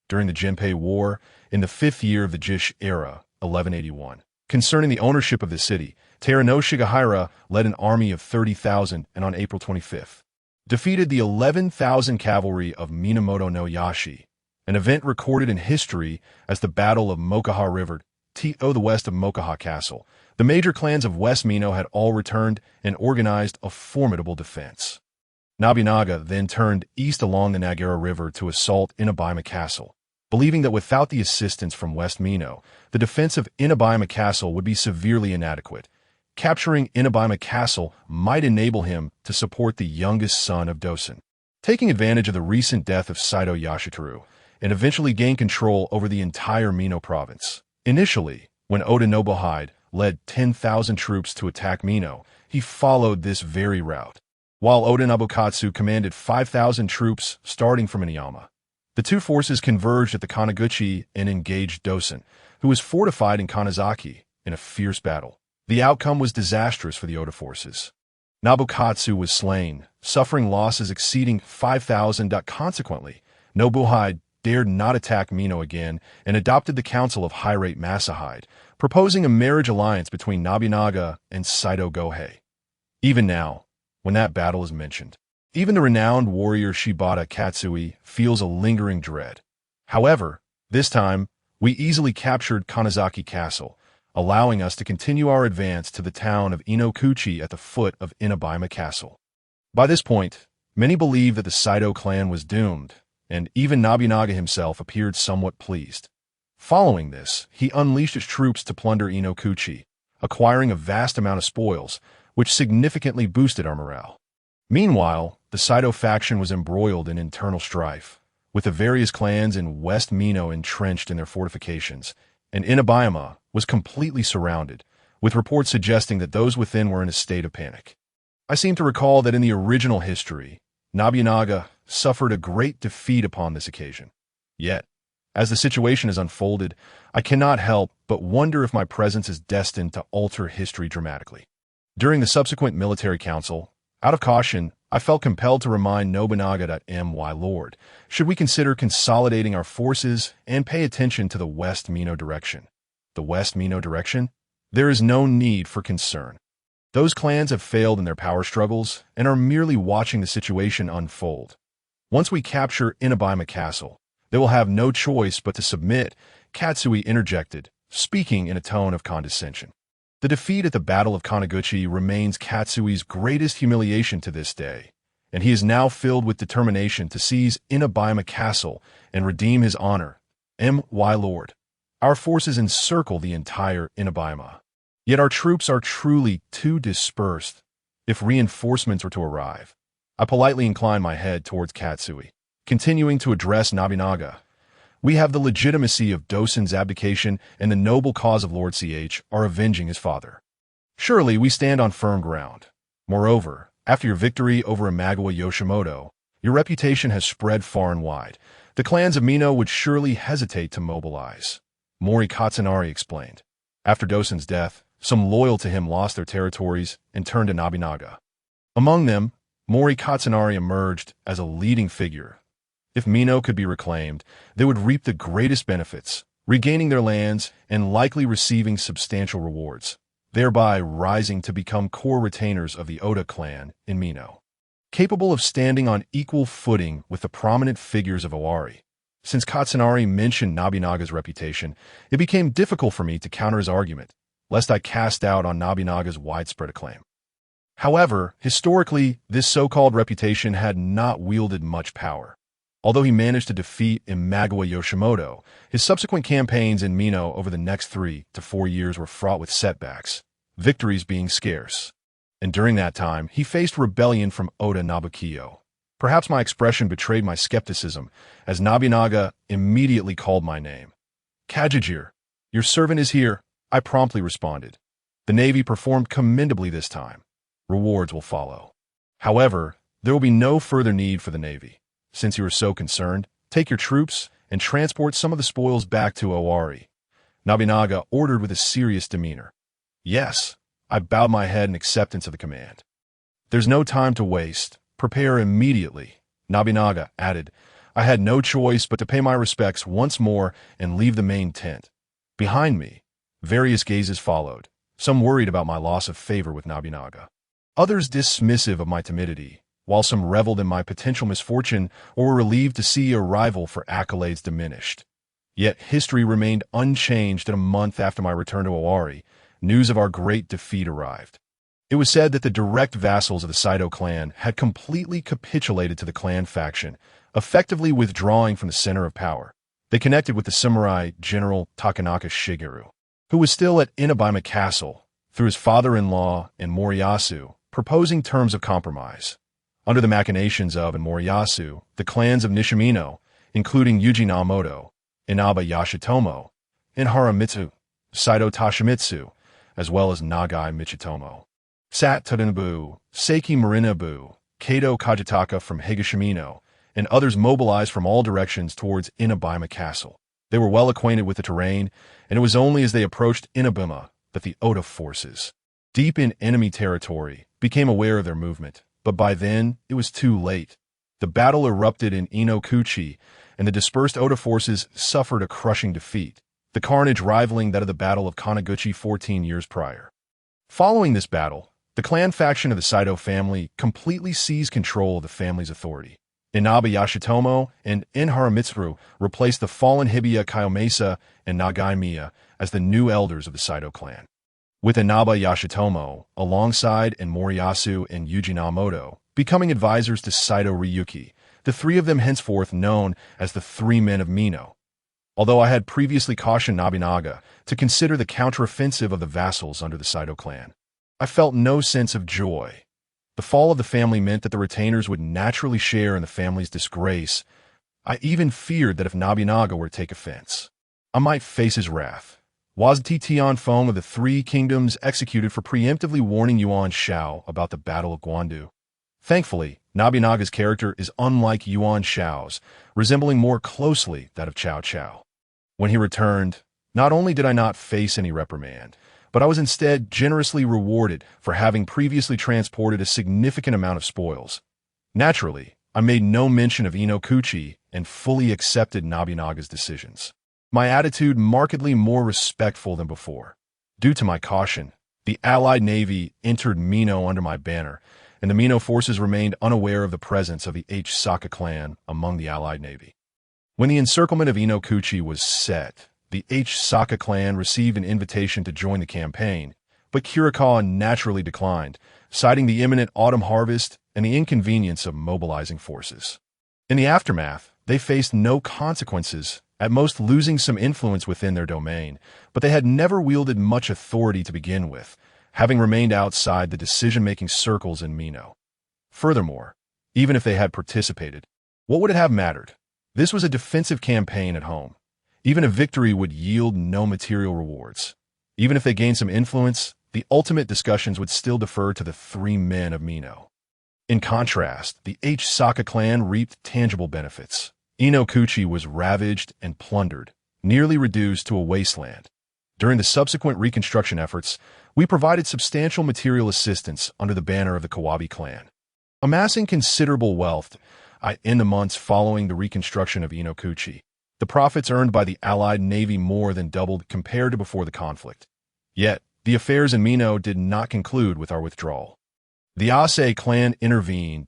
[SPEAKER 1] During the Genpei War, in the 5th year of the Jish era, 1181, Concerning the ownership of the city, Taira no Shigehira led an army of 30,000 and on April 25th, defeated the 11,000 cavalry of Minamoto no Yashi, an event recorded in history as the Battle of Mokuha River, to the west of Mokuha Castle. The major clans of West Mino had all returned and organized a formidable defense. Nobunaga then turned east along the Nagara River to assault Inabima Castle, believing that without the assistance from West Mino, the defense of Inabima Castle would be severely inadequate. Capturing Inabima Castle might enable him to support the youngest son of Dosen, taking advantage of the recent death of Saito Yashiteru, and eventually gain control over the entire Mino province. Initially, when Oda Nobuhide led 10,000 troops to attack Mino, he followed this very route, while Oda Nobukatsu commanded 5,000 troops starting from Inuyama. The two forces converged at the Kaneguchi and engaged Dosen, who was fortified in Kanazaki, in a fierce battle. The outcome was disastrous for the Oda forces. Nobukatsu was slain, suffering losses exceeding 5,000. Consequently, Nobuhide dared not attack Mino again and adopted the counsel of Hirate Masahide, proposing a marriage alliance between Nobunaga and Saito Gohei. Even now, when that battle is mentioned, even the renowned warrior Shibata Katsui feels a lingering dread. However, this time, we easily captured Kanazaki Castle, allowing us to continue our advance to the town of Inokuchi at the foot of Inabima Castle. By this point, many believed that the Saito clan was doomed, and even Nobunaga himself appeared somewhat pleased. Following this, he unleashed his troops to plunder Inokuchi, acquiring a vast amount of spoils, which significantly boosted our morale. Meanwhile, the Saito faction was embroiled in internal strife, with the various clans in West Mino entrenched in their fortifications, and Inabima was completely surrounded, with reports suggesting that those within were in a state of panic. I seem to recall that in the original history, Nobunaga suffered a great defeat upon this occasion. Yet, as the situation has unfolded, I cannot help but wonder if my presence is destined to alter history dramatically. During the subsequent military council, out of caution, I felt compelled to remind Nobunaga that warlord, should we consider consolidating our forces and pay attention to the West Mino direction. The West Mino direction? There is no need for concern. Those clans have failed in their power struggles and are merely watching the situation unfold. Once we capture Inabima Castle, they will have no choice but to submit, Katsui interjected, speaking in a tone of condescension. The defeat at the Battle of Kaneguchi remains Katsui's greatest humiliation to this day, and he is now filled with determination to seize Inabima Castle and redeem his honor. Warlord. Our forces encircle the entire Inabima. Yet our troops are truly too dispersed if reinforcements are to arrive. I politely incline my head towards Katsui, continuing to address Nobunaga. We have the legitimacy of Dosen's abdication and the noble cause of Lord CH are avenging his father. Surely we stand on firm ground. Moreover, after your victory over Imagawa Yoshimoto, your reputation has spread far and wide. The clans of Mino would surely hesitate to mobilize. Mori Katsunari explained. After Dosen's death, some loyal to him lost their territories and turned to Nobunaga. Among them, Mori Katsunari emerged as a leading figure. If Mino could be reclaimed, they would reap the greatest benefits, regaining their lands and likely receiving substantial rewards, thereby rising to become core retainers of the Oda clan in Mino, capable of standing on equal footing with the prominent figures of Owari. Since Katsunari mentioned Nobunaga's reputation, it became difficult for me to counter his argument, lest I cast doubt on Nobunaga's widespread acclaim. However, historically, this so-called reputation had not wielded much power. Although he managed to defeat Imagawa Yoshimoto, his subsequent campaigns in Mino over the next 3 to 4 years were fraught with setbacks, victories being scarce. And during that time, he faced rebellion from Oda Nobukiyo. Perhaps my expression betrayed my skepticism, as Nobunaga immediately called my name. Kajijir, your servant is here, I promptly responded. The Navy performed commendably this time. Rewards will follow. However, there will be no further need for the Navy. Since you are so concerned, take your troops and transport some of the spoils back to Owari. Nobunaga ordered with a serious demeanor. Yes, I bowed my head in acceptance of the command. There's no time to waste. Prepare immediately, Nobunaga added. I had no choice but to pay my respects once more and leave the main tent. Behind me, Various gazes followed, some worried about my loss of favor with Nobunaga, others dismissive of my timidity, while some reveled in my potential misfortune or were relieved to see a rival for accolades diminished. Yet history remained unchanged, and a month after my return to Owari, news of our great defeat arrived. It was said that the direct vassals of the Saito clan had completely capitulated to the clan faction, effectively withdrawing from the center of power. They connected with the samurai General Takanaka Shigeru, who was still at Inabima Castle, through his father-in-law and Moriyasu, proposing terms of compromise. Under the machinations of and Moriyasu, the clans of Nishimino, including Yuji Namamoto, Inaba Yashitomo, and Haramitsu, Saito Toshimitsu, as well as Nagai Michitomo, Sat Tadanobu, Seiki Morinobu, Kato Kajitaka from Higashimino, and others mobilized from all directions towards Inabima Castle. They were well acquainted with the terrain, and it was only as they approached Inabima that the Oda forces, deep in enemy territory, became aware of their movement. But by then, it was too late. The battle erupted in Inokuchi, and the dispersed Oda forces suffered a crushing defeat, the carnage rivaling that of the Battle of Kaneguchi 14 years prior. Following this battle, the clan faction of the Saito family completely seized control of the family's authority. Inaba Yashitomo and Haramitsu replaced the fallen Hibiya Kiyomasa and Nagai Miya as the new elders of the Saito clan. With Inaba Yashitomo, alongside and Moriyasu and Yuji Namamoto, becoming advisors to Saito Ryuki, the three of them henceforth known as the Three Men of Mino. Although I had previously cautioned Nobunaga to consider the counteroffensive of the vassals under the Saito clan, I felt no sense of joy. The fall of the family meant that the retainers would naturally share in the family's disgrace. I even feared that if Nobunaga were to take offense, I might face his wrath. Was the Tianfeng of the Three Kingdoms executed for preemptively warning Yuan Shao about the Battle of Guandu? Thankfully, Nobunaga's character is unlike Yuan Shao's, resembling more closely that of Cao Cao. When he returned, not only did I not face any reprimand, but I was instead generously rewarded for having previously transported a significant amount of spoils. Naturally, I made no mention of Inokuchi and fully accepted Nobunaga's decisions, my attitude markedly more respectful than before. Due to my caution, the Allied Navy entered Mino under my banner, and the Mino forces remained unaware of the presence of the Saka clan among the Allied Navy. When the encirclement of Inokuchi was set, the Saka clan received an invitation to join the campaign, but Kurikawa naturally declined, citing the imminent autumn harvest and the inconvenience of mobilizing forces. In the aftermath, they faced no consequences, at most losing some influence within their domain, but they had never wielded much authority to begin with, having remained outside the decision-making circles in Mino. Furthermore, even if they had participated, what would it have mattered? This was a defensive campaign at home. Even a victory would yield no material rewards. Even if they gained some influence, the ultimate discussions would still defer to the Three Men of Mino. In contrast, the Saka clan reaped tangible benefits. Inokuchi was ravaged and plundered, nearly reduced to a wasteland. During the subsequent reconstruction efforts, we provided substantial material assistance under the banner of the Kawabi clan. Amassing considerable wealth in the months following the reconstruction of Inokuchi, the profits earned by the Allied Navy more than doubled compared to before the conflict. Yet, the affairs in Mino did not conclude with our withdrawal. The Ase clan intervened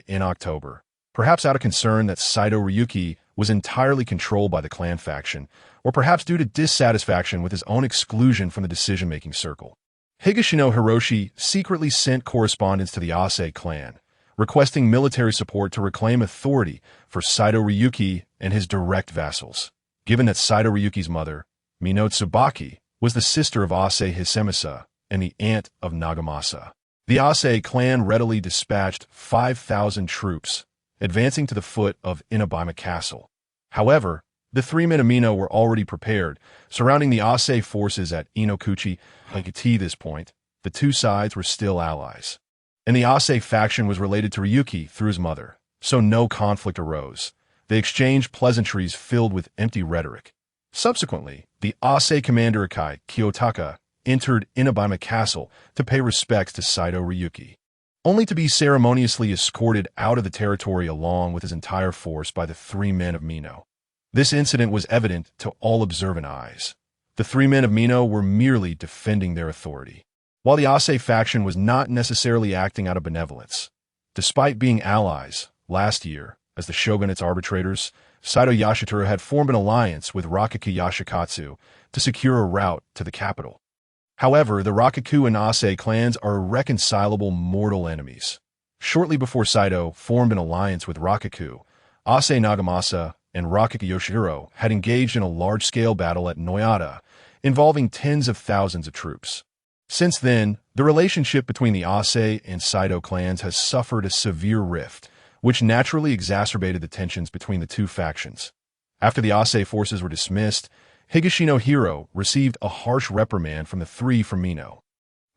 [SPEAKER 1] in October, perhaps out of concern that Saito Ryuki was entirely controlled by the clan faction, or perhaps due to dissatisfaction with his own exclusion from the decision-making circle. Higashino Hiroshi secretly sent correspondence to the Ase clan, requesting military support to reclaim authority for Saito Ryuki and his direct vassals, given that Saito Ryuki's mother, Mino Tsubaki, was the sister of Ase Hisemasa and the aunt of Nagamasa. The Ase clan readily dispatched 5,000 troops, advancing to the foot of Inabima Castle. However, the Three Men of Mino were already prepared, surrounding the Ase forces at Inokuchi. At this point, the two sides were still allies, and the Ase faction was related to Ryuki through his mother, so no conflict arose. They exchanged pleasantries filled with empty rhetoric. Subsequently, the Ase commander Akai Kiyotaka entered Inabima Castle to pay respects to Saito Ryuki, only to be ceremoniously escorted out of the territory along with his entire force by the Three Men of Mino. This incident was evident to all observant eyes. The three men of Mino were merely defending their authority, while the Ase faction was not necessarily acting out of benevolence. Despite being allies, last year, as the shogunate's arbitrators, Saito Yashitura had formed an alliance with Rakuku Yashikatsu to secure a route to the capital. However, the Rakuku and Ase clans are irreconcilable mortal enemies. Shortly before Saito formed an alliance with Rakuku, Ase Nagamasa and Rakuku Yoshihiro had engaged in a large-scale battle at Noyada, involving tens of thousands of troops. Since then, the relationship between the Ase and Saito clans has suffered a severe rift, which naturally exacerbated the tensions between the two factions. After the Ase forces were dismissed, Higashino Hiro received a harsh reprimand from the three from Mino.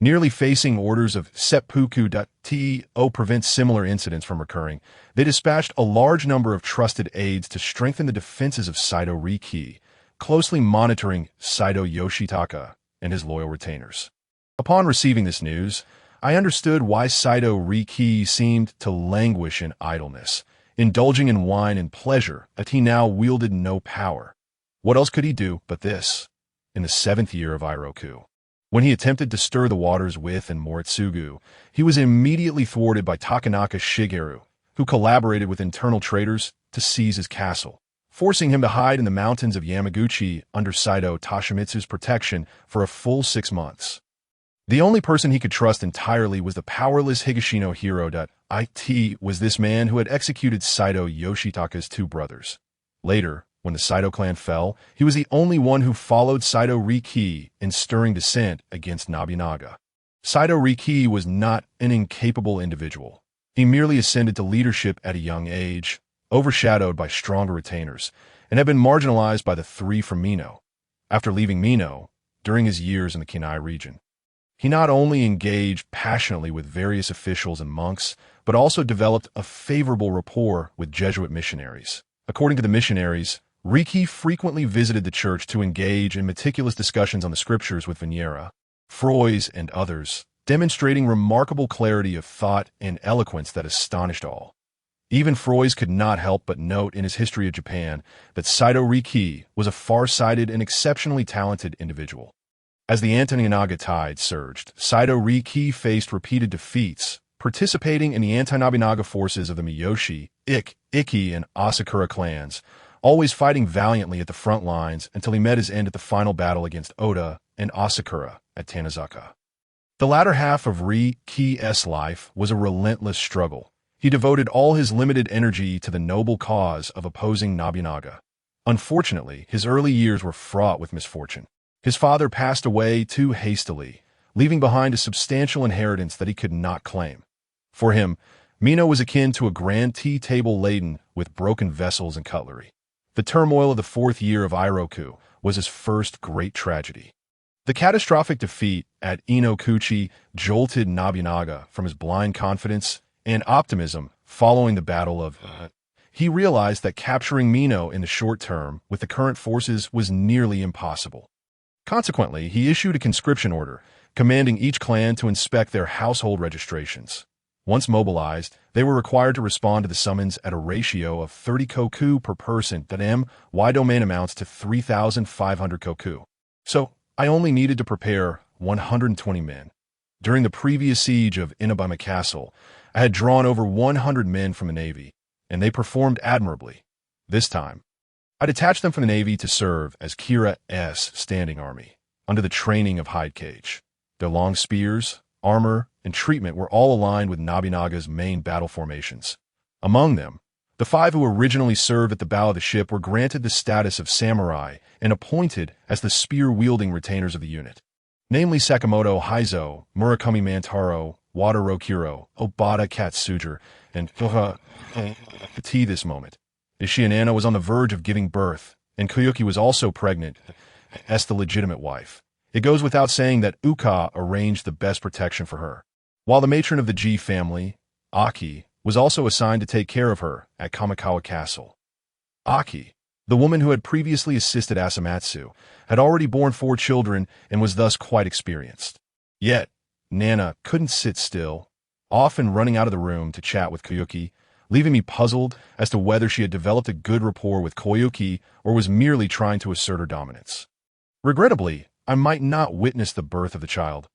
[SPEAKER 1] Nearly facing orders of seppuku.to prevent similar incidents from recurring, they dispatched a large number of trusted aides to strengthen the defenses of Saito Riki, closely monitoring Saito Yoshitaka and his loyal retainers. Upon receiving this news, I understood why Saito Riki seemed to languish in idleness, indulging in wine and pleasure that he now wielded no power. What else could he do but this? In the 7th year of Iroku, when he attempted to stir the waters with and Moritsugu, he was immediately thwarted by Takanaka Shigeru, who collaborated with internal traitors to seize his castle, forcing him to hide in the mountains of Yamaguchi under Saito Toshimitsu's protection for a full 6 months. The only person he could trust entirely was the powerless Higashino Hiro. It was this man who had executed Saito Yoshitaka's 2 brothers. Later, when the Saito clan fell, he was the only one who followed Saito Riki in stirring dissent against Nobunaga. Saito Riki was not an incapable individual. He merely ascended to leadership at a young age, overshadowed by stronger retainers, and had been marginalized by the three from Mino. After leaving Mino, during his years in the Kinai region, he not only engaged passionately with various officials and monks, but also developed a favorable rapport with Jesuit missionaries. According to the missionaries, Riki frequently visited the church to engage in meticulous discussions on the scriptures with Vignera, Froys, and others, demonstrating remarkable clarity of thought and eloquence that astonished all. Even Froys could not help but note in his history of Japan that Saito Riki was a far-sighted and exceptionally talented individual. As the anti-Nobunaga tide surged, Saito Riki faced repeated defeats, participating in the anti-Nobunaga forces of the Miyoshi, Ikki, and Asakura clans, always fighting valiantly at the front lines until he met his end at the final battle against Oda and Asakura at Tanizaka. The latter half of Riki's life was a relentless struggle. He devoted all his limited energy to the noble cause of opposing Nobunaga. Unfortunately, his early years were fraught with misfortune. His father passed away too hastily, leaving behind a substantial inheritance that he could not claim. For him, Mino was akin to a grand tea table laden with broken vessels and cutlery. The turmoil of the 4th year of Iroku was his first great tragedy. The catastrophic defeat at Inokuchi jolted Nobunaga from his blind confidence and optimism following the Battle of He realized that capturing Mino in the short term with the current forces was nearly impossible. Consequently, he issued a conscription order, commanding each clan to inspect their household registrations. Once mobilized, they were required to respond to the summons at a ratio of 30 koku per person. My domain amounts to 3,500 koku. So, I only needed to prepare 120 men. During the previous siege of Inabama Castle, I had drawn over 100 men from the Navy, and they performed admirably. This time, I detached them from the Navy to serve as Kira's standing army, under the training of Hide Cage. Their long spears, armor, and treatment were all aligned with Nobunaga's main battle formations. Among them, the 5 who originally served at the bow of the ship were granted the status of samurai and appointed as the spear-wielding retainers of the unit, namely Sakamoto Heizo, Murakami Mantaro, Wada Rokuro, Obata Katsuger, and T. This moment, Ishianana was on the verge of giving birth, and Koyuki was also pregnant as the legitimate wife. It goes without saying that Uka arranged the best protection for her, while the matron of the G family, Aki, was also assigned to take care of her at Kamikawa Castle. Aki, the woman who had previously assisted Asamatsu, had already borne 4 children and was thus quite experienced. Yet, Nana couldn't sit still, often running out of the room to chat with Koyuki, leaving me puzzled as to whether she had developed a good rapport with Koyuki or was merely trying to assert her dominance. Regrettably, I might not witness the birth of the child.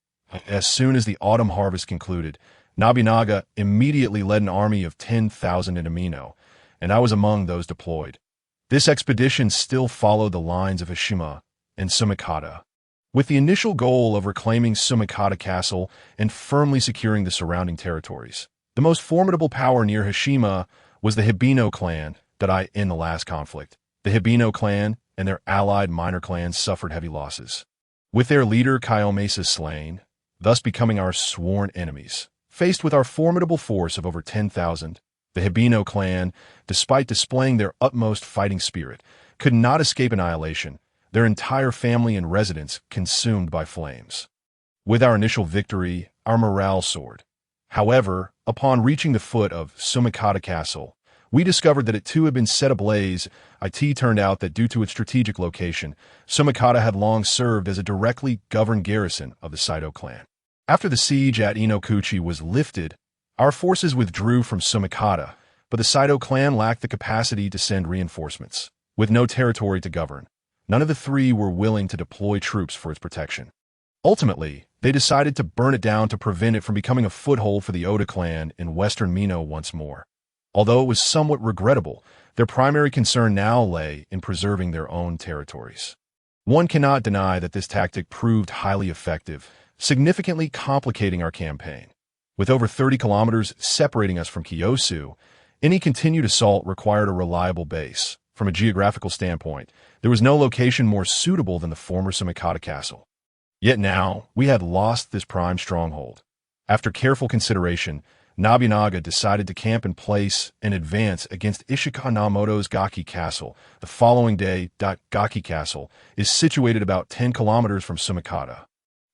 [SPEAKER 1] As soon as the autumn harvest concluded, Nobunaga immediately led an army of 10,000 into Mino, and I was among those deployed. This expedition still followed the lines of Hashima and Sumikata, with the initial goal of reclaiming Sumikata Castle and firmly securing the surrounding territories. The most formidable power near Hashima was the Hibino clan in the last conflict. The Hibino clan and their allied minor clans suffered heavy losses, with their leader Kiyomasa slain, thus becoming our sworn enemies. Faced with our formidable force of over 10,000, the Hibino clan, despite displaying their utmost fighting spirit, could not escape annihilation, their entire family and residence consumed by flames. With our initial victory, our morale soared. However, upon reaching the foot of Sumikata Castle, we discovered that it too had been set ablaze. It turned out that due to its strategic location, Sumikata had long served as a directly governed garrison of the Saito clan. After the siege at Inokuchi was lifted, our forces withdrew from Sumikata, but the Saito clan lacked the capacity to send reinforcements. With no territory to govern, none of the three were willing to deploy troops for its protection. Ultimately, they decided to burn it down to prevent it from becoming a foothold for the Oda clan in western Mino once more. Although it was somewhat regrettable, their primary concern now lay in preserving their own territories. One cannot deny that this tactic proved highly effective, significantly complicating our campaign. With over 30 kilometers separating us from Kiyosu, any continued assault required a reliable base. From a geographical standpoint, there was no location more suitable than the former Sumikata Castle. Yet now, we had lost this prime stronghold. After careful consideration, Nobunaga decided to camp in place and advance against Ishika Namoto's Gaki Castle the following day. Gaki Castle is situated about 10 kilometers from Sumikata,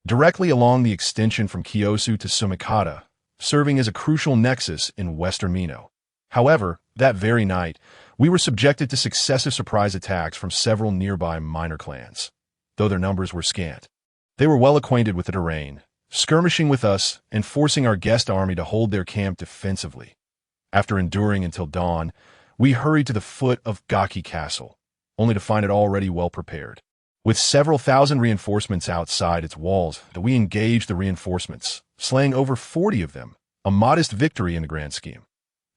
[SPEAKER 1] directly along the extension from Kiyosu to Sumikata, serving as a crucial nexus in western Mino. However, that very night, we were subjected to successive surprise attacks from several nearby minor clans. Though their numbers were scant, they were well acquainted with the terrain, skirmishing with us and forcing our guest army to hold their camp defensively. After enduring until dawn, we hurried to the foot of Gaki Castle, only to find it already well prepared. With several thousand reinforcements outside its walls, we engaged the reinforcements, slaying over 40 of them, a modest victory in the grand scheme.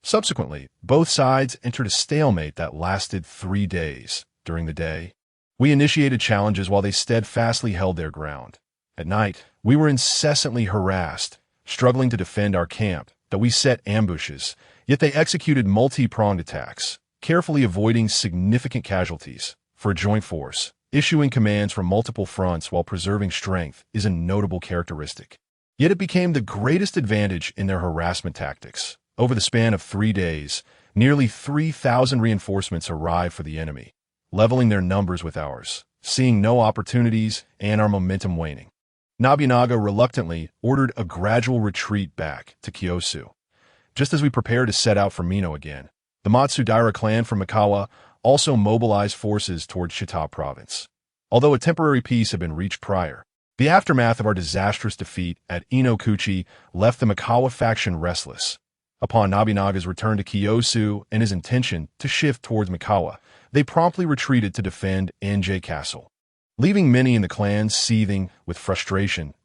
[SPEAKER 1] Subsequently, both sides entered a stalemate that lasted 3 days. During the day, we initiated challenges while they steadfastly held their ground. At night, we were incessantly harassed, struggling to defend our camp, that we set ambushes, yet they executed multi-pronged attacks, carefully avoiding significant casualties. For a joint force, issuing commands from multiple fronts while preserving strength is a notable characteristic. Yet it became the greatest advantage in their harassment tactics. Over the span of 3 days, nearly 3,000 reinforcements arrived for the enemy, leveling their numbers with ours, seeing no opportunities and our momentum waning. Nobunaga reluctantly ordered a gradual retreat back to Kiyosu. Just as we prepared to set out for Mino again, the Matsudaira clan from Mikawa also mobilized forces towards Shita province. Although a temporary peace had been reached prior, the aftermath of our disastrous defeat at Inokuchi left the Mikawa faction restless. Upon Nobunaga's return to Kiyosu and his intention to shift towards Mikawa, they promptly retreated to defend Enjei Castle, leaving many in the clan seething with frustration.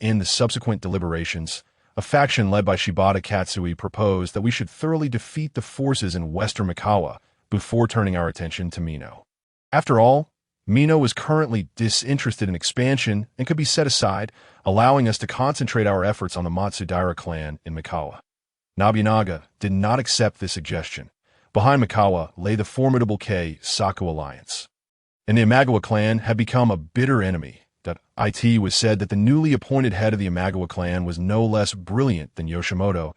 [SPEAKER 1] In the subsequent deliberations, a faction led by Shibata Katsui proposed that we should thoroughly defeat the forces in western Mikawa before turning our attention to Mino. After all, Mino was currently disinterested in expansion and could be set aside, allowing us to concentrate our efforts on the Matsudaira clan in Mikawa. Nobunaga did not accept this suggestion. Behind Mikawa lay the formidable Saku alliance, and the Imagawa clan had become a bitter enemy. It was said that the newly appointed head of the Imagawa clan was no less brilliant than Yoshimoto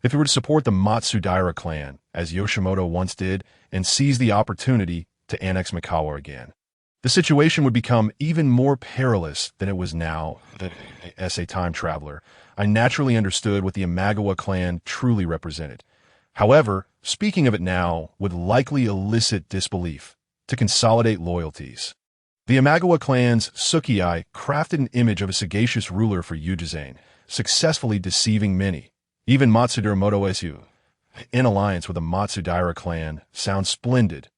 [SPEAKER 1] if he were to support the Matsudaira clan, as Yoshimoto once did, and seize the opportunity to annex Mikawa again. The situation would become even more perilous than it was now. As a time traveler, I naturally understood what the Imagawa clan truly represented. However, speaking of it now would likely elicit disbelief to consolidate loyalties. The Imagawa clan's Tsukii crafted an image of a sagacious ruler for Ujizane, successfully deceiving many. Even Matsudara Motoesu, in alliance with the Matsudaira clan, sounds splendid,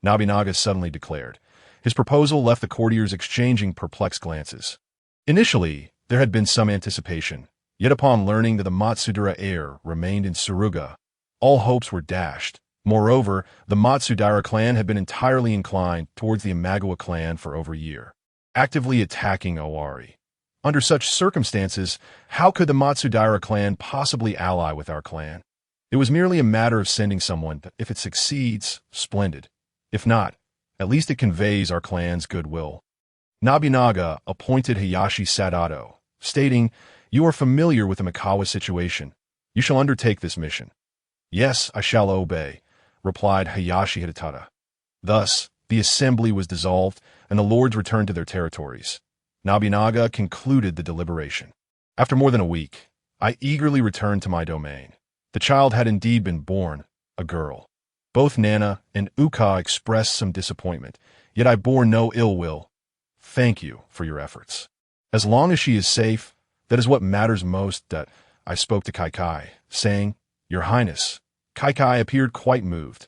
[SPEAKER 1] Nobunaga suddenly declared. His proposal left the courtiers exchanging perplexed glances. Initially, there had been some anticipation, yet upon learning that the Matsudara heir remained in Suruga, all hopes were dashed. Moreover, the Matsudara clan had been entirely inclined towards the Imagawa clan for over a year, actively attacking Owari. Under such circumstances, how could the Matsudara clan possibly ally with our clan? It was merely a matter of sending someone. If it succeeds, splendid. If not, at least it conveys our clan's goodwill. Nobunaga appointed Hayashi Sadato, stating, "You are familiar with the Mikawa situation. You shall undertake this mission." "Yes, I shall obey," replied Hayashi Hidetada. Thus, the assembly was dissolved, and the lords returned to their territories. Nobunaga concluded the deliberation. After more than a week, I eagerly returned to my domain. The child had indeed been born, a girl. Both Nana and Uka expressed some disappointment, yet I bore no ill will. "Thank you for your efforts. As long as she is safe, that is what matters most." That I spoke to Kaikai, saying, "Your Highness." Kaikai appeared quite moved.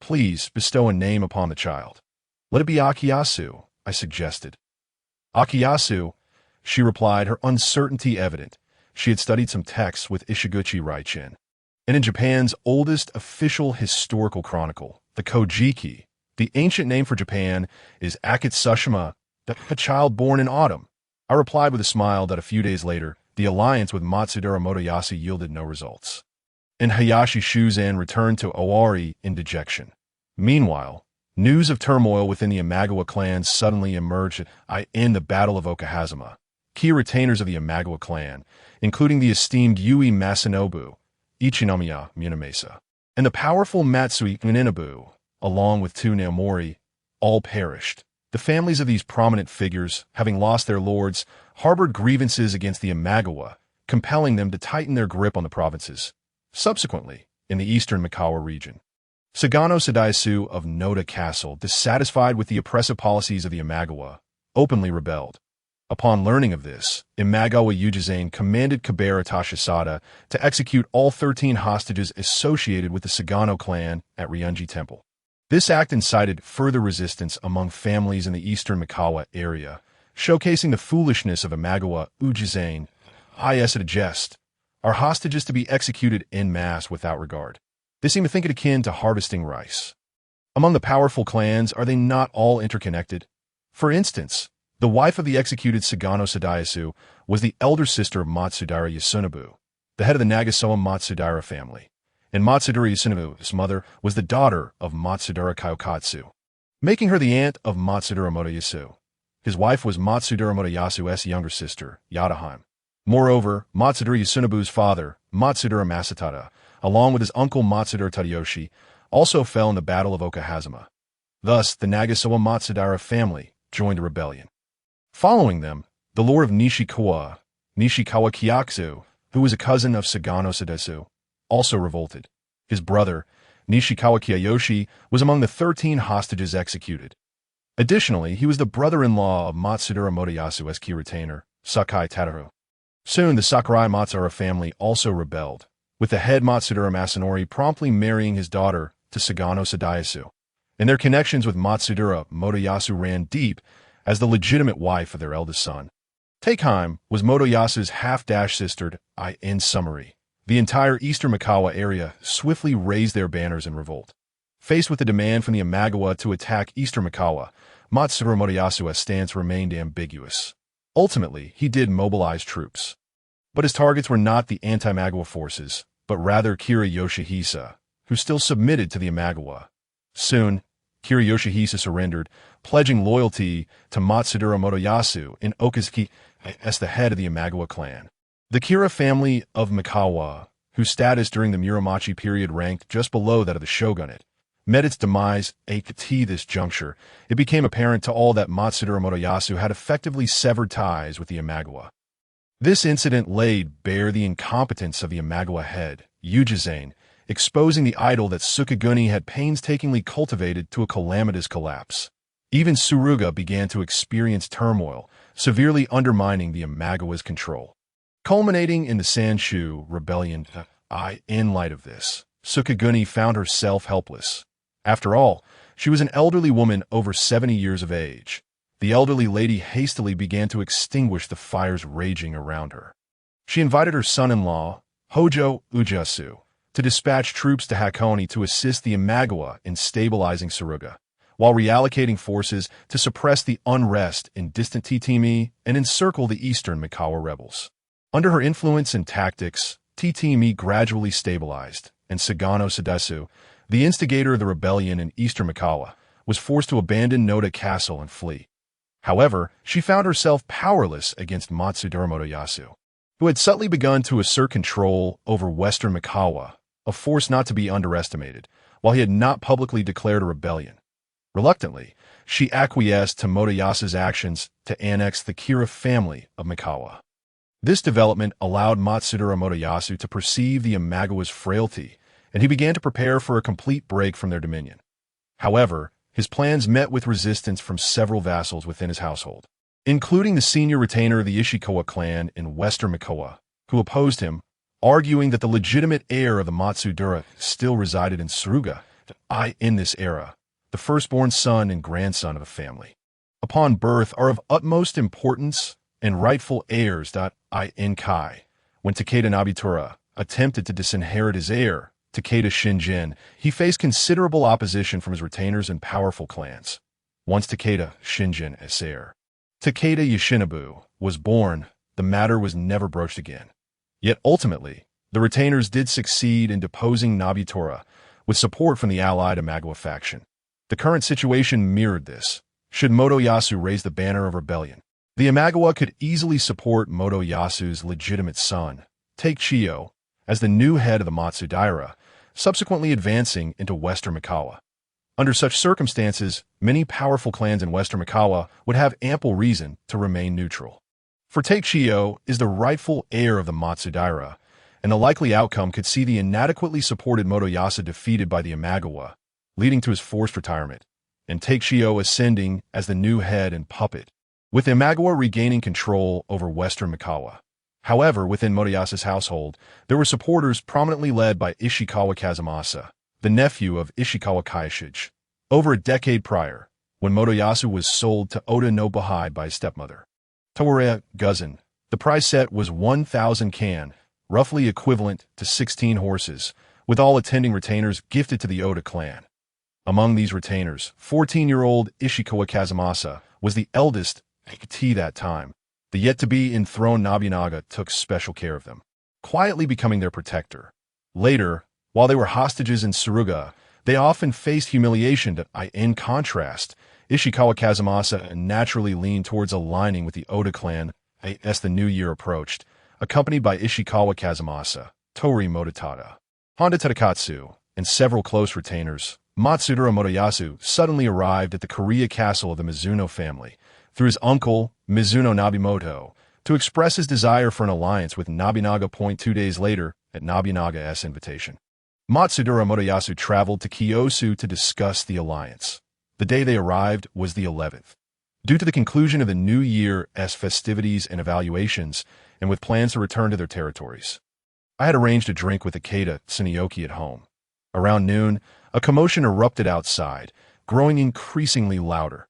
[SPEAKER 1] "Please bestow a name upon the child." "Let it be Akiyasu," I suggested. "Akiyasu," she replied, her uncertainty evident. She had studied some texts with Ishiguchi Raichin. And in Japan's oldest official historical chronicle, the Kojiki, the ancient name for Japan is Akitsushima, a child born in autumn. I replied with a smile that a few days later, the alliance with Matsudara Motoyasu yielded no results. And Hayashi Shuzen returned to Owari in dejection. Meanwhile, news of turmoil within the Imagawa clan suddenly emerged in the Battle of Okahazama. Key retainers of the Imagawa clan, including the esteemed Yui Masanobu, Ichinomiya Munamasa, and the powerful Matsui Ninabu, along with two Naomori, all perished. The families of these prominent figures, having lost their lords, harbored grievances against the Imagawa, compelling them to tighten their grip on the provinces. Subsequently, in the eastern Mikawa region, Sagano Sadaisu of Noda Castle, dissatisfied with the oppressive policies of the Imagawa, openly rebelled. Upon learning of this, Imagawa Ujizane commanded Kabera Tashisada to execute all 13 hostages associated with the Sagano clan at Ryunji Temple. This act incited further resistance among families in the eastern Mikawa area, showcasing the foolishness of Imagawa Ujizane. As a jest, are hostages to be executed en masse without regard? They seem to think it akin to harvesting rice. Among the powerful clans, are they not all interconnected? For instance, the wife of the executed Sagano Sadaisu was the elder sister of Matsudara Yasunobu, the head of the Nagasawa Matsudara family, and Matsudara Yasunobu's mother was the daughter of Matsudara Kaiokatsu, making her the aunt of Matsudara Motoyasu. His wife was Matsudara Motoyasu's younger sister, Yadaheim. Moreover, Matsudara Yasunobu's father, Matsudara Masatada, along with his uncle Matsudara Tadayoshi, also fell in the Battle of Okahazama. Thus, the Nagasawa Matsudara family joined the rebellion. Following them, the lord of Nishikawa Kyakuzu, who was a cousin of Sagano Sadaisu, also revolted. His brother, Nishikawa Kiyoshi, was among the 13 hostages executed. Additionally, he was the brother-in-law of Matsudara Motoyasu's key retainer, Sakai Tadaru. Soon, the Sakurai Matsura family also rebelled, with the head Matsudara Masanori promptly marrying his daughter to Sagano Sadaisu, and their connections with Matsudara Motoyasu ran deep as the legitimate wife of their eldest son. Takeheim was Motoyasu's half-sister. In summary, the entire eastern Mikawa area swiftly raised their banners in revolt. Faced with the demand from the Imagawa to attack eastern Mikawa, Matsudara Motoyasu's stance remained ambiguous. Ultimately, he did mobilize troops. But his targets were not the anti-Imagawa forces, but rather Kira Yoshihisa, who still submitted to the Imagawa. Soon, Kira Yoshihisa surrendered, pledging loyalty to Matsudara Motoyasu in Okazuki as the head of the Imagawa clan. The Kira family of Mikawa, whose status during the Muromachi period ranked just below that of the shogunate, met its demise at this juncture. It became apparent to all that Matsudara Motoyasu had effectively severed ties with the Imagawa. This incident laid bare the incompetence of the Imagawa head, Ujizane, exposing the idol that Sukaguni had painstakingly cultivated to a calamitous collapse. Even Suruga began to experience turmoil, severely undermining the Imagawa's control. Culminating in the Sanshu rebellion, in light of this, Sukaguni found herself helpless. After all, She was an elderly woman over 70 years of age. The elderly lady hastily began to extinguish the fires raging around her. She invited her son-in-law, Hojo Ujasu, to dispatch troops to Hakone to assist the Imagawa in stabilizing Suruga, while reallocating forces to suppress the unrest in distant Titimi and encircle the eastern Mikawa rebels. Under her influence and tactics, Titimi gradually stabilized, and Sagano Sadesu, the instigator of the rebellion in eastern Mikawa, was forced to abandon Noda Castle and flee. However, she found herself powerless against Matsudara Motoyasu, who had subtly begun to assert control over western Mikawa, a force not to be underestimated, while he had not publicly declared a rebellion. Reluctantly, she acquiesced to Motoyasu's actions to annex the Kira family of Mikawa. This development allowed Matsudara Motoyasu to perceive the Imagawa's frailty, and he began to prepare for a complete break from their dominion. However, his plans met with resistance from several vassals within his household, including the senior retainer of the Ishikawa clan in western Mikawa, who opposed him, arguing that the legitimate heir of the Matsudara still resided in Suruga, in this era, the firstborn son and grandson of a family, upon birth, are of utmost importance and rightful heirs. In Kai, when Takeda Nobutura attempted to disinherit his heir, Takeda Shinjin, he faced considerable opposition from his retainers and powerful clans. Once Takeda Shinjin as heir, Takeda Yoshinobu was born, the matter was never broached again. Yet ultimately, the retainers did succeed in deposing Nobutura with support from the allied Imagawa faction. The current situation mirrored this. Should Motoyasu raise the banner of rebellion, the Imagawa could easily support Motoyasu's legitimate son, Takechiyo, as the new head of the Matsudaira, subsequently advancing into western Mikawa. Under such circumstances, many powerful clans in western Mikawa would have ample reason to remain neutral. For Takechiyo is the rightful heir of the Matsudaira, and the likely outcome could see the inadequately supported Motoyasu defeated by the Imagawa, leading to his forced retirement, and Takechiyo ascending as the new head and puppet, with Imagawa regaining control over western Mikawa. However, within Motoyasu's household, there were supporters prominently led by Ishikawa Kazumasa, the nephew of Ishikawa Kaiashige, over a decade prior, when Motoyasu was sold to Oda Nobuhide by his stepmother, Towareya Guzan. The price set was 1,000 kan, roughly equivalent to 16 horses, with all attending retainers gifted to the Oda clan. Among these retainers, 14-year-old Ishikawa Kazumasa was the eldest at that time. The yet-to-be enthroned Nobunaga took special care of them, quietly becoming their protector. Later, while they were hostages in Suruga, they often faced humiliation that, in contrast, Ishikawa Kazumasa naturally leaned towards aligning with the Oda clan as the new year approached, accompanied by Ishikawa Kazumasa, Tori Mototada, Honda Tadakatsu, and several close retainers. Matsudara Motoyasu suddenly arrived at the Korea castle of the Mizuno family, through his uncle, Mizuno Nobimoto, to express his desire for an alliance with Nobunaga. 2 days later, at Nobunaga's invitation, Matsudara Motoyasu traveled to Kiyosu to discuss the alliance. The day they arrived was the 11th. Due to the conclusion of the New Year's festivities and evaluations, and with plans to return to their territories, I had arranged a drink with Ikeda Tsuneyoki at home. Around noon, a commotion erupted outside, growing increasingly louder.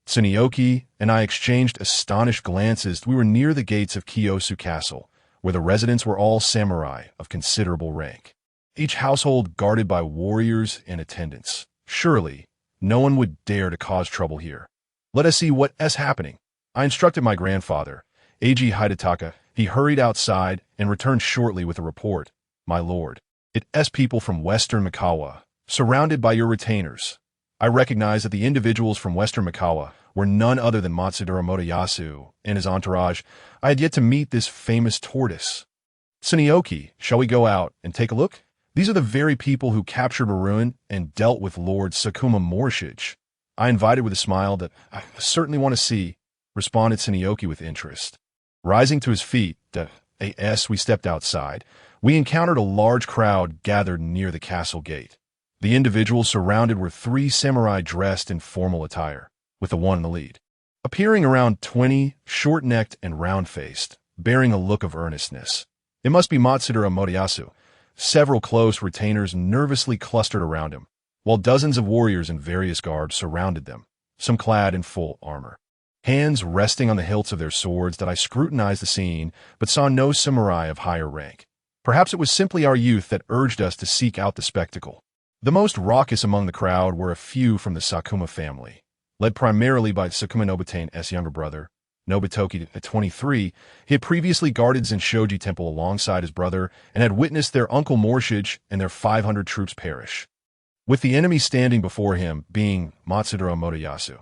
[SPEAKER 1] Tsuneyoki and I exchanged astonished glances. We were near the gates of Kiyosu Castle, where the residents were all samurai of considerable rank, each household guarded by warriors and attendants. Surely, no one would dare to cause trouble here. Let us see what is happening. I instructed my grandfather, Eiji Hidetaka. He hurried outside and returned shortly with a report. My lord, it's people from western Mikawa, surrounded by your retainers. I recognized that the individuals from western Mikawa were none other than Matsudara Motoyasu and his entourage. I had yet to meet this famous tortoise. Tsuneyoki, shall we go out and take a look? These are the very people who captured a ruin and dealt with Lord Sakuma Morshige. I invited with a smile that I certainly want to see, responded Tsuneyoki with interest. Rising to his feet, we stepped outside. We encountered a large crowd gathered near the castle gate. The individuals surrounded were 3 samurai dressed in formal attire, with the one in the lead, appearing around 20, short-necked and round-faced, bearing a look of earnestness. It must be Matsudara Motoyasu. Several close retainers nervously clustered around him. while dozens of warriors in various garbs surrounded them, some clad in full armor. Hands resting on the hilts of their swords that I scrutinized the scene, but saw no samurai of higher rank. Perhaps it was simply our youth that urged us to seek out the spectacle. The most raucous among the crowd were a few from the Sakuma family, led primarily by Sakuma Nobutane's younger brother, Nobitoki. At 23, he had previously guarded Zenshoji Temple alongside his brother and had witnessed their uncle Morshige and their 500 troops perish, with the enemy standing before him being Matsudora Motoyasu.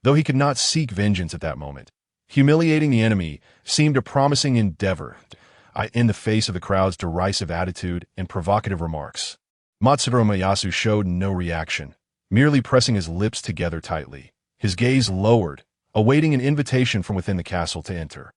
[SPEAKER 1] Though he could not seek vengeance at that moment, humiliating the enemy seemed a promising endeavor in the face of the crowd's derisive attitude and provocative remarks. Matsudora Motoyasu showed no reaction, merely pressing his lips together tightly, his gaze lowered, awaiting an invitation from within the castle to enter.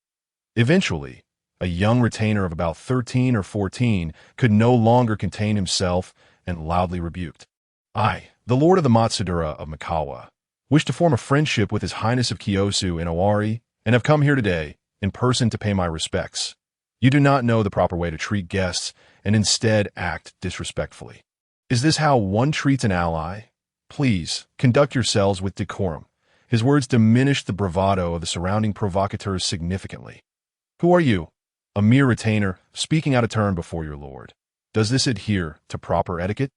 [SPEAKER 1] Eventually, a young retainer of about 13 or 14 could no longer contain himself and loudly rebuked. I, the lord of the Matsudora of Mikawa, wish to form a friendship with His Highness of Kyosu in Owari and have come here today, in person, to pay my respects. You do not know the proper way to treat guests and instead act disrespectfully. Is this how one treats an ally? Please, conduct yourselves with decorum. His words diminished the bravado of the surrounding provocateurs significantly. Who are you? A mere retainer, speaking out of turn before your lord. Does this adhere to proper etiquette?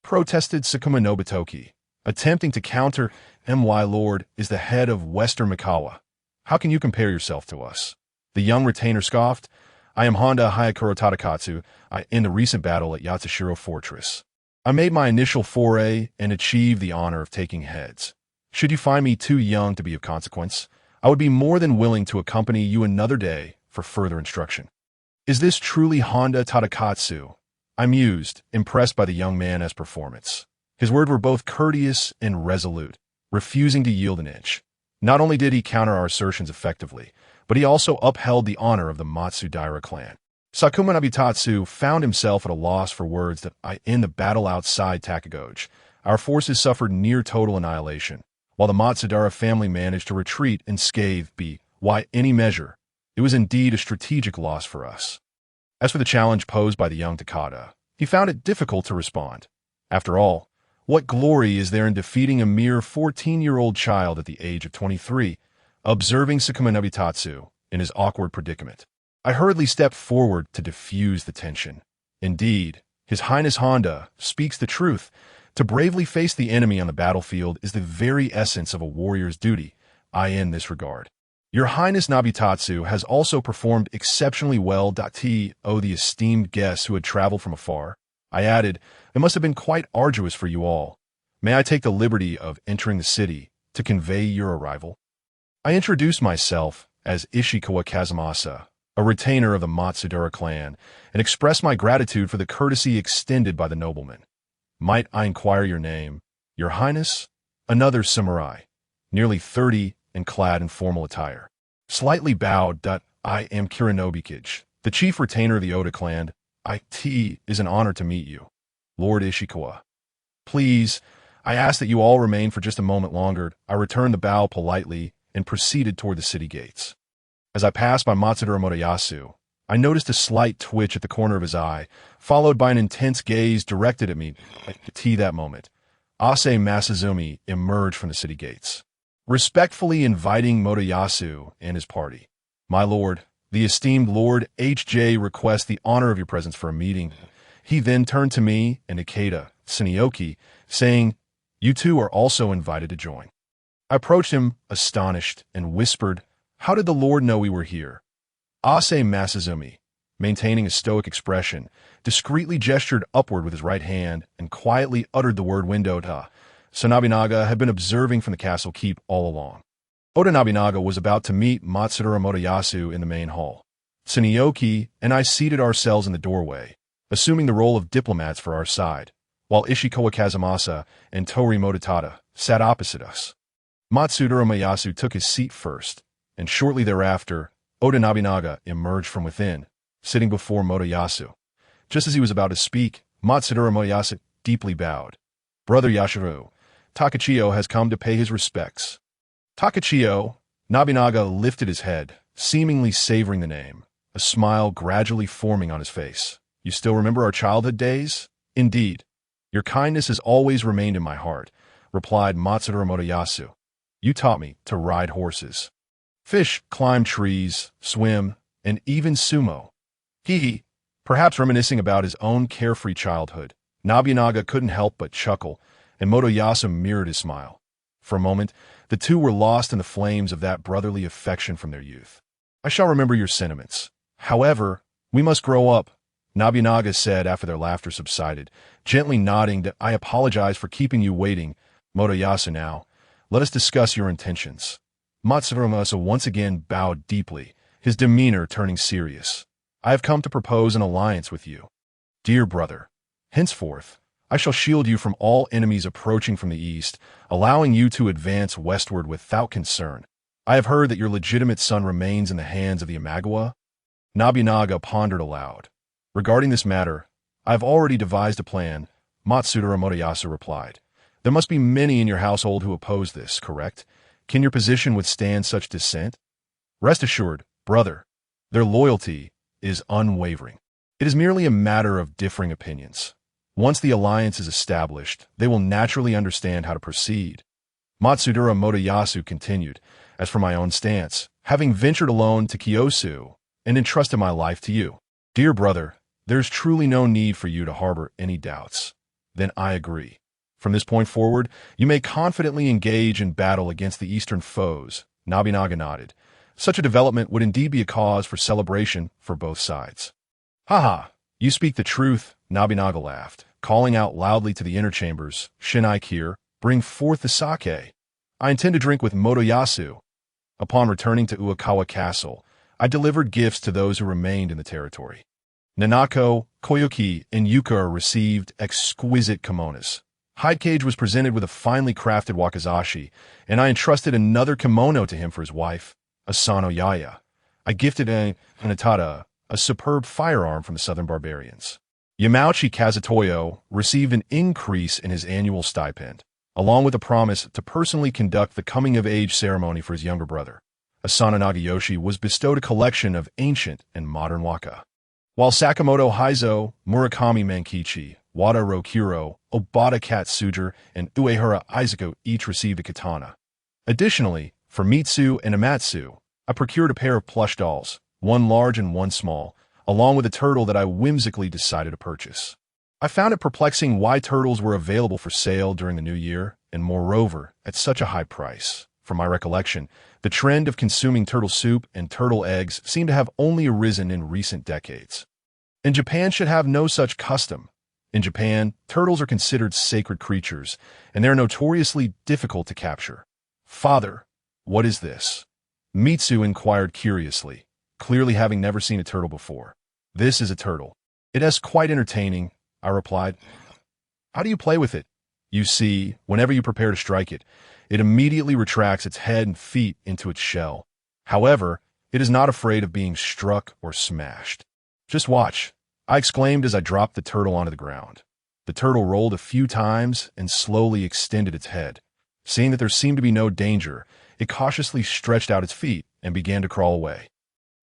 [SPEAKER 1] Protested Sakuma Nobitoki, attempting to counter. My lord is the head of Western Mikawa. How can you compare yourself to us? The young retainer scoffed. I am Honda Hayakuro Tadakatsu, in the recent battle at Yatsushiro Fortress. I made my initial foray and achieved the honor of taking heads. Should you find me too young to be of consequence, I would be more than willing to accompany you another day for further instruction. Is this truly Honda Tadakatsu? I mused, impressed by the young man's performance. His words were both courteous and resolute, refusing to yield an inch. Not only did he counter our assertions effectively, but he also upheld the honor of the Matsudaira clan. Sakuma Nobutatsu found himself at a loss for words in the battle outside Takagoge, our forces suffered near total annihilation, while the Matsudaira family managed to retreat unscathed. By any measure, it was indeed a strategic loss for us. As for the challenge posed by the young Takada, he found it difficult to respond. After all, what glory is there in defeating a mere 14-year-old child at the age of 23? Observing Sakuma Nobutatsu in his awkward predicament, I hurriedly stepped forward to diffuse the tension. Indeed, His Highness Honda speaks the truth. To bravely face the enemy on the battlefield is the very essence of a warrior's duty. In this regard, Your Highness Nobutatsu has also performed exceptionally well. The esteemed guests who had traveled from afar, I added, it must have been quite arduous for you all. May I take the liberty of entering the city to convey your arrival? I introduced myself as Ishikawa Kazumasa, a retainer of the Matsudora clan, and expressed my gratitude for the courtesy extended by the nobleman. Might I inquire your name? Your Highness? Another samurai, nearly 30 and clad in formal attire, slightly bowed. I am Kirinobikage, the chief retainer of the Oda clan. It is an honor to meet you, Lord Ishikawa. Please, I ask that you all remain for just a moment longer. I returned the bow politely and proceeded toward the city gates. As I passed by Matsudora Motoyasu, I noticed a slight twitch at the corner of his eye, followed by an intense gaze directed at me. At that moment, Ase Masazumi emerged from the city gates, respectfully inviting Motoyasu and his party. My lord, the esteemed Lord H.J. requests the honor of your presence for a meeting. He then turned to me and Ikeda Tsuneyoki, saying, you two are also invited to join. I approached him, astonished, and whispered, how did the Lord know we were here? Ase Masazumi, maintaining a stoic expression, discreetly gestured upward with his right hand and quietly uttered the word window. So Nobunaga had been observing from the castle keep all along. Oda Nobunaga was about to meet Matsudora Motoyasu in the main hall. Tsuneyoki and I seated ourselves in the doorway, assuming the role of diplomats for our side, while Ishikawa Kazumasa and Tori Mototada sat opposite us. Matsudora Motoyasu took his seat first, and shortly thereafter, Oda Nobunaga emerged from within, sitting before Motoyasu. Just as he was about to speak, Matsudora Motoyasu deeply bowed. Brother Yashiro, Takachiyo has come to pay his respects. Takachiyo, Nobunaga lifted his head, seemingly savoring the name, a smile gradually forming on his face. You still remember our childhood days? Indeed. Your kindness has always remained in my heart, replied Matsura Motoyasu. You taught me to ride horses, fish, climb trees, swim, and even sumo. He, perhaps reminiscing about his own carefree childhood. Nobunaga couldn't help but chuckle, and Motoyasu mirrored his smile. For a moment, the two were lost in the flames of that brotherly affection from their youth. I shall remember your sentiments. However, we must grow up, Nobunaga said after their laughter subsided, gently nodding that I apologize for keeping you waiting. Motoyasu, now, let us discuss your intentions. Matsurumasa once again bowed deeply, his demeanor turning serious. I have come to propose an alliance with you. Dear brother, henceforth, I shall shield you from all enemies approaching from the east, allowing you to advance westward without concern. I have heard that your legitimate son remains in the hands of the Imagawa. Nobunaga pondered aloud. Regarding this matter, I have already devised a plan, Matsura Motoyasu replied. There must be many in your household who oppose this, correct? Can your position withstand such dissent? Rest assured, brother, their loyalty is unwavering. It is merely a matter of differing opinions. Once the alliance is established, they will naturally understand how to proceed. Matsura Motoyasu continued, as for my own stance, having ventured alone to Kyosu and entrusted my life to you, dear brother, there's truly no need for you to harbor any doubts. Then I agree. From this point forward, you may confidently engage in battle against the eastern foes. Nobunaga nodded. Such a development would indeed be a cause for celebration for both sides. Haha, you speak the truth, Nobunaga laughed, calling out loudly to the inner chambers, Shinai Kir, bring forth the sake. I intend to drink with Motoyasu. Upon returning to Uekawa Castle, I delivered gifts to those who remained in the territory. Nanako, Koyuki, and Yuka received exquisite kimonos. Hidecage was presented with a finely crafted wakizashi, and I entrusted another kimono to him for his wife, Asano Yaya. I gifted Hanatada, a superb firearm from the southern barbarians. Yamauchi Kazutoyo received an increase in his annual stipend, along with a promise to personally conduct the coming-of-age ceremony for his younger brother. Asano Nagayoshi was bestowed a collection of ancient and modern waka, while Sakamoto Heizo, Murakami Mankichi, Wada Rokuro, Obata Katsuger, and Uehara Izuku each received a katana. Additionally, for Mitsu and Amatsu, I procured a pair of plush dolls, one large and one small, along with a turtle that I whimsically decided to purchase. I found it perplexing why turtles were available for sale during the new year, and moreover, at such a high price. From my recollection, the trend of consuming turtle soup and turtle eggs seemed to have only arisen in recent decades. And Japan should have no such custom. In Japan, turtles are considered sacred creatures, and they are notoriously difficult to capture. Father, what is this? Mitsu inquired curiously, clearly having never seen a turtle before. This is a turtle. It is quite entertaining, I replied. How do you play with it? You see, whenever you prepare to strike it, it immediately retracts its head and feet into its shell. However, it is not afraid of being struck or smashed. Just watch, I exclaimed as I dropped the turtle onto the ground. The turtle rolled a few times and slowly extended its head. Seeing that there seemed to be no danger, it cautiously stretched out its feet and began to crawl away.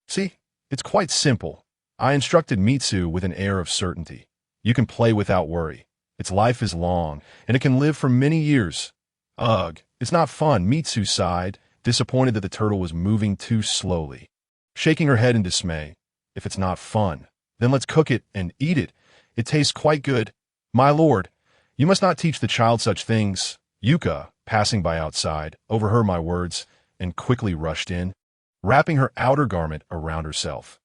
[SPEAKER 1] See, it's quite simple, I instructed Mitsu with an air of certainty. You can play without worry. Its life is long, and it can live for many years. Ugh, it's not fun, Mitsu sighed, disappointed that the turtle was moving too slowly. Shaking her head in dismay, if it's not fun, then let's cook it and eat it. It tastes quite good. My lord, you must not teach the child such things. Yuka, passing by outside, overheard my words and quickly rushed in, wrapping her outer garment around herself.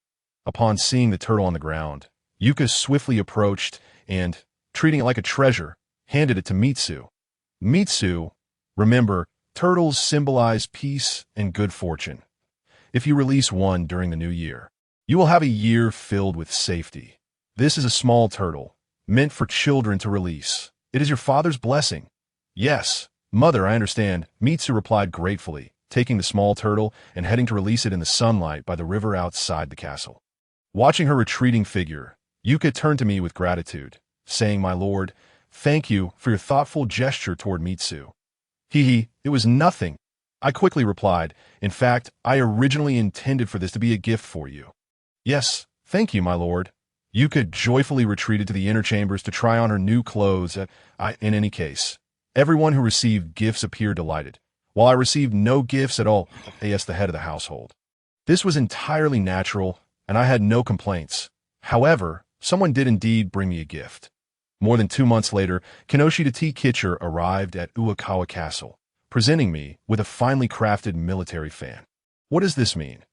[SPEAKER 1] Upon seeing the turtle on the ground, Yuka swiftly approached and, treating it like a treasure, handed it to Mitsu. Mitsu, remember, turtles symbolize peace and good fortune. If you release one during the new year, you will have a year filled with safety. This is a small turtle, meant for children to release. It is your father's blessing. Yes, mother, I understand, Mitsu replied gratefully, taking the small turtle and heading to release it in the sunlight by the river outside the castle. Watching her retreating figure, Yuka turned to me with gratitude, saying, my lord, thank you for your thoughtful gesture toward Mitsu. It was nothing. I quickly replied, in fact, I originally intended for this to be a gift for you. Yes, thank you, my lord. Yuka joyfully retreated to the inner chambers to try on her new clothes. In any case, everyone who received gifts appeared delighted, while I received no gifts at all, as the head of the household. This was entirely natural, and I had no complaints. However, someone did indeed bring me a gift. More than 2 months later, Kinoshita T. Kitcher arrived at Uekawa Castle, presenting me with a finely crafted military fan. What does this mean?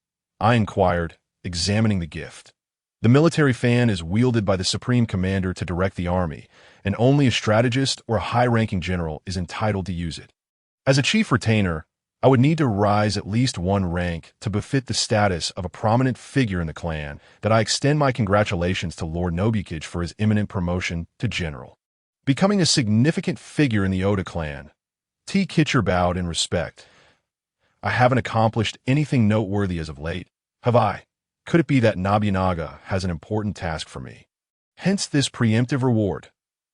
[SPEAKER 1] I inquired, examining the gift. The military fan is wielded by the Supreme Commander to direct the army, and only a strategist or a high-ranking general is entitled to use it. As a chief retainer, I would need to rise at least 1 rank to befit the status of a prominent figure in the clan that I extend my congratulations to Lord Nobukage for his imminent promotion to general. Becoming a significant figure in the Oda clan, T. Kitcher bowed in respect. I haven't accomplished anything noteworthy as of late, have I? Could it be that Nobunaga has an important task for me? Hence this preemptive reward.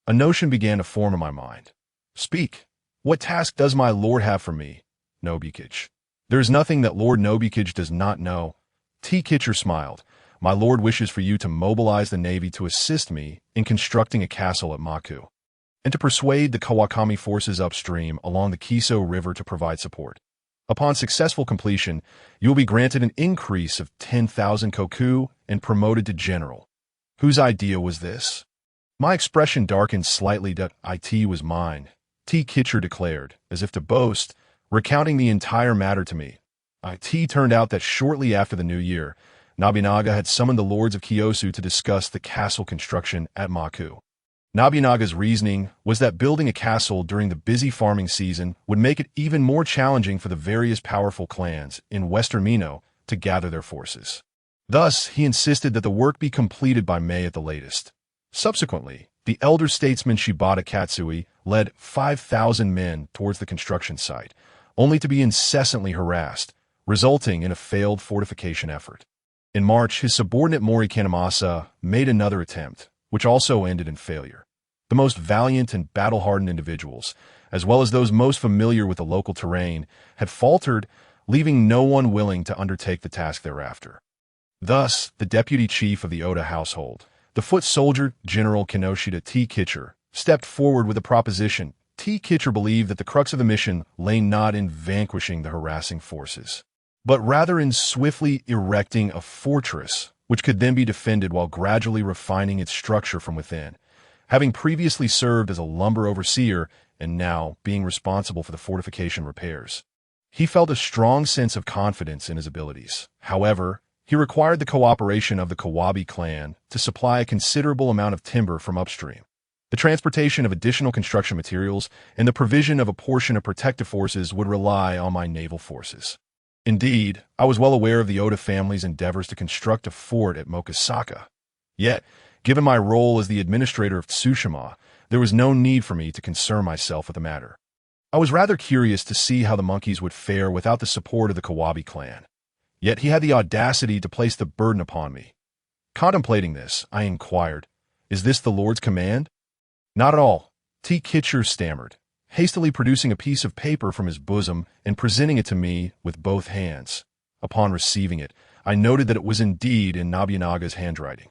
[SPEAKER 1] A notion began to form in my mind. Speak. What task does my lord have for me, Nobukage? There is nothing that Lord Nobukage does not know. T. Kitcher smiled. My lord wishes for you to mobilize the navy to assist me in constructing a castle at Maku, and to persuade the Kawakami forces upstream along the Kiso River to provide support. Upon successful completion, you will be granted an increase of 10,000 koku and promoted to general. Whose idea was this? My expression darkened slightly. It was mine, T. Kitcher declared, as if to boast, recounting the entire matter to me. It turned out that shortly after the new year, Nobunaga had summoned the lords of Kyosu to discuss the castle construction at Maku. Nobunaga's reasoning was that building a castle during the busy farming season would make it even more challenging for the various powerful clans in western Mino to gather their forces. Thus, he insisted that the work be completed by May at the latest. Subsequently, the elder statesman Shibata Katsui led 5,000 men towards the construction site, only to be incessantly harassed, resulting in a failed fortification effort. In March, his subordinate Mori Kanemasa made another attempt, which also ended in failure. The most valiant and battle-hardened individuals, as well as those most familiar with the local terrain, had faltered, leaving no one willing to undertake the task thereafter. Thus, the deputy chief of the Oda household, the foot soldier General Kinoshita T. Kitcher, stepped forward with a proposition. T. Kitcher believed that the crux of the mission lay not in vanquishing the harassing forces, but rather in swiftly erecting a fortress which could then be defended while gradually refining its structure from within. Having previously served as a lumber overseer and now being responsible for the fortification repairs, he felt a strong sense of confidence in his abilities. However, he required the cooperation of the Kawabi clan to supply a considerable amount of timber from upstream, the transportation of additional construction materials, and the provision of a portion of protective forces would rely on my naval forces. Indeed, I was well aware of the Oda family's endeavors to construct a fort at Mokasaka. Yet, given my role as the administrator of Tsushima, there was no need for me to concern myself with the matter. I was rather curious to see how the monkeys would fare without the support of the Kawabi clan. Yet he had the audacity to place the burden upon me. Contemplating this, I inquired, "Is this the Lord's command?" "Not at all," T. Kitcher stammered, hastily producing a piece of paper from his bosom and presenting it to me with both hands. Upon receiving it, I noted that it was indeed in Nobunaga's handwriting.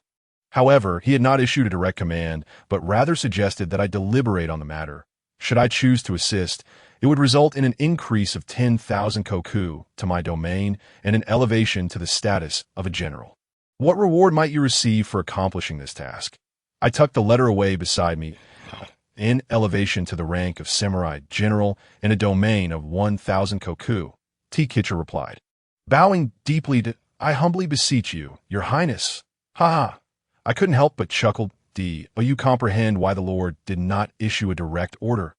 [SPEAKER 1] However, he had not issued a direct command, but rather suggested that I deliberate on the matter. Should I choose to assist, it would result in an increase of 10,000 koku to my domain and an elevation to the status of a general. What reward might you receive for accomplishing this task? I tucked the letter away beside me. In elevation to the rank of samurai general and a domain of 1,000 koku, T. Kitcher replied. Bowing deeply I humbly beseech you, your highness. Ha ha. I couldn't help but chuckle. You comprehend why the Lord did not issue a direct order.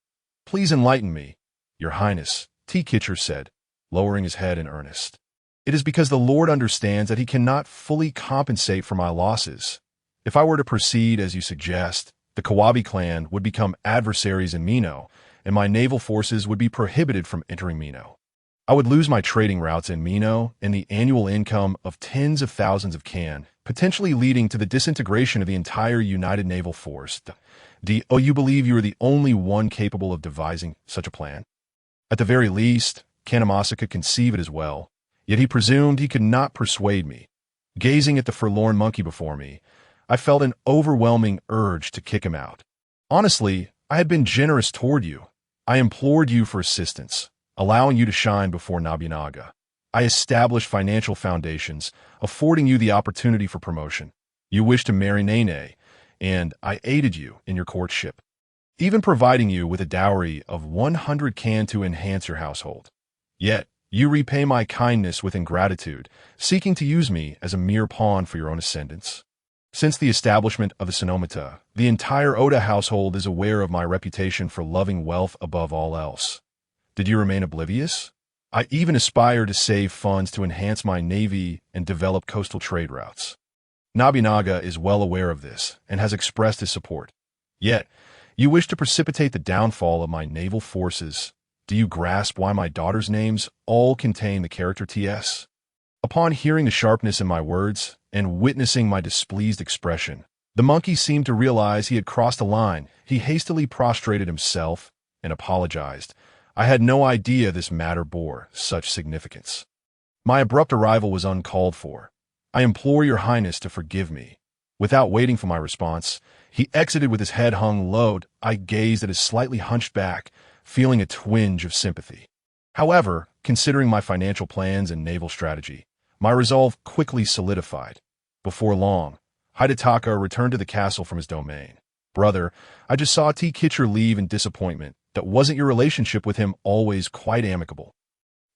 [SPEAKER 1] Please enlighten me, your highness, T. Kitcher said, lowering his head in earnest. It is because the Lord understands that he cannot fully compensate for my losses. If I were to proceed as you suggest, the Kawabi clan would become adversaries in Mino, and my naval forces would be prohibited from entering Mino. I would lose my trading routes in Mino and the annual income of tens of thousands of can, potentially leading to the disintegration of the entire United Naval Force. You believe you are the only one capable of devising such a plan? At the very least, Kanemasa could conceive it as well, yet he presumed he could not persuade me. Gazing at the forlorn monkey before me, I felt an overwhelming urge to kick him out. Honestly, I had been generous toward you. I implored you for assistance, allowing you to shine before Nobunaga. I established financial foundations, affording you the opportunity for promotion. You wished to marry Nene, and I aided you in your courtship, even providing you with a dowry of 100 can to enhance your household. Yet, you repay my kindness with ingratitude, seeking to use me as a mere pawn for your own ascendance. Since the establishment of the Sonomata, the entire Oda household is aware of my reputation for loving wealth above all else. Did you remain oblivious? I even aspire to save funds to enhance my navy and develop coastal trade routes. Nobunaga is well aware of this and has expressed his support. Yet, you wish to precipitate the downfall of my naval forces. Do you grasp why my daughter's names all contain the character TS? Upon hearing the sharpness in my words and witnessing my displeased expression, the monkey seemed to realize he had crossed a line. He hastily prostrated himself and apologized. I had no idea this matter bore such significance. My abrupt arrival was uncalled for. I implore your highness to forgive me. Without waiting for my response, he exited with his head hung low. I gazed at his slightly hunched back, feeling a twinge of sympathy. However, considering my financial plans and naval strategy, my resolve quickly solidified. Before long, Hidetaka returned to the castle from his domain. Brother, I just saw T. Kitcher leave in disappointment. That wasn't your relationship with him always quite amicable?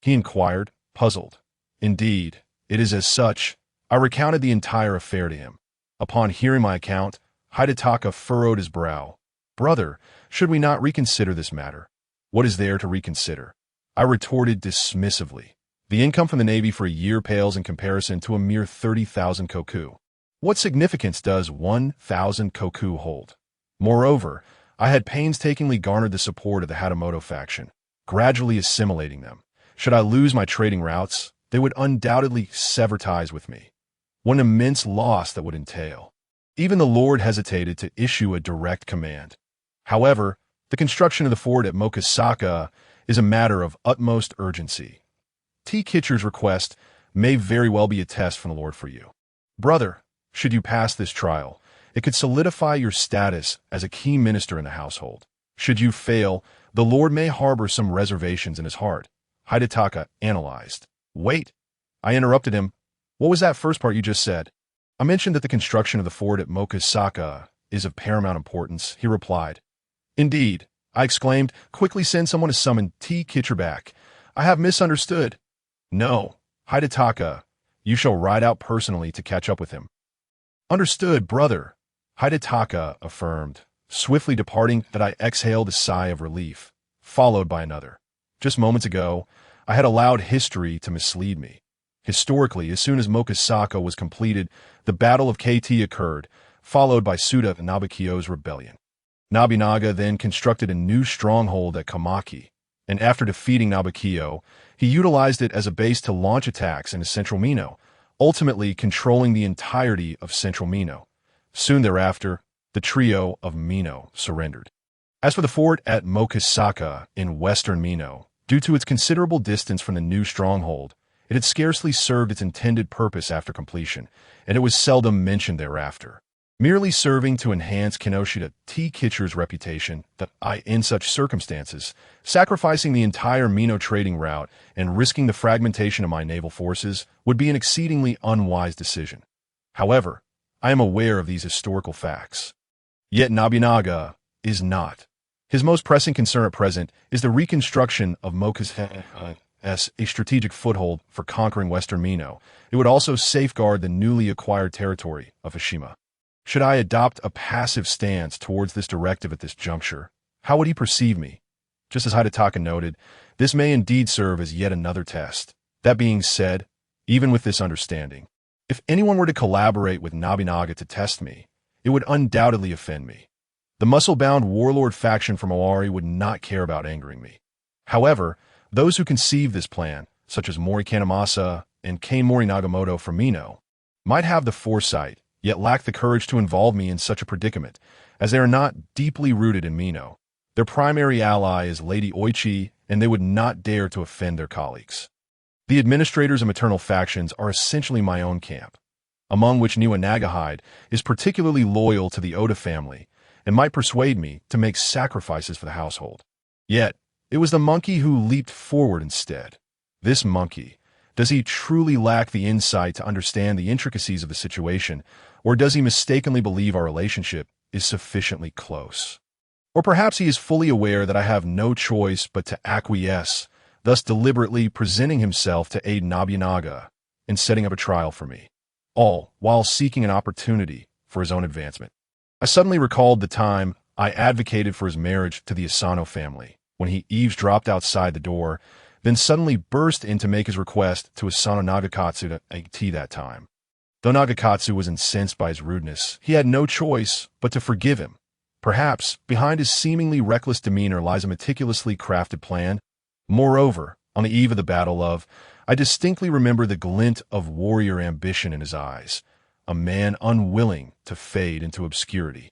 [SPEAKER 1] He inquired, puzzled. Indeed, it is as such. I recounted the entire affair to him. Upon hearing my account, Hidetaka furrowed his brow. Brother, should we not reconsider this matter? What is there to reconsider? I retorted dismissively. The income from the Navy for a year pales in comparison to a mere 30,000 koku. What significance does 1,000 koku hold? Moreover, I had painstakingly garnered the support of the Hatamoto faction, gradually assimilating them. Should I lose my trading routes, they would undoubtedly sever ties with me. What an immense loss that would entail. Even the Lord hesitated to issue a direct command. However, the construction of the fort at Mokasaka is a matter of utmost urgency. T. Kitcher's request may very well be a test from the Lord for you. Brother, should you pass this trial, it could solidify your status as a key minister in the household. Should you fail, the Lord may harbor some reservations in his heart. Hidetaka analyzed. Wait, I interrupted him. What was that first part you just said? I mentioned that the construction of the fort at Mokasaka is of paramount importance, he replied. Indeed, I exclaimed. Quickly send someone to summon T. Kitcher back. I have misunderstood. No, Hidetaka, you shall ride out personally to catch up with him. Understood, brother, Hidetaka affirmed, swiftly departing. That I exhaled a sigh of relief, followed by another. Just moments ago, I had allowed history to mislead me. Historically, as soon as Mokasaka was completed, the Battle of KT occurred, followed by Suda Nobukiyo's rebellion. Nobunaga then constructed a new stronghold at Kamaki, and after defeating Nobukiyo, he utilized it as a base to launch attacks into central Mino, ultimately controlling the entirety of central Mino. Soon thereafter, the trio of Mino surrendered. As for the fort at Mokasaka in western Mino, due to its considerable distance from the new stronghold, it had scarcely served its intended purpose after completion, and it was seldom mentioned thereafter, merely serving to enhance Kinoshita T. Kitcher's reputation that in such circumstances, sacrificing the entire Mino trading route and risking the fragmentation of my naval forces would be an exceedingly unwise decision. However, I am aware of these historical facts. Yet Nobunaga is not. His most pressing concern at present is the reconstruction of Mokasaka as a strategic foothold for conquering western Mino. It would also safeguard the newly acquired territory of Hashima. Should I adopt a passive stance towards this directive at this juncture, how would he perceive me? Just as Hidetaka noted, this may indeed serve as yet another test. That being said, even with this understanding, if anyone were to collaborate with Nobunaga to test me, it would undoubtedly offend me. The muscle-bound warlord faction from Owari would not care about angering me. However, those who conceive this plan, such as Mori Kanemasa and Kane Mori Nagamoto from Mino, might have the foresight, yet lack the courage to involve me in such a predicament, as they are not deeply rooted in Mino. Their primary ally is Lady Oichi, and they would not dare to offend their colleagues. The administrators and maternal factions are essentially my own camp. among which Niwa Nagahide is particularly loyal to the Oda family and might persuade me to make sacrifices for the household. Yet, it was the monkey who leaped forward instead. This monkey, does he truly lack the insight to understand the intricacies of the situation, or does he mistakenly believe our relationship is sufficiently close? Or perhaps he is fully aware that I have no choice but to acquiesce, thus deliberately presenting himself to aid Nobunaga in setting up a trial for me, all while seeking an opportunity for his own advancement. I suddenly recalled the time I advocated for his marriage to the Asano family, when he eavesdropped outside the door, then suddenly burst in to make his request to Asano Nagakatsu to make tea that time. Though Nagakatsu was incensed by his rudeness, he had no choice but to forgive him. Perhaps behind his seemingly reckless demeanor lies a meticulously crafted plan. Moreover, on the eve of the battle I distinctly remember the glint of warrior ambition in his eyes, a man unwilling to fade into obscurity.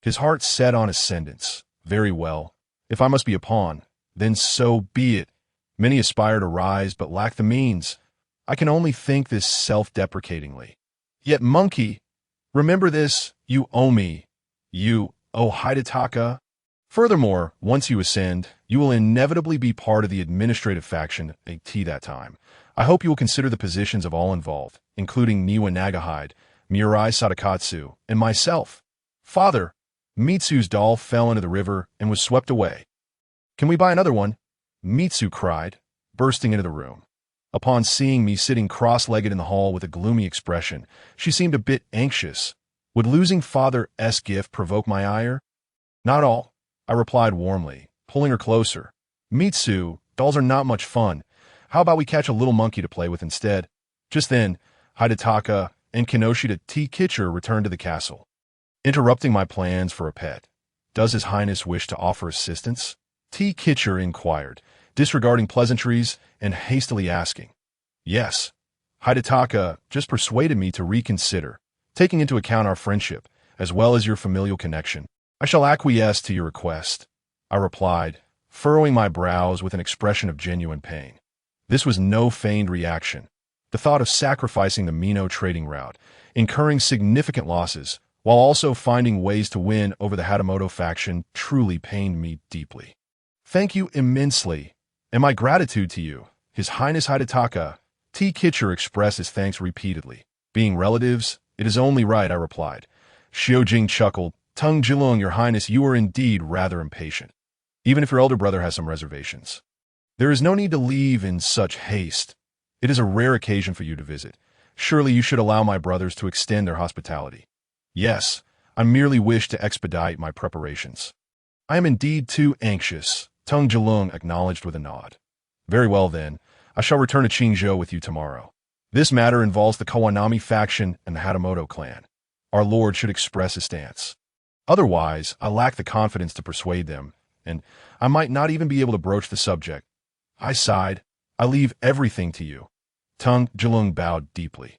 [SPEAKER 1] His heart set on ascendance. Very well. If I must be a pawn, then so be it. Many aspire to rise but lack the means. I can only think this self-deprecatingly. Yet, monkey, remember this, you owe me. You, O Hidetaka. Furthermore, once you ascend, you will inevitably be part of the administrative faction at that time. I hope you will consider the positions of all involved, including Niwa Nagahide, Mirai Sadakatsu, and myself. Father, Mitsu's doll fell into the river and was swept away. Can we buy another one? Mitsu cried, bursting into the room. Upon seeing me sitting cross-legged in the hall with a gloomy expression, she seemed a bit anxious. Would losing Father's gift provoke my ire? Not all, I replied warmly, pulling her closer. Mitsu, dolls are not much fun. How about we catch a little monkey to play with instead? Just then, Hidetaka and Kinoshita T. Kitcher returned to the castle. Interrupting my plans for a pet. Does His Highness wish to offer assistance? T. Kitcher inquired, disregarding pleasantries and hastily asking. Yes. Hidetaka just persuaded me to reconsider, taking into account our friendship, as well as your familial connection. I shall acquiesce to your request, I replied, furrowing my brows with an expression of genuine pain. This was no feigned reaction. The thought of sacrificing the Mino trading route, incurring significant losses, while also finding ways to win over the Hatamoto faction truly pained me deeply. Thank you immensely, and my gratitude to you, His Highness Hidetaka. T. Kitcher expressed his thanks repeatedly. Being relatives, it is only right, I replied. Xiaojing chuckled. Tung Jilung, Your Highness, you are indeed rather impatient, even if your elder brother has some reservations. There is no need to leave in such haste. It is a rare occasion for you to visit. Surely you should allow my brothers to extend their hospitality. Yes, I merely wish to expedite my preparations. I am indeed too anxious, Tung Jilung acknowledged with a nod. Very well then, I shall return to Qingzhou with you tomorrow. This matter involves the Kawanami faction and the Hatamoto clan. Our lord should express his stance. Otherwise, I lack the confidence to persuade them, and I might not even be able to broach the subject. I sighed. I leave everything to you. Tung Jilung bowed deeply.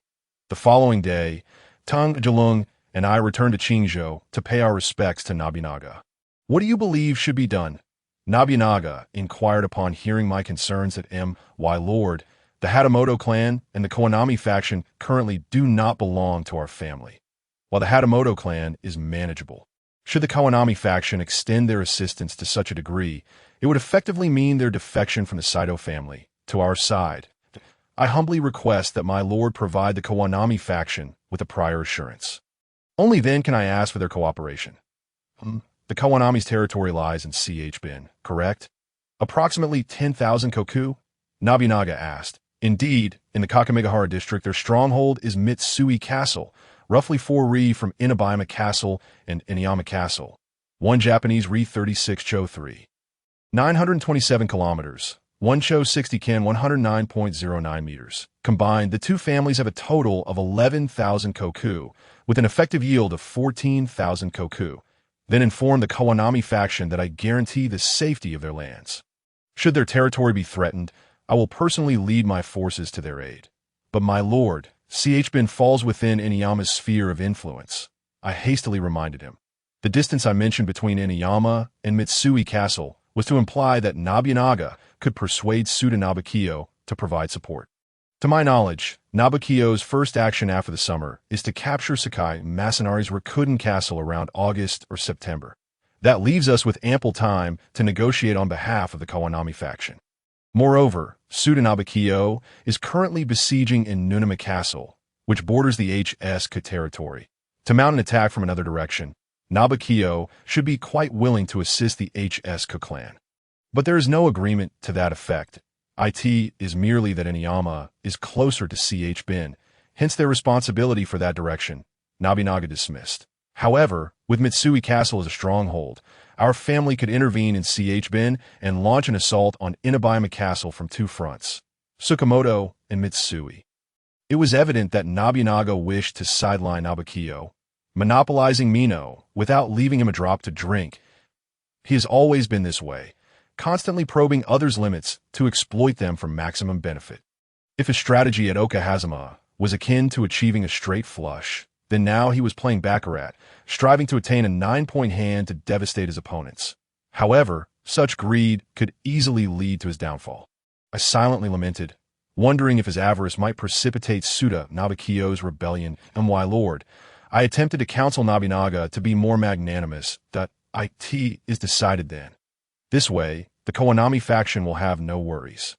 [SPEAKER 1] The following day, Tung Jilung and I returned to Qingzhou to pay our respects to Nobunaga. What do you believe should be done? Nobunaga inquired upon hearing my concerns that my lord, the Hatamoto clan and the Kawanami faction currently do not belong to our family, while the Hatamoto clan is manageable. Should the Kawanami faction extend their assistance to such a degree, it would effectively mean their defection from the Saito family to our side. I humbly request that my lord provide the Kawanami faction with a prior assurance. Only then can I ask for their cooperation. The Kawanami's territory lies in Ch Bin, correct? Approximately 10,000 koku? Nobunaga asked. Indeed, in the Kakamegahara district, their stronghold is Mitsui Castle, roughly 4 ri from Inabima Castle and Inuyama Castle. 1 Japanese ri 36 cho 3. 927 kilometers. 1 cho 60 ken 109.09 meters. Combined, the two families have a total of 11,000 koku, with an effective yield of 14,000 koku. Then inform the Kawanami faction that I guarantee the safety of their lands. Should their territory be threatened, I will personally lead my forces to their aid. But my lord, Ch Bin falls within Inuyama's sphere of influence. I hastily reminded him. The distance I mentioned between Inuyama and Mitsui Castle was to imply that Nobunaga could persuade Suda Nobukiyo to provide support. To my knowledge, Nabukiyo's first action after the summer is to capture Sakai Masanari's Rakuten castle around August or September. That leaves us with ample time to negotiate on behalf of the Kawanami faction. Moreover, Suda Nabukiyo is currently besieging in Nunama Castle, which borders the HSK territory. To mount an attack from another direction, Nabukiyo should be quite willing to assist the HSK clan. But there is no agreement to that effect. It is merely that Inuyama is closer to CH Bin, hence their responsibility for that direction. Nabinaga dismissed. However, with Mitsui Castle as a stronghold, our family could intervene in CH Bin and launch an assault on Inuyama Castle from two fronts, Tsukamoto and Mitsui. It was evident that Nabinaga wished to sideline Nabukiyo, monopolizing Mino without leaving him a drop to drink. He has always been this way, constantly probing others' limits to exploit them for maximum benefit. If his strategy at Okahazama was akin to achieving a straight flush, then now he was playing Baccarat, striving to attain a 9-point hand to devastate his opponents. However, such greed could easily lead to his downfall. I silently lamented, wondering if his avarice might precipitate Suda Nabukiyo's rebellion, and why Lord. I attempted to counsel Nabinaga to be more magnanimous. It is decided then. This way, the Kawanami faction will have no worries.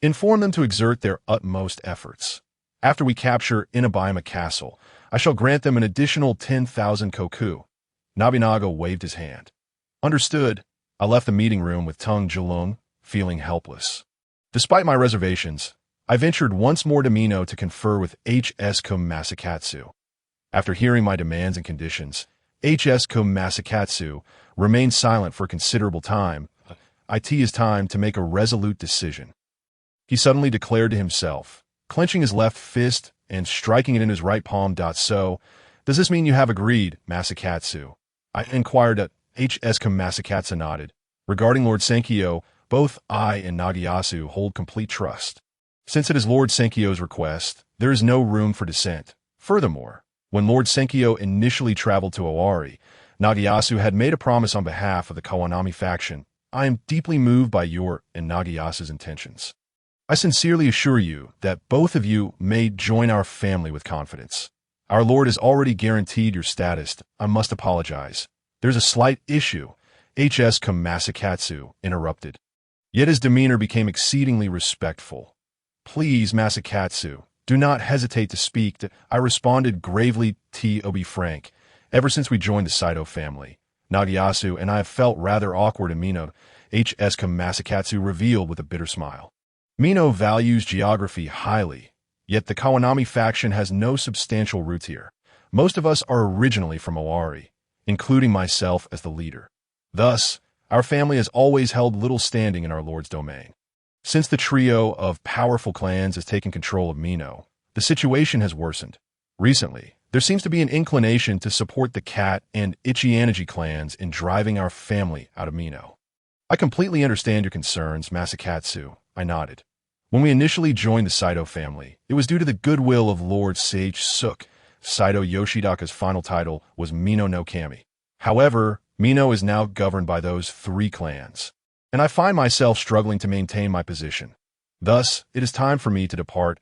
[SPEAKER 1] Inform them to exert their utmost efforts. After we capture Inuyama Castle, I shall grant them an additional 10,000 koku. Nabinaga waved his hand. Understood. I left the meeting room with Tung Jilung, feeling helpless. Despite my reservations, I ventured once more to Mino to confer with HSK Masakatsu. After hearing my demands and conditions, HSK Masakatsu remained silent for a considerable time. It is time to make a resolute decision. He suddenly declared to himself, clenching his left fist and striking it in his right palm. So, does this mean you have agreed, Masakatsu? I inquired. HSK Masakatsu nodded. Regarding Lord Senkyo, both I and Nagayasu hold complete trust. Since it is Lord Senkyo's request, there is no room for dissent. Furthermore, when Lord Senkyo initially traveled to Owari, Nagayasu had made a promise on behalf of the Kawanami faction. I am deeply moved by your and Nagayasu's intentions. I sincerely assure you that both of you may join our family with confidence. Our Lord has already guaranteed your status. I must apologize. There's a slight issue, HSK Masakatsu interrupted. Yet his demeanor became exceedingly respectful. Please, Masakatsu, do not hesitate to speak. I responded gravely. To be frank, ever since we joined the Saito family, Nagayasu and I have felt rather awkward in Mino, HSK Masakatsu revealed with a bitter smile. Mino values geography highly, yet the Kawanami faction has no substantial roots here. Most of us are originally from Owari, including myself as the leader. Thus, our family has always held little standing in our Lord's domain. Since the trio of powerful clans has taken control of Mino, the situation has worsened. Recently, there seems to be an inclination to support the Cat and Ichianaji clans in driving our family out of Mino. I completely understand your concerns, Masakatsu, I nodded. When we initially joined the Saito family, it was due to the goodwill of Lord Sage Suk. Saito Yoshidaka's final title was Mino no Kami. However, Mino is now governed by those three clans, and I find myself struggling to maintain my position. Thus, it is time for me to depart.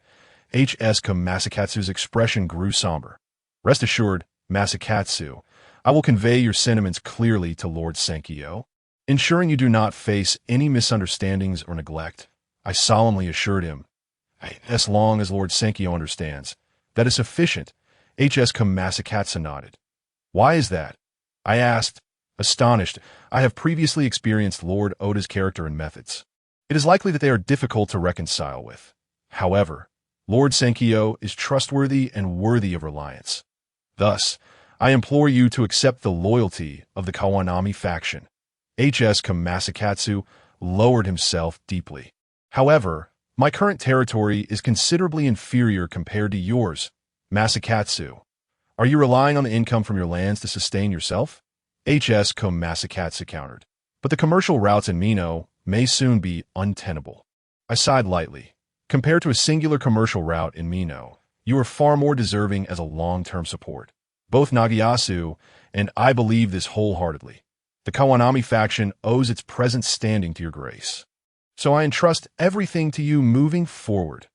[SPEAKER 1] HSK Masakatsu's expression grew somber. Rest assured, Masakatsu, I will convey your sentiments clearly to Lord Senkyo, ensuring you do not face any misunderstandings or neglect. I solemnly assured him. As long as Lord Senkyo understands, that is sufficient. HSK Masakatsu nodded. Why is that? I asked, astonished. I have previously experienced Lord Oda's character and methods. It is likely that they are difficult to reconcile with. However, Lord Senkyo is trustworthy and worthy of reliance. Thus, I implore you to accept the loyalty of the Kawanami faction. HSK Masakatsu lowered himself deeply. However, my current territory is considerably inferior compared to yours. Masakatsu, are you relying on the income from your lands to sustain yourself? HSK Masakatsu countered. But the commercial routes in Mino may soon be untenable. I sighed lightly. Compared to a singular commercial route in Mino, you are far more deserving as a long-term support. Both Nagayasu and I believe this wholeheartedly. The Kawanami faction owes its present standing to your grace. So I entrust everything to you moving forward.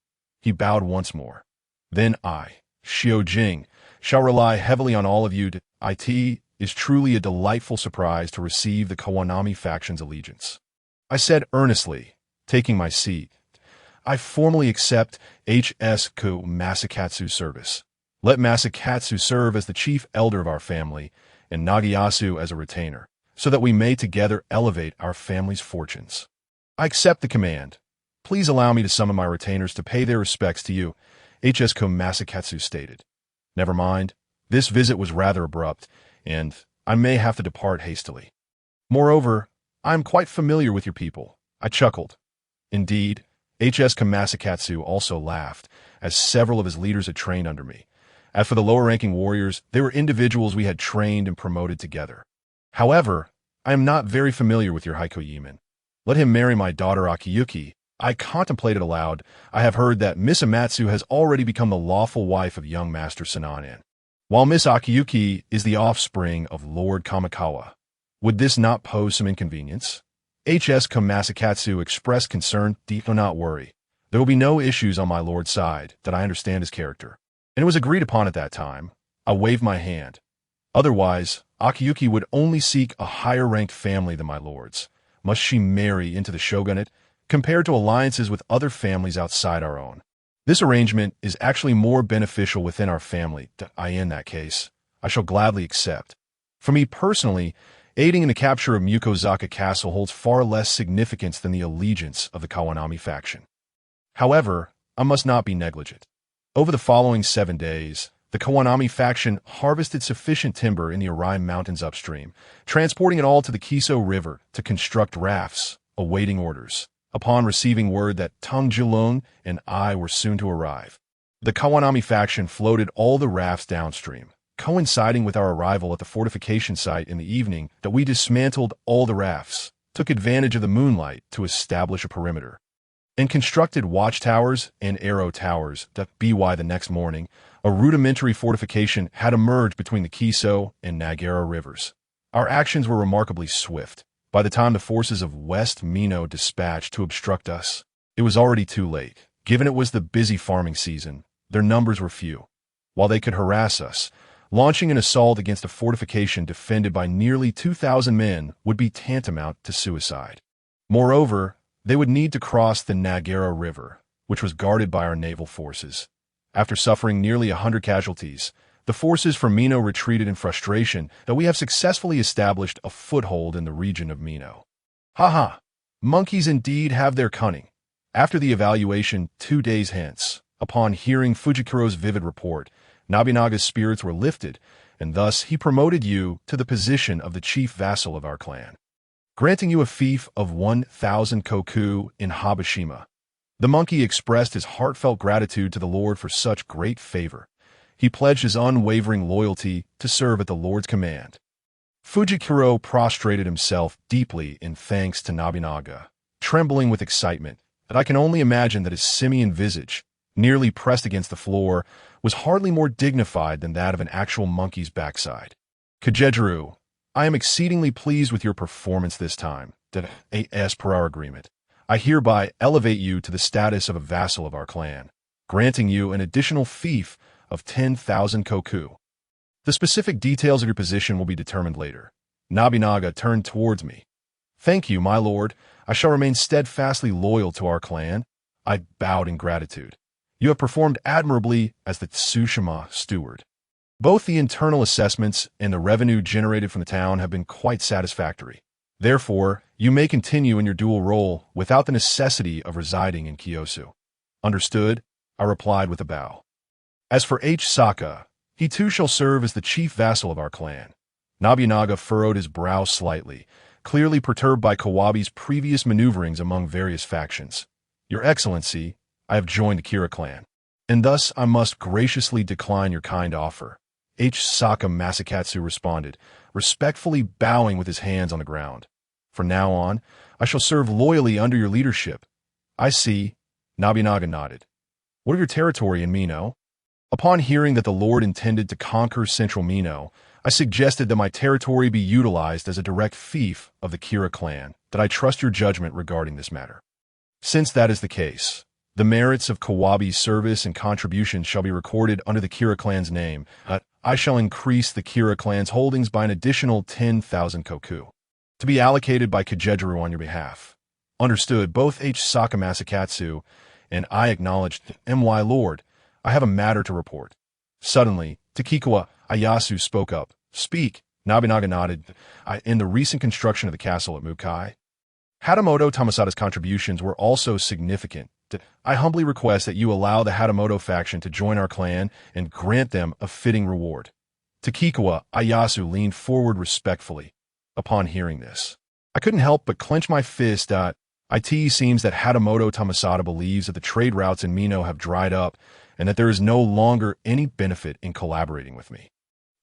[SPEAKER 1] He bowed once more. Then I, Xiao Jing, shall rely heavily on all of you. It is truly a delightful surprise to receive the Kawanami faction's allegiance. I said earnestly, taking my seat. I formally accept HSK Masakatsu's service. Let Masakatsu serve as the chief elder of our family, and Nagiyasu as a retainer, so that we may together elevate our family's fortunes. I accept the command. Please allow me to summon my retainers to pay their respects to you, HSK Masakatsu stated. Never mind, this visit was rather abrupt, and I may have to depart hastily. Moreover, I am quite familiar with your people. I chuckled. Indeed, HSK Masakatsu also laughed, as several of his leaders had trained under me. As for the lower-ranking warriors, they were individuals we had trained and promoted together. However, I am not very familiar with your Haikoyiman. Let him marry my daughter Akiyuki. I contemplated aloud. I have heard that Miss Amatsu has already become the lawful wife of young Master Sananen, while Miss Akiyuki is the offspring of Lord Kamikawa. Would this not pose some inconvenience? HSK Masakatsu expressed concern. Do not worry. There will be no issues on my lord's side, that I understand his character. And it was agreed upon at that time. I waved my hand. Otherwise, Akiyuki would only seek a higher-ranked family than my lord's. Must she marry into the shogunate, compared to alliances with other families outside our own? This arrangement is actually more beneficial within our family. In that case, I shall gladly accept. For me personally, aiding in the capture of Mukozaka Castle holds far less significance than the allegiance of the Kawanami faction. However, I must not be negligent. Over the following 7 days, the Kawanami faction harvested sufficient timber in the Arai Mountains upstream, transporting it all to the Kiso River to construct rafts, awaiting orders, upon receiving word that Tang Jilong and I were soon to arrive. The Kawanami faction floated all the rafts downstream, coinciding with our arrival at the fortification site in the evening that we dismantled all the rafts, took advantage of the moonlight to establish a perimeter, and constructed watchtowers and arrow towers. By the next morning, a rudimentary fortification had emerged between the Kiso and Nagara rivers. Our actions were remarkably swift. By the time the forces of West Mino dispatched to obstruct us, it was already too late. Given it was the busy farming season, their numbers were few. While they could harass us, launching an assault against a fortification defended by nearly 2,000 men would be tantamount to suicide. Moreover, they would need to cross the Nagara River, which was guarded by our naval forces. After suffering nearly 100 casualties, the forces from Mino retreated in frustration that we have successfully established a foothold in the region of Mino. Ha! Monkeys indeed have their cunning. After the evaluation 2 days hence, upon hearing Fujikiro's vivid report, Nabinaga's spirits were lifted, and thus he promoted you to the position of the chief vassal of our clan, granting you a fief of 1,000 koku in Habashima. The monkey expressed his heartfelt gratitude to the Lord for such great favor. He pledged his unwavering loyalty to serve at the Lord's command. Fujikiro prostrated himself deeply in thanks to Nabinaga, trembling with excitement, and I can only imagine that his simian visage, nearly pressed against the floor, was hardly more dignified than that of an actual monkey's backside. Kajejiru, I am exceedingly pleased with your performance this time. As per our agreement, I hereby elevate you to the status of a vassal of our clan, granting you an additional fief of 10,000 koku. The specific details of your position will be determined later. Nabinaga turned towards me. Thank you, my lord. I shall remain steadfastly loyal to our clan. I bowed in gratitude. You have performed admirably as the Tsushima steward. Both the internal assessments and the revenue generated from the town have been quite satisfactory. Therefore, you may continue in your dual role without the necessity of residing in Kiyosu. Understood? I replied with a bow. As for H. Saka, he too shall serve as the chief vassal of our clan. Nabinaga furrowed his brow slightly, clearly perturbed by Kawabi's previous maneuverings among various factions. Your Excellency, I have joined the Kira clan, and thus I must graciously decline your kind offer. H. Saka Masakatsu responded, respectfully bowing with his hands on the ground. From now on, I shall serve loyally under your leadership. I see. Nabinaga nodded. What of your territory in Mino? Upon hearing that the Lord intended to conquer central Mino, I suggested that my territory be utilized as a direct fief of the Kira clan, that I trust your judgment regarding this matter. Since that is the case, The merits of Kawabi's service and contributions shall be recorded under the Kira clan's name. I shall increase the Kira clan's holdings by an additional 10,000 koku, to be allocated by Kajejiru on your behalf. Understood. Both H. Saka Masakatsu and I acknowledged. My lord, I have a matter to report. Suddenly, Takikawa Ieyasu spoke up. Speak. Nobunaga nodded. In the recent construction of the castle at Mukai, Hatamoto Tamasada's contributions were also significant. I humbly request that you allow the Hatamoto faction to join our clan and grant them a fitting reward. Takikawa Ieyasu leaned forward respectfully. Upon hearing this, I couldn't help but clench my fist. It seems that Hatamoto Tamasada believes that the trade routes in Mino have dried up and that there is no longer any benefit in collaborating with me.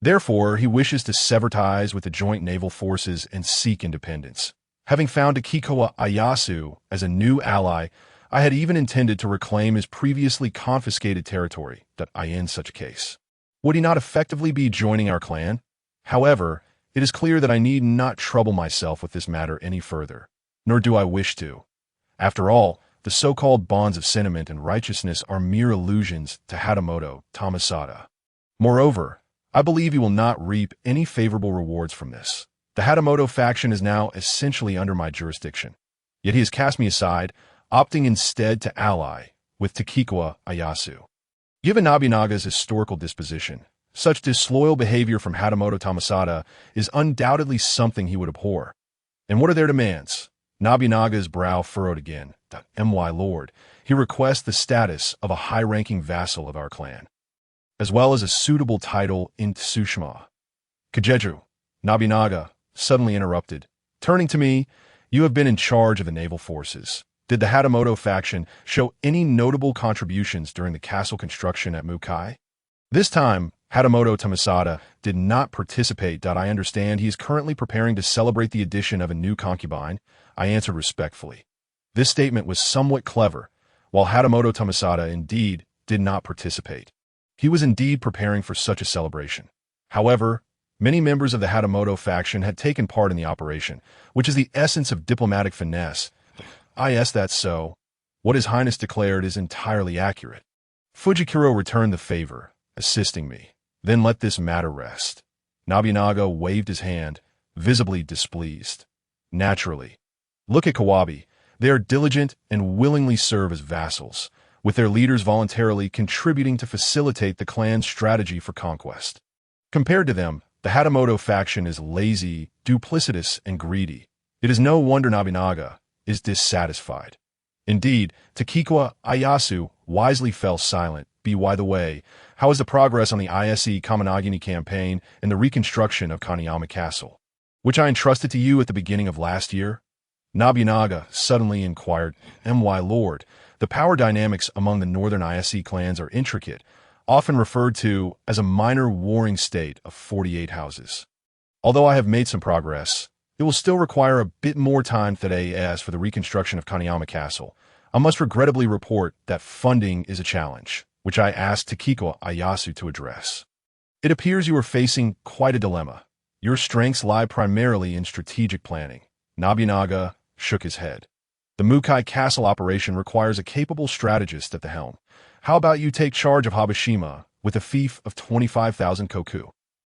[SPEAKER 1] Therefore, he wishes to sever ties with the joint naval forces and seek independence. Having found Takikawa Ieyasu as a new ally, I had even intended to reclaim his previously confiscated territory. In such a case, would he not effectively be joining our clan? However, it is clear that I need not trouble myself with this matter any further, nor do I wish to. After all, the so-called bonds of sentiment and righteousness are mere illusions to Hatamoto Tamasada. Moreover, I believe he will not reap any favorable rewards from this. The Hatamoto faction is now essentially under my jurisdiction. Yet he has cast me aside, opting instead to ally with Takikawa Ieyasu. Given Nobunaga's historical disposition, such disloyal behavior from Hatamoto Tamasada is undoubtedly something he would abhor. And what are their demands? Nobunaga's brow furrowed again. My lord, he requests the status of a high-ranking vassal of our clan, as well as a suitable title in Tsushima. Kajeju, Nobunaga suddenly interrupted. Turning to me, you have been in charge of the naval forces. Did the Hatamoto faction show any notable contributions during the castle construction at Mukai? This time, Hatamoto Tamasada did not participate. I understand he is currently preparing to celebrate the addition of a new concubine. I answered respectfully. This statement was somewhat clever. While Hatamoto Tamasada indeed did not participate, he was indeed preparing for such a celebration. However, many members of the Hatamoto faction had taken part in the operation, which is the essence of diplomatic finesse. Yes, that's so. What His Highness declared is entirely accurate. Fujikuro returned the favor, assisting me. Then let this matter rest. Nobunaga waved his hand, visibly displeased. Naturally. Look at Kawabi. They are diligent and willingly serve as vassals, with their leaders voluntarily contributing to facilitate the clan's strategy for conquest. Compared to them, the Hatamoto faction is lazy, duplicitous, and greedy. It is no wonder Nobunaga is dissatisfied. Indeed, Takikawa Ieyasu wisely fell silent. By the way, how is the progress on the ISE Kaminagini campaign and the reconstruction of Kaneyama Castle, which I entrusted to you at the beginning of last year? Nobunaga suddenly inquired. My lord, the power dynamics among the northern ISE clans are intricate, often referred to as a minor warring state of 48 houses. Although I have made some progress, it will still require a bit more time today. As for the reconstruction of Kaneyama Castle, I must regrettably report that funding is a challenge, which I asked Takikawa Ieyasu to address. It appears you are facing quite a dilemma. Your strengths lie primarily in strategic planning. Nobunaga shook his head. The Mukai Castle operation requires a capable strategist at the helm. How about you take charge of Habashima with a fief of 25,000 koku?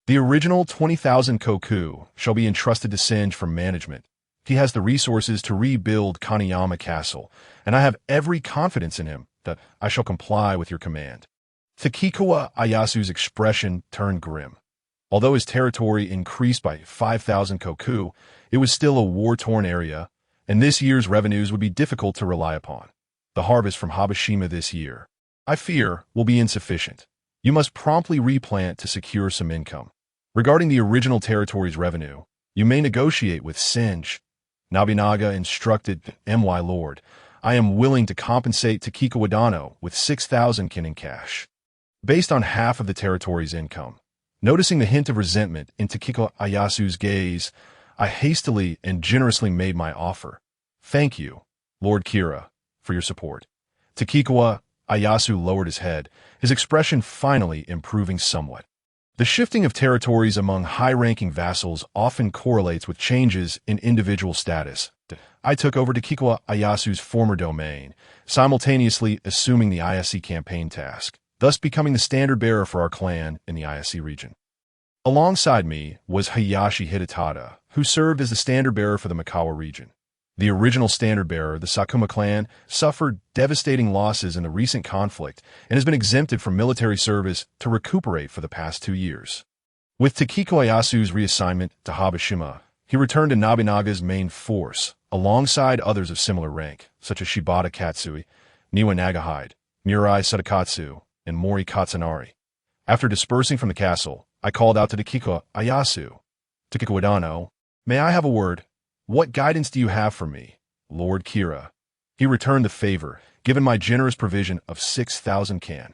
[SPEAKER 1] The original 20,000 koku shall be entrusted to Senj for management. He has the resources to rebuild Kaneyama Castle, and I have every confidence in him that I shall comply with your command. Takikawa Ieyasu's expression turned grim. Although his territory increased by 5,000 koku, it was still a war-torn area, and this year's revenues would be difficult to rely upon. The harvest from Habashima this year, I fear, will be insufficient. You must promptly replant to secure some income. Regarding the original territory's revenue, you may negotiate with Senj. Nobunaga instructed. My lord, I am willing to compensate Takikawa Dano with 6,000 kin in cash, based on half of the territory's income. Noticing the hint of resentment in Takikawa Ieyasu's gaze, I hastily and generously made my offer. Thank you, Lord Kira, for your support. Takikawa Ieyasu lowered his head, his expression finally improving somewhat. The shifting of territories among high-ranking vassals often correlates with changes in individual status. I took over Takiko Ayasu's former domain, simultaneously assuming the ISC campaign task, thus becoming the standard-bearer for our clan in the ISC region. Alongside me was Hayashi Hidetada, who served as the standard-bearer for the Mikawa region. The original standard-bearer, the Sakuma clan, suffered devastating losses in the recent conflict and has been exempted from military service to recuperate for the past 2 years. With Takiko Ayasu's reassignment to Habashima, he returned to Nobunaga's main force, alongside others of similar rank, such as Shibata Katsui, Niwa Nagahide, Murai Sadakatsu, and Mori Katsunari. After dispersing from the castle, I called out to Takiko Ayasu. "Takiko Idano, may I have a word? What guidance do you have for me, Lord Kira?" He returned the favor, given my generous provision of 6,000 kan.